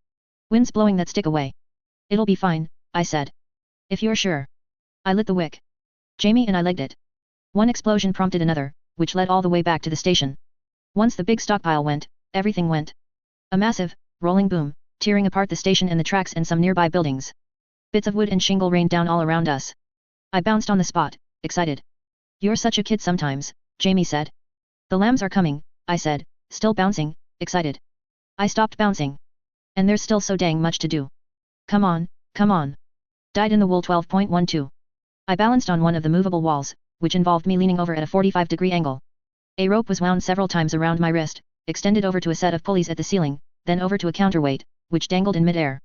Wind's blowing that stick away. It'll be fine, I said. If you're sure. I lit the wick. Jamie and I legged it. One explosion prompted another, which led all the way back to the station. Once the big stockpile went, everything went. A massive, rolling boom, tearing apart the station and the tracks and some nearby buildings. Bits of wood and shingle rained down all around us. I bounced on the spot, excited. You're such a kid sometimes, Jamie said. The lambs are coming, I said, still bouncing, excited. I stopped bouncing. And there's still so dang much to do. Come on, come on. Dyed in the wool 12.12. I balanced on one of the movable walls, which involved me leaning over at a 45-degree angle. A rope was wound several times around my wrist, extended over to a set of pulleys at the ceiling, then over to a counterweight, which dangled in midair.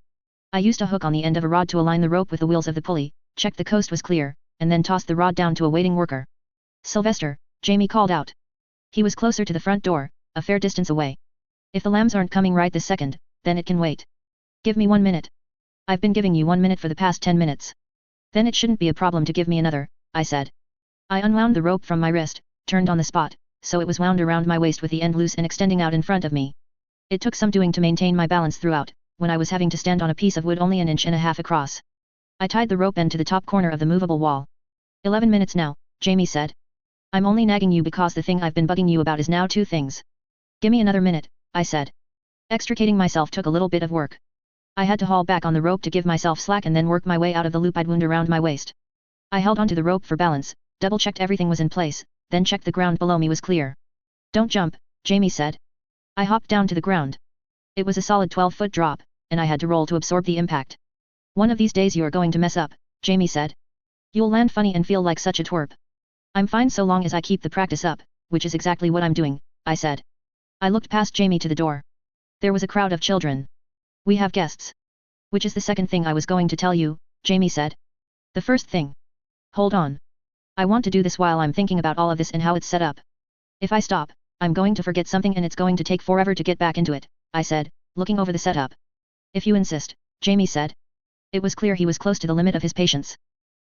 I used a hook on the end of a rod to align the rope with the wheels of the pulley, checked the coast was clear, and then tossed the rod down to a waiting worker. Sylvester, Jamie called out. He was closer to the front door, a fair distance away. If the lambs aren't coming right this second, then it can wait. Give me 1 minute. I've been giving you 1 minute for the past 10 minutes. Then it shouldn't be a problem to give me another, I said. I unwound the rope from my wrist, turned on the spot, so it was wound around my waist with the end loose and extending out in front of me. It took some doing to maintain my balance throughout, when I was having to stand on a piece of wood only 1.5 inches across. I tied the rope end to the top corner of the movable wall. 11 minutes now, Jamie said. I'm only nagging you because the thing I've been bugging you about is now 2 things. Gimme another minute, I said. Extricating myself took a little bit of work. I had to haul back on the rope to give myself slack and then work my way out of the loop I'd wound around my waist. I held onto the rope for balance, double-checked everything was in place, then checked the ground below me was clear. Don't jump, Jamie said. I hopped down to the ground. It was a solid 12-foot drop, and I had to roll to absorb the impact. One of these days you're going to mess up, Jamie said. You'll land funny and feel like such a twerp. I'm fine so long as I keep the practice up, which is exactly what I'm doing, I said. I looked past Jamie to the door. There was a crowd of children. We have guests. Which is the second thing I was going to tell you, Jamie said. The first thing. Hold on. I want to do this while I'm thinking about all of this and how it's set up. If I stop, I'm going to forget something and it's going to take forever to get back into it, I said, looking over the setup. If you insist, Jamie said. It was clear he was close to the limit of his patience.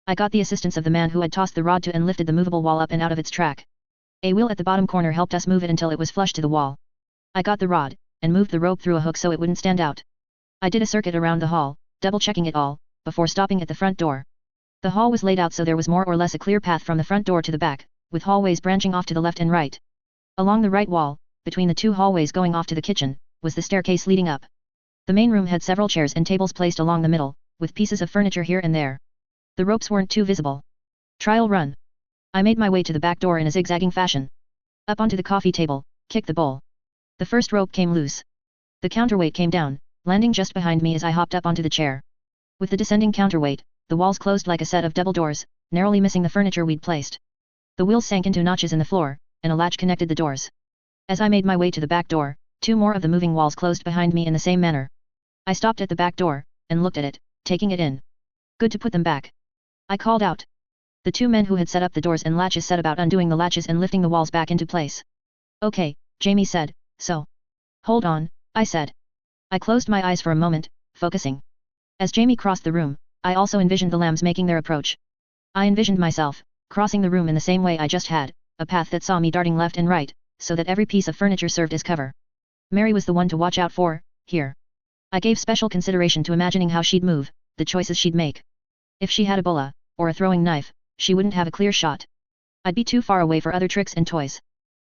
I got the assistance of the man who had tossed the rod to and lifted the movable wall up and out of its track. A wheel at the bottom corner helped us move it until it was flush to the wall. I got the rod, and moved the rope through a hook so it wouldn't stand out. I did a circuit around the hall, double-checking it all, before stopping at the front door. The hall was laid out so there was more or less a clear path from the front door to the back, with hallways branching off to the left and right. Along the right wall, between the 2 hallways going off to the kitchen, was the staircase leading up. The main room had several chairs and tables placed along the middle, with pieces of furniture here and there. The ropes weren't too visible. Trial run. I made my way to the back door in a zigzagging fashion. Up onto the coffee table, kicked the bowl. The first rope came loose. The counterweight came down, landing just behind me as I hopped up onto the chair. With the descending counterweight, the walls closed like a set of double doors, narrowly missing the furniture we'd placed. The wheels sank into notches in the floor, and a latch connected the doors. As I made my way to the back door, 2 more of the moving walls closed behind me in the same manner. I stopped at the back door, and looked at it, taking it in. Good to put them back. I called out. The 2 men who had set up the doors and latches set about undoing the latches and lifting the walls back into place. Okay, Jamie said, so. Hold on, I said. I closed my eyes for a moment, focusing. As Jamie crossed the room, I also envisioned the lambs making their approach. I envisioned myself, crossing the room in the same way I just had, a path that saw me darting left and right, so that every piece of furniture served as cover. Mary was the one to watch out for, here. I gave special consideration to imagining how she'd move, the choices she'd make. If she had a bola, or a throwing knife, she wouldn't have a clear shot. I'd be too far away for other tricks and toys.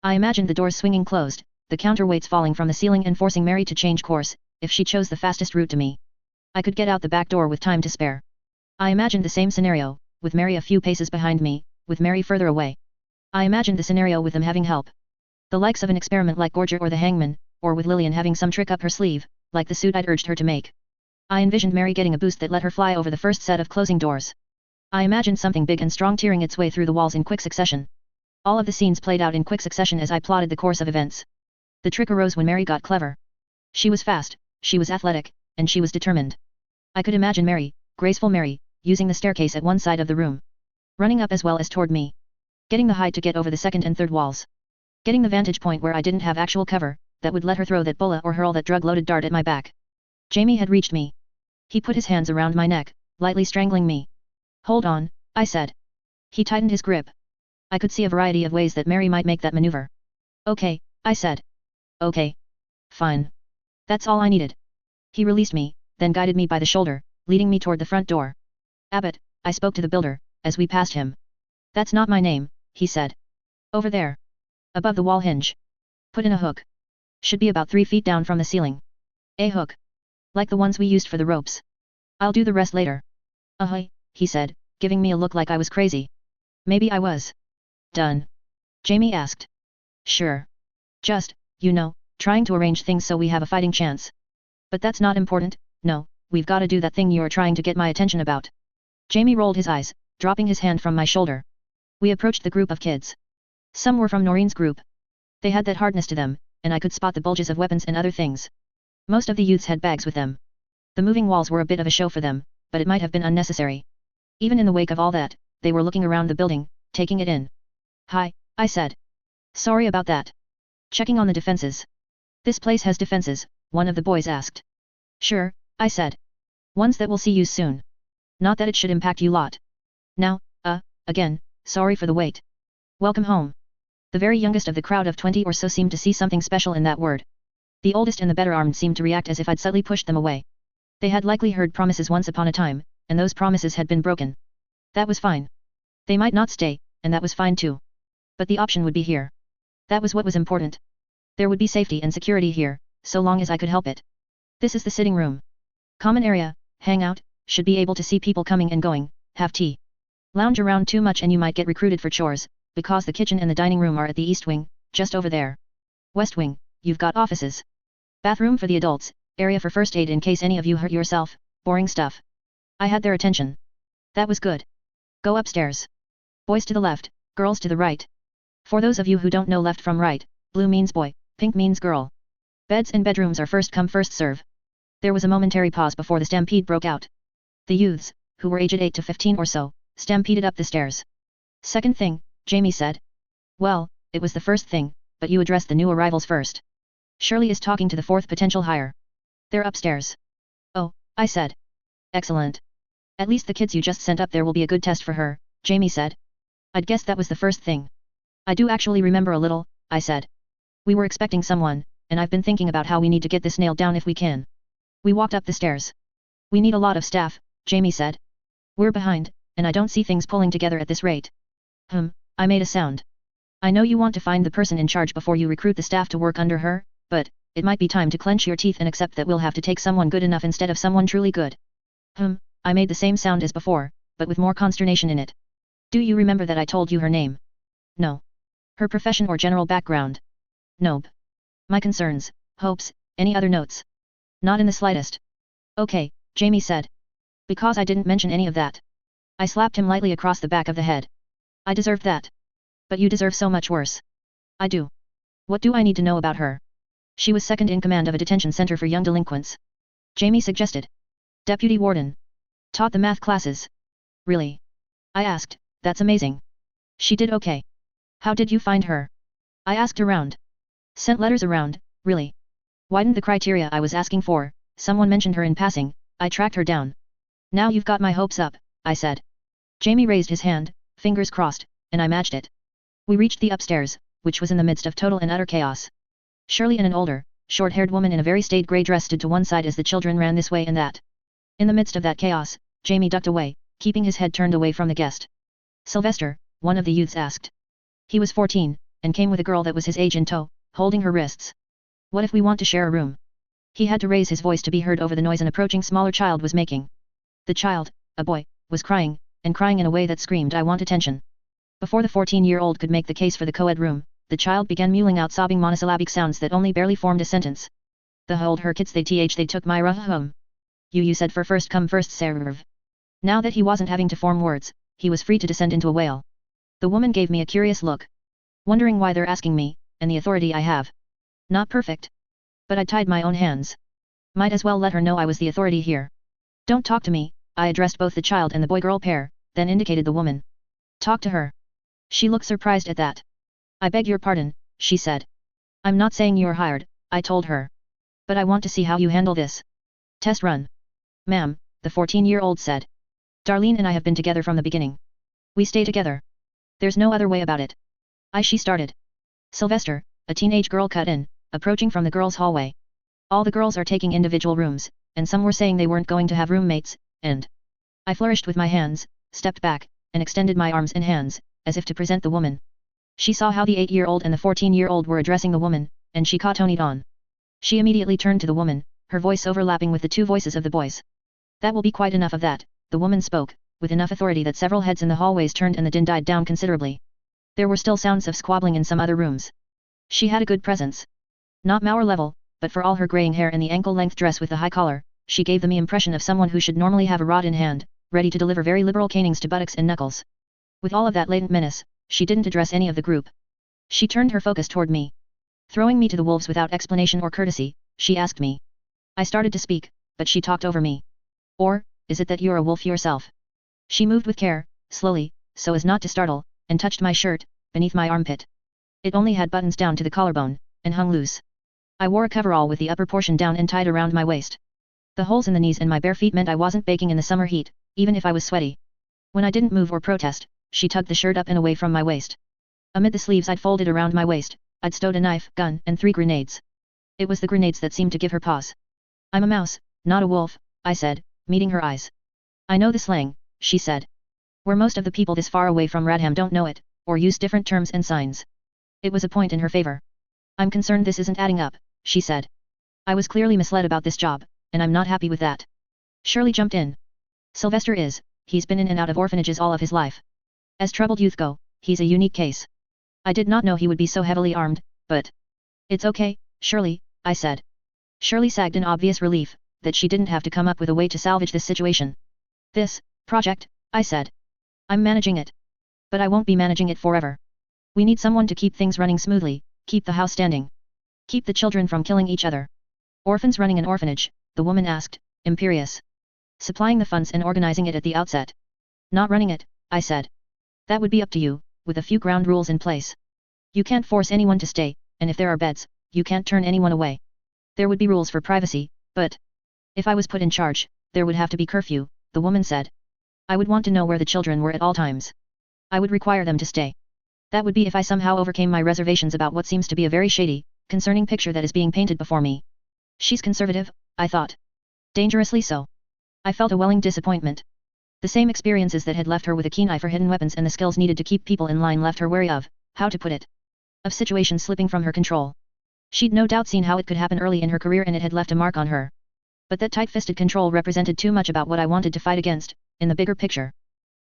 I imagined the doors swinging closed, the counterweights falling from the ceiling and forcing Mary to change course, if she chose the fastest route to me. I could get out the back door with time to spare. I imagined the same scenario, with Mary a few paces behind me, with Mary further away. I imagined the scenario with them having help. The likes of an experiment like Gorger or the hangman, or with Lillian having some trick up her sleeve, like the suit I'd urged her to make. I envisioned Mary getting a boost that let her fly over the first set of closing doors. I imagined something big and strong tearing its way through the walls in quick succession. All of the scenes played out in quick succession as I plotted the course of events. The trick arose when Mary got clever. She was fast, she was athletic, and she was determined. I could imagine Mary, graceful Mary, using the staircase at one side of the room. Running up as well as toward me. Getting the height to get over the second and third walls. Getting the vantage point where I didn't have actual cover, that would let her throw that bola or hurl that drug-loaded dart at my back. Jamie had reached me. He put his hands around my neck, lightly strangling me. Hold on, I said. He tightened his grip. I could see a variety of ways that Mary might make that maneuver. Okay, I said. Okay. Fine. That's all I needed. He released me, then guided me by the shoulder, leading me toward the front door. Abbott, I spoke to the builder, as we passed him. That's not my name, he said. Over there. Above the wall hinge. Put in a hook. Should be about 3 feet down from the ceiling. A hook. Like the ones we used for the ropes. I'll do the rest later. He said, giving me a look like I was crazy. Maybe I was. Done. Jamie asked. Sure. Just, you know, trying to arrange things so we have a fighting chance. But that's not important, no, we've gotta do that thing you're trying to get my attention about. Jamie rolled his eyes, dropping his hand from my shoulder. We approached the group of kids. Some were from Noreen's group. They had that hardness to them, and I could spot the bulges of weapons and other things. Most of the youths had bags with them. The moving walls were a bit of a show for them, but it might have been unnecessary. Even in the wake of all that, they were looking around the building, taking it in. Hi, I said. Sorry about that. Checking on the defenses. This place has defenses, one of the boys asked. Sure, I said. Ones that we'll see use soon. Not that it should impact you lot. Now, again, sorry for the wait. Welcome home. The very youngest of the crowd of 20 or so seemed to see something special in that word. The oldest and the better armed seemed to react as if I'd subtly pushed them away. They had likely heard promises once upon a time, and those promises had been broken. That was fine. They might not stay, and that was fine too. But the option would be here. That was what was important. There would be safety and security here, so long as I could help it. This is the sitting room. Common area, hang out, should be able to see people coming and going, have tea. Lounge around too much and you might get recruited for chores, because the kitchen and the dining room are at the east wing, just over there. West wing, you've got offices. Bathroom for the adults, area for first aid in case any of you hurt yourself, boring stuff. I had their attention. That was good. Go upstairs. Boys to the left, girls to the right. For those of you who don't know left from right, blue means boy, pink means girl. Beds and bedrooms are first come first serve. There was a momentary pause before the stampede broke out. The youths, who were aged 8 to 15 or so, stampeded up the stairs. Second thing, Jamie said. Well, it was the first thing, but you addressed the new arrivals first. Shirley is talking to the fourth potential hire. They're upstairs. Oh, I said. Excellent. At least the kids you just sent up there will be a good test for her, Jamie said. I'd guess that was the first thing. I do actually remember a little, I said. We were expecting someone, and I've been thinking about how we need to get this nailed down if we can. We walked up the stairs. We need a lot of staff, Jamie said. We're behind, and I don't see things pulling together at this rate. I made a sound. I know you want to find the person in charge before you recruit the staff to work under her, but, it might be time to clench your teeth and accept that we'll have to take someone good enough instead of someone truly good. I made the same sound as before, but with more consternation in it. Do you remember that I told you her name? No. Her profession or general background? Nope. My concerns, hopes, any other notes? Not in the slightest. Okay, Jamie said. Because I didn't mention any of that. I slapped him lightly across the back of the head. I deserved that. But you deserve so much worse. I do. What do I need to know about her? She was second in command of a detention center for young delinquents. Jamie suggested. Deputy warden. Taught the math classes. Really? I asked, that's amazing. She did okay. How did you find her? I asked around. Sent letters around, really. Widened the criteria I was asking for, someone mentioned her in passing, I tracked her down. Now you've got my hopes up, I said. Jamie raised his hand, fingers crossed, and I matched it. We reached the upstairs, which was in the midst of total and utter chaos. Shirley and an older, short-haired woman in a very staid grey dress stood to one side as the children ran this way and that. In the midst of that chaos, Jamie ducked away, keeping his head turned away from the guest. Sylvester, one of the youths asked. He was 14, and came with a girl that was his age in tow, holding her wrists. What if we want to share a room? He had to raise his voice to be heard over the noise an approaching smaller child was making. The child, a boy, was crying, and crying in a way that screamed I want attention. Before the 14-year-old could make the case for the co-ed room, the child began mewling out sobbing monosyllabic sounds that only barely formed a sentence. The hold her kids they took Myra home. You said for first come first serve. Now that he wasn't having to form words, he was free to descend into a wail. The woman gave me a curious look. Wondering why they're asking me, and the authority I have. Not perfect. But I'd tied my own hands. Might as well let her know I was the authority here. Don't talk to me, I addressed both the child and the boy-girl pair, then indicated the woman. Talk to her. She looked surprised at that. I beg your pardon, she said. I'm not saying you're hired, I told her. But I want to see how you handle this. Test run. Ma'am, the 14-year-old said. Darlene and I have been together from the beginning. We stay together. There's no other way about it. She started. Sylvester, a teenage girl cut in, approaching from the girls' hallway. All the girls are taking individual rooms, and some were saying they weren't going to have roommates, and... I flourished with my hands, stepped back, and extended my arms and hands, as if to present the woman. She saw how the 8-year-old and the 14-year-old were addressing the woman, and she caught on. She immediately turned to the woman, her voice overlapping with the two voices of the boys. That will be quite enough of that, the woman spoke, with enough authority that several heads in the hallways turned and the din died down considerably. There were still sounds of squabbling in some other rooms. She had a good presence. Not Mauer level, but for all her graying hair and the ankle-length dress with the high collar, she gave them the impression of someone who should normally have a rod in hand, ready to deliver very liberal canings to buttocks and knuckles. With all of that latent menace, she didn't address any of the group. She turned her focus toward me. Throwing me to the wolves without explanation or courtesy, she asked me. I started to speak, but she talked over me. Or, is it that you're a wolf yourself? She moved with care, slowly, so as not to startle, and touched my shirt, beneath my armpit. It only had buttons down to the collarbone, and hung loose. I wore a coverall with the upper portion down and tied around my waist. The holes in the knees and my bare feet meant I wasn't baking in the summer heat, even if I was sweaty. When I didn't move or protest, she tugged the shirt up and away from my waist. Amid the sleeves I'd folded around my waist, I'd stowed a knife, gun, and 3 grenades. It was the grenades that seemed to give her pause. I'm a mouse, not a wolf, I said, meeting her eyes. I know the slang, she said. Where most of the people this far away from Radham don't know it, or use different terms and signs. It was a point in her favor. I'm concerned this isn't adding up, she said. I was clearly misled about this job, and I'm not happy with that. Shirley jumped in. Sylvester is, he's been in and out of orphanages all of his life. As troubled youth go, he's a unique case. I did not know he would be so heavily armed, but... It's okay, Shirley, I said. Shirley sagged in obvious relief, that she didn't have to come up with a way to salvage this situation. This project, I said. I'm managing it. But I won't be managing it forever. We need someone to keep things running smoothly, keep the house standing. Keep the children from killing each other. Orphans running an orphanage, the woman asked, imperious. Supplying the funds and organizing it at the outset. Not running it, I said. That would be up to you, with a few ground rules in place. You can't force anyone to stay, and if there are beds, you can't turn anyone away. There would be rules for privacy, but... If I was put in charge, there would have to be curfew, the woman said. I would want to know where the children were at all times. I would require them to stay. That would be if I somehow overcame my reservations about what seems to be a very shady, concerning picture that is being painted before me. She's conservative, I thought. Dangerously so. I felt a welling disappointment. The same experiences that had left her with a keen eye for hidden weapons and the skills needed to keep people in line left her wary of, how to put it, of situations slipping from her control. She'd no doubt seen how it could happen early in her career and it had left a mark on her. But that tight-fisted control represented too much about what I wanted to fight against, in the bigger picture.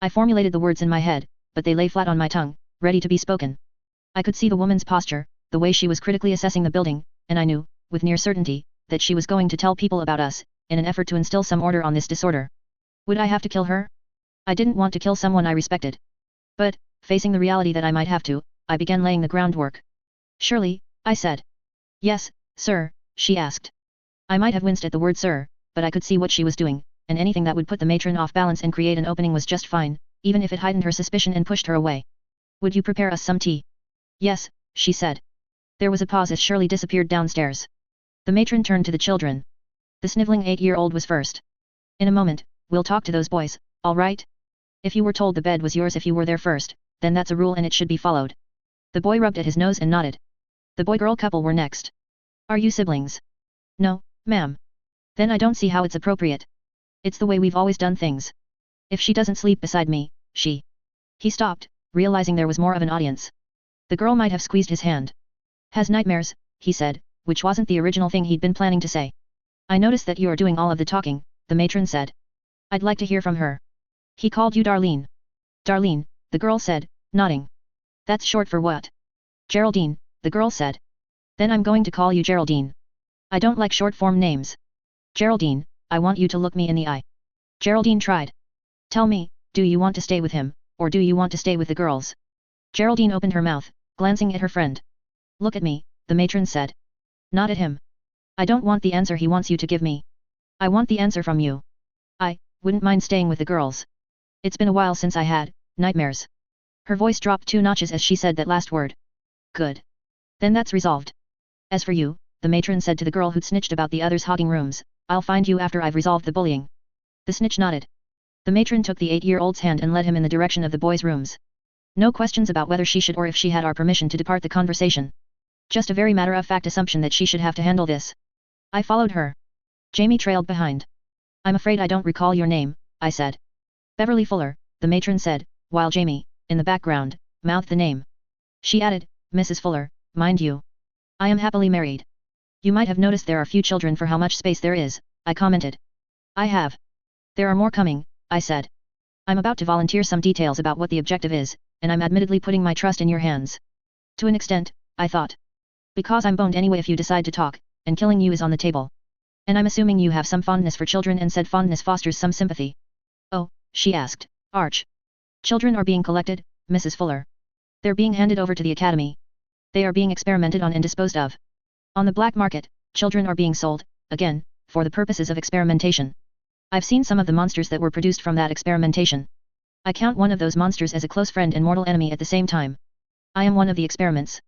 I formulated the words in my head, but they lay flat on my tongue, ready to be spoken. I could see the woman's posture, the way she was critically assessing the building, and I knew, with near certainty, that she was going to tell people about us, in an effort to instill some order on this disorder. Would I have to kill her? I didn't want to kill someone I respected. But, facing the reality that I might have to, I began laying the groundwork. Shirley, I said. Yes, sir, she asked. I might have winced at the word sir, but I could see what she was doing, and anything that would put the matron off balance and create an opening was just fine, even if it heightened her suspicion and pushed her away. Would you prepare us some tea? Yes, she said. There was a pause as Shirley disappeared downstairs. The matron turned to the children. The sniveling 8-year-old was first. In a moment, we'll talk to those boys, all right? If you were told the bed was yours if you were there first, then that's a rule and it should be followed. The boy rubbed at his nose and nodded. The boy-girl couple were next. Are you siblings? No, ma'am. Then I don't see how it's appropriate. It's the way we've always done things. If she doesn't sleep beside me, she... He stopped, realizing there was more of an audience. The girl might have squeezed his hand. Has nightmares, he said, which wasn't the original thing he'd been planning to say. I noticed that you are doing all of the talking, the matron said. I'd like to hear from her. He called you Darlene. Darlene, the girl said, nodding. That's short for what? Geraldine, the girl said. Then I'm going to call you Geraldine. I don't like short-form names. Geraldine, I want you to look me in the eye. Geraldine tried. Tell me, do you want to stay with him, or do you want to stay with the girls? Geraldine opened her mouth, glancing at her friend. Look at me, the matron said. Not at him. I don't want the answer he wants you to give me. I want the answer from you. I wouldn't mind staying with the girls. It's been a while since I had nightmares. Her voice dropped 2 notches as she said that last word. Good. Then that's resolved. As for you, the matron said to the girl who'd snitched about the others hogging rooms, I'll find you after I've resolved the bullying. The snitch nodded. The matron took the 8-year-old's hand and led him in the direction of the boys' rooms. No questions about whether she should or if she had our permission to depart the conversation. Just a very matter-of-fact assumption that she should have to handle this. I followed her. Jamie trailed behind. I'm afraid I don't recall your name, I said. Beverly Fuller, the matron said, while Jamie, in the background, mouthed the name. She added, Mrs. Fuller, mind you. I am happily married. You might have noticed there are few children for how much space there is, I commented. I have. There are more coming, I said. I'm about to volunteer some details about what the objective is, and I'm admittedly putting my trust in your hands. To an extent, I thought. Because I'm boned anyway if you decide to talk, and killing you is on the table. And I'm assuming you have some fondness for children and said fondness fosters some sympathy. Oh, she asked, Arch. Children are being collected, Mrs. Fuller. They're being handed over to the academy. They are being experimented on and disposed of. On the black market, children are being sold, again, for the purposes of experimentation. I've seen some of the monsters that were produced from that experimentation. I count one of those monsters as a close friend and mortal enemy at the same time. I am one of the experiments.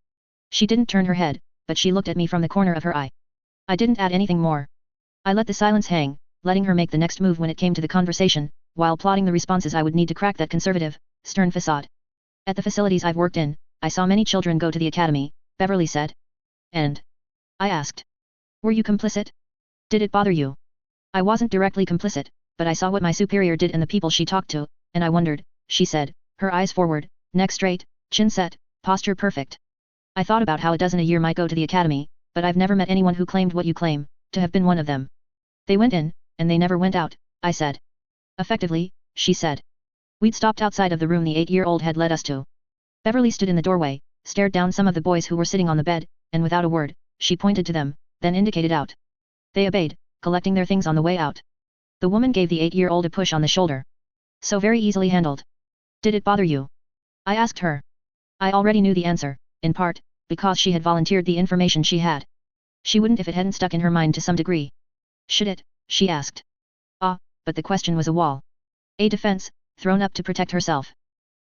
She didn't turn her head, but she looked at me from the corner of her eye. I didn't add anything more. I let the silence hang, letting her make the next move when it came to the conversation, while plotting the responses I would need to crack that conservative, stern facade. At the facilities I've worked in, I saw many children go to the academy, Beverly said. And? I asked. Were you complicit? Did it bother you? I wasn't directly complicit, but I saw what my superior did and the people she talked to, and I wondered, she said, her eyes forward, neck straight, chin set, posture perfect. I thought about how a dozen a year might go to the academy, but I've never met anyone who claimed what you claim, to have been one of them. They went in, and they never went out, I said. Effectively, she said. We'd stopped outside of the room the 8-year-old had led us to. Beverly stood in the doorway, stared down some of the boys who were sitting on the bed, and without a word, she pointed to them, then indicated out. They obeyed, collecting their things on the way out. The woman gave the 8-year-old a push on the shoulder. So very easily handled. Did it bother you? I asked her. I already knew the answer, in part, because she had volunteered the information she had. She wouldn't if it hadn't stuck in her mind to some degree. Should it? She asked. But the question was a wall. A defense, thrown up to protect herself.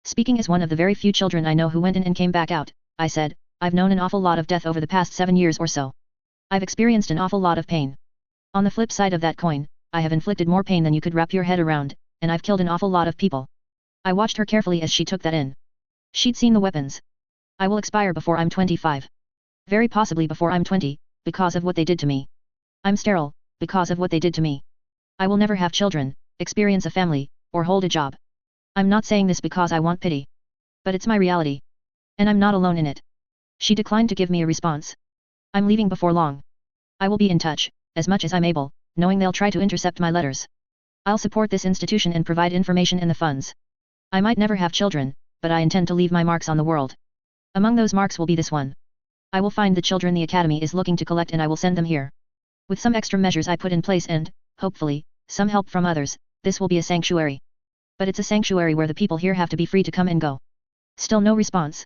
Speaking as one of the very few children I know who went in and came back out, I said, I've known an awful lot of death over the past 7 years or so. I've experienced an awful lot of pain. On the flip side of that coin, I have inflicted more pain than you could wrap your head around, and I've killed an awful lot of people. I watched her carefully as she took that in. She'd seen the weapons. I will expire before I'm 25. Very possibly before I'm 20, because of what they did to me. I'm sterile, because of what they did to me. I will never have children, experience a family, or hold a job. I'm not saying this because I want pity. But it's my reality. And I'm not alone in it. She declined to give me a response. I'm leaving before long. I will be in touch, as much as I'm able, knowing they'll try to intercept my letters. I'll support this institution and provide information and the funds. I might never have children, but I intend to leave my marks on the world. Among those marks will be this one. I will find the children the academy is looking to collect and I will send them here. With some extra measures I put in place and, hopefully, some help from others, this will be a sanctuary. But it's a sanctuary where the people here have to be free to come and go. Still no response.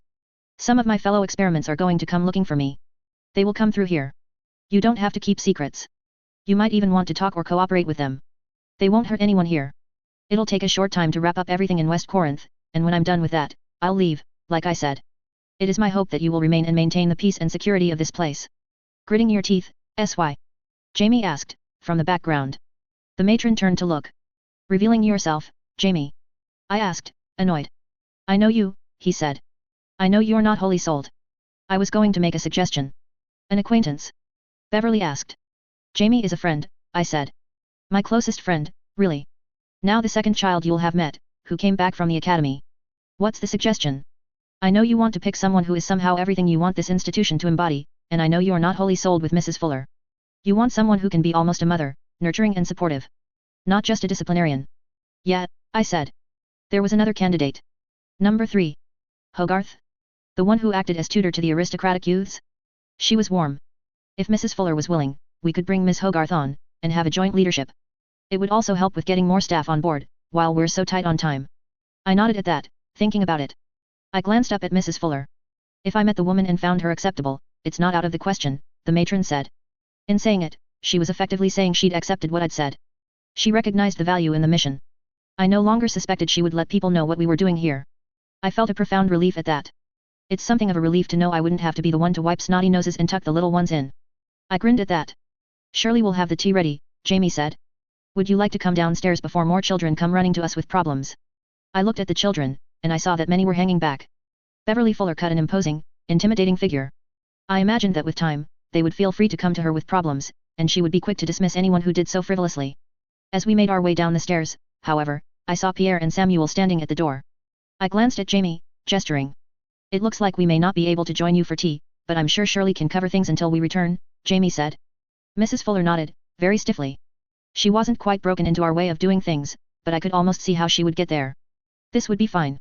Some of my fellow experiments are going to come looking for me. They will come through here. You don't have to keep secrets. You might even want to talk or cooperate with them. They won't hurt anyone here. It'll take a short time to wrap up everything in West Corinth, and when I'm done with that, I'll leave, like I said. It is my hope that you will remain and maintain the peace and security of this place. Gritting your teeth, S.Y. Jamie asked, from the background. The matron turned to look. Revealing yourself, Jamie? I asked, annoyed. I know you, he said. I know you're not wholly sold. I was going to make a suggestion. An acquaintance? Beverly asked. Jamie is a friend, I said. My closest friend, really. Now the second child you'll have met, who came back from the academy. What's the suggestion? I know you want to pick someone who is somehow everything you want this institution to embody, and I know you are not wholly sold with Mrs. Fuller. You want someone who can be almost a mother, nurturing and supportive. Not just a disciplinarian. Yeah, I said. There was another candidate. Number 3. Hogarth? The one who acted as tutor to the aristocratic youths? She was warm. If Mrs. Fuller was willing, we could bring Miss Hogarth on, and have a joint leadership. It would also help with getting more staff on board, while we're so tight on time. I nodded at that, thinking about it. I glanced up at Mrs. Fuller. If I met the woman and found her acceptable, it's not out of the question, the matron said. In saying it, she was effectively saying she'd accepted what I'd said. She recognized the value in the mission. I no longer suspected she would let people know what we were doing here. I felt a profound relief at that. It's something of a relief to know I wouldn't have to be the one to wipe snotty noses and tuck the little ones in. I grinned at that. Surely we'll have the tea ready, Jamie said. Would you like to come downstairs before more children come running to us with problems? I looked at the children, and I saw that many were hanging back. Beverly Fuller cut an imposing, intimidating figure. I imagined that with time, they would feel free to come to her with problems, and she would be quick to dismiss anyone who did so frivolously. As we made our way down the stairs, however, I saw Pierre and Samuel standing at the door. I glanced at Jamie, gesturing. It looks like we may not be able to join you for tea, but I'm sure Shirley can cover things until we return, Jamie said. Mrs. Fuller nodded, very stiffly. She wasn't quite broken into our way of doing things, but I could almost see how she would get there. This would be fine.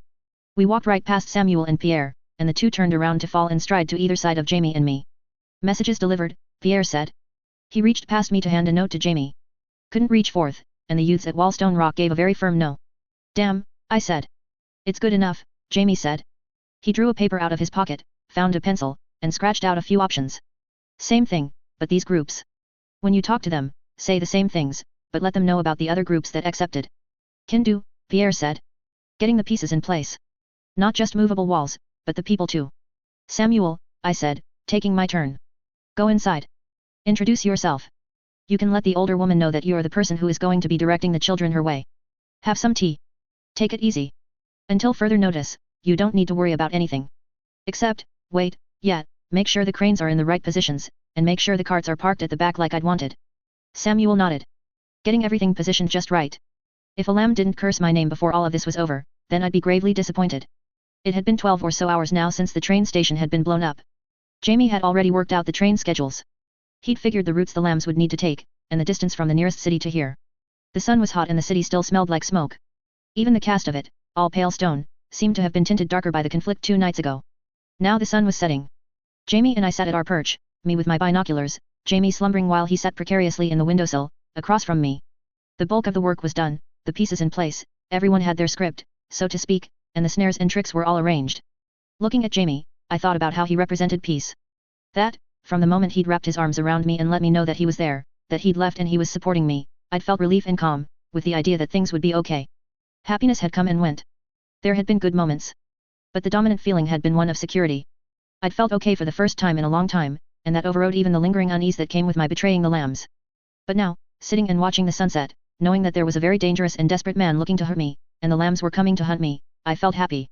We walked right past Samuel and Pierre, and the two turned around to fall in stride to either side of Jamie and me. Messages delivered, Pierre said. He reached past me to hand a note to Jamie. Couldn't reach forth, and the youths at Wallstone Rock gave a very firm no. Damn, I said. It's good enough, Jamie said. He drew a paper out of his pocket, found a pencil, and scratched out a few options. Same thing, but these groups. When you talk to them, say the same things, but let them know about the other groups that accepted. Can do, Pierre said. Getting the pieces in place. Not just movable walls, but the people too. Samuel, I said, taking my turn. Go inside. Introduce yourself. You can let the older woman know that you are the person who is going to be directing the children her way. Have some tea. Take it easy. Until further notice, you don't need to worry about anything. Except, wait, make sure the cranes are in the right positions, and make sure the carts are parked at the back like I'd wanted. Samuel nodded. Getting everything positioned just right. If a lamb didn't curse my name before all of this was over, then I'd be gravely disappointed. It had been 12 or so hours now since the train station had been blown up. Jamie had already worked out the train schedules. He'd figured the routes the lambs would need to take, and the distance from the nearest city to here. The sun was hot and the city still smelled like smoke. Even the cast of it, all pale stone, seemed to have been tinted darker by the conflict 2 nights ago. Now the sun was setting. Jamie and I sat at our perch, me with my binoculars, Jamie slumbering while he sat precariously in the windowsill, across from me. The bulk of the work was done, the pieces in place, everyone had their script, so to speak, and the snares and tricks were all arranged. Looking at Jamie, I thought about how he represented peace. That, from the moment he'd wrapped his arms around me and let me know that he was there, that he'd left and he was supporting me, I'd felt relief and calm, with the idea that things would be okay. Happiness had come and went. There had been good moments. But the dominant feeling had been one of security. I'd felt okay for the first time in a long time, and that overrode even the lingering unease that came with my betraying the lambs. But now, sitting and watching the sunset, knowing that there was a very dangerous and desperate man looking to hurt me, and the lambs were coming to hunt me, I felt happy.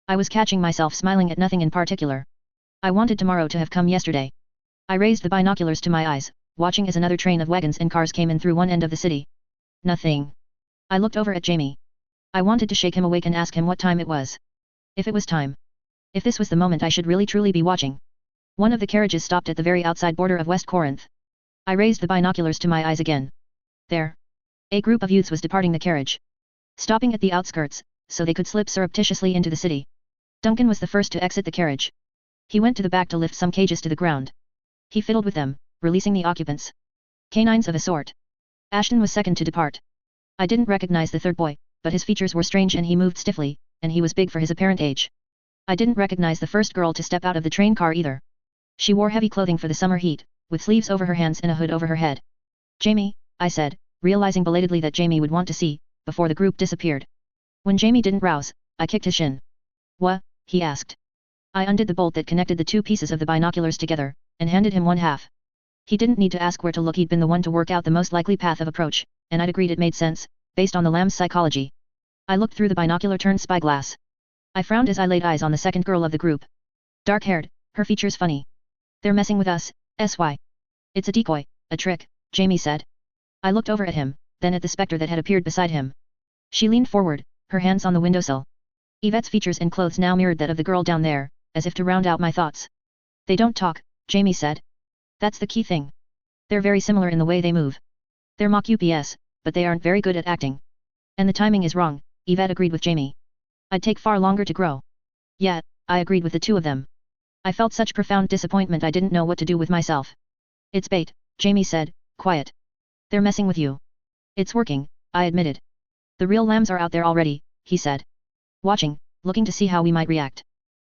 I was catching myself smiling at nothing in particular. I wanted tomorrow to have come yesterday. I raised the binoculars to my eyes, watching as another train of wagons and cars came in through one end of the city. Nothing. I looked over at Jamie. I wanted to shake him awake and ask him what time it was. If it was time. If this was the moment I should really truly be watching. One of the carriages stopped at the very outside border of West Corinth. I raised the binoculars to my eyes again. There. A group of youths was departing the carriage. Stopping at the outskirts, so they could slip surreptitiously into the city. Duncan was the first to exit the carriage. He went to the back to lift some cages to the ground. He fiddled with them, releasing the occupants. Canines of a sort. Ashton was second to depart. I didn't recognize the third boy, but his features were strange and he moved stiffly, and he was big for his apparent age. I didn't recognize the first girl to step out of the train car either. She wore heavy clothing for the summer heat, with sleeves over her hands and a hood over her head. Jamie, I said, realizing belatedly that Jamie would want to see, before the group disappeared. When Jamie didn't rouse, I kicked his shin. "What?" he asked. I undid the bolt that connected the two pieces of the binoculars together, and handed him one half. He didn't need to ask where to look, he'd been the one to work out the most likely path of approach, and I'd agreed it made sense, based on the lamb's psychology. I looked through the binocular-turned spyglass. I frowned as I laid eyes on the second girl of the group. Dark-haired, her features funny. "They're messing with us, SY. It's a decoy, a trick," Jamie said. I looked over at him, then at the spectre that had appeared beside him. She leaned forward, her hands on the windowsill. Yvette's features and clothes now mirrored that of the girl down there, as if to round out my thoughts. They don't talk, Jamie said. That's the key thing. They're very similar in the way they move. They're mock UPS, but they aren't very good at acting. And the timing is wrong, Yvette agreed with Jamie. I'd take far longer to grow. Yeah, I agreed with the two of them. I felt such profound disappointment I didn't know what to do with myself. It's bait, Jamie said, quiet. They're messing with you. It's working, I admitted. The real lambs are out there already, he said. Watching, looking to see how we might react.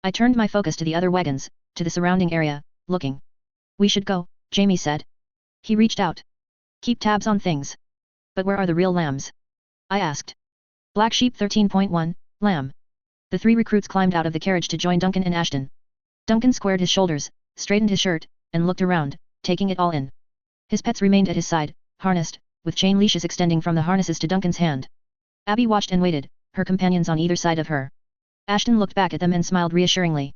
I turned my focus to the other wagons, to the surrounding area, looking. We should go, Jamie said. He reached out. Keep tabs on things. But where are the real lambs? I asked. Black Sheep 13.1, Lamb. The three recruits climbed out of the carriage to join Duncan and Ashton. Duncan squared his shoulders, straightened his shirt, and looked around, taking it all in. His pets remained at his side, harnessed, with chain leashes extending from the harnesses to Duncan's hand. Abby watched and waited, her companions on either side of her. Ashton looked back at them and smiled reassuringly.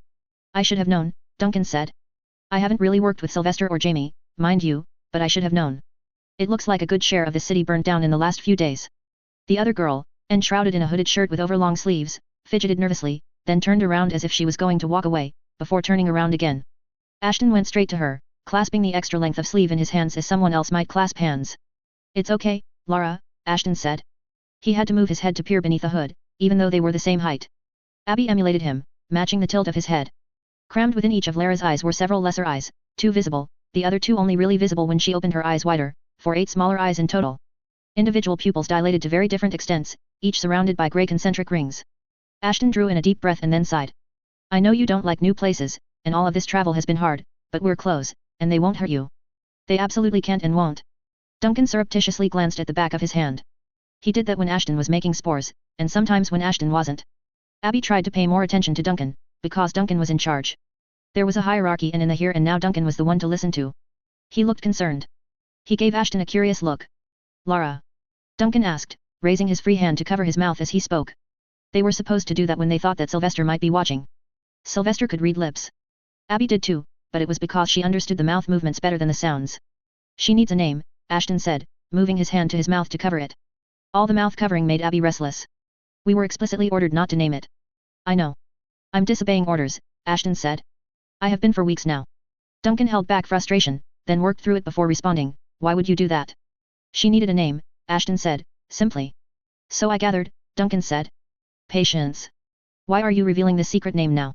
I should have known, Duncan said. I haven't really worked with Sylvester or Jamie, mind you, but I should have known. It looks like a good share of the city burnt down in the last few days. The other girl, enshrouded in a hooded shirt with overlong sleeves, fidgeted nervously, then turned around as if she was going to walk away, before turning around again. Ashton went straight to her, clasping the extra length of sleeve in his hands as someone else might clasp hands. It's okay, Lara, Ashton said. He had to move his head to peer beneath the hood, even though they were the same height. Abby emulated him, matching the tilt of his head. Crammed within each of Lara's eyes were several lesser eyes, two visible, the other two only really visible when she opened her eyes wider, for 8 smaller eyes in total. Individual pupils dilated to very different extents, each surrounded by grey concentric rings. Ashton drew in a deep breath and then sighed. I know you don't like new places, and all of this travel has been hard, but we're close, and they won't hurt you. They absolutely can't and won't. Duncan surreptitiously glanced at the back of his hand. He did that when Ashton was making spores, and sometimes when Ashton wasn't. Abby tried to pay more attention to Duncan, because Duncan was in charge. There was a hierarchy and in the here and now Duncan was the one to listen to. He looked concerned. He gave Ashton a curious look. Lara? Duncan asked, raising his free hand to cover his mouth as he spoke. They were supposed to do that when they thought that Sylvester might be watching. Sylvester could read lips. Abby did too, but it was because she understood the mouth movements better than the sounds. She needs a name, Ashton said, moving his hand to his mouth to cover it. All the mouth covering made Abby restless. We were explicitly ordered not to name it. I know. I'm disobeying orders, Ashton said. I have been for weeks now. Duncan held back frustration, then worked through it before responding. Why would you do that? She needed a name, Ashton said, simply. So I gathered, Duncan said. Patience. Why are you revealing this secret name now?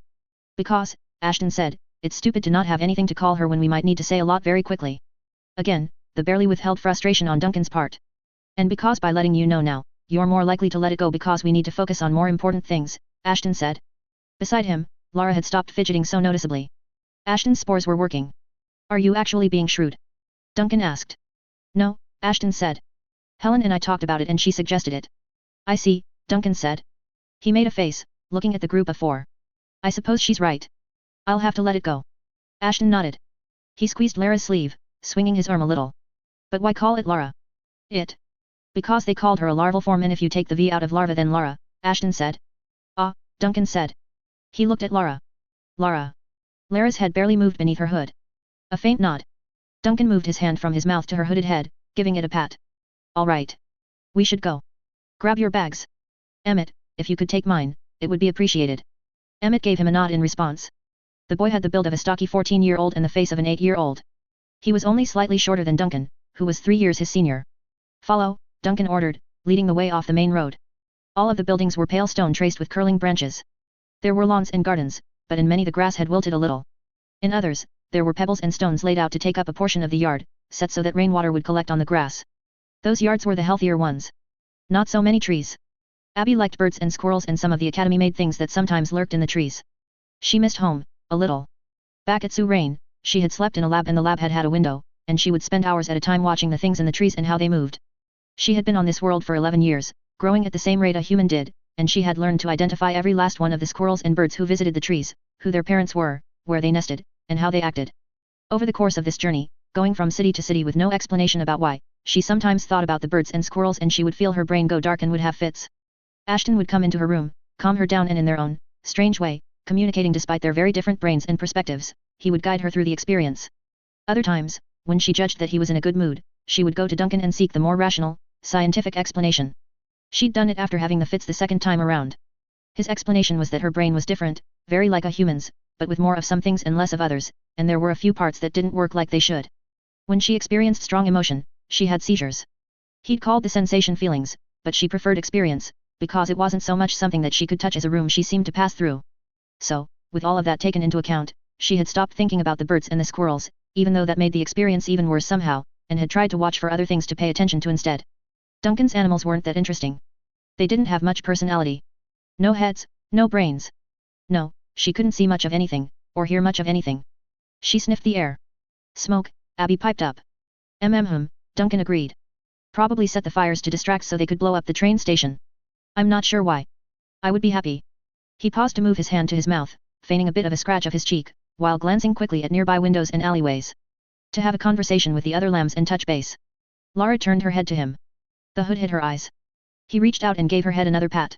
Because, Ashton said, it's stupid to not have anything to call her when we might need to say a lot very quickly. Again, the barely withheld frustration on Duncan's part. And because by letting you know now, you're more likely to let it go because we need to focus on more important things, Ashton said. Beside him, Lara had stopped fidgeting so noticeably. Ashton's spores were working. Are you actually being shrewd? Duncan asked. No, Ashton said. Helen and I talked about it and she suggested it. I see, Duncan said. He made a face, looking at the group of 4. I suppose she's right. I'll have to let it go. Ashton nodded. He squeezed Lara's sleeve, swinging his arm a little. But why call it Lara? It. Because they called her a larval form and if you take the V out of larva then Lara, Ashton said. Ah, Duncan said. He looked at Lara. Lara. Lara's head barely moved beneath her hood. A faint nod. Duncan moved his hand from his mouth to her hooded head, giving it a pat. All right. We should go. Grab your bags. Emmett, if you could take mine, it would be appreciated. Emmett gave him a nod in response. The boy had the build of a stocky 14-year-old and the face of an 8-year-old. He was only slightly shorter than Duncan, who was 3 years his senior. Follow, Duncan ordered, leading the way off the main road. All of the buildings were pale stone traced with curling branches. There were lawns and gardens, but in many the grass had wilted a little. In others, there were pebbles and stones laid out to take up a portion of the yard, set so that rainwater would collect on the grass. Those yards were the healthier ones. Not so many trees. Abby liked birds and squirrels and some of the academy-made things that sometimes lurked in the trees. She missed home, a little. Back at Sue she had slept in a lab and the lab had a window, and she would spend hours at a time watching the things in the trees and how they moved. She had been on this world for 11 years, growing at the same rate a human did, and she had learned to identify every last one of the squirrels and birds who visited the trees, who their parents were, where they nested, and how they acted. Over the course of this journey, going from city to city with no explanation about why, she sometimes thought about the birds and squirrels and she would feel her brain go dark and would have fits. Ashton would come into her room, calm her down and in their own, strange way, communicating despite their very different brains and perspectives, he would guide her through the experience. Other times, when she judged that he was in a good mood, she would go to Duncan and seek the more rational, scientific explanation. She'd done it after having the fits the second time around. His explanation was that her brain was different, very like a human's, but with more of some things and less of others, and there were a few parts that didn't work like they should. When she experienced strong emotion, she had seizures. He'd called the sensation feelings, but she preferred experience, because it wasn't so much something that she could touch as a room she seemed to pass through. So, with all of that taken into account, she had stopped thinking about the birds and the squirrels, even though that made the experience even worse somehow, and had tried to watch for other things to pay attention to instead. Duncan's animals weren't that interesting. They didn't have much personality. No heads, no brains. No, she couldn't see much of anything, or hear much of anything. She sniffed the air. Smoke, Abby piped up. Duncan agreed. Probably set the fires to distract so they could blow up the train station. I'm not sure why. I would be happy. He paused to move his hand to his mouth, feigning a bit of a scratch of his cheek, while glancing quickly at nearby windows and alleyways. To have a conversation with the other lambs and touch base. Lara turned her head to him. The hood hit her eyes. He reached out and gave her head another pat.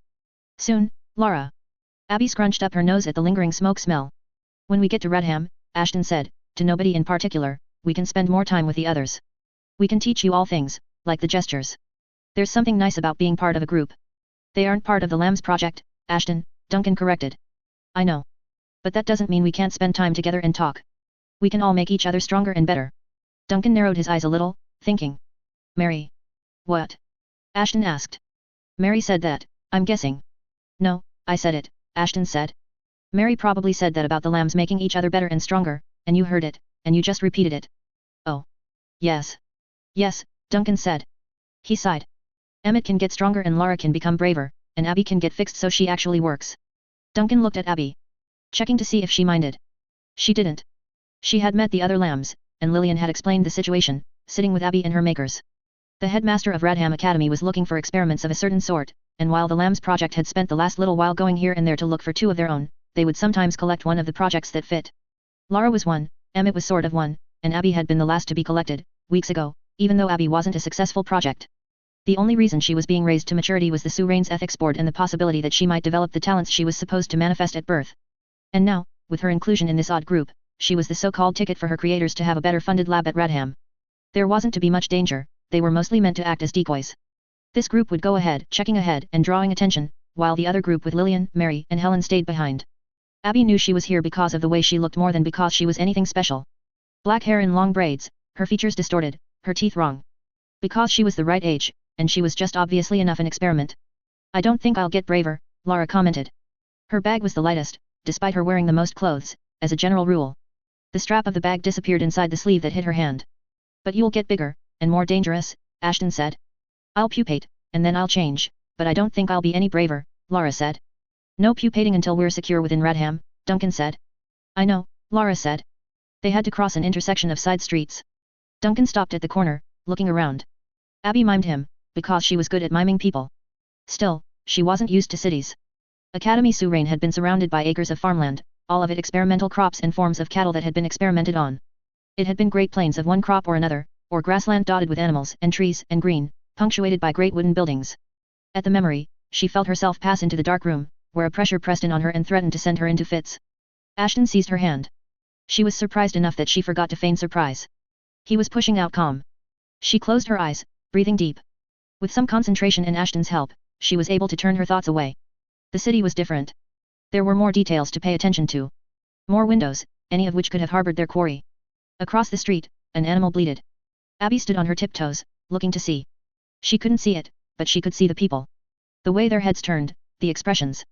Soon, Lara. Abby scrunched up her nose at the lingering smoke smell. When we get to Redham, Ashton said, to nobody in particular, we can spend more time with the others. We can teach you all things, like the gestures. There's something nice about being part of a group. They aren't part of the Lambs project, Ashton, Duncan corrected. I know. But that doesn't mean we can't spend time together and talk. We can all make each other stronger and better. Duncan narrowed his eyes a little, thinking. Mary. What? Ashton asked. Mary said that, I'm guessing. No, I said it, Ashton said. Mary probably said that about the lambs making each other better and stronger, and you heard it, and you just repeated it. Oh. Yes. Yes, Duncan said. He sighed. Emmett can get stronger and Lara can become braver, and Abby can get fixed so she actually works. Duncan looked at Abby. Checking to see if she minded. She didn't. She had met the other lambs, and Lillian had explained the situation, sitting with Abby and her makers. The headmaster of Radham Academy was looking for experiments of a certain sort, and while the Lambs project had spent the last little while going here and there to look for two of their own, they would sometimes collect one of the projects that fit. Lara was one, Emmett was sort of one, and Abby had been the last to be collected, weeks ago, even though Abby wasn't a successful project. The only reason she was being raised to maturity was the Sue Rain's ethics board and the possibility that she might develop the talents she was supposed to manifest at birth. And now, with her inclusion in this odd group, she was the so-called ticket for her creators to have a better funded lab at Radham. There wasn't to be much danger, they were mostly meant to act as decoys. This group would go ahead, checking ahead and drawing attention, while the other group with Lillian, Mary, and Helen stayed behind. Abby knew she was here because of the way she looked more than because she was anything special. Black hair in long braids, her features distorted, her teeth wrong. Because she was the right age, and she was just obviously enough an experiment. I don't think I'll get braver, Lara commented. Her bag was the lightest, despite her wearing the most clothes, as a general rule. The strap of the bag disappeared inside the sleeve that hit her hand. But you'll get bigger, and more dangerous, Ashton said. I'll pupate, and then I'll change, but I don't think I'll be any braver, Lara said. No pupating until we're secure within Radham, Duncan said. I know, Lara said. They had to cross an intersection of side streets. Duncan stopped at the corner, looking around. Abby mimed him, because she was good at miming people. Still, she wasn't used to cities. Academy Sue Rain had been surrounded by acres of farmland, all of it experimental crops and forms of cattle that had been experimented on. It had been great plains of one crop or another, or grassland dotted with animals and trees and green, punctuated by great wooden buildings. At the memory, she felt herself pass into the dark room, where a pressure pressed in on her and threatened to send her into fits. Ashton seized her hand. She was surprised enough that she forgot to feign surprise. He was pushing out calm. She closed her eyes, breathing deep. With some concentration and Ashton's help, she was able to turn her thoughts away. The city was different. There were more details to pay attention to. More windows, any of which could have harbored their quarry. Across the street, an animal bleated. Abby stood on her tiptoes, looking to see. She couldn't see it, but she could see the people. The way their heads turned, the expressions.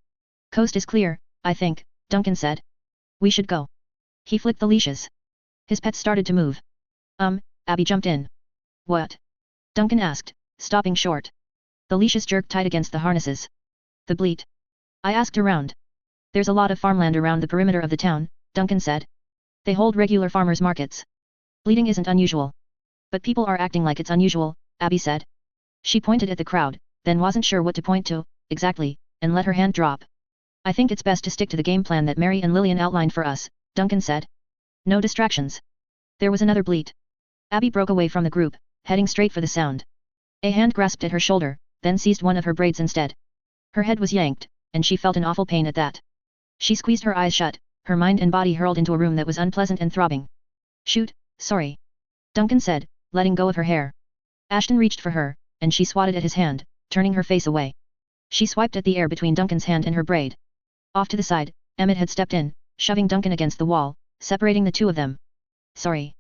Coast is clear, I think, Duncan said. We should go. He flicked the leashes. His pets started to move. Abby jumped in. What? Duncan asked, stopping short. The leashes jerked tight against the harnesses. The bleat. I asked around. There's a lot of farmland around the perimeter of the town, Duncan said. They hold regular farmers' markets. Bleating isn't unusual. But people are acting like it's unusual, Abby said. She pointed at the crowd, then wasn't sure what to point to, exactly, and let her hand drop. I think it's best to stick to the game plan that Mary and Lillian outlined for us, Duncan said. No distractions. There was another bleat. Abby broke away from the group, heading straight for the sound. A hand grasped at her shoulder, then seized one of her braids instead. Her head was yanked, and she felt an awful pain at that. She squeezed her eyes shut, her mind and body hurled into a room that was unpleasant and throbbing. Shoot, sorry. Duncan said, letting go of her hair. Ashton reached for her, and she swatted at his hand, turning her face away. She swiped at the air between Duncan's hand and her braid. Off to the side, Emmett had stepped in, shoving Duncan against the wall, separating the two of them. Sorry.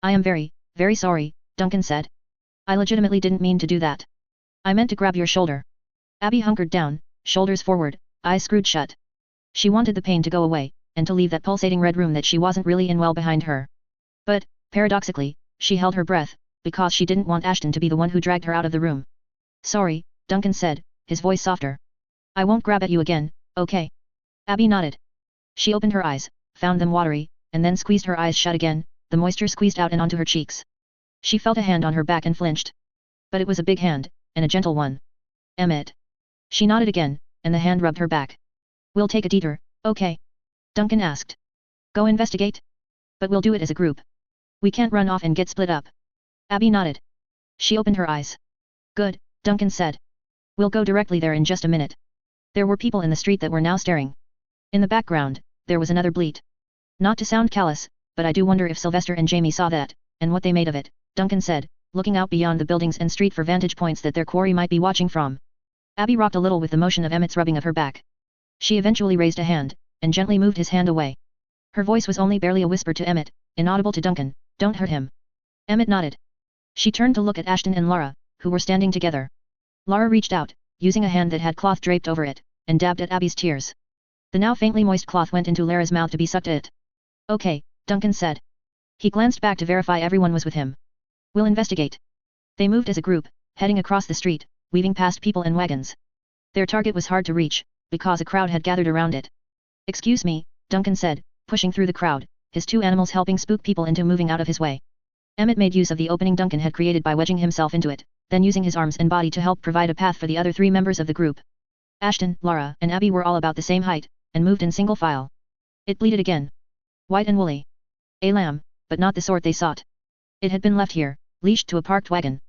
I am very, very sorry, Duncan said. I legitimately didn't mean to do that. I meant to grab your shoulder. Abby hunkered down, shoulders forward, eyes screwed shut. She wanted the pain to go away, and to leave that pulsating red room that she wasn't really in well behind her. But, paradoxically, she held her breath, because she didn't want Ashton to be the one who dragged her out of the room. Sorry, Duncan said, his voice softer. I won't grab at you again, okay? Abby nodded. She opened her eyes, found them watery, and then squeezed her eyes shut again, the moisture squeezed out and onto her cheeks. She felt a hand on her back and flinched. But it was a big hand, and a gentle one. Emmett. She nodded again, and the hand rubbed her back. We'll take a detour, okay? Duncan asked. Go investigate? But we'll do it as a group. We can't run off and get split up. Abby nodded. She opened her eyes. Good, Duncan said. We'll go directly there in just a minute. There were people in the street that were now staring. In the background, there was another bleat. Not to sound callous, but I do wonder if Sylvester and Jamie saw that, and what they made of it, Duncan said, looking out beyond the buildings and street for vantage points that their quarry might be watching from. Abby rocked a little with the motion of Emmett's rubbing of her back. She eventually raised a hand, and gently moved his hand away. Her voice was only barely a whisper to Emmett, inaudible to Duncan, don't hurt him. Emmett nodded. She turned to look at Ashton and Lara, who were standing together. Lara reached out, using a hand that had cloth draped over it, and dabbed at Abby's tears. The now faintly moist cloth went into Lara's mouth to be sucked at it. Okay, Duncan said. He glanced back to verify everyone was with him. We'll investigate. They moved as a group, heading across the street, weaving past people and wagons. Their target was hard to reach, because a crowd had gathered around it. Excuse me, Duncan said, pushing through the crowd, his two animals helping spook people into moving out of his way. Emmett made use of the opening Duncan had created by wedging himself into it, then using his arms and body to help provide a path for the other three members of the group. Ashton, Lara, and Abby were all about the same height, and moved in single file. It bleated again. White and woolly. A lamb, but not the sort they sought. It had been left here, leashed to a parked wagon.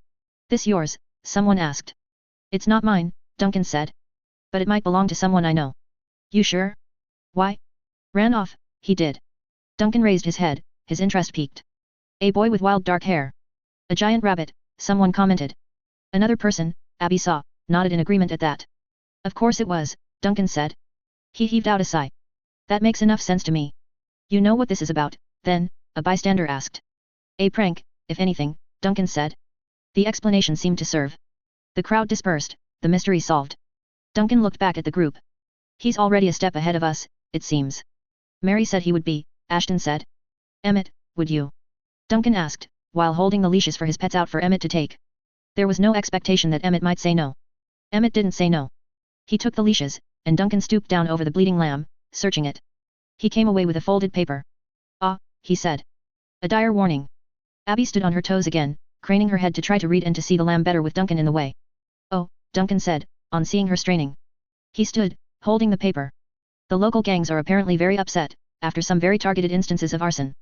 This yours? Someone asked. It's not mine, Duncan said. But it might belong to someone I know. You sure? Why? Ran off, he did. Duncan raised his head, his interest piqued. A boy with wild dark hair. A giant rabbit, someone commented. Another person, Abby saw, nodded in agreement at that. Of course it was, Duncan said. He heaved out a sigh. That makes enough sense to me. You know what this is about, then, a bystander asked. A prank, if anything, Duncan said. The explanation seemed to serve. The crowd dispersed, the mystery solved. Duncan looked back at the group. He's already a step ahead of us, it seems. Mary said he would be, Ashton said. Emmett, would you? Duncan asked, while holding the leashes for his pets out for Emmett to take. There was no expectation that Emmett might say no. Emmett didn't say no. He took the leashes, and Duncan stooped down over the bleeding lamb, searching it. He came away with a folded paper. Ah, he said. A dire warning. Abby stood on her toes again, craning her head to try to read and to see the lamb better with Duncan in the way. Oh, Duncan said, on seeing her straining. He stood, holding the paper. The local gangs are apparently very upset, after some very targeted instances of arson.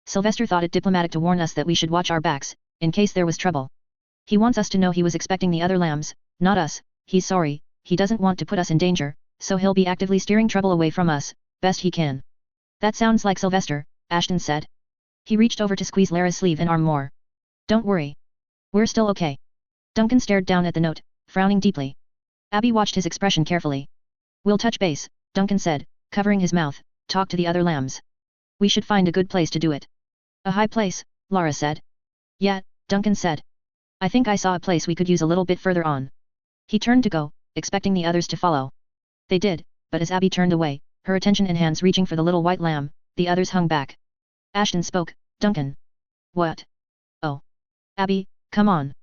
Sylvester thought it diplomatic to warn us that we should watch our backs, in case there was trouble. He wants us to know he was expecting the other lambs, not us. He's sorry, he doesn't want to put us in danger, so he'll be actively steering trouble away from us, best he can. That sounds like Sylvester, Ashton said. He reached over to squeeze Lara's sleeve and arm more. Don't worry. We're still okay. Duncan stared down at the note, frowning deeply. Abby watched his expression carefully. We'll touch base, Duncan said, covering his mouth, talk to the other lambs. We should find a good place to do it. A high place, Lara said. Yeah, Duncan said. I think I saw a place we could use a little bit further on. He turned to go, expecting the others to follow. They did, but as Abby turned away, her attention and hands reaching for the little white lamb, the others hung back. Ashton spoke, Duncan. What? Oh. Abby, come on.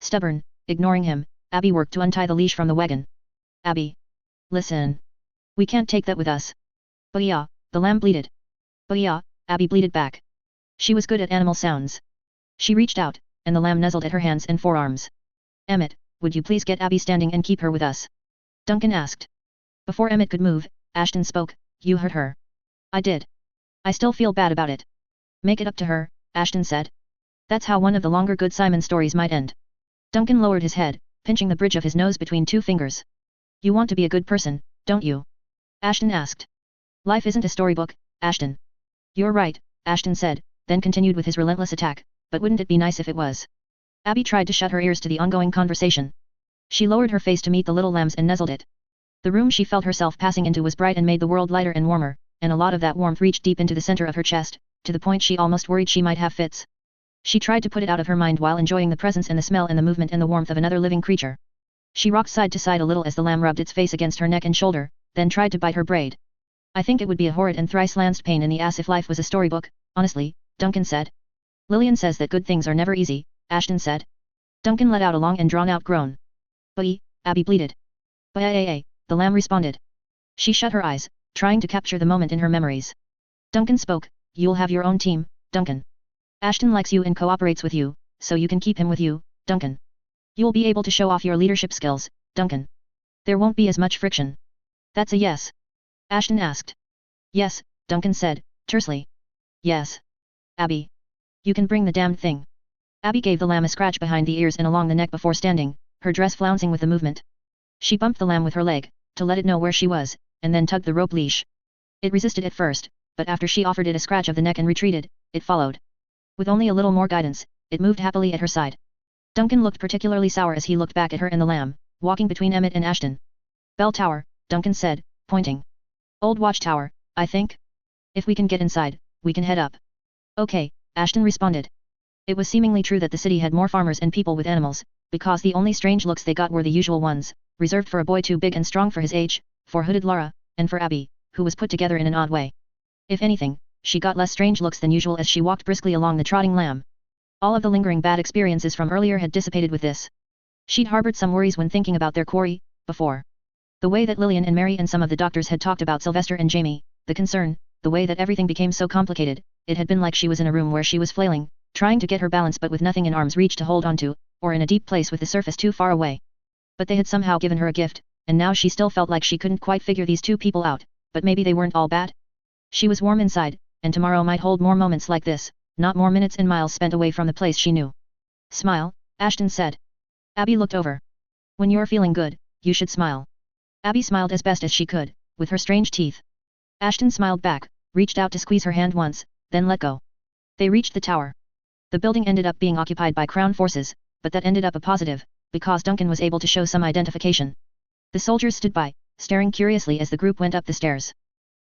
Stubborn, ignoring him, Abby worked to untie the leash from the wagon. Abby. Listen. We can't take that with us. But yeah, the lamb bleated. But yeah, Abby bleated back. She was good at animal sounds. She reached out, and the lamb nuzzled at her hands and forearms. Emmett, would you please get Abby standing and keep her with us? Duncan asked. Before Emmett could move, Ashton spoke, you hurt her. I did. I still feel bad about it. Make it up to her, Ashton said. That's how one of the longer Good Simon stories might end. Duncan lowered his head, pinching the bridge of his nose between two fingers. You want to be a good person, don't you? Ashton asked. Life isn't a storybook, Ashton. You're right, Ashton said, then continued with his relentless attack, but wouldn't it be nice if it was? Abby tried to shut her ears to the ongoing conversation. She lowered her face to meet the little lambs and nuzzled it. The room she felt herself passing into was bright and made the world lighter and warmer, and a lot of that warmth reached deep into the center of her chest, to the point she almost worried she might have fits. She tried to put it out of her mind while enjoying the presence and the smell and the movement and the warmth of another living creature. She rocked side to side a little as the lamb rubbed its face against her neck and shoulder, then tried to bite her braid. I think it would be a horrid and thrice-lanced pain in the ass if life was a storybook, honestly, Duncan said. Lillian says that good things are never easy, Ashton said. Duncan let out a long and drawn-out groan. But Abby bleated. But the lamb responded. She shut her eyes, trying to capture the moment in her memories. Duncan spoke, you'll have your own team, Duncan. Ashton likes you and cooperates with you, so you can keep him with you, Duncan. You'll be able to show off your leadership skills, Duncan. There won't be as much friction. That's a yes. Ashton asked. Yes, Duncan said, tersely. Yes. Abby. You can bring the damned thing. Abby gave the lamb a scratch behind the ears and along the neck before standing, her dress flouncing with the movement. She bumped the lamb with her leg, to let it know where she was, and then tugged the rope leash. It resisted at first, but after she offered it a scratch of the neck and retreated, it followed. With only a little more guidance, it moved happily at her side. Duncan looked particularly sour as he looked back at her and the lamb, walking between Emmett and Ashton. Bell Tower, Duncan said, pointing. Old watchtower, I think? If we can get inside, we can head up. Okay, Ashton responded. It was seemingly true that the city had more farmers and people with animals, because the only strange looks they got were the usual ones, reserved for a boy too big and strong for his age, for hooded Lara, and for Abby, who was put together in an odd way. If anything, she got less strange looks than usual as she walked briskly along the trotting lamb. All of the lingering bad experiences from earlier had dissipated with this. She'd harbored some worries when thinking about their quarry, before. The way that Lillian and Mary and some of the doctors had talked about Sylvester and Jamie, the concern, the way that everything became so complicated, it had been like she was in a room where she was flailing, trying to get her balance but with nothing in arm's reach to hold onto, or in a deep place with the surface too far away. But they had somehow given her a gift, and now she still felt like she couldn't quite figure these two people out, but maybe they weren't all bad. She was warm inside, and tomorrow might hold more moments like this, not more minutes and miles spent away from the place she knew. Smile, Ashton said. Abby looked over. When you're feeling good, you should smile. Abby smiled as best as she could, with her strange teeth. Ashton smiled back, reached out to squeeze her hand once, then let go. They reached the tower. The building ended up being occupied by Crown forces, but that ended up a positive, because Duncan was able to show some identification. The soldiers stood by, staring curiously as the group went up the stairs.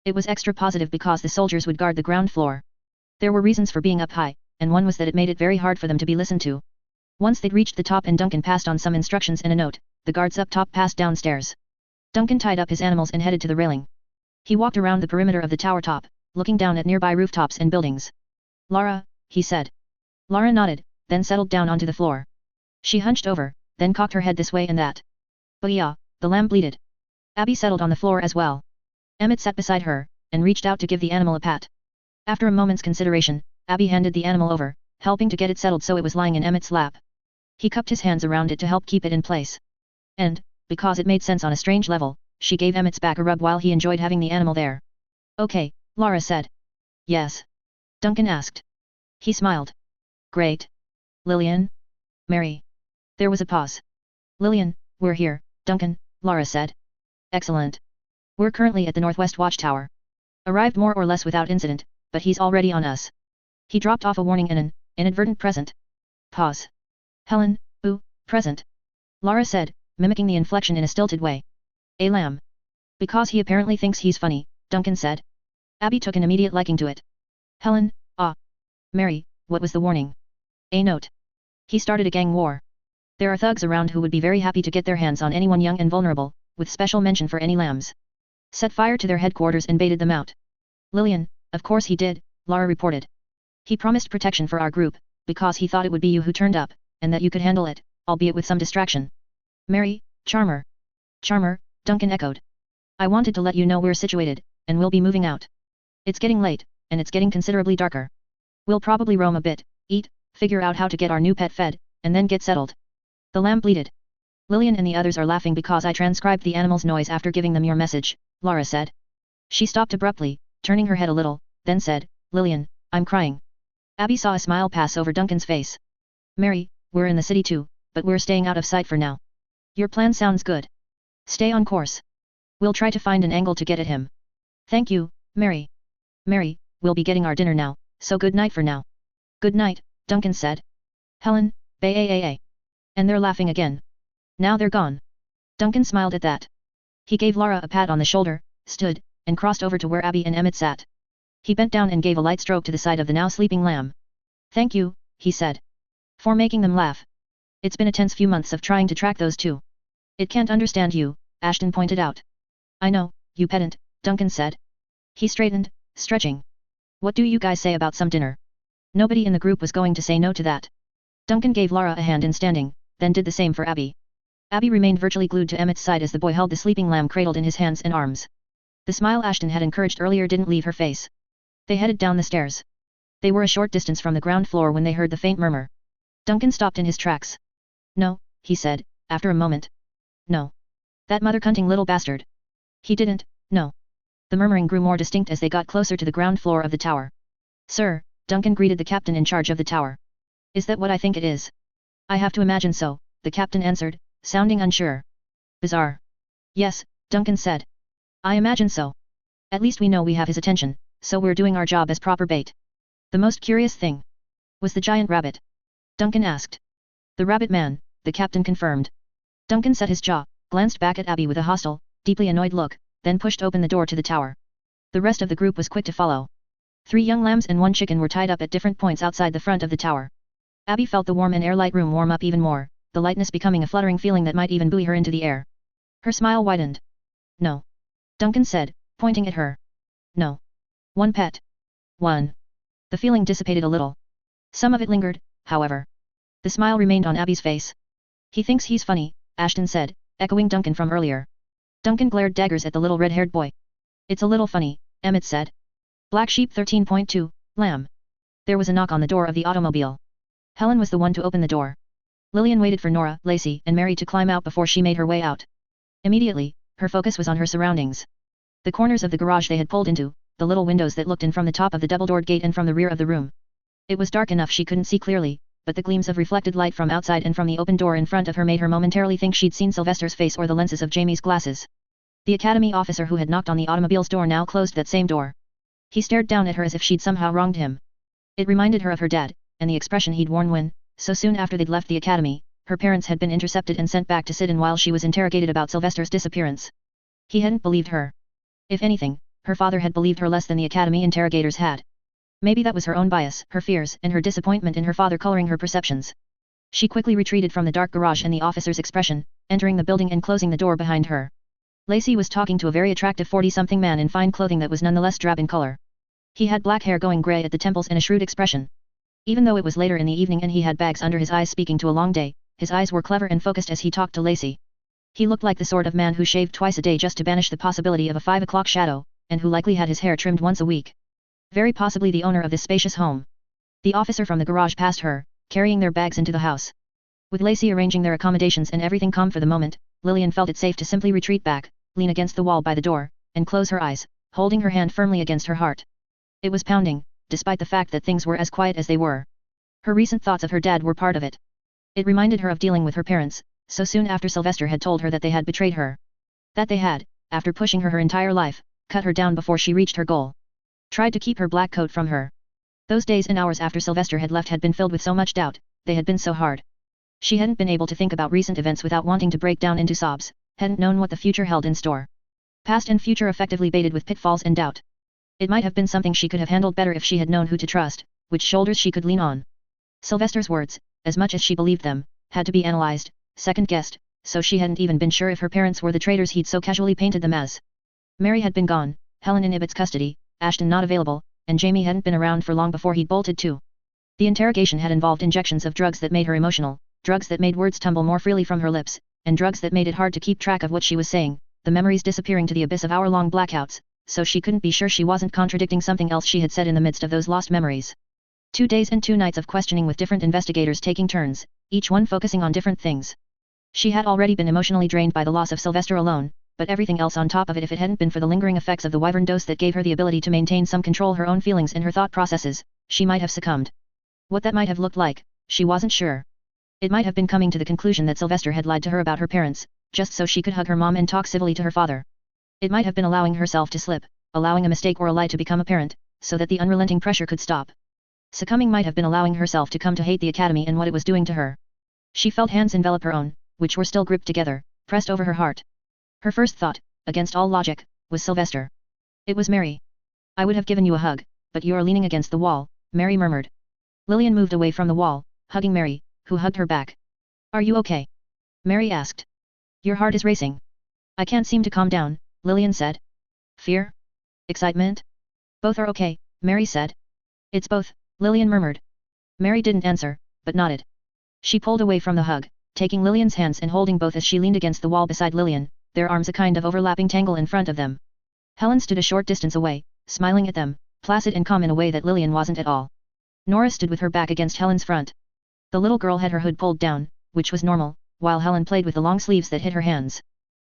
It was extra positive because the soldiers would guard the ground floor. There were reasons for being up high, and one was that it made it very hard for them to be listened to. Once they'd reached the top and Duncan passed on some instructions and a note, the guards up top passed downstairs. Duncan tied up his animals and headed to the railing. He walked around the perimeter of the tower top, looking down at nearby rooftops and buildings. Lara, he said. Lara nodded, then settled down onto the floor. She hunched over, then cocked her head this way and that. But yeah, the lamb bleated. Abby settled on the floor as well. Emmett sat beside her, and reached out to give the animal a pat. After a moment's consideration, Abby handed the animal over, helping to get it settled so it was lying in Emmett's lap. He cupped his hands around it to help keep it in place. And, because it made sense on a strange level, she gave Emmett's back a rub while he enjoyed having the animal there. Okay, Lara said. Yes. Duncan asked. He smiled. Great. Lillian? Mary? There was a pause. Lillian, we're here, Duncan, Lara said. Excellent. We're currently at the Northwest Watchtower. Arrived more or less without incident, but he's already on us. He dropped off a warning and an inadvertent present. Pause. Helen, present. Lara said, mimicking the inflection in a stilted way. A lamb. Because he apparently thinks he's funny, Duncan said. Abby took an immediate liking to it. Helen, Mary, what was the warning? A note. He started a gang war. There are thugs around who would be very happy to get their hands on anyone young and vulnerable, with special mention for any lambs. Set fire to their headquarters and baited them out. Lillian, of course he did, Lara reported. He promised protection for our group, because he thought it would be you who turned up, and that you could handle it, albeit with some distraction. Mary, Charmer. Charmer, Duncan echoed. I wanted to let you know we're situated, and we'll be moving out. It's getting late, and it's getting considerably darker. We'll probably roam a bit, eat, figure out how to get our new pet fed, and then get settled. The lamb bleated. Lillian and the others are laughing because I transcribed the animal's noise after giving them your message, Lara said. She stopped abruptly, turning her head a little, then said, Lillian, I'm crying. Abby saw a smile pass over Duncan's face. Mary, we're in the city too, but we're staying out of sight for now. Your plan sounds good. Stay on course. We'll try to find an angle to get at him. Thank you, Mary. Mary, we'll be getting our dinner now, so good night for now. Good night, Duncan said. Helen, bay. And they're laughing again. Now they're gone. Duncan smiled at that. He gave Lara a pat on the shoulder, stood, and crossed over to where Abby and Emmett sat. He bent down and gave a light stroke to the side of the now sleeping lamb. Thank you, he said. For making them laugh. It's been a tense few months of trying to track those two. It can't understand you, Ashton pointed out. I know, you pedant, Duncan said. He straightened, stretching. What do you guys say about some dinner? Nobody in the group was going to say no to that. Duncan gave Lara a hand in standing, then did the same for Abby. Abby remained virtually glued to Emmett's side as the boy held the sleeping lamb cradled in his hands and arms. The smile Ashton had encouraged earlier didn't leave her face. They headed down the stairs. They were a short distance from the ground floor when they heard the faint murmur. Duncan stopped in his tracks. No, he said, after a moment. No. That mother-cunting little bastard. He didn't, no. The murmuring grew more distinct as they got closer to the ground floor of the tower. Sir, Duncan greeted the captain in charge of the tower. Is that what I think it is? I have to imagine so, the captain answered, sounding unsure. Bizarre. Yes, Duncan said. I imagine so. At least we know we have his attention, so we're doing our job as proper bait. The most curious thing. Was the giant rabbit? Duncan asked. The rabbit man, the captain confirmed. Duncan set his jaw, glanced back at Abby with a hostile, deeply annoyed look, then pushed open the door to the tower. The rest of the group was quick to follow. 3 young lambs and 1 chicken were tied up at different points outside the front of the tower. Abby felt the warm and airlight room warm up even more, the lightness becoming a fluttering feeling that might even buoy her into the air. Her smile widened. No. Duncan said, pointing at her. No. 1 pet. 1. The feeling dissipated a little. Some of it lingered, however. The smile remained on Abby's face. He thinks he's funny, Ashton said, echoing Duncan from earlier. Duncan glared daggers at the little red-haired boy. It's a little funny, Emmett said. Black Sheep 13.2, Lamb. There was a knock on the door of the automobile. Helen was the one to open the door. Lillian waited for Nora, Lacey, and Mary to climb out before she made her way out. Immediately, her focus was on her surroundings. The corners of the garage they had pulled into, the little windows that looked in from the top of the double-doored gate and from the rear of the room. It was dark enough she couldn't see clearly, but the gleams of reflected light from outside and from the open door in front of her made her momentarily think she'd seen Sylvester's face or the lenses of Jamie's glasses. The academy officer who had knocked on the automobile's door now closed that same door. He stared down at her as if she'd somehow wronged him. It reminded her of her dad, and the expression he'd worn when, so soon after they'd left the academy, her parents had been intercepted and sent back to sit in while she was interrogated about Sylvester's disappearance. He hadn't believed her. If anything, her father had believed her less than the academy interrogators had. Maybe that was her own bias, her fears, and her disappointment in her father coloring her perceptions. She quickly retreated from the dark garage and the officer's expression, entering the building and closing the door behind her. Lacey was talking to a very attractive 40-something man in fine clothing that was nonetheless drab in color. He had black hair going grey at the temples and a shrewd expression. Even though it was later in the evening and he had bags under his eyes speaking to a long day, his eyes were clever and focused as he talked to Lacey. He looked like the sort of man who shaved twice a day just to banish the possibility of a 5 o'clock shadow, and who likely had his hair trimmed once a week. Very possibly the owner of this spacious home. The officer from the garage passed her, carrying their bags into the house. With Lacey arranging their accommodations and everything calm for the moment, Lillian felt it safe to simply retreat back, lean against the wall by the door, and close her eyes, holding her hand firmly against her heart. It was pounding, despite the fact that things were as quiet as they were. Her recent thoughts of her dad were part of it. It reminded her of dealing with her parents, so soon after Sylvester had told her that they had betrayed her. That they had, after pushing her entire life, cut her down before she reached her goal. Tried to keep her black coat from her. Those days and hours after Sylvester had left had been filled with so much doubt, they had been so hard. She hadn't been able to think about recent events without wanting to break down into sobs, hadn't known what the future held in store. Past and future effectively baited with pitfalls and doubt. It might have been something she could have handled better if she had known who to trust, which shoulders she could lean on. Sylvester's words, as much as she believed them, had to be analyzed, second-guessed, so she hadn't even been sure if her parents were the traitors he'd so casually painted them as. Mary had been gone, Helen in Ibbott's custody, Ashton not available, and Jamie hadn't been around for long before he'd bolted too. The interrogation had involved injections of drugs that made her emotional, drugs that made words tumble more freely from her lips, and drugs that made it hard to keep track of what she was saying, the memories disappearing to the abyss of hour-long blackouts, so she couldn't be sure she wasn't contradicting something else she had said in the midst of those lost memories. 2 days and 2 nights of questioning with different investigators taking turns, each one focusing on different things. She had already been emotionally drained by the loss of Sylvester alone, but everything else on top of it, if it hadn't been for the lingering effects of the wyvern dose that gave her the ability to maintain some control her own feelings and her thought processes, she might have succumbed. What that might have looked like, she wasn't sure. It might have been coming to the conclusion that Sylvester had lied to her about her parents, just so she could hug her mom and talk civilly to her father. It might have been allowing herself to slip, allowing a mistake or a lie to become apparent, so that the unrelenting pressure could stop. Succumbing might have been allowing herself to come to hate the academy and what it was doing to her. She felt hands envelop her own, which were still gripped together, pressed over her heart. Her first thought, against all logic, was Sylvester. It was Mary. I would have given you a hug, but you are leaning against the wall, Mary murmured. Lillian moved away from the wall, hugging Mary, who hugged her back. Are you okay? Mary asked. Your heart is racing. I can't seem to calm down, Lillian said. Fear? Excitement? Both are okay, Mary said. It's both, Lillian murmured. Mary didn't answer, but nodded. She pulled away from the hug, taking Lillian's hands and holding both as she leaned against the wall beside Lillian, their arms a kind of overlapping tangle in front of them. Helen stood a short distance away, smiling at them, placid and calm in a way that Lillian wasn't at all. Nora stood with her back against Helen's front. The little girl had her hood pulled down, which was normal, while Helen played with the long sleeves that hid her hands.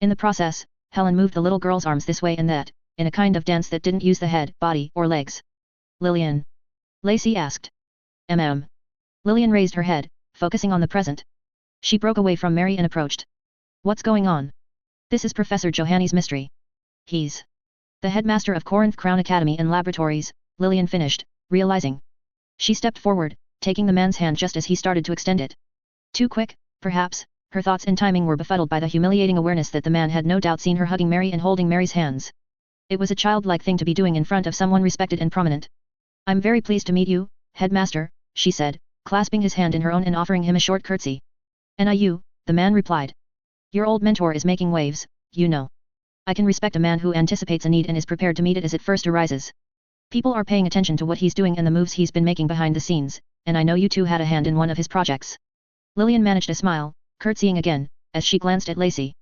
In the process, Helen moved the little girl's arms this way and that, in a kind of dance that didn't use the head, body, or legs. Lillian? Lacey asked. Lillian raised her head, focusing on the present. She broke away from Mary and approached. What's going on? This is Professor Johannes Mystery. He's the headmaster of Corinth Crown Academy and Laboratories, Lillian finished, realizing. She stepped forward, taking the man's hand just as he started to extend it. Too quick, perhaps, her thoughts and timing were befuddled by the humiliating awareness that the man had no doubt seen her hugging Mary and holding Mary's hands. It was a childlike thing to be doing in front of someone respected and prominent. I'm very pleased to meet you, headmaster, she said, clasping his hand in her own and offering him a short curtsy. And you, the man replied. Your old mentor is making waves, you know. I can respect a man who anticipates a need and is prepared to meet it as it first arises. People are paying attention to what he's doing and the moves he's been making behind the scenes, and I know you two had a hand in one of his projects. Lillian managed a smile, curtsying again, as she glanced at Lacey.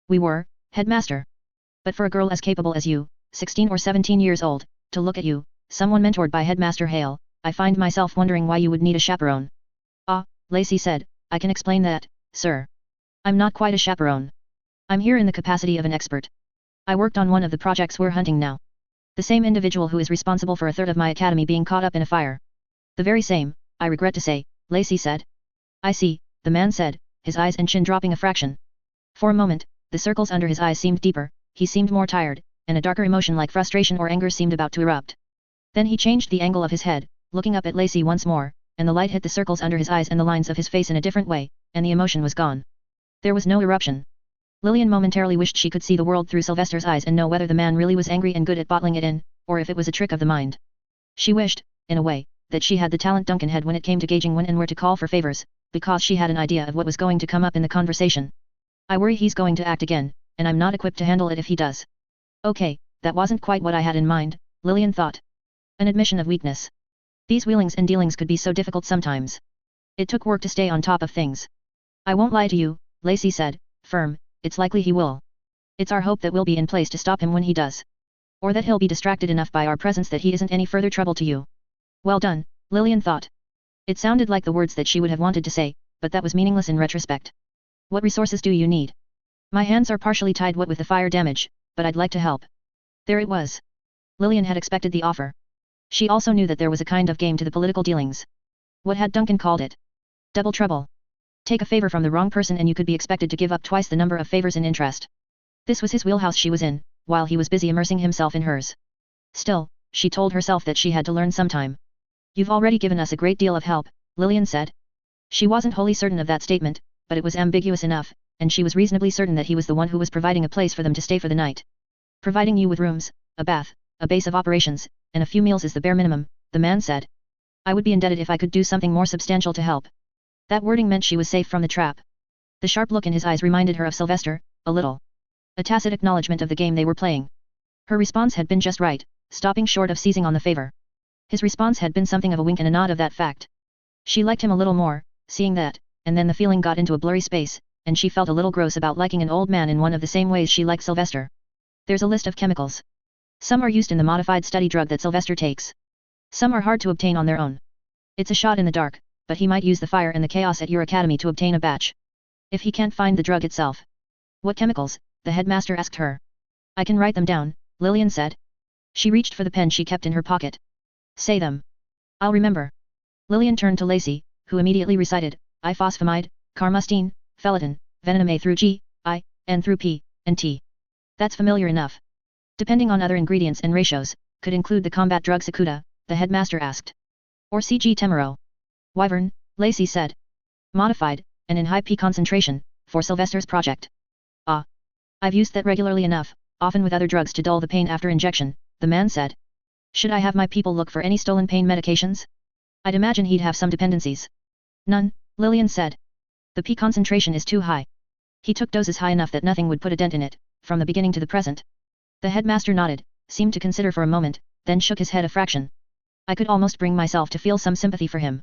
We were, headmaster. But for a girl as capable as you, 16 or 17 years old, to look at you, someone mentored by Headmaster Hale, I find myself wondering why you would need a chaperone. Ah, Lacey said, I can explain that, sir. I'm not quite a chaperone. I'm here in the capacity of an expert. I worked on one of the projects we're hunting now. The same individual who is responsible for a third of my academy being caught up in a fire. The very same, I regret to say, Lacey said. I see, the man said, his eyes and chin dropping a fraction. For a moment, the circles under his eyes seemed deeper, he seemed more tired, and a darker emotion like frustration or anger seemed about to erupt. Then he changed the angle of his head, looking up at Lacey once more, and the light hit the circles under his eyes and the lines of his face in a different way, and the emotion was gone. There was no eruption. Lillian momentarily wished she could see the world through Sylvester's eyes and know whether the man really was angry and good at bottling it in, or if it was a trick of the mind. She wished, in a way, that she had the talent Duncan had when it came to gauging when and where to call for favors, because she had an idea of what was going to come up in the conversation. I worry he's going to act again, and I'm not equipped to handle it if he does. Okay, that wasn't quite what I had in mind, Lillian thought. An admission of weakness. These wheelings and dealings could be so difficult sometimes. It took work to stay on top of things. I won't lie to you, Lacey said, firm, it's likely he will. It's our hope that we'll be in place to stop him when he does. Or that he'll be distracted enough by our presence that he isn't any further trouble to you. Well done, Lillian thought. It sounded like the words that she would have wanted to say, but that was meaningless in retrospect. What resources do you need? My hands are partially tied what with the fire damage, but I'd like to help. There it was. Lillian had expected the offer. She also knew that there was a kind of game to the political dealings. What had Duncan called it? Double trouble. Take a favor from the wrong person and you could be expected to give up twice the number of favors in interest. This was his wheelhouse she was in, while he was busy immersing himself in hers. Still, she told herself that she had to learn sometime. You've already given us a great deal of help, Lillian said. She wasn't wholly certain of that statement, but it was ambiguous enough, and she was reasonably certain that he was the one who was providing a place for them to stay for the night. Providing you with rooms, a bath, a base of operations, and a few meals is the bare minimum, the man said. I would be indebted if I could do something more substantial to help. That wording meant she was safe from the trap. The sharp look in his eyes reminded her of Sylvester, a little. A tacit acknowledgement of the game they were playing. Her response had been just right, stopping short of seizing on the favor. His response had been something of a wink and a nod of that fact. She liked him a little more, seeing that, and then the feeling got into a blurry space, and she felt a little gross about liking an old man in one of the same ways she liked Sylvester. There's a list of chemicals. Some are used in the modified study drug that Sylvester takes. Some are hard to obtain on their own. It's a shot in the dark, but he might use the fire and the chaos at your academy to obtain a batch. If he can't find the drug itself. What chemicals? The headmaster asked her. I can write them down, Lillian said. She reached for the pen she kept in her pocket. Say them. I'll remember. Lillian turned to Lacey, who immediately recited, ifosfamide, carmustine, phellatin, venom A through G, I, N through P, and T. That's familiar enough. Depending on other ingredients and ratios, could include the combat drug Sakuta, the headmaster asked. Or CG Temero. Wyvern, Lacey said. Modified, and in high P concentration, for Sylvester's project. Ah. I've used that regularly enough, often with other drugs to dull the pain after injection, the man said. Should I have my people look for any stolen pain medications? I'd imagine he'd have some dependencies. None, Lillian said. The P concentration is too high. He took doses high enough that nothing would put a dent in it, from the beginning to the present. The headmaster nodded, seemed to consider for a moment, then shook his head a fraction. I could almost bring myself to feel some sympathy for him.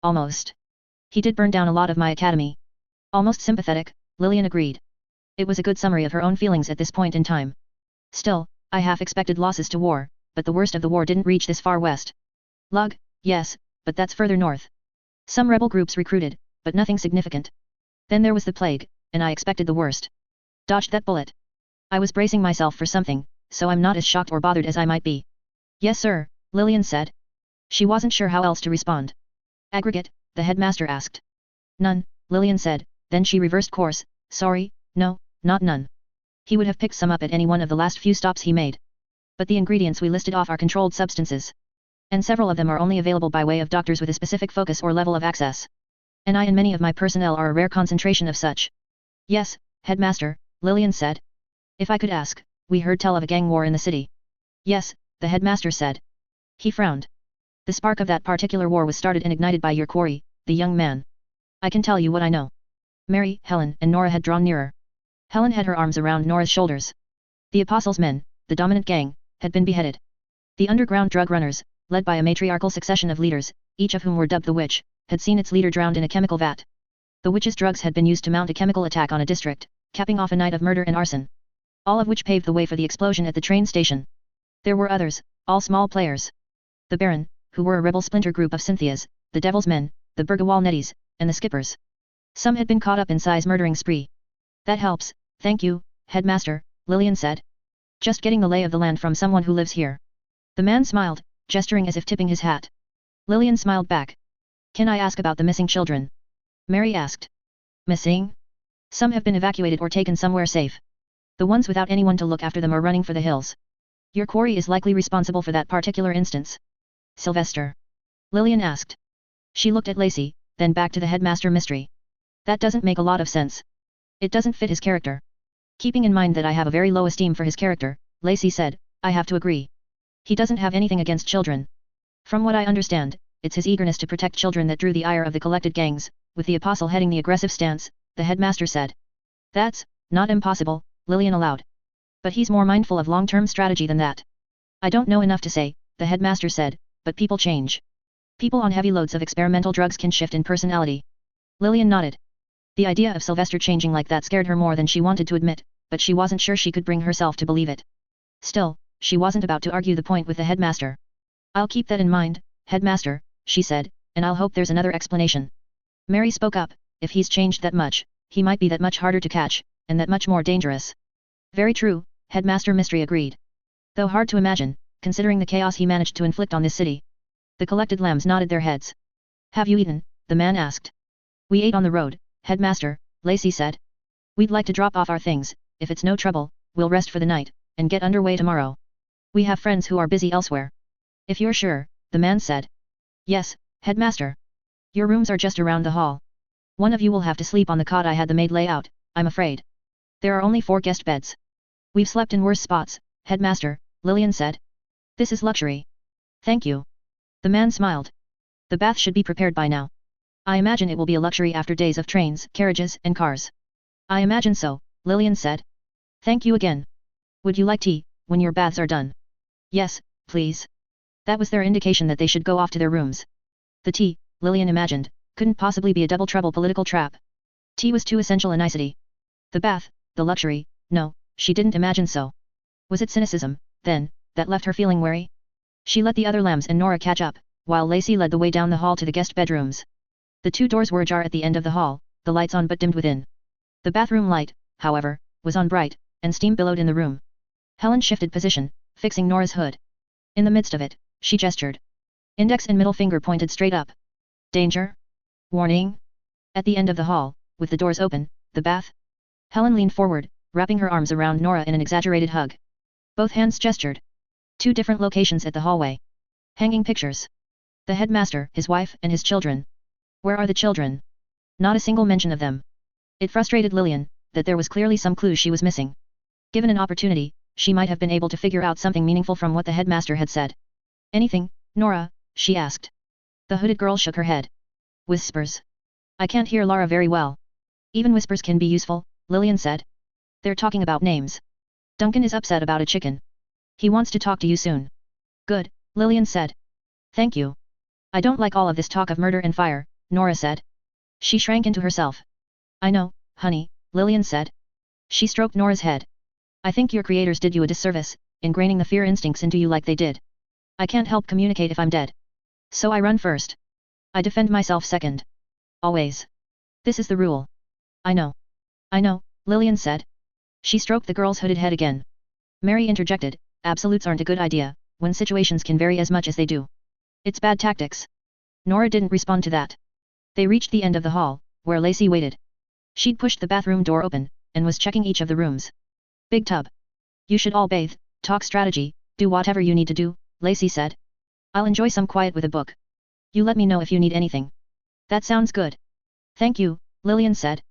Almost. He did burn down a lot of my academy. Almost sympathetic, Lillian agreed. It was a good summary of her own feelings at this point in time. Still, I half expected losses to war, but the worst of the war didn't reach this far west. Lug, yes, but that's further north. Some rebel groups recruited, but nothing significant. Then there was the plague, and I expected the worst. Dodged that bullet. I was bracing myself for something, so I'm not as shocked or bothered as I might be. Yes sir, Lillian said. She wasn't sure how else to respond. Aggregate, the headmaster asked. None, Lillian said, then she reversed course, sorry, no, not none. He would have picked some up at any one of the last few stops he made. But the ingredients we listed off are controlled substances. And several of them are only available by way of doctors with a specific focus or level of access. And I and many of my personnel are a rare concentration of such. Yes, headmaster, Lillian said. If I could ask, we heard tell of a gang war in the city. Yes, the headmaster said. He frowned. The spark of that particular war was started and ignited by your quarry, the young man. I can tell you what I know. Mary, Helen, and Nora had drawn nearer. Helen had her arms around Nora's shoulders. The Apostles' men, the dominant gang, had been beheaded. The underground drug runners, led by a matriarchal succession of leaders, each of whom were dubbed the Witch, had seen its leader drowned in a chemical vat. The Witch's drugs had been used to mount a chemical attack on a district, capping off a night of murder and arson. All of which paved the way for the explosion at the train station. There were others, all small players. The Baron, who were a rebel splinter group of Cynthia's, the Devil's Men, the Burgawal Netties, and the Skippers. Some had been caught up in Sai's murdering spree. That helps, thank you, headmaster, Lillian said. Just getting the lay of the land from someone who lives here. The man smiled, gesturing as if tipping his hat. Lillian smiled back. Can I ask about the missing children? Mary asked. Missing? Some have been evacuated or taken somewhere safe. The ones without anyone to look after them are running for the hills. Your quarry is likely responsible for that particular instance. Sylvester? Lillian asked. She looked at Lacey, then back to the headmaster mystery. That doesn't make a lot of sense. It doesn't fit his character. Keeping in mind that I have a very low esteem for his character, Lacey said, I have to agree. He doesn't have anything against children. From what I understand, it's his eagerness to protect children that drew the ire of the collected gangs, with the apostle heading the aggressive stance, the headmaster said. That's not impossible, Lillian allowed. But he's more mindful of long-term strategy than that. I don't know enough to say, the headmaster said, but people change. People on heavy loads of experimental drugs can shift in personality. Lillian nodded. The idea of Sylvester changing like that scared her more than she wanted to admit, but she wasn't sure she could bring herself to believe it. Still, she wasn't about to argue the point with the headmaster. I'll keep that in mind, headmaster, she said, and I'll hope there's another explanation. Mary spoke up, if he's changed that much, he might be that much harder to catch, and that much more dangerous. Very true, Headmaster Mystery agreed. Though hard to imagine, considering the chaos he managed to inflict on this city. The collected lambs nodded their heads. Have you eaten? The man asked. We ate on the road, Headmaster, Lacey said. We'd like to drop off our things, if it's no trouble, we'll rest for the night, and get underway tomorrow. We have friends who are busy elsewhere. If you're sure, the man said. Yes, Headmaster. Your rooms are just around the hall. One of you will have to sleep on the cot I had the maid lay out, I'm afraid. There are only 4 guest beds. We've slept in worse spots, Headmaster, Lillian said. This is luxury. Thank you. The man smiled. The bath should be prepared by now. I imagine it will be a luxury after days of trains, carriages, and cars. I imagine so, Lillian said. Thank you again. Would you like tea, when your baths are done? Yes, please. That was their indication that they should go off to their rooms. The tea, Lillian imagined, couldn't possibly be a double-trouble political trap. Tea was too essential a nicety. The bath, the luxury, no, she didn't imagine so. Was it cynicism, then, that left her feeling wary? She let the other lambs and Nora catch up, while Lacey led the way down the hall to the guest bedrooms. The 2 doors were ajar at the end of the hall, the lights on but dimmed within. The bathroom light, however, was on bright, and steam billowed in the room. Helen shifted position, fixing Nora's hood. In the midst of it, she gestured. Index and middle finger pointed straight up. Danger? Warning? At the end of the hall, with the doors open, the bath. Helen leaned forward, wrapping her arms around Nora in an exaggerated hug. Both hands gestured. 2 different locations at the hallway. Hanging pictures. The headmaster, his wife, and his children. Where are the children? Not a single mention of them. It frustrated Lillian, that there was clearly some clue she was missing. Given an opportunity, she might have been able to figure out something meaningful from what the headmaster had said. Anything, Nora? She asked. The hooded girl shook her head. Whispers. I can't hear Lara very well. Even whispers can be useful, Lillian said. They're talking about names. Duncan is upset about a chicken. He wants to talk to you soon. Good, Lillian said. Thank you. I don't like all of this talk of murder and fire, Nora said. She shrank into herself. I know, honey, Lillian said. She stroked Nora's head. I think your creators did you a disservice, ingraining the fear instincts into you like they did. I can't help communicate if I'm dead. So I run first. I defend myself second. Always. This is the rule. I know. I know, Lillian said. She stroked the girl's hooded head again. Mary interjected, absolutes aren't a good idea, when situations can vary as much as they do. It's bad tactics. Nora didn't respond to that. They reached the end of the hall, where Lacey waited. She'd pushed the bathroom door open, and was checking each of the rooms. Big tub. You should all bathe, talk strategy, do whatever you need to do, Lacey said. I'll enjoy some quiet with a book. You let me know if you need anything. That sounds good. Thank you, Lillian said.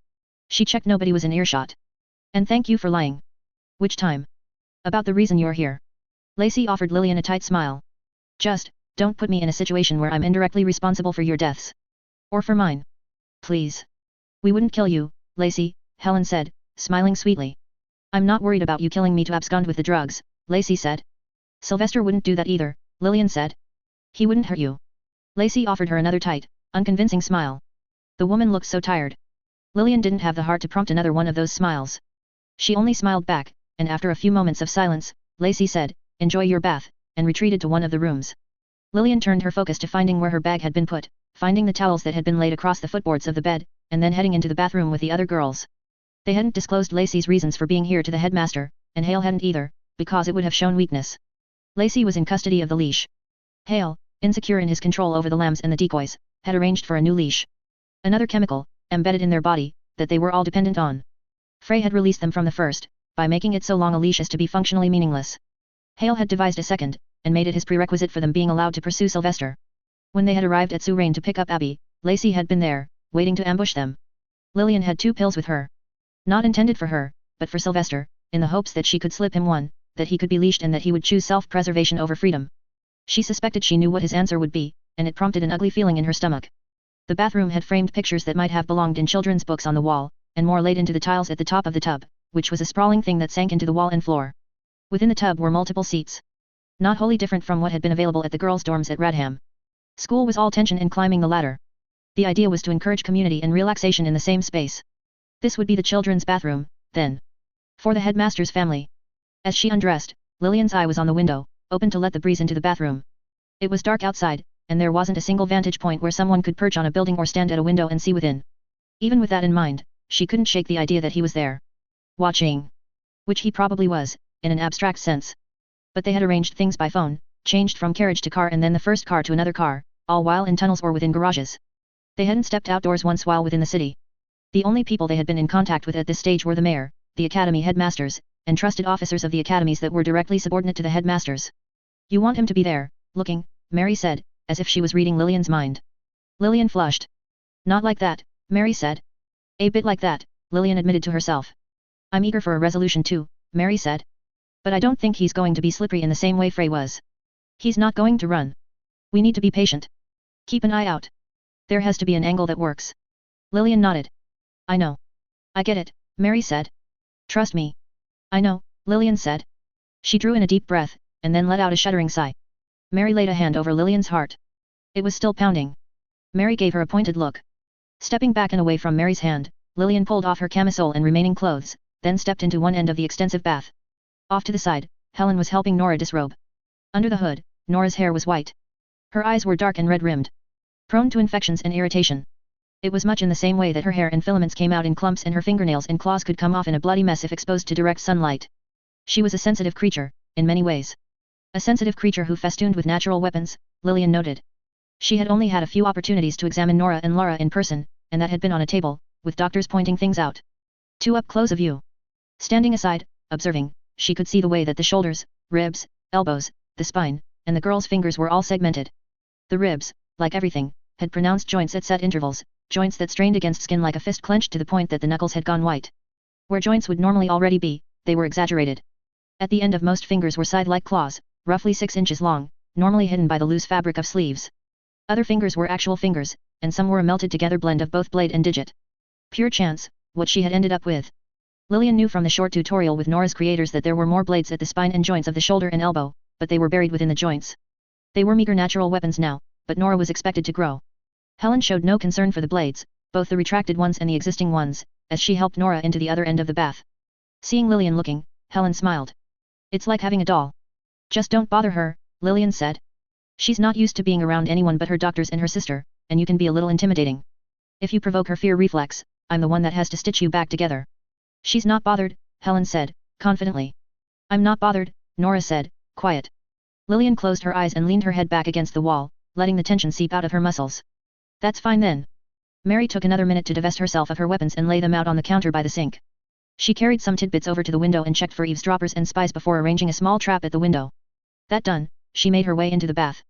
She checked nobody was in earshot. And thank you for lying. Which time? About the reason you're here. Lacey offered Lillian a tight smile. Just, don't put me in a situation where I'm indirectly responsible for your deaths. Or for mine. Please. We wouldn't kill you, Lacey, Helen said, smiling sweetly. I'm not worried about you killing me to abscond with the drugs, Lacey said. Sylvester wouldn't do that either, Lillian said. He wouldn't hurt you. Lacey offered her another tight, unconvincing smile. The woman looked so tired. Lillian didn't have the heart to prompt another one of those smiles. She only smiled back, and after a few moments of silence, Lacey said, enjoy your bath, and retreated to one of the rooms. Lillian turned her focus to finding where her bag had been put, finding the towels that had been laid across the footboards of the bed, and then heading into the bathroom with the other girls. They hadn't disclosed Lacey's reasons for being here to the headmaster, and Hale hadn't either, because it would have shown weakness. Lacey was in custody of the leash. Hale, insecure in his control over the lambs and the decoys, had arranged for a new leash. Another chemical, embedded in their body, that they were all dependent on. Frey had released them from the first, by making it so long a leash as to be functionally meaningless. Hale had devised a second, and made it his prerequisite for them being allowed to pursue Sylvester. When they had arrived at Surain to pick up Abby, Lacey had been there, waiting to ambush them. Lillian had 2 pills with her. Not intended for her, but for Sylvester, in the hopes that she could slip him one, that he could be leashed and that he would choose self-preservation over freedom. She suspected she knew what his answer would be, and it prompted an ugly feeling in her stomach. The bathroom had framed pictures that might have belonged in children's books on the wall, and more laid into the tiles at the top of the tub, which was a sprawling thing that sank into the wall and floor. Within the tub were multiple seats. Not wholly different from what had been available at the girls' dorms at Radham. School was all tension and climbing the ladder. The idea was to encourage community and relaxation in the same space. This would be the children's bathroom, then. For the headmaster's family. As she undressed, Lillian's eye was on the window, open to let the breeze into the bathroom. It was dark outside, and there wasn't a single vantage point where someone could perch on a building or stand at a window and see within. Even with that in mind, she couldn't shake the idea that he was there. Watching. Which he probably was, in an abstract sense. But they had arranged things by phone, changed from carriage to car and then the first car to another car, all while in tunnels or within garages. They hadn't stepped outdoors once while within the city. The only people they had been in contact with at this stage were the mayor, the academy headmasters, and trusted officers of the academies that were directly subordinate to the headmasters. You want him to be there, looking, Mary said, as if she was reading Lillian's mind. Lillian flushed. Not like that, Mary said. A bit like that, Lillian admitted to herself. I'm eager for a resolution too, Mary said. But I don't think he's going to be slippery in the same way Frey was. He's not going to run. We need to be patient. Keep an eye out. There has to be an angle that works. Lillian nodded. I know. I get it, Mary said. Trust me. I know, Lillian said. She drew in a deep breath, and then let out a shuddering sigh. Mary laid a hand over Lillian's heart. It was still pounding. Mary gave her a pointed look. Stepping back and away from Mary's hand, Lillian pulled off her camisole and remaining clothes, then stepped into one end of the extensive bath. Off to the side, Helen was helping Nora disrobe. Under the hood, Nora's hair was white. Her eyes were dark and red-rimmed. Prone to infections and irritation. It was much in the same way that her hair and filaments came out in clumps and her fingernails and claws could come off in a bloody mess if exposed to direct sunlight. She was a sensitive creature, in many ways. A sensitive creature who festooned with natural weapons, Lillian noted. She had only had a few opportunities to examine Nora and Lara in person, and that had been on a table, with doctors pointing things out. Too up close a view. Standing aside, observing, she could see the way that the shoulders, ribs, elbows, the spine, and the girl's fingers were all segmented. The ribs, like everything, had pronounced joints at set intervals, joints that strained against skin like a fist clenched to the point that the knuckles had gone white. Where joints would normally already be, they were exaggerated. At the end of most fingers were scythe-like claws, roughly 6 inches long, normally hidden by the loose fabric of sleeves. Other fingers were actual fingers, and some were a melted-together blend of both blade and digit. Pure chance, what she had ended up with. Lillian knew from the short tutorial with Nora's creators that there were more blades at the spine and joints of the shoulder and elbow, but they were buried within the joints. They were meager natural weapons now, but Nora was expected to grow. Helen showed no concern for the blades, both the retracted ones and the existing ones, as she helped Nora into the other end of the bath. Seeing Lillian looking, Helen smiled. It's like having a doll. Just don't bother her, Lillian said. She's not used to being around anyone but her doctors and her sister, and you can be a little intimidating. If you provoke her fear reflex, I'm the one that has to stitch you back together. She's not bothered, Helen said, confidently. I'm not bothered, Nora said, quiet. Lillian closed her eyes and leaned her head back against the wall, letting the tension seep out of her muscles. That's fine then. Mary took another minute to divest herself of her weapons and lay them out on the counter by the sink. She carried some tidbits over to the window and checked for eavesdroppers and spies before arranging a small trap at the window. That done, she made her way into the bath.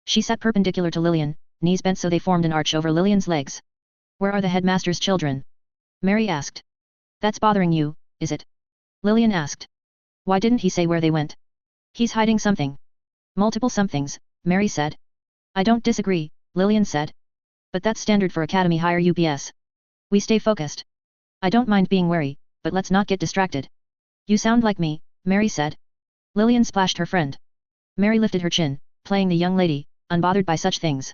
She sat perpendicular to Lillian, knees bent so they formed an arch over Lillian's legs. Where are the headmaster's children? Mary asked. That's bothering you, is it? Lillian asked. Why didn't he say where they went? He's hiding something. Multiple somethings, Mary said. I don't disagree, Lillian said. But that's standard for academy higher UPS. We stay focused. I don't mind being wary, but let's not get distracted. You sound like me, Mary said. Lillian splashed her friend. Mary lifted her chin, playing the young lady, unbothered by such things.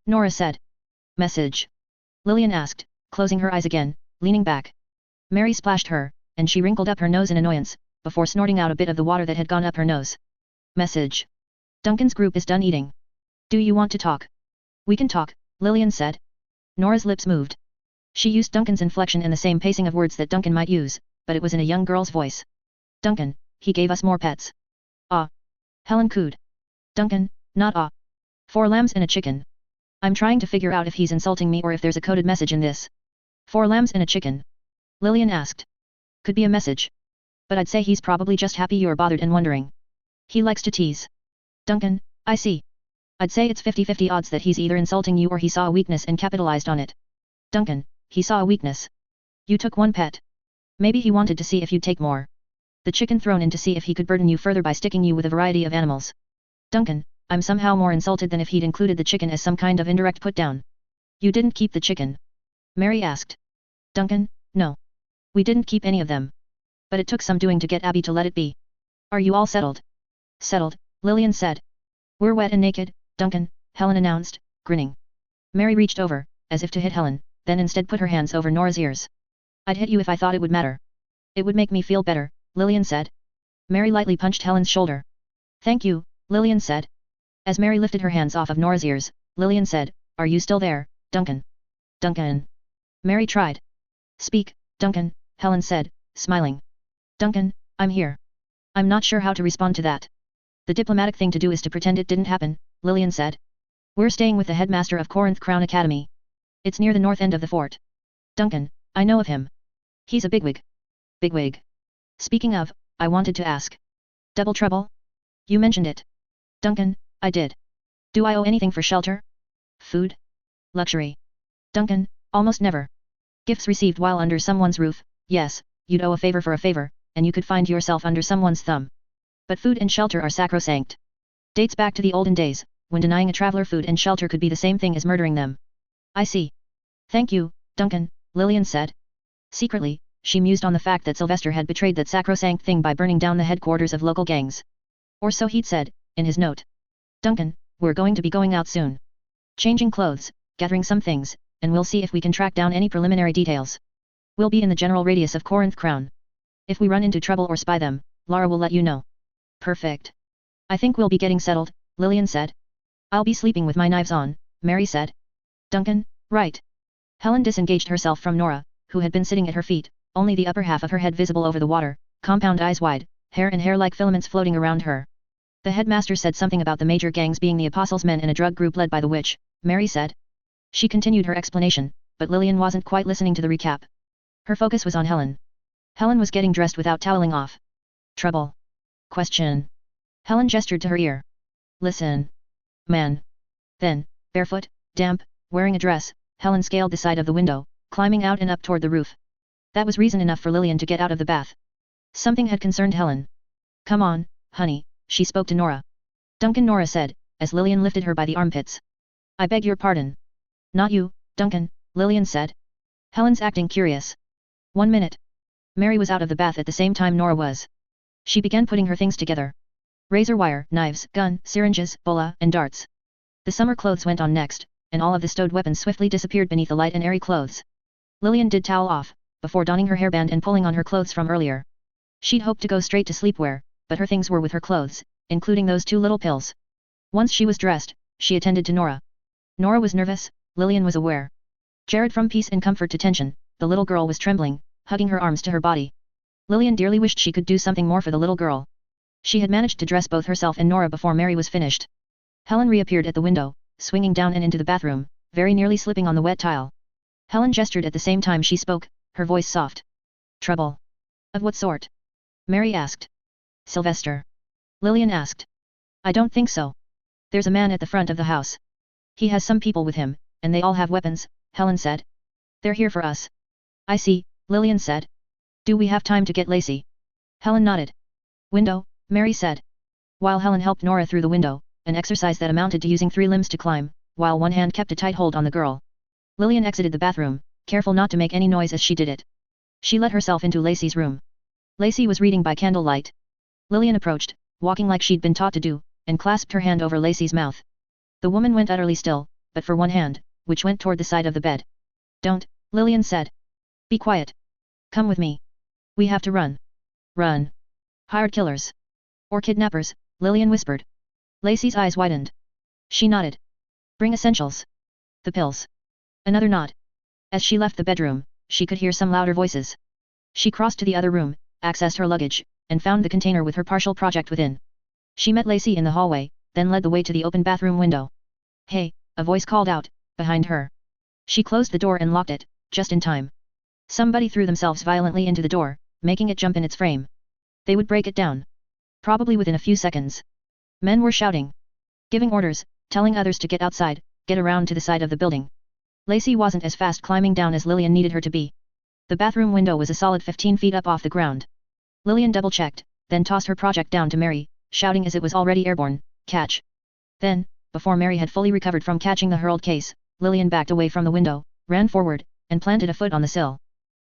Nora said. Message? Lillian asked, closing her eyes again, leaning back. Mary splashed her, and she wrinkled up her nose in annoyance, before snorting out a bit of the water that had gone up her nose. Message. Duncan's group is done eating. Do you want to talk? We can talk, Lillian said. Nora's lips moved. She used Duncan's inflection and the same pacing of words that Duncan might use, but it was in a young girl's voice. Duncan, he gave us more pets. Ah. Helen cooed. Duncan, not ah. 4 lambs and a chicken. I'm trying to figure out if he's insulting me or if there's a coded message in this. 4 lambs and a chicken. Lillian asked. Could be a message. But I'd say he's probably just happy you're bothered and wondering. He likes to tease. Duncan, I see. I'd say it's 50-50 odds that he's either insulting you or he saw a weakness and capitalized on it. Duncan, he saw a weakness. You took 1 pet. Maybe he wanted to see if you'd take more. The chicken thrown in to see if he could burden you further by sticking you with a variety of animals. Duncan, I'm somehow more insulted than if he'd included the chicken as some kind of indirect put-down. You didn't keep the chicken? Mary asked. Duncan, no. We didn't keep any of them. But it took some doing to get Abby to let it be. Are you all settled? Settled, Lillian said. We're wet and naked, Duncan, Helen announced, grinning. Mary reached over, as if to hit Helen, then instead put her hands over Nora's ears. I'd hit you if I thought it would matter. It would make me feel better, Lillian said. Mary lightly punched Helen's shoulder. Thank you, Lillian said. As Mary lifted her hands off of Nora's ears, Lillian said, Are you still there, Duncan? Duncan. Mary tried. Speak, Duncan, Helen said, smiling. Duncan, I'm here. I'm not sure how to respond to that. The diplomatic thing to do is to pretend it didn't happen, Lillian said. We're staying with the headmaster of Corinth Crown Academy. It's near the north end of the fort. Duncan, I know of him. He's a bigwig. Bigwig. Speaking of, I wanted to ask. Double trouble? You mentioned it. Duncan, I did. Do I owe anything for shelter? Food? Luxury? Duncan, almost never. Gifts received while under someone's roof, yes, you'd owe a favor for a favor, and you could find yourself under someone's thumb. But food and shelter are sacrosanct. Dates back to the olden days, when denying a traveler food and shelter could be the same thing as murdering them. I see. Thank you, Duncan, Lillian said. Secretly, she mused on the fact that Sylvester had betrayed that sacrosanct thing by burning down the headquarters of local gangs. Or so he'd said, in his note. Duncan, we're going to be going out soon. Changing clothes, gathering some things, and we'll see if we can track down any preliminary details. We'll be in the general radius of Corinth Crown. If we run into trouble or spy them, Lara will let you know. Perfect. I think we'll be getting settled, Lillian said. I'll be sleeping with my knives on, Mary said. Duncan, right. Helen disengaged herself from Nora, who had been sitting at her feet, only the upper half of her head visible over the water, compound eyes wide, hair and hair-like filaments floating around her. The headmaster said something about the major gangs being the Apostles' Men and a drug group led by the witch, Mary said. She continued her explanation, but Lillian wasn't quite listening to the recap. Her focus was on Helen. Helen was getting dressed without toweling off. Trouble? Question. Helen gestured to her ear. Listen. Man. Then, barefoot, damp, wearing a dress, Helen scaled the side of the window, climbing out and up toward the roof. That was reason enough for Lillian to get out of the bath. Something had concerned Helen. Come on, honey, she spoke to Nora. Duncan, Nora said, as Lillian lifted her by the armpits. I beg your pardon. Not you, Duncan, Lillian said. Helen's acting curious. 1 minute. Mary was out of the bath at the same time Nora was. She began putting her things together. Razor wire, knives, gun, syringes, bola, and darts. The summer clothes went on next, and all of the stowed weapons swiftly disappeared beneath the light and airy clothes. Lillian did towel off, before donning her hairband and pulling on her clothes from earlier. She'd hoped to go straight to sleepwear, but her things were with her clothes, including those 2 little pills. Once she was dressed, she attended to Nora. Nora was nervous, Lillian was aware. Jared from peace and comfort to tension, the little girl was trembling, hugging her arms to her body. Lillian dearly wished she could do something more for the little girl. She had managed to dress both herself and Nora before Mary was finished. Helen reappeared at the window, swinging down and into the bathroom, very nearly slipping on the wet tile. Helen gestured at the same time she spoke, her voice soft. Trouble? Of what sort? Mary asked. Sylvester. Lillian asked. I don't think so. There's a man at the front of the house. He has some people with him, and they all have weapons, Helen said. They're here for us. I see, Lillian said. Do we have time to get Lacey? Helen nodded. Window, Mary said. While Helen helped Nora through the window, an exercise that amounted to using 3 limbs to climb, while one hand kept a tight hold on the girl. Lillian exited the bathroom, careful not to make any noise as she did it. She let herself into Lacey's room. Lacey was reading by candlelight. Lillian approached, walking like she'd been taught to do, and clasped her hand over Lacey's mouth. The woman went utterly still, but for one hand, which went toward the side of the bed. Don't, Lillian said. Be quiet. Come with me. We have to run. Run. Hired killers. Or kidnappers, Lillian whispered. Lacey's eyes widened. She nodded. Bring essentials. The pills. Another nod. As she left the bedroom, she could hear some louder voices. She crossed to the other room, accessed her luggage, and found the container with her partial project within. She met Lacey in the hallway, then led the way to the open bathroom window. Hey, a voice called out, behind her. She closed the door and locked it, just in time. Somebody threw themselves violently into the door, making it jump in its frame. They would break it down. Probably within a few seconds. Men were shouting. Giving orders, telling others to get outside, get around to the side of the building. Lacey wasn't as fast climbing down as Lillian needed her to be. The bathroom window was a solid 15 feet up off the ground. Lillian double-checked, then tossed her project down to Mary, shouting as it was already airborne, catch. Then, before Mary had fully recovered from catching the hurled case, Lillian backed away from the window, ran forward, and planted a foot on the sill.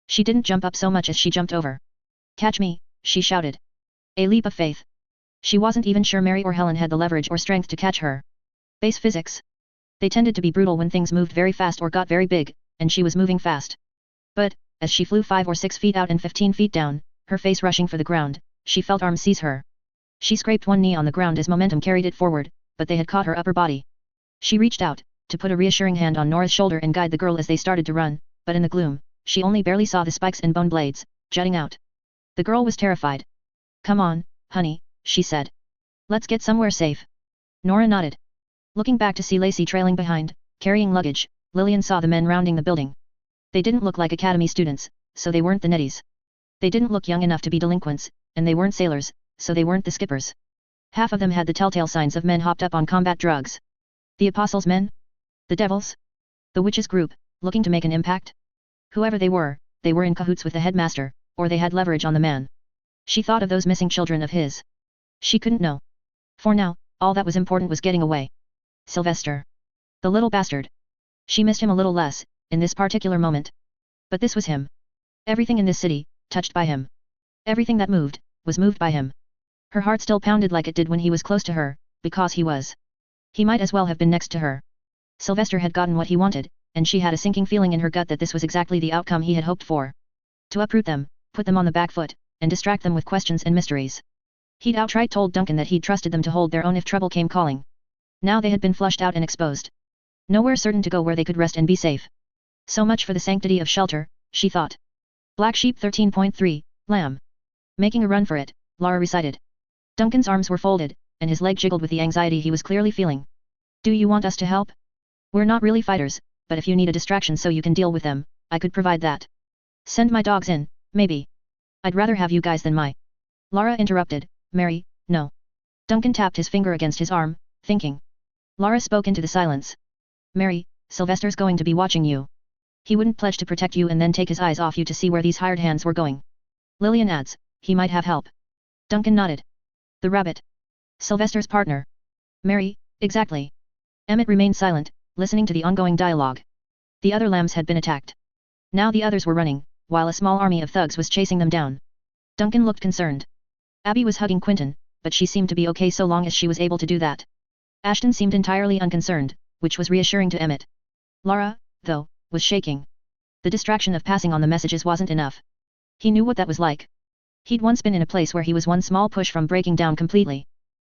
She didn't jump up so much as she jumped over. Catch me, she shouted. A leap of faith. She wasn't even sure Mary or Helen had the leverage or strength to catch her. Base physics. They tended to be brutal when things moved very fast or got very big, and she was moving fast. But, as she flew 5 or 6 feet out and 15 feet down, her face rushing for the ground, she felt arms seize her. She scraped one knee on the ground as momentum carried it forward, but they had caught her upper body. She reached out, to put a reassuring hand on Nora's shoulder and guide the girl as they started to run, but in the gloom, she only barely saw the spikes and bone blades, jutting out. The girl was terrified. Come on, honey, she said. Let's get somewhere safe. Nora nodded. Looking back to see Lacey trailing behind, carrying luggage, Lillian saw the men rounding the building. They didn't look like academy students, so they weren't the netties. They didn't look young enough to be delinquents, and they weren't sailors, so they weren't the skippers. Half of them had the telltale signs of men hopped up on combat drugs. The Apostles' men? The Devils? The Witches group, looking to make an impact? Whoever they were in cahoots with the headmaster, or they had leverage on the man. She thought of those missing children of his. She couldn't know. For now, all that was important was getting away. Sylvester. The little bastard. She missed him a little less, in this particular moment. But this was him. Everything in this city, touched by him. Everything that moved, was moved by him. Her heart still pounded like it did when he was close to her, because he was. He might as well have been next to her. Sylvester had gotten what he wanted, and she had a sinking feeling in her gut that this was exactly the outcome he had hoped for. To uproot them, put them on the back foot, and distract them with questions and mysteries. He'd outright told Duncan that he'd trusted them to hold their own if trouble came calling. Now they had been flushed out and exposed. Nowhere certain to go where they could rest and be safe. So much for the sanctity of shelter, she thought. Black Sheep 13.3, Lamb. Making a run for it, Lara recited. Duncan's arms were folded, and his leg jiggled with the anxiety he was clearly feeling. Do you want us to help? We're not really fighters, but if you need a distraction so you can deal with them, I could provide that. Send my dogs in, maybe. I'd rather have you guys than my... Lara interrupted, Mary, no. Duncan tapped his finger against his arm, thinking. Lara spoke into the silence. Mary, Sylvester's going to be watching you. He wouldn't pledge to protect you and then take his eyes off you to see where these hired hands were going. Lillian adds, he might have help. Duncan nodded. The rabbit. Sylvester's partner. Mary, exactly. Emmett remained silent, listening to the ongoing dialogue. The other lambs had been attacked. Now the others were running, while a small army of thugs was chasing them down. Duncan looked concerned. Abby was hugging Quentin, but she seemed to be okay so long as she was able to do that. Ashton seemed entirely unconcerned, which was reassuring to Emmett. Lara, though, was shaking. The distraction of passing on the messages wasn't enough. He knew what that was like. He'd once been in a place where he was one small push from breaking down completely.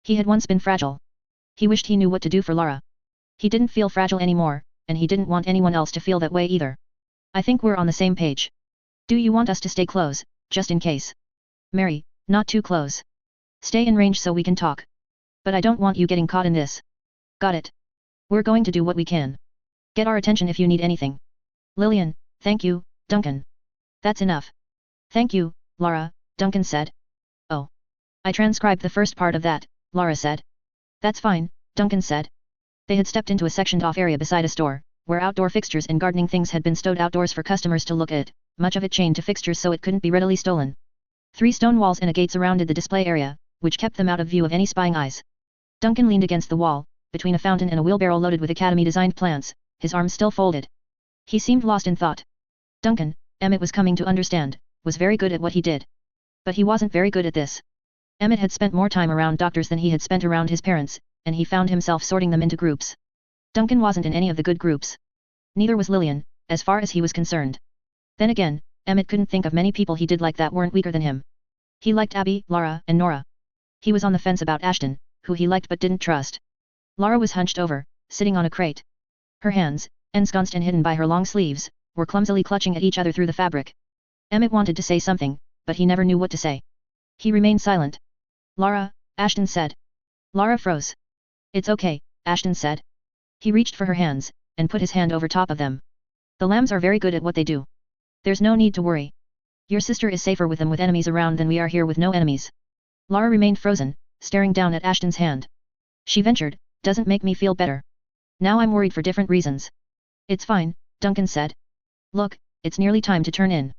He had once been fragile. He wished he knew what to do for Lara. He didn't feel fragile anymore, and he didn't want anyone else to feel that way either. I think we're on the same page. Do you want us to stay close, just in case? Mary, not too close. Stay in range so we can talk. But I don't want you getting caught in this. Got it. We're going to do what we can. Get our attention if you need anything. Lillian, thank you, Duncan. That's enough. Thank you, Lara, Duncan said. Oh. I transcribed the first part of that, Lara said. That's fine, Duncan said. They had stepped into a sectioned-off area beside a store, where outdoor fixtures and gardening things had been stowed outdoors for customers to look at, much of it chained to fixtures so it couldn't be readily stolen. 3 stone walls and a gate surrounded the display area, which kept them out of view of any spying eyes. Duncan leaned against the wall, between a fountain and a wheelbarrow loaded with Academy-designed plants, his arms still folded. He seemed lost in thought. Duncan, Emmett was coming to understand, was very good at what he did. But he wasn't very good at this. Emmett had spent more time around doctors than he had spent around his parents, and he found himself sorting them into groups. Duncan wasn't in any of the good groups. Neither was Lillian, as far as he was concerned. Then again, Emmett couldn't think of many people he did like that weren't weaker than him. He liked Abby, Lara, and Nora. He was on the fence about Ashton, who he liked but didn't trust. Lara was hunched over, sitting on a crate. Her hands, ensconced and hidden by her long sleeves, were clumsily clutching at each other through the fabric. Emmett wanted to say something, but he never knew what to say. He remained silent. Lara, Ashton said. Lara froze. It's okay, Ashton said. He reached for her hands, and put his hand over top of them. The lambs are very good at what they do. There's no need to worry. Your sister is safer with them with enemies around than we are here with no enemies. Lara remained frozen, staring down at Ashton's hand. She ventured, doesn't make me feel better. Now I'm worried for different reasons. It's fine, Duncan said. Look, it's nearly time to turn in.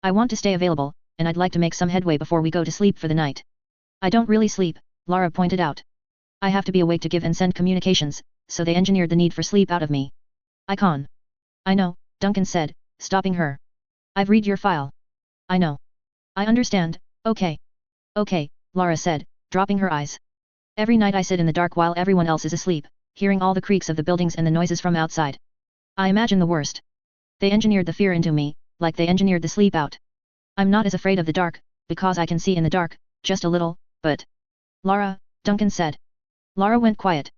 I want to stay available, and I'd like to make some headway before we go to sleep for the night. I don't really sleep, Lara pointed out. I have to be awake to give and send communications, so they engineered the need for sleep out of me. I can't. I know, Duncan said, stopping her. I've read your file. I know. I understand, okay. Okay, Lara said, dropping her eyes. Every night I sit in the dark while everyone else is asleep, hearing all the creaks of the buildings and the noises from outside. I imagine the worst. They engineered the fear into me, like they engineered the sleep out. I'm not as afraid of the dark, because I can see in the dark, just a little, but... Lara, Duncan said. Lara went quiet.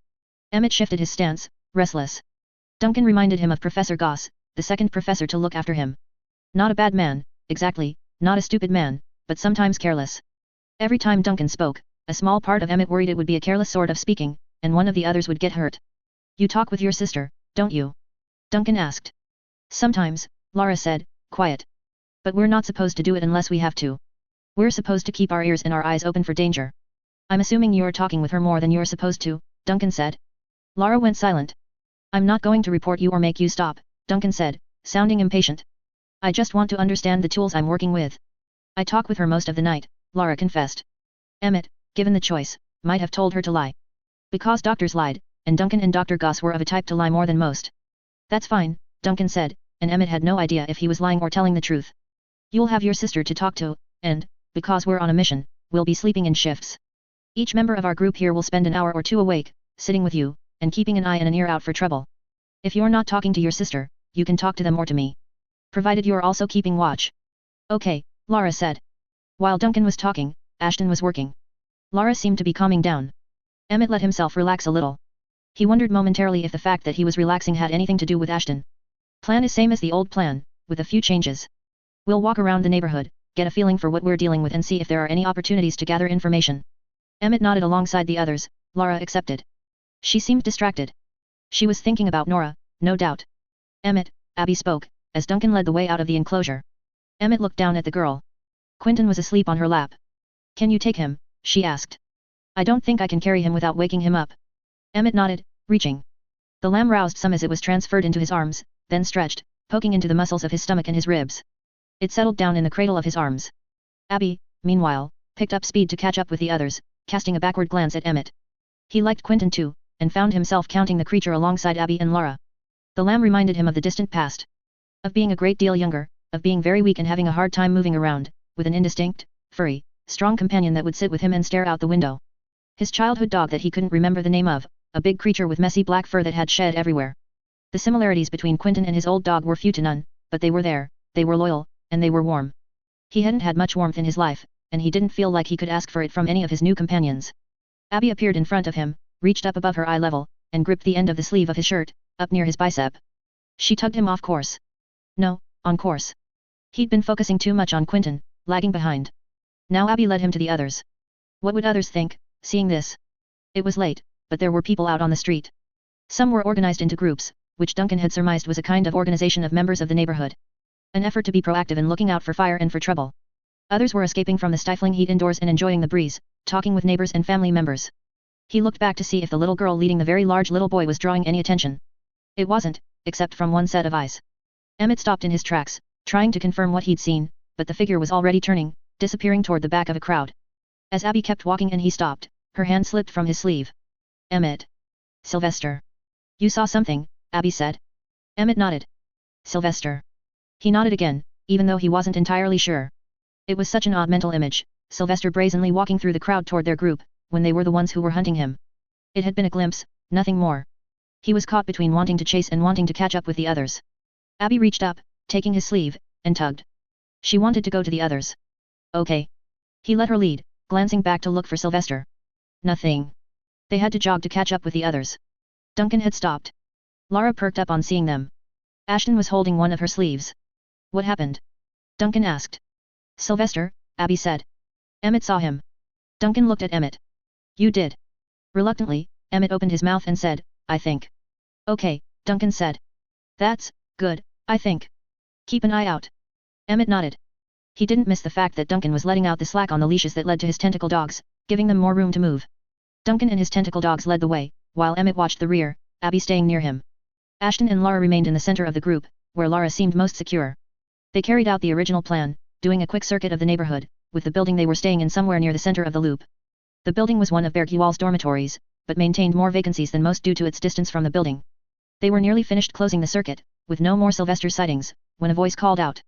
Emmett shifted his stance, restless. Duncan reminded him of Professor Goss, the second professor to look after him. Not a bad man, exactly, not a stupid man, but sometimes careless. Every time Duncan spoke, a small part of Emmett worried it would be a careless sort of speaking, and one of the others would get hurt. You talk with your sister, don't you? Duncan asked. Sometimes, Lara said, quiet. But we're not supposed to do it unless we have to. We're supposed to keep our ears and our eyes open for danger. I'm assuming you're talking with her more than you're supposed to, Duncan said. Lara went silent. I'm not going to report you or make you stop, Duncan said, sounding impatient. I just want to understand the tools I'm working with. I talk with her most of the night, Lara confessed. Emmett, given the choice, might have told her to lie. Because doctors lied, and Duncan and Dr. Goss were of a type to lie more than most. That's fine, Duncan said, and Emmett had no idea if he was lying or telling the truth. You'll have your sister to talk to, and, because we're on a mission, we'll be sleeping in shifts. Each member of our group here will spend an hour or two awake, sitting with you, and keeping an eye and an ear out for trouble. If you're not talking to your sister, you can talk to them or to me. Provided you're also keeping watch. Okay, Lara said. While Duncan was talking, Ashton was working. Lara seemed to be calming down. Emmett let himself relax a little. He wondered momentarily if the fact that he was relaxing had anything to do with Ashton. Plan is same as the old plan, with a few changes. We'll walk around the neighborhood, get a feeling for what we're dealing with and see if there are any opportunities to gather information. Emmett nodded alongside the others, Lara accepted. She seemed distracted. She was thinking about Nora, no doubt. Emmett, Abby spoke, as Duncan led the way out of the enclosure. Emmett looked down at the girl. Quentin was asleep on her lap. Can you take him? She asked. I don't think I can carry him without waking him up. Emmett nodded, reaching. The lamb roused some as it was transferred into his arms, then stretched, poking into the muscles of his stomach and his ribs. It settled down in the cradle of his arms. Abby, meanwhile, picked up speed to catch up with the others, casting a backward glance at Emmett. He liked Quentin too, and found himself counting the creature alongside Abby and Lara. The lamb reminded him of the distant past. Of being a great deal younger, of being very weak and having a hard time moving around, with an indistinct, furry, strong companion that would sit with him and stare out the window. His childhood dog that he couldn't remember the name of, a big creature with messy black fur that had shed everywhere. The similarities between Quentin and his old dog were few to none, but they were there, they were loyal, and they were warm. He hadn't had much warmth in his life, and he didn't feel like he could ask for it from any of his new companions. Abby appeared in front of him, reached up above her eye level, and gripped the end of the sleeve of his shirt, up near his bicep. She tugged him off course. No, on course. He'd been focusing too much on Quentin, lagging behind. Now Abby led him to the others. What would others think, seeing this? It was late, but there were people out on the street. Some were organized into groups, which Duncan had surmised was a kind of organization of members of the neighborhood. An effort to be proactive in looking out for fire and for trouble. Others were escaping from the stifling heat indoors and enjoying the breeze, talking with neighbors and family members. He looked back to see if the little girl leading the very large little boy was drawing any attention. It wasn't, except from one set of eyes. Emmett stopped in his tracks, trying to confirm what he'd seen, but the figure was already turning, disappearing toward the back of a crowd. As Abby kept walking and he stopped, her hand slipped from his sleeve. Emmett. Sylvester. You saw something, Abby said. Emmett nodded. Sylvester. He nodded again, even though he wasn't entirely sure. It was such an odd mental image, Sylvester brazenly walking through the crowd toward their group, when they were the ones who were hunting him. It had been a glimpse, nothing more. He was caught between wanting to chase and wanting to catch up with the others. Abby reached up, taking his sleeve, and tugged. She wanted to go to the others. Okay. He let her lead, glancing back to look for Sylvester. Nothing. They had to jog to catch up with the others. Duncan had stopped. Lara perked up on seeing them. Ashton was holding one of her sleeves. What happened? Duncan asked. Sylvester, Abby said. Emmett saw him. Duncan looked at Emmett. You did. Reluctantly, Emmett opened his mouth and said, I think. Okay, Duncan said. That's good, I think. Keep an eye out. Emmett nodded. He didn't miss the fact that Duncan was letting out the slack on the leashes that led to his tentacle dogs, giving them more room to move. Duncan and his tentacle dogs led the way, while Emmett watched the rear, Abby staying near him. Ashton and Lara remained in the center of the group, where Lara seemed most secure. They carried out the original plan, doing a quick circuit of the neighborhood, with the building they were staying in somewhere near the center of the loop. The building was one of Bergewall's dormitories, but maintained more vacancies than most due to its distance from the building. They were nearly finished closing the circuit, with no more Sylvester sightings, when a voice called out.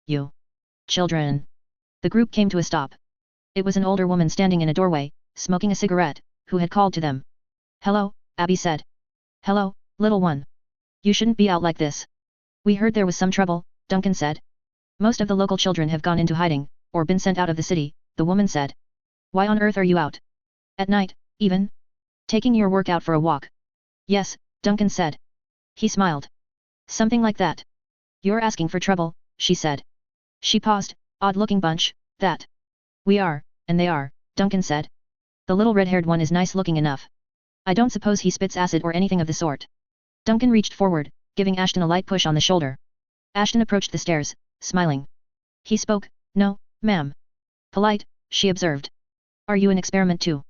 You. Children. The group came to a stop. It was an older woman standing in a doorway, smoking a cigarette, who had called to them. Hello, Abby said. Hello, little one. You shouldn't be out like this. We heard there was some trouble, Duncan said. Most of the local children have gone into hiding, or been sent out of the city, the woman said. Why on earth are you out? At night, even? Taking your work out for a walk? Yes, Duncan said. He smiled. Something like that. You're asking for trouble, she said. She paused, odd-looking bunch, that. We are, and they are, Duncan said. The little red-haired one is nice-looking enough. I don't suppose he spits acid or anything of the sort. Duncan reached forward, giving Ashton a light push on the shoulder. Ashton approached the stairs, smiling. He spoke, no, ma'am. Polite, she observed. Are you an experiment too?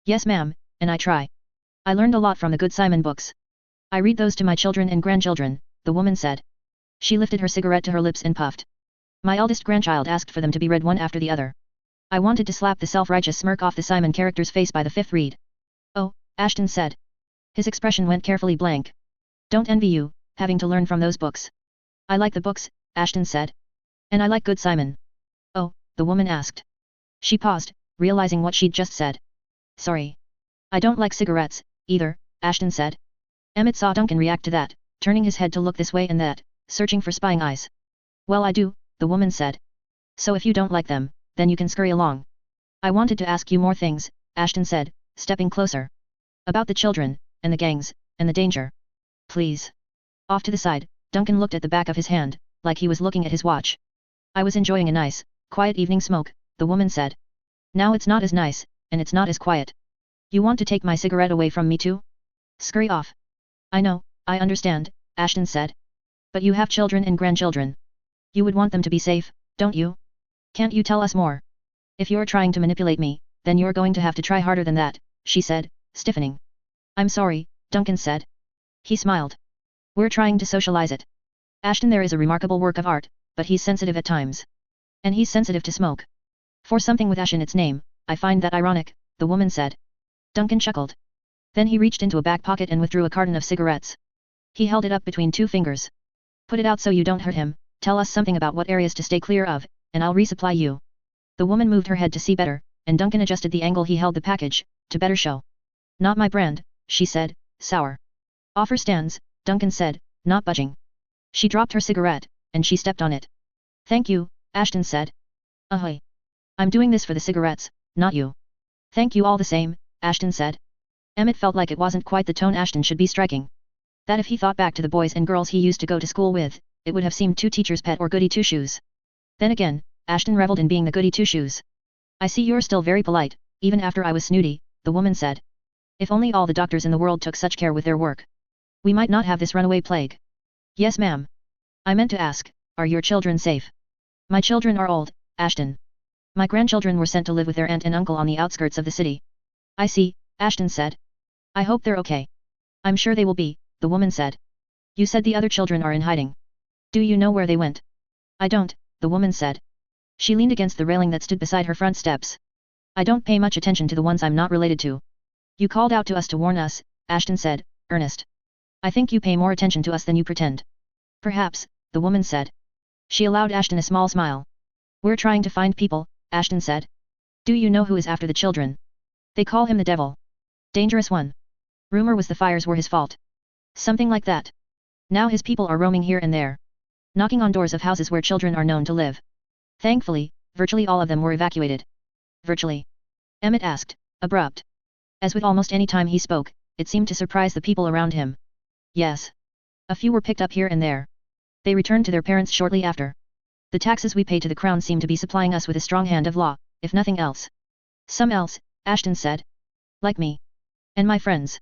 Yes ma'am, and I try. I learned a lot from the Good Simon books. I read those to my children and grandchildren, the woman said. She lifted her cigarette to her lips and puffed. My eldest grandchild asked for them to be read one after the other. I wanted to slap the self-righteous smirk off the Simon character's face by the fifth read. Oh, Ashton said. His expression went carefully blank. Don't envy you, having to learn from those books. I like the books, Ashton said. And I like Good Simon. Oh, the woman asked. She paused, realizing what she'd just said. Sorry. I don't like cigarettes, either, Ashton said. Emmett saw Duncan react to that, turning his head to look this way and that, searching for spying eyes. Well I do, the woman said. So if you don't like them, then you can scurry along. I wanted to ask you more things, Ashton said, stepping closer. About the children, and the gangs, and the danger. Please. Off to the side, Duncan looked at the back of his hand, like he was looking at his watch. I was enjoying a nice, quiet evening smoke, the woman said. Now it's not as nice, and it's not as quiet. You want to take my cigarette away from me too? Scurry off. I know, I understand, Ashton said. But you have children and grandchildren. You would want them to be safe, don't you? Can't you tell us more? If you're trying to manipulate me, then you're going to have to try harder than that, she said, stiffening. I'm sorry, Duncan said. He smiled. We're trying to socialize it. Ashton, there is a remarkable work of art, but he's sensitive at times. And he's sensitive to smoke. For something with ash in its name, I find that ironic, the woman said. Duncan chuckled. Then he reached into a back pocket and withdrew a carton of cigarettes. He held it up between two fingers. Put it out so you don't hurt him, tell us something about what areas to stay clear of, and I'll resupply you. The woman moved her head to see better, and Duncan adjusted the angle he held the package, to better show. Not my brand, she said, sour. Offer stands, Duncan said, not budging. She dropped her cigarette, and she stepped on it. Thank you, Ashton said. Ahoy. I'm doing this for the cigarettes, not you. Thank you all the same, Ashton said. Emmett felt like it wasn't quite the tone Ashton should be striking. That if he thought back to the boys and girls he used to go to school with, it would have seemed too teacher's pet or goody two-shoes. Then again, Ashton reveled in being the goody two-shoes. I see you're still very polite, even after I was snooty, the woman said. If only all the doctors in the world took such care with their work. We might not have this runaway plague. Yes ma'am. I meant to ask, are your children safe? My children are old, Ashton. My grandchildren were sent to live with their aunt and uncle on the outskirts of the city. I see, Ashton said. I hope they're okay. I'm sure they will be, the woman said. You said the other children are in hiding. Do you know where they went? I don't, the woman said. She leaned against the railing that stood beside her front steps. I don't pay much attention to the ones I'm not related to. You called out to us to warn us, Ashton said, earnest. I think you pay more attention to us than you pretend. Perhaps, the woman said. She allowed Ashton a small smile. We're trying to find people, Ashton said. Do you know who is after the children? They call him the devil. Dangerous one. Rumor was the fires were his fault. Something like that. Now his people are roaming here and there, knocking on doors of houses where children are known to live. Thankfully, virtually all of them were evacuated. Virtually? Emmett asked, abrupt. As with almost any time he spoke, it seemed to surprise the people around him. Yes. A few were picked up here and there. They returned to their parents shortly after. The taxes we pay to the crown seem to be supplying us with a strong hand of law, if nothing else. Some else, Ashton said. Like me. And my friends.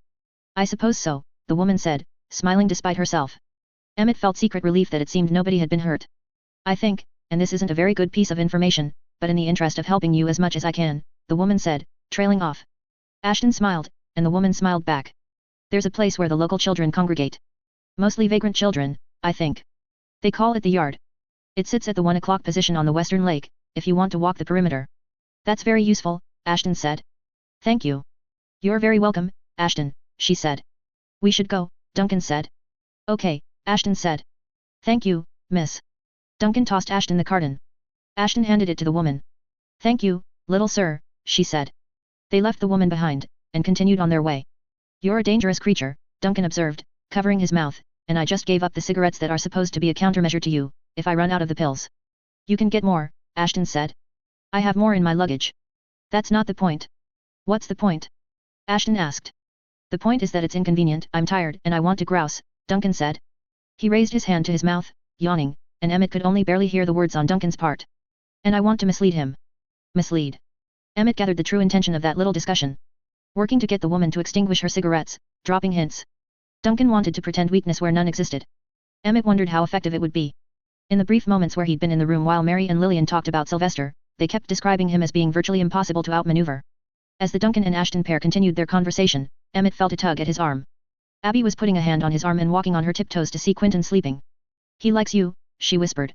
I suppose so, the woman said, smiling despite herself. Emmett felt secret relief that it seemed nobody had been hurt. I think, and this isn't a very good piece of information, but in the interest of helping you as much as I can, the woman said, trailing off. Ashton smiled, and the woman smiled back. There's a place where the local children congregate. Mostly vagrant children, I think. They call it the yard. It sits at the 1 o'clock position on the western lake, if you want to walk the perimeter. That's very useful, Ashton said. Thank you. You're very welcome, Ashton, she said. We should go, Duncan said. Okay, Ashton said. Thank you, miss. Duncan tossed Ashton the carton. Ashton handed it to the woman. Thank you, little sir, she said. They left the woman behind, and continued on their way. You're a dangerous creature, Duncan observed, covering his mouth, and I just gave up the cigarettes that are supposed to be a countermeasure to you, if I run out of the pills. You can get more, Ashton said. I have more in my luggage. That's not the point. What's the point? Ashton asked. The point is that it's inconvenient, I'm tired, and I want to grouse, Duncan said. He raised his hand to his mouth, yawning, and Emmett could only barely hear the words on Duncan's part. And I want to mislead him. Mislead. Emmett gathered the true intention of that little discussion. Working to get the woman to extinguish her cigarettes, dropping hints. Duncan wanted to pretend weakness where none existed. Emmett wondered how effective it would be. In the brief moments where he'd been in the room while Mary and Lillian talked about Sylvester, they kept describing him as being virtually impossible to outmaneuver. As the Duncan and Ashton pair continued their conversation, Emmett felt a tug at his arm. Abby was putting a hand on his arm and walking on her tiptoes to see Quentin sleeping. He likes you, she whispered.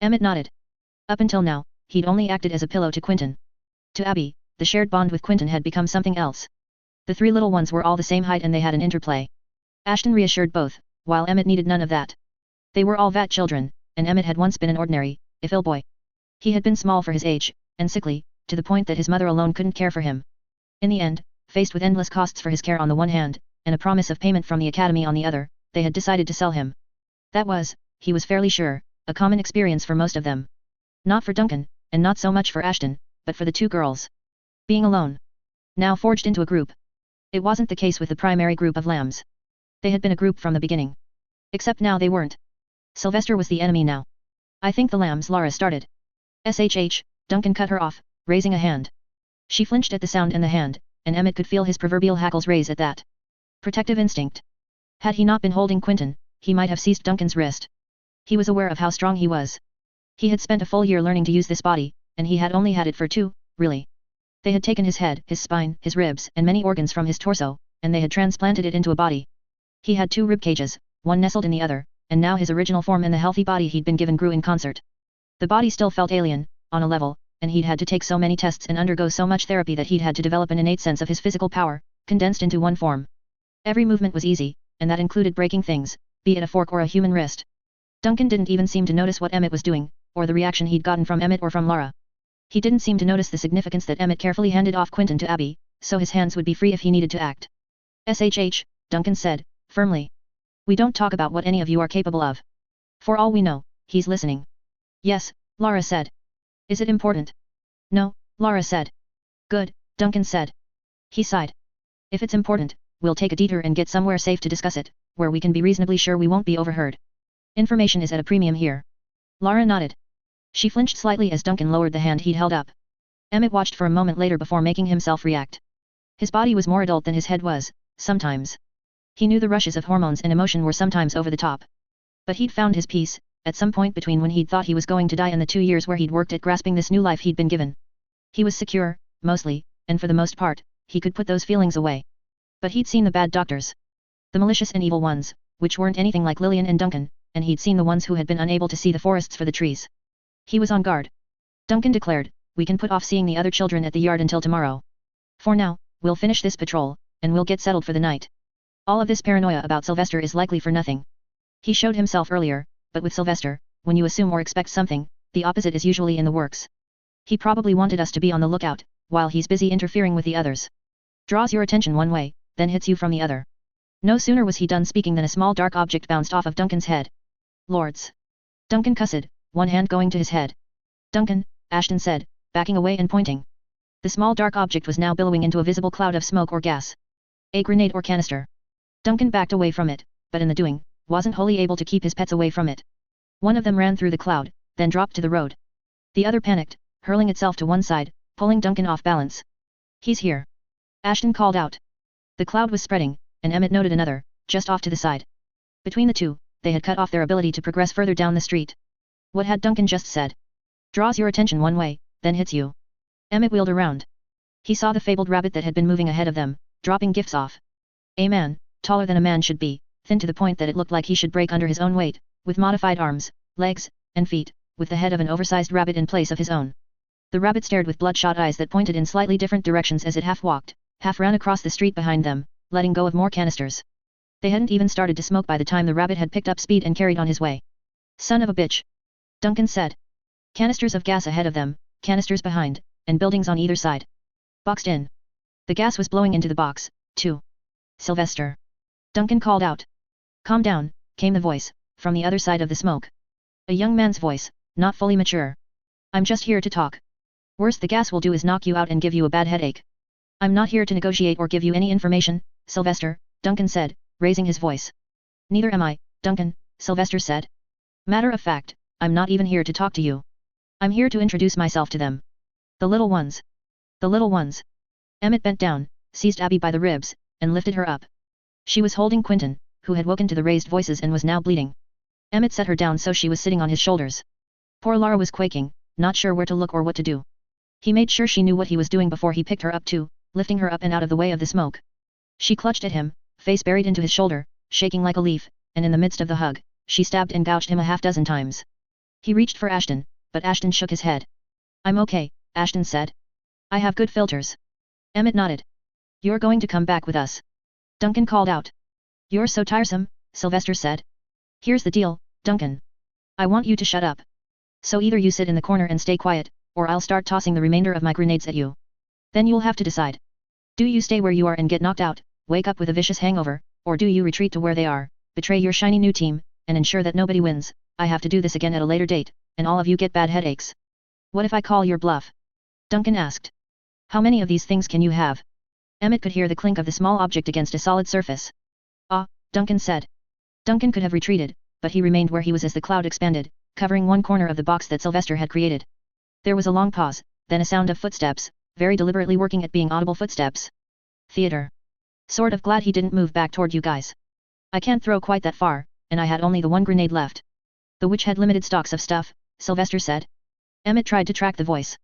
Emmett nodded. Up until now, he'd only acted as a pillow to Quentin. To Abby, the shared bond with Quentin had become something else. The three little ones were all the same height and they had an interplay. Ashton reassured both, while Emmett needed none of that. They were all vat children, and Emmett had once been an ordinary, if ill boy. He had been small for his age, and sickly, to the point that his mother alone couldn't care for him. In the end, faced with endless costs for his care on the one hand, and a promise of payment from the academy on the other, they had decided to sell him. That was, he was fairly sure, a common experience for most of them. Not for Duncan, and not so much for Ashton, but for the two girls. Being alone. Now forged into a group. It wasn't the case with the primary group of lambs. They had been a group from the beginning. Except now they weren't. Sylvester was the enemy now. I think the lambs, Lara started. SHH, Duncan cut her off, raising a hand. She flinched at the sound and the hand, and Emmett could feel his proverbial hackles raise at that. Protective instinct. Had he not been holding Quentin, he might have seized Duncan's wrist. He was aware of how strong he was. He had spent a full year learning to use this body, and he had only had it for 2, really. They had taken his head, his spine, his ribs, and many organs from his torso, and they had transplanted it into a body. He had 2 rib cages, one nestled in the other, and now his original form and the healthy body he'd been given grew in concert. The body still felt alien, on a level, and he'd had to take so many tests and undergo so much therapy that he'd had to develop an innate sense of his physical power, condensed into one form. Every movement was easy, and that included breaking things, be it a fork or a human wrist. Duncan didn't even seem to notice what Emmett was doing, or the reaction he'd gotten from Emmett or from Lara. He didn't seem to notice the significance that Emmett carefully handed off Quentin to Abby, so his hands would be free if he needed to act. "SHH," Duncan said, firmly. "We don't talk about what any of you are capable of. For all we know, he's listening." "Yes," Lara said. "Is it important?" "No," Lara said. "Good," Duncan said. He sighed. "If it's important, we'll take a detour and get somewhere safe to discuss it, where we can be reasonably sure we won't be overheard. Information is at a premium here." Lara nodded. She flinched slightly as Duncan lowered the hand he'd held up. Emmett watched for a moment later before making himself react. His body was more adult than his head was, sometimes. He knew the rushes of hormones and emotion were sometimes over the top. But he'd found his peace, at some point between when he'd thought he was going to die and the 2 years where he'd worked at grasping this new life he'd been given. He was secure, mostly, and for the most part, he could put those feelings away. But he'd seen the bad doctors. The malicious and evil ones, which weren't anything like Lillian and Duncan, and he'd seen the ones who had been unable to see the forests for the trees. He was on guard. Duncan declared, "We can put off seeing the other children at the yard until tomorrow. For now, we'll finish this patrol, and we'll get settled for the night. All of this paranoia about Sylvester is likely for nothing. He showed himself earlier, but with Sylvester, when you assume or expect something, the opposite is usually in the works. He probably wanted us to be on the lookout, while he's busy interfering with the others. Draws your attention one way, then hits you from the other." No sooner was he done speaking than a small dark object bounced off of Duncan's head. "Lords!" Duncan cussed, one hand going to his head. "Duncan," Ashton said, backing away and pointing. The small dark object was now billowing into a visible cloud of smoke or gas. "A grenade or canister." Duncan backed away from it, but in the doing, wasn't wholly able to keep his pets away from it. One of them ran through the cloud, then dropped to the road. The other panicked, hurling itself to one side, pulling Duncan off balance. "He's here!" Ashton called out. The cloud was spreading, and Emmett noted another, just off to the side. Between the two, they had cut off their ability to progress further down the street. What had Duncan just said? Draws your attention one way, then hits you. Emmett wheeled around. He saw the fabled rabbit that had been moving ahead of them, dropping gifts off. A man, taller than a man should be, thin to the point that it looked like he should break under his own weight, with modified arms, legs, and feet, with the head of an oversized rabbit in place of his own. The rabbit stared with bloodshot eyes that pointed in slightly different directions as it half walked, half ran across the street behind them, letting go of more canisters. They hadn't even started to smoke by the time the rabbit had picked up speed and carried on his way. "Son of a bitch," Duncan said. Canisters of gas ahead of them, canisters behind, and buildings on either side. Boxed in. The gas was blowing into the box, too. "Sylvester!" Duncan called out. "Calm down," came the voice, from the other side of the smoke. A young man's voice, not fully mature. "I'm just here to talk. Worst the gas will do is knock you out and give you a bad headache. I'm not here to negotiate or give you any information, Sylvester," Duncan said, raising his voice. "Neither am I, Duncan," Sylvester said. "Matter of fact, I'm not even here to talk to you. I'm here to introduce myself to them. The little ones." "The little ones." Emmett bent down, seized Abby by the ribs, and lifted her up. She was holding Quentin, who had woken to the raised voices and was now bleeding. Emmett set her down so she was sitting on his shoulders. Poor Lara was quaking, not sure where to look or what to do. He made sure she knew what he was doing before he picked her up too, lifting her up and out of the way of the smoke. She clutched at him, face buried into his shoulder, shaking like a leaf, and in the midst of the hug, she stabbed and gouged him a half-dozen times. He reached for Ashton, but Ashton shook his head. "I'm okay," Ashton said. "I have good filters." Emmett nodded. "You're going to come back with us," Duncan called out. "You're so tiresome," Sylvester said. "Here's the deal, Duncan. I want you to shut up. So either you sit in the corner and stay quiet, or I'll start tossing the remainder of my grenades at you. Then you'll have to decide. Do you stay where you are and get knocked out, wake up with a vicious hangover, or do you retreat to where they are, betray your shiny new team, and ensure that nobody wins? I have to do this again at a later date, and all of you get bad headaches. What if I call your bluff?" Duncan asked. "How many of these things can you have?" Emmett could hear the clink of the small object against a solid surface. "Ah," Duncan said. Duncan could have retreated, but he remained where he was as the cloud expanded, covering one corner of the box that Sylvester had created. There was a long pause, then a sound of footsteps, very deliberately working at being audible footsteps. "Theater. Sort of glad he didn't move back toward you guys. I can't throw quite that far, and I had only the one grenade left." "The witch had limited stocks of stuff," Sylvester said. Emmett tried to track the voice.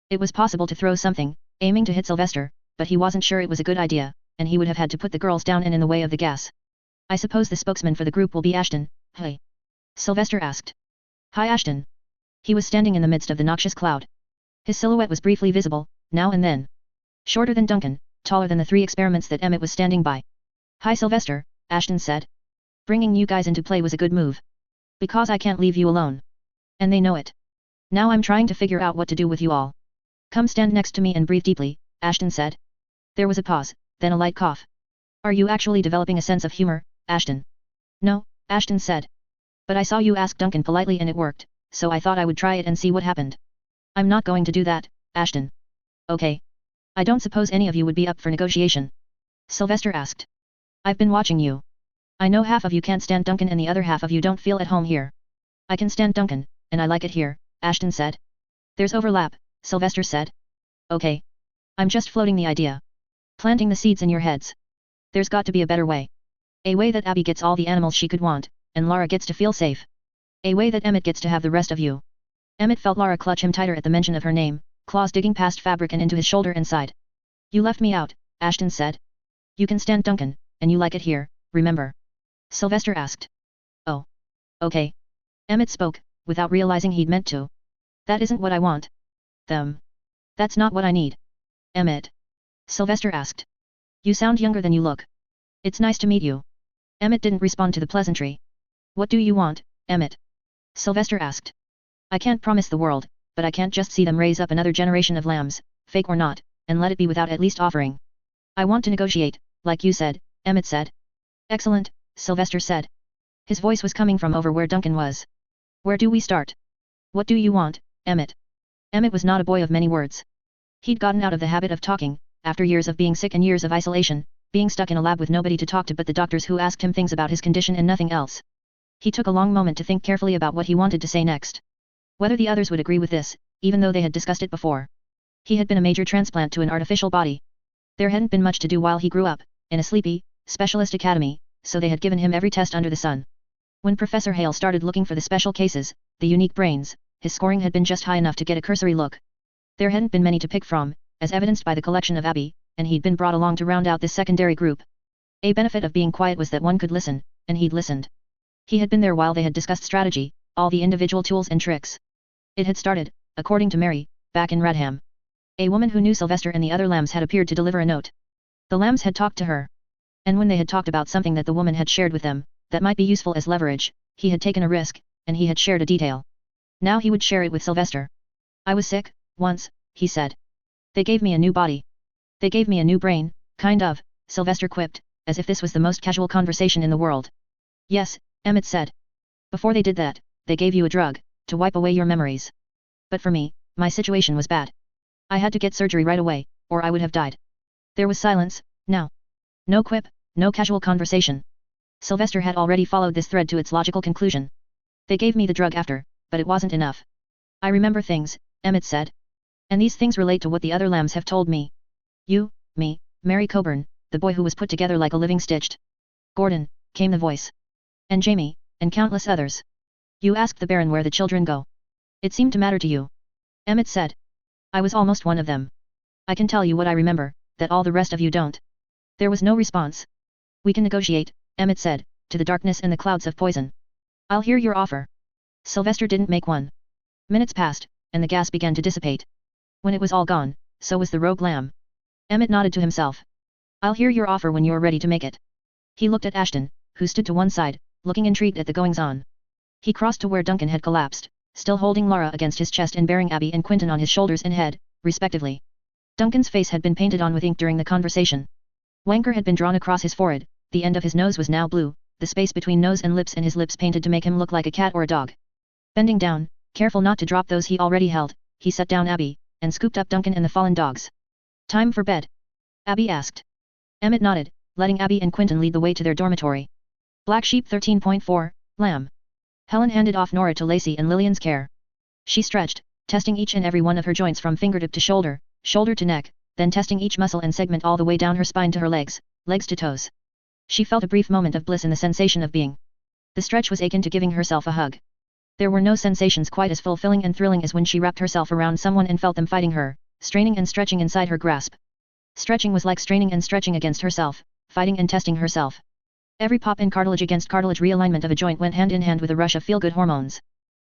It was possible to throw something, aiming to hit Sylvester, but he wasn't sure it was a good idea, and he would have had to put the girls down and in the way of the gas. I suppose the spokesman for the group will be Ashton, hey? Sylvester asked. Hi Ashton. He was standing in the midst of the noxious cloud. His silhouette was briefly visible, now and then. Shorter than Duncan, taller than the 3 experiments that Emmett was standing by. Hi Sylvester, Ashton said. Bringing you guys into play was a good move. Because I can't leave you alone. And they know it. Now I'm trying to figure out what to do with you all. Come stand next to me and breathe deeply, Ashton said. There was a pause, then a light cough. Are you actually developing a sense of humor, Ashton? No, Ashton said. But I saw you ask Duncan politely and it worked, so I thought I would try it and see what happened. I'm not going to do that, Ashton. Okay. I don't suppose any of you would be up for negotiation? Sylvester asked. I've been watching you. I know half of you can't stand Duncan and the other half of you don't feel at home here. I can stand Duncan, and I like it here, Ashton said. There's overlap, Sylvester said. Okay. I'm just floating the idea. Planting the seeds in your heads. There's got to be a better way. A way that Abby gets all the animals she could want, and Lara gets to feel safe. A way that Emmett gets to have the rest of you. Emmett felt Lara clutch him tighter at the mention of her name, claws digging past fabric and into his shoulder and side. You left me out, Ashton said. You can stand Duncan, and you like it here, remember? Sylvester asked. Oh. Okay. Emmett spoke, without realizing he'd meant to. That isn't what I want. Them. That's not what I need. Emmett. Sylvester asked. You sound younger than you look. It's nice to meet you. Emmett didn't respond to the pleasantry. What do you want, Emmett? Sylvester asked. I can't promise the world, but I can't just see them raise up another generation of lambs, fake or not, and let it be without at least offering. I want to negotiate, like you said, Emmett said. Excellent, Sylvester said. His voice was coming from over where Duncan was. Where do we start? What do you want, Emmett? Emmett was not a boy of many words. He'd gotten out of the habit of talking, after years of being sick and years of isolation, being stuck in a lab with nobody to talk to but the doctors who asked him things about his condition and nothing else. He took a long moment to think carefully about what he wanted to say next. Whether the others would agree with this, even though they had discussed it before. He had been a major transplant to an artificial body. There hadn't been much to do while he grew up, in a sleepy, specialist academy, so they had given him every test under the sun. When Professor Hale started looking for the special cases, the unique brains, his scoring had been just high enough to get a cursory look. There hadn't been many to pick from, as evidenced by the collection of Abby, and he'd been brought along to round out this secondary group. A benefit of being quiet was that one could listen, and he'd listened. He had been there while they had discussed strategy, all the individual tools and tricks. It had started, according to Mary, back in Redham. A woman who knew Sylvester and the other lambs had appeared to deliver a note. The lambs had talked to her. And when they had talked about something that the woman had shared with them, that might be useful as leverage, he had taken a risk, and he had shared a detail. Now he would share it with Sylvester. I was sick, once, he said. They gave me a new body. They gave me a new brain, kind of, Sylvester quipped, as if this was the most casual conversation in the world. Yes, Emmett said. Before they did that, they gave you a drug, to wipe away your memories. But for me, my situation was bad. I had to get surgery right away, or I would have died. There was silence, now. No quip, no casual conversation. Sylvester had already followed this thread to its logical conclusion. They gave me the drug after, but it wasn't enough. I remember things, Emmett said. And these things relate to what the other lambs have told me. You, me, Mary Coburn, the boy who was put together like a living stitched. Gordon, came the voice. And Jamie, and countless others. You asked the Baron where the children go. It seemed to matter to you. Emmett said. I was almost one of them. I can tell you what I remember, that all the rest of you don't. There was no response. We can negotiate, Emmett said, to the darkness and the clouds of poison. I'll hear your offer. Sylvester didn't make one. Minutes passed, and the gas began to dissipate. When it was all gone, so was the rogue lamb. Emmett nodded to himself. I'll hear your offer when you're ready to make it. He looked at Ashton, who stood to one side, looking intrigued at the goings-on. He crossed to where Duncan had collapsed, still holding Lara against his chest and bearing Abby and Quinton on his shoulders and head, respectively. Duncan's face had been painted on with ink during the conversation. Wanker had been drawn across his forehead, the end of his nose was now blue, the space between nose and his lips painted to make him look like a cat or a dog. Bending down, careful not to drop those he already held, he set down Abby, and scooped up Duncan and the fallen dogs. Time for bed? Abby asked. Emmett nodded, letting Abby and Quinton lead the way to their dormitory. Black Sheep 13.4, Lamb. Helen handed off Nora to Lacey and Lillian's care. She stretched, testing each and every one of her joints from fingertip to shoulder, shoulder to neck, then testing each muscle and segment all the way down her spine to her legs, legs to toes. She felt a brief moment of bliss in the sensation of being. The stretch was akin to giving herself a hug. There were no sensations quite as fulfilling and thrilling as when she wrapped herself around someone and felt them fighting her, straining and stretching inside her grasp. Stretching was like straining and stretching against herself, fighting and testing herself. Every pop in cartilage against cartilage realignment of a joint went hand in hand with a rush of feel-good hormones.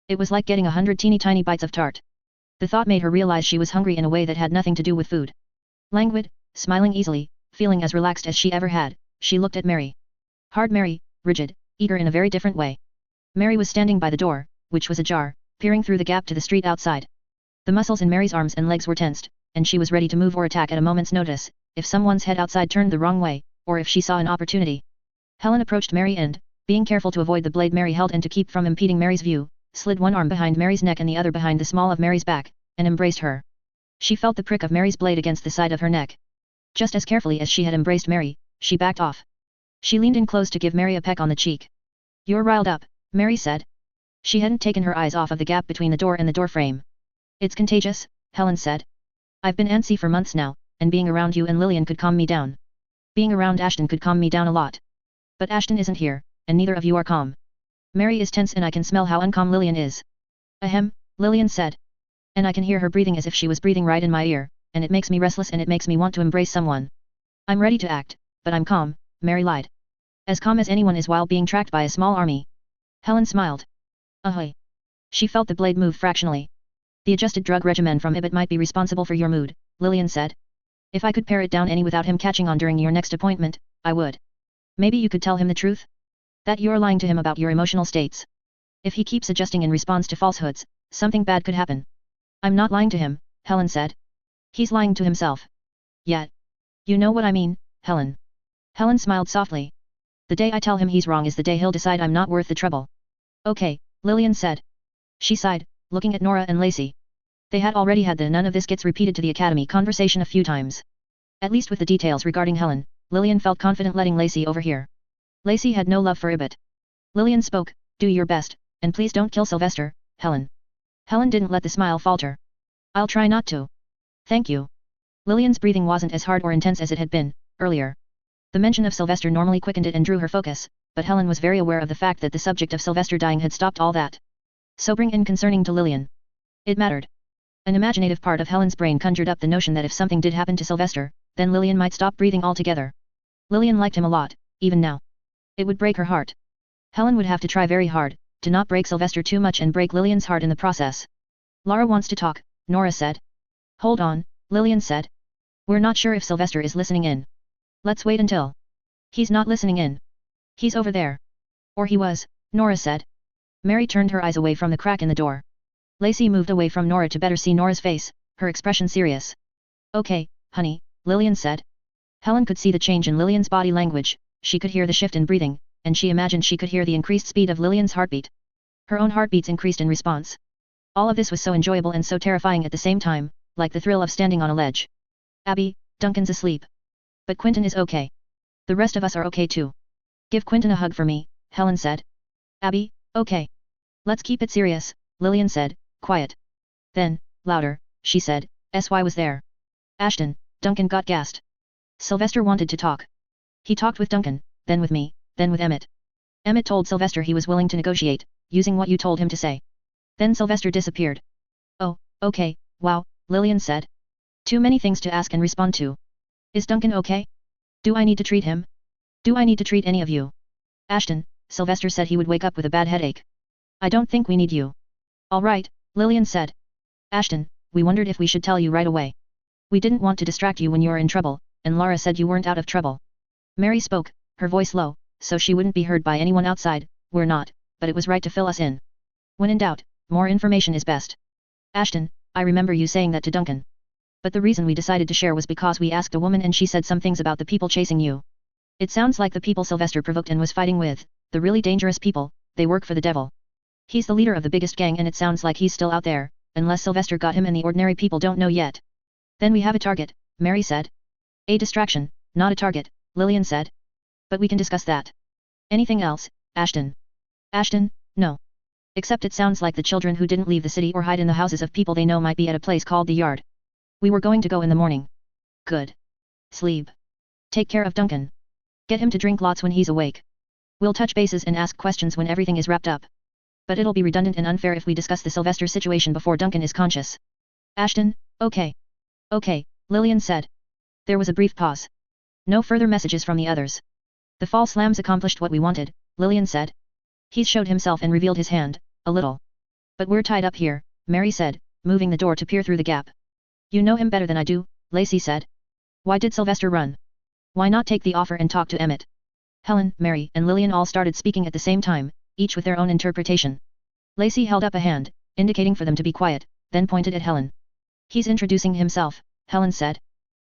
It was like getting 100 teeny tiny bites of tart. The thought made her realize she was hungry in a way that had nothing to do with food. Languid, smiling easily, feeling as relaxed as she ever had, she looked at Mary. Hard Mary, rigid, eager in a very different way. Mary was standing by the door, which was ajar, peering through the gap to the street outside. The muscles in Mary's arms and legs were tensed, and she was ready to move or attack at a moment's notice, if someone's head outside turned the wrong way, or if she saw an opportunity. Helen approached Mary and, being careful to avoid the blade Mary held and to keep from impeding Mary's view, slid one arm behind Mary's neck and the other behind the small of Mary's back, and embraced her. She felt the prick of Mary's blade against the side of her neck. Just as carefully as she had embraced Mary, she backed off. She leaned in close to give Mary a peck on the cheek. "You're riled up," Mary said. She hadn't taken her eyes off of the gap between the door and the door frame. "It's contagious," Helen said. "I've been antsy for months now, and being around you and Lillian could calm me down. Being around Ashton could calm me down a lot. But Ashton isn't here, and neither of you are calm. Mary is tense and I can smell how uncalm Lillian is." "Ahem," Lillian said. "And I can hear her breathing as if she was breathing right in my ear, and it makes me restless and it makes me want to embrace someone. I'm ready to act, but I'm calm," Mary lied. "As calm as anyone is while being tracked by a small army." Helen smiled. "Ahoy." She felt the blade move fractionally. "The adjusted drug regimen from Ibit might be responsible for your mood," Lillian said. "If I could pare it down any without him catching on during your next appointment, I would. Maybe you could tell him the truth? That you're lying to him about your emotional states. If he keeps adjusting in response to falsehoods, something bad could happen." "I'm not lying to him," Helen said. "He's lying to himself." "Yet. You know what I mean, Helen." Helen smiled softly. "The day I tell him he's wrong is the day he'll decide I'm not worth the trouble." "Okay," Lillian said. She sighed, looking at Nora and Lacey. They had already had the "none of this gets repeated to the academy" conversation a few times. At least with the details regarding Helen, Lillian felt confident letting Lacey overhear. Lacey had no love for Ibit. Lillian spoke, "Do your best, and please don't kill Sylvester, Helen." Helen didn't let the smile falter. "I'll try not to. Thank you." Lillian's breathing wasn't as hard or intense as it had been earlier. The mention of Sylvester normally quickened it and drew her focus, but Helen was very aware of the fact that the subject of Sylvester dying had stopped all that. Sobering and concerning to Lillian. It mattered. An imaginative part of Helen's brain conjured up the notion that if something did happen to Sylvester, then Lillian might stop breathing altogether. Lillian liked him a lot, even now. It would break her heart. Helen would have to try very hard, to not break Sylvester too much and break Lillian's heart in the process. "Lara wants to talk," Nora said. "Hold on," Lillian said. "We're not sure if Sylvester is listening in. Let's wait until." "He's not listening in. He's over there." "Or he was," Nora said. Mary turned her eyes away from the crack in the door. Lacey moved away from Nora to better see Nora's face, her expression serious. "Okay, honey," Lillian said. Helen could see the change in Lillian's body language, she could hear the shift in breathing, and she imagined she could hear the increased speed of Lillian's heartbeat. Her own heartbeats increased in response. All of this was so enjoyable and so terrifying at the same time, like the thrill of standing on a ledge. "Abby, Duncan's asleep. But Quentin is okay. The rest of us are okay too. Give Quentin a hug for me," Helen said. "Abby, okay. Let's keep it serious," Lillian said, quiet. Then, louder, she said, "SY was there." "Ashton," Duncan got gassed. "Sylvester wanted to talk. He talked with Duncan, then with me, then with Emmett. Emmett told Sylvester he was willing to negotiate, using what you told him to say. Then Sylvester disappeared." "Oh, okay, wow," Lillian said. "Too many things to ask and respond to. Is Duncan okay? Do I need to treat him? Do I need to treat any of you?" "Ashton," Sylvester said he would wake up with a bad headache. "I don't think we need you." "All right," Lillian said. "Ashton, we wondered if we should tell you right away. We didn't want to distract you when you're in trouble, and Lara said you weren't out of trouble." Mary spoke, her voice low, so she wouldn't be heard by anyone outside. "We're not, but it was right to fill us in. When in doubt, more information is best. Ashton, I remember you saying that to Duncan. But the reason we decided to share was because we asked a woman and she said some things about the people chasing you. It sounds like the people Sylvester provoked and was fighting with, the really dangerous people, they work for the devil. He's the leader of the biggest gang and it sounds like he's still out there, unless Sylvester got him and the ordinary people don't know yet." "Then we have a target," Mary said. "A distraction, not a target," Lillian said. "But we can discuss that. Anything else, Ashton?" "Ashton, no. Except it sounds like the children who didn't leave the city or hide in the houses of people they know might be at a place called the Yard. We were going to go in the morning." "Good. Sleep. Take care of Duncan. Get him to drink lots when he's awake. We'll touch bases and ask questions when everything is wrapped up. But it'll be redundant and unfair if we discuss the Sylvester situation before Duncan is conscious." "Ashton, okay." "Okay," Lillian said. There was a brief pause. No further messages from the others. The false lambs accomplished what we wanted, Lillian said. He showed himself and revealed his hand, a little. But we're tied up here, Mary said, moving the door to peer through the gap. You know him better than I do, Lacey said. Why did Sylvester run? Why not take the offer and talk to Emmett? Helen, Mary, and Lillian all started speaking at the same time, each with their own interpretation. Lacey held up a hand, indicating for them to be quiet, then pointed at Helen. He's introducing himself, Helen said.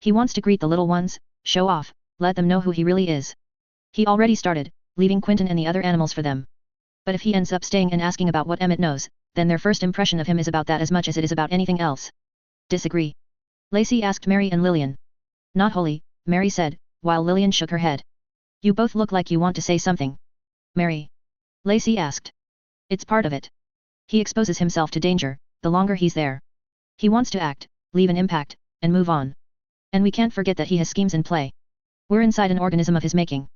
He wants to greet the little ones, show off, let them know who he really is. He already started, leaving Quentin and the other animals for them. But if he ends up staying and asking about what Emmett knows, then their first impression of him is about that as much as it is about anything else. Disagree? Lacey asked Mary and Lillian. Not wholly, Mary said, while Lillian shook her head. You both look like you want to say something. Mary. Lacey asked. It's part of it. He exposes himself to danger, the longer he's there. He wants to act, leave an impact, and move on. And we can't forget that he has schemes in play. We're inside an organism of his making.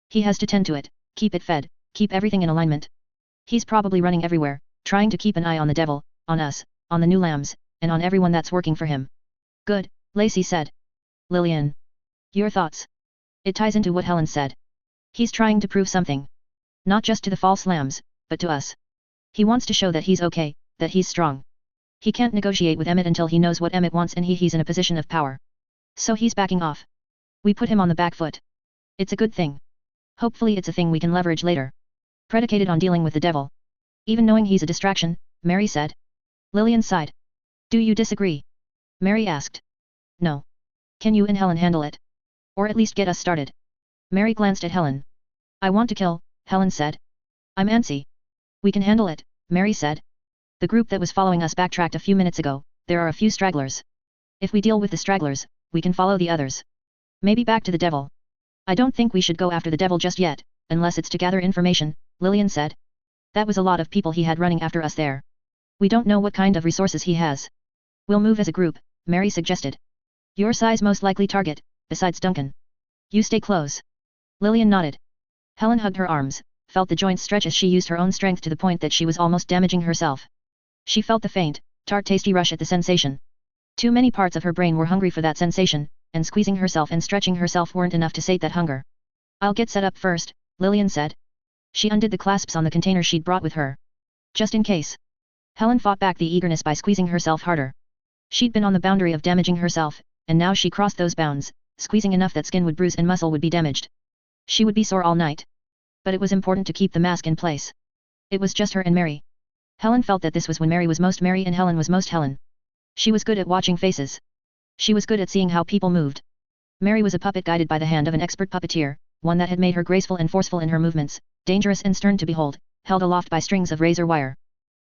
He has to tend to it, keep it fed, keep everything in alignment. He's probably running everywhere, trying to keep an eye on the devil, on us, on the new lambs, and on everyone that's working for him. Good, Lacey said. Lillian. Your thoughts? It ties into what Helen said. He's trying to prove something. Not just to the false lambs, but to us. He wants to show that he's okay, that he's strong. He can't negotiate with Emmett until he knows what Emmett wants and he's in a position of power. So he's backing off. We put him on the back foot. It's a good thing. Hopefully it's a thing we can leverage later. Predicated on dealing with the devil. Even knowing he's a distraction, Mary said. Lillian sighed. Do you disagree? Mary asked. No. Can you and Helen handle it? Or at least get us started? Mary glanced at Helen. I want to kill, Helen said. I'm antsy. We can handle it, Mary said. The group that was following us backtracked a few minutes ago, there are a few stragglers. If we deal with the stragglers, we can follow the others. Maybe back to the devil. I don't think we should go after the devil just yet, unless it's to gather information, Lillian said. That was a lot of people he had running after us there. We don't know what kind of resources he has. We'll move as a group, Mary suggested. Your size most likely target, besides Duncan. You stay close. Lillian nodded. Helen hugged her arms, felt the joints stretch as she used her own strength to the point that she was almost damaging herself. She felt the faint, tart tasty rush at the sensation. Too many parts of her brain were hungry for that sensation, and squeezing herself and stretching herself weren't enough to sate that hunger. I'll get set up first, Lillian said. She undid the clasps on the container she'd brought with her. Just in case. Helen fought back the eagerness by squeezing herself harder. She'd been on the boundary of damaging herself, and now she crossed those bounds, squeezing enough that skin would bruise and muscle would be damaged. She would be sore all night. But it was important to keep the mask in place. It was just her and Mary. Helen felt that this was when Mary was most Mary and Helen was most Helen. She was good at watching faces. She was good at seeing how people moved. Mary was a puppet guided by the hand of an expert puppeteer, one that had made her graceful and forceful in her movements, dangerous and stern to behold, held aloft by strings of razor wire.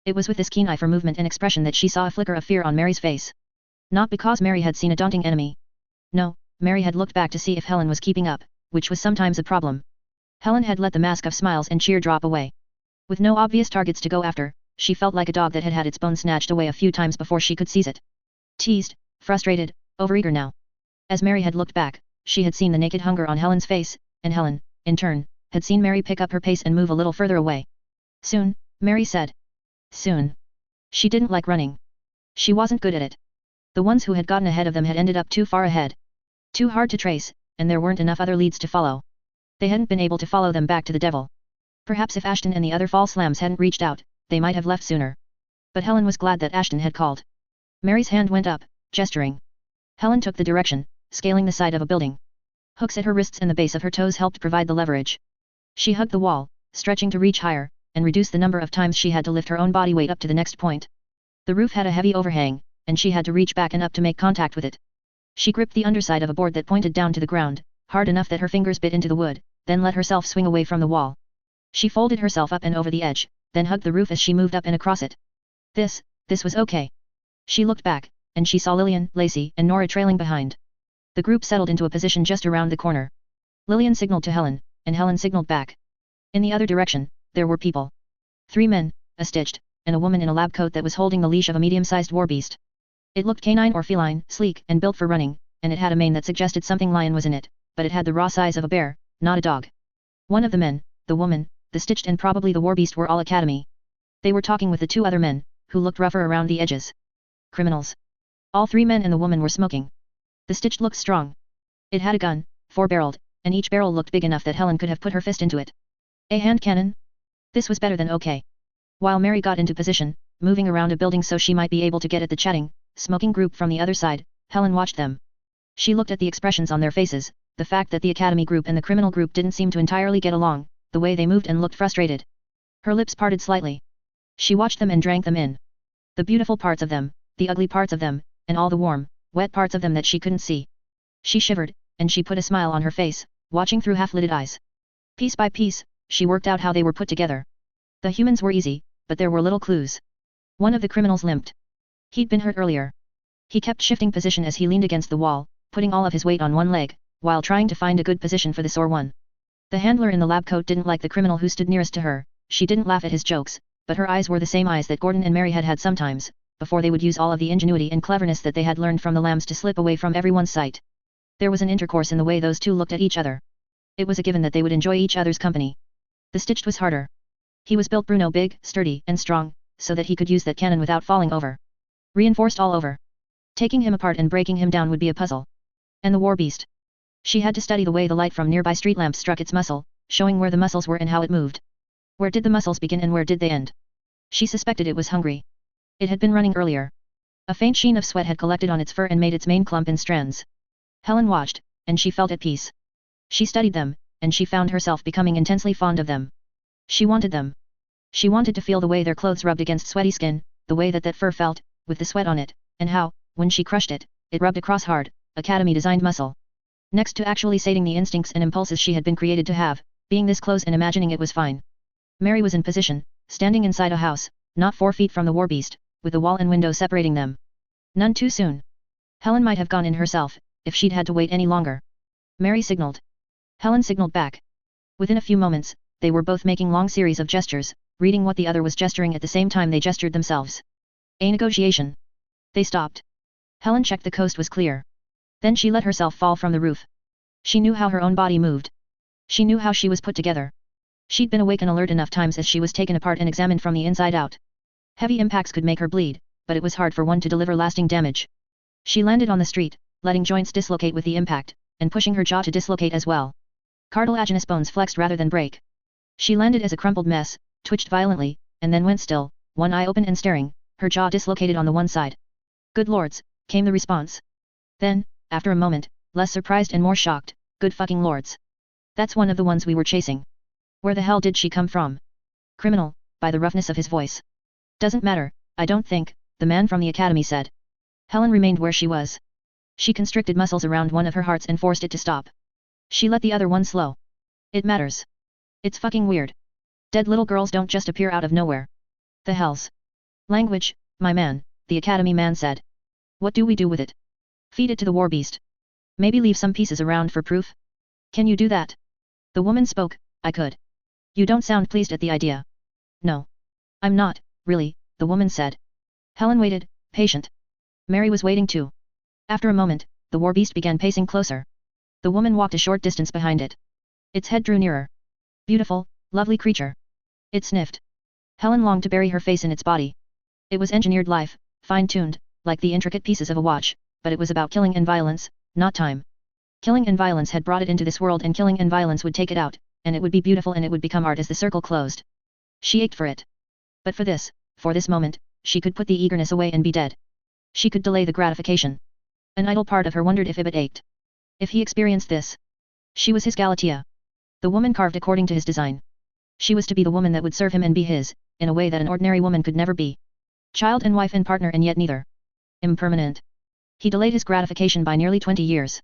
It was with this keen eye for movement and expression that she saw a flicker of fear on Mary's face. Not because Mary had seen a daunting enemy. No, Mary had looked back to see if Helen was keeping up, which was sometimes a problem. Helen had let the mask of smiles and cheer drop away. With no obvious targets to go after, she felt like a dog that had had its bone snatched away a few times before she could seize it. Teased, frustrated, overeager now. As Mary had looked back, she had seen the naked hunger on Helen's face, and Helen, in turn, had seen Mary pick up her pace and move a little further away. Soon, Mary said. Soon. She didn't like running. She wasn't good at it. The ones who had gotten ahead of them had ended up too far ahead. Too hard to trace, and there weren't enough other leads to follow. They hadn't been able to follow them back to the devil. Perhaps if Ashton and the other false lambs hadn't reached out, they might have left sooner. But Helen was glad that Ashton had called. Mary's hand went up, gesturing. Helen took the direction, scaling the side of a building. Hooks at her wrists and the base of her toes helped provide the leverage. She hugged the wall, stretching to reach higher, and reduce the number of times she had to lift her own body weight up to the next point. The roof had a heavy overhang, and she had to reach back and up to make contact with it. She gripped the underside of a board that pointed down to the ground, hard enough that her fingers bit into the wood, then let herself swing away from the wall. She folded herself up and over the edge, then hugged the roof as she moved up and across it. This was okay. She looked back, and she saw Lillian, Lacey, and Nora trailing behind. The group settled into a position just around the corner. Lillian signaled to Helen, and Helen signaled back. In the other direction, there were people. 3 men, a stitched, and a woman in a lab coat that was holding the leash of a medium-sized warbeast. It looked canine or feline, sleek and built for running, and it had a mane that suggested something lion was in it, but it had the raw size of a bear, not a dog. One of the men, the woman, the stitched and probably the warbeast were all Academy. They were talking with the 2 other men, who looked rougher around the edges. Criminals. All 3 men and the woman were smoking. The stitched looked strong. It had a gun, 4-barreled, and each barrel looked big enough that Helen could have put her fist into it. A hand cannon? This was better than okay. While Mary got into position, moving around a building so she might be able to get at the chatting, smoking group from the other side, Helen watched them. She looked at the expressions on their faces, the fact that the academy group and the criminal group didn't seem to entirely get along, the way they moved and looked frustrated. Her lips parted slightly. She watched them and drank them in. The beautiful parts of them, the ugly parts of them, and all the warm, wet parts of them that she couldn't see. She shivered, and she put a smile on her face, watching through half-lidded eyes. Piece by piece, she worked out how they were put together. The humans were easy, but there were little clues. One of the criminals limped. He'd been hurt earlier. He kept shifting position as he leaned against the wall, putting all of his weight on one leg, while trying to find a good position for the sore one. The handler in the lab coat didn't like the criminal who stood nearest to her. She didn't laugh at his jokes, but her eyes were the same eyes that Gordon and Mary had had sometimes, before they would use all of the ingenuity and cleverness that they had learned from the lambs to slip away from everyone's sight. There was an intercourse in the way those two looked at each other. It was a given that they would enjoy each other's company. The stitched was harder. He was built Bruno big, sturdy, and strong, so that he could use that cannon without falling over. Reinforced all over. Taking him apart and breaking him down would be a puzzle. And the war beast. She had to study the way the light from nearby street lamps struck its muscle, showing where the muscles were and how it moved. Where did the muscles begin and where did they end? She suspected it was hungry. It had been running earlier. A faint sheen of sweat had collected on its fur and made its mane clump in strands. Helen watched, and she felt at peace. She studied them, and she found herself becoming intensely fond of them. She wanted them. She wanted to feel the way their clothes rubbed against sweaty skin, the way that fur felt, with the sweat on it, and how, when she crushed it, it rubbed across hard, academy-designed muscle. Next to actually sating the instincts and impulses she had been created to have, being this close and imagining it was fine. Mary was in position, standing inside a house, not 4 feet from the war beast, with a wall and window separating them. None too soon. Helen might have gone in herself, if she'd had to wait any longer. Mary signaled. Helen signaled back. Within a few moments, they were both making long series of gestures, reading what the other was gesturing at the same time they gestured themselves. A negotiation. They stopped. Helen checked the coast was clear. Then she let herself fall from the roof. She knew how her own body moved. She knew how she was put together. She'd been awake and alert enough times as she was taken apart and examined from the inside out. Heavy impacts could make her bleed, but it was hard for one to deliver lasting damage. She landed on the street, letting joints dislocate with the impact, and pushing her jaw to dislocate as well. Cartilaginous bones flexed rather than break. She landed as a crumpled mess, twitched violently, and then went still, one eye open and staring, her jaw dislocated on the one side. Good lords, came the response. Then, after a moment, less surprised and more shocked, good fucking lords. That's one of the ones we were chasing. Where the hell did she come from? Criminal, by the roughness of his voice. Doesn't matter, I don't think, the man from the academy said. Helen remained where she was. She constricted muscles around one of her hearts and forced it to stop. She let the other one slow. It matters. It's fucking weird. Dead little girls don't just appear out of nowhere. The hell's language, my man, the academy man said. What do we do with it? Feed it to the war beast. Maybe leave some pieces around for proof? Can you do that? The woman spoke, I could. You don't sound pleased at the idea. No. I'm not, really, the woman said. Helen waited, patient. Mary was waiting too. After a moment, the war beast began pacing closer. The woman walked a short distance behind it. Its head drew nearer. Beautiful, lovely creature. It sniffed. Helen longed to bury her face in its body. It was engineered life, fine-tuned, like the intricate pieces of a watch, but it was about killing and violence, not time. Killing and violence had brought it into this world and killing and violence would take it out, and it would be beautiful and it would become art as the circle closed. She ached for it. But for this moment, she could put the eagerness away and be dead. She could delay the gratification. An idle part of her wondered if Ibit ached. If he experienced this. She was his Galatea. The woman carved according to his design. She was to be the woman that would serve him and be his, in a way that an ordinary woman could never be. Child and wife and partner and yet neither. Impermanent. He delayed his gratification by nearly 20 years.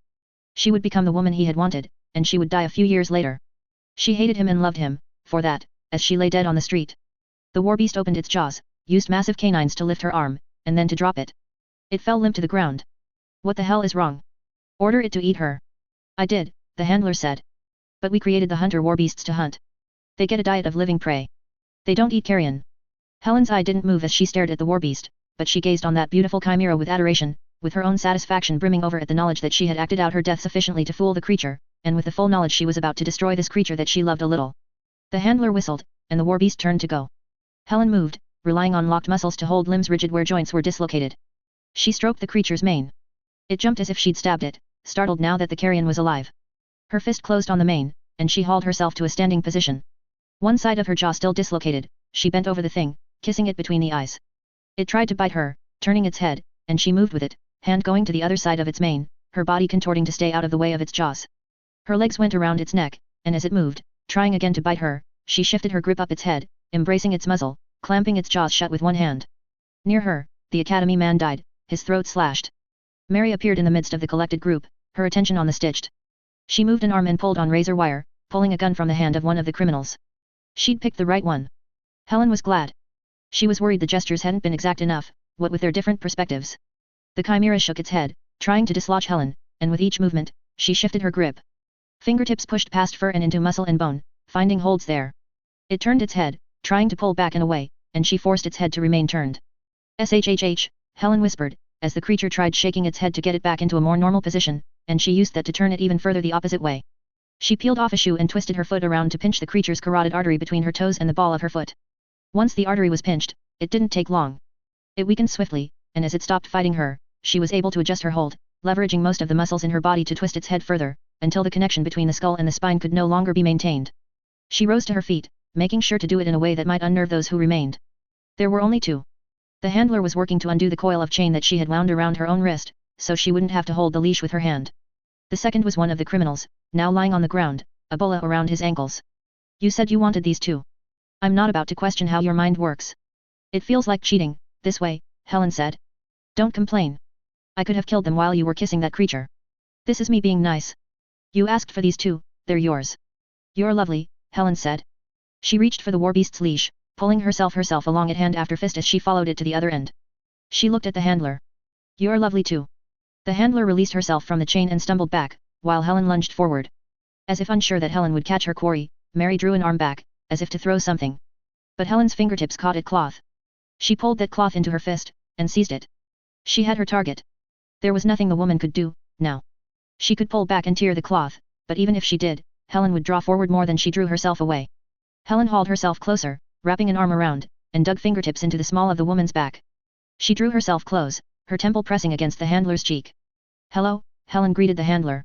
She would become the woman he had wanted, and she would die a few years later. She hated him and loved him, for that, as she lay dead on the street. The war beast opened its jaws, used massive canines to lift her arm, and then to drop it. It fell limp to the ground. What the hell is wrong? Order it to eat her. I did, the handler said. But we created the hunter war beasts to hunt. They get a diet of living prey. They don't eat carrion. Helen's eye didn't move as she stared at the war beast, but she gazed on that beautiful chimera with adoration, with her own satisfaction brimming over at the knowledge that she had acted out her death sufficiently to fool the creature, and with the full knowledge she was about to destroy this creature that she loved a little. The handler whistled, and the war beast turned to go. Helen moved, relying on locked muscles to hold limbs rigid where joints were dislocated. She stroked the creature's mane. It jumped as if she'd stabbed it, startled now that the carrion was alive. Her fist closed on the mane, and she hauled herself to a standing position. One side of her jaw still dislocated, she bent over the thing, kissing it between the eyes. It tried to bite her, turning its head, and she moved with it, hand going to the other side of its mane, her body contorting to stay out of the way of its jaws. Her legs went around its neck, and as it moved, trying again to bite her, she shifted her grip up its head, embracing its muzzle, clamping its jaws shut with one hand. Near her, the academy man died, his throat slashed. Mary appeared in the midst of the collected group, her attention on the stitched. She moved an arm and pulled on razor wire, pulling a gun from the hand of one of the criminals. She'd picked the right one. Helen was glad. She was worried the gestures hadn't been exact enough, what with their different perspectives. The chimera shook its head, trying to dislodge Helen, and with each movement, she shifted her grip. Fingertips pushed past fur and into muscle and bone, finding holds there. It turned its head, trying to pull back and away, and she forced its head to remain turned. "Shhh," Helen whispered, as the creature tried shaking its head to get it back into a more normal position, and she used that to turn it even further the opposite way. She peeled off a shoe and twisted her foot around to pinch the creature's carotid artery between her toes and the ball of her foot. Once the artery was pinched, it didn't take long. It weakened swiftly, and as it stopped fighting her, she was able to adjust her hold, leveraging most of the muscles in her body to twist its head further, until the connection between the skull and the spine could no longer be maintained. She rose to her feet, making sure to do it in a way that might unnerve those who remained. There were only two. The handler was working to undo the coil of chain that she had wound around her own wrist, so she wouldn't have to hold the leash with her hand. The second was one of the criminals, now lying on the ground, a bola around his ankles. "You said you wanted these two. I'm not about to question how your mind works. It feels like cheating, this way," Helen said. "Don't complain. I could have killed them while you were kissing that creature. This is me being nice. You asked for these two, they're yours." "You're lovely," Helen said. She reached for the warbeast's leash, pulling herself along it hand after fist as she followed it to the other end. She looked at the handler. "You're lovely too." The handler released herself from the chain and stumbled back, while Helen lunged forward. As if unsure that Helen would catch her quarry, Mary drew an arm back, as if to throw something. But Helen's fingertips caught at cloth. She pulled that cloth into her fist, and seized it. She had her target. There was nothing the woman could do, now. She could pull back and tear the cloth, but even if she did, Helen would draw forward more than she drew herself away. Helen hauled herself closer, wrapping an arm around, and dug fingertips into the small of the woman's back. She drew herself close, her temple pressing against the handler's cheek. "Hello," Helen greeted the handler.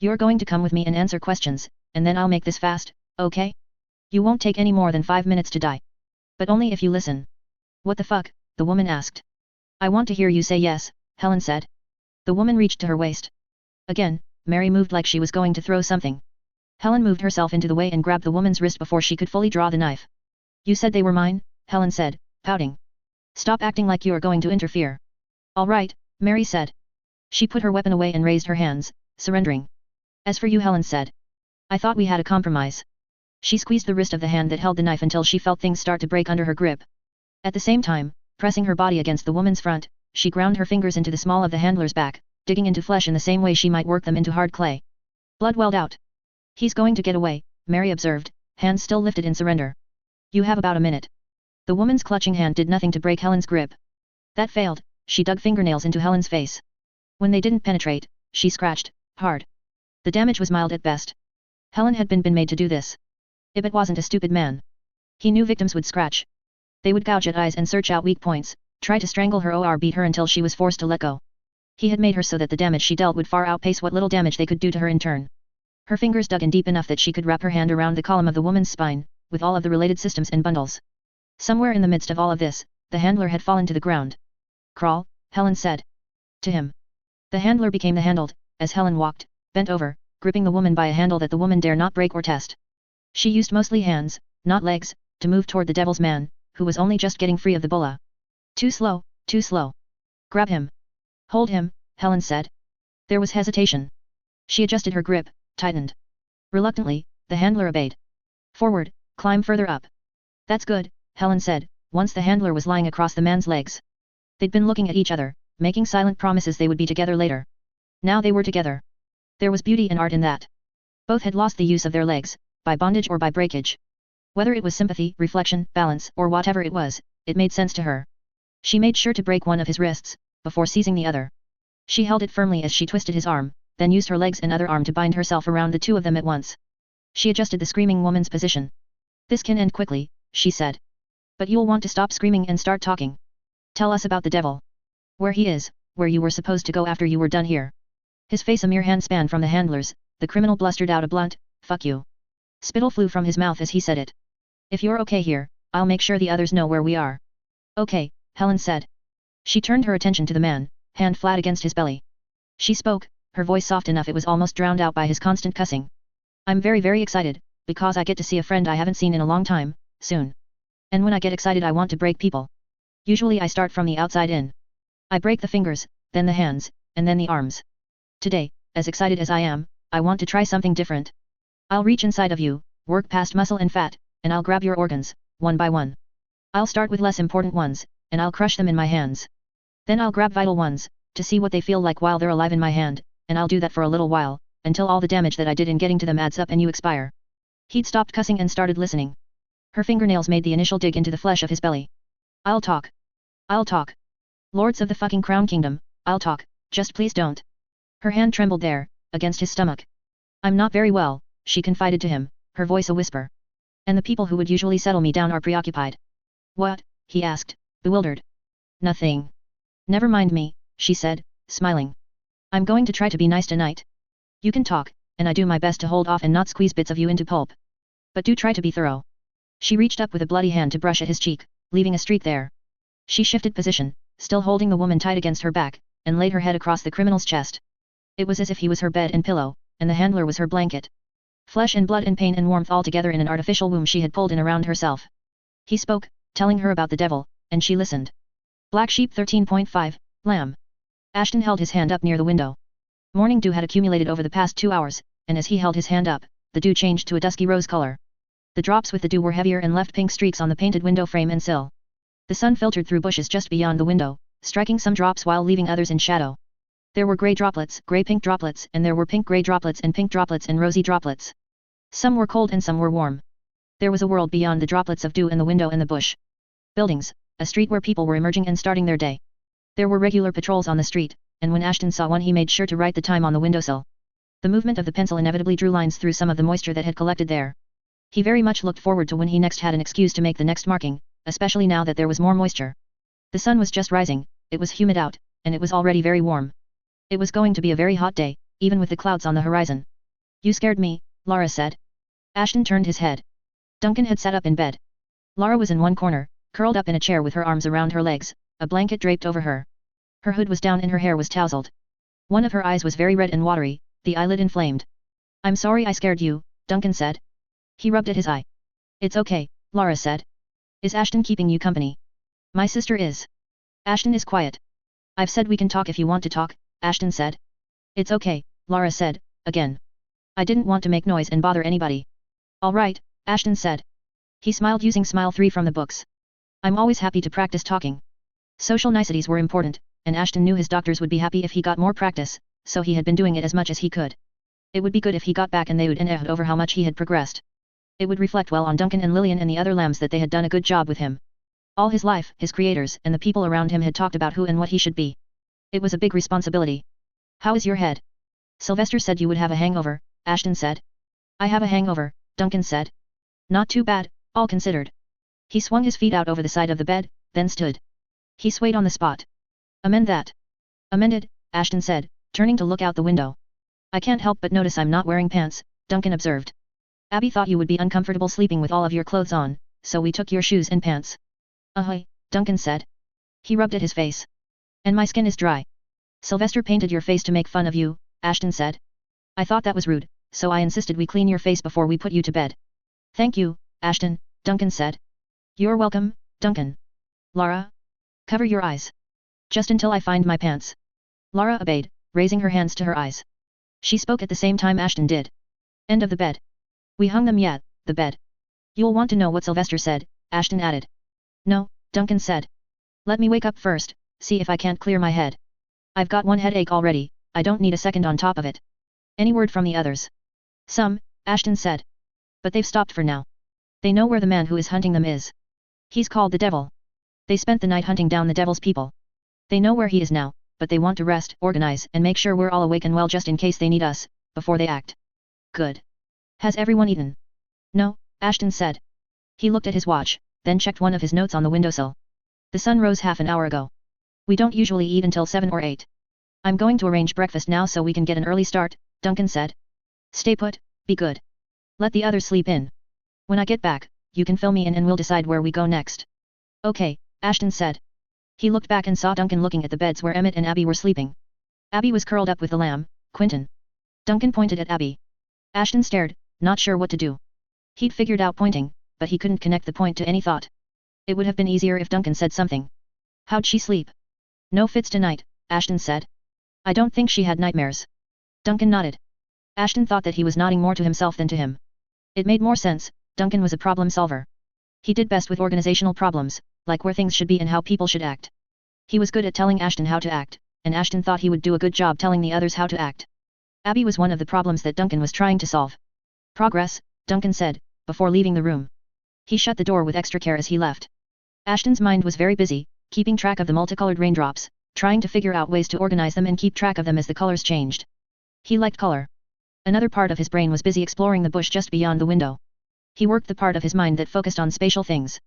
"You're going to come with me and answer questions, and then I'll make this fast, okay? You won't take any more than 5 minutes to die. But only if you listen." "What the fuck?" the woman asked. "I want to hear you say yes," Helen said. The woman reached to her waist. Again, Mary moved like she was going to throw something. Helen moved herself into the way and grabbed the woman's wrist before she could fully draw the knife. "You said they were mine," Helen said, pouting. "Stop acting like you are going to interfere." "All right," Mary said. She put her weapon away and raised her hands, surrendering. "As for you," Helen said. "I thought we had a compromise." She squeezed the wrist of the hand that held the knife until she felt things start to break under her grip. At the same time, pressing her body against the woman's front, she ground her fingers into the small of the handler's back, digging into flesh in the same way she might work them into hard clay. Blood welled out. "He's going to get away," Mary observed, hands still lifted in surrender. "You have about a minute." The woman's clutching hand did nothing to break Helen's grip. That failed. She dug fingernails into Helen's face. When they didn't penetrate, she scratched hard. The damage was mild at best. Helen had been made to do this. Ibit wasn't a stupid man. He knew victims would scratch. They would gouge at eyes and search out weak points, try to strangle her or beat her until she was forced to let go. He had made her so that the damage she dealt would far outpace what little damage they could do to her in turn. Her fingers dug in deep enough that she could wrap her hand around the column of the woman's spine, with all of the related systems and bundles. Somewhere in the midst of all of this, the handler had fallen to the ground. "Crawl," Helen said. To him. The handler became the handled, as Helen walked, bent over, gripping the woman by a handle that the woman dare not break or test. She used mostly hands, not legs, to move toward the devil's man, who was only just getting free of the bola. Too slow, too slow. "Grab him. Hold him," Helen said. There was hesitation. She adjusted her grip, tightened. Reluctantly, the handler obeyed. "Forward, climb further up." "That's good," Helen said, once the handler was lying across the man's legs. They'd been looking at each other, making silent promises they would be together later. Now they were together. There was beauty and art in that. Both had lost the use of their legs, by bondage or by breakage. Whether it was sympathy, reflection, balance, or whatever it was, it made sense to her. She made sure to break one of his wrists, before seizing the other. She held it firmly as she twisted his arm, then used her legs and other arm to bind herself around the two of them at once. She adjusted the screaming woman's position. "This can end quickly," she said. "But you'll want to stop screaming and start talking. Tell us about the devil. Where he is, where you were supposed to go after you were done here." His face a mere handspan from the handler's, the criminal blustered out a blunt, "Fuck you." Spittle flew from his mouth as he said it. "If you're okay here, I'll make sure the others know where we are." "Okay," Helen said. She turned her attention to the man, hand flat against his belly. She spoke, her voice soft enough it was almost drowned out by his constant cussing. "I'm very excited, because I get to see a friend I haven't seen in a long time, soon. And when I get excited I want to break people. Usually I start from the outside in. I break the fingers, then the hands, and then the arms. Today, as excited as I am, I want to try something different. I'll reach inside of you, work past muscle and fat, and I'll grab your organs, one by one. I'll start with less important ones, and I'll crush them in my hands. Then I'll grab vital ones, to see what they feel like while they're alive in my hand, and I'll do that for a little while, until all the damage that I did in getting to them adds up and you expire." He'd stopped cussing and started listening. Her fingernails made the initial dig into the flesh of his belly. "I'll talk. I'll talk. Lords of the fucking Crown Kingdom, I'll talk, just please don't." Her hand trembled there, against his stomach. "I'm not very well," she confided to him, her voice a whisper. "And the people who would usually settle me down are preoccupied." "What?" he asked, bewildered. "Nothing. Never mind me," she said, smiling. "I'm going to try to be nice tonight. You can talk, and I do my best to hold off and not squeeze bits of you into pulp. But do try to be thorough." She reached up with a bloody hand to brush at his cheek, leaving a streak there. She shifted position, still holding the woman tight against her back, and laid her head across the criminal's chest. It was as if he was her bed and pillow, and the handler was her blanket. Flesh and blood and pain and warmth all together in an artificial womb she had pulled in around herself. He spoke, telling her about the devil, and she listened. Black Sheep 13.5, Lamb. Ashton held his hand up near the window. Morning dew had accumulated over the past 2 hours, and as he held his hand up, the dew changed to a dusky rose color. The drops with the dew were heavier and left pink streaks on the painted window frame and sill. The sun filtered through bushes just beyond the window, striking some drops while leaving others in shadow. There were grey droplets, grey-pink droplets, and there were pink-grey droplets and pink droplets and rosy droplets. Some were cold and some were warm. There was a world beyond the droplets of dew and the window and the bush. Buildings, a street where people were emerging and starting their day. There were regular patrols on the street, and when Ashton saw one he made sure to write the time on the windowsill. The movement of the pencil inevitably drew lines through some of the moisture that had collected there. He very much looked forward to when he next had an excuse to make the next marking, especially now that there was more moisture. The sun was just rising, it was humid out, and it was already very warm. It was going to be a very hot day, even with the clouds on the horizon. "You scared me," Lara said. Ashton turned his head. Duncan had sat up in bed. Lara was in one corner, curled up in a chair with her arms around her legs, a blanket draped over her. Her hood was down and her hair was tousled. One of her eyes was very red and watery, the eyelid inflamed. "I'm sorry I scared you," Duncan said. He rubbed at his eye. "It's okay," Lara said. "Is Ashton keeping you company?" "My sister is." "Ashton is quiet." "I've said we can talk if you want to talk," Ashton said. "It's okay," Lara said, again. "I didn't want to make noise and bother anybody." "All right," Ashton said. He smiled using Smile 3 from the books. "I'm always happy to practice talking." Social niceties were important, and Ashton knew his doctors would be happy if he got more practice, so he had been doing it as much as he could. It would be good if he got back and they would and over how much he had progressed. It would reflect well on Duncan and Lillian and the other lambs that they had done a good job with him. All his life, his creators and the people around him had talked about who and what he should be. It was a big responsibility. "How is your head?" "Sylvester said you would have a hangover," Ashton said. "I have a hangover," Duncan said. "Not too bad, all considered." He swung his feet out over the side of the bed, then stood. He swayed on the spot. "Amend that." "Amended," Ashton said, turning to look out the window. "I can't help but notice I'm not wearing pants," Duncan observed. "Abby thought you would be uncomfortable sleeping with all of your clothes on, so we took your shoes and pants." "Ahoy," Duncan said. He rubbed at his face. "And my skin is dry." "Sylvester painted your face to make fun of you," Ashton said. "I thought that was rude, so I insisted we clean your face before we put you to bed." "Thank you, Ashton," Duncan said. "You're welcome, Duncan." "Lara? Cover your eyes. Just until I find my pants." Lara obeyed, raising her hands to her eyes. She spoke at the same time Ashton did. "End of the bed. We hung them yet, the bed." "You'll want to know what Sylvester said," Ashton added. "No," Duncan said. "Let me wake up first, see if I can't clear my head. I've got one headache already, I don't need a second on top of it." "Any word from the others?" "Some," Ashton said. "But they've stopped for now. They know where the man who is hunting them is. He's called the Devil. They spent the night hunting down the Devil's people. They know where he is now, but they want to rest, organize and make sure we're all awake and well just in case they need us, before they act." "Good. Has everyone eaten?" "No," Ashton said. He looked at his watch, then checked one of his notes on the windowsill. "The sun rose half an hour ago. We don't usually eat until 7 or 8. I'm going to arrange breakfast now so we can get an early start," Duncan said. Stay put, be good. Let the others sleep in. When I get back, you can fill me in and we'll decide where we go next. Okay, Ashton said. He looked back and saw Duncan looking at the beds where Emmett and Abby were sleeping. Abby was curled up with the lamb, Quentin. Duncan pointed at Abby. Ashton stared, not sure what to do. He'd figured out pointing, but he couldn't connect the point to any thought. It would have been easier if Duncan said something. How'd she sleep? No fits tonight, Ashton said. I don't think she had nightmares. Duncan nodded. Ashton thought that he was nodding more to himself than to him. It made more sense, Duncan was a problem solver. He did best with organizational problems, like where things should be and how people should act. He was good at telling Ashton how to act, and Ashton thought he would do a good job telling the others how to act. Abby was one of the problems that Duncan was trying to solve. Progress, Duncan said, before leaving the room. He shut the door with extra care as he left. Ashton's mind was very busy, keeping track of the multicolored raindrops, trying to figure out ways to organize them and keep track of them as the colors changed. He liked color. Another part of his brain was busy exploring the bush just beyond the window. He worked the part of his mind that focused on spatial things.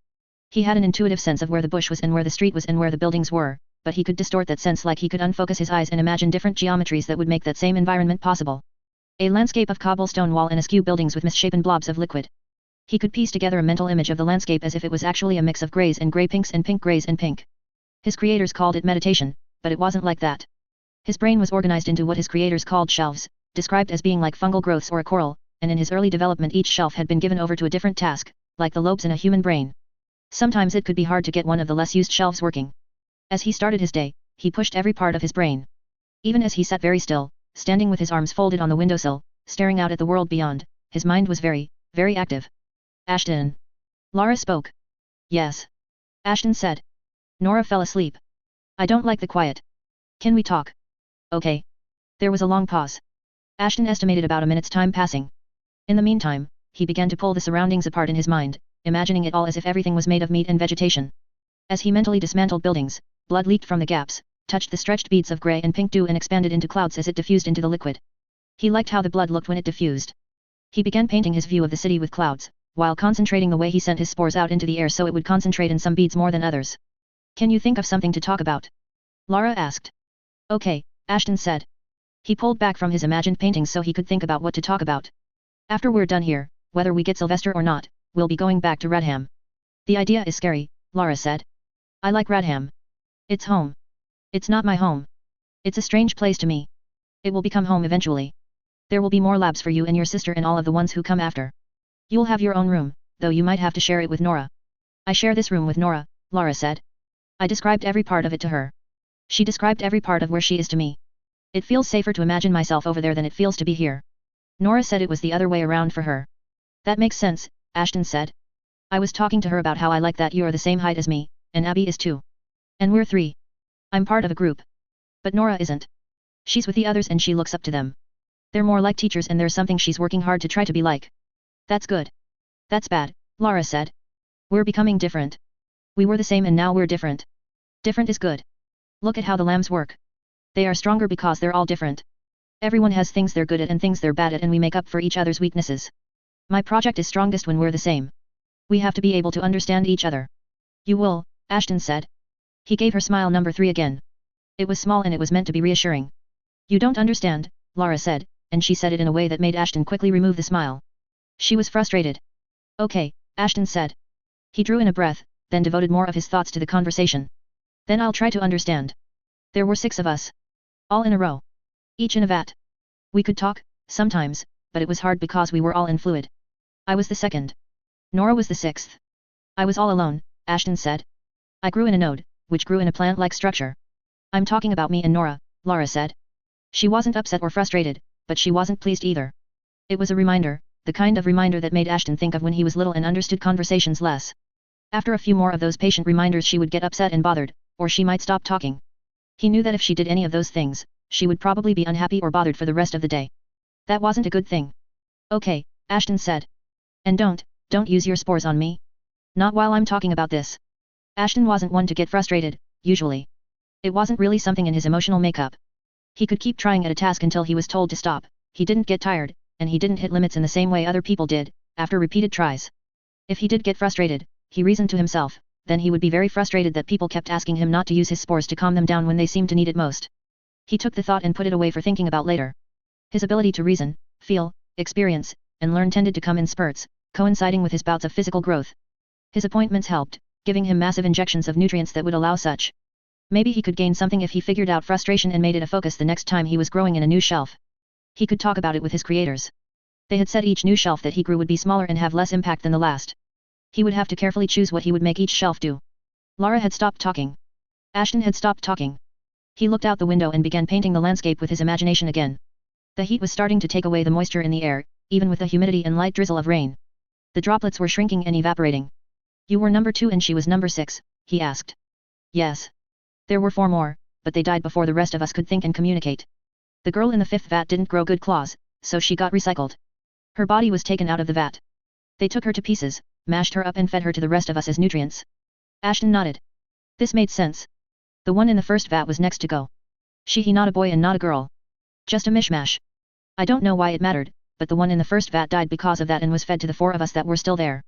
He had an intuitive sense of where the bush was and where the street was and where the buildings were, but he could distort that sense like he could unfocus his eyes and imagine different geometries that would make that same environment possible. A landscape of cobblestone wall and askew buildings with misshapen blobs of liquid. He could piece together a mental image of the landscape as if it was actually a mix of grays and grey pinks and pink grays and pink. His creators called it meditation, but it wasn't like that. His brain was organized into what his creators called shelves, described as being like fungal growths or a coral, and in his early development each shelf had been given over to a different task, like the lobes in a human brain. Sometimes it could be hard to get one of the less used shelves working. As he started his day, he pushed every part of his brain. Even as he sat very still, standing with his arms folded on the windowsill, staring out at the world beyond, his mind was very, very active. Ashton. Lara spoke. Yes. Ashton said. Nora fell asleep. I don't like the quiet. Can we talk? Okay. There was a long pause. Ashton estimated about a minute's time passing. In the meantime, he began to pull the surroundings apart in his mind, imagining it all as if everything was made of meat and vegetation. As he mentally dismantled buildings, blood leaked from the gaps, touched the stretched beads of grey and pink dew and expanded into clouds as it diffused into the liquid. He liked how the blood looked when it diffused. He began painting his view of the city with clouds, while concentrating the way he sent his spores out into the air so it would concentrate in some beads more than others. Can you think of something to talk about? Lara asked. Okay, Ashton said. He pulled back from his imagined paintings so he could think about what to talk about. After we're done here, whether we get Sylvester or not, we'll be going back to Radham. The idea is scary, Lara said. I like Radham. It's home. It's not my home. It's a strange place to me. It will become home eventually. There will be more labs for you and your sister and all of the ones who come after. You'll have your own room, though you might have to share it with Nora. I share this room with Nora, Lara said. I described every part of it to her. She described every part of where she is to me. It feels safer to imagine myself over there than it feels to be here. Nora said it was the other way around for her. That makes sense, Ashton said. I was talking to her about how I like that you're the same height as me, and Abby is too. And we're 3. I'm part of a group. But Nora isn't. She's with the others and she looks up to them. They're more like teachers and there's something she's working hard to try to be like. That's good. That's bad, Lara said. We're becoming different. We were the same and now we're different. Different is good. Look at how the lambs work. They are stronger because they're all different. Everyone has things they're good at and things they're bad at and we make up for each other's weaknesses. My project is strongest when we're the same. We have to be able to understand each other. You will, Ashton said. He gave her smile number 3 again. It was small and it was meant to be reassuring. You don't understand, Lara said, and she said it in a way that made Ashton quickly remove the smile. She was frustrated. Okay, Ashton said. He drew in a breath, then devoted more of his thoughts to the conversation. Then I'll try to understand. There were 6 of us. All in a row. Each in a vat. We could talk, sometimes, but it was hard because we were all in fluid. I was the 2nd. Nora was the 6th. I was all alone, Ashton said. I grew in a node, which grew in a plant-like structure. I'm talking about me and Nora, Lara said. She wasn't upset or frustrated, but she wasn't pleased either. It was a reminder, the kind of reminder that made Ashton think of when he was little and understood conversations less. After a few more of those patient reminders she would get upset and bothered, or she might stop talking. He knew that if she did any of those things, she would probably be unhappy or bothered for the rest of the day. That wasn't a good thing. Okay, Ashton said. And don't use your spores on me. Not while I'm talking about this. Ashton wasn't one to get frustrated, usually. It wasn't really something in his emotional makeup. He could keep trying at a task until he was told to stop, he didn't get tired, and he didn't hit limits in the same way other people did, after repeated tries. If he did get frustrated, he reasoned to himself, then he would be very frustrated that people kept asking him not to use his spores to calm them down when they seemed to need it most. He took the thought and put it away for thinking about later. His ability to reason, feel, experience, and learn tended to come in spurts, coinciding with his bouts of physical growth. His appointments helped, giving him massive injections of nutrients that would allow such. Maybe he could gain something if he figured out frustration and made it a focus the next time he was growing in a new shelf. He could talk about it with his creators. They had said each new shelf that he grew would be smaller and have less impact than the last. He would have to carefully choose what he would make each shelf do. Lara had stopped talking. Ashton had stopped talking. He looked out the window and began painting the landscape with his imagination again. The heat was starting to take away the moisture in the air, even with the humidity and light drizzle of rain. The droplets were shrinking and evaporating. You were number 2 and she was number 6, he asked. Yes. There were 4 more, but they died before the rest of us could think and communicate. The girl in the 5th vat didn't grow good claws, so she got recycled. Her body was taken out of the vat. They took her to pieces, mashed her up and fed her to the rest of us as nutrients. Ashton nodded. This made sense. The one in the 1st vat was next to go. He not a boy and not a girl. Just a mishmash. I don't know why it mattered, but the one in the 1st vat died because of that and was fed to the 4 of us that were still there.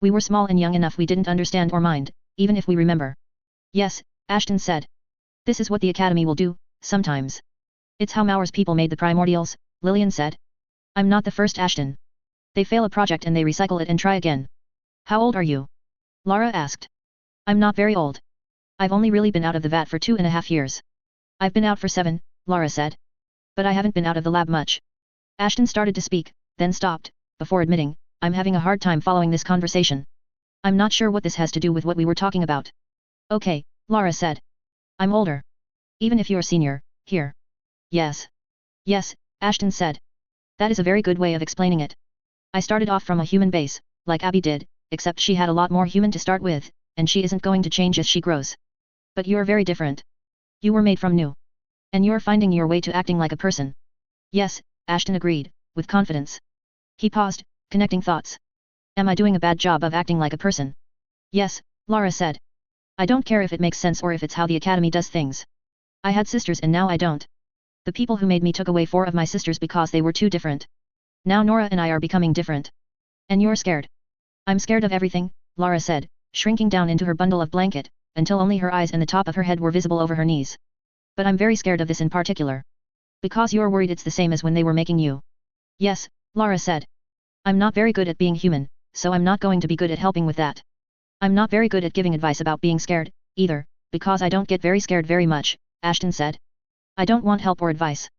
We were small and young enough we didn't understand or mind, even if we remember. Yes, Ashton said. This is what the Academy will do, sometimes. It's how Mauer's people made the primordials, Lillian said. I'm not the first Ashton. They fail a project and they recycle it and try again. How old are you? Lara asked. I'm not very old. I've only really been out of the vat for 2.5 years. I've been out for 7, Lara said. But I haven't been out of the lab much. Ashton started to speak, then stopped, before admitting, I'm having a hard time following this conversation. I'm not sure what this has to do with what we were talking about. Okay, Lara said. I'm older. Even if you're senior, here. Yes. Yes, Ashton said. That is a very good way of explaining it. I started off from a human base, like Abby did, except she had a lot more human to start with, and she isn't going to change as she grows. But you're very different. You were made from new. And you're finding your way to acting like a person. Yes, Ashton agreed, with confidence. He paused, connecting thoughts. Am I doing a bad job of acting like a person? Yes, Lara said. I don't care if it makes sense or if it's how the Academy does things. I had sisters and now I don't. The people who made me took away 4 of my sisters because they were too different. Now Nora and I are becoming different. And you're scared. I'm scared of everything, Lara said, shrinking down into her bundle of blanket, until only her eyes and the top of her head were visible over her knees. But I'm very scared of this in particular. Because you're worried it's the same as when they were making you. Yes, Lara said. I'm not very good at being human, so I'm not going to be good at helping with that. I'm not very good at giving advice about being scared, either, because I don't get very scared very much, Ashton said. I don't want help or advice.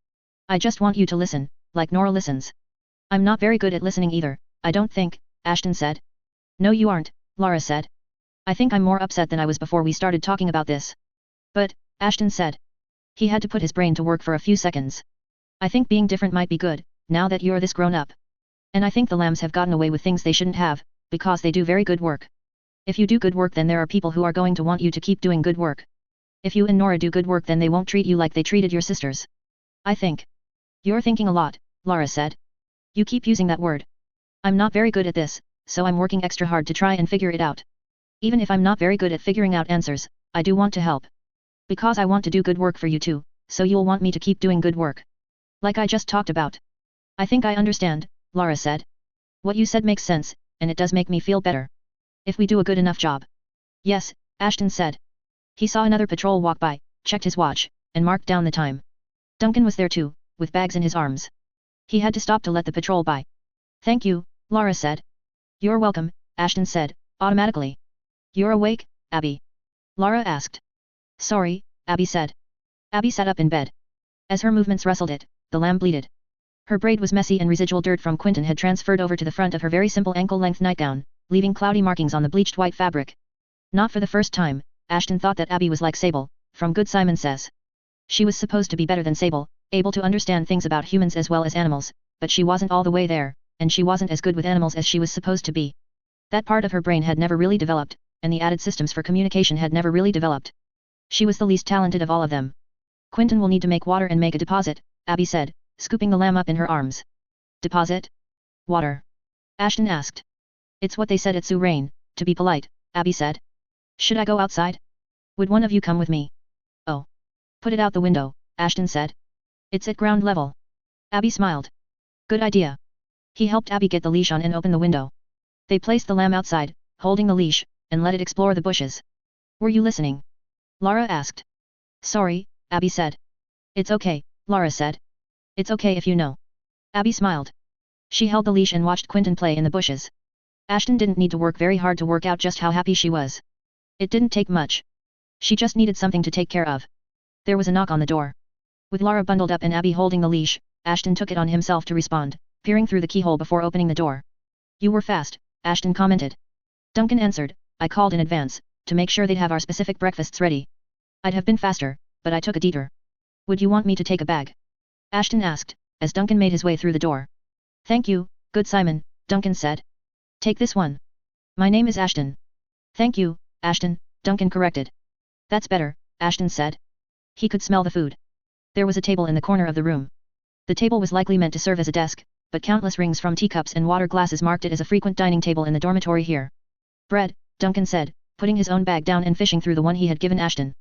I just want you to listen, like Nora listens. I'm not very good at listening either, I don't think, Ashton said. No you aren't, Lara said. I think I'm more upset than I was before we started talking about this. But, Ashton said. He had to put his brain to work for a few seconds. I think being different might be good, now that you're this grown up. And I think the lambs have gotten away with things they shouldn't have, because they do very good work. If you do good work then there are people who are going to want you to keep doing good work. If you and Nora do good work then they won't treat you like they treated your sisters. I think. You're thinking a lot, Lara said. You keep using that word. I'm not very good at this, so I'm working extra hard to try and figure it out. Even if I'm not very good at figuring out answers, I do want to help. Because I want to do good work for you too, so you'll want me to keep doing good work. Like I just talked about. I think I understand, Lara said. What you said makes sense, and it does make me feel better. If we do a good enough job. Yes, Ashton said. He saw another patrol walk by, checked his watch, and marked down the time. Duncan was there too, with bags in his arms. He had to stop to let the patrol by. Thank you, Lara said. You're welcome, Ashton said, automatically. You're awake, Abby? Lara asked. Sorry, Abby said. Abby sat up in bed. As her movements rustled it, the lamb bleated. Her braid was messy and residual dirt from Quentin had transferred over to the front of her very simple ankle-length nightgown, leaving cloudy markings on the bleached white fabric. Not for the first time, Ashton thought that Abby was like Sable, from Good Simon Says. She was supposed to be better than Sable, able to understand things about humans as well as animals, but she wasn't all the way there, and she wasn't as good with animals as she was supposed to be. That part of her brain had never really developed, and the added systems for communication had never really developed. She was the least talented of all of them. Quentin will need to make water and make a deposit, Abby said, scooping the lamb up in her arms. Deposit? Water? Ashton asked. It's what they said at Surain, to be polite, Abby said. Should I go outside? Would one of you come with me? Oh. Put it out the window, Ashton said. It's at ground level. Abby smiled. Good idea. He helped Abby get the leash on and open the window. They placed the lamb outside, holding the leash, and let it explore the bushes. Were you listening? Lara asked. Sorry, Abby said. It's okay, Lara said. It's okay if you know. Abby smiled. She held the leash and watched Quentin play in the bushes. Ashton didn't need to work very hard to work out just how happy she was. It didn't take much. She just needed something to take care of. There was a knock on the door. With Lara bundled up and Abby holding the leash, Ashton took it on himself to respond, peering through the keyhole before opening the door. You were fast, Ashton commented. Duncan answered, I called in advance, to make sure they'd have our specific breakfasts ready. I'd have been faster, but I took a detour. Would you want me to take a bag? Ashton asked, as Duncan made his way through the door. Thank you, good Simon, Duncan said. Take this one. My name is Ashton. Thank you, Ashton, Duncan corrected. That's better, Ashton said. He could smell the food. There was a table in the corner of the room. The table was likely meant to serve as a desk, but countless rings from teacups and water glasses marked it as a frequent dining table in the dormitory here. Bread, Duncan said, putting his own bag down and fishing through the one he had given Ashton.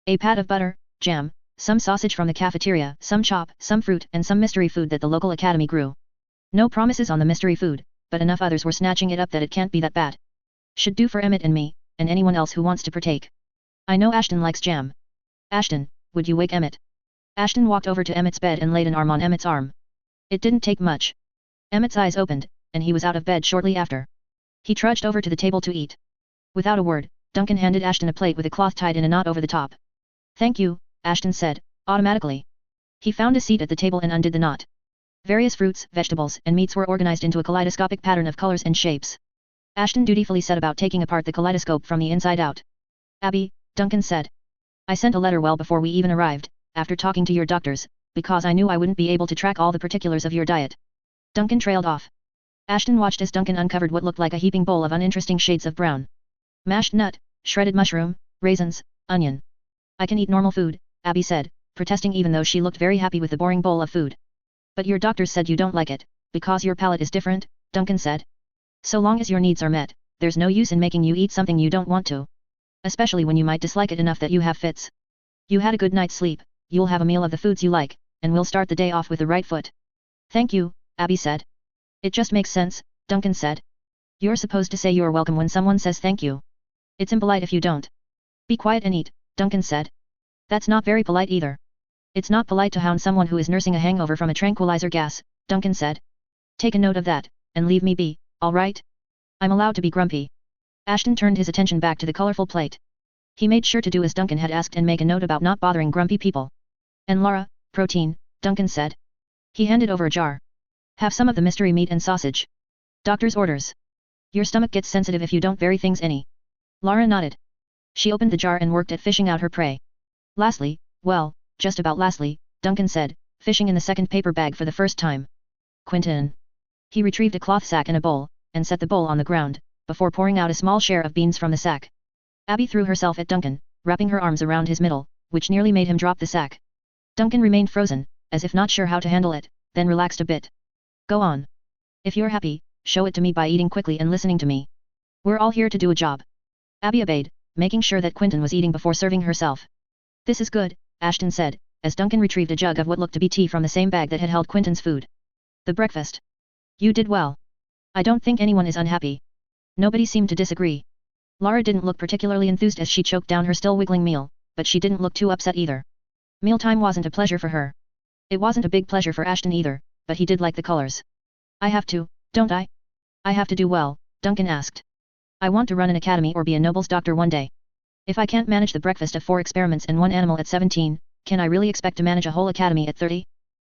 A pat of butter, jam, some sausage from the cafeteria, some chop, some fruit, and some mystery food that the local academy grew. No promises on the mystery food, but enough others were snatching it up that it can't be that bad. Should do for Emmett and me, and anyone else who wants to partake. I know Ashton likes jam. Ashton, would you wake Emmett? Ashton walked over to Emmett's bed and laid an arm on Emmett's arm. It didn't take much. Emmett's eyes opened, and he was out of bed shortly after. He trudged over to the table to eat. Without a word, Duncan handed Ashton a plate with a cloth tied in a knot over the top. Thank you, Ashton said, automatically. He found a seat at the table and undid the knot. Various fruits, vegetables, and meats were organized into a kaleidoscopic pattern of colors and shapes. Ashton dutifully set about taking apart the kaleidoscope from the inside out. Abby, Duncan said. I sent a letter well before we even arrived, after talking to your doctors, because I knew I wouldn't be able to track all the particulars of your diet. Duncan trailed off. Ashton watched as Duncan uncovered what looked like a heaping bowl of uninteresting shades of brown. Mashed nut, shredded mushroom, raisins, onion. I can eat normal food, Abby said, protesting even though she looked very happy with the boring bowl of food. But your doctors said you don't like it, because your palate is different, Duncan said. So long as your needs are met, there's no use in making you eat something you don't want to. Especially when you might dislike it enough that you have fits. You had a good night's sleep, you'll have a meal of the foods you like, and we'll start the day off with the right foot. Thank you, Abby said. It just makes sense, Duncan said. You're supposed to say you're welcome when someone says thank you. It's impolite if you don't. Be quiet and eat, Duncan said. That's not very polite either. It's not polite to hound someone who is nursing a hangover from a tranquilizer gas, Duncan said. Take a note of that, and leave me be, all right? I'm allowed to be grumpy. Ashton turned his attention back to the colorful plate. He made sure to do as Duncan had asked and make a note about not bothering grumpy people. And Lara, protein, Duncan said. He handed over a jar. Have some of the mystery meat and sausage. Doctor's orders. Your stomach gets sensitive if you don't vary things any. Lara nodded. She opened the jar and worked at fishing out her prey. Lastly, well, just about lastly, Duncan said, fishing in the second paper bag for the first time. Quentin. He retrieved a cloth sack and a bowl, and set the bowl on the ground, before pouring out a small share of beans from the sack. Abby threw herself at Duncan, wrapping her arms around his middle, which nearly made him drop the sack. Duncan remained frozen, as if not sure how to handle it, then relaxed a bit. Go on. If you're happy, show it to me by eating quickly and listening to me. We're all here to do a job. Abby obeyed, making sure that Quentin was eating before serving herself. This is good, Ashton said, as Duncan retrieved a jug of what looked to be tea from the same bag that had held Quentin's food. The breakfast. You did well. I don't think anyone is unhappy. Nobody seemed to disagree. Lara didn't look particularly enthused as she choked down her still wiggling meal, but she didn't look too upset either. Mealtime wasn't a pleasure for her. It wasn't a big pleasure for Ashton either, but he did like the colors. I have to, don't I? I have to do well, Duncan asked. I want to run an academy or be a noble's doctor one day. If I can't manage the breakfast of 4 experiments and 1 animal at 17, can I really expect to manage a whole academy at 30?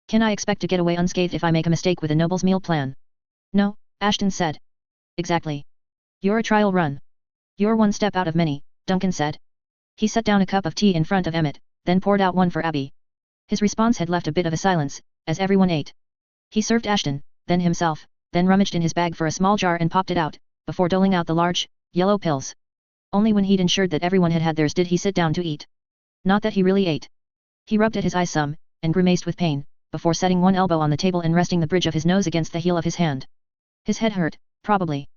Can I expect to get away unscathed if I make a mistake with a noble's meal plan? No, Ashton said. Exactly. You're a trial run. You're one step out of many, Duncan said. He set down a cup of tea in front of Emmett, then poured out one for Abby. His response had left a bit of a silence, as everyone ate. He served Ashton, then himself, then rummaged in his bag for a small jar and popped it out, before doling out the large, yellow pills. Only when he'd ensured that everyone had had theirs did he sit down to eat. Not that he really ate. He rubbed at his eyes some, and grimaced with pain, before setting one elbow on the table and resting the bridge of his nose against the heel of his hand. His head hurt, probably.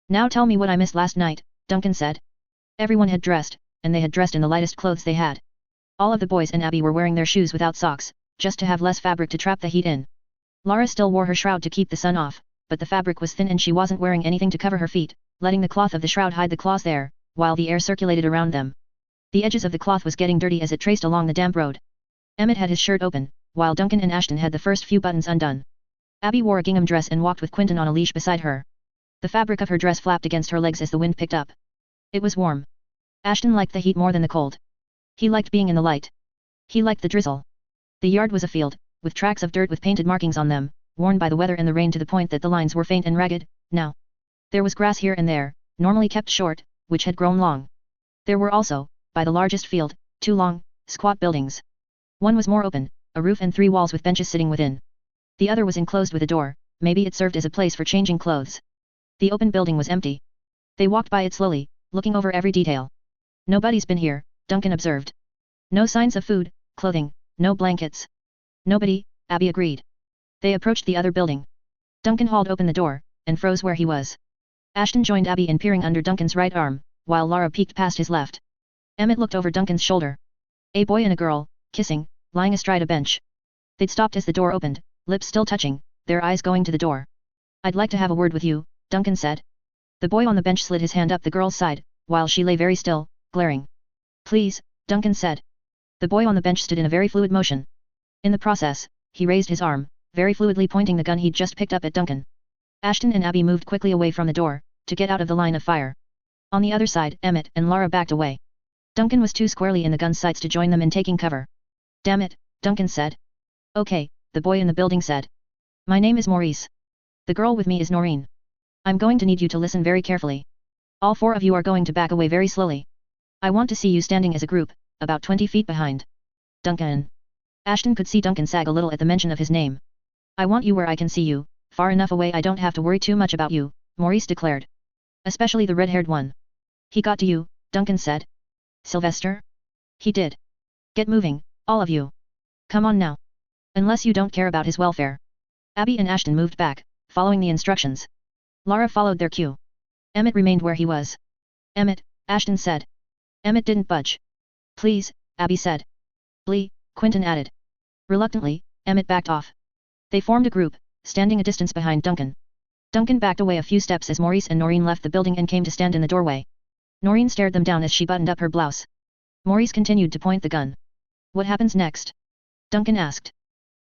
Now tell me what I missed last night, Duncan said. Everyone had dressed, and they had dressed in the lightest clothes they had. All of the boys and Abby were wearing their shoes without socks, just to have less fabric to trap the heat in. Lara still wore her shroud to keep the sun off, but the fabric was thin and she wasn't wearing anything to cover her feet, letting the cloth of the shroud hide the claws there, while the air circulated around them. The edges of the cloth was getting dirty as it traced along the damp road. Emmett had his shirt open, while Duncan and Ashton had the first few buttons undone. Abby wore a gingham dress and walked with Quentin on a leash beside her. The fabric of her dress flapped against her legs as the wind picked up. It was warm. Ashton liked the heat more than the cold. He liked being in the light. He liked the drizzle. The yard was a field, with tracks of dirt with painted markings on them, worn by the weather and the rain to the point that the lines were faint and ragged, now. There was grass here and there, normally kept short, which had grown long. There were also, by the largest field, 2 long, squat buildings. One was more open, a roof and 3 walls with benches sitting within. The other was enclosed with a door, maybe it served as a place for changing clothes. The open building was empty. They walked by it slowly, looking over every detail. Nobody's been here, Duncan observed. No signs of food, clothing, no blankets. Nobody, Abby agreed. They approached the other building. Duncan hauled open the door, and froze where he was. Ashton joined Abby in peering under Duncan's right arm, while Lara peeked past his left. Emmett looked over Duncan's shoulder. A boy and a girl, kissing, lying astride a bench. They'd stopped as the door opened, lips still touching, their eyes going to the door. I'd like to have a word with you, Duncan said. The boy on the bench slid his hand up the girl's side, while she lay very still, glaring. Please, Duncan said. The boy on the bench stood in a very fluid motion. In the process, he raised his arm, very fluidly pointing the gun he'd just picked up at Duncan. Ashton and Abby moved quickly away from the door, to get out of the line of fire. On the other side, Emmett and Lara backed away. Duncan was too squarely in the gun's sights to join them in taking cover. Damn it, Duncan said. Okay, the boy in the building said. My name is Maurice. The girl with me is Noreen. I'm going to need you to listen very carefully. All 4 of you are going to back away very slowly. I want to see you standing as a group, about 20 feet behind. Duncan. Ashton could see Duncan sag a little at the mention of his name. I want you where I can see you, far enough away I don't have to worry too much about you, Maurice declared. Especially the red-haired one. He got to you, Duncan said. Sylvester? He did. Get moving, all of you. Come on now. Unless you don't care about his welfare. Abby and Ashton moved back, following the instructions. Lara followed their cue. Emmett remained where he was. Emmett, Ashton said. Emmett didn't budge. Please, Abby said. Blee, Quentin added. Reluctantly, Emmett backed off. They formed a group, standing a distance behind Duncan. Duncan backed away a few steps as Maurice and Noreen left the building and came to stand in the doorway. Noreen stared them down as she buttoned up her blouse. Maurice continued to point the gun. What happens next? Duncan asked.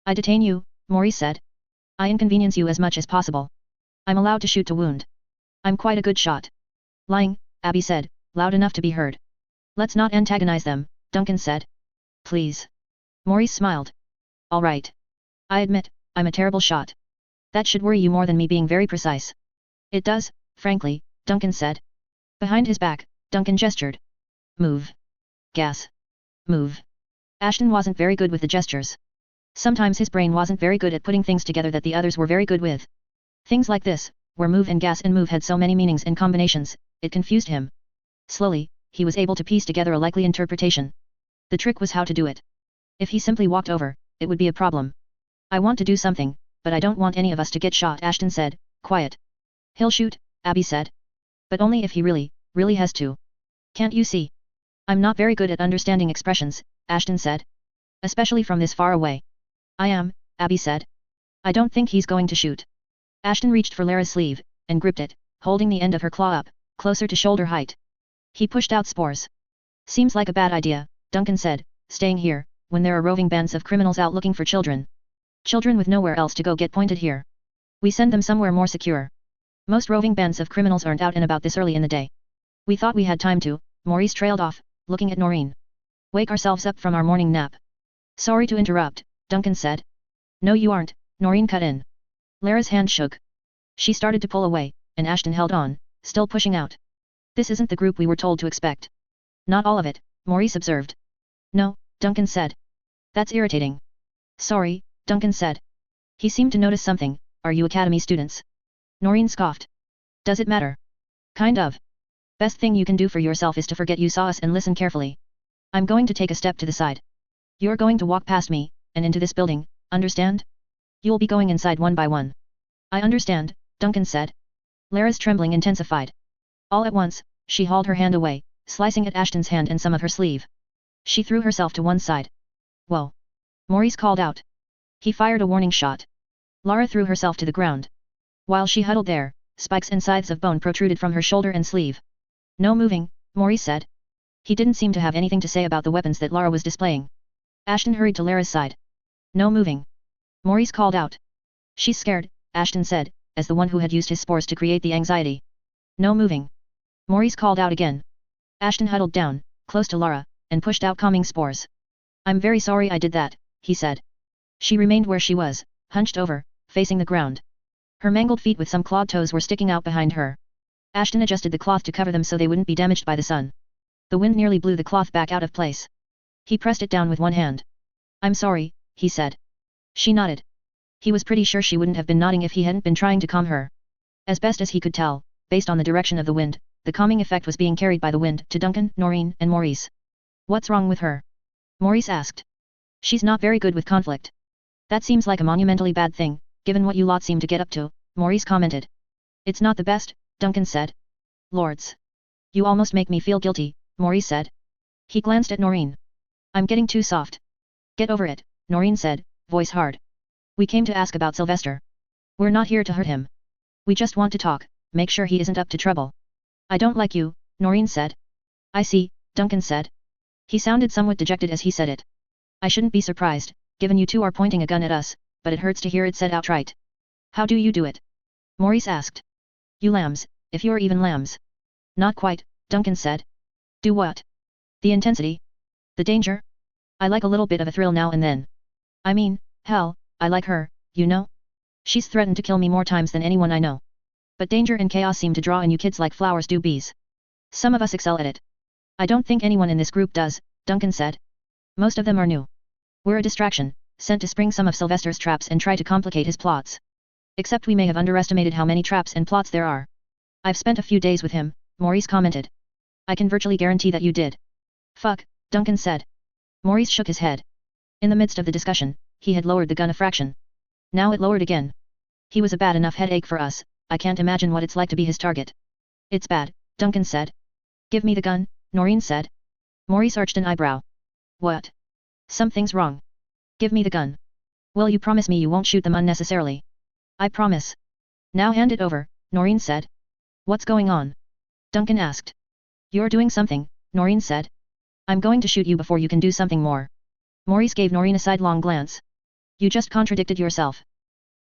I detain you, Maurice said. I inconvenience you as much as possible. I'm allowed to shoot to wound. I'm quite a good shot. Lying, Abby said, loud enough to be heard. Let's not antagonize them, Duncan said. Please. Maurice smiled. All right. I admit, I'm a terrible shot. That should worry you more than me being very precise. It does, frankly, Duncan said. Behind his back, Duncan gestured. Move. Gas. Move. Ashton wasn't very good with the gestures. Sometimes his brain wasn't very good at putting things together that the others were very good with. Things like this, where move and gas and move had so many meanings and combinations, it confused him. Slowly, he was able to piece together a likely interpretation. The trick was how to do it. If he simply walked over, it would be a problem. I want to do something, but I don't want any of us to get shot, Ashton said, quiet. He'll shoot, Abby said. But only if he really has to. Can't you see? I'm not very good at understanding expressions, Ashton said. Especially from this far away. I am, Abby said. I don't think he's going to shoot. Ashton reached for Lara's sleeve, and gripped it, holding the end of her claw up, closer to shoulder height. He pushed out spores. Seems like a bad idea, Duncan said, staying here, when there are roving bands of criminals out looking for children. Children with nowhere else to go get pointed here. We send them somewhere more secure. Most roving bands of criminals aren't out and about this early in the day. We thought we had time to, Maurice trailed off, looking at Noreen. Wake ourselves up from our morning nap. Sorry to interrupt, Duncan said. No you aren't, Noreen cut in. Lara's hand shook. She started to pull away, and Ashton held on, still pushing out. This isn't the group we were told to expect. Not all of it, Maurice observed. No, Duncan said. That's irritating. Sorry, Duncan said. He seemed to notice something. Are you Academy students? Noreen scoffed. Does it matter? Kind of. Best thing you can do for yourself is to forget you saw us and listen carefully. I'm going to take a step to the side. You're going to walk past me, and into this building, understand? You'll be going inside one by one. I understand, Duncan said. Lara's trembling intensified. All at once, she hauled her hand away, slicing at Ashton's hand and some of her sleeve. She threw herself to one side. Whoa! Maurice called out. He fired a warning shot. Lara threw herself to the ground. While she huddled there, spikes and scythes of bone protruded from her shoulder and sleeve. No moving, Maurice said. He didn't seem to have anything to say about the weapons that Lara was displaying. Ashton hurried to Lara's side. No moving. Maurice called out. She's scared, Ashton said, as the one who had used his spores to create the anxiety. No moving. Maurice called out again. Ashton huddled down, close to Lara, and pushed out calming spores. I'm very sorry I did that, he said. She remained where she was, hunched over, facing the ground. Her mangled feet with some clawed toes were sticking out behind her. Ashton adjusted the cloth to cover them so they wouldn't be damaged by the sun. The wind nearly blew the cloth back out of place. He pressed it down with one hand. I'm sorry, he said. She nodded. He was pretty sure she wouldn't have been nodding if he hadn't been trying to calm her. As best as he could tell, based on the direction of the wind, the calming effect was being carried by the wind to Duncan, Noreen, and Maurice. What's wrong with her? Maurice asked. She's not very good with conflict. That seems like a monumentally bad thing, given what you lot seem to get up to, Maurice commented. It's not the best, Duncan said. Lords. You almost make me feel guilty, Maurice said. He glanced at Noreen. I'm getting too soft. Get over it, Noreen said, voice hard. We came to ask about Sylvester. We're not here to hurt him. We just want to talk, make sure he isn't up to trouble. I don't like you, Noreen said. I see, Duncan said. He sounded somewhat dejected as he said it. I shouldn't be surprised, given you two are pointing a gun at us, but it hurts to hear it said outright. How do you do it? Maurice asked. You lambs, if you're even lambs. Not quite, Duncan said. Do what? The intensity? The danger? I like a little bit of a thrill now and then. I mean, hell, I like her, you know? She's threatened to kill me more times than anyone I know. But danger and chaos seem to draw in you kids like flowers do bees. Some of us excel at it. I don't think anyone in this group does, Duncan said. Most of them are new. We're a distraction, sent to spring some of Sylvester's traps and try to complicate his plots. Except we may have underestimated how many traps and plots there are. I've spent a few days with him, Maurice commented. I can virtually guarantee that you did. Fuck, Duncan said. Maurice shook his head. In the midst of the discussion, he had lowered the gun a fraction. Now it lowered again. He was a bad enough headache for us, I can't imagine what it's like to be his target. It's bad, Duncan said. Give me the gun, Noreen said. Maurice arched an eyebrow. What? Something's wrong. Give me the gun. Will you promise me you won't shoot them unnecessarily? I promise. Now hand it over, Noreen said. What's going on? Duncan asked. You're doing something, Noreen said. I'm going to shoot you before you can do something more. Maurice gave Noreen a sidelong glance. You just contradicted yourself.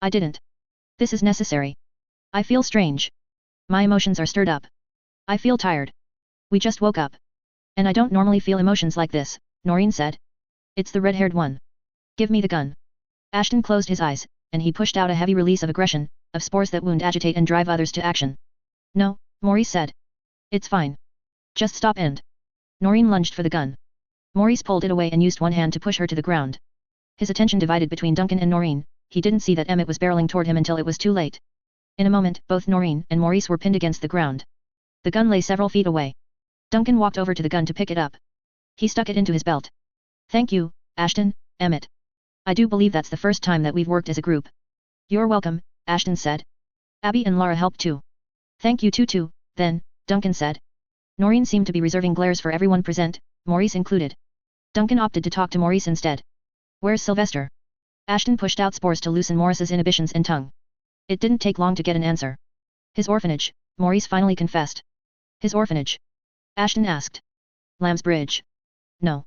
I didn't. This is necessary. I feel strange. My emotions are stirred up. I feel tired. We just woke up. And I don't normally feel emotions like this, Noreen said. It's the red-haired one. Give me the gun. Ashton closed his eyes, and he pushed out a heavy release of aggression, of spores that wound, agitate and drive others to action. No, Maurice said. It's fine. Just stop and... Noreen lunged for the gun. Maurice pulled it away and used one hand to push her to the ground. His attention divided between Duncan and Noreen, he didn't see that Emmett was barreling toward him until it was too late. In a moment, both Noreen and Maurice were pinned against the ground. The gun lay several feet away. Duncan walked over to the gun to pick it up. He stuck it into his belt. Thank you, Ashton, Emmett. I do believe that's the first time that we've worked as a group. You're welcome, Ashton said. Abby and Lara helped too. Thank you too, then, Duncan said. Noreen seemed to be reserving glares for everyone present, Maurice included. Duncan opted to talk to Maurice instead. Where's Sylvester? Ashton pushed out spores to loosen Maurice's inhibitions and tongue. It didn't take long to get an answer. His orphanage, Maurice finally confessed. His orphanage? Ashton asked. Lambsbridge. No.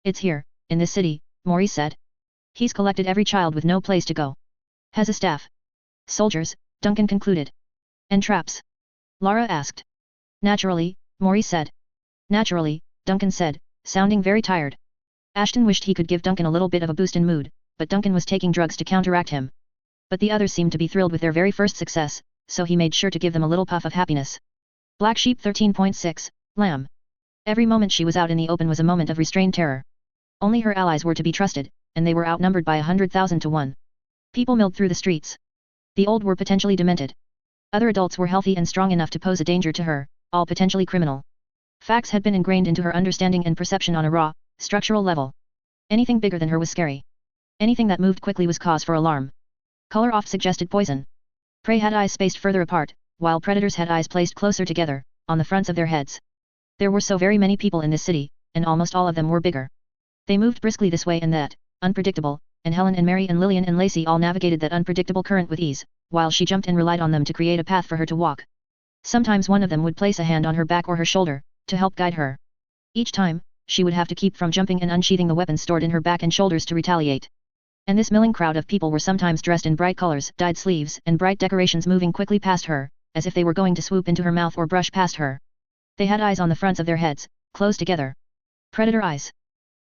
It's here, in this city, Maurice said. He's collected every child with no place to go. Has a staff. Soldiers, Duncan concluded. And traps? Lara asked. Naturally, Maurice said. Naturally, Duncan said, sounding very tired. Ashton wished he could give Duncan a little bit of a boost in mood, but Duncan was taking drugs to counteract him. But the others seemed to be thrilled with their very first success, so he made sure to give them a little puff of happiness. Black Sheep 13.6, Lamb. Every moment she was out in the open was a moment of restrained terror. Only her allies were to be trusted, and they were outnumbered by 100,000 to 1. People milled through the streets. The old were potentially demented. Other adults were healthy and strong enough to pose a danger to her, all potentially criminal. Facts had been ingrained into her understanding and perception on a raw, structural level. Anything bigger than her was scary. Anything that moved quickly was cause for alarm. Color off suggested poison. Prey had eyes spaced further apart, while predators had eyes placed closer together, on the fronts of their heads. There were so very many people in this city, and almost all of them were bigger. They moved briskly this way and that, unpredictable, and Helen and Mary and Lillian and Lacey all navigated that unpredictable current with ease, while she jumped and relied on them to create a path for her to walk. Sometimes one of them would place a hand on her back or her shoulder, to help guide her. Each time, she would have to keep from jumping and unsheathing the weapons stored in her back and shoulders to retaliate. And this milling crowd of people were sometimes dressed in bright colors, dyed sleeves, and bright decorations moving quickly past her, as if they were going to swoop into her mouth or brush past her. They had eyes on the fronts of their heads, closed together. Predator eyes.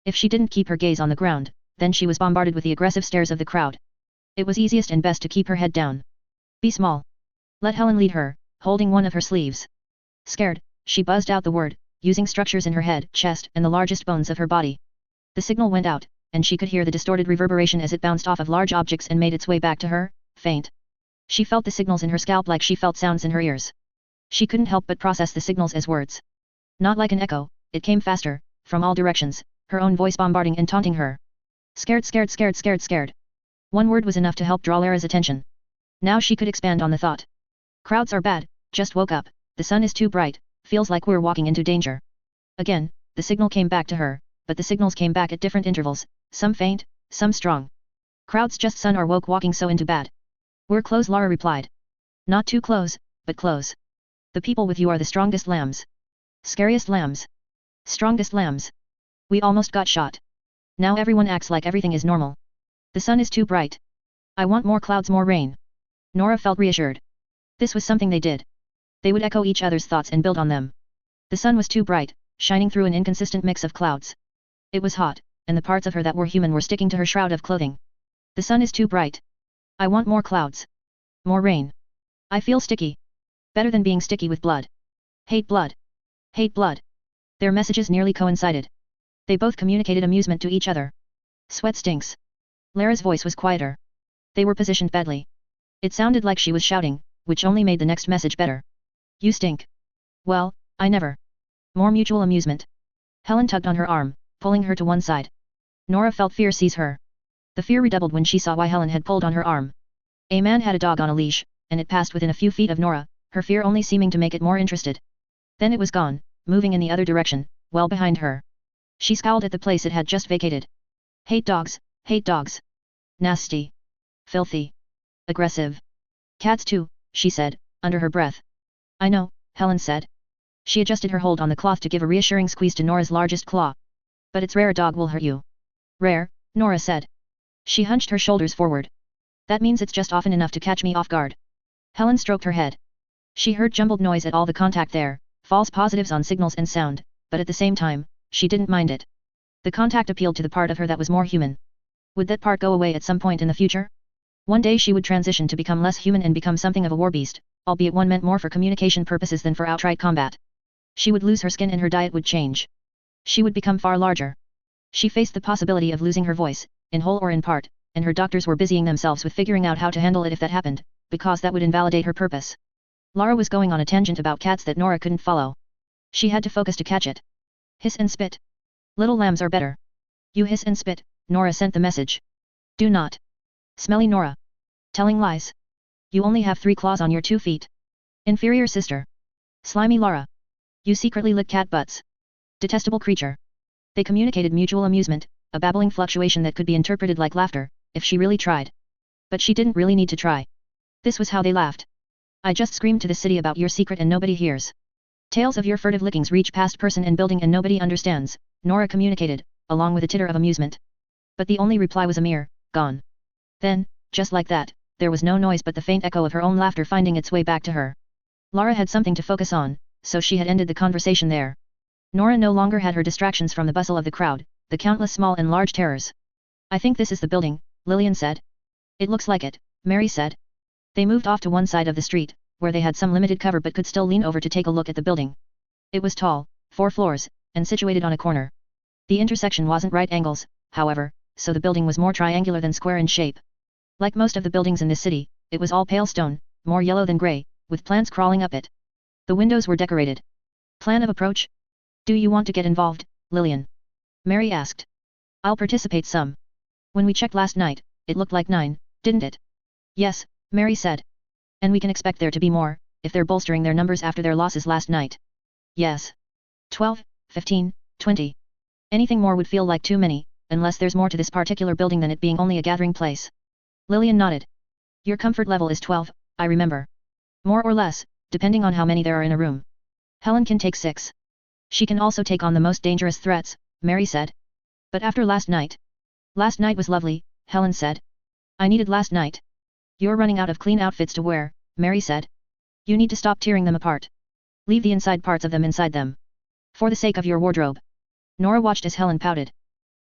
If she didn't keep her gaze on the ground, then she was bombarded with the aggressive stares of the crowd. It was easiest and best to keep her head down. Be small. Let Helen lead her, holding one of her sleeves. Scared, she buzzed out the word, using structures in her head, chest, and the largest bones of her body. The signal went out, and she could hear the distorted reverberation as it bounced off of large objects and made its way back to her, faint. She felt the signals in her scalp like she felt sounds in her ears. She couldn't help but process the signals as words. Not like an echo, it came faster, from all directions, her own voice bombarding and taunting her. Scared, scared, scared, scared, scared. One word was enough to help draw Lara's attention. Now she could expand on the thought. Crowds are bad, just woke up, the sun is too bright, feels like we're walking into danger. Again, the signal came back to her, but the signals came back at different intervals, some faint, some strong. Crowds just sun or woke walking so into bad. We're close, Lara replied. Not too close, but close. The people with you are the strongest lambs. Scariest lambs. Strongest lambs. We almost got shot. Now everyone acts like everything is normal. The sun is too bright. I want more clouds, more rain. Nora felt reassured. This was something they did. They would echo each other's thoughts and build on them. The sun was too bright, shining through an inconsistent mix of clouds. It was hot, and the parts of her that were human were sticking to her shroud of clothing. The sun is too bright. I want more clouds. More rain. I feel sticky. Better than being sticky with blood. Hate blood. Hate blood. Their messages nearly coincided. They both communicated amusement to each other. Sweat stinks. Lara's voice was quieter. They were positioned badly. It sounded like she was shouting, which only made the next message better. You stink. Well, I never. More mutual amusement. Helen tugged on her arm, pulling her to one side. Nora felt fear seize her. The fear redoubled when she saw why Helen had pulled on her arm. A man had a dog on a leash, and it passed within a few feet of Nora, her fear only seeming to make it more interested. Then it was gone, moving in the other direction, well behind her. She scowled at the place it had just vacated. Hate dogs, hate dogs. Nasty. Filthy. Aggressive. Cats too, she said, under her breath. I know, Helen said. She adjusted her hold on the cloth to give a reassuring squeeze to Nora's largest claw. But it's rare a dog will hurt you. Rare, Nora said. She hunched her shoulders forward. That means it's just often enough to catch me off guard. Helen stroked her head. She heard jumbled noise at all the contact there, false positives on signals and sound, but at the same time, she didn't mind it. The contact appealed to the part of her that was more human. Would that part go away at some point in the future? One day she would transition to become less human and become something of a warbeast, albeit one meant more for communication purposes than for outright combat. She would lose her skin and her diet would change. She would become far larger. She faced the possibility of losing her voice, in whole or in part, and her doctors were busying themselves with figuring out how to handle it if that happened, because that would invalidate her purpose. Lara was going on a tangent about cats that Nora couldn't follow. She had to focus to catch it. Hiss and spit. Little lambs are better. You hiss and spit, Nora sent the message. Do not. Smelly Nora. Telling lies. You only have 3 claws on your 2 feet. Inferior sister. Slimy Lara. You secretly lick cat butts. Detestable creature. They communicated mutual amusement, a babbling fluctuation that could be interpreted like laughter, if she really tried. But she didn't really need to try. This was how they laughed. I just screamed to the city about your secret and nobody hears. Tales of your furtive lickings reach past person and building and nobody understands, Nora communicated, along with a titter of amusement. But the only reply was a mere, gone. Then, just like that, there was no noise but the faint echo of her own laughter finding its way back to her. Lara had something to focus on, so she had ended the conversation there. Nora no longer had her distractions from the bustle of the crowd, the countless small and large terrors. I think this is the building, Lillian said. It looks like it, Mary said. They moved off to one side of the street, where they had some limited cover but could still lean over to take a look at the building. It was tall, 4 floors, and situated on a corner. The intersection wasn't right angles, however, so the building was more triangular than square in shape. Like most of the buildings in this city, it was all pale stone, more yellow than grey, with plants crawling up it. The windows were decorated. Plan of approach? Do you want to get involved, Lillian? Mary asked. I'll participate some. When we checked last night, it looked like 9, didn't it? Yes, Mary said. And we can expect there to be more, if they're bolstering their numbers after their losses last night. Yes. 12, 15, 20. Anything more would feel like too many, unless there's more to this particular building than it being only a gathering place. Lillian nodded. Your comfort level is 12, I remember. More or less, depending on how many there are in a room. Helen can take 6. She can also take on the most dangerous threats, Mary said. But after last night? Last night was lovely, Helen said. I needed last night. You're running out of clean outfits to wear, Mary said. You need to stop tearing them apart. Leave the inside parts of them inside them. For the sake of your wardrobe. Nora watched as Helen pouted.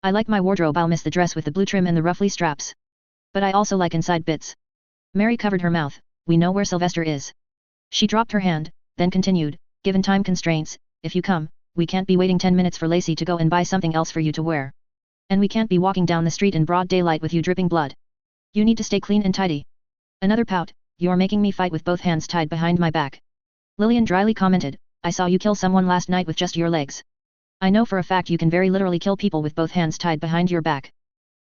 I like my wardrobe. I'll miss the dress with the blue trim and the ruffly straps. But I also like inside bits. Mary covered her mouth. We know where Sylvester is. She dropped her hand, then continued, given time constraints, if you come, we can't be waiting 10 minutes for Lacey to go and buy something else for you to wear. And we can't be walking down the street in broad daylight with you dripping blood. You need to stay clean and tidy. Another pout. You're making me fight with both hands tied behind my back. Lillian dryly commented, I saw you kill someone last night with just your legs. I know for a fact you can very literally kill people with both hands tied behind your back.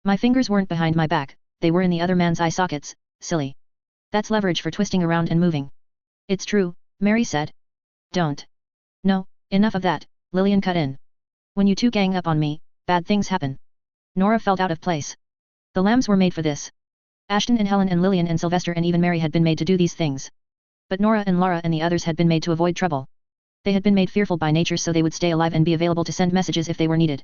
My fingers weren't behind my back, they were in the other man's eye sockets, silly. That's leverage for twisting around and moving. It's true, Mary said. Don't. No, enough of that, Lillian cut in. When you two gang up on me, bad things happen. Nora felt out of place. The lambs were made for this. Ashton and Helen and Lillian and Sylvester and even Mary had been made to do these things. But Nora and Lara and the others had been made to avoid trouble. They had been made fearful by nature so they would stay alive and be available to send messages if they were needed.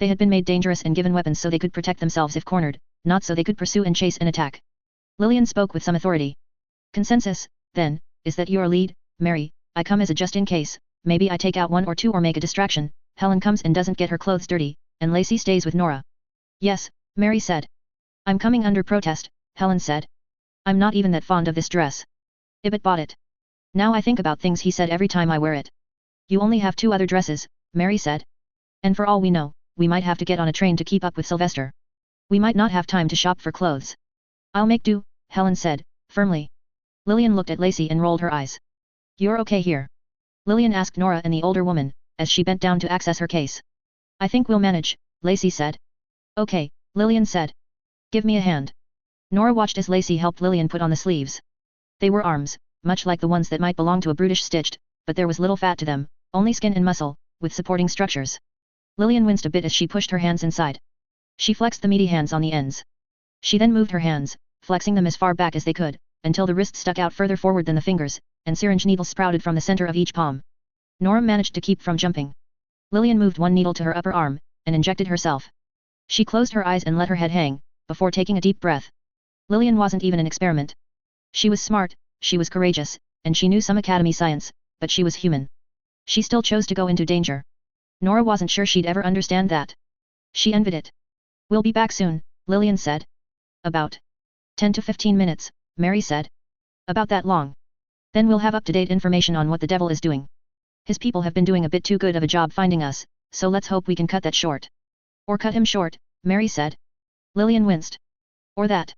They had been made dangerous and given weapons so they could protect themselves if cornered, not so they could pursue and chase and attack. Lillian spoke with some authority. Consensus, then, is that your lead, Mary. I come as a just in case, maybe I take out one or two or make a distraction. Helen comes and doesn't get her clothes dirty, and Lacey stays with Nora. Yes, Mary said. I'm coming under protest, Helen said. I'm not even that fond of this dress. Ibbot bought it. Now I think about things he said every time I wear it. You only have 2 other dresses, Mary said. And for all we know, we might have to get on a train to keep up with Sylvester. We might not have time to shop for clothes. I'll make do, Helen said, firmly. Lillian looked at Lacey and rolled her eyes. You're okay here? Lillian asked Nora and the older woman, as she bent down to access her case. I think we'll manage, Lacey said. Okay, Lillian said. Give me a hand. Nora watched as Lacey helped Lillian put on the sleeves. They were arms, much like the ones that might belong to a brutish stitched, but there was little fat to them, only skin and muscle, with supporting structures. Lillian winced a bit as she pushed her hands inside. She flexed the meaty hands on the ends. She then moved her hands, flexing them as far back as they could, until the wrists stuck out further forward than the fingers, and syringe needles sprouted from the center of each palm. Nora managed to keep from jumping. Lillian moved one needle to her upper arm, and injected herself. She closed her eyes and let her head hang, before taking a deep breath. Lillian wasn't even an experiment. She was smart, she was courageous, and she knew some academy science, but she was human. She still chose to go into danger. Nora wasn't sure she'd ever understand that. She envied it. We'll be back soon, Lillian said. About 10 to 15 minutes, Mary said. About that long. Then we'll have up-to-date information on what the devil is doing. His people have been doing a bit too good of a job finding us, so let's hope we can cut that short. Or cut him short, Mary said. Lillian winced. Or that.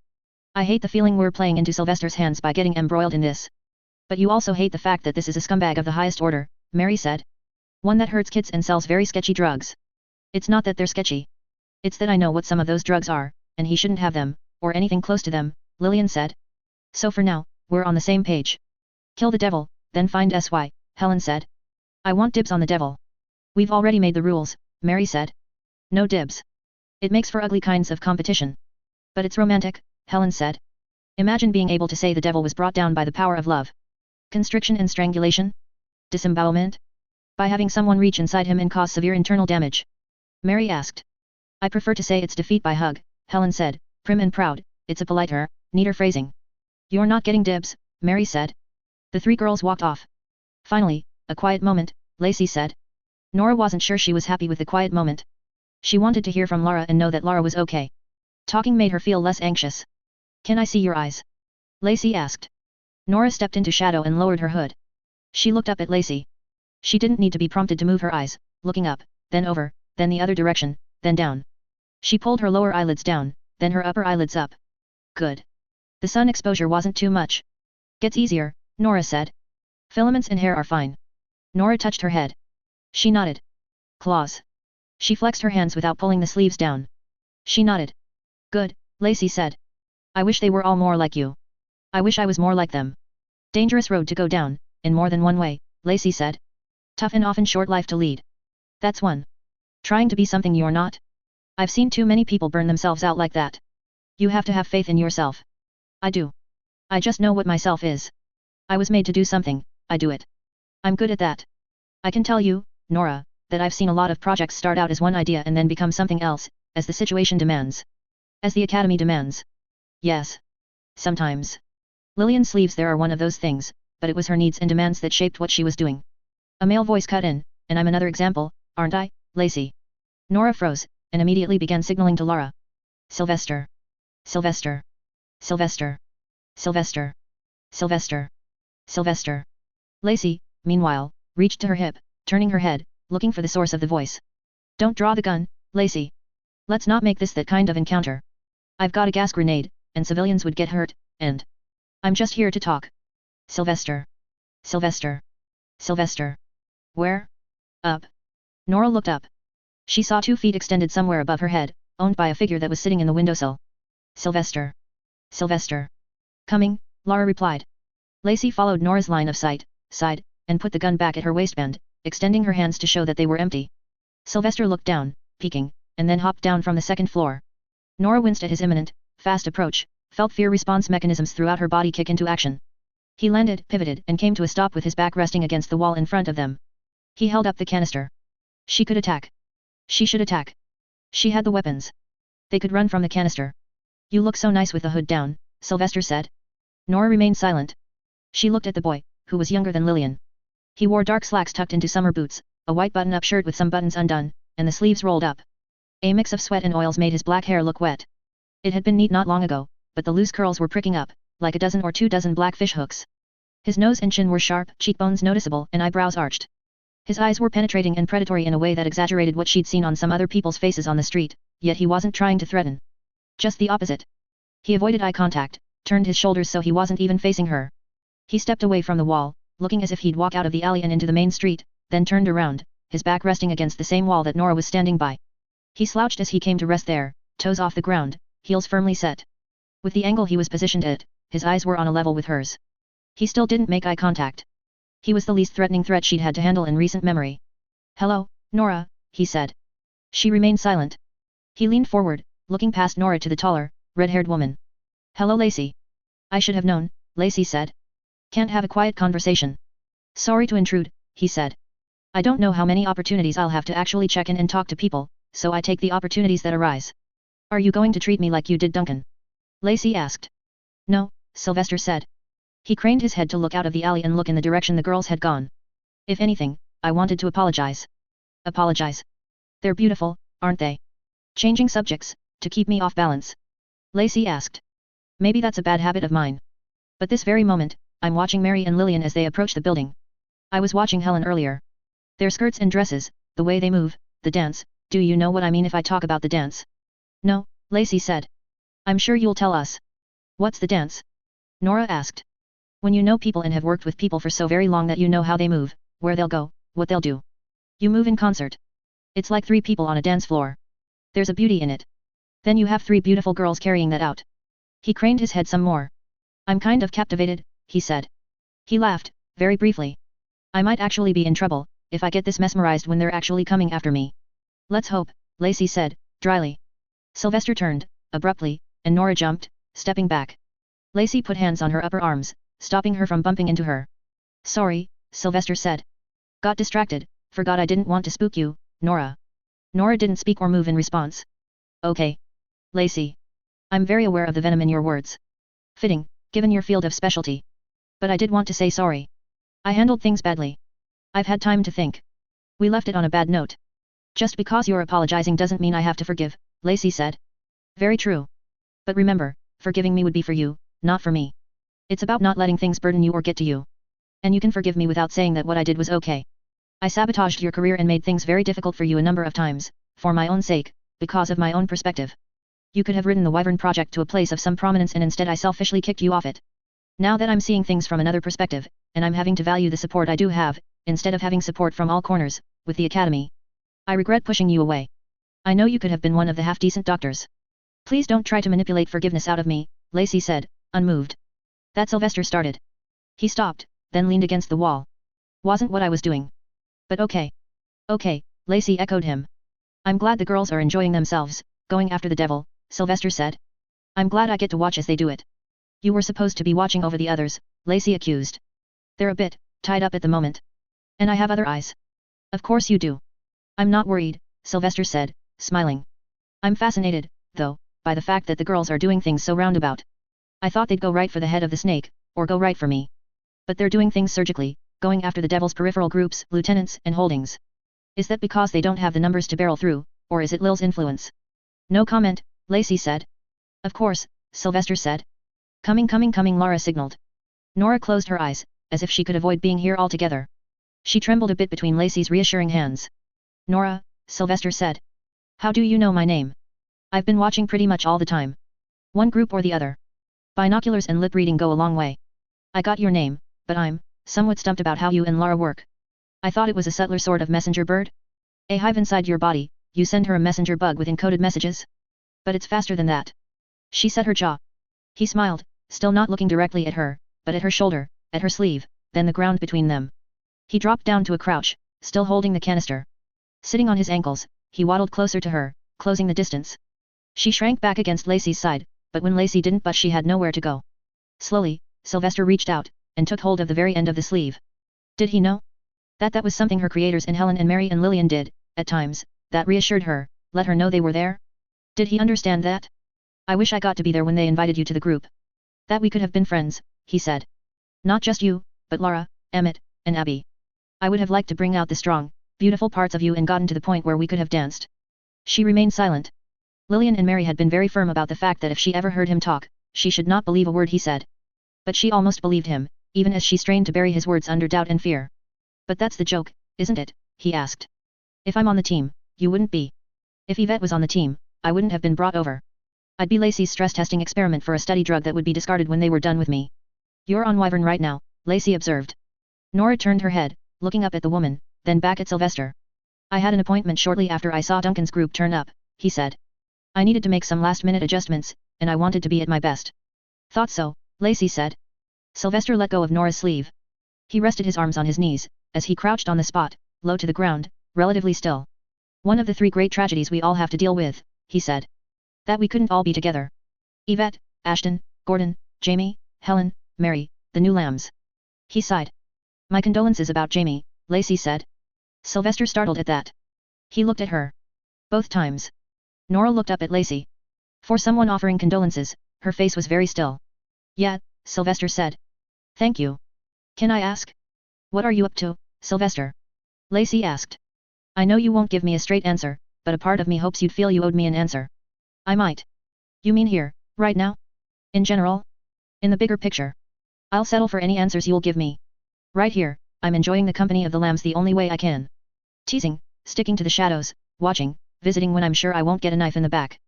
I hate the feeling we're playing into Sylvester's hands by getting embroiled in this. But you also hate the fact that this is a scumbag of the highest order, Mary said. One that hurts kids and sells very sketchy drugs. It's not that they're sketchy. It's that I know what some of those drugs are, and he shouldn't have them, or anything close to them, Lillian said. So for now, we're on the same page. Kill the devil, then find SY, Helen said. I want dibs on the devil. We've already made the rules, Mary said. No dibs. It makes for ugly kinds of competition. But it's romantic, Helen said. Imagine being able to say the devil was brought down by the power of love. Constriction and strangulation? Disembowelment? By having someone reach inside him and cause severe internal damage? Mary asked. I prefer to say it's defeat by hug, Helen said, prim and proud, it's a politer, neater phrasing. You're not getting dibs, Mary said. The 3 girls walked off. Finally, a quiet moment, Lacey said. Nora wasn't sure she was happy with the quiet moment. She wanted to hear from Lara and know that Lara was okay. Talking made her feel less anxious. Can I see your eyes? Lacey asked. Nora stepped into shadow and lowered her hood. She looked up at Lacey. She didn't need to be prompted to move her eyes, looking up, then over, then the other direction, then down. She pulled her lower eyelids down, then her upper eyelids up. Good. The sun exposure wasn't too much. Gets easier, Nora said. Filaments and hair are fine. Nora touched her head. She nodded. Claws. She flexed her hands without pulling the sleeves down. She nodded. Good, Lacey said. I wish they were all more like you. I wish I was more like them. Dangerous road to go down, in more than one way, Lacey said. Tough and often short life to lead. That's one. Trying to be something you're not? I've seen too many people burn themselves out like that. You have to have faith in yourself. I do. I just know what myself is. I was made to do something, I do it. I'm good at that. I can tell you, Nora, that I've seen a lot of projects start out as one idea and then become something else, as the situation demands. As the academy demands. Yes. Sometimes. Lillian's sleeves there are one of those things, but it was her needs and demands that shaped what she was doing. A male voice cut in, and I'm another example, aren't I, Lacey? Nora froze, and immediately began signaling to Lara. Sylvester. Sylvester. Sylvester. Sylvester. Sylvester. Sylvester. Lacey, meanwhile, reached to her hip, turning her head, looking for the source of the voice. Don't draw the gun, Lacey. Let's not make this that kind of encounter. I've got a gas grenade, and civilians would get hurt, and I'm just here to talk. Sylvester. Sylvester. Sylvester. Where? Up. Nora looked up. She saw 2 feet extended somewhere above her head, owned by a figure that was sitting in the windowsill. Sylvester. Sylvester. Coming, Lara replied. Lacey followed Nora's line of sight, sighed, and put the gun back at her waistband, extending her hands to show that they were empty. Sylvester looked down, peeking, and then hopped down from the 2nd floor. Nora winced at his imminent, fast approach, felt fear response mechanisms throughout her body kick into action. He landed, pivoted, and came to a stop with his back resting against the wall in front of them. He held up the canister. She could attack. She should attack. She had the weapons. They could run from the canister. You look so nice with the hood down, Sylvester said. Nora remained silent. She looked at the boy, who was younger than Lillian. He wore dark slacks tucked into summer boots, a white button-up shirt with some buttons undone, and the sleeves rolled up. A mix of sweat and oils made his black hair look wet. It had been neat not long ago, but the loose curls were pricking up, like a dozen or 2 dozen black fish hooks. His nose and chin were sharp, cheekbones noticeable, and eyebrows arched. His eyes were penetrating and predatory in a way that exaggerated what she'd seen on some other people's faces on the street, yet he wasn't trying to threaten. Just the opposite. He avoided eye contact, turned his shoulders so he wasn't even facing her. He stepped away from the wall, looking as if he'd walk out of the alley and into the main street, then turned around, his back resting against the same wall that Nora was standing by. He slouched as he came to rest there, toes off the ground, heels firmly set. With the angle he was positioned at, his eyes were on a level with hers. He still didn't make eye contact. He was the least threatening threat she'd had to handle in recent memory. Hello, Nora, he said. She remained silent. He leaned forward, looking past Nora to the taller, red-haired woman. Hello Lacey. I should have known, Lacey said. Can't have a quiet conversation. Sorry to intrude, he said. I don't know how many opportunities I'll have to actually check in and talk to people, so I take the opportunities that arise. Are you going to treat me like you did Duncan? Lacey asked. No, Sylvester said. He craned his head to look out of the alley and look in the direction the girls had gone. If anything, I wanted to apologize. Apologize? They're beautiful, aren't they? Changing subjects, to keep me off balance. Lacey asked. Maybe that's a bad habit of mine. But this very moment, I'm watching Mary and Lillian as they approach the building. I was watching Helen earlier. Their skirts and dresses, the way they move, the dance, do you know what I mean if I talk about the dance? No, Lacey said. I'm sure you'll tell us. What's the dance? Nora asked. When you know people and have worked with people for so very long that you know how they move, where they'll go, what they'll do. You move in concert. It's like 3 people on a dance floor. There's a beauty in it. Then you have 3 beautiful girls carrying that out. He craned his head some more. I'm kind of captivated, he said. He laughed, very briefly. I might actually be in trouble, if I get this mesmerized when they're actually coming after me. Let's hope, Lacey said, dryly. Sylvester turned, abruptly, and Nora jumped, stepping back. Lacey put hands on her upper arms, stopping her from bumping into her. Sorry, Sylvester said. Got distracted, forgot I didn't want to spook you, Nora. Nora didn't speak or move in response. Okay. Lacey. I'm very aware of the venom in your words. Fitting, given your field of specialty. But I did want to say sorry. I handled things badly. I've had time to think. We left it on a bad note. Just because you're apologizing doesn't mean I have to forgive, Lacey said. Very true. But remember, forgiving me would be for you, not for me. It's about not letting things burden you or get to you. And you can forgive me without saying that what I did was okay. I sabotaged your career and made things very difficult for you a number of times, for my own sake, because of my own perspective. You could have ridden the Wyvern project to a place of some prominence and instead I selfishly kicked you off it. Now that I'm seeing things from another perspective, and I'm having to value the support I do have, instead of having support from all corners, with the academy. I regret pushing you away. I know you could have been one of the half-decent doctors. Please don't try to manipulate forgiveness out of me, Lacey said, unmoved. That Sylvester started. He stopped, then leaned against the wall. Wasn't what I was doing. But okay. Okay, Lacey echoed him. I'm glad the girls are enjoying themselves, going after the devil, Sylvester said. I'm glad I get to watch as they do it. You were supposed to be watching over the others, Lacey accused. They're a bit tied up at the moment. And I have other eyes. Of course you do. I'm not worried, Sylvester said, smiling. I'm fascinated, though, by the fact that the girls are doing things so roundabout. I thought they'd go right for the head of the snake, or go right for me. But they're doing things surgically, going after the devil's peripheral groups, lieutenants, and holdings. Is that because they don't have the numbers to barrel through, or is it Lil's influence? No comment, Lacey said. Of course, Sylvester said. Coming, Lara signaled. Nora closed her eyes, as if she could avoid being here altogether. She trembled a bit between Lacey's reassuring hands. Nora, Sylvester said. How do you know my name? I've been watching pretty much all the time. One group or the other. Binoculars and lip reading go a long way. I got your name, but I'm somewhat stumped about how you and Lara work. I thought it was a subtler sort of messenger bird. A hive inside your body, you send her a messenger bug with encoded messages? But it's faster than that. She set her jaw. He smiled, still not looking directly at her, but at her shoulder, at her sleeve, then the ground between them. He dropped down to a crouch, still holding the canister. Sitting on his ankles, he waddled closer to her, closing the distance. She shrank back against Lacey's side, but when Lacey didn't budge she had nowhere to go. Slowly, Sylvester reached out, and took hold of the very end of the sleeve. Did he know? That was something her creators in Helen and Mary and Lillian did, at times, that reassured her, let her know they were there? Did he understand that? I wish I got to be there when they invited you to the group. That we could have been friends, he said. Not just you, but Lara, Emmett, and Abby. I would have liked to bring out the strong, beautiful parts of you and gotten to the point where we could have danced. She remained silent. Lillian and Mary had been very firm about the fact that if she ever heard him talk, she should not believe a word he said. But she almost believed him, even as she strained to bury his words under doubt and fear. But that's the joke, isn't it? He asked. If I'm on the team, you wouldn't be. If Yvette was on the team, I wouldn't have been brought over. I'd be Lacey's stress testing experiment for a study drug that would be discarded when they were done with me. You're on Wyvern right now, Lacey observed. Nora turned her head, looking up at the woman, then back at Sylvester. I had an appointment shortly after I saw Duncan's group turn up, he said. I needed to make some last-minute adjustments, and I wanted to be at my best. Thought so, Lacey said. Sylvester let go of Nora's sleeve. He rested his arms on his knees, as he crouched on the spot, low to the ground, relatively still. One of the three great tragedies we all have to deal with, he said. That we couldn't all be together. Yvette, Ashton, Gordon, Jamie, Helen, Mary, the new lambs. He sighed. My condolences about Jamie, Lacey said. Sylvester startled at that. He looked at her. Both times. Nora looked up at Lacey. For someone offering condolences, her face was very still. Yeah, Sylvester said. Thank you. Can I ask? What are you up to, Sylvester? Lacey asked. I know you won't give me a straight answer, but a part of me hopes you'd feel you owed me an answer. I might. You mean here, right now? In general? In the bigger picture. I'll settle for any answers you'll give me. Right here, I'm enjoying the company of the lambs the only way I can. Teasing, sticking to the shadows, watching, visiting when I'm sure I won't get a knife in the back.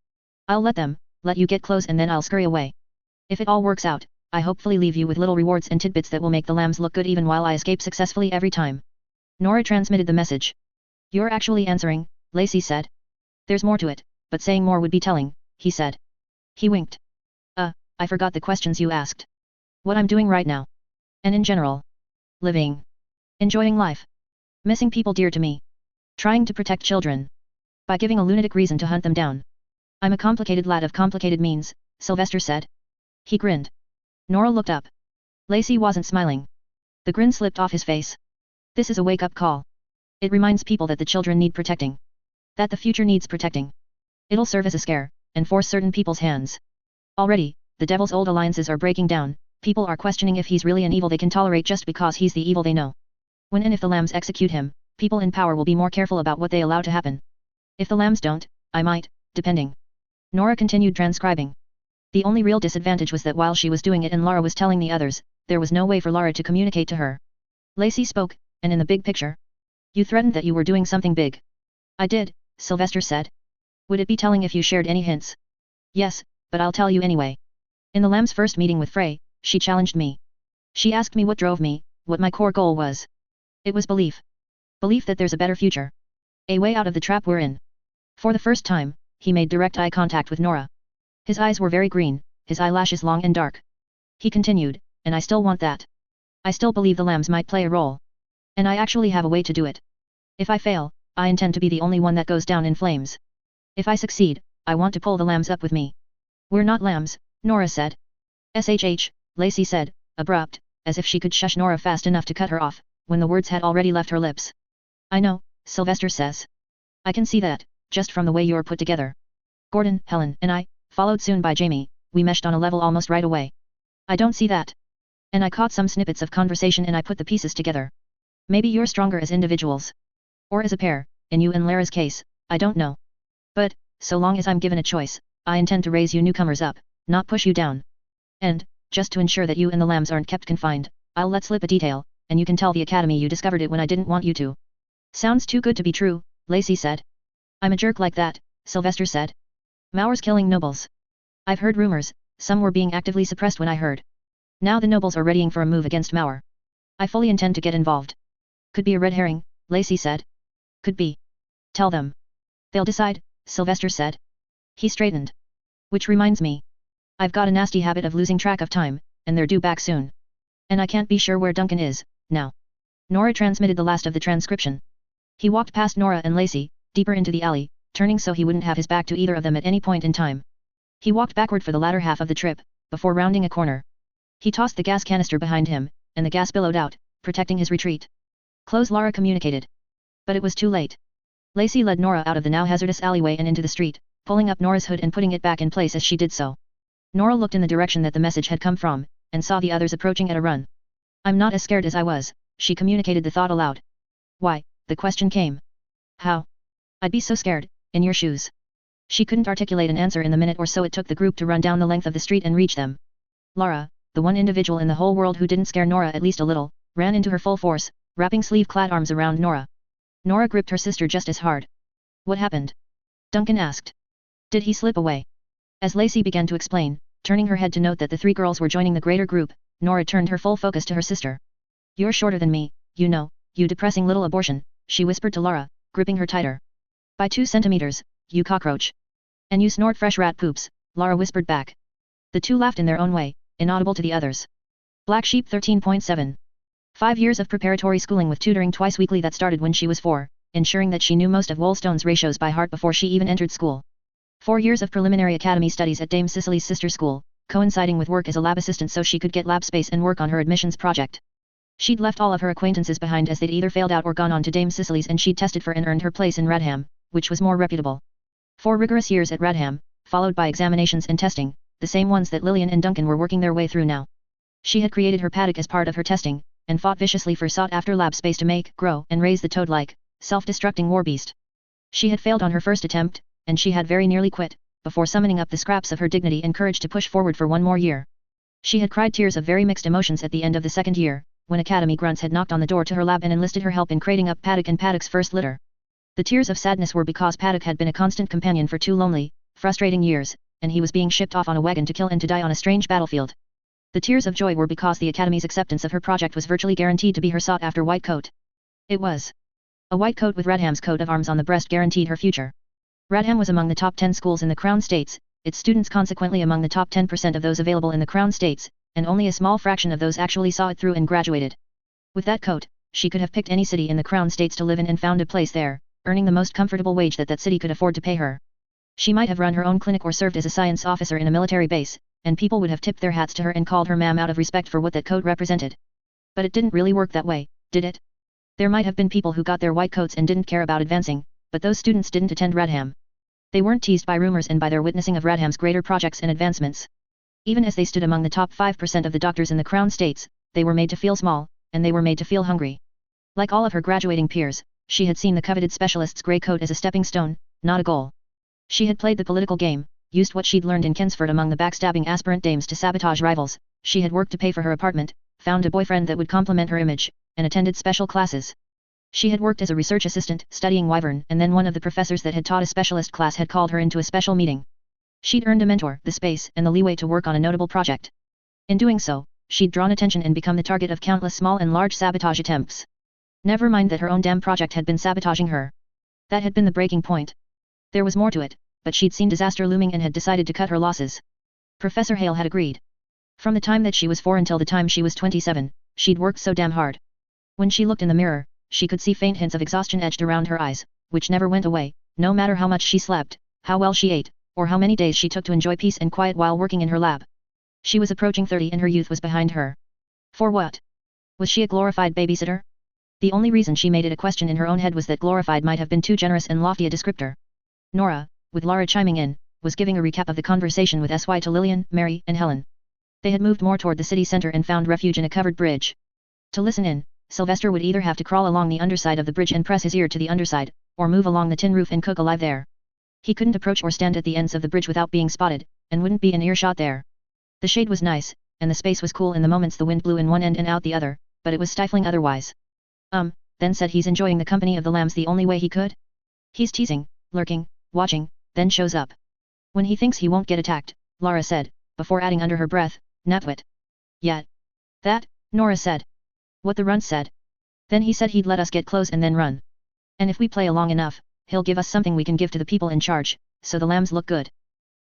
I'll let you get close and then I'll scurry away. If it all works out, I hopefully leave you with little rewards and tidbits that will make the lambs look good even while I escape successfully every time. Nora transmitted the message. You're actually answering, Lacey said. There's more to it, but saying more would be telling, he said. He winked. I forgot the questions you asked. What I'm doing right now. And in general. Living. Enjoying life. Missing people dear to me. Trying to protect children. By giving a lunatic reason to hunt them down. I'm a complicated lad of complicated means, Sylvester said. He grinned. Nora looked up. Lacey wasn't smiling. The grin slipped off his face. This is a wake-up call. It reminds people that the children need protecting. That the future needs protecting. It'll serve as a scare, and force certain people's hands. Already, the devil's old alliances are breaking down, people are questioning if he's really an evil they can tolerate just because he's the evil they know. When and if the lambs execute him, people in power will be more careful about what they allow to happen. If the lambs don't, I might, depending. Nora continued transcribing. The only real disadvantage was that while she was doing it and Lara was telling the others, there was no way for Lara to communicate to her. Lacey spoke, and in the big picture. You threatened that you were doing something big. I did, Sylvester said. Would it be telling if you shared any hints? Yes, but I'll tell you anyway. In the lamb's first meeting with Frey, she challenged me. She asked me what drove me, what my core goal was. It was belief. Belief that there's a better future. A way out of the trap we're in. For the first time, he made direct eye contact with Nora. His eyes were very green, his eyelashes long and dark. He continued, and I still want that. I still believe the lambs might play a role. And I actually have a way to do it. If I fail, I intend to be the only one that goes down in flames. If I succeed, I want to pull the lambs up with me. We're not lambs, Nora said. SHH, Lacey said, abrupt, as if she could shush Nora fast enough to cut her off, when the words had already left her lips. I know, Sylvester says. I can see that, just from the way you're put together. Gordon, Helen, and I, followed soon by Jamie, we meshed on a level almost right away. I don't see that. And I caught some snippets of conversation and I put the pieces together. Maybe you're stronger as individuals. Or as a pair, in you and Lara's case, I don't know. But, so long as I'm given a choice, I intend to raise you newcomers up, not push you down. And, just to ensure that you and the lambs aren't kept confined, I'll let slip a detail, and you can tell the academy you discovered it when I didn't want you to. Sounds too good to be true, Lacey said. I'm a jerk like that, Sylvester said. Maur's killing nobles. I've heard rumors, some were being actively suppressed when I heard. Now the nobles are readying for a move against Maur. I fully intend to get involved. Could be a red herring, Lacey said. Could be. Tell them. They'll decide, Sylvester said. He straightened. Which reminds me. I've got a nasty habit of losing track of time, and they're due back soon. And I can't be sure where Duncan is, now. Nora transmitted the last of the transcription. He walked past Nora and Lacey, deeper into the alley, turning so he wouldn't have his back to either of them at any point in time. He walked backward for the latter half of the trip, before rounding a corner. He tossed the gas canister behind him, and the gas billowed out, protecting his retreat. Close, Lara communicated. But it was too late. Lacey led Nora out of the now hazardous alleyway and into the street, pulling up Nora's hood and putting it back in place as she did so. Nora looked in the direction that the message had come from, and saw the others approaching at a run. I'm not as scared as I was, she communicated the thought aloud. Why, the question came. How? I'd be so scared, in your shoes. She couldn't articulate an answer in the minute or so it took the group to run down the length of the street and reach them. Lara, the one individual in the whole world who didn't scare Nora at least a little, ran into her full force, wrapping sleeve-clad arms around Nora. Nora gripped her sister just as hard. What happened? Duncan asked. Did he slip away? As Lacey began to explain, turning her head to note that the three girls were joining the greater group, Nora turned her full focus to her sister. You're shorter than me, you know, you depressing little abortion, she whispered to Lara, gripping her tighter. By 2 centimeters, you cockroach. And you snort fresh rat poops, Lara whispered back. The two laughed in their own way, inaudible to the others. Black Sheep 13.7. 5 years of preparatory schooling with tutoring twice weekly that started when she was 4, ensuring that she knew most of Woolstone's ratios by heart before she even entered school. 4 years of preliminary academy studies at Dame Cicely's sister school, coinciding with work as a lab assistant so she could get lab space and work on her admissions project. She'd left all of her acquaintances behind as they'd either failed out or gone on to Dame Cicely's and she'd tested for and earned her place in Radham, which was more reputable. 4 rigorous years at Radham, followed by examinations and testing, the same ones that Lillian and Duncan were working their way through now. She had created her paddock as part of her testing, and fought viciously for sought-after lab space to make, grow, and raise the toad-like, self-destructing war beast. She had failed on her first attempt, and she had very nearly quit, before summoning up the scraps of her dignity and courage to push forward for one more year. She had cried tears of very mixed emotions at the end of the second year, when Academy grunts had knocked on the door to her lab and enlisted her help in crating up Paddock and Paddock's first litter. The tears of sadness were because Paddock had been a constant companion for 2 lonely, frustrating years, and he was being shipped off on a wagon to kill and to die on a strange battlefield. The tears of joy were because the Academy's acceptance of her project was virtually guaranteed to be her sought-after white coat. It was. A white coat with Radham's coat of arms on the breast guaranteed her future. Radham was among the top 10 schools in the Crown States, its students consequently among the top 10% of those available in the Crown States, and only a small fraction of those actually saw it through and graduated. With that coat, she could have picked any city in the Crown States to live in and found a place there, earning the most comfortable wage that city could afford to pay her. She might have run her own clinic or served as a science officer in a military base, and people would have tipped their hats to her and called her ma'am out of respect for what that coat represented. But it didn't really work that way, did it? There might have been people who got their white coats and didn't care about advancing, but those students didn't attend Radham. They weren't teased by rumors and by their witnessing of Radham's greater projects and advancements. Even as they stood among the top 5% of the doctors in the Crown States, they were made to feel small, and they were made to feel hungry. Like all of her graduating peers, she had seen the coveted specialist's grey coat as a stepping stone, not a goal. She had played the political game, used what she'd learned in Kinsford among the backstabbing aspirant dames to sabotage rivals, she had worked to pay for her apartment, found a boyfriend that would complement her image, and attended special classes. She had worked as a research assistant, studying Wyvern, and then one of the professors that had taught a specialist class had called her into a special meeting. She'd earned a mentor, the space, and the leeway to work on a notable project. In doing so, she'd drawn attention and become the target of countless small and large sabotage attempts. Never mind that her own damn project had been sabotaging her. That had been the breaking point. There was more to it, but she'd seen disaster looming and had decided to cut her losses. Professor Hale had agreed. From the time that she was 4 until the time she was 27, she'd worked so damn hard. When she looked in the mirror, she could see faint hints of exhaustion edged around her eyes, which never went away, no matter how much she slept, how well she ate, or how many days she took to enjoy peace and quiet while working in her lab. She was approaching 30 and her youth was behind her. For what? Was she a glorified babysitter? The only reason she made it a question in her own head was that glorified might have been too generous and lofty a descriptor. Nora, with Lara chiming in, was giving a recap of the conversation with SY to Lillian, Mary, and Helen. They had moved more toward the city center and found refuge in a covered bridge. To listen in, Sylvester would either have to crawl along the underside of the bridge and press his ear to the underside, or move along the tin roof and cook alive there. He couldn't approach or stand at the ends of the bridge without being spotted, and wouldn't be in earshot there. The shade was nice, and the space was cool in the moments the wind blew in one end and out the other, but it was stifling otherwise. Then said he's enjoying the company of the lambs the only way he could? He's teasing, lurking, watching, then shows up. When he thinks he won't get attacked, Lara said, before adding under her breath, Napwit. Yeah. That, Nora said. What the runt said. Then he said he'd let us get close and then run. And if we play along enough, he'll give us something we can give to the people in charge, so the lambs look good.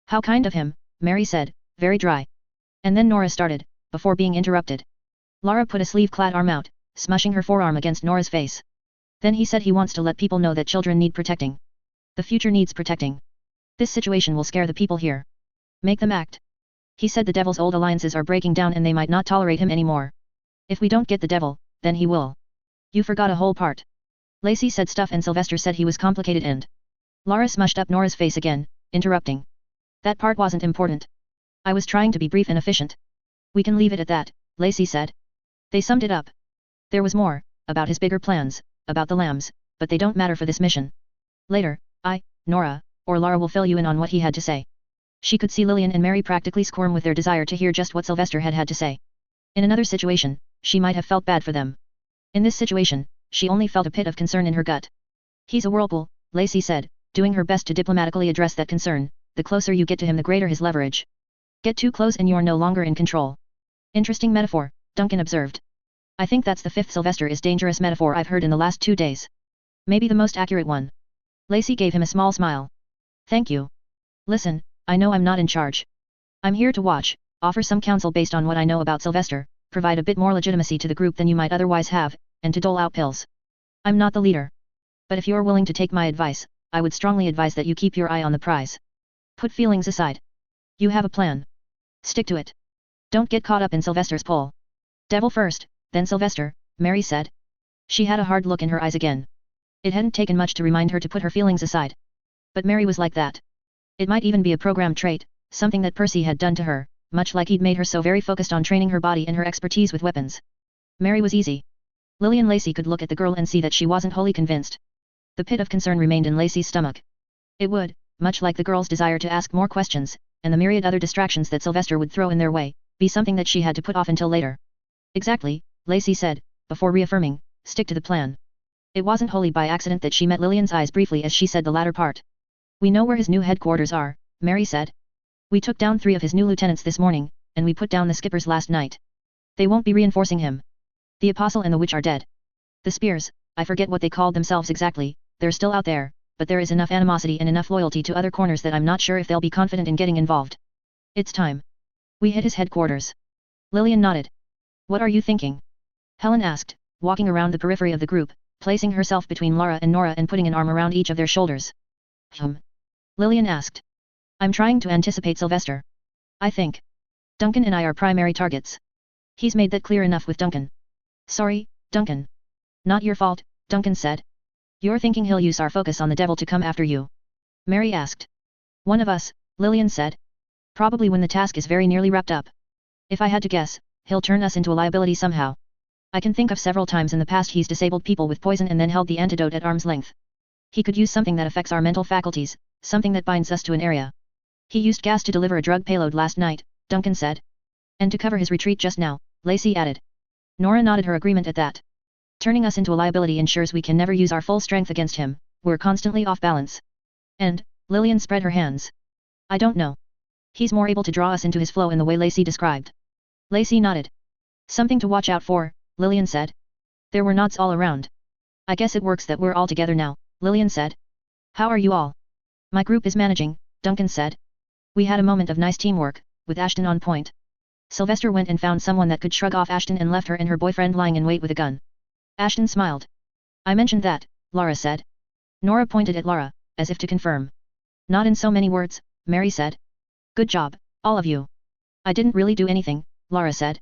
How kind of him, Mary said, very dry. And then Nora started, before being interrupted. Lara put a sleeve-clad arm out, smushing her forearm against Nora's face. Then he said he wants to let people know that children need protecting. The future needs protecting. This situation will scare the people here. Make them act. He said the devil's old alliances are breaking down and they might not tolerate him anymore. If we don't get the devil, then he will. You forgot a whole part. Lacey said stuff and Sylvester said he was complicated and... Lara smushed up Nora's face again, interrupting. That part wasn't important. I was trying to be brief and efficient. We can leave it at that, Lacey said. They summed it up. There was more, about his bigger plans, about the lambs, but they don't matter for this mission. Later, Nora, or Lara will fill you in on what he had to say. She could see Lillian and Mary practically squirm with their desire to hear just what Sylvester had to say. In another situation, she might have felt bad for them. In this situation, she only felt a pit of concern in her gut. He's a whirlpool, Lacey said, doing her best to diplomatically address that concern. The closer you get to him the greater his leverage. Get too close and you're no longer in control. Interesting metaphor, Duncan observed. I think that's the fifth Sylvester is dangerous metaphor I've heard in the last 2 days. Maybe the most accurate one. Lacey gave him a small smile. Thank you. Listen, I know I'm not in charge. I'm here to watch, offer some counsel based on what I know about Sylvester, provide a bit more legitimacy to the group than you might otherwise have, and to dole out pills. I'm not the leader. But if you're willing to take my advice, I would strongly advise that you keep your eye on the prize. Put feelings aside. You have a plan. Stick to it. Don't get caught up in Sylvester's pull. Devil first, then Sylvester, Mary said. She had a hard look in her eyes again. It hadn't taken much to remind her to put her feelings aside. But Mary was like that. It might even be a program trait, something that Percy had done to her, much like he'd made her so very focused on training her body and her expertise with weapons. Mary was easy. Lillian Lacey could look at the girl and see that she wasn't wholly convinced. The pit of concern remained in Lacey's stomach. It would, much like the girl's desire to ask more questions, and the myriad other distractions that Sylvester would throw in their way, be something that she had to put off until later. Exactly, Lacey said, before reaffirming, stick to the plan. It wasn't wholly by accident that she met Lillian's eyes briefly as she said the latter part. We know where his new headquarters are, Mary said. We took down 3 of his new lieutenants this morning, and we put down the skippers last night. They won't be reinforcing him. The Apostle and the Witch are dead. The Spears, I forget what they called themselves exactly, they're still out there, but there is enough animosity and enough loyalty to other corners that I'm not sure if they'll be confident in getting involved. It's time. We hit his headquarters. Lillian nodded. What are you thinking? Helen asked, walking around the periphery of the group, placing herself between Lara and Nora and putting an arm around each of their shoulders. Lillian asked. I'm trying to anticipate Sylvester. I think. Duncan and I are primary targets. He's made that clear enough with Duncan. Sorry, Duncan. Not your fault, Duncan said. You're thinking he'll use our focus on the devil to come after you? Mary asked. One of us, Lillian said. Probably when the task is very nearly wrapped up. If I had to guess, he'll turn us into a liability somehow. I can think of several times in the past he's disabled people with poison and then held the antidote at arm's length. He could use something that affects our mental faculties, something that binds us to an area. He used gas to deliver a drug payload last night, Duncan said. And to cover his retreat just now, Lacey added. Nora nodded her agreement at that. Turning us into a liability ensures we can never use our full strength against him, we're constantly off balance. And, Lillian spread her hands. I don't know. He's more able to draw us into his flow in the way Lacey described. Lacey nodded. Something to watch out for, Lillian said. There were nods all around. I guess it works that we're all together now, Lillian said. How are you all? My group is managing, Duncan said. We had a moment of nice teamwork, with Ashton on point. Sylvester went and found someone that could shrug off Ashton and left her and her boyfriend lying in wait with a gun. Ashton smiled. I mentioned that, Lara said. Nora pointed at Lara, as if to confirm. Not in so many words, Mary said. Good job, all of you. I didn't really do anything, Lara said.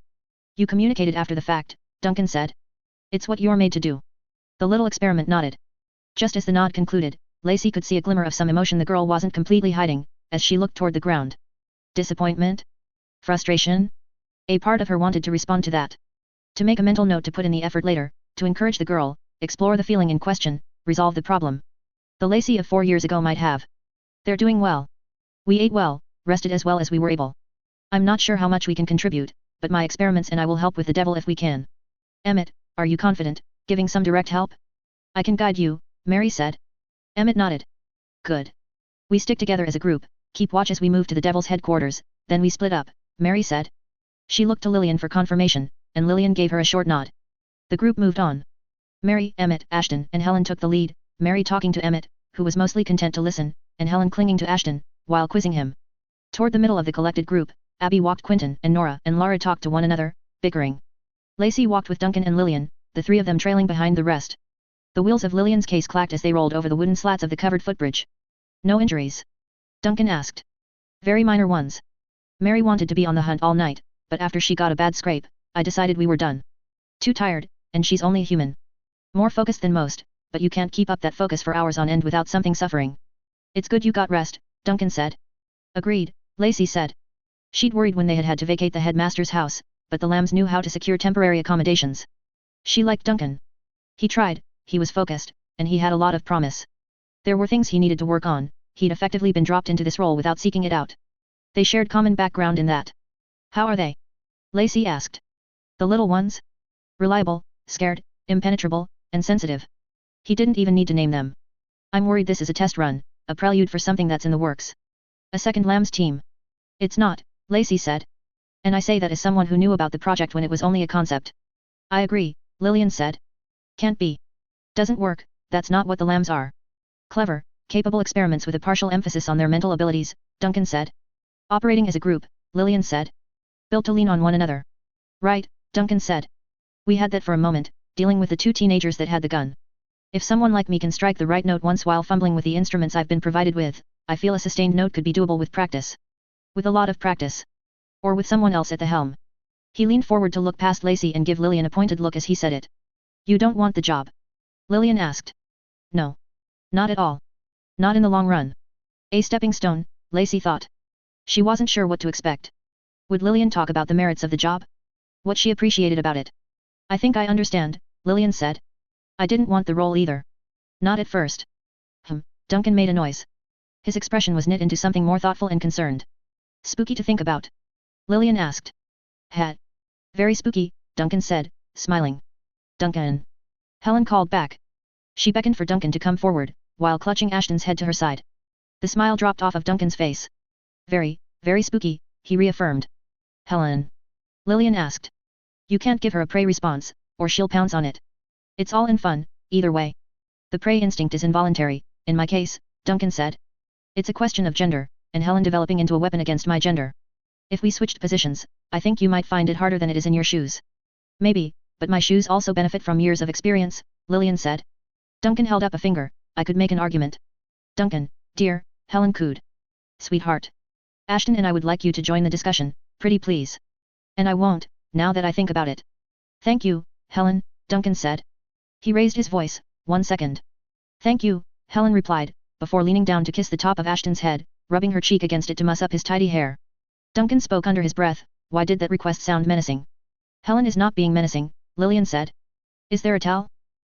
You communicated after the fact, Duncan said. It's what you're made to do. The little experiment nodded. Just as the nod concluded, Lacey could see a glimmer of some emotion the girl wasn't completely hiding, as she looked toward the ground. Disappointment? Frustration? A part of her wanted to respond to that. To make a mental note to put in the effort later, to encourage the girl, explore the feeling in question, resolve the problem. The Lacey of 4 years ago might have. They're doing well. We ate well, rested as well as we were able. I'm not sure how much we can contribute, but my experiments and I will help with the devil if we can. Emmett, are you confident, giving some direct help? I can guide you, Mary said. Emmett nodded. Good. We stick together as a group, keep watch as we move to the devil's headquarters, then we split up, Mary said. She looked to Lillian for confirmation, and Lillian gave her a short nod. The group moved on. Mary, Emmett, Ashton, and Helen took the lead, Mary talking to Emmett, who was mostly content to listen, and Helen clinging to Ashton, while quizzing him. Toward the middle of the collected group, Abby walked Quentin and Nora and Lara talked to one another, bickering. Lacey walked with Duncan and Lillian, the three of them trailing behind the rest. The wheels of Lillian's case clacked as they rolled over the wooden slats of the covered footbridge. No injuries? Duncan asked. Very minor ones. Mary wanted to be on the hunt all night, but after she got a bad scrape, I decided we were done. Too tired, and she's only human. More focused than most, but you can't keep up that focus for hours on end without something suffering. It's good you got rest, Duncan said. Agreed, Lacey said. She'd worried when they had to vacate the headmaster's house, but the Lambs knew how to secure temporary accommodations. She liked Duncan. He tried, he was focused, and he had a lot of promise. There were things he needed to work on, he'd effectively been dropped into this role without seeking it out. They shared common background in that. How are they? Lacey asked. The little ones? Reliable, scared, impenetrable, and sensitive. He didn't even need to name them. I'm worried this is a test run, a prelude for something that's in the works. A second Lambs team. It's not, Lacey said. And I say that as someone who knew about the project when it was only a concept. I agree, Lillian said. Can't be. Doesn't work, that's not what the Lambs are. Clever, capable experiments with a partial emphasis on their mental abilities, Duncan said. Operating as a group, Lillian said. Built to lean on one another. Right, Duncan said. We had that for a moment, dealing with the two teenagers that had the gun. If someone like me can strike the right note once while fumbling with the instruments I've been provided with, I feel a sustained note could be doable with practice. With a lot of practice. Or with someone else at the helm. He leaned forward to look past Lacey and give Lillian a pointed look as he said it. You don't want the job? Lillian asked. No. Not at all. Not in the long run. A stepping stone, Lacey thought. She wasn't sure what to expect. Would Lillian talk about the merits of the job? What she appreciated about it? I think I understand, Lillian said. I didn't want the role either. Not at first. Duncan made a noise. His expression was knit into something more thoughtful and concerned. Spooky to think about? Lillian asked. Very spooky, Duncan said, smiling. Duncan. Helen called back. She beckoned for Duncan to come forward, while clutching Ashton's head to her side. The smile dropped off of Duncan's face. Very, very spooky, he reaffirmed. Helen. Lillian asked. You can't give her a prey response, or she'll pounce on it. It's all in fun, either way. The prey instinct is involuntary, in my case, Duncan said. It's a question of gender, and Helen developing into a weapon against my gender. If we switched positions, I think you might find it harder than it is in your shoes. Maybe, but my shoes also benefit from years of experience, Lillian said. Duncan held up a finger, I could make an argument. Duncan, dear, Helen cooed. Sweetheart. Ashton and I would like you to join the discussion, pretty please. And I won't, now that I think about it. Thank you, Helen, Duncan said. He raised his voice, 1 second. Thank you, Helen replied, before leaning down to kiss the top of Ashton's head, rubbing her cheek against it to muss up his tidy hair. Duncan spoke under his breath, why did that request sound menacing? Helen is not being menacing, Lillian said. Is there a tell?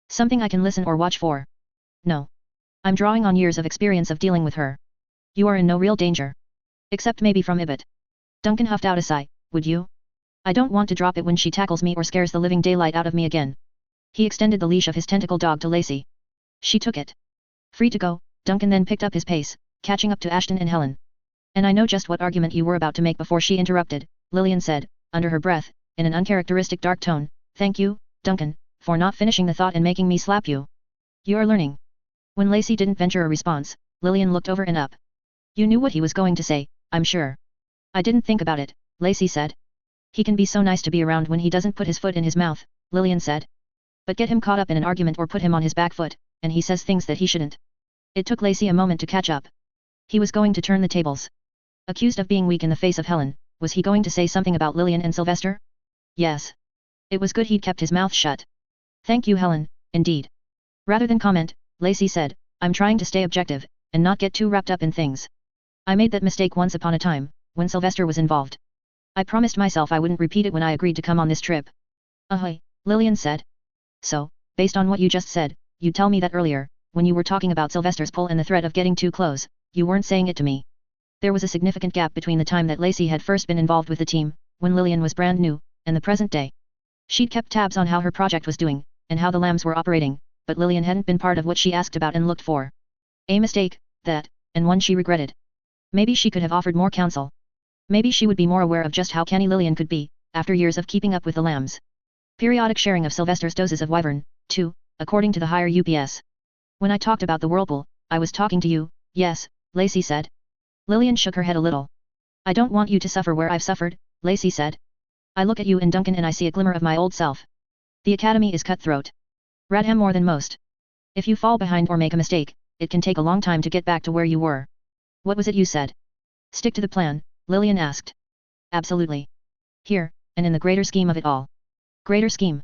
Something I can listen or watch for? No. I'm drawing on years of experience of dealing with her. You are in no real danger. Except maybe from Ibit. Duncan huffed out a sigh, would you? I don't want to drop it when she tackles me or scares the living daylight out of me again. He extended the leash of his tentacle dog to Lacey. She took it. Free to go, Duncan then picked up his pace, catching up to Ashton and Helen. And I know just what argument you were about to make before she interrupted, Lillian said, under her breath, in an uncharacteristic dark tone, thank you, Duncan, for not finishing the thought and making me slap you. You're learning. When Lacey didn't venture a response, Lillian looked over and up. You knew what he was going to say, I'm sure. I didn't think about it, Lacey said. He can be so nice to be around when he doesn't put his foot in his mouth, Lillian said. But get him caught up in an argument or put him on his back foot, and he says things that he shouldn't. It took Lacey a moment to catch up. He was going to turn the tables. Accused of being weak in the face of Helen, was he going to say something about Lillian and Sylvester? Yes. It was good he'd kept his mouth shut. Thank you, Helen, indeed. Rather than comment, Lacey said, I'm trying to stay objective, and not get too wrapped up in things. I made that mistake once upon a time, when Sylvester was involved. I promised myself I wouldn't repeat it when I agreed to come on this trip. Ahoy, Lillian said. So, based on what you just said, you tell me that earlier, when you were talking about Sylvester's pull and the threat of getting too close, you weren't saying it to me. There was a significant gap between the time that Lacey had first been involved with the team, when Lillian was brand new, and the present day. She'd kept tabs on how her project was doing, and how the lambs were operating, but Lillian hadn't been part of what she asked about and looked for. A mistake, that, and one she regretted. Maybe she could have offered more counsel. Maybe she would be more aware of just how canny Lillian could be, after years of keeping up with the lambs. Periodic sharing of Sylvester's doses of wyvern, too, according to the higher UPS. When I talked about the whirlpool, I was talking to you, yes, Lacey said. Lillian shook her head a little. I don't want you to suffer where I've suffered, Lacey said. I look at you and Duncan and I see a glimmer of my old self. The academy is cutthroat. Radham more than most. If you fall behind or make a mistake, it can take a long time to get back to where you were. What was it you said? Stick to the plan, Lillian asked. Absolutely. Here, and in the greater scheme of it all. Greater scheme.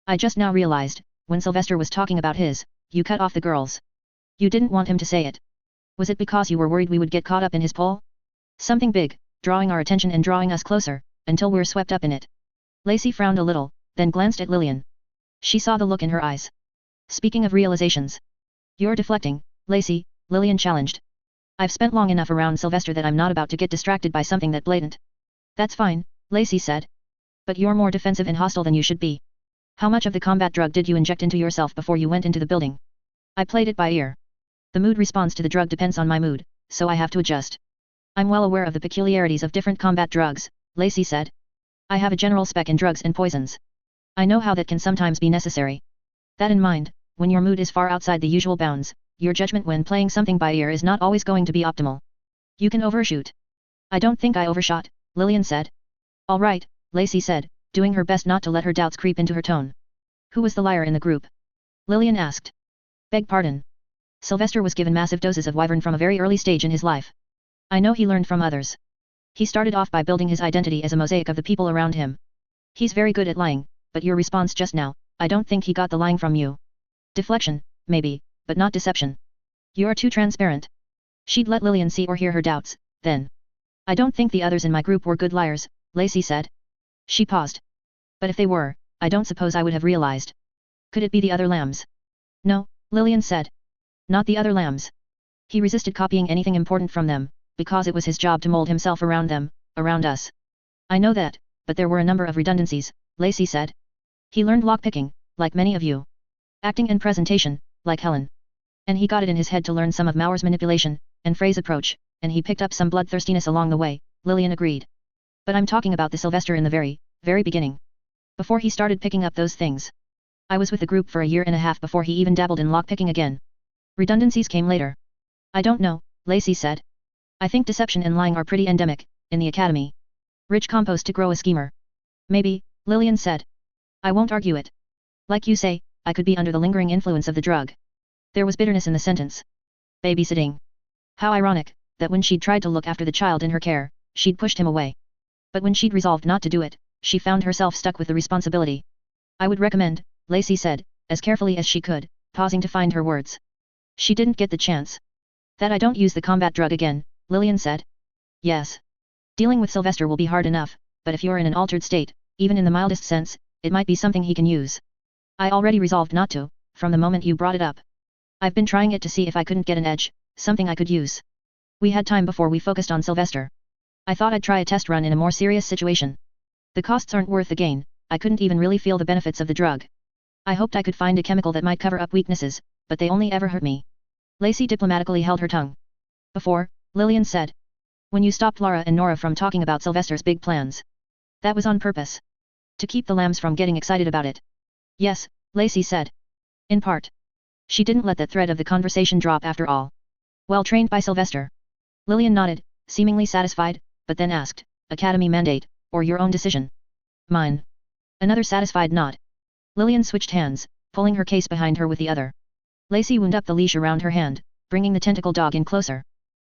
I just now realized, when Sylvester was talking about his, you cut off the girls. You didn't want him to say it. Was it because you were worried we would get caught up in his pull? Something big, drawing our attention and drawing us closer, until we're swept up in it. Lacey frowned a little, then glanced at Lillian. She saw the look in her eyes. Speaking of realizations. You're deflecting, Lacey, Lillian challenged. I've spent long enough around Sylvester that I'm not about to get distracted by something that blatant. That's fine, Lacey said. But you're more defensive and hostile than you should be. How much of the combat drug did you inject into yourself before you went into the building? I played it by ear. The mood response to the drug depends on my mood, so I have to adjust. I'm well aware of the peculiarities of different combat drugs, Lacey said. I have a general spec in drugs and poisons. I know how that can sometimes be necessary. That in mind, when your mood is far outside the usual bounds, your judgment when playing something by ear is not always going to be optimal. You can overshoot. I don't think I overshot, Lillian said. All right, Lacey said, doing her best not to let her doubts creep into her tone. Who was the liar in the group? Lillian asked. Beg pardon. Sylvester was given massive doses of wyvern from a very early stage in his life. I know he learned from others. He started off by building his identity as a mosaic of the people around him. He's very good at lying, but your response just now, I don't think he got the lying from you. Deflection, maybe, but not deception. You're too transparent. She'd let Lillian see or hear her doubts, then. I don't think the others in my group were good liars, Lacey said. She paused. But if they were, I don't suppose I would have realized. Could it be the other lambs? No, Lillian said. Not the other lambs. He resisted copying anything important from them, because it was his job to mold himself around them, around us. I know that, but there were a number of redundancies, Lacey said. He learned lockpicking, like many of you. Acting and presentation, like Helen. And he got it in his head to learn some of Mauer's manipulation, and phrase approach, and he picked up some bloodthirstiness along the way, Lillian agreed. But I'm talking about the Sylvester in the very, very beginning. Before he started picking up those things. I was with the group for a year and a half before he even dabbled in lockpicking again. Redundancies came later. I don't know, Lacey said. I think deception and lying are pretty endemic, in the academy. Rich compost to grow a schemer. Maybe, Lillian said. I won't argue it. Like you say, I could be under the lingering influence of the drug. There was bitterness in the sentence. Babysitting. How ironic, that when she'd tried to look after the child in her care, she'd pushed him away. But when she'd resolved not to do it, she found herself stuck with the responsibility. I would recommend, Lacey said, as carefully as she could, pausing to find her words. She didn't get the chance. That I don't use the combat drug again, Lillian said. Yes. Dealing with Sylvester will be hard enough, but if you're in an altered state, even in the mildest sense, it might be something he can use. I already resolved not to, from the moment you brought it up. I've been trying it to see if I couldn't get an edge, something I could use. We had time before we focused on Sylvester. I thought I'd try a test run in a more serious situation. The costs aren't worth the gain, I couldn't even really feel the benefits of the drug. I hoped I could find a chemical that might cover up weaknesses, but they only ever hurt me. Lacey diplomatically held her tongue. Before, Lillian said. When you stopped Laura and Nora from talking about Sylvester's big plans. That was on purpose. To keep the lambs from getting excited about it. Yes, Lacey said. In part. She didn't let that thread of the conversation drop after all. Well trained by Sylvester. Lillian nodded, seemingly satisfied, but then asked, Academy mandate, or your own decision? Mine. Another satisfied nod. Lillian switched hands, pulling her case behind her with the other. Lacey wound up the leash around her hand, bringing the tentacle dog in closer.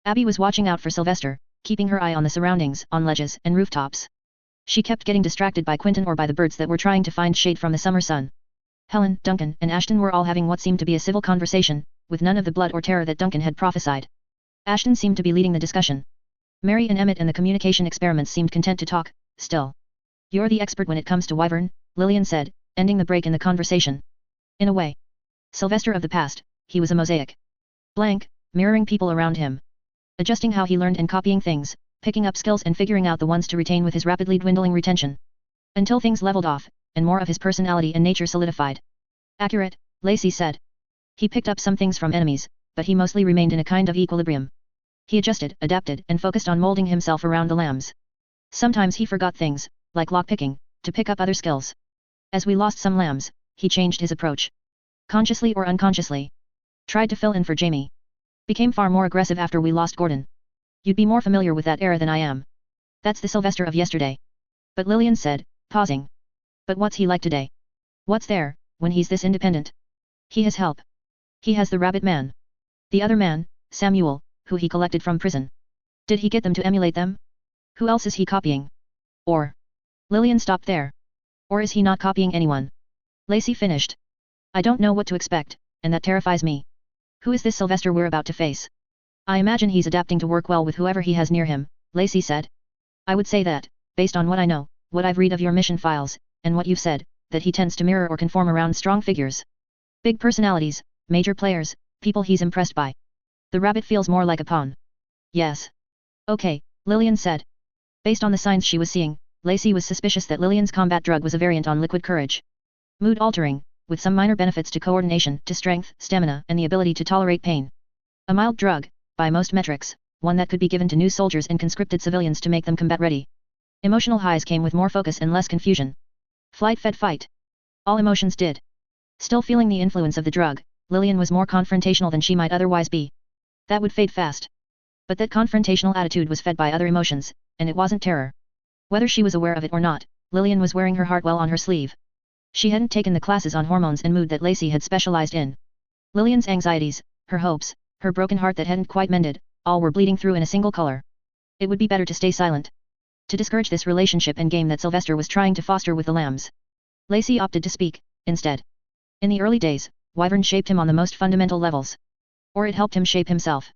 Abby was watching out for Sylvester, keeping her eye on the surroundings, on ledges and rooftops. She kept getting distracted by Quentin or by the birds that were trying to find shade from the summer sun. Helen, Duncan and Ashton were all having what seemed to be a civil conversation, with none of the blood or terror that Duncan had prophesied. Ashton seemed to be leading the discussion. Mary and Emmett and the communication experiments seemed content to talk, still. You're the expert when it comes to Wyvern, Lillian said, ending the break in the conversation. In a way. Sylvester of the past, he was a mosaic. Blank, mirroring people around him. Adjusting how he learned and copying things, picking up skills and figuring out the ones to retain with his rapidly dwindling retention. Until things leveled off, and more of his personality and nature solidified. Accurate, Lacey said. He picked up some things from enemies, but he mostly remained in a kind of equilibrium. He adjusted, adapted, and focused on molding himself around the lambs. Sometimes he forgot things, like lockpicking, to pick up other skills. As we lost some lambs, he changed his approach. Consciously or unconsciously. Tried to fill in for Jamie. Became far more aggressive after we lost Gordon. You'd be more familiar with that era than I am. That's the Sylvester of yesterday. But Lillian said, pausing. But what's he like today? What's there, when he's this independent? He has help. He has the rabbit man. The other man, Samuel, who he collected from prison. Did he get them to emulate them? Who else is he copying? Or? Lillian stopped there. Or is he not copying anyone? Lacey finished. I don't know what to expect, and that terrifies me. Who is this Sylvester we're about to face? I imagine he's adapting to work well with whoever he has near him, Lacey said. I would say that, based on what I know, what I've read of your mission files, and what you've said, that he tends to mirror or conform around strong figures. Big personalities, major players, people he's impressed by. The rabbit feels more like a pawn. Yes. Okay, Lillian said. Based on the signs she was seeing, Lacey was suspicious that Lillian's combat drug was a variant on liquid courage. Mood altering, with some minor benefits to coordination, to strength, stamina, and the ability to tolerate pain. A mild drug, by most metrics, one that could be given to new soldiers and conscripted civilians to make them combat ready. Emotional highs came with more focus and less confusion. Flight fed fight. All emotions did. Still feeling the influence of the drug, Lillian was more confrontational than she might otherwise be. That would fade fast. But that confrontational attitude was fed by other emotions, and it wasn't terror. Whether she was aware of it or not, Lillian was wearing her heart well on her sleeve. She hadn't taken the classes on hormones and mood that Lacey had specialized in. Lillian's anxieties, her hopes, her broken heart that hadn't quite mended, all were bleeding through in a single color. It would be better to stay silent. To discourage this relationship and game that Sylvester was trying to foster with the lambs. Lacey opted to speak, instead. In the early days, Wyvern shaped him on the most fundamental levels. Or it helped him shape himself.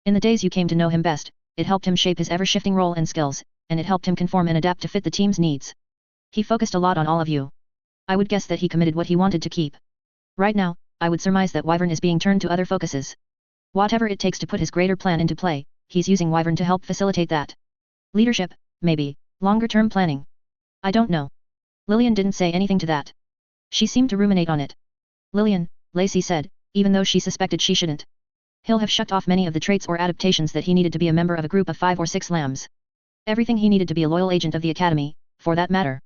In the days you came to know him best, it helped him shape his ever-shifting role and skills, and it helped him conform and adapt to fit the team's needs. He focused a lot on all of you. I would guess that he committed what he wanted to keep. Right now, I would surmise that Wyvern is being turned to other focuses. Whatever it takes to put his greater plan into play, he's using Wyvern to help facilitate that. Leadership, maybe, longer-term planning. I don't know. Lillian didn't say anything to that. She seemed to ruminate on it. Lillian, Lacey said, even though she suspected she shouldn't. He'll have shut off many of the traits or adaptations that he needed to be a member of a group of 5 or 6 lambs. Everything he needed to be a loyal agent of the Academy, for that matter.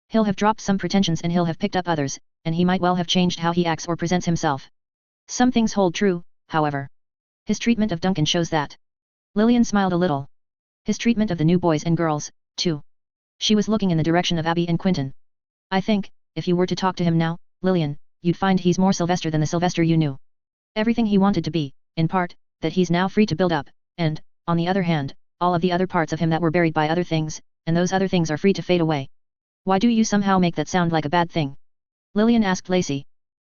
He'll have dropped some pretensions and he'll have picked up others, and he might well have changed how he acts or presents himself. Some things hold true, however. His treatment of Duncan shows that. Lillian smiled a little. His treatment of the new boys and girls, too. She was looking in the direction of Abby and Quentin. I think, if you were to talk to him now, Lillian, you'd find he's more Sylvester than the Sylvester you knew. Everything he wanted to be, in part, that he's now free to build up, and, on the other hand, all of the other parts of him that were buried by other things, and those other things are free to fade away. Why do you somehow make that sound like a bad thing? Lillian asked Lacey.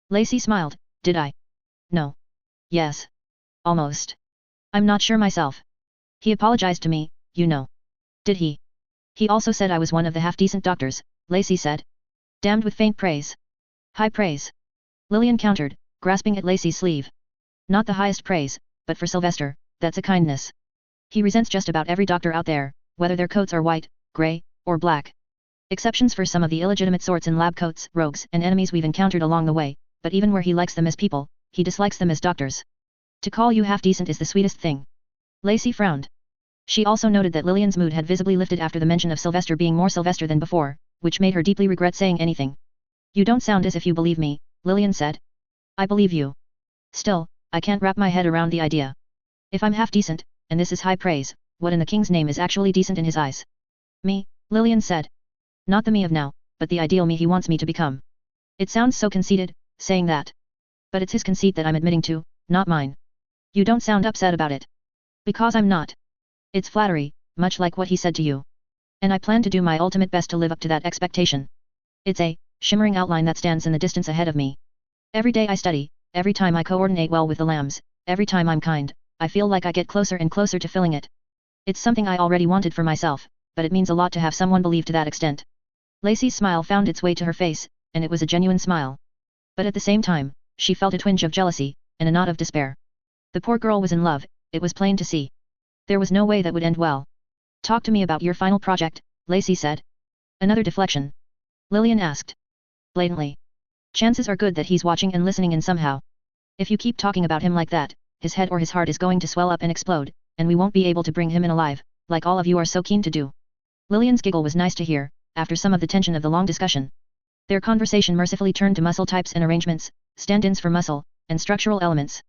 Lacey smiled, did I? No. Yes. Almost. I'm not sure myself. He apologized to me, you know. Did he? He also said I was one of the half-decent doctors, Lacey said. Damned with faint praise. High praise. Lillian countered, grasping at Lacey's sleeve. Not the highest praise, but for Sylvester, that's a kindness. He resents just about every doctor out there, whether their coats are white, grey, or black. Exceptions for some of the illegitimate sorts in lab coats, rogues, and enemies we've encountered along the way, but even where he likes them as people, he dislikes them as doctors. To call you half-decent is the sweetest thing. Lacey frowned. She also noted that Lillian's mood had visibly lifted after the mention of Sylvester being more Sylvester than before, which made her deeply regret saying anything. You don't sound as if you believe me, Lillian said. I believe you. Still, I can't wrap my head around the idea. If I'm half-decent, and this is high praise, what in the king's name is actually decent in his eyes? Me, Lillian said. Not the me of now, but the ideal me he wants me to become. It sounds so conceited, saying that. But it's his conceit that I'm admitting to, not mine. You don't sound upset about it. Because I'm not. It's flattery, much like what he said to you. And I plan to do my ultimate best to live up to that expectation. It's a shimmering outline that stands in the distance ahead of me. Every day I study, every time I coordinate well with the lambs, every time I'm kind, I feel like I get closer and closer to filling it. It's something I already wanted for myself, but it means a lot to have someone believe to that extent. Lacey's smile found its way to her face, and it was a genuine smile. But at the same time, she felt a twinge of jealousy, and a knot of despair. The poor girl was in love, it was plain to see. There was no way that would end well. Talk to me about your final project, Lacey said. Another deflection. Lillian asked. Blatantly. Chances are good that he's watching and listening in somehow. If you keep talking about him like that, his head or his heart is going to swell up and explode, and we won't be able to bring him in alive, like all of you are so keen to do. Lillian's giggle was nice to hear, after some of the tension of the long discussion. Their conversation mercifully turned to muscle types and arrangements, stand-ins for muscle, and structural elements.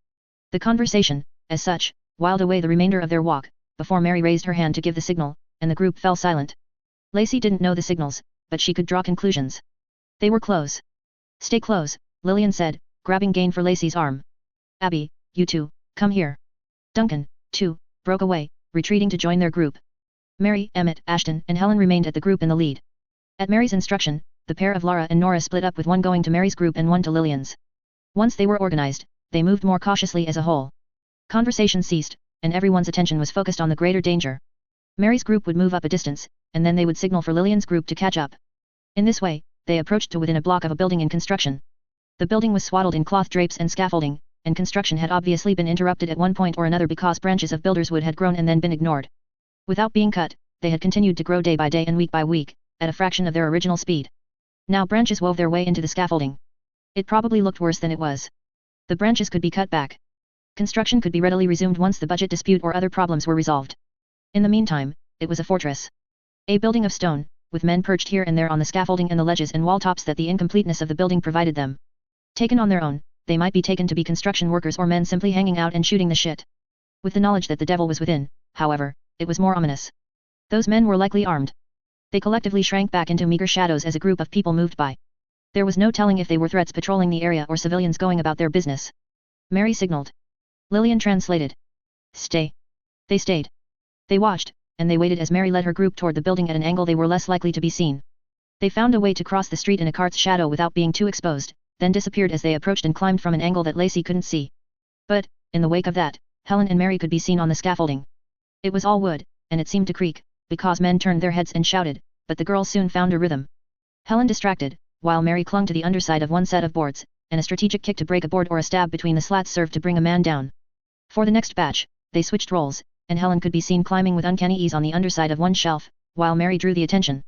The conversation, as such, whiled away the remainder of their walk, before Mary raised her hand to give the signal, and the group fell silent. Lacey didn't know the signals, but she could draw conclusions. They were close. Stay close, Lillian said, grabbing Gain for Lacey's arm. Abby, you two, come here. Duncan, too, broke away, retreating to join their group. Mary, Emmett, Ashton, and Helen remained at the group in the lead. At Mary's instruction, the pair of Lara and Nora split up with one going to Mary's group and one to Lillian's. Once they were organized, they moved more cautiously as a whole. Conversation ceased, and everyone's attention was focused on the greater danger. Mary's group would move up a distance, and then they would signal for Lillian's group to catch up. In this way, they approached to within a block of a building in construction. The building was swaddled in cloth drapes and scaffolding, and construction had obviously been interrupted at one point or another because branches of builder's wood had grown and then been ignored. Without being cut, they had continued to grow day by day and week by week, at a fraction of their original speed. Now branches wove their way into the scaffolding. It probably looked worse than it was. The branches could be cut back. Construction could be readily resumed once the budget dispute or other problems were resolved. In the meantime, it was a fortress. A building of stone, with men perched here and there on the scaffolding and the ledges and wall tops that the incompleteness of the building provided them. Taken on their own, they might be taken to be construction workers or men simply hanging out and shooting the shit. With the knowledge that the devil was within, however, it was more ominous. Those men were likely armed. They collectively shrank back into meager shadows as a group of people moved by. There was no telling if they were threats patrolling the area or civilians going about their business. Mary signaled. Lillian translated. Stay. They stayed. They watched, and they waited as Mary led her group toward the building at an angle they were less likely to be seen. They found a way to cross the street in a cart's shadow without being too exposed, then disappeared as they approached and climbed from an angle that Lacey couldn't see. But, in the wake of that, Helen and Mary could be seen on the scaffolding. It was all wood, and it seemed to creak, because men turned their heads and shouted, but the girls soon found a rhythm. Helen distracted, while Mary clung to the underside of one set of boards, and a strategic kick to break a board or a stab between the slats served to bring a man down. For the next batch, they switched roles, and Helen could be seen climbing with uncanny ease on the underside of one shelf, while Mary drew the attention.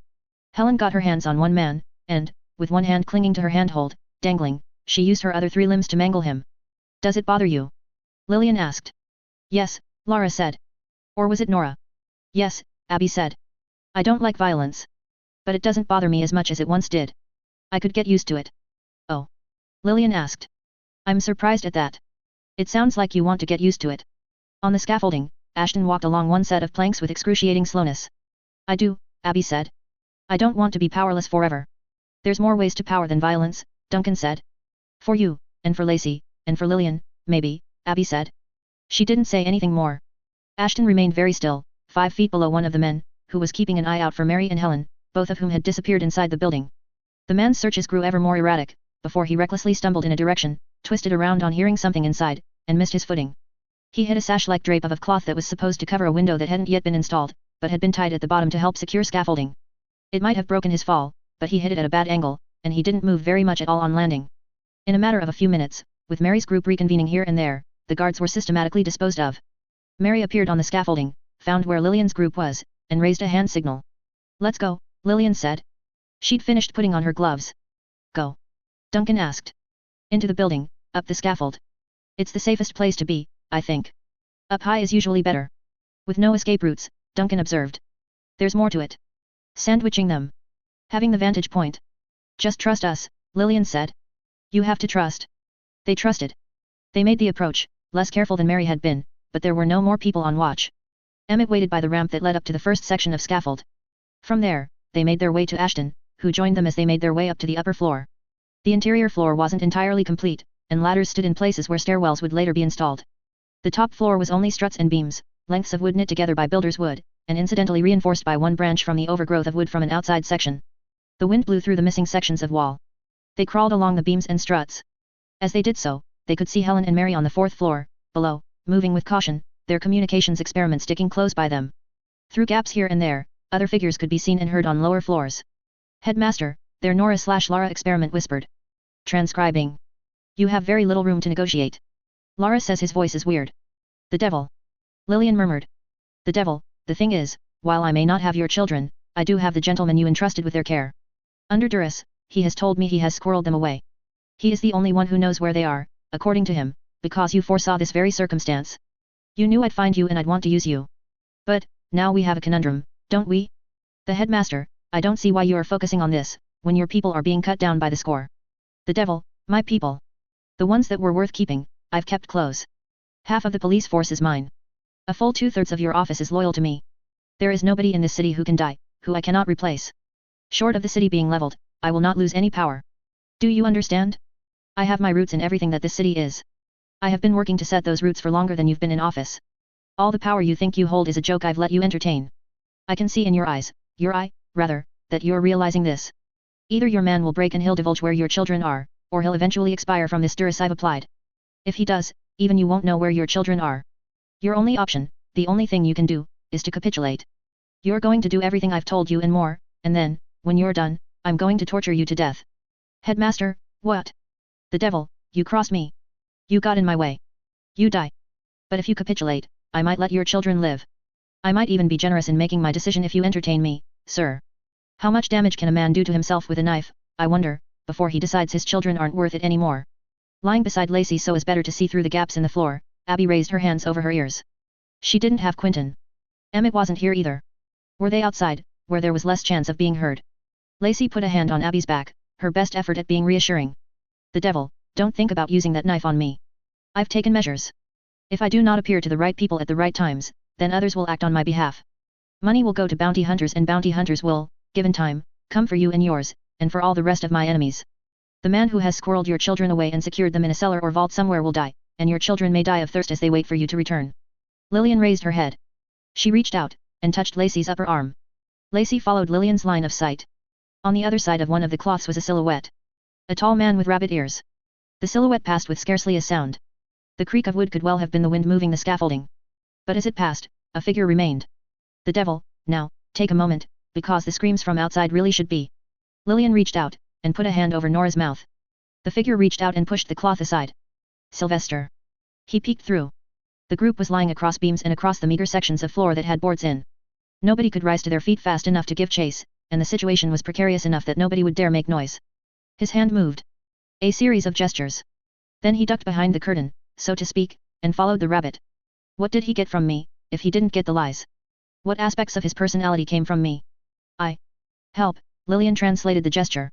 Helen got her hands on one man, and, with one hand clinging to her handhold, dangling, she used her other 3 limbs to mangle him. Does it bother you? Lillian asked. Yes, Lara said. Or was it Nora? Yes, Abby said. I don't like violence. But it doesn't bother me as much as it once did. I could get used to it. Oh. Lillian asked. I'm surprised at that. It sounds like you want to get used to it. On the scaffolding, Ashton walked along one set of planks with excruciating slowness. I do, Abby said. I don't want to be powerless forever. There's more ways to power than violence, Duncan said. For you, and for Lacey, and for Lillian, maybe, Abby said. She didn't say anything more. Ashton remained very still, 5 feet below one of the men, who was keeping an eye out for Mary and Helen, both of whom had disappeared inside the building. The man's searches grew ever more erratic, before he recklessly stumbled in a direction, twisted around on hearing something inside, and missed his footing. He hit a sash-like drape of cloth that was supposed to cover a window that hadn't yet been installed, but had been tied at the bottom to help secure scaffolding. It might have broken his fall, but he hit it at a bad angle, and he didn't move very much at all on landing. In a matter of a few minutes, with Mary's group reconvening here and there, the guards were systematically disposed of. Mary appeared on the scaffolding, found where Lillian's group was, and raised a hand signal. Let's go, Lillian said. She'd finished putting on her gloves. Go. Duncan asked. Into the building, up the scaffold. It's the safest place to be, I think. Up high is usually better. With no escape routes, Duncan observed. There's more to it. Sandwiching them. Having the vantage point. Just trust us, Lillian said. You have to trust. They trusted. They made the approach, less careful than Mary had been, but there were no more people on watch. Emmett waited by the ramp that led up to the first section of scaffold. From there, they made their way to Ashton, who joined them as they made their way up to the upper floor. The interior floor wasn't entirely complete, and ladders stood in places where stairwells would later be installed. The top floor was only struts and beams, lengths of wood knit together by builder's wood, and incidentally reinforced by one branch from the overgrowth of wood from an outside section. The wind blew through the missing sections of wall. They crawled along the beams and struts. As they did so, they could see Helen and Mary on the 4th floor, below, moving with caution, their communications experiment sticking close by them. Through gaps here and there, other figures could be seen and heard on lower floors. Headmaster, their Nora/Lara experiment whispered. Transcribing. You have very little room to negotiate. Lara says his voice is weird. The devil. Lillian murmured. The devil, the thing is, while I may not have your children, I do have the gentleman you entrusted with their care. Under duress, he has told me he has squirreled them away. He is the only one who knows where they are, according to him, because you foresaw this very circumstance. You knew I'd find you and I'd want to use you. But, now we have a conundrum, don't we? The headmaster, I don't see why you are focusing on this, when your people are being cut down by the score. The devil, my people. The ones that were worth keeping, I've kept close. Half of the police force is mine. A full 2/3 of your office is loyal to me. There is nobody in this city who can die, who I cannot replace. Short of the city being leveled, I will not lose any power. Do you understand? I have my roots in everything that this city is. I have been working to set those roots for longer than you've been in office. All the power you think you hold is a joke I've let you entertain. I can see in your eyes, rather, that you're realizing this. Either your man will break and he'll divulge where your children are, or he'll eventually expire from this duress I've applied. If he does, even you won't know where your children are. Your only option, the only thing you can do, is to capitulate. You're going to do everything I've told you and more, and then, when you're done, I'm going to torture you to death. Headmaster, what? The devil, you crossed me. You got in my way. You die. But if you capitulate, I might let your children live. I might even be generous in making my decision if you entertain me, sir. How much damage can a man do to himself with a knife, I wonder, before he decides his children aren't worth it anymore? Lying beside Lacey so as better to see through the gaps in the floor, Abby raised her hands over her ears. She didn't have Quentin. Emmett wasn't here either. Were they outside, where there was less chance of being heard? Lacey put a hand on Abby's back, her best effort at being reassuring. The devil, don't think about using that knife on me. I've taken measures. If I do not appear to the right people at the right times, then others will act on my behalf. Money will go to bounty hunters and bounty hunters will, given time, come for you and yours, and for all the rest of my enemies. The man who has squirreled your children away and secured them in a cellar or vault somewhere will die, and your children may die of thirst as they wait for you to return. Lillian raised her head. She reached out, and touched Lacey's upper arm. Lacey followed Lillian's line of sight. On the other side of one of the cloths was a silhouette. A tall man with rabbit ears. The silhouette passed with scarcely a sound. The creak of wood could well have been the wind moving the scaffolding. But as it passed, a figure remained. The devil, now, take a moment, because the screams from outside really should be. Lillian reached out, and put a hand over Nora's mouth. The figure reached out and pushed the cloth aside. Sylvester. He peeked through. The group was lying across beams and across the meager sections of floor that had boards in. Nobody could rise to their feet fast enough to give chase, and the situation was precarious enough that nobody would dare make noise. His hand moved. A series of gestures. Then he ducked behind the curtain, so to speak, and followed the rabbit. What did he get from me, if he didn't get the lies? What aspects of his personality came from me? Help, Lillian translated the gesture.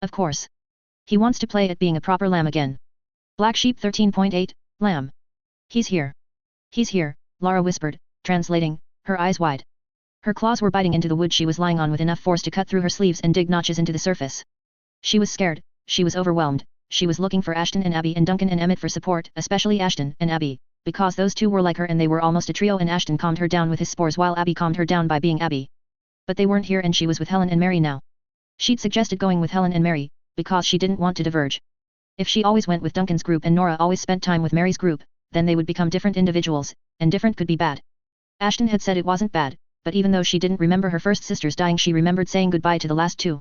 Of course. He wants to play at being a proper lamb again. Black Sheep 13.8, Lamb. He's here. He's here, Lara whispered, translating, her eyes wide. Her claws were biting into the wood she was lying on with enough force to cut through her sleeves and dig notches into the surface. She was scared, she was overwhelmed, she was looking for Ashton and Abby and Duncan and Emmett for support, especially Ashton and Abby, because those two were like her and they were almost a trio, and Ashton calmed her down with his spores while Abby calmed her down by being Abby. But they weren't here and she was with Helen and Mary now. She'd suggested going with Helen and Mary, because she didn't want to diverge. If she always went with Duncan's group and Nora always spent time with Mary's group, then they would become different individuals, and different could be bad. Ashton had said it wasn't bad, but even though she didn't remember her first sisters dying, she remembered saying goodbye to the last two.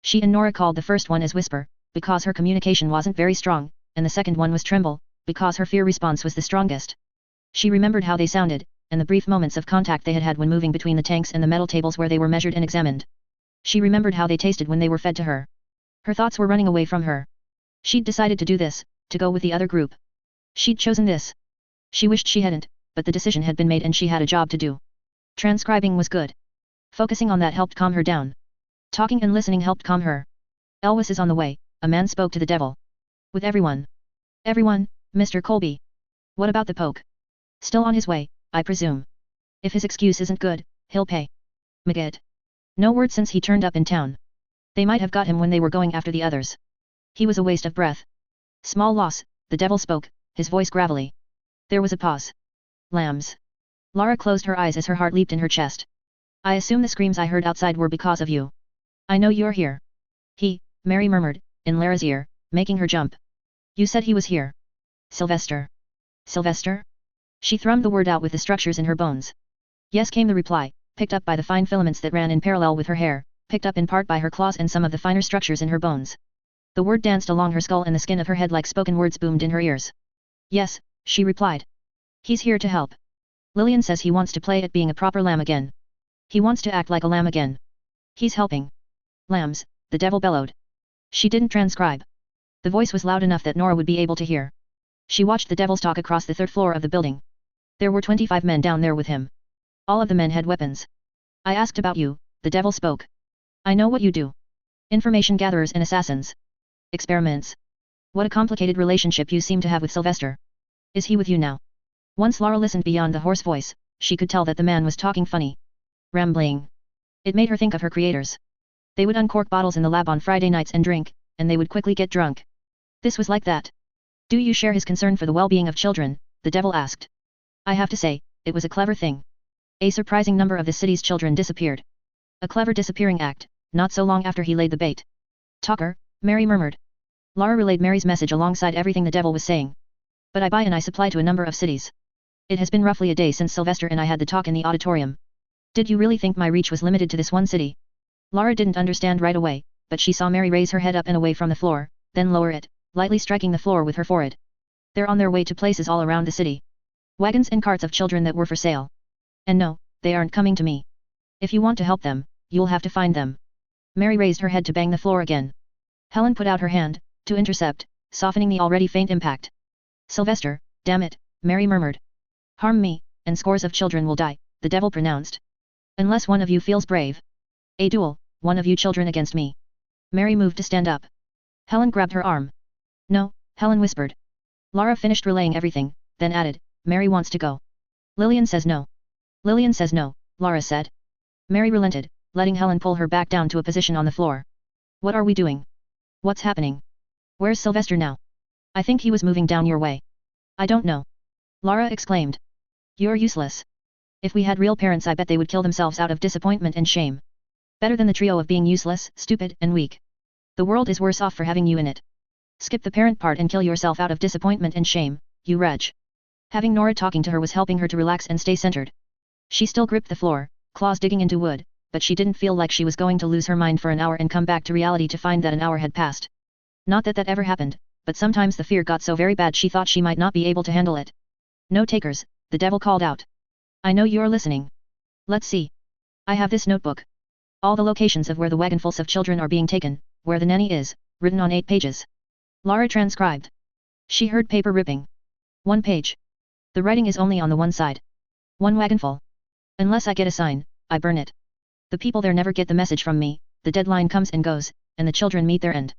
She and Nora called the first one as Whisper, because her communication wasn't very strong, and the second one was Tremble, because her fear response was the strongest. She remembered how they sounded, and the brief moments of contact they had had when moving between the tanks and the metal tables where they were measured and examined. She remembered how they tasted when they were fed to her. Her thoughts were running away from her. She'd decided to do this, to go with the other group. She'd chosen this. She wished she hadn't, but the decision had been made and she had a job to do. Transcribing was good. Focusing on that helped calm her down. Talking and listening helped calm her. Elvis is on the way, a man spoke to the devil. With everyone. Everyone, Mr. Colby. What about the Poke? Still on his way, I presume. If his excuse isn't good, he'll pay. Magid. No word since he turned up in town. They might have got him when they were going after the others. He was a waste of breath. Small loss, the devil spoke, his voice gravelly. There was a pause. Lambs. Lara closed her eyes as her heart leaped in her chest. I assume the screams I heard outside were because of you. I know you're here. Mary murmured, in Lara's ear, making her jump. You said he was here. Sylvester. Sylvester? She thrummed the word out with the structures in her bones. Yes, came the reply, picked up by the fine filaments that ran in parallel with her hair, picked up in part by her claws and some of the finer structures in her bones. The word danced along her skull and the skin of her head like spoken words boomed in her ears. Yes, she replied. He's here to help. Lillian says he wants to play at being a proper lamb again. He wants to act like a lamb again. He's helping. Lambs, the devil bellowed. She didn't transcribe. The voice was loud enough that Nora would be able to hear. She watched the devil stalk across the third floor of the building. There were 25 men down there with him. All of the men had weapons. I asked about you, the devil spoke. I know what you do. Information gatherers and assassins. Experiments. What a complicated relationship you seem to have with Sylvester. Is he with you now? Once Lara listened beyond the hoarse voice, she could tell that the man was talking funny. Rambling. It made her think of her creators. They would uncork bottles in the lab on Friday nights and drink, and they would quickly get drunk. This was like that. Do you share his concern for the well-being of children? The devil asked. I have to say, it was a clever thing. A surprising number of the city's children disappeared. A clever disappearing act, not so long after he laid the bait. Talker, Mary murmured. Lara relayed Mary's message alongside everything the devil was saying. But I buy and I supply to a number of cities. It has been roughly a day since Sylvester and I had the talk in the auditorium. Did you really think my reach was limited to this one city? Lara didn't understand right away, but she saw Mary raise her head up and away from the floor, then lower it, lightly striking the floor with her forehead. They're on their way to places all around the city. Wagons and carts of children that were for sale. And no, they aren't coming to me. If you want to help them, you'll have to find them. Mary raised her head to bang the floor again. Helen put out her hand, to intercept, softening the already faint impact. Sylvester, damn it, Mary murmured. Harm me, and scores of children will die, the devil pronounced. Unless one of you feels brave. A duel, one of you children against me. Mary moved to stand up. Helen grabbed her arm. No, Helen whispered. Lara finished relaying everything, then added, Mary wants to go. Lillian says no. Lillian says no, Lara said. Mary relented, letting Helen pull her back down to a position on the floor. What are we doing? What's happening? Where's Sylvester now? I think he was moving down your way. I don't know. Lara exclaimed. You're useless. If we had real parents I bet they would kill themselves out of disappointment and shame. Better than the trio of being useless, stupid, and weak. The world is worse off for having you in it. Skip the parent part and kill yourself out of disappointment and shame, you wretch. Having Nora talking to her was helping her to relax and stay centered. She still gripped the floor, claws digging into wood, but she didn't feel like she was going to lose her mind for an hour and come back to reality to find that an hour had passed. Not that that ever happened, but sometimes the fear got so very bad she thought she might not be able to handle it. No takers, the devil called out. I know you're listening. Let's see. I have this notebook. All the locations of where the wagonfuls of children are being taken, where the nanny is, written on 8 pages. Lara transcribed. She heard paper ripping. 1 page. The writing is only on the one side. 1 wagonful. Unless I get a sign, I burn it. The people there never get the message from me, the deadline comes and goes, and the children meet their end.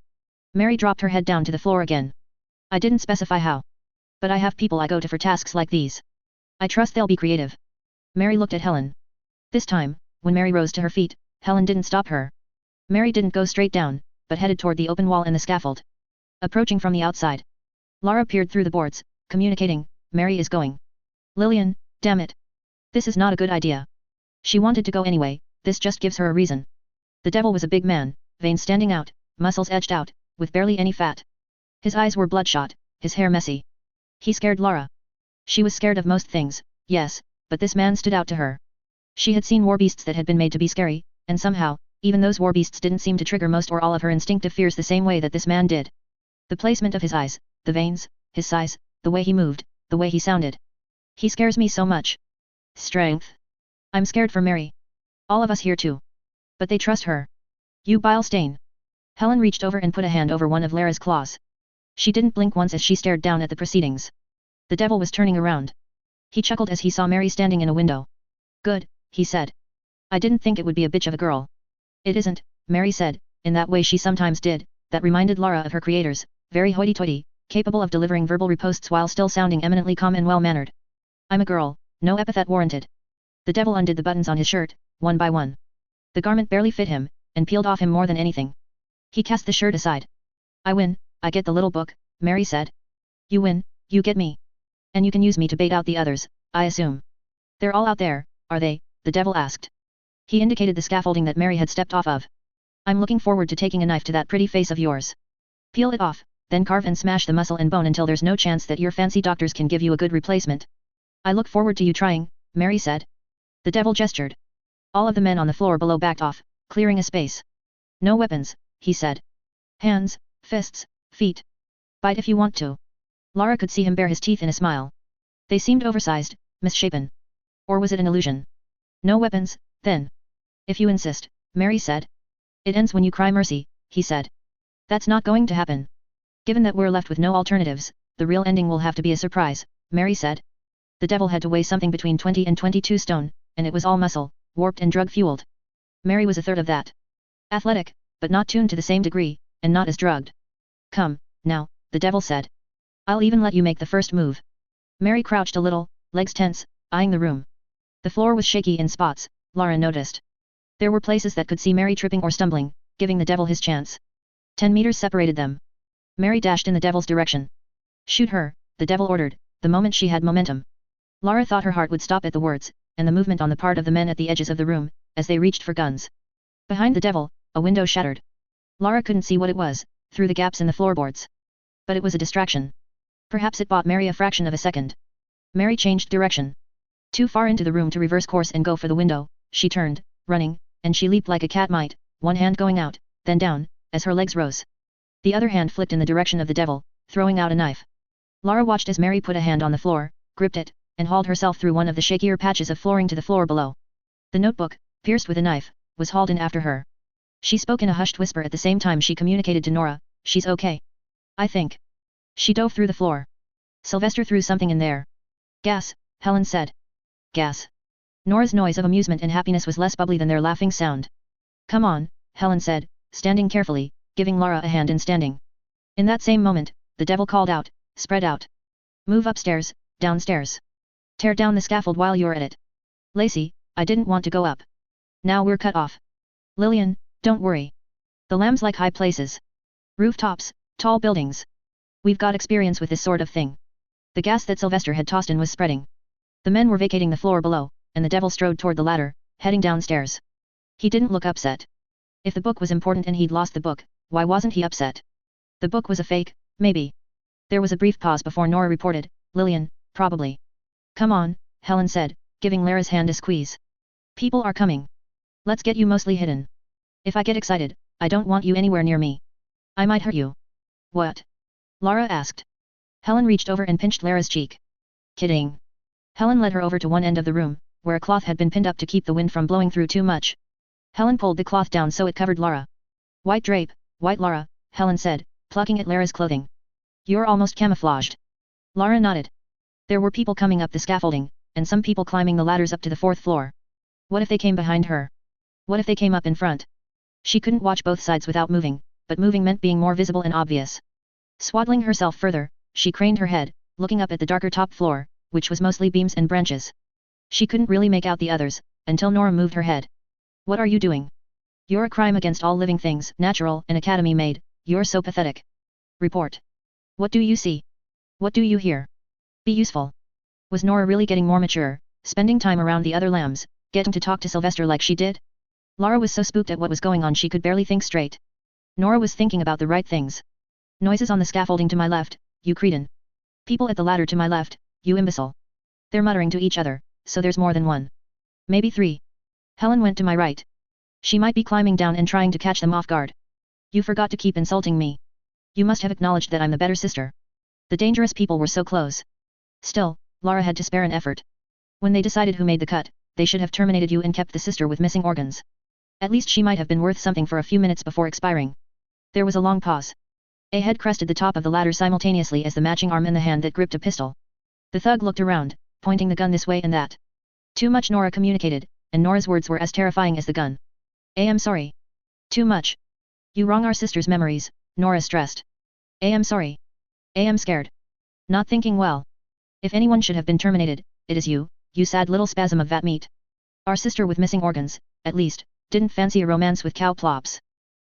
Mary dropped her head down to the floor again. I didn't specify how. But I have people I go to for tasks like these. I trust they'll be creative. Mary looked at Helen. This time, when Mary rose to her feet, Helen didn't stop her. Mary didn't go straight down, but headed toward the open wall and the scaffold. Approaching from the outside. Lara peered through the boards, communicating, Mary is going. Lillian, damn it. This is not a good idea. She wanted to go anyway, this just gives her a reason. The devil was a big man, veins standing out, muscles edged out, with barely any fat. His eyes were bloodshot, his hair messy. He scared Lara. She was scared of most things, yes, but this man stood out to her. She had seen war beasts that had been made to be scary, and somehow, even those war beasts didn't seem to trigger most or all of her instinctive fears the same way that this man did. The placement of his eyes, the veins, his size, the way he moved, the way he sounded. He scares me so much. Strength. I'm scared for Mary. All of us here too. But they trust her. You bile stain. Helen reached over and put a hand over one of Lara's claws. She didn't blink once as she stared down at the proceedings. The devil was turning around. He chuckled as he saw Mary standing in a window. Good, he said. I didn't think it would be a bitch of a girl. It isn't, Mary said, in that way she sometimes did, that reminded Lara of her creators, very hoity-toity, capable of delivering verbal riposts while still sounding eminently calm and well-mannered. I'm a girl, no epithet warranted. The devil undid the buttons on his shirt, one by one. The garment barely fit him, and peeled off him more than anything. He cast the shirt aside. I win, I get the little book, Mary said. You win, you get me. And you can use me to bait out the others, I assume. They're all out there, are they? The devil asked. He indicated the scaffolding that Mary had stepped off of. I'm looking forward to taking a knife to that pretty face of yours. Peel it off, then carve and smash the muscle and bone until there's no chance that your fancy doctors can give you a good replacement. I look forward to you trying, Mary said. The devil gestured. All of the men on the floor below backed off, clearing a space. No weapons, he said. Hands, fists, feet. Bite if you want to. Lara could see him bare his teeth in a smile. They seemed oversized, misshapen. Or was it an illusion? No weapons, then. If you insist, Mary said. It ends when you cry mercy, he said. That's not going to happen. Given that we're left with no alternatives, the real ending will have to be a surprise, Mary said. The devil had to weigh something between 20 and 22 stone, and it was all muscle, warped and drug-fueled. Mary was a third of that. Athletic, but not tuned to the same degree, and not as drugged. Come, now, the devil said. I'll even let you make the first move. Mary crouched a little, legs tense, eyeing the room. The floor was shaky in spots, Lara noticed. There were places that could see Mary tripping or stumbling, giving the devil his chance. 10 meters separated them. Mary dashed in the devil's direction. Shoot her, the devil ordered, the moment she had momentum. Lara thought her heart would stop at the words, and the movement on the part of the men at the edges of the room, as they reached for guns. Behind the devil, a window shattered. Lara couldn't see what it was, through the gaps in the floorboards. But it was a distraction. Perhaps it bought Mary a fraction of a second. Mary changed direction. Too far into the room to reverse course and go for the window, she turned, running, and she leaped like a cat might, one hand going out, then down, as her legs rose. The other hand flicked in the direction of the devil, throwing out a knife. Lara watched as Mary put a hand on the floor, gripped it, and hauled herself through one of the shakier patches of flooring to the floor below. The notebook, pierced with a knife, was hauled in after her. She spoke in a hushed whisper at the same time she communicated to Nora, "She's okay. I think." She dove through the floor. Sylvester threw something in there. "Gas," Helen said. "Gas." Nora's noise of amusement and happiness was less bubbly than their laughing sound. "Come on," Helen said, standing carefully, giving Lara a hand in standing. In that same moment, the devil called out, "Spread out. Move upstairs, downstairs. Tear down the scaffold while you're at it. Lacey, I didn't want to go up. Now we're cut off. Lillian, don't worry. The lambs like high places. Rooftops, tall buildings. We've got experience with this sort of thing." The gas that Sylvester had tossed in was spreading. The men were vacating the floor below, and the devil strode toward the ladder, heading downstairs. He didn't look upset. If the book was important and he'd lost the book, why wasn't he upset? The book was a fake, maybe. There was a brief pause before Nora reported, "Lillian, probably." "Come on," Helen said, giving Lara's hand a squeeze. "People are coming. Let's get you mostly hidden. If I get excited, I don't want you anywhere near me. I might hurt you." "What?" Lara asked. Helen reached over and pinched Lara's cheek. "Kidding." Helen led her over to one end of the room, where a cloth had been pinned up to keep the wind from blowing through too much. Helen pulled the cloth down so it covered Lara. "White drape, white Lara," Helen said, plucking at Lara's clothing. "You're almost camouflaged." Lara nodded. There were people coming up the scaffolding, and some people climbing the ladders up to the 4th floor. What if they came behind her? What if they came up in front? She couldn't watch both sides without moving, but moving meant being more visible and obvious. Swaddling herself further, she craned her head, looking up at the darker top floor, which was mostly beams and branches. She couldn't really make out the others, until Nora moved her head. "What are you doing? You're a crime against all living things, natural and academy made, you're so pathetic. Report. What do you see? What do you hear? Be useful." Was Nora really getting more mature, spending time around the other lambs, getting to talk to Sylvester like she did? Lara was so spooked at what was going on she could barely think straight. Nora was thinking about the right things. "Noises on the scaffolding to my left, you cretin. People at the ladder to my left, you imbecile. They're muttering to each other, so there's more than one. Maybe 3. Helen went to my right. She might be climbing down and trying to catch them off guard. You forgot to keep insulting me. You must have acknowledged that I'm the better sister." The dangerous people were so close. Still, Lara had to spare an effort. When they decided who made the cut, they should have terminated you and kept the sister with missing organs. At least she might have been worth something for a few minutes before expiring. There was a long pause. A head crested the top of the ladder simultaneously as the matching arm in the hand that gripped a pistol. The thug looked around, pointing the gun this way and that. Too much, Nora communicated, and Nora's words were as terrifying as the gun. "I'm sorry. Too much. You wrong our sister's memories," Nora stressed. "I'm sorry. I'm scared. Not thinking well. If anyone should have been terminated, it is you, you sad little spasm of vat meat. Our sister with missing organs, at least, didn't fancy a romance with cow plops."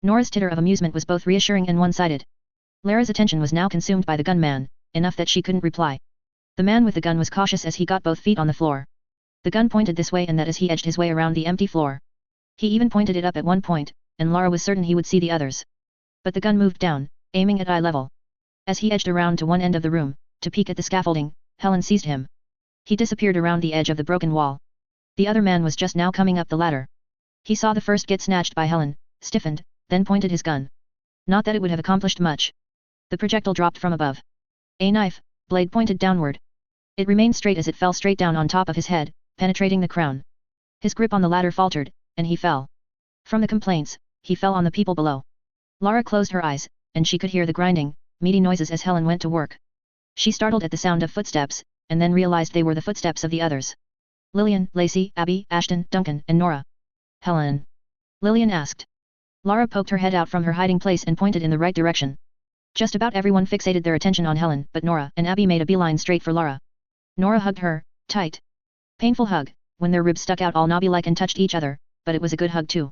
Nora's titter of amusement was both reassuring and one-sided. Lara's attention was now consumed by the gunman, enough that she couldn't reply. The man with the gun was cautious as he got both feet on the floor. The gun pointed this way and that as he edged his way around the empty floor. He even pointed it up at one point, and Lara was certain he would see the others. But the gun moved down, aiming at eye level. As he edged around to one end of the room, to peek at the scaffolding, Helen seized him. He disappeared around the edge of the broken wall. The other man was just now coming up the ladder. He saw the first get snatched by Helen, stiffened, then pointed his gun. Not that it would have accomplished much. The projectile dropped from above. A knife, blade pointed downward. It remained straight as it fell straight down on top of his head, penetrating the crown. His grip on the ladder faltered, and he fell. From the complaints, he fell on the people below. Lara closed her eyes, and she could hear the grinding, meaty noises as Helen went to work. She startled at the sound of footsteps, and then realized they were the footsteps of the others. Lillian, Lacey, Abby, Ashton, Duncan, and Nora. Helen? Lillian asked. Lara poked her head out from her hiding place and pointed in the right direction. Just about everyone fixated their attention on Helen, but Nora and Abby made a beeline straight for Lara. Nora hugged her, tight. Painful hug, when their ribs stuck out all knobby-like and touched each other, but it was a good hug too.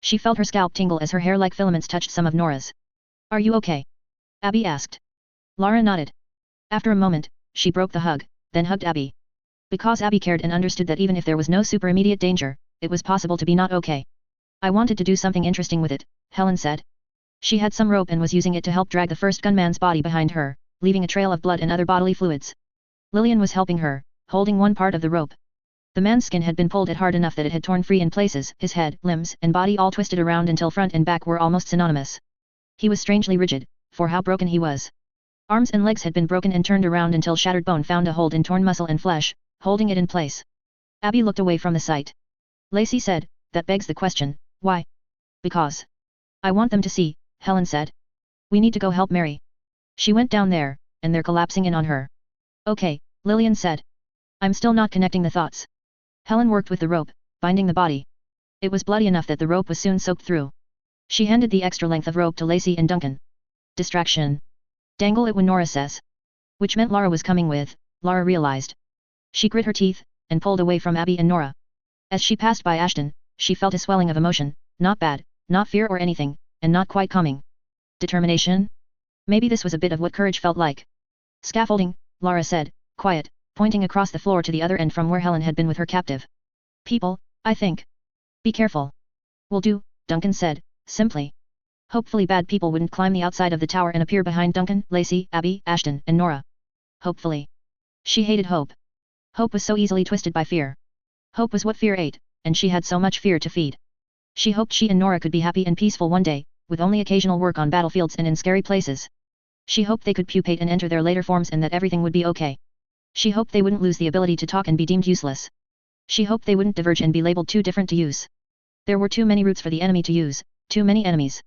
She felt her scalp tingle as her hair-like filaments touched some of Nora's. Are you okay? Abby asked. Lara nodded. After a moment, she broke the hug, then hugged Abby. Because Abby cared and understood that even if there was no super immediate danger, it was possible to be not okay. I wanted to do something interesting with it, Helen said. She had some rope and was using it to help drag the first gunman's body behind her, leaving a trail of blood and other bodily fluids. Lillian was helping her, holding one part of the rope. The man's skin had been pulled at hard enough that it had torn free in places, his head, limbs, and body all twisted around until front and back were almost synonymous. He was strangely rigid, for how broken he was. Arms and legs had been broken and turned around until shattered bone found a hold in torn muscle and flesh, holding it in place. Abby looked away from the sight. Lacey said, that begs the question, why? Because. I want them to see, Helen said. We need to go help Mary. She went down there, and they're collapsing in on her. Okay, Lillian said. I'm still not connecting the thoughts. Helen worked with the rope, binding the body. It was bloody enough that the rope was soon soaked through. She handed the extra length of rope to Lacey and Duncan. Distraction. Dangle it when Nora says. Which meant Lara was coming with, Lara realized. She grit her teeth, and pulled away from Abby and Nora. As she passed by Ashton, she felt a swelling of emotion, not bad, not fear or anything, and not quite calming. Determination? Maybe this was a bit of what courage felt like. Scaffolding, Lara said, quiet, pointing across the floor to the other end from where Helen had been with her captive. People, I think. Be careful. Will do, Duncan said, simply. Hopefully bad people wouldn't climb the outside of the tower and appear behind Duncan, Lacey, Abby, Ashton, and Nora. Hopefully. She hated hope. Hope was so easily twisted by fear. Hope was what fear ate, and she had so much fear to feed. She hoped she and Nora could be happy and peaceful one day, with only occasional work on battlefields and in scary places. She hoped they could pupate and enter their later forms and that everything would be okay. She hoped they wouldn't lose the ability to talk and be deemed useless. She hoped they wouldn't diverge and be labeled too different to use. There were too many routes for the enemy to use, too many enemies.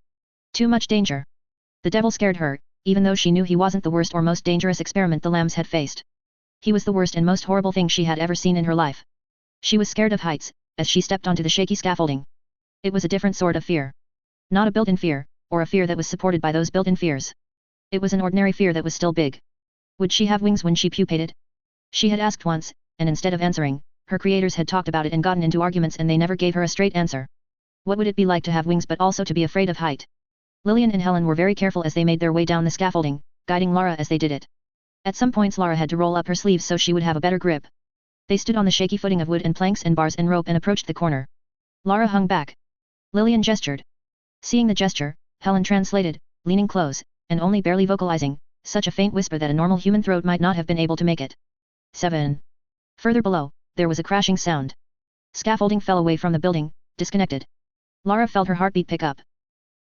Too much danger. The devil scared her, even though she knew he wasn't the worst or most dangerous experiment the lambs had faced. He was the worst and most horrible thing she had ever seen in her life. She was scared of heights, as she stepped onto the shaky scaffolding. It was a different sort of fear. Not a built-in fear, or a fear that was supported by those built-in fears. It was an ordinary fear that was still big. Would she have wings when she pupated? She had asked once, and instead of answering, her creators had talked about it and gotten into arguments and they never gave her a straight answer. What would it be like to have wings but also to be afraid of height? Lillian and Helen were very careful as they made their way down the scaffolding, guiding Lara as they did it. At some points Lara had to roll up her sleeves so she would have a better grip. They stood on the shaky footing of wood and planks and bars and rope and approached the corner. Lara hung back. Lillian gestured. Seeing the gesture, Helen translated, leaning close, and only barely vocalizing, such a faint whisper that a normal human throat might not have been able to make it. 7. Further below, there was a crashing sound. Scaffolding fell away from the building, disconnected. Lara felt her heartbeat pick up.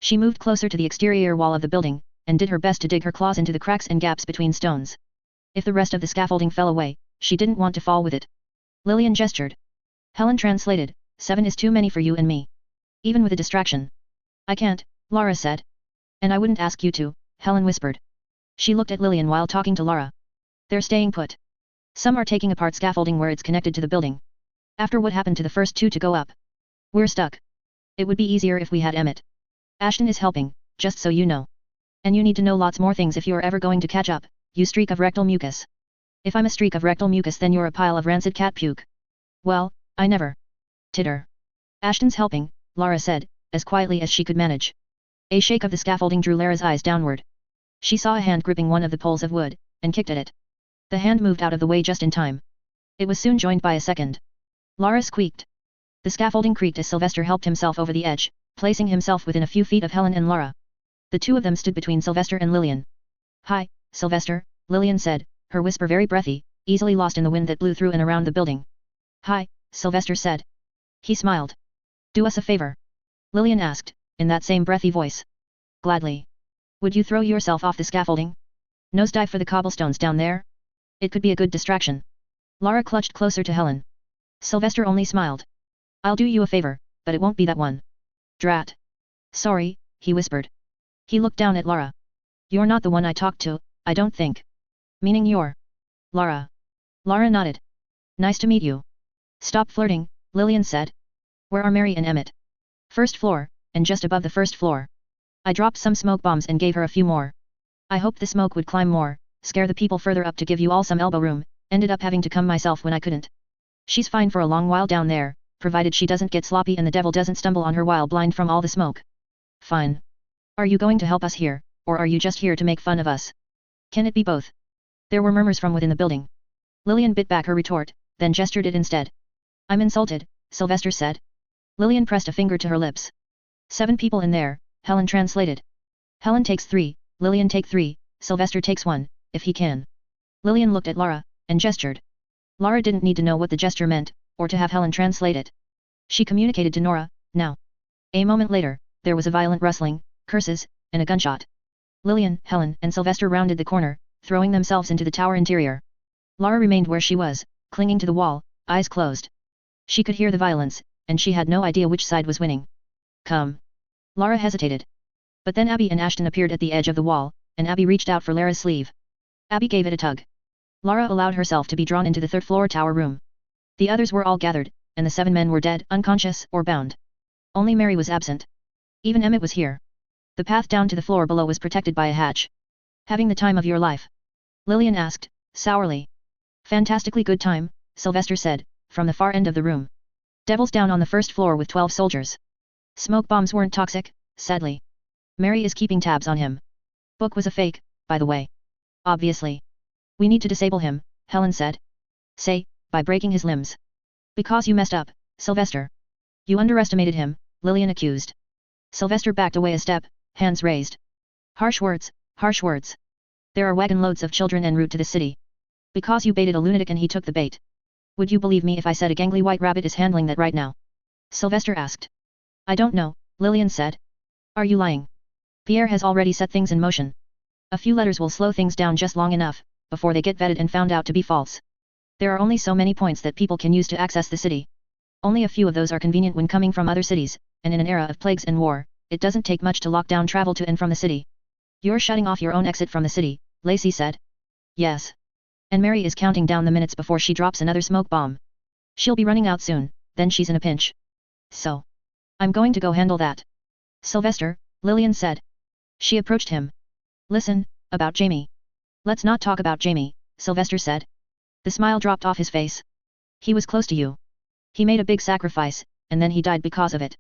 She moved closer to the exterior wall of the building, and did her best to dig her claws into the cracks and gaps between stones. If the rest of the scaffolding fell away, she didn't want to fall with it. Lillian gestured. Helen translated, 7 is too many for you and me. Even with a distraction. I can't, Lara said. And I wouldn't ask you to, Helen whispered. She looked at Lillian while talking to Lara. They're staying put. Some are taking apart scaffolding where it's connected to the building. After what happened to the first 2 to go up. We're stuck. It would be easier if we had Emmett. Ashton is helping, just so you know. And you need to know lots more things if you're ever going to catch up, you streak of rectal mucus. If I'm a streak of rectal mucus then you're a pile of rancid cat puke. Well, I never. Titter. Ashton's helping, Lara said, as quietly as she could manage. A shake of the scaffolding drew Lara's eyes downward. She saw a hand gripping one of the poles of wood, and kicked at it. The hand moved out of the way just in time. It was soon joined by a second. Lara squeaked. The scaffolding creaked as Sylvester helped himself over the edge, placing himself within a few feet of Helen and Lara. The two of them stood between Sylvester and Lillian. Hi, Sylvester, Lillian said, her whisper very breathy, easily lost in the wind that blew through and around the building. "Hi," Sylvester said. He smiled. "Do us a favor?" Lillian asked, in that same breathy voice. "Gladly. Would you throw yourself off the scaffolding? Nosedive for the cobblestones down there? It could be a good distraction." Lara clutched closer to Helen. Sylvester only smiled. "I'll do you a favor, but it won't be that one." "Drat. Sorry," he whispered. He looked down at Lara. "You're not the one I talked to, I don't think." "Meaning you're Lara." Lara nodded. "Nice to meet you." "Stop flirting," Lillian said. "Where are Mary and Emmett?" "First floor, and just above the first floor. I dropped some smoke bombs and gave her a few more. I hoped the smoke would climb more, scare the people further up to give you all some elbow room, ended up having to come myself when I couldn't. She's fine for a long while down there, provided she doesn't get sloppy and the devil doesn't stumble on her while blind from all the smoke." "Fine. Are you going to help us here, or are you just here to make fun of us? Can it be both?" There were murmurs from within the building. Lillian bit back her retort, then gestured it instead. "I'm insulted," Sylvester said. Lillian pressed a finger to her lips. 7 people in there, Helen translated. "Helen takes 3, Lillian take 3, Sylvester takes 1, if he can." Lillian looked at Lara, and gestured. Lara didn't need to know what the gesture meant, or to have Helen translate it. She communicated to Nora, "Now." A moment later, there was a violent rustling, curses, and a gunshot. Lillian, Helen, and Sylvester rounded the corner, throwing themselves into the tower interior. Lara remained where she was, clinging to the wall, eyes closed. She could hear the violence, and she had no idea which side was winning. "Come." Lara hesitated. But then Abby and Ashton appeared at the edge of the wall, and Abby reached out for Lara's sleeve. Abby gave it a tug. Lara allowed herself to be drawn into the third-floor tower room. The others were all gathered, and the 7 men were dead, unconscious, or bound. Only Mary was absent. Even Emmett was here. The path down to the floor below was protected by a hatch. "Having the time of your life?" Lillian asked, sourly. "Fantastically good time," Sylvester said, from the far end of the room. "Devil's down on the first floor with 12 soldiers. Smoke bombs weren't toxic, sadly. Mary is keeping tabs on him. Book was a fake, by the way. Obviously. We need to disable him," Helen said. "Say, by breaking his limbs." "Because you messed up, Sylvester. You underestimated him," Lillian accused. Sylvester backed away a step, hands raised. Harsh words, harsh words. "There are wagon loads of children en route to the city. Because you baited a lunatic and he took the bait. Would you believe me if I said a gangly white rabbit is handling that right now?" Sylvester asked. "I don't know," Lillian said. "Are you lying?" "Pierre has already set things in motion. A few letters will slow things down just long enough, before they get vetted and found out to be false. There are only so many points that people can use to access the city. Only a few of those are convenient when coming from other cities, and in an era of plagues and war, it doesn't take much to lock down travel to and from the city." "You're shutting off your own exit from the city," Lacey said. "Yes. And Mary is counting down the minutes before she drops another smoke bomb. She'll be running out soon, then she's in a pinch. So. I'm going to go handle that." "Sylvester," Lillian said. She approached him. "Listen, about Jamie." "Let's not talk about Jamie," Sylvester said. The smile dropped off his face. "He was close to you. He made a big sacrifice, and then he died because of it."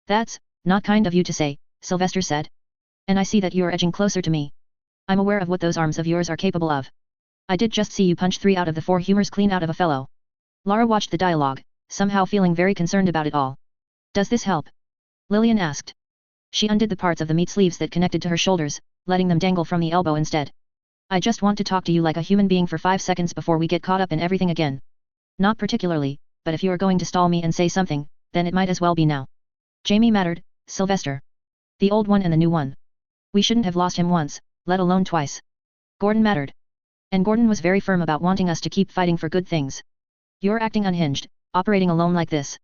"That's not kind of you to say," Sylvester said. "And I see that you're edging closer to me. I'm aware of what those arms of yours are capable of. I did just see you punch 3 out of the 4 humors clean out of a fellow." Lara watched the dialogue, somehow feeling very concerned about it all. "Does this help?" Lillian asked. She undid the parts of the meat sleeves that connected to her shoulders, letting them dangle from the elbow instead. "I just want to talk to you like a human being for 5 seconds before we get caught up in everything again." "Not particularly, but if you are going to stall me and say something, then it might as well be now." "Jamie mattered, Sylvester. The old one and the new one. We shouldn't have lost him once, let alone twice. Gordon mattered. And Gordon was very firm about wanting us to keep fighting for good things. You're acting unhinged, operating alone like this.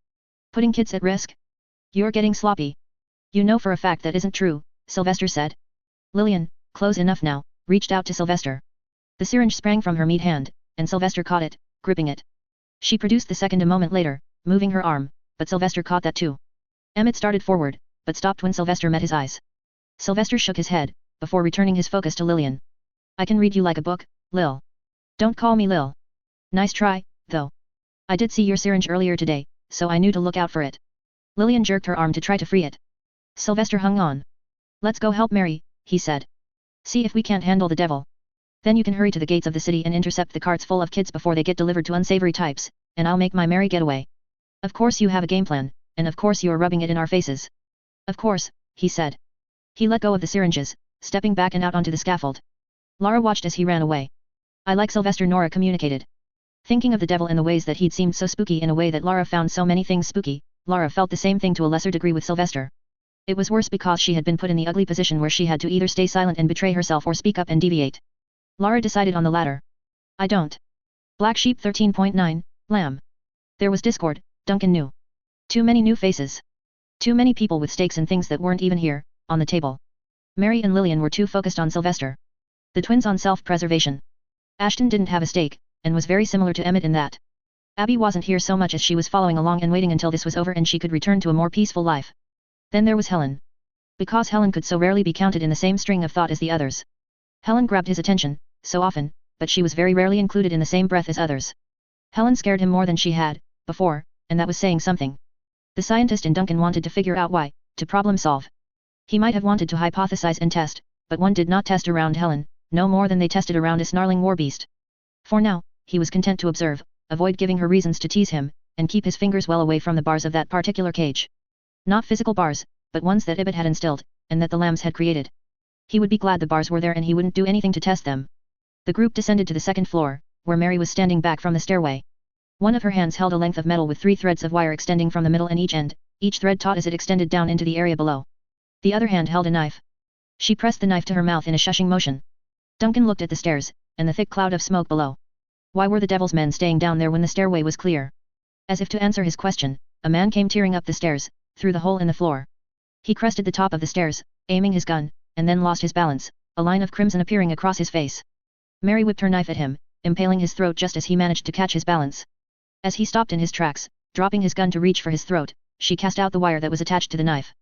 Putting kids at risk? You're getting sloppy." "You know for a fact that isn't true," Sylvester said. Lillian, close enough now, reached out to Sylvester. The syringe sprang from her meat hand, and Sylvester caught it, gripping it. She produced the second a moment later, moving her arm, but Sylvester caught that too. Emmett started forward, but stopped when Sylvester met his eyes. Sylvester shook his head, before returning his focus to Lillian. "I can read you like a book, Lil. Don't call me Lil. Nice try, though. I did see your syringe earlier today, so I knew to look out for it." Lillian jerked her arm to try to free it. Sylvester hung on. "Let's go help Mary," he said. "See if we can't handle the devil. Then you can hurry to the gates of the city and intercept the carts full of kids before they get delivered to unsavory types, and I'll make my merry getaway. Of course you have a game plan, and of course you're rubbing it in our faces." "Of course," he said. He let go of the syringes, stepping back and out onto the scaffold. Lara watched as he ran away. "I like Sylvester," Nora communicated. Thinking of the devil and the ways that he'd seemed so spooky in a way that Lara found so many things spooky, Lara felt the same thing to a lesser degree with Sylvester. It was worse because she had been put in the ugly position where she had to either stay silent and betray herself or speak up and deviate. Lara decided on the latter. I don't. Black Sheep 13.9, Lamb. There was discord, Duncan knew. Too many new faces. Too many people with stakes and things that weren't even here, on the table. Mary and Lillian were too focused on Sylvester. The twins on self-preservation. Ashton didn't have a stake, and was very similar to Emmett in that. Abby wasn't here so much as she was following along and waiting until this was over and she could return to a more peaceful life. Then there was Helen. Because Helen could so rarely be counted in the same string of thought as the others. Helen grabbed his attention, so often, but she was very rarely included in the same breath as others. Helen scared him more than she had, before, and that was saying something. The scientist in Duncan wanted to figure out why, to problem solve. He might have wanted to hypothesize and test, but one did not test around Helen, no more than they tested around a snarling warbeast. For now, he was content to observe, avoid giving her reasons to tease him, and keep his fingers well away from the bars of that particular cage. Not physical bars, but ones that Ibit had instilled, and that the lambs had created. He would be glad the bars were there and he wouldn't do anything to test them. The group descended to the second floor, where Mary was standing back from the stairway. One of her hands held a length of metal with 3 threads of wire extending from the middle and each thread taut as it extended down into the area below. The other hand held a knife. She pressed the knife to her mouth in a shushing motion. Duncan looked at the stairs, and the thick cloud of smoke below. Why were the devil's men staying down there when the stairway was clear? As if to answer his question, a man came tearing up the stairs, through the hole in the floor. He crested the top of the stairs, aiming his gun, and then lost his balance, a line of crimson appearing across his face. Mary whipped her knife at him, impaling his throat just as he managed to catch his balance. As he stopped in his tracks, dropping his gun to reach for his throat, she cast out the wire that was attached to the knife.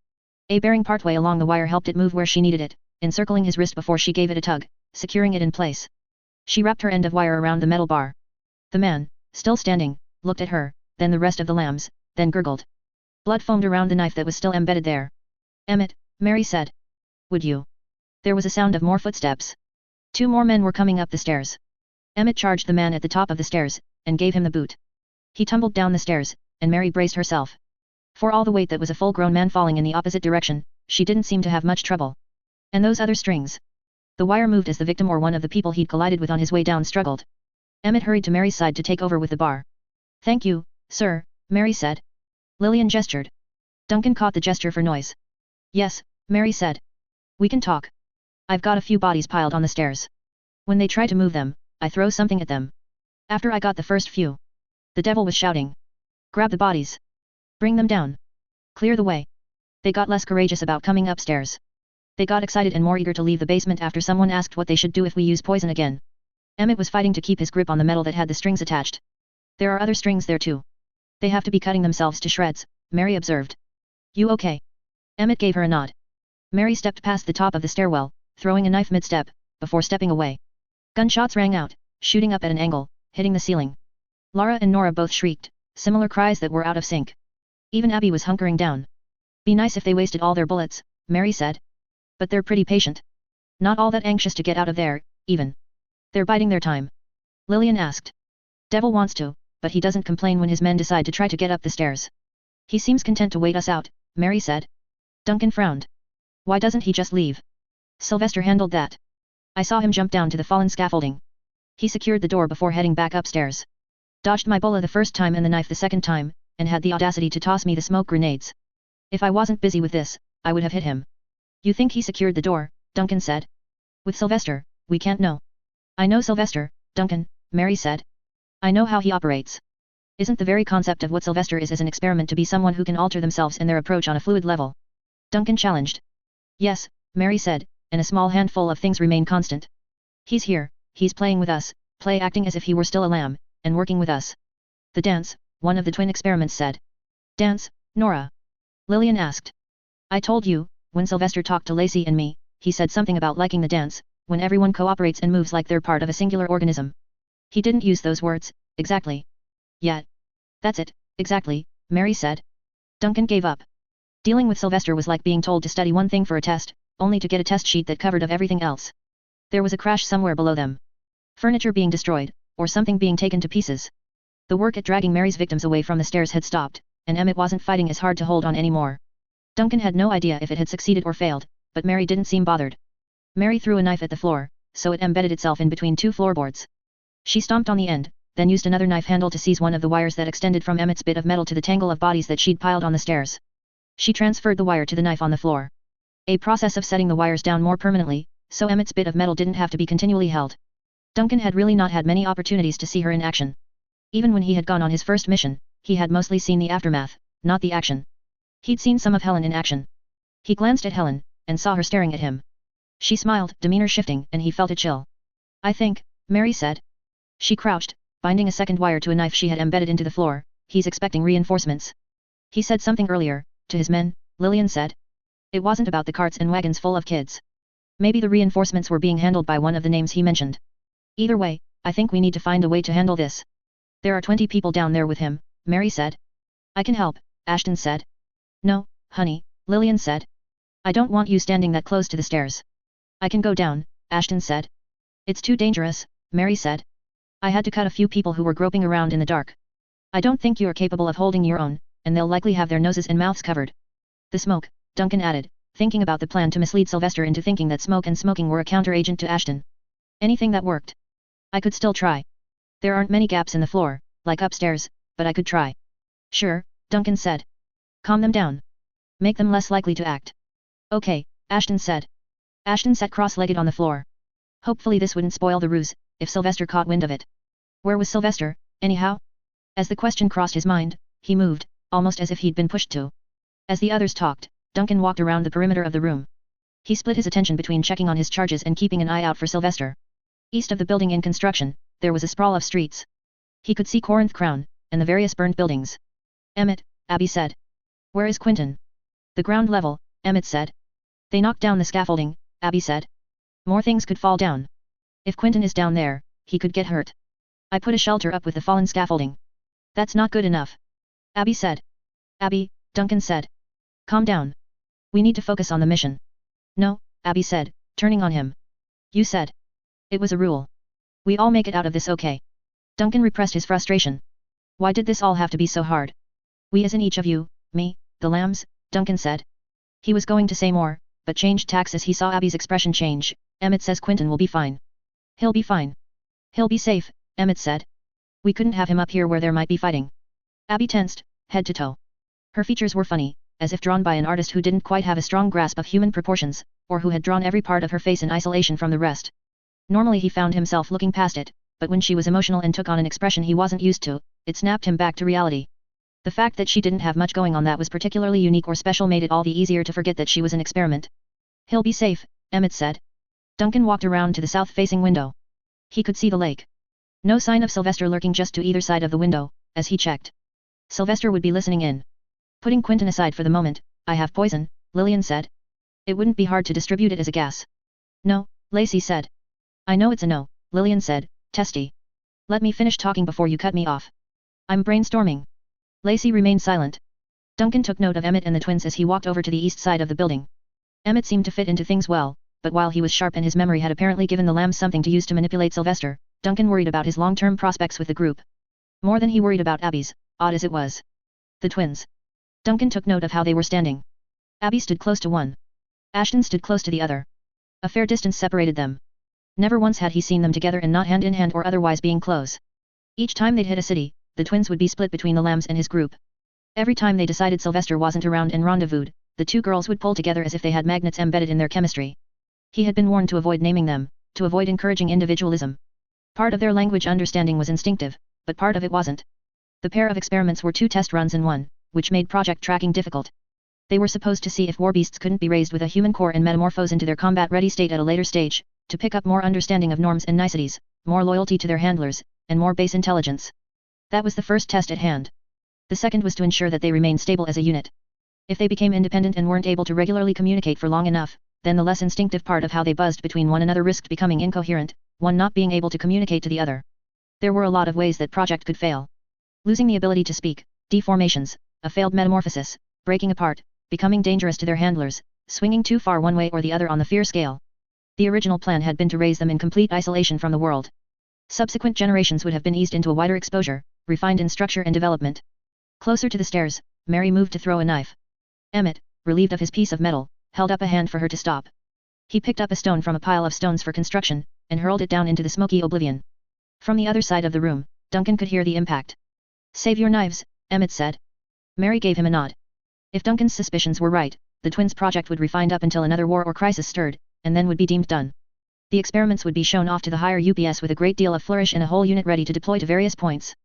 A bearing partway along the wire helped it move where she needed it, encircling his wrist before she gave it a tug, securing it in place. She wrapped her end of wire around the metal bar. The man, still standing, looked at her, then the rest of the lambs, then gurgled. Blood foamed around the knife that was still embedded there. Emmett, Mary said. Would you? There was a sound of more footsteps. 2 more men were coming up the stairs. Emmett charged the man at the top of the stairs, and gave him the boot. He tumbled down the stairs, and Mary braced herself. For all the weight that was a full-grown man falling in the opposite direction, she didn't seem to have much trouble. And those other strings? The wire moved as the victim or one of the people he'd collided with on his way down struggled. Emmett hurried to Mary's side to take over with the bar. Thank you, sir, Mary said. Lillian gestured. Duncan caught the gesture for noise. Yes, Mary said. We can talk. I've got a few bodies piled on the stairs. When they try to move them, I throw something at them. After I got the first few. The devil was shouting. Grab the bodies. Bring them down. Clear the way. They got less courageous about coming upstairs. They got excited and more eager to leave the basement after someone asked what they should do if we use poison again. Emmett was fighting to keep his grip on the metal that had the strings attached. There are other strings there too. They have to be cutting themselves to shreds, Mary observed. You okay? Emmett gave her a nod. Mary stepped past the top of the stairwell, throwing a knife mid-step, before stepping away. Gunshots rang out, shooting up at an angle, hitting the ceiling. Lara and Nora both shrieked, similar cries that were out of sync. Even Abby was hunkering down. Be nice if they wasted all their bullets, Mary said. But they're pretty patient. Not all that anxious to get out of there, even. They're biding their time. Lillian asked. Devil wants to, but he doesn't complain when his men decide to try to get up the stairs. He seems content to wait us out, Mary said. Duncan frowned. Why doesn't he just leave? Sylvester handled that. I saw him jump down to the fallen scaffolding. He secured the door before heading back upstairs. Dodged my bola the first time and the knife the second time, and had the audacity to toss me the smoke grenades. If I wasn't busy with this, I would have hit him. You think he secured the door, Duncan said. With Sylvester, we can't know. I know Sylvester, Duncan, Mary said. I know how he operates. Isn't the very concept of what Sylvester is as an experiment to be someone who can alter themselves and their approach on a fluid level? Duncan challenged. Yes, Mary said, and a small handful of things remain constant. He's here, he's playing with us, acting as if he were still a lamb, and working with us. The dance, one of the twin experiments said. Dance, Nora? Lillian asked. I told you, when Sylvester talked to Lacey and me, he said something about liking the dance, when everyone cooperates and moves like they're part of a singular organism. He didn't use those words, exactly. Yet. That's it, exactly, Mary said. Duncan gave up. Dealing with Sylvester was like being told to study one thing for a test, only to get a test sheet that covered of everything else. There was a crash somewhere below them. Furniture being destroyed, or something being taken to pieces. The work at dragging Mary's victims away from the stairs had stopped, and Emmett wasn't fighting as hard to hold on anymore. Duncan had no idea if it had succeeded or failed, but Mary didn't seem bothered. Mary threw a knife at the floor, so it embedded itself in between 2 floorboards. She stomped on the end, then used another knife handle to seize one of the wires that extended from Emmett's bit of metal to the tangle of bodies that she'd piled on the stairs. She transferred the wire to the knife on the floor. A process of setting the wires down more permanently, so Emmett's bit of metal didn't have to be continually held. Duncan had really not had many opportunities to see her in action. Even when he had gone on his first mission, he had mostly seen the aftermath, not the action. He'd seen some of Helen in action. He glanced at Helen, and saw her staring at him. She smiled, demeanor shifting, and he felt a chill. "I think," Mary said. She crouched, binding a second wire to a knife she had embedded into the floor. "He's expecting reinforcements." He said something earlier, to his men, Lillian said. It wasn't about the carts and wagons full of kids. Maybe the reinforcements were being handled by one of the names he mentioned. Either way, I think we need to find a way to handle this. There are 20 people down there with him, Mary said. I can help, Ashton said. No, honey, Lillian said. I don't want you standing that close to the stairs. I can go down, Ashton said. It's too dangerous, Mary said. I had to cut a few people who were groping around in the dark. I don't think you are capable of holding your own, and they'll likely have their noses and mouths covered. The smoke, Duncan added, thinking about the plan to mislead Sylvester into thinking that smoke and smoking were a counteragent to Ashton. Anything that worked. I could still try. There aren't many gaps in the floor, like upstairs, but I could try. Sure, Duncan said. Calm them down. Make them less likely to act. Okay, Ashton said. Ashton sat cross-legged on the floor. Hopefully this wouldn't spoil the ruse, if Sylvester caught wind of it. Where was Sylvester, anyhow? As the question crossed his mind, he moved, almost as if he'd been pushed to. As the others talked, Duncan walked around the perimeter of the room. He split his attention between checking on his charges and keeping an eye out for Sylvester. East of the building in construction, there was a sprawl of streets. He could see Corinth Crown, and the various burned buildings. Emmett, Abby said. Where is Quentin? The ground level, Emmett said. They knocked down the scaffolding, Abby said. More things could fall down. If Quentin is down there, he could get hurt. I put a shelter up with the fallen scaffolding. That's not good enough. Abby said. Abby, Duncan said. Calm down. We need to focus on the mission. No, Abby said, turning on him. You said. It was a rule. We all make it out of this okay. Duncan repressed his frustration. Why did this all have to be so hard? We as in each of you, me, the lambs, Duncan said. He was going to say more, but changed tacks as he saw Abby's expression change. Emmett says Quentin will be fine. He'll be fine. He'll be safe, Emmett said. We couldn't have him up here where there might be fighting. Abby tensed, head to toe. Her features were funny, as if drawn by an artist who didn't quite have a strong grasp of human proportions, or who had drawn every part of her face in isolation from the rest. Normally he found himself looking past it, but when she was emotional and took on an expression he wasn't used to, it snapped him back to reality. The fact that she didn't have much going on that was particularly unique or special made it all the easier to forget that she was an experiment. He'll be safe, Emmett said. Duncan walked around to the south-facing window. He could see the lake. No sign of Sylvester lurking just to either side of the window, as he checked. Sylvester would be listening in. Putting Quentin aside for the moment, I have poison, Lillian said. It wouldn't be hard to distribute it as a gas. No, Lacey said. I know it's a no, Lillian said, testy. Let me finish talking before you cut me off. I'm brainstorming. Lacey remained silent. Duncan took note of Emmett and the twins as he walked over to the east side of the building. Emmett seemed to fit into things well, but while he was sharp and his memory had apparently given the lambs something to use to manipulate Sylvester, Duncan worried about his long-term prospects with the group. More than he worried about Abby's, odd as it was. The twins. Duncan took note of how they were standing. Abby stood close to one. Ashton stood close to the other. A fair distance separated them. Never once had he seen them together and not hand in hand or otherwise being close. Each time they'd hit a city, the twins would be split between the lambs and his group. Every time they decided Sylvester wasn't around and rendezvoused, the two girls would pull together as if they had magnets embedded in their chemistry. He had been warned to avoid naming them, to avoid encouraging individualism. Part of their language understanding was instinctive, but part of it wasn't. The pair of experiments were 2 test runs in one, which made project tracking difficult. They were supposed to see if warbeasts couldn't be raised with a human core and metamorphose into their combat-ready state at a later stage, to pick up more understanding of norms and niceties, more loyalty to their handlers, and more base intelligence. That was the first test at hand. The second was to ensure that they remained stable as a unit. If they became independent and weren't able to regularly communicate for long enough, then the less instinctive part of how they buzzed between one another risked becoming incoherent, one not being able to communicate to the other. There were a lot of ways that project could fail. Losing the ability to speak, deformations, a failed metamorphosis, breaking apart, becoming dangerous to their handlers, swinging too far one way or the other on the fear scale. The original plan had been to raise them in complete isolation from the world. Subsequent generations would have been eased into a wider exposure, refined in structure and development. Closer to the stairs, Mary moved to throw a knife. Emmett, relieved of his piece of metal, held up a hand for her to stop. He picked up a stone from a pile of stones for construction, and hurled it down into the smoky oblivion. From the other side of the room, Duncan could hear the impact. Save your knives, Emmett said. Mary gave him a nod. If Duncan's suspicions were right, the twins' project would refined up until another war or crisis stirred, and then would be deemed done. The experiments would be shown off to the higher UPS with a great deal of flourish and a whole unit ready to deploy to various points.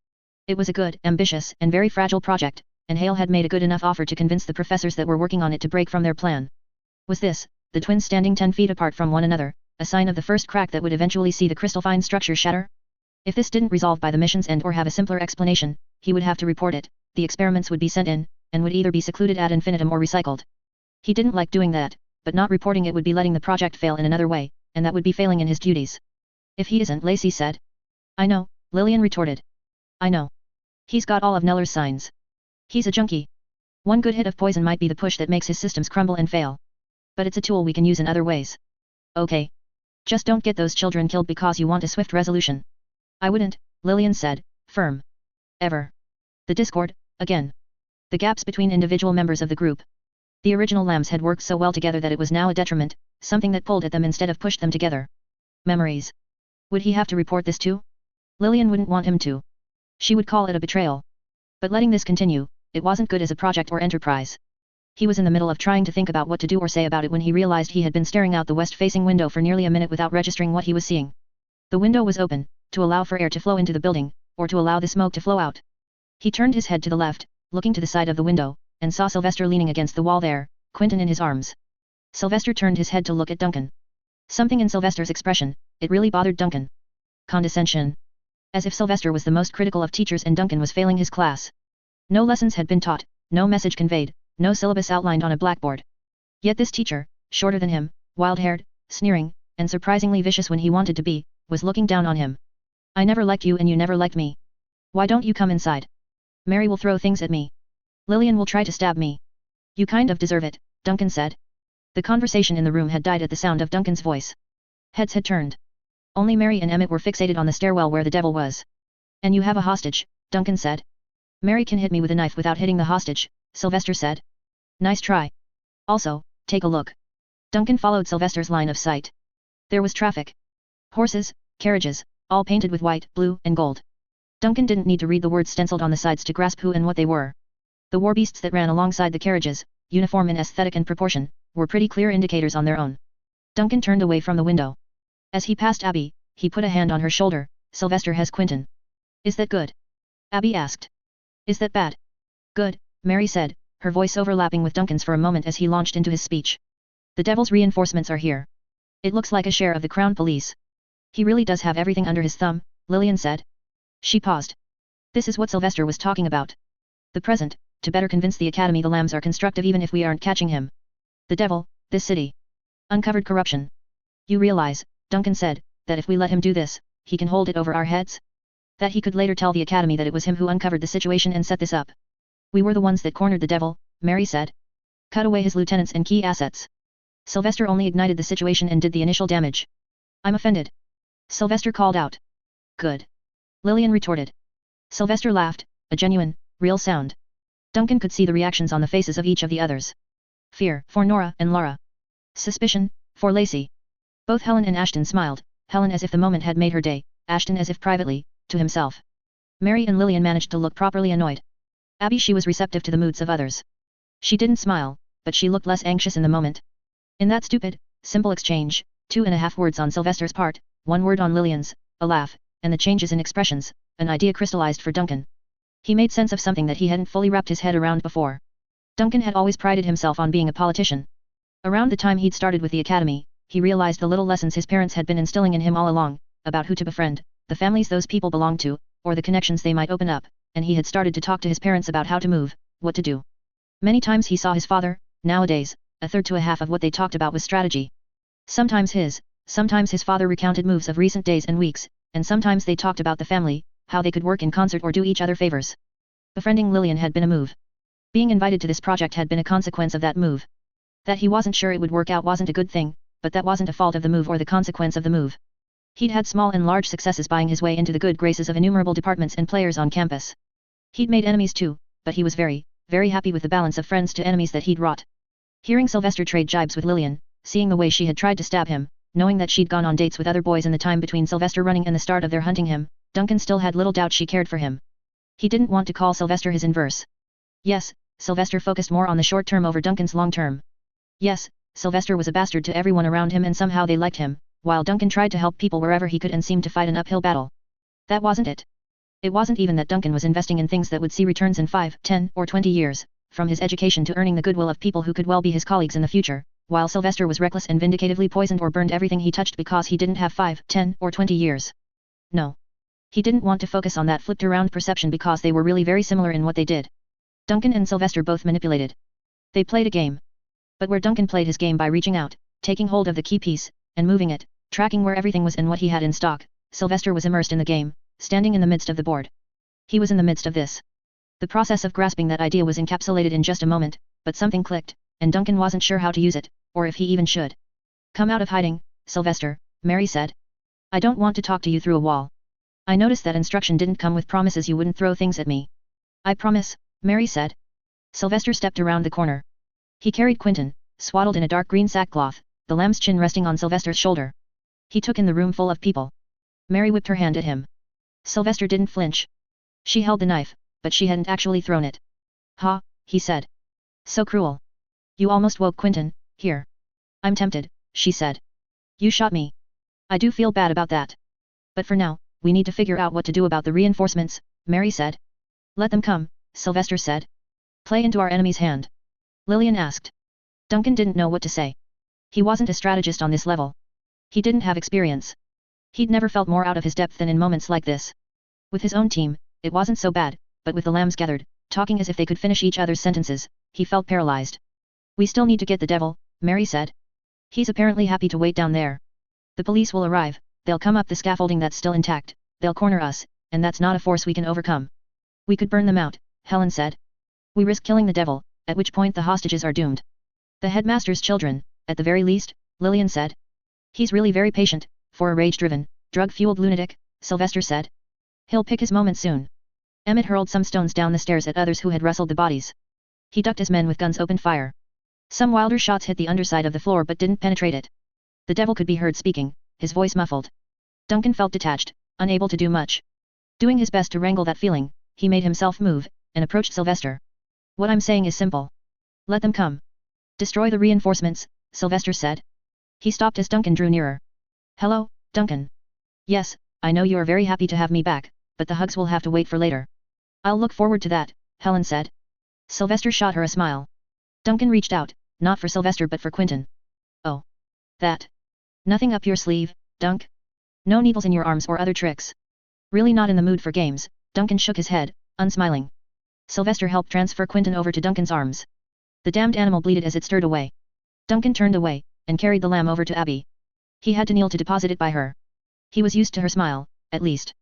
It was a good, ambitious, and very fragile project, and Hale had made a good enough offer to convince the professors that were working on it to break from their plan. Was this, the twins standing 10 feet apart from one another, a sign of the first crack that would eventually see the crystal-fine structure shatter? If this didn't resolve by the mission's end or have a simpler explanation, he would have to report it, the experiments would be sent in, and would either be secluded ad infinitum or recycled. He didn't like doing that, but not reporting it would be letting the project fail in another way, and that would be failing in his duties. If he isn't, Lacey said. I know, Lillian retorted. I know. He's got all of Neller's signs. He's a junkie. One good hit of poison might be the push that makes his systems crumble and fail. But it's a tool we can use in other ways. Okay. Just don't get those children killed because you want a swift resolution. I wouldn't, Lillian said, firm. Ever. The discord, again. The gaps between individual members of the group. The original lambs had worked so well together that it was now a detriment, something that pulled at them instead of pushed them together. Memories. Would he have to report this too? Lillian wouldn't want him to. She would call it a betrayal. But letting this continue, it wasn't good as a project or enterprise. He was in the middle of trying to think about what to do or say about it when he realized he had been staring out the west-facing window for nearly a minute without registering what he was seeing. The window was open, to allow for air to flow into the building, or to allow the smoke to flow out. He turned his head to the left, looking to the side of the window, and saw Sylvester leaning against the wall there, Quentin in his arms. Sylvester turned his head to look at Duncan. Something in Sylvester's expression, it really bothered Duncan. Condescension. As if Sylvester was the most critical of teachers and Duncan was failing his class. No lessons had been taught, no message conveyed, no syllabus outlined on a blackboard. Yet this teacher, shorter than him, wild-haired, sneering, and surprisingly vicious when he wanted to be, was looking down on him. I never liked you and you never liked me. Why don't you come inside? Mary will throw things at me. Lillian will try to stab me. You kind of deserve it, Duncan said. The conversation in the room had died at the sound of Duncan's voice. Heads had turned. Only Mary and Emmett were fixated on the stairwell where the devil was. And you have a hostage, Duncan said. Mary can hit me with a knife without hitting the hostage, Sylvester said. Nice try. Also, take a look. Duncan followed Sylvester's line of sight. There was traffic. Horses, carriages, all painted with white, blue, and gold. Duncan didn't need to read the words stenciled on the sides to grasp who and what they were. The war beasts that ran alongside the carriages, uniform in aesthetic and proportion, were pretty clear indicators on their own. Duncan turned away from the window. As he passed Abby, he put a hand on her shoulder. Sylvester has Quentin. Is that good? Abby asked. Is that bad? Good, Mary said, her voice overlapping with Duncan's for a moment as he launched into his speech. The devil's reinforcements are here. It looks like a share of the Crown Police. He really does have everything under his thumb, Lillian said. She paused. This is what Sylvester was talking about. The present, to better convince the Academy the lambs are constructive even if we aren't catching him. The devil, this city. Uncovered corruption. You realize, Duncan said, that if we let him do this, he can hold it over our heads? That he could later tell the Academy that it was him who uncovered the situation and set this up. We were the ones that cornered the devil, Mary said. Cut away his lieutenants and key assets. Sylvester only ignited the situation and did the initial damage. I'm offended. Sylvester called out. Good. Lillian retorted. Sylvester laughed, a genuine, real sound. Duncan could see the reactions on the faces of each of the others. Fear, for Nora and Laura. Suspicion, for Lacey. Both Helen and Ashton smiled, Helen as if the moment had made her day, Ashton as if privately, to himself. Mary and Lillian managed to look properly annoyed. Abby she was receptive to the moods of others. She didn't smile, but she looked less anxious in the moment. In that stupid, simple exchange, 2.5 words on Sylvester's part, 1 word on Lillian's, a laugh, and the changes in expressions, an idea crystallized for Duncan. He made sense of something that he hadn't fully wrapped his head around before. Duncan had always prided himself on being a politician. Around the time he'd started with the Academy, he realized the little lessons his parents had been instilling in him all along, about who to befriend, the families those people belonged to, or the connections they might open up, and he had started to talk to his parents about how to move, what to do. Many times he saw his father, nowadays, a third to a half of what they talked about was strategy. Sometimes his father recounted moves of recent days and weeks, and sometimes they talked about the family, how they could work in concert or do each other favors. Befriending Lillian had been a move. Being invited to this project had been a consequence of that move. That he wasn't sure it would work out wasn't a good thing, but that wasn't a fault of the move or the consequence of the move. He'd had small and large successes buying his way into the good graces of innumerable departments and players on campus. He'd made enemies too, but he was very, very happy with the balance of friends to enemies that he'd wrought. Hearing Sylvester trade jibes with Lillian, seeing the way she had tried to stab him, knowing that she'd gone on dates with other boys in the time between Sylvester running and the start of their hunting him, Duncan still had little doubt she cared for him. He didn't want to call Sylvester his inverse. Yes, Sylvester focused more on the short term over Duncan's long term. Yes, Sylvester was a bastard to everyone around him and somehow they liked him, while Duncan tried to help people wherever he could and seemed to fight an uphill battle. That wasn't it. It wasn't even that Duncan was investing in things that would see returns in 5, 10, or 20 years, from his education to earning the goodwill of people who could well be his colleagues in the future, while Sylvester was reckless and vindicatively poisoned or burned everything he touched because he didn't have 5, 10, or 20 years. No. He didn't want to focus on that flipped-around perception because they were really very similar in what they did. Duncan and Sylvester both manipulated. They played a game. But where Duncan played his game by reaching out, taking hold of the key piece, and moving it, tracking where everything was and what he had in stock, Sylvester was immersed in the game, standing in the midst of the board. He was in the midst of this. The process of grasping that idea was encapsulated in just a moment, but something clicked, and Duncan wasn't sure how to use it, or if he even should. Come out of hiding, Sylvester, Mary said. I don't want to talk to you through a wall. I noticed that instruction didn't come with promises you wouldn't throw things at me. I promise, Mary said. Sylvester stepped around the corner. He carried Quentin, swaddled in a dark green sackcloth, the lamb's chin resting on Sylvester's shoulder. He took in the room full of people. Mary whipped her hand at him. Sylvester didn't flinch. She held the knife, but she hadn't actually thrown it. Ha, he said. So cruel. You almost woke Quentin, here. I'm tempted, she said. You shot me. I do feel bad about that. But for now, we need to figure out what to do about the reinforcements, Mary said. Let them come, Sylvester said. Play into our enemy's hand. Lillian asked. Duncan didn't know what to say. He wasn't a strategist on this level. He didn't have experience. He'd never felt more out of his depth than in moments like this. With his own team, it wasn't so bad, but with the lambs gathered, talking as if they could finish each other's sentences, he felt paralyzed. We still need to get the devil, Mary said. He's apparently happy to wait down there. The police will arrive, they'll come up the scaffolding that's still intact, they'll corner us, and that's not a force we can overcome. We could burn them out, Helen said. We risk killing the devil, at which point the hostages are doomed. The headmaster's children, at the very least, Lillian said. He's really very patient, for a rage-driven, drug-fueled lunatic, Sylvester said. He'll pick his moment soon. Emmett hurled some stones down the stairs at others who had wrestled the bodies. He ducked as men with guns opened fire. Some wilder shots hit the underside of the floor but didn't penetrate it. The devil could be heard speaking, his voice muffled. Duncan felt detached, unable to do much. Doing his best to wrangle that feeling, he made himself move, and approached Sylvester. What I'm saying is simple. Let them come. Destroy the reinforcements, Sylvester said. He stopped as Duncan drew nearer. Hello, Duncan. Yes, I know you are very happy to have me back, but the hugs will have to wait for later. I'll look forward to that, Helen said. Sylvester shot her a smile. Duncan reached out, not for Sylvester but for Quentin. Oh. That. Nothing up your sleeve, Dunk? No needles in your arms or other tricks? Really not in the mood for games, Duncan shook his head, unsmiling. Sylvester helped transfer Quentin over to Duncan's arms. The damned animal bleated as it stirred away. Duncan turned away, and carried the lamb over to Abby. He had to kneel to deposit it by her. He was used to her smile, at least.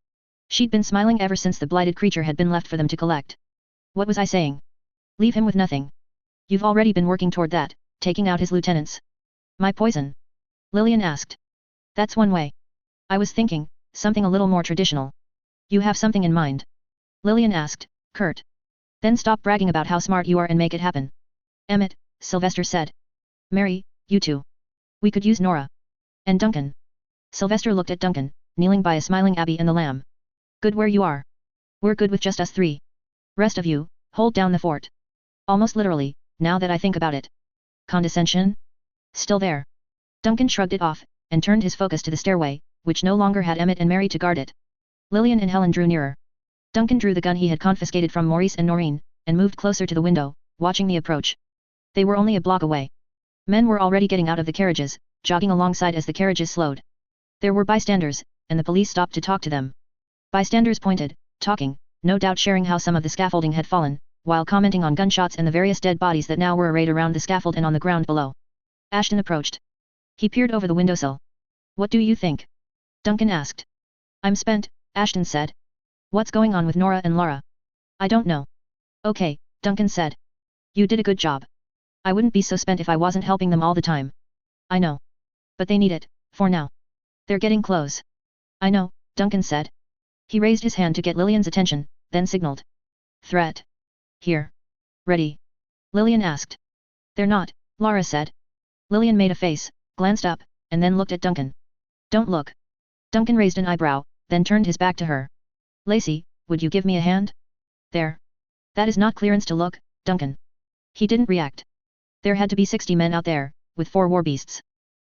She'd been smiling ever since the blighted creature had been left for them to collect. What was I saying? Leave him with nothing. You've already been working toward that, taking out his lieutenants. My poison? Lillian asked. That's one way. I was thinking, something a little more traditional. You have something in mind? Lillian asked, curt. Then stop bragging about how smart you are and make it happen. Emmett, Sylvester said. Mary, you too. We could use Nora. And Duncan. Sylvester looked at Duncan, kneeling by a smiling Abby and the lamb. Good where you are. We're good with just us three. Rest of you, hold down the fort. Almost literally, now that I think about it. Condescension? Still there. Duncan shrugged it off, and turned his focus to the stairway, which no longer had Emmett and Mary to guard it. Lillian and Helen drew nearer. Duncan drew the gun he had confiscated from Maurice and Noreen, and moved closer to the window, watching the approach. They were only a block away. Men were already getting out of the carriages, jogging alongside as the carriages slowed. There were bystanders, and the police stopped to talk to them. Bystanders pointed, talking, no doubt sharing how some of the scaffolding had fallen, while commenting on gunshots and the various dead bodies that now were arrayed around the scaffold and on the ground below. Ashton approached. He peered over the windowsill. What do you think? Duncan asked. I'm spent, Ashton said. What's going on with Nora and Lara? I don't know. Okay, Duncan said. You did a good job. I wouldn't be so spent if I wasn't helping them all the time. I know. But they need it, for now. They're getting close. I know, Duncan said. He raised his hand to get Lillian's attention, then signaled. Threat. Here. Ready. Lillian asked. They're not, Lara said. Lillian made a face, glanced up, and then looked at Duncan. Don't look. Duncan raised an eyebrow, then turned his back to her. Lacey, would you give me a hand? There. That is not clearance to look, Duncan. He didn't react. There had to be 60 men out there, with 4 war beasts.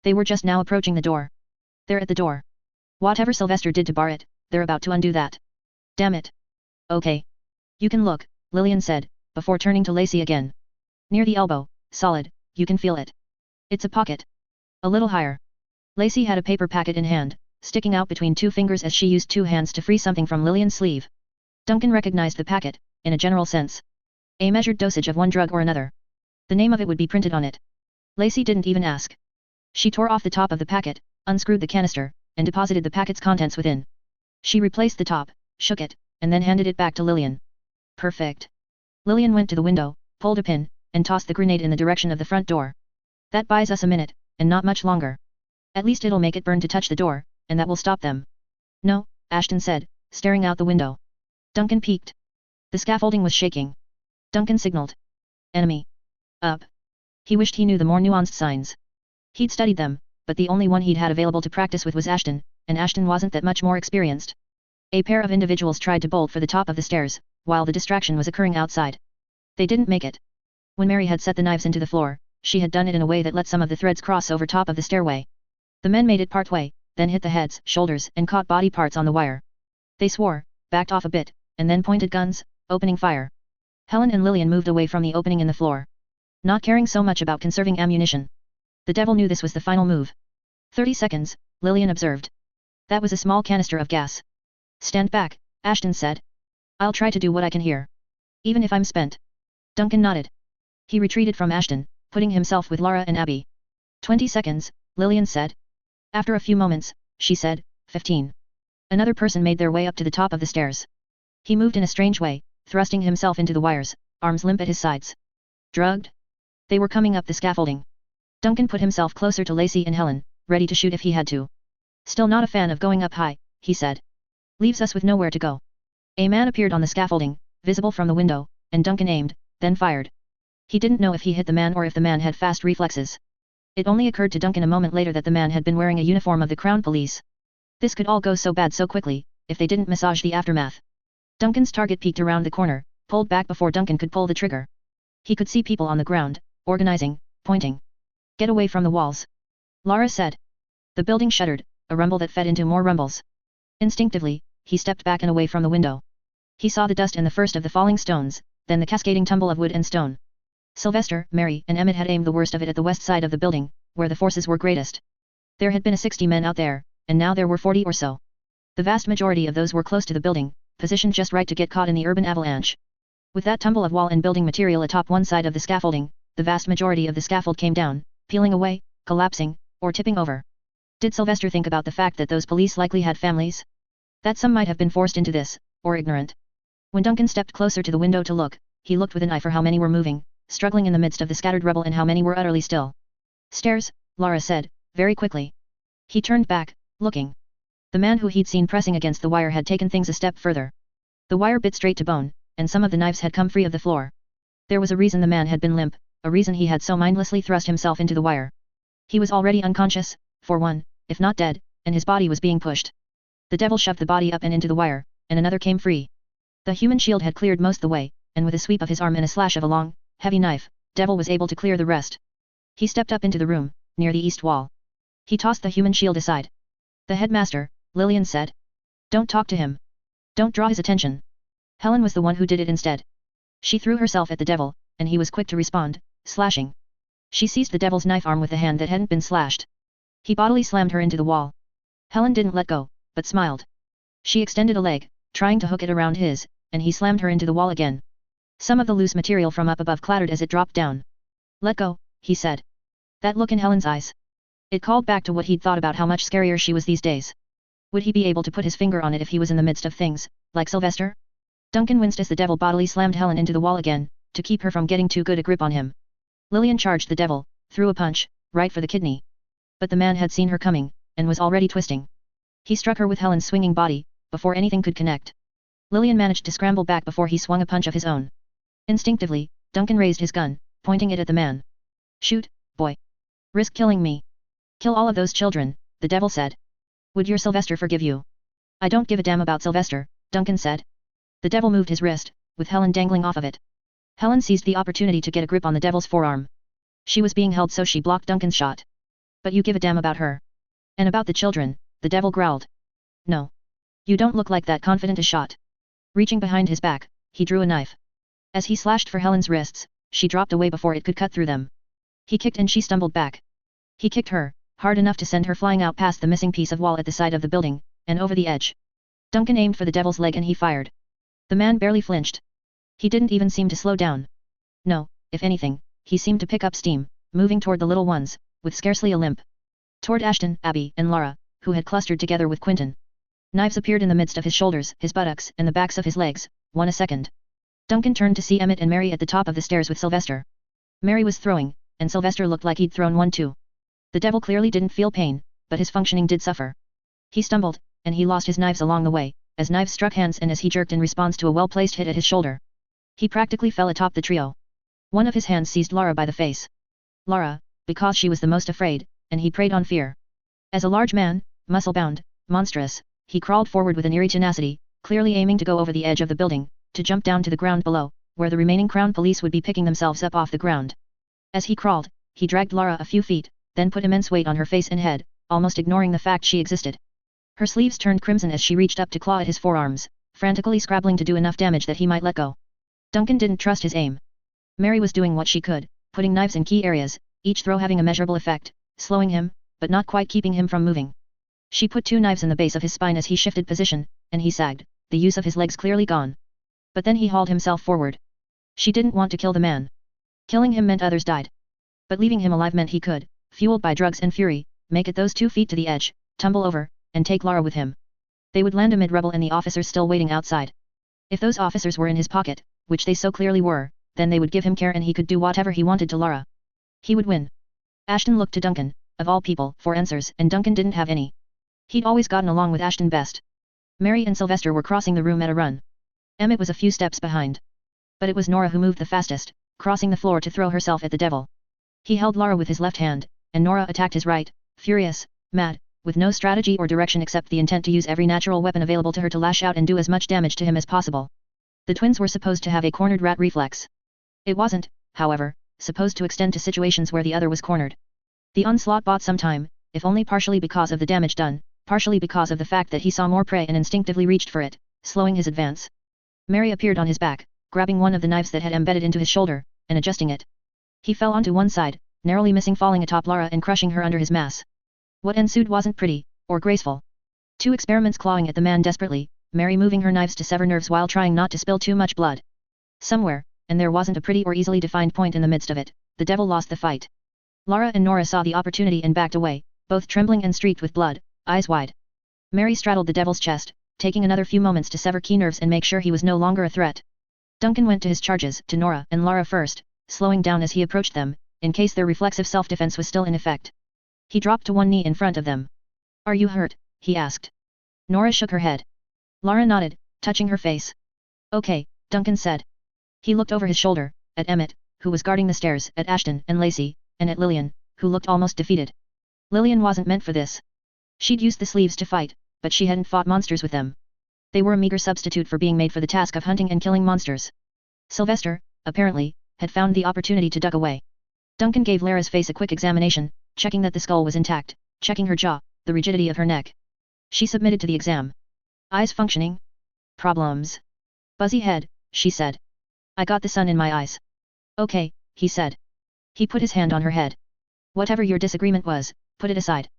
They were just now approaching the door. They're at the door. Whatever Sylvester did to bar it, they're about to undo that. Damn it. Okay. You can look, Lillian said, before turning to Lacey again. Near the elbow, solid, you can feel it. It's a pocket. A little higher. Lacey had a paper packet in hand, sticking out between 2 fingers as she used 2 hands to free something from Lillian's sleeve. Duncan recognized the packet, in a general sense. A measured dosage of one drug or another. The name of it would be printed on it. Lacey didn't even ask. She tore off the top of the packet, unscrewed the canister, and deposited the packet's contents within. She replaced the top, shook it, and then handed it back to Lillian. Perfect. Lillian went to the window, pulled a pin, and tossed the grenade in the direction of the front door. That buys us a minute, and not much longer. At least it'll make it burn to touch the door, and that will stop them. No, Ashton said, staring out the window. Duncan peeked. The scaffolding was shaking. Duncan signaled. Enemy. Up. He wished he knew the more nuanced signs. He'd studied them, but the only one he'd had available to practice with was Ashton, and Ashton wasn't that much more experienced. A pair of individuals tried to bolt for the top of the stairs, while the distraction was occurring outside. They didn't make it. When Mary had set the knives into the floor, she had done it in a way that let some of the threads cross over top of the stairway. The men made it partway, then hit the heads, shoulders, and caught body parts on the wire. They swore, backed off a bit, and then pointed guns, opening fire. Helen and Lillian moved away from the opening in the floor. Not caring so much about conserving ammunition. The devil knew this was the final move. 30 seconds, Lillian observed. That was a small canister of gas. Stand back, Ashton said. I'll try to do what I can here. Even if I'm spent. Duncan nodded. He retreated from Ashton, putting himself with Lara and Abby. 20 seconds, Lillian said. After a few moments, she said, 15. Another person made their way up to the top of the stairs. He moved in a strange way, thrusting himself into the wires, arms limp at his sides. Drugged? They were coming up the scaffolding. Duncan put himself closer to Lacey and Helen, ready to shoot if he had to. Still not a fan of going up high, he said. Leaves us with nowhere to go. A man appeared on the scaffolding, visible from the window, and Duncan aimed, then fired. He didn't know if he hit the man or if the man had fast reflexes. It only occurred to Duncan a moment later that the man had been wearing a uniform of the Crown Police. This could all go so bad so quickly, if they didn't massage the aftermath. Duncan's target peeked around the corner, pulled back before Duncan could pull the trigger. He could see people on the ground, organizing, pointing. Get away from the walls. Lara said. The building shuddered, a rumble that fed into more rumbles. Instinctively, he stepped back and away from the window. He saw the dust and the first of the falling stones, then the cascading tumble of wood and stone. Sylvester, Mary, and Emmett had aimed the worst of it at the west side of the building, where the forces were greatest. There had been 60 men out there, and now there were 40 or so. The vast majority of those were close to the building, positioned just right to get caught in the urban avalanche. With that tumble of wall and building material atop one side of the scaffolding, the vast majority of the scaffold came down, peeling away, collapsing, or tipping over. Did Sylvester think about the fact that those police likely had families? That some might have been forced into this, or ignorant. When Duncan stepped closer to the window to look, he looked with an eye for how many were moving, struggling in the midst of the scattered rubble and how many were utterly still. Stairs, Lara said, very quickly. He turned back, looking. The man who he'd seen pressing against the wire had taken things a step further. The wire bit straight to bone, and some of the knives had come free of the floor. There was a reason the man had been limp, a reason he had so mindlessly thrust himself into the wire. He was already unconscious, for one, if not dead, and his body was being pushed. The devil shoved the body up and into the wire, and another came free. The human shield had cleared most the way, and with a sweep of his arm and a slash of a long, heavy knife, Devil was able to clear the rest. He stepped up into the room, near the east wall. He tossed the human shield aside. The headmaster, Lillian said. Don't talk to him. Don't draw his attention. Helen was the one who did it instead. She threw herself at the devil, and he was quick to respond, slashing. She seized the devil's knife arm with the hand that hadn't been slashed. He bodily slammed her into the wall. Helen didn't let go, but smiled. She extended a leg, trying to hook it around his, and he slammed her into the wall again. Some of the loose material from up above clattered as it dropped down. Let go, he said. That look in Helen's eyes. It called back to what he'd thought about how much scarier she was these days. Would he be able to put his finger on it if he was in the midst of things, like Sylvester? Duncan winced as the devil bodily slammed Helen into the wall again, to keep her from getting too good a grip on him. Lillian charged the devil, threw a punch, right for the kidney. But the man had seen her coming, and was already twisting. He struck her with Helen's swinging body, before anything could connect. Lillian managed to scramble back before he swung a punch of his own. Instinctively, Duncan raised his gun, pointing it at the man. Shoot, boy. Risk killing me. Kill all of those children, the devil said. Would your Sylvester forgive you? I don't give a damn about Sylvester, Duncan said. The devil moved his wrist, with Helen dangling off of it. Helen seized the opportunity to get a grip on the devil's forearm. She was being held so she blocked Duncan's shot. But you give a damn about her. And about the children, the devil growled. No. You don't look like that confident a shot. Reaching behind his back, he drew a knife. As he slashed for Helen's wrists, she dropped away before it could cut through them. He kicked and she stumbled back. He kicked her, hard enough to send her flying out past the missing piece of wall at the side of the building, and over the edge. Duncan aimed for the devil's leg and he fired. The man barely flinched. He didn't even seem to slow down. No, if anything, he seemed to pick up steam, moving toward the little ones, with scarcely a limp. Toward Ashton, Abby, and Laura, who had clustered together with Quentin. Knives appeared in the midst of his shoulders, his buttocks, and the backs of his legs. 1 second. Duncan turned to see Emmett and Mary at the top of the stairs with Sylvester. Mary was throwing, and Sylvester looked like he'd thrown one too. The devil clearly didn't feel pain, but his functioning did suffer. He stumbled, and he lost his knives along the way, as knives struck hands and as he jerked in response to a well-placed hit at his shoulder. He practically fell atop the trio. One of his hands seized Laura by the face. Laura, because she was the most afraid, and he preyed on fear. As a large man, muscle-bound, monstrous, he crawled forward with an eerie tenacity, clearly aiming to go over the edge of the building, to jump down to the ground below, where the remaining Crown Police would be picking themselves up off the ground. As he crawled, he dragged Laura a few feet, then put immense weight on her face and head, almost ignoring the fact she existed. Her sleeves turned crimson as she reached up to claw at his forearms, frantically scrabbling to do enough damage that he might let go. Duncan didn't trust his aim. Mary was doing what she could, putting knives in key areas, each throw having a measurable effect, slowing him, but not quite keeping him from moving. She put 2 knives in the base of his spine as he shifted position, and he sagged, the use of his legs clearly gone. But then he hauled himself forward. She didn't want to kill the man. Killing him meant others died. But leaving him alive meant he could, fueled by drugs and fury, make it those 2 feet to the edge, tumble over, and take Laura with him. They would land amid rubble and the officers still waiting outside. If those officers were in his pocket, which they so clearly were, then they would give him care and he could do whatever he wanted to Laura. He would win. Ashton looked to Duncan, of all people, for answers, and Duncan didn't have any. He'd always gotten along with Ashton best. Mary and Sylvester were crossing the room at a run. Emmett was a few steps behind. But it was Nora who moved the fastest, crossing the floor to throw herself at the devil. He held Laura with his left hand, and Nora attacked his right, furious, mad, with no strategy or direction except the intent to use every natural weapon available to her to lash out and do as much damage to him as possible. The twins were supposed to have a cornered rat reflex. It wasn't, however, supposed to extend to situations where the other was cornered. The onslaught bought some time, if only partially because of the damage done, partially because of the fact that he saw more prey and instinctively reached for it, slowing his advance. Mary appeared on his back, grabbing one of the knives that had embedded into his shoulder, and adjusting it. He fell onto one side, narrowly missing falling atop Laura and crushing her under his mass. What ensued wasn't pretty, or graceful. 2 experiments clawing at the man desperately, Mary moving her knives to sever nerves while trying not to spill too much blood. Somewhere, and there wasn't a pretty or easily defined point in the midst of it, the devil lost the fight. Laura and Nora saw the opportunity and backed away, both trembling and streaked with blood, eyes wide. Mary straddled the devil's chest, taking another few moments to sever key nerves and make sure he was no longer a threat. Duncan went to his charges, to Nora and Laura first, slowing down as he approached them, in case their reflexive self-defense was still in effect. He dropped to one knee in front of them. "Are you hurt?" he asked. Nora shook her head. Laura nodded, touching her face. "Okay," Duncan said. He looked over his shoulder, at Emmett, who was guarding the stairs, at Ashton and Lacey, and at Lillian, who looked almost defeated. Lillian wasn't meant for this. She'd used the sleeves to fight, but she hadn't fought monsters with them. They were a meager substitute for being made for the task of hunting and killing monsters. Sylvester, apparently, had found the opportunity to duck away. Duncan gave Lara's face a quick examination, checking that the skull was intact, checking her jaw, the rigidity of her neck. She submitted to the exam. "Eyes functioning? Problems? Buzzy head," she said. "I got the sun in my eyes." "Okay," he said. He put his hand on her head. "Whatever your disagreement was, put it aside.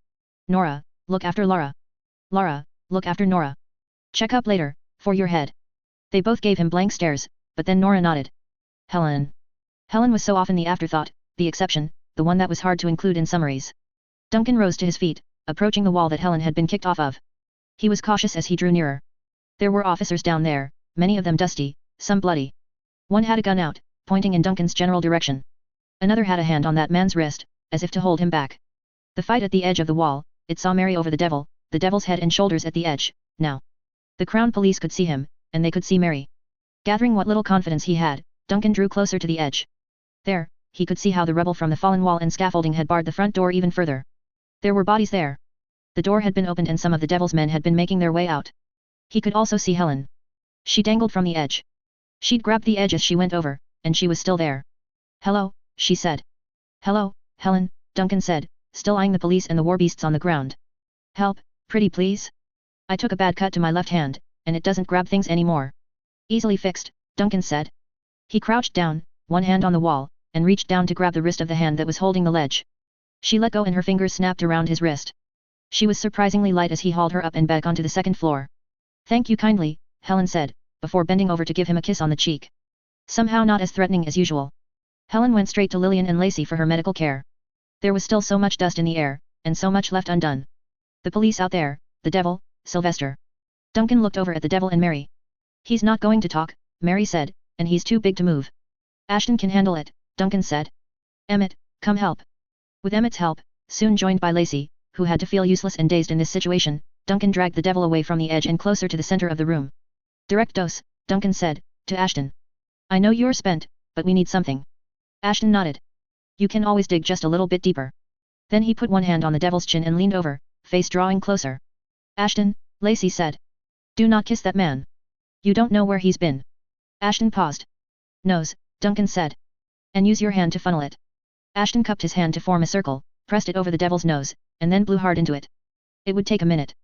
Nora, look after Laura. Laura, look after Nora. Check up later, for your head." They both gave him blank stares, but then Nora nodded. Helen. Helen was so often the afterthought, the exception, the one that was hard to include in summaries. Duncan rose to his feet, approaching the wall that Helen had been kicked off of. He was cautious as he drew nearer. There were officers down there, many of them dusty, some bloody. One had a gun out, pointing in Duncan's general direction. Another had a hand on that man's wrist, as if to hold him back. The fight at the edge of the wall, it saw Mary over the devil's head and shoulders at the edge, now. The Crown Police could see him, and they could see Mary. Gathering what little confidence he had, Duncan drew closer to the edge. There, he could see how the rubble from the fallen wall and scaffolding had barred the front door even further. There were bodies there. The door had been opened and some of the devil's men had been making their way out. He could also see Helen. She dangled from the edge. She'd grabbed the edge as she went over, and she was still there. Hello, she said. Hello, Helen, Duncan said, still eyeing the police and the war beasts on the ground. Help, pretty please? I took a bad cut to my left hand, and it doesn't grab things anymore. Easily fixed, Duncan said. He crouched down, one hand on the wall, and reached down to grab the wrist of the hand that was holding the ledge. She let go and her fingers snapped around his wrist. She was surprisingly light as he hauled her up and back onto the second floor. Thank you kindly, Helen said, before bending over to give him a kiss on the cheek. Somehow not as threatening as usual. Helen went straight to Lillian and Lacey for her medical care. There was still so much dust in the air, and so much left undone. The police out there, the devil, Sylvester. Duncan looked over at the devil and Mary. He's not going to talk, Mary said, and he's too big to move. Ashton can handle it, Duncan said. Emmett, come help. With Emmett's help, soon joined by Lacey, who had to feel useless and dazed in this situation, Duncan dragged the devil away from the edge and closer to the center of the room. Direct dose, Duncan said, to Ashton. I know you're spent, but we need something. Ashton nodded. You can always dig just a little bit deeper. Then he put one hand on the devil's chin and leaned over, face drawing closer. Ashton, Lacey said. Do not kiss that man. You don't know where he's been. Ashton paused. Nose, Duncan said. And use your hand to funnel it. Ashton cupped his hand to form a circle, pressed it over the devil's nose, and then blew hard into it. It would take a minute.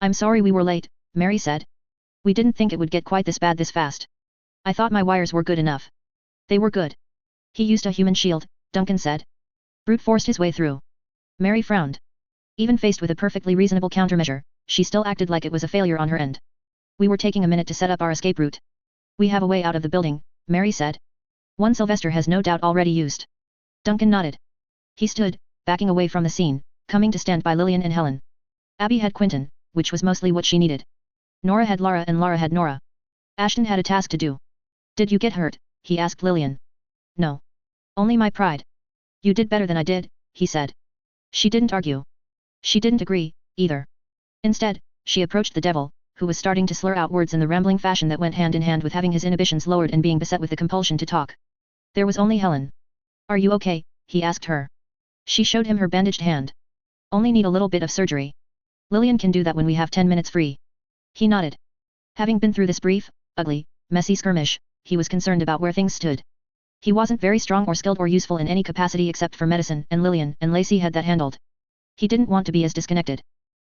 I'm sorry we were late, Mary said. We didn't think it would get quite this bad this fast. I thought my wires were good enough. They were good. He used a human shield, Duncan said. Brute forced his way through. Mary frowned. Even faced with a perfectly reasonable countermeasure, she still acted like it was a failure on her end. We were taking a minute to set up our escape route. We have a way out of the building, Mary said. One Sylvester has no doubt already used. Duncan nodded. He stood, backing away from the scene, coming to stand by Lillian and Helen. Abby had Quentin, which was mostly what she needed. Nora had Lara and Lara had Nora. Ashton had a task to do. Did you get hurt? He asked Lillian. No. Only my pride. You did better than I did, he said. She didn't argue. She didn't agree, either. Instead, she approached the devil, who was starting to slur out words in the rambling fashion that went hand in hand with having his inhibitions lowered and being beset with the compulsion to talk. There was only Helen. Are you okay? He asked her. She showed him her bandaged hand. Only need a little bit of surgery. Lillian can do that when we have 10 minutes free. He nodded. Having been through this brief, ugly, messy skirmish, he was concerned about where things stood. He wasn't very strong or skilled or useful in any capacity except for medicine, and Lillian and Lacey had that handled. He didn't want to be as disconnected.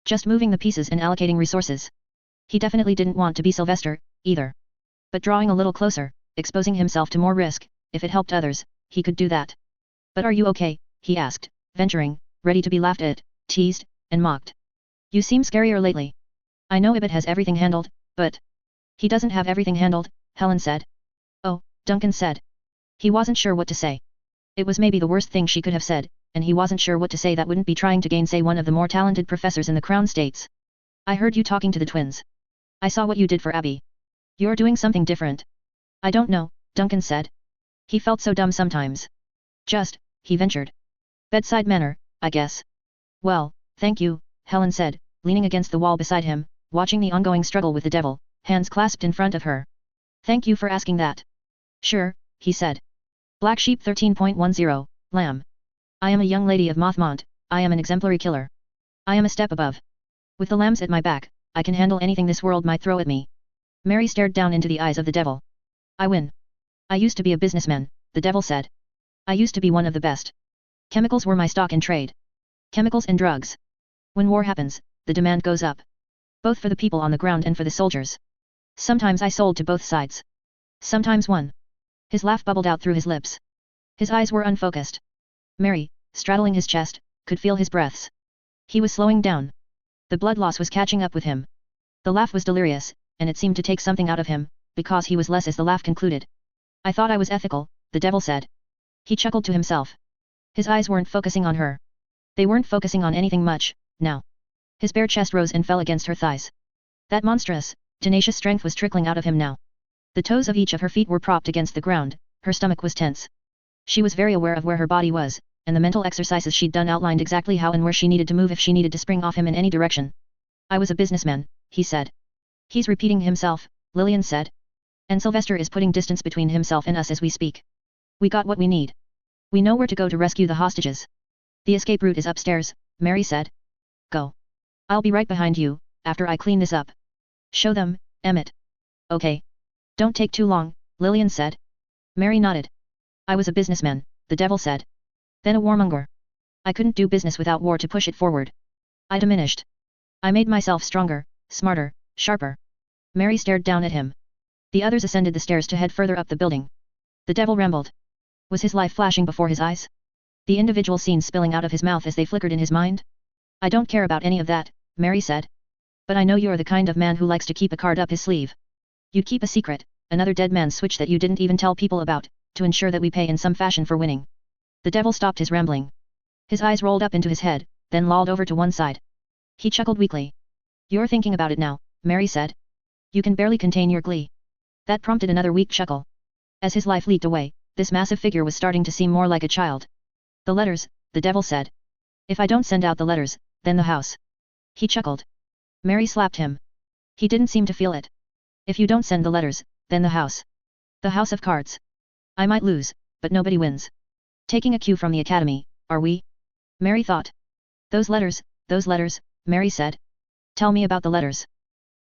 Just moving the pieces and allocating resources. He definitely didn't want to be Sylvester, either. But drawing a little closer, exposing himself to more risk, if it helped others, he could do that. But are you okay? He asked, venturing, ready to be laughed at, teased, and mocked. You seem scarier lately. I know Ibbot has everything handled, but... He doesn't have everything handled, Helen said. Oh, Duncan said. He wasn't sure what to say. It was maybe the worst thing she could have said, and he wasn't sure what to say that wouldn't be trying to gainsay one of the more talented professors in the Crown States. I heard you talking to the twins. I saw what you did for Abby. You're doing something different. I don't know, Duncan said. He felt so dumb sometimes. Just, he ventured. Bedside manner, I guess. Well, thank you, Helen said, leaning against the wall beside him, watching the ongoing struggle with the devil, hands clasped in front of her. Thank you for asking that. Sure, he said. Black Sheep 13.10, Lamb. I am a young lady of Mothmont, I am an exemplary killer. I am a step above. With the lambs at my back, I can handle anything this world might throw at me. Mary stared down into the eyes of the devil. I win. I used to be a businessman, the devil said. I used to be one of the best. Chemicals were my stock in trade. Chemicals and drugs. When war happens, the demand goes up. Both for the people on the ground and for the soldiers. Sometimes I sold to both sides. Sometimes one. His laugh bubbled out through his lips. His eyes were unfocused. Mary, straddling his chest, could feel his breaths. He was slowing down. The blood loss was catching up with him. The laugh was delirious, and it seemed to take something out of him, because he was less as the laugh concluded. I thought I was ethical, the devil said. He chuckled to himself. His eyes weren't focusing on her. They weren't focusing on anything much, now. His bare chest rose and fell against her thighs. That monstrous, tenacious strength was trickling out of him now. The toes of each of her feet were propped against the ground, her stomach was tense. She was very aware of where her body was, and the mental exercises she'd done outlined exactly how and where she needed to move if she needed to spring off him in any direction. I was a businessman, he said. He's repeating himself, Lillian said. And Sylvester is putting distance between himself and us as we speak. We got what we need. We know where to go to rescue the hostages. The escape route is upstairs, Mary said. Go. I'll be right behind you, after I clean this up. Show them, Emmett. Okay. Don't take too long, Lillian said. Mary nodded. I was a businessman, the devil said. Then a warmonger. I couldn't do business without war to push it forward. I diminished. I made myself stronger, smarter, sharper. Mary stared down at him. The others ascended the stairs to head further up the building. The devil rambled. Was his life flashing before his eyes? The individual scenes spilling out of his mouth as they flickered in his mind? I don't care about any of that, Mary said. But I know you're the kind of man who likes to keep a card up his sleeve. You'd keep a secret, another dead man's switch that you didn't even tell people about, to ensure that we pay in some fashion for winning. The devil stopped his rambling. His eyes rolled up into his head, then lolled over to one side. He chuckled weakly. You're thinking about it now, Mary said. You can barely contain your glee. That prompted another weak chuckle. As his life leaked away, this massive figure was starting to seem more like a child. The letters, the devil said. If I don't send out the letters, then the house. He chuckled. Mary slapped him. He didn't seem to feel it. If you don't send the letters, then the house. The house of cards. I might lose, but nobody wins. Taking a cue from the academy, are we? Mary thought. Those letters, Mary said. Tell me about the letters.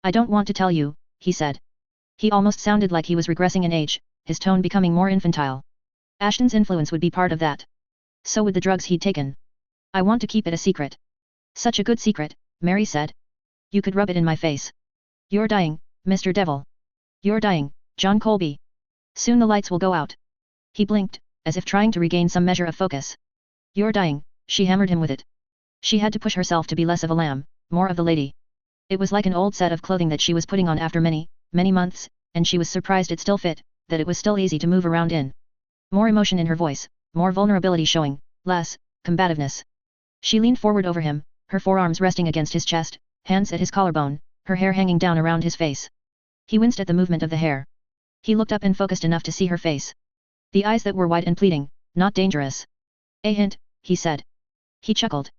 I don't want to tell you, he said. He almost sounded like he was regressing in age, his tone becoming more infantile. Ashton's influence would be part of that. So would the drugs he'd taken. I want to keep it a secret. Such a good secret, Mary said. You could rub it in my face. You're dying, Mr. Devil. You're dying, John Colby. Soon the lights will go out. He blinked, as if trying to regain some measure of focus. You're dying, she hammered him with it. She had to push herself to be less of a lamb, more of the lady. It was like an old set of clothing that she was putting on after many, many months, and she was surprised it still fit, that it was still easy to move around in. More emotion in her voice, more vulnerability showing, less combativeness. She leaned forward over him, her forearms resting against his chest, hands at his collarbone, her hair hanging down around his face. He winced at the movement of the hair. He looked up and focused enough to see her face. The eyes that were wide and pleading, not dangerous. A hint, he said. He chuckled.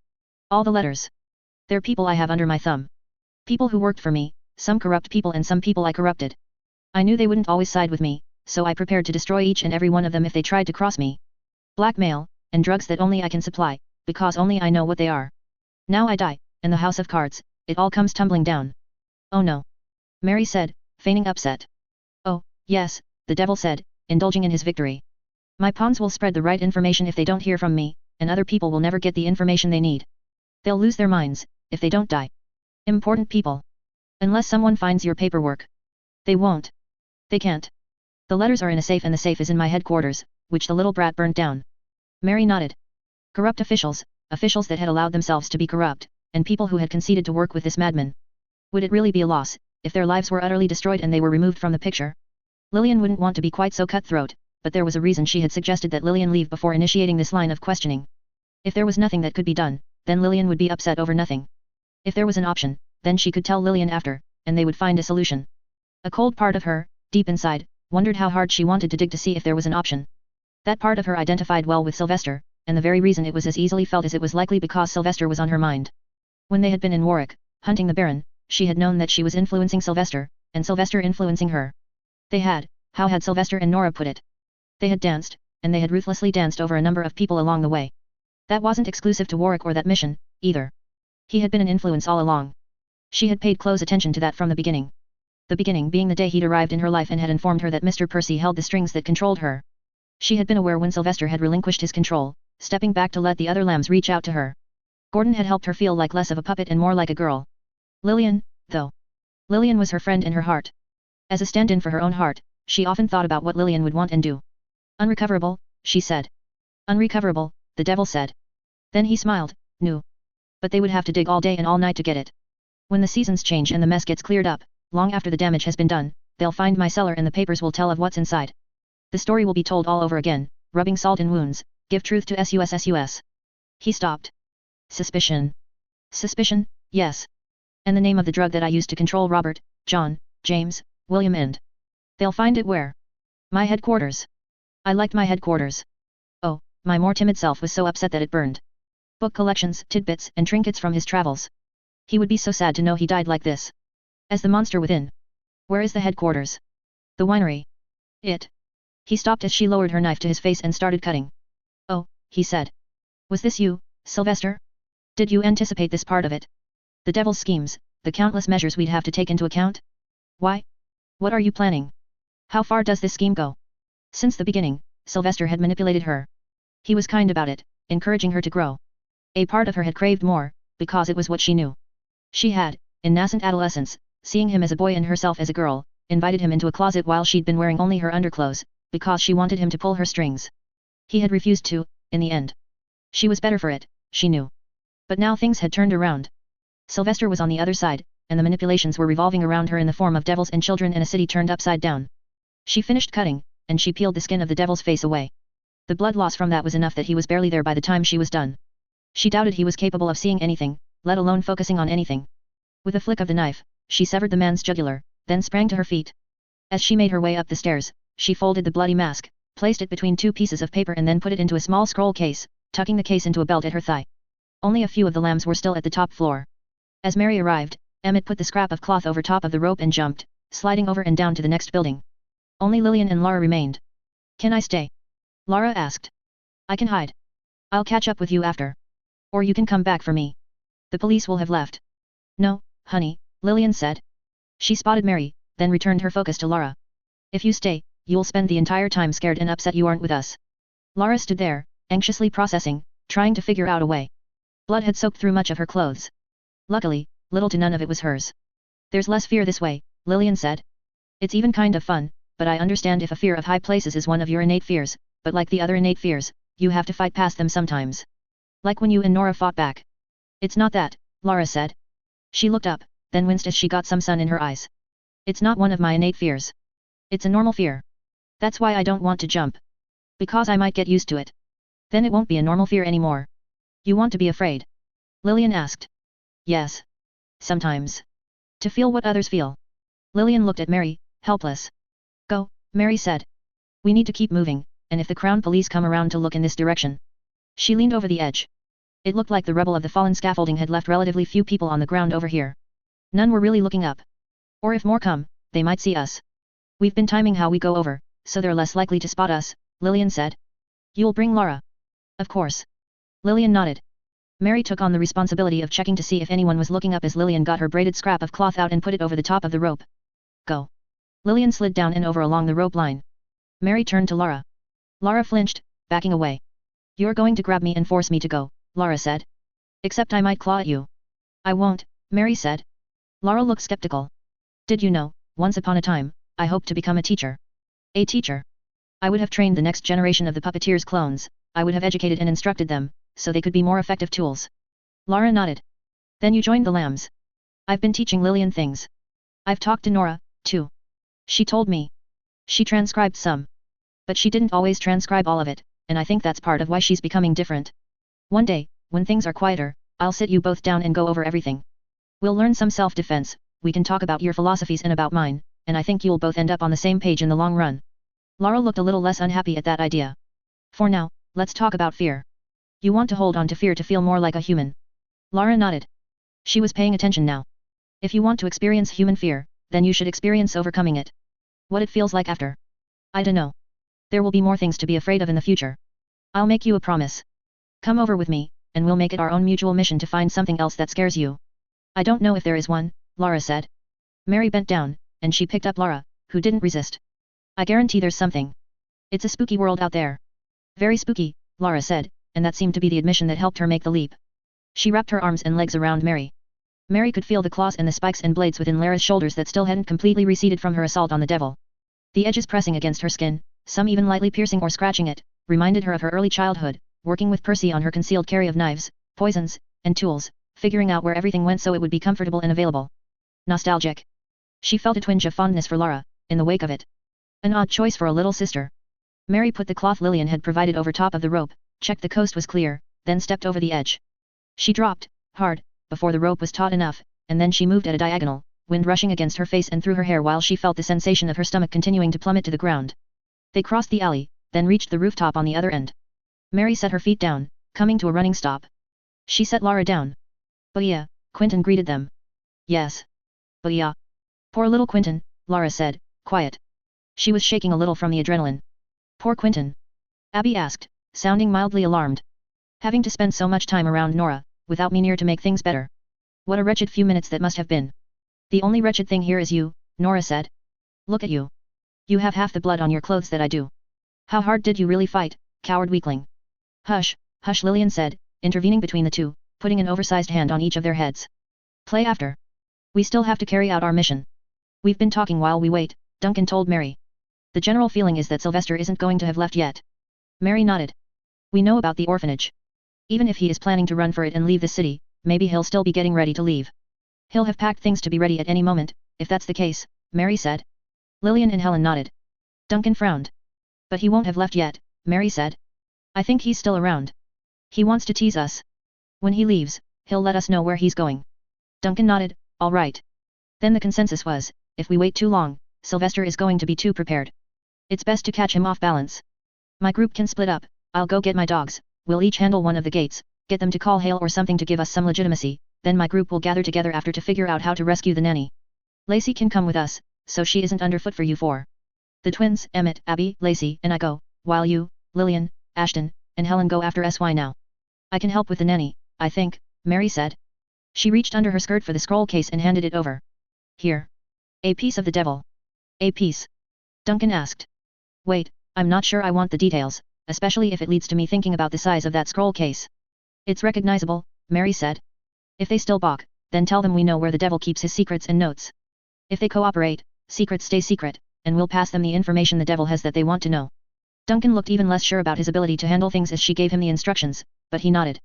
All the letters. They're people I have under my thumb. People who worked for me, some corrupt people and some people I corrupted. I knew they wouldn't always side with me, so I prepared to destroy each and every one of them if they tried to cross me. Blackmail, and drugs that only I can supply, because only I know what they are. Now I die, and the house of cards, it all comes tumbling down. Oh no. Mary said, feigning upset. Oh, yes, the devil said, indulging in his victory. My pawns will spread the right information if they don't hear from me, and other people will never get the information they need. They'll lose their minds, if they don't die. Important people. Unless someone finds your paperwork. They won't. They can't. The letters are in a safe and the safe is in my headquarters, which the little brat burnt down. Mary nodded. Corrupt officials, officials that had allowed themselves to be corrupt, and people who had conceded to work with this madman. Would it really be a loss, if their lives were utterly destroyed and they were removed from the picture? Lillian wouldn't want to be quite so cutthroat, but there was a reason she had suggested that Lillian leave before initiating this line of questioning. If there was nothing that could be done, then Lillian would be upset over nothing. If there was an option, then she could tell Lillian after, and they would find a solution. A cold part of her, deep inside, wondered how hard she wanted to dig to see if there was an option. That part of her identified well with Sylvester, and the very reason it was as easily felt as it was likely because Sylvester was on her mind. When they had been in Warwick, hunting the Baron, she had known that she was influencing Sylvester, and Sylvester influencing her. They had, how had Sylvester and Nora put it? They had danced, and they had ruthlessly danced over a number of people along the way. That wasn't exclusive to Warwick or that mission, either. He had been an influence all along. She had paid close attention to that from the beginning. The beginning being the day he'd arrived in her life and had informed her that Mr. Percy held the strings that controlled her. She had been aware when Sylvester had relinquished his control, stepping back to let the other lambs reach out to her. Gordon had helped her feel like less of a puppet and more like a girl. Lillian, though. Lillian was her friend in her heart. As a stand-in for her own heart, she often thought about what Lillian would want and do. Unrecoverable, she said. Unrecoverable, the devil said. Then he smiled, no. But they would have to dig all day and all night to get it. When the seasons change and the mess gets cleared up, long after the damage has been done, they'll find my cellar and the papers will tell of what's inside. The story will be told all over again, rubbing salt in wounds, give truth to sus. He stopped. Suspicion. Suspicion, yes. And the name of the drug that I used to control Robert, John, James, William and... They'll find it where? My headquarters. I liked my headquarters. Oh, my more timid self was so upset that it burned. Book collections, tidbits, and trinkets from his travels. He would be so sad to know he died like this. As the monster within. Where is the headquarters? The winery. It. He stopped as she lowered her knife to his face and started cutting. Oh, he said. Was this you, Sylvester? Did you anticipate this part of it? The devil's schemes, the countless measures we'd have to take into account? Why? What are you planning? How far does this scheme go? Since the beginning, Sylvester had manipulated her. He was kind about it, encouraging her to grow. A part of her had craved more, because it was what she knew. She had, in nascent adolescence, seeing him as a boy and herself as a girl, invited him into a closet while she'd been wearing only her underclothes, because she wanted him to pull her strings. He had refused to, in the end. She was better for it, she knew. But now things had turned around. Sylvester was on the other side, and the manipulations were revolving around her in the form of devils and children in a city turned upside down. She finished cutting, and she peeled the skin of the devil's face away. The blood loss from that was enough that he was barely there by the time she was done. She doubted he was capable of seeing anything, let alone focusing on anything. With a flick of the knife, she severed the man's jugular, then sprang to her feet. As she made her way up the stairs, she folded the bloody mask, placed it between two pieces of paper and then put it into a small scroll case, tucking the case into a belt at her thigh. Only a few of the lambs were still at the top floor. As Mary arrived, Emmett put the scrap of cloth over top of the rope and jumped, sliding over and down to the next building. Only Lillian and Lara remained. Can I stay? Lara asked. I can hide. I'll catch up with you after. Or you can come back for me. The police will have left. No, honey, Lillian said. She spotted Mary, then returned her focus to Lara. If you stay, you'll spend the entire time scared and upset you aren't with us. Lara stood there, anxiously processing, trying to figure out a way. Blood had soaked through much of her clothes. Luckily, little to none of it was hers. There's less fear this way, Lillian said. It's even kind of fun, but I understand if a fear of high places is one of your innate fears, but like the other innate fears, you have to fight past them sometimes. Like when you and Nora fought back. It's not that, Lara said. She looked up, then winced as she got some sun in her eyes. It's not one of my innate fears. It's a normal fear. That's why I don't want to jump. Because I might get used to it. Then it won't be a normal fear anymore. You want to be afraid? Lillian asked. Yes. Sometimes. To feel what others feel. Lillian looked at Mary, helpless. Go, Mary said. We need to keep moving, and if the Crown Police come around to look in this direction. She leaned over the edge. It looked like the rubble of the fallen scaffolding had left relatively few people on the ground over here. None were really looking up. Or if more come, they might see us. We've been timing how we go over, so they're less likely to spot us, Lillian said. You'll bring Lara? Of course. Lillian nodded. Mary took on the responsibility of checking to see if anyone was looking up as Lillian got her braided scrap of cloth out and put it over the top of the rope. Go. Lillian slid down and over along the rope line. Mary turned to Lara. Lara flinched, backing away. You're going to grab me and force me to go, Lara said. Except I might claw at you. I won't, Mary said. Lara looked skeptical. Did you know, once upon a time, I hoped to become a teacher. A teacher. I would have trained the next generation of the puppeteers' clones, I would have educated and instructed them, so they could be more effective tools. Lara nodded. Then you joined the lambs. I've been teaching Lillian things. I've talked to Nora, too. She told me. She transcribed some. But she didn't always transcribe all of it, and I think that's part of why she's becoming different. One day, when things are quieter, I'll sit you both down and go over everything. We'll learn some self-defense, we can talk about your philosophies and about mine, and I think you'll both end up on the same page in the long run. Lara looked a little less unhappy at that idea. For now, let's talk about fear. You want to hold on to fear to feel more like a human. Lara nodded. She was paying attention now. If you want to experience human fear, then you should experience overcoming it. What it feels like after. I dunno. There will be more things to be afraid of in the future. I'll make you a promise. Come over with me, and we'll make it our own mutual mission to find something else that scares you. I don't know if there is one, Lara said. Mary bent down, and she picked up Lara, who didn't resist. I guarantee there's something. It's a spooky world out there. Very spooky, Lara said, and that seemed to be the admission that helped her make the leap. She wrapped her arms and legs around Mary. Mary could feel the claws and the spikes and blades within Lara's shoulders that still hadn't completely receded from her assault on the devil. The edges pressing against her skin, some even lightly piercing or scratching it, reminded her of her early childhood, working with Percy on her concealed carry of knives, poisons, and tools, figuring out where everything went so it would be comfortable and available. Nostalgic. She felt a twinge of fondness for Lara, in the wake of it. An odd choice for a little sister. Mary put the cloth Lillian had provided over top of the rope, checked the coast was clear, then stepped over the edge. She dropped, hard, before the rope was taut enough, and then she moved at a diagonal, wind rushing against her face and through her hair while she felt the sensation of her stomach continuing to plummet to the ground. They crossed the alley, then reached the rooftop on the other end. Mary set her feet down, coming to a running stop. She set Lara down. Booyah, Quentin greeted them. Yes. Booyah. Poor little Quentin, Lara said, quiet. She was shaking a little from the adrenaline. Poor Quentin? Abby asked, sounding mildly alarmed. Having to spend so much time around Nora, without me near to make things better. What a wretched few minutes that must have been. The only wretched thing here is you, Nora said. Look at you. You have half the blood on your clothes that I do. How hard did you really fight, coward weakling? Hush, hush, Lillian said, intervening between the two, putting an oversized hand on each of their heads. Play after. We still have to carry out our mission. We've been talking while we wait, Duncan told Mary. The general feeling is that Sylvester isn't going to have left yet. Mary nodded. We know about the orphanage. Even if he is planning to run for it and leave the city, maybe he'll still be getting ready to leave. He'll have packed things to be ready at any moment, if that's the case, Mary said. Lillian and Helen nodded. Duncan frowned. But he won't have left yet, Mary said. I think he's still around. He wants to tease us. When he leaves, he'll let us know where he's going. Duncan nodded, all right. Then the consensus was, if we wait too long, Sylvester is going to be too prepared. It's best to catch him off balance. My group can split up, I'll go get my dogs, we'll each handle one of the gates, get them to call hail or something to give us some legitimacy, then my group will gather together after to figure out how to rescue the nanny. Lacey can come with us, so she isn't underfoot for you four. The twins, Emmett, Abby, Lacey, and I go, while you, Lillian, Ashton, and Helen go after SY now. I can help with the nanny, I think, Mary said. She reached under her skirt for the scroll case and handed it over. Here. A piece of the devil. A piece. Duncan asked. Wait, I'm not sure I want the details, especially if it leads to me thinking about the size of that scroll case. It's recognizable, Mary said. If they still balk, then tell them we know where the devil keeps his secrets and notes. If they cooperate, secrets stay secret, and we'll pass them the information the devil has that they want to know. Duncan looked even less sure about his ability to handle things as she gave him the instructions, but he nodded.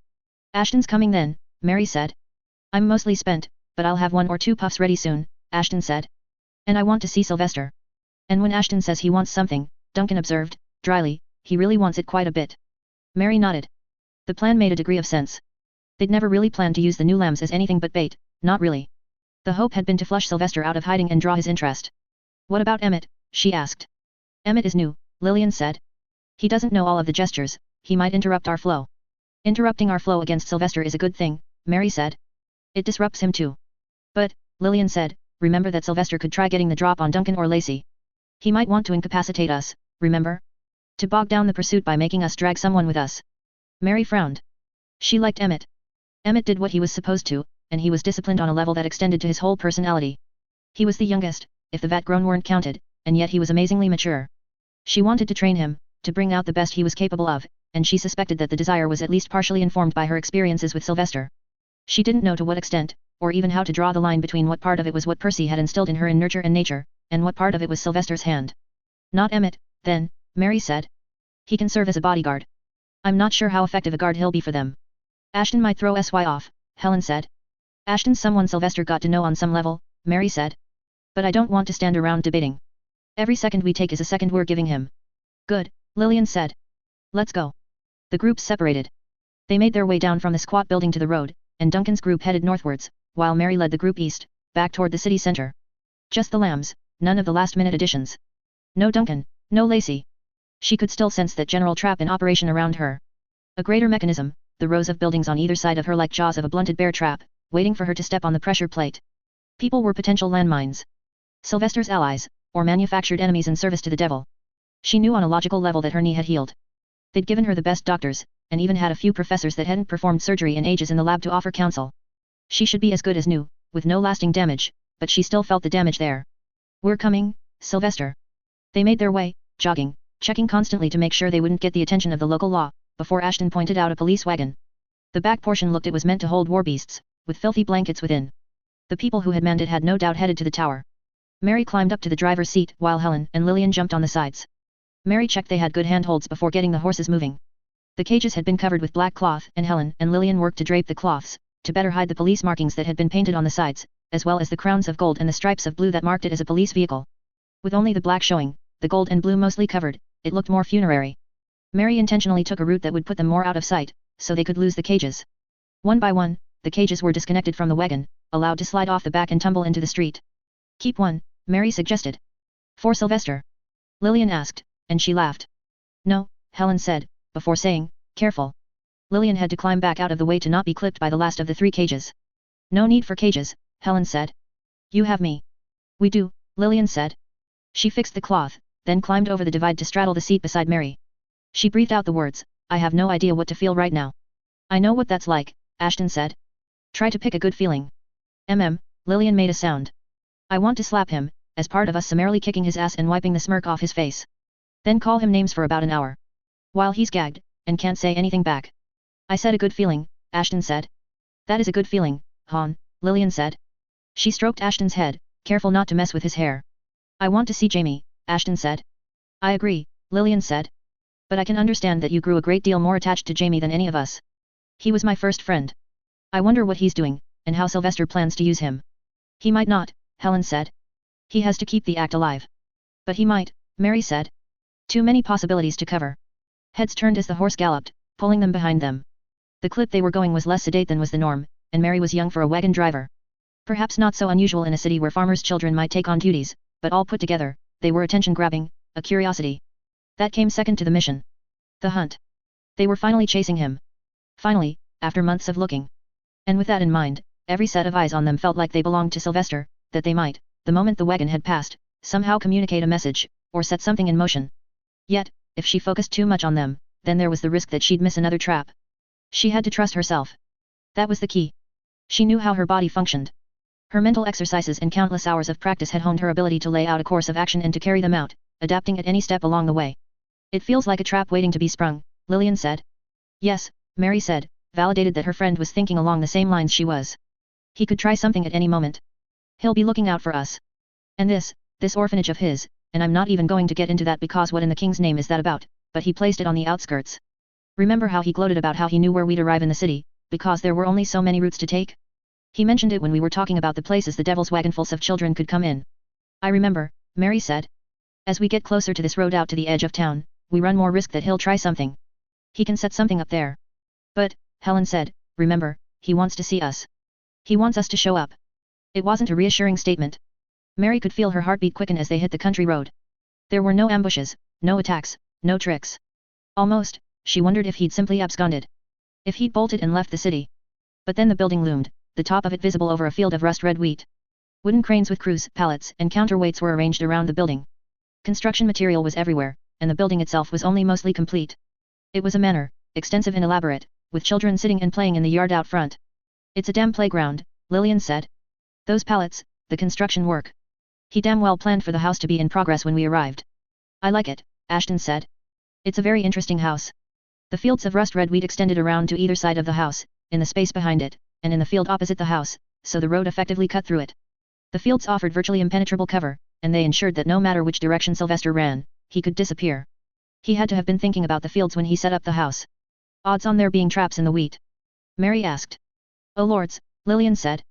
Ashton's coming then, Mary said. I'm mostly spent, but I'll have 1 or 2 puffs ready soon, Ashton said. And I want to see Sylvester. And when Ashton says he wants something, Duncan observed, dryly, he really wants it quite a bit. Mary nodded. The plan made a degree of sense. They'd never really planned to use the new lambs as anything but bait, not really. The hope had been to flush Sylvester out of hiding and draw his interest. What about Emmett? She asked. Emmett is new, Lillian said. He doesn't know all of the gestures, he might interrupt our flow. Interrupting our flow against Sylvester is a good thing, Mary said. It disrupts him too. But, Lillian said, remember that Sylvester could try getting the drop on Duncan or Lacey. He might want to incapacitate us, remember? To bog down the pursuit by making us drag someone with us. Mary frowned. She liked Emmett. Emmett did what he was supposed to, and he was disciplined on a level that extended to his whole personality. He was the youngest, if the vat-grown weren't counted, and yet he was amazingly mature. She wanted to train him, to bring out the best he was capable of, and she suspected that the desire was at least partially informed by her experiences with Sylvester. She didn't know to what extent, or even how to draw the line between what part of it was what Percy had instilled in her in nurture and nature, and what part of it was Sylvester's hand. Not Emmett, then, Mary said. He can serve as a bodyguard. I'm not sure how effective a guard he'll be for them. Ashton might throw SY off, Helen said. Ashton's someone Sylvester got to know on some level, Mary said. But I don't want to stand around debating. Every second we take is a second we're giving him. Good, Lillian said. Let's go. The groups separated. They made their way down from the squat building to the road, and Duncan's group headed northwards, while Mary led the group east, back toward the city center. Just the lambs, none of the last-minute additions. No Duncan, no Lacey. She could still sense that general trap in operation around her. A greater mechanism, the rows of buildings on either side of her like jaws of a blunted bear trap, waiting for her to step on the pressure plate. People were potential landmines. Sylvester's allies, or manufactured enemies in service to the devil. She knew on a logical level that her knee had healed. They'd given her the best doctors, and even had a few professors that hadn't performed surgery in ages in the lab to offer counsel. She should be as good as new, with no lasting damage, but she still felt the damage there. We're coming, Sylvester. They made their way, jogging, checking constantly to make sure they wouldn't get the attention of the local law, before Ashton pointed out a police wagon. The back portion looked it was meant to hold war beasts, with filthy blankets within. The people who had manned it had no doubt headed to the tower. Mary climbed up to the driver's seat while Helen and Lillian jumped on the sides. Mary checked they had good handholds before getting the horses moving. The cages had been covered with black cloth and Helen and Lillian worked to drape the cloths, to better hide the police markings that had been painted on the sides, as well as the crowns of gold and the stripes of blue that marked it as a police vehicle. With only the black showing, the gold and blue mostly covered, it looked more funerary. Mary intentionally took a route that would put them more out of sight, so they could lose the cages. One by one, the cages were disconnected from the wagon, allowed to slide off the back and tumble into the street. Keep one, Mary suggested. For Sylvester? Lillian asked, and she laughed. No, Helen said, before saying, careful. Lillian had to climb back out of the way to not be clipped by the last of the 3 cages. No need for cages, Helen said. You have me. We do, Lillian said. She fixed the cloth, then climbed over the divide to straddle the seat beside Mary. She breathed out the words, I have no idea what to feel right now. I know what that's like, Ashton said. Try to pick a good feeling. Lillian made a sound. I want to slap him, as part of us summarily kicking his ass and wiping the smirk off his face. Then call him names for about an hour. While he's gagged, and can't say anything back. I said a good feeling, Ashton said. That is a good feeling, Han, Lillian said. She stroked Ashton's head, careful not to mess with his hair. I want to see Jamie, Ashton said. I agree, Lillian said. But I can understand that you grew a great deal more attached to Jamie than any of us. He was my first friend. I wonder what he's doing, and how Sylvester plans to use him. He might not, Helen said. He has to keep the act alive. But he might, Mary said. Too many possibilities to cover. Heads turned as the horse galloped, pulling them behind them. The clip they were going was less sedate than was the norm, and Mary was young for a wagon driver. Perhaps not so unusual in a city where farmers' children might take on duties, but all put together, they were attention-grabbing, a curiosity. That came second to the mission. The hunt. They were finally chasing him. Finally, after months of looking. And with that in mind, every set of eyes on them felt like they belonged to Sylvester, that they might, the moment the wagon had passed, somehow communicate a message, or set something in motion. Yet, if she focused too much on them, then there was the risk that she'd miss another trap. She had to trust herself. That was the key. She knew how her body functioned. Her mental exercises and countless hours of practice had honed her ability to lay out a course of action and to carry them out, adapting at any step along the way. It feels like a trap waiting to be sprung, Lillian said. Yes, Mary said, validated that her friend was thinking along the same lines she was. He could try something at any moment. He'll be looking out for us. And this orphanage of his, and I'm not even going to get into that because what in the king's name is that about, but he placed it on the outskirts. Remember how he gloated about how he knew where we'd arrive in the city, because there were only so many routes to take? He mentioned it when we were talking about the places the devil's wagonfuls of children could come in. I remember, Mary said. As we get closer to this road out to the edge of town, we run more risk that he'll try something. He can set something up there. But, Helen said, remember, he wants to see us. He wants us to show up. It wasn't a reassuring statement. Mary could feel her heartbeat quicken as they hit the country road. There were no ambushes, no attacks, no tricks. Almost, she wondered if he'd simply absconded. If he'd bolted and left the city. But then the building loomed, the top of it visible over a field of rust-red wheat. Wooden cranes with crews, pallets, and counterweights were arranged around the building. Construction material was everywhere, and the building itself was only mostly complete. It was a manor, extensive and elaborate, with children sitting and playing in the yard out front. It's a damn playground, Lillian said. Those pallets, the construction work. He damn well planned for the house to be in progress when we arrived. I like it, Ashton said. It's a very interesting house. The fields of rust-red wheat extended around to either side of the house, in the space behind it, and in the field opposite the house, so the road effectively cut through it. The fields offered virtually impenetrable cover, and they ensured that no matter which direction Sylvester ran, he could disappear. He had to have been thinking about the fields when he set up the house. Odds on there being traps in the wheat? Mary asked. Oh lords, Lillian said.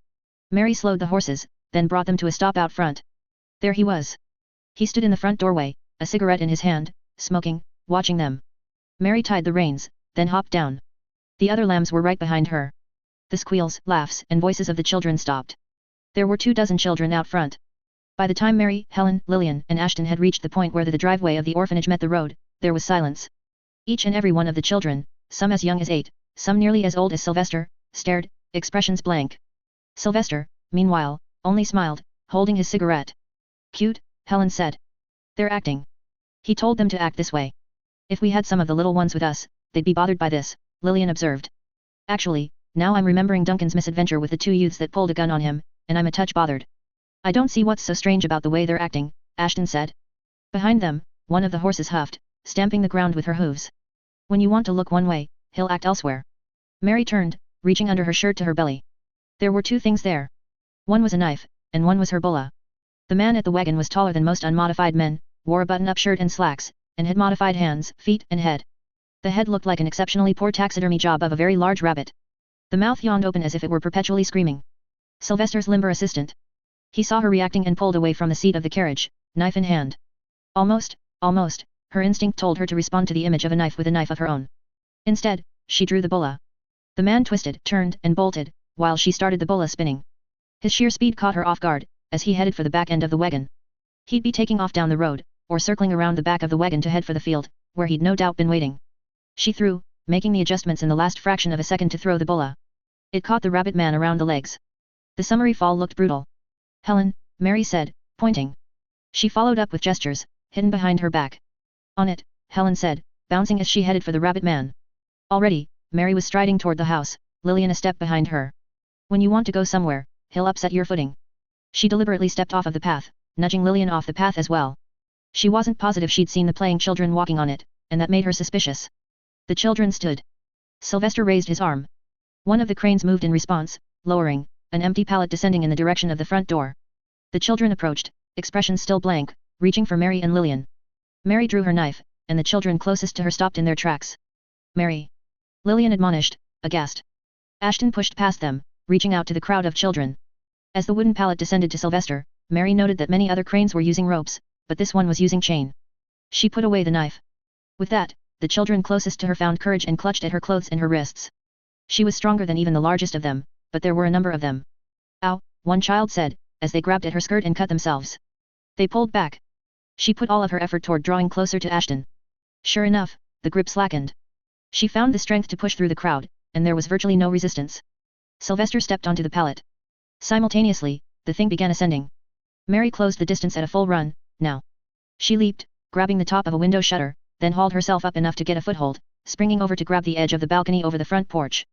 Mary slowed the horses, then brought them to a stop out front. There he was. He stood in the front doorway, a cigarette in his hand, smoking, watching them. Mary tied the reins, then hopped down. The other lambs were right behind her. The squeals, laughs, and voices of the children stopped. There were 24 children out front. By the time Mary, Helen, Lillian, and Ashton had reached the point where the driveway of the orphanage met the road, there was silence. Each and every one of the children, some as young as 8, some nearly as old as Sylvester, stared, expressions blank. Sylvester, meanwhile, only smiled, holding his cigarette. Cute, Helen said. They're acting. He told them to act this way. If we had some of the little ones with us, they'd be bothered by this, Lillian observed. Actually, now I'm remembering Duncan's misadventure with the 2 youths that pulled a gun on him, and I'm a touch bothered. I don't see what's so strange about the way they're acting, Ashton said. Behind them, one of the horses huffed, stamping the ground with her hooves. When you want to look one way, he'll act elsewhere. Mary turned, reaching under her shirt to her belly. There were 2 things there. One was a knife, and one was her bola. The man at the wagon was taller than most unmodified men, wore a button-up shirt and slacks, and had modified hands, feet, and head. The head looked like an exceptionally poor taxidermy job of a very large rabbit. The mouth yawned open as if it were perpetually screaming. Sylvester's limber assistant. He saw her reacting and pulled away from the seat of the carriage, knife in hand. Almost, her instinct told her to respond to the image of a knife with a knife of her own. Instead, she drew the bola. The man twisted, turned, and bolted, while she started the bola spinning. His sheer speed caught her off guard, as he headed for the back end of the wagon. He'd be taking off down the road, or circling around the back of the wagon to head for the field, where he'd no doubt been waiting. She threw, making the adjustments in the last fraction of a second to throw the bola. It caught the rabbit man around the legs. The summary fall looked brutal. Helen, Mary said, pointing. She followed up with gestures, hidden behind her back. On it, Helen said, bouncing as she headed for the rabbit man. Already, Mary was striding toward the house, Lillian a step behind her. When you want to go somewhere, he'll upset your footing. She deliberately stepped off of the path, nudging Lillian off the path as well. She wasn't positive she'd seen the playing children walking on it, and that made her suspicious. The children stood. Sylvester raised his arm. One of the cranes moved in response, lowering, an empty pallet descending in the direction of the front door. The children approached, expressions still blank, reaching for Mary and Lillian. Mary drew her knife, and the children closest to her stopped in their tracks. Mary! Lillian admonished, aghast. Ashton pushed past them, reaching out to the crowd of children. As the wooden pallet descended to Sylvester, Mary noted that many other cranes were using ropes, but this one was using chain. She put away the knife. With that, the children closest to her found courage and clutched at her clothes and her wrists. She was stronger than even the largest of them, but there were a number of them. Ow, one child said, as they grabbed at her skirt and cut themselves. They pulled back. She put all of her effort toward drawing closer to Ashton. Sure enough, the grip slackened. She found the strength to push through the crowd, and there was virtually no resistance. Sylvester stepped onto the pallet. Simultaneously, the thing began ascending. Mary closed the distance at a full run, now. She leaped, grabbing the top of a window shutter, then hauled herself up enough to get a foothold, springing over to grab the edge of the balcony over the front porch.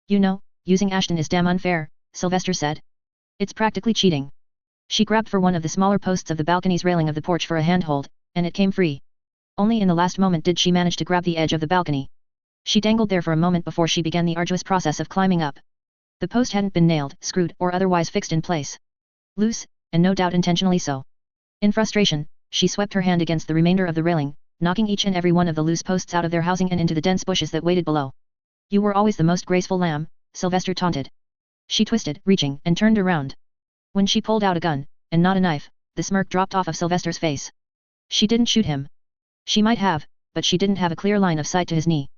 You know, using Ashton is damn unfair, Sylvester said. It's practically cheating. She grabbed for one of the smaller posts of the balcony's railing of the porch for a handhold, and it came free. Only in the last moment did she manage to grab the edge of the balcony. She dangled there for a moment before she began the arduous process of climbing up. The post hadn't been nailed, screwed, or otherwise fixed in place. Loose, and no doubt intentionally so. In frustration, she swept her hand against the remainder of the railing, knocking each and every one of the loose posts out of their housing and into the dense bushes that waited below. You were always the most graceful lamb, Sylvester taunted. She twisted, reaching, and turned around. When she pulled out a gun, and not a knife, the smirk dropped off of Sylvester's face. She didn't shoot him. She might have, but she didn't have a clear line of sight to his knee.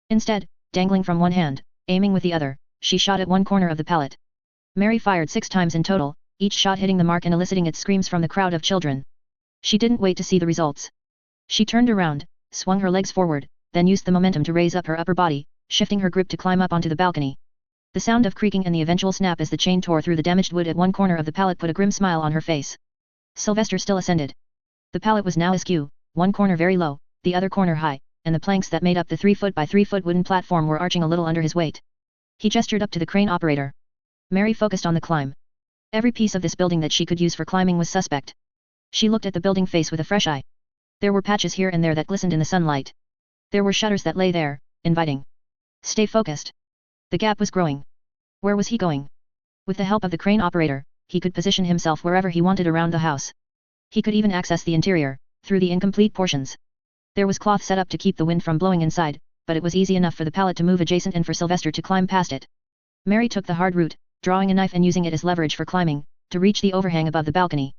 Instead, dangling from one hand, aiming with the other, she shot at one corner of the pallet. Mary fired 6 times in total, each shot hitting the mark and eliciting its screams from the crowd of children. She didn't wait to see the results. She turned around, swung her legs forward, then used the momentum to raise up her upper body, shifting her grip to climb up onto the balcony. The sound of creaking and the eventual snap as the chain tore through the damaged wood at one corner of the pallet put a grim smile on her face. Sylvester still ascended. The pallet was now askew, one corner very low, the other corner high, and the planks that made up the 3-foot by 3-foot wooden platform were arching a little under his weight. He gestured up to the crane operator. Mary focused on the climb. Every piece of this building that she could use for climbing was suspect. She looked at the building face with a fresh eye. There were patches here and there that glistened in the sunlight. There were shutters that lay there, inviting. Stay focused. The gap was growing. Where was he going? With the help of the crane operator, he could position himself wherever he wanted around the house. He could even access the interior, through the incomplete portions. There was cloth set up to keep the wind from blowing inside, but it was easy enough for the pallet to move adjacent and for Sylvester to climb past it. Mary took the hard route, drawing a knife and using it as leverage for climbing, to reach the overhang above the balcony.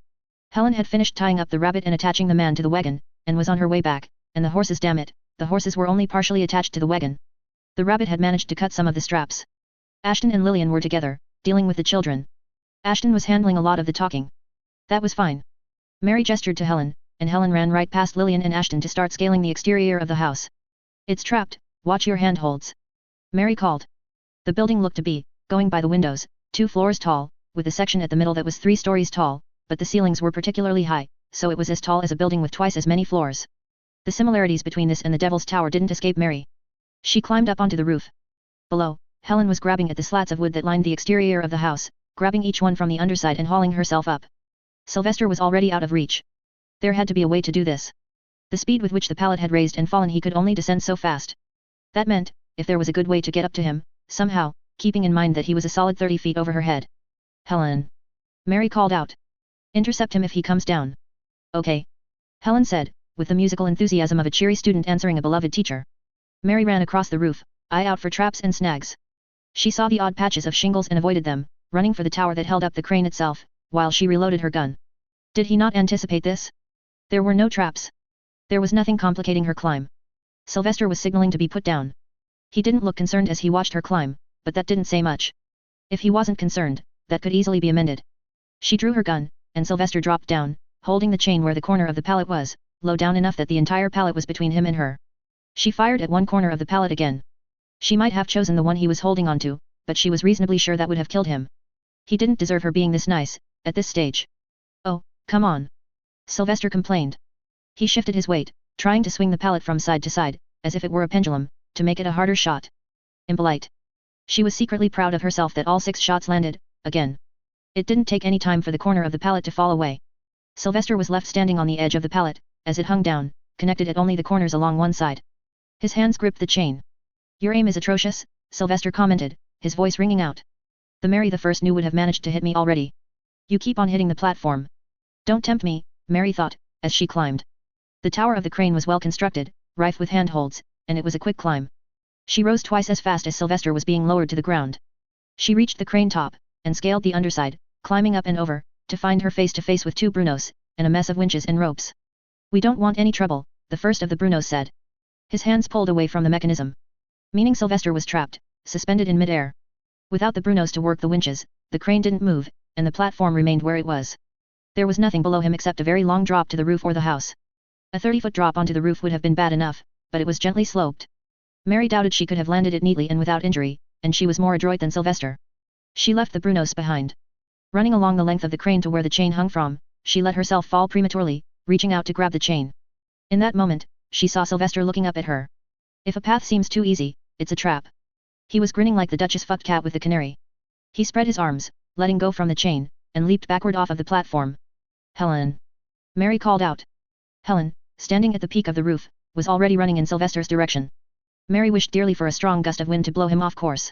Helen had finished tying up the rabbit and attaching the man to the wagon, and was on her way back, and the horses, damn it, the horses were only partially attached to the wagon. The rabbit had managed to cut some of the straps. Ashton and Lillian were together, dealing with the children. Ashton was handling a lot of the talking. That was fine. Mary gestured to Helen, and Helen ran right past Lillian and Ashton to start scaling the exterior of the house. It's trapped, watch your handholds. Mary called. The building looked to be, going by the windows, 2 floors tall, with a section at the middle that was 3 stories tall, but the ceilings were particularly high, so it was as tall as a building with twice as many floors. The similarities between this and the Devil's Tower didn't escape Mary. She climbed up onto the roof. Below, Helen was grabbing at the slats of wood that lined the exterior of the house, grabbing each one from the underside and hauling herself up. Sylvester was already out of reach. There had to be a way to do this. The speed with which the pallet had raised and fallen, he could only descend so fast. That meant, if there was a good way to get up to him, somehow, keeping in mind that he was a solid 30 feet over her head. Helen. Mary called out. Intercept him if he comes down. Okay. Helen said, with the musical enthusiasm of a cheery student answering a beloved teacher. Mary ran across the roof, eye out for traps and snags. She saw the odd patches of shingles and avoided them, running for the tower that held up the crane itself, while she reloaded her gun. Did he not anticipate this? There were no traps. There was nothing complicating her climb. Sylvester was signaling to be put down. He didn't look concerned as he watched her climb, but that didn't say much. If he wasn't concerned, that could easily be amended. She drew her gun, and Sylvester dropped down, holding the chain where the corner of the pallet was, low down enough that the entire pallet was between him and her. She fired at one corner of the pallet again. She might have chosen the one he was holding onto, but she was reasonably sure that would have killed him. He didn't deserve her being this nice, at this stage. Oh, come on. Sylvester complained. He shifted his weight, trying to swing the pallet from side to side, as if it were a pendulum, to make it a harder shot. Impolite. She was secretly proud of herself that all 6 shots landed, again. It didn't take any time for the corner of the pallet to fall away. Sylvester was left standing on the edge of the pallet, as it hung down, connected at only the corners along one side. His hands gripped the chain. "Your aim is atrocious," Sylvester commented, his voice ringing out. "The Mary the First knew would have managed to hit me already. You keep on hitting the platform. Don't tempt me," Mary thought, as she climbed. The tower of the crane was well constructed, rife with handholds, and it was a quick climb. She rose twice as fast as Sylvester was being lowered to the ground. She reached the crane top, and scaled the underside, climbing up and over, to find her face to face with two Brunos, and a mess of winches and ropes. "We don't want any trouble," the first of the Brunos said. His hands pulled away from the mechanism. Meaning Sylvester was trapped, suspended in mid-air. Without the Brunos to work the winches, the crane didn't move, and the platform remained where it was. There was nothing below him except a very long drop to the roof or the house. A 30-foot drop onto the roof would have been bad enough, but it was gently sloped. Mary doubted she could have landed it neatly and without injury, and she was more adroit than Sylvester. She left the Brunos behind. Running along the length of the crane to where the chain hung from, she let herself fall prematurely, reaching out to grab the chain. In that moment, she saw Sylvester looking up at her. If a path seems too easy, it's a trap. He was grinning like the Duchess fucked cat with the canary. He spread his arms, letting go from the chain, and leaped backward off of the platform. "Helen!" Mary called out. Helen, standing at the peak of the roof, was already running in Sylvester's direction. Mary wished dearly for a strong gust of wind to blow him off course.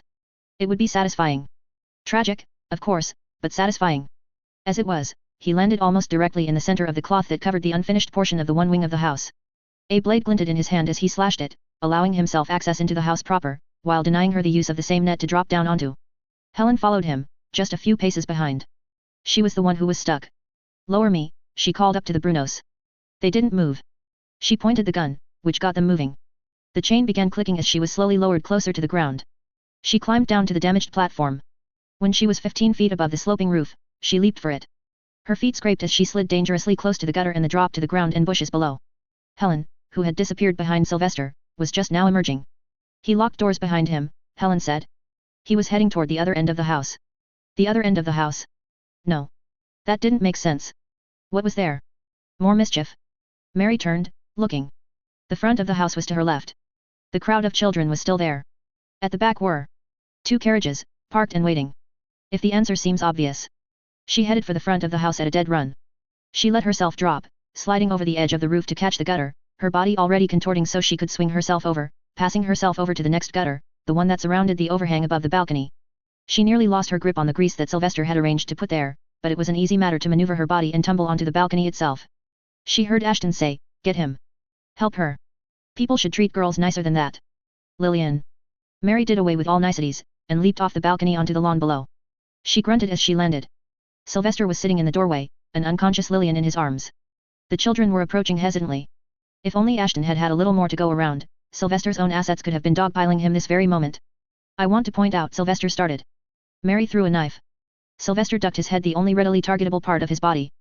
It would be satisfying. Tragic, of course, but satisfying. As it was, he landed almost directly in the center of the cloth that covered the unfinished portion of the one wing of the house. A blade glinted in his hand as he slashed it, allowing himself access into the house proper, while denying her the use of the same net to drop down onto. Helen followed him, just a few paces behind. She was the one who was stuck. "Lower me," she called up to the Brunos. They didn't move. She pointed the gun, which got them moving. The chain began clicking as she was slowly lowered closer to the ground. She climbed down to the damaged platform. When she was 15 feet above the sloping roof, she leaped for it. Her feet scraped as she slid dangerously close to the gutter and the drop to the ground and bushes below. Helen, who had disappeared behind Sylvester, was just now emerging. "He locked doors behind him," Helen said. "He was heading toward the other end of the house." "The other end of the house?" "No. That didn't make sense. What was there?" "More mischief." Mary turned, looking. The front of the house was to her left. The crowd of children was still there. At the back were 2 carriages, parked and waiting. If the answer seems obvious. She headed for the front of the house at a dead run. She let herself drop, sliding over the edge of the roof to catch the gutter, her body already contorting so she could swing herself over, passing herself over to the next gutter, the one that surrounded the overhang above the balcony. She nearly lost her grip on the grease that Sylvester had arranged to put there, but it was an easy matter to maneuver her body and tumble onto the balcony itself. She heard Ashton say, "Get him. Help her. People should treat girls nicer than that." "Lillian." Mary did away with all niceties, and leaped off the balcony onto the lawn below. She grunted as she landed. Sylvester was sitting in the doorway, an unconscious Lillian in his arms. The children were approaching hesitantly. If only Ashton had had a little more to go around, Sylvester's own assets could have been dogpiling him this very moment. "I want to point out," Sylvester started. Mary threw a knife. Sylvester ducked his head, the only readily targetable part of his body.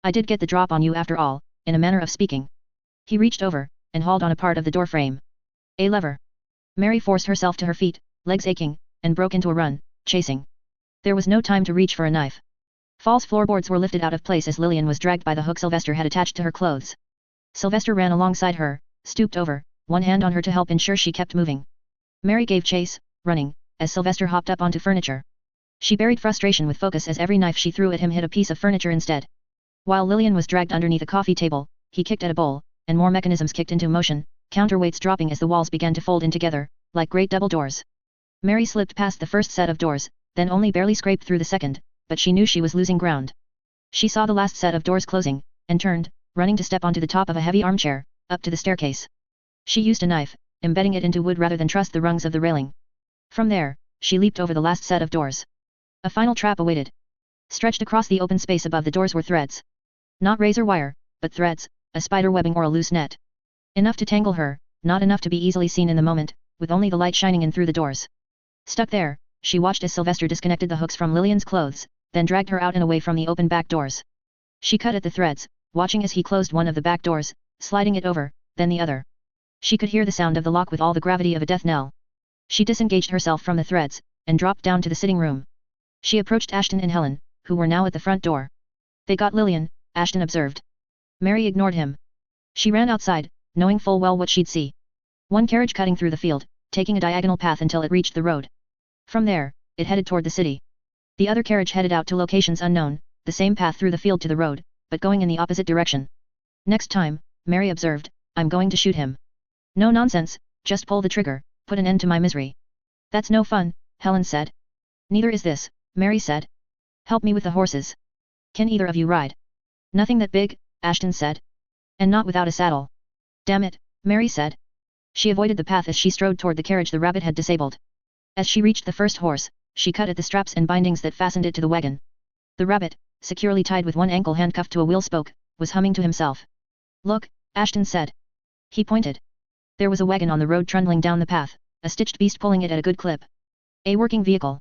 "I did get the drop on you after all," in a manner of speaking. He reached over, and hauled on a part of the door frame. "A lever." Mary forced herself to her feet, legs aching, and broke into a run, chasing. There was no time to reach for a knife. False floorboards were lifted out of place as Lillian was dragged by the hook Sylvester had attached to her clothes. Sylvester ran alongside her, stooped over, one hand on her to help ensure she kept moving. Mary gave chase, running, as Sylvester hopped up onto furniture. She buried frustration with focus as every knife she threw at him hit a piece of furniture instead. While Lillian was dragged underneath a coffee table, he kicked at a bowl, and more mechanisms kicked into motion, counterweights dropping as the walls began to fold in together, like great double doors. Mary slipped past the first set of doors, then only barely scraped through the second, but she knew she was losing ground. She saw the last set of doors closing, and turned, running to step onto the top of a heavy armchair, up to the staircase. She used a knife, embedding it into wood rather than trust the rungs of the railing. From there, she leaped over the last set of doors. A final trap awaited. Stretched across the open space above the doors were threads. Not razor wire, but threads, a spider webbing or a loose net. Enough to tangle her, not enough to be easily seen in the moment, with only the light shining in through the doors. Stuck there, she watched as Sylvester disconnected the hooks from Lillian's clothes, then dragged her out and away from the open back doors. She cut at the threads, watching as he closed one of the back doors, sliding it over, then the other. She could hear the sound of the lock with all the gravity of a death knell. She disengaged herself from the threads, and dropped down to the sitting room. She approached Ashton and Helen, who were now at the front door. "They got Lillian," Ashton observed. Mary ignored him. She ran outside, knowing full well what she'd see. One carriage cutting through the field, taking a diagonal path until it reached the road. From there, it headed toward the city. The other carriage headed out to locations unknown, the same path through the field to the road, but going in the opposite direction. Next time, Mary observed, I'm going to shoot him. No nonsense, just pull the trigger, put an end to my misery. That's no fun, Helen said. Neither is this, Mary said. Help me with the horses. Can either of you ride? Nothing that big, Ashton said. And not without a saddle. Damn it, Mary said. She avoided the path as she strode toward the carriage the rabbit had disabled. As she reached the first horse, she cut at the straps and bindings that fastened it to the wagon. The rabbit, securely tied with one ankle handcuffed to a wheel spoke, was humming to himself. Look, Ashton said. He pointed. There was a wagon on the road trundling down the path, a stitched beast pulling it at a good clip. A working vehicle.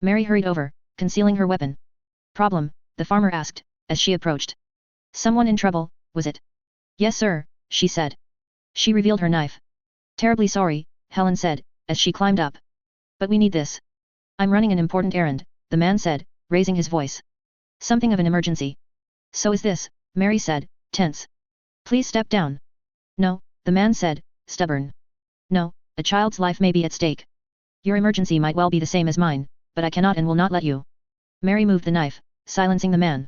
Mary hurried over, concealing her weapon. Problem, the farmer asked, as she approached. Someone in trouble, was it? Yes sir, she said. She revealed her knife. Terribly sorry, Helen said, as she climbed up. But we need this. I'm running an important errand, the man said, raising his voice. Something of an emergency. So is this, Mary said, tense. Please step down. No, the man said, stubborn. No, a child's life may be at stake. Your emergency might well be the same as mine, but I cannot and will not let you. Mary moved the knife, silencing the man.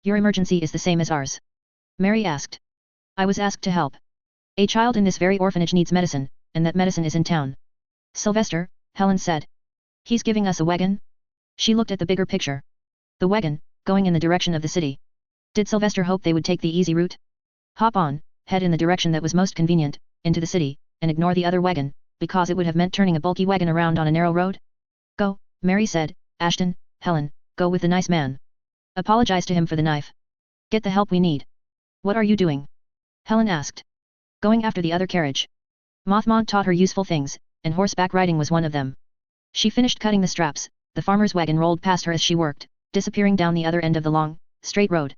Your emergency is the same as ours. Mary asked. I was asked to help. A child in this very orphanage needs medicine, and that medicine is in town. Sylvester, Helen said. He's giving us a wagon? She looked at the bigger picture. The wagon, going in the direction of the city. Did Sylvester hope they would take the easy route? Hop on, head in the direction that was most convenient, into the city, and ignore the other wagon, because it would have meant turning a bulky wagon around on a narrow road? Go, Mary said, Ashton, Helen, go with the nice man. Apologize to him for the knife. Get the help we need. What are you doing? Helen asked. Going after the other carriage. Mothmont taught her useful things, and horseback riding was one of them. She finished cutting the straps, the farmer's wagon rolled past her as she worked, disappearing down the other end of the long, straight road.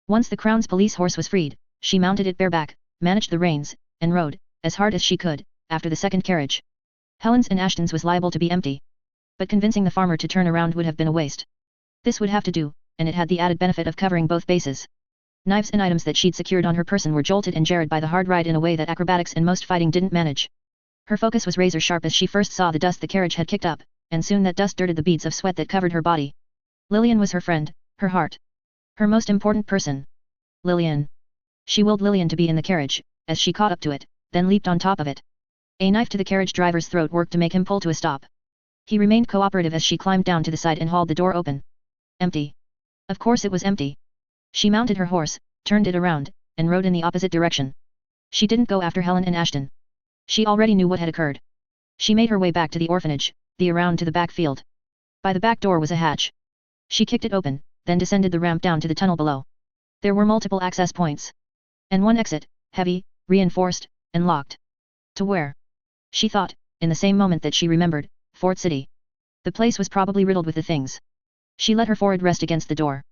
Once the Crown's police horse was freed, she mounted it bareback, managed the reins, and rode, as hard as she could, after the second carriage. Helen's and Ashton's was liable to be empty. But convincing the farmer to turn around would have been a waste. This would have to do, and it had the added benefit of covering both bases. Knives and items that she'd secured on her person were jolted and jarred by the hard ride in a way that acrobatics and most fighting didn't manage. Her focus was razor sharp as she first saw the dust the carriage had kicked up, and soon that dust dirted the beads of sweat that covered her body. Lillian was her friend, her heart. Her most important person. Lillian. She willed Lillian to be in the carriage, as she caught up to it, then leaped on top of it. A knife to the carriage driver's throat worked to make him pull to a stop. He remained cooperative as she climbed down to the side and hauled the door open. Empty. Of course it was empty. She mounted her horse, turned it around, and rode in the opposite direction. She didn't go after Helen and Ashton. She already knew what had occurred. She made her way back to the orphanage, around to the back field. By the back door was a hatch. She kicked it open, then descended the ramp down to the tunnel below. There were multiple access points. And one exit, heavy, reinforced, and locked. To where? She thought, in the same moment that she remembered, Fort City. The place was probably riddled with the things. She let her forehead rest against the door.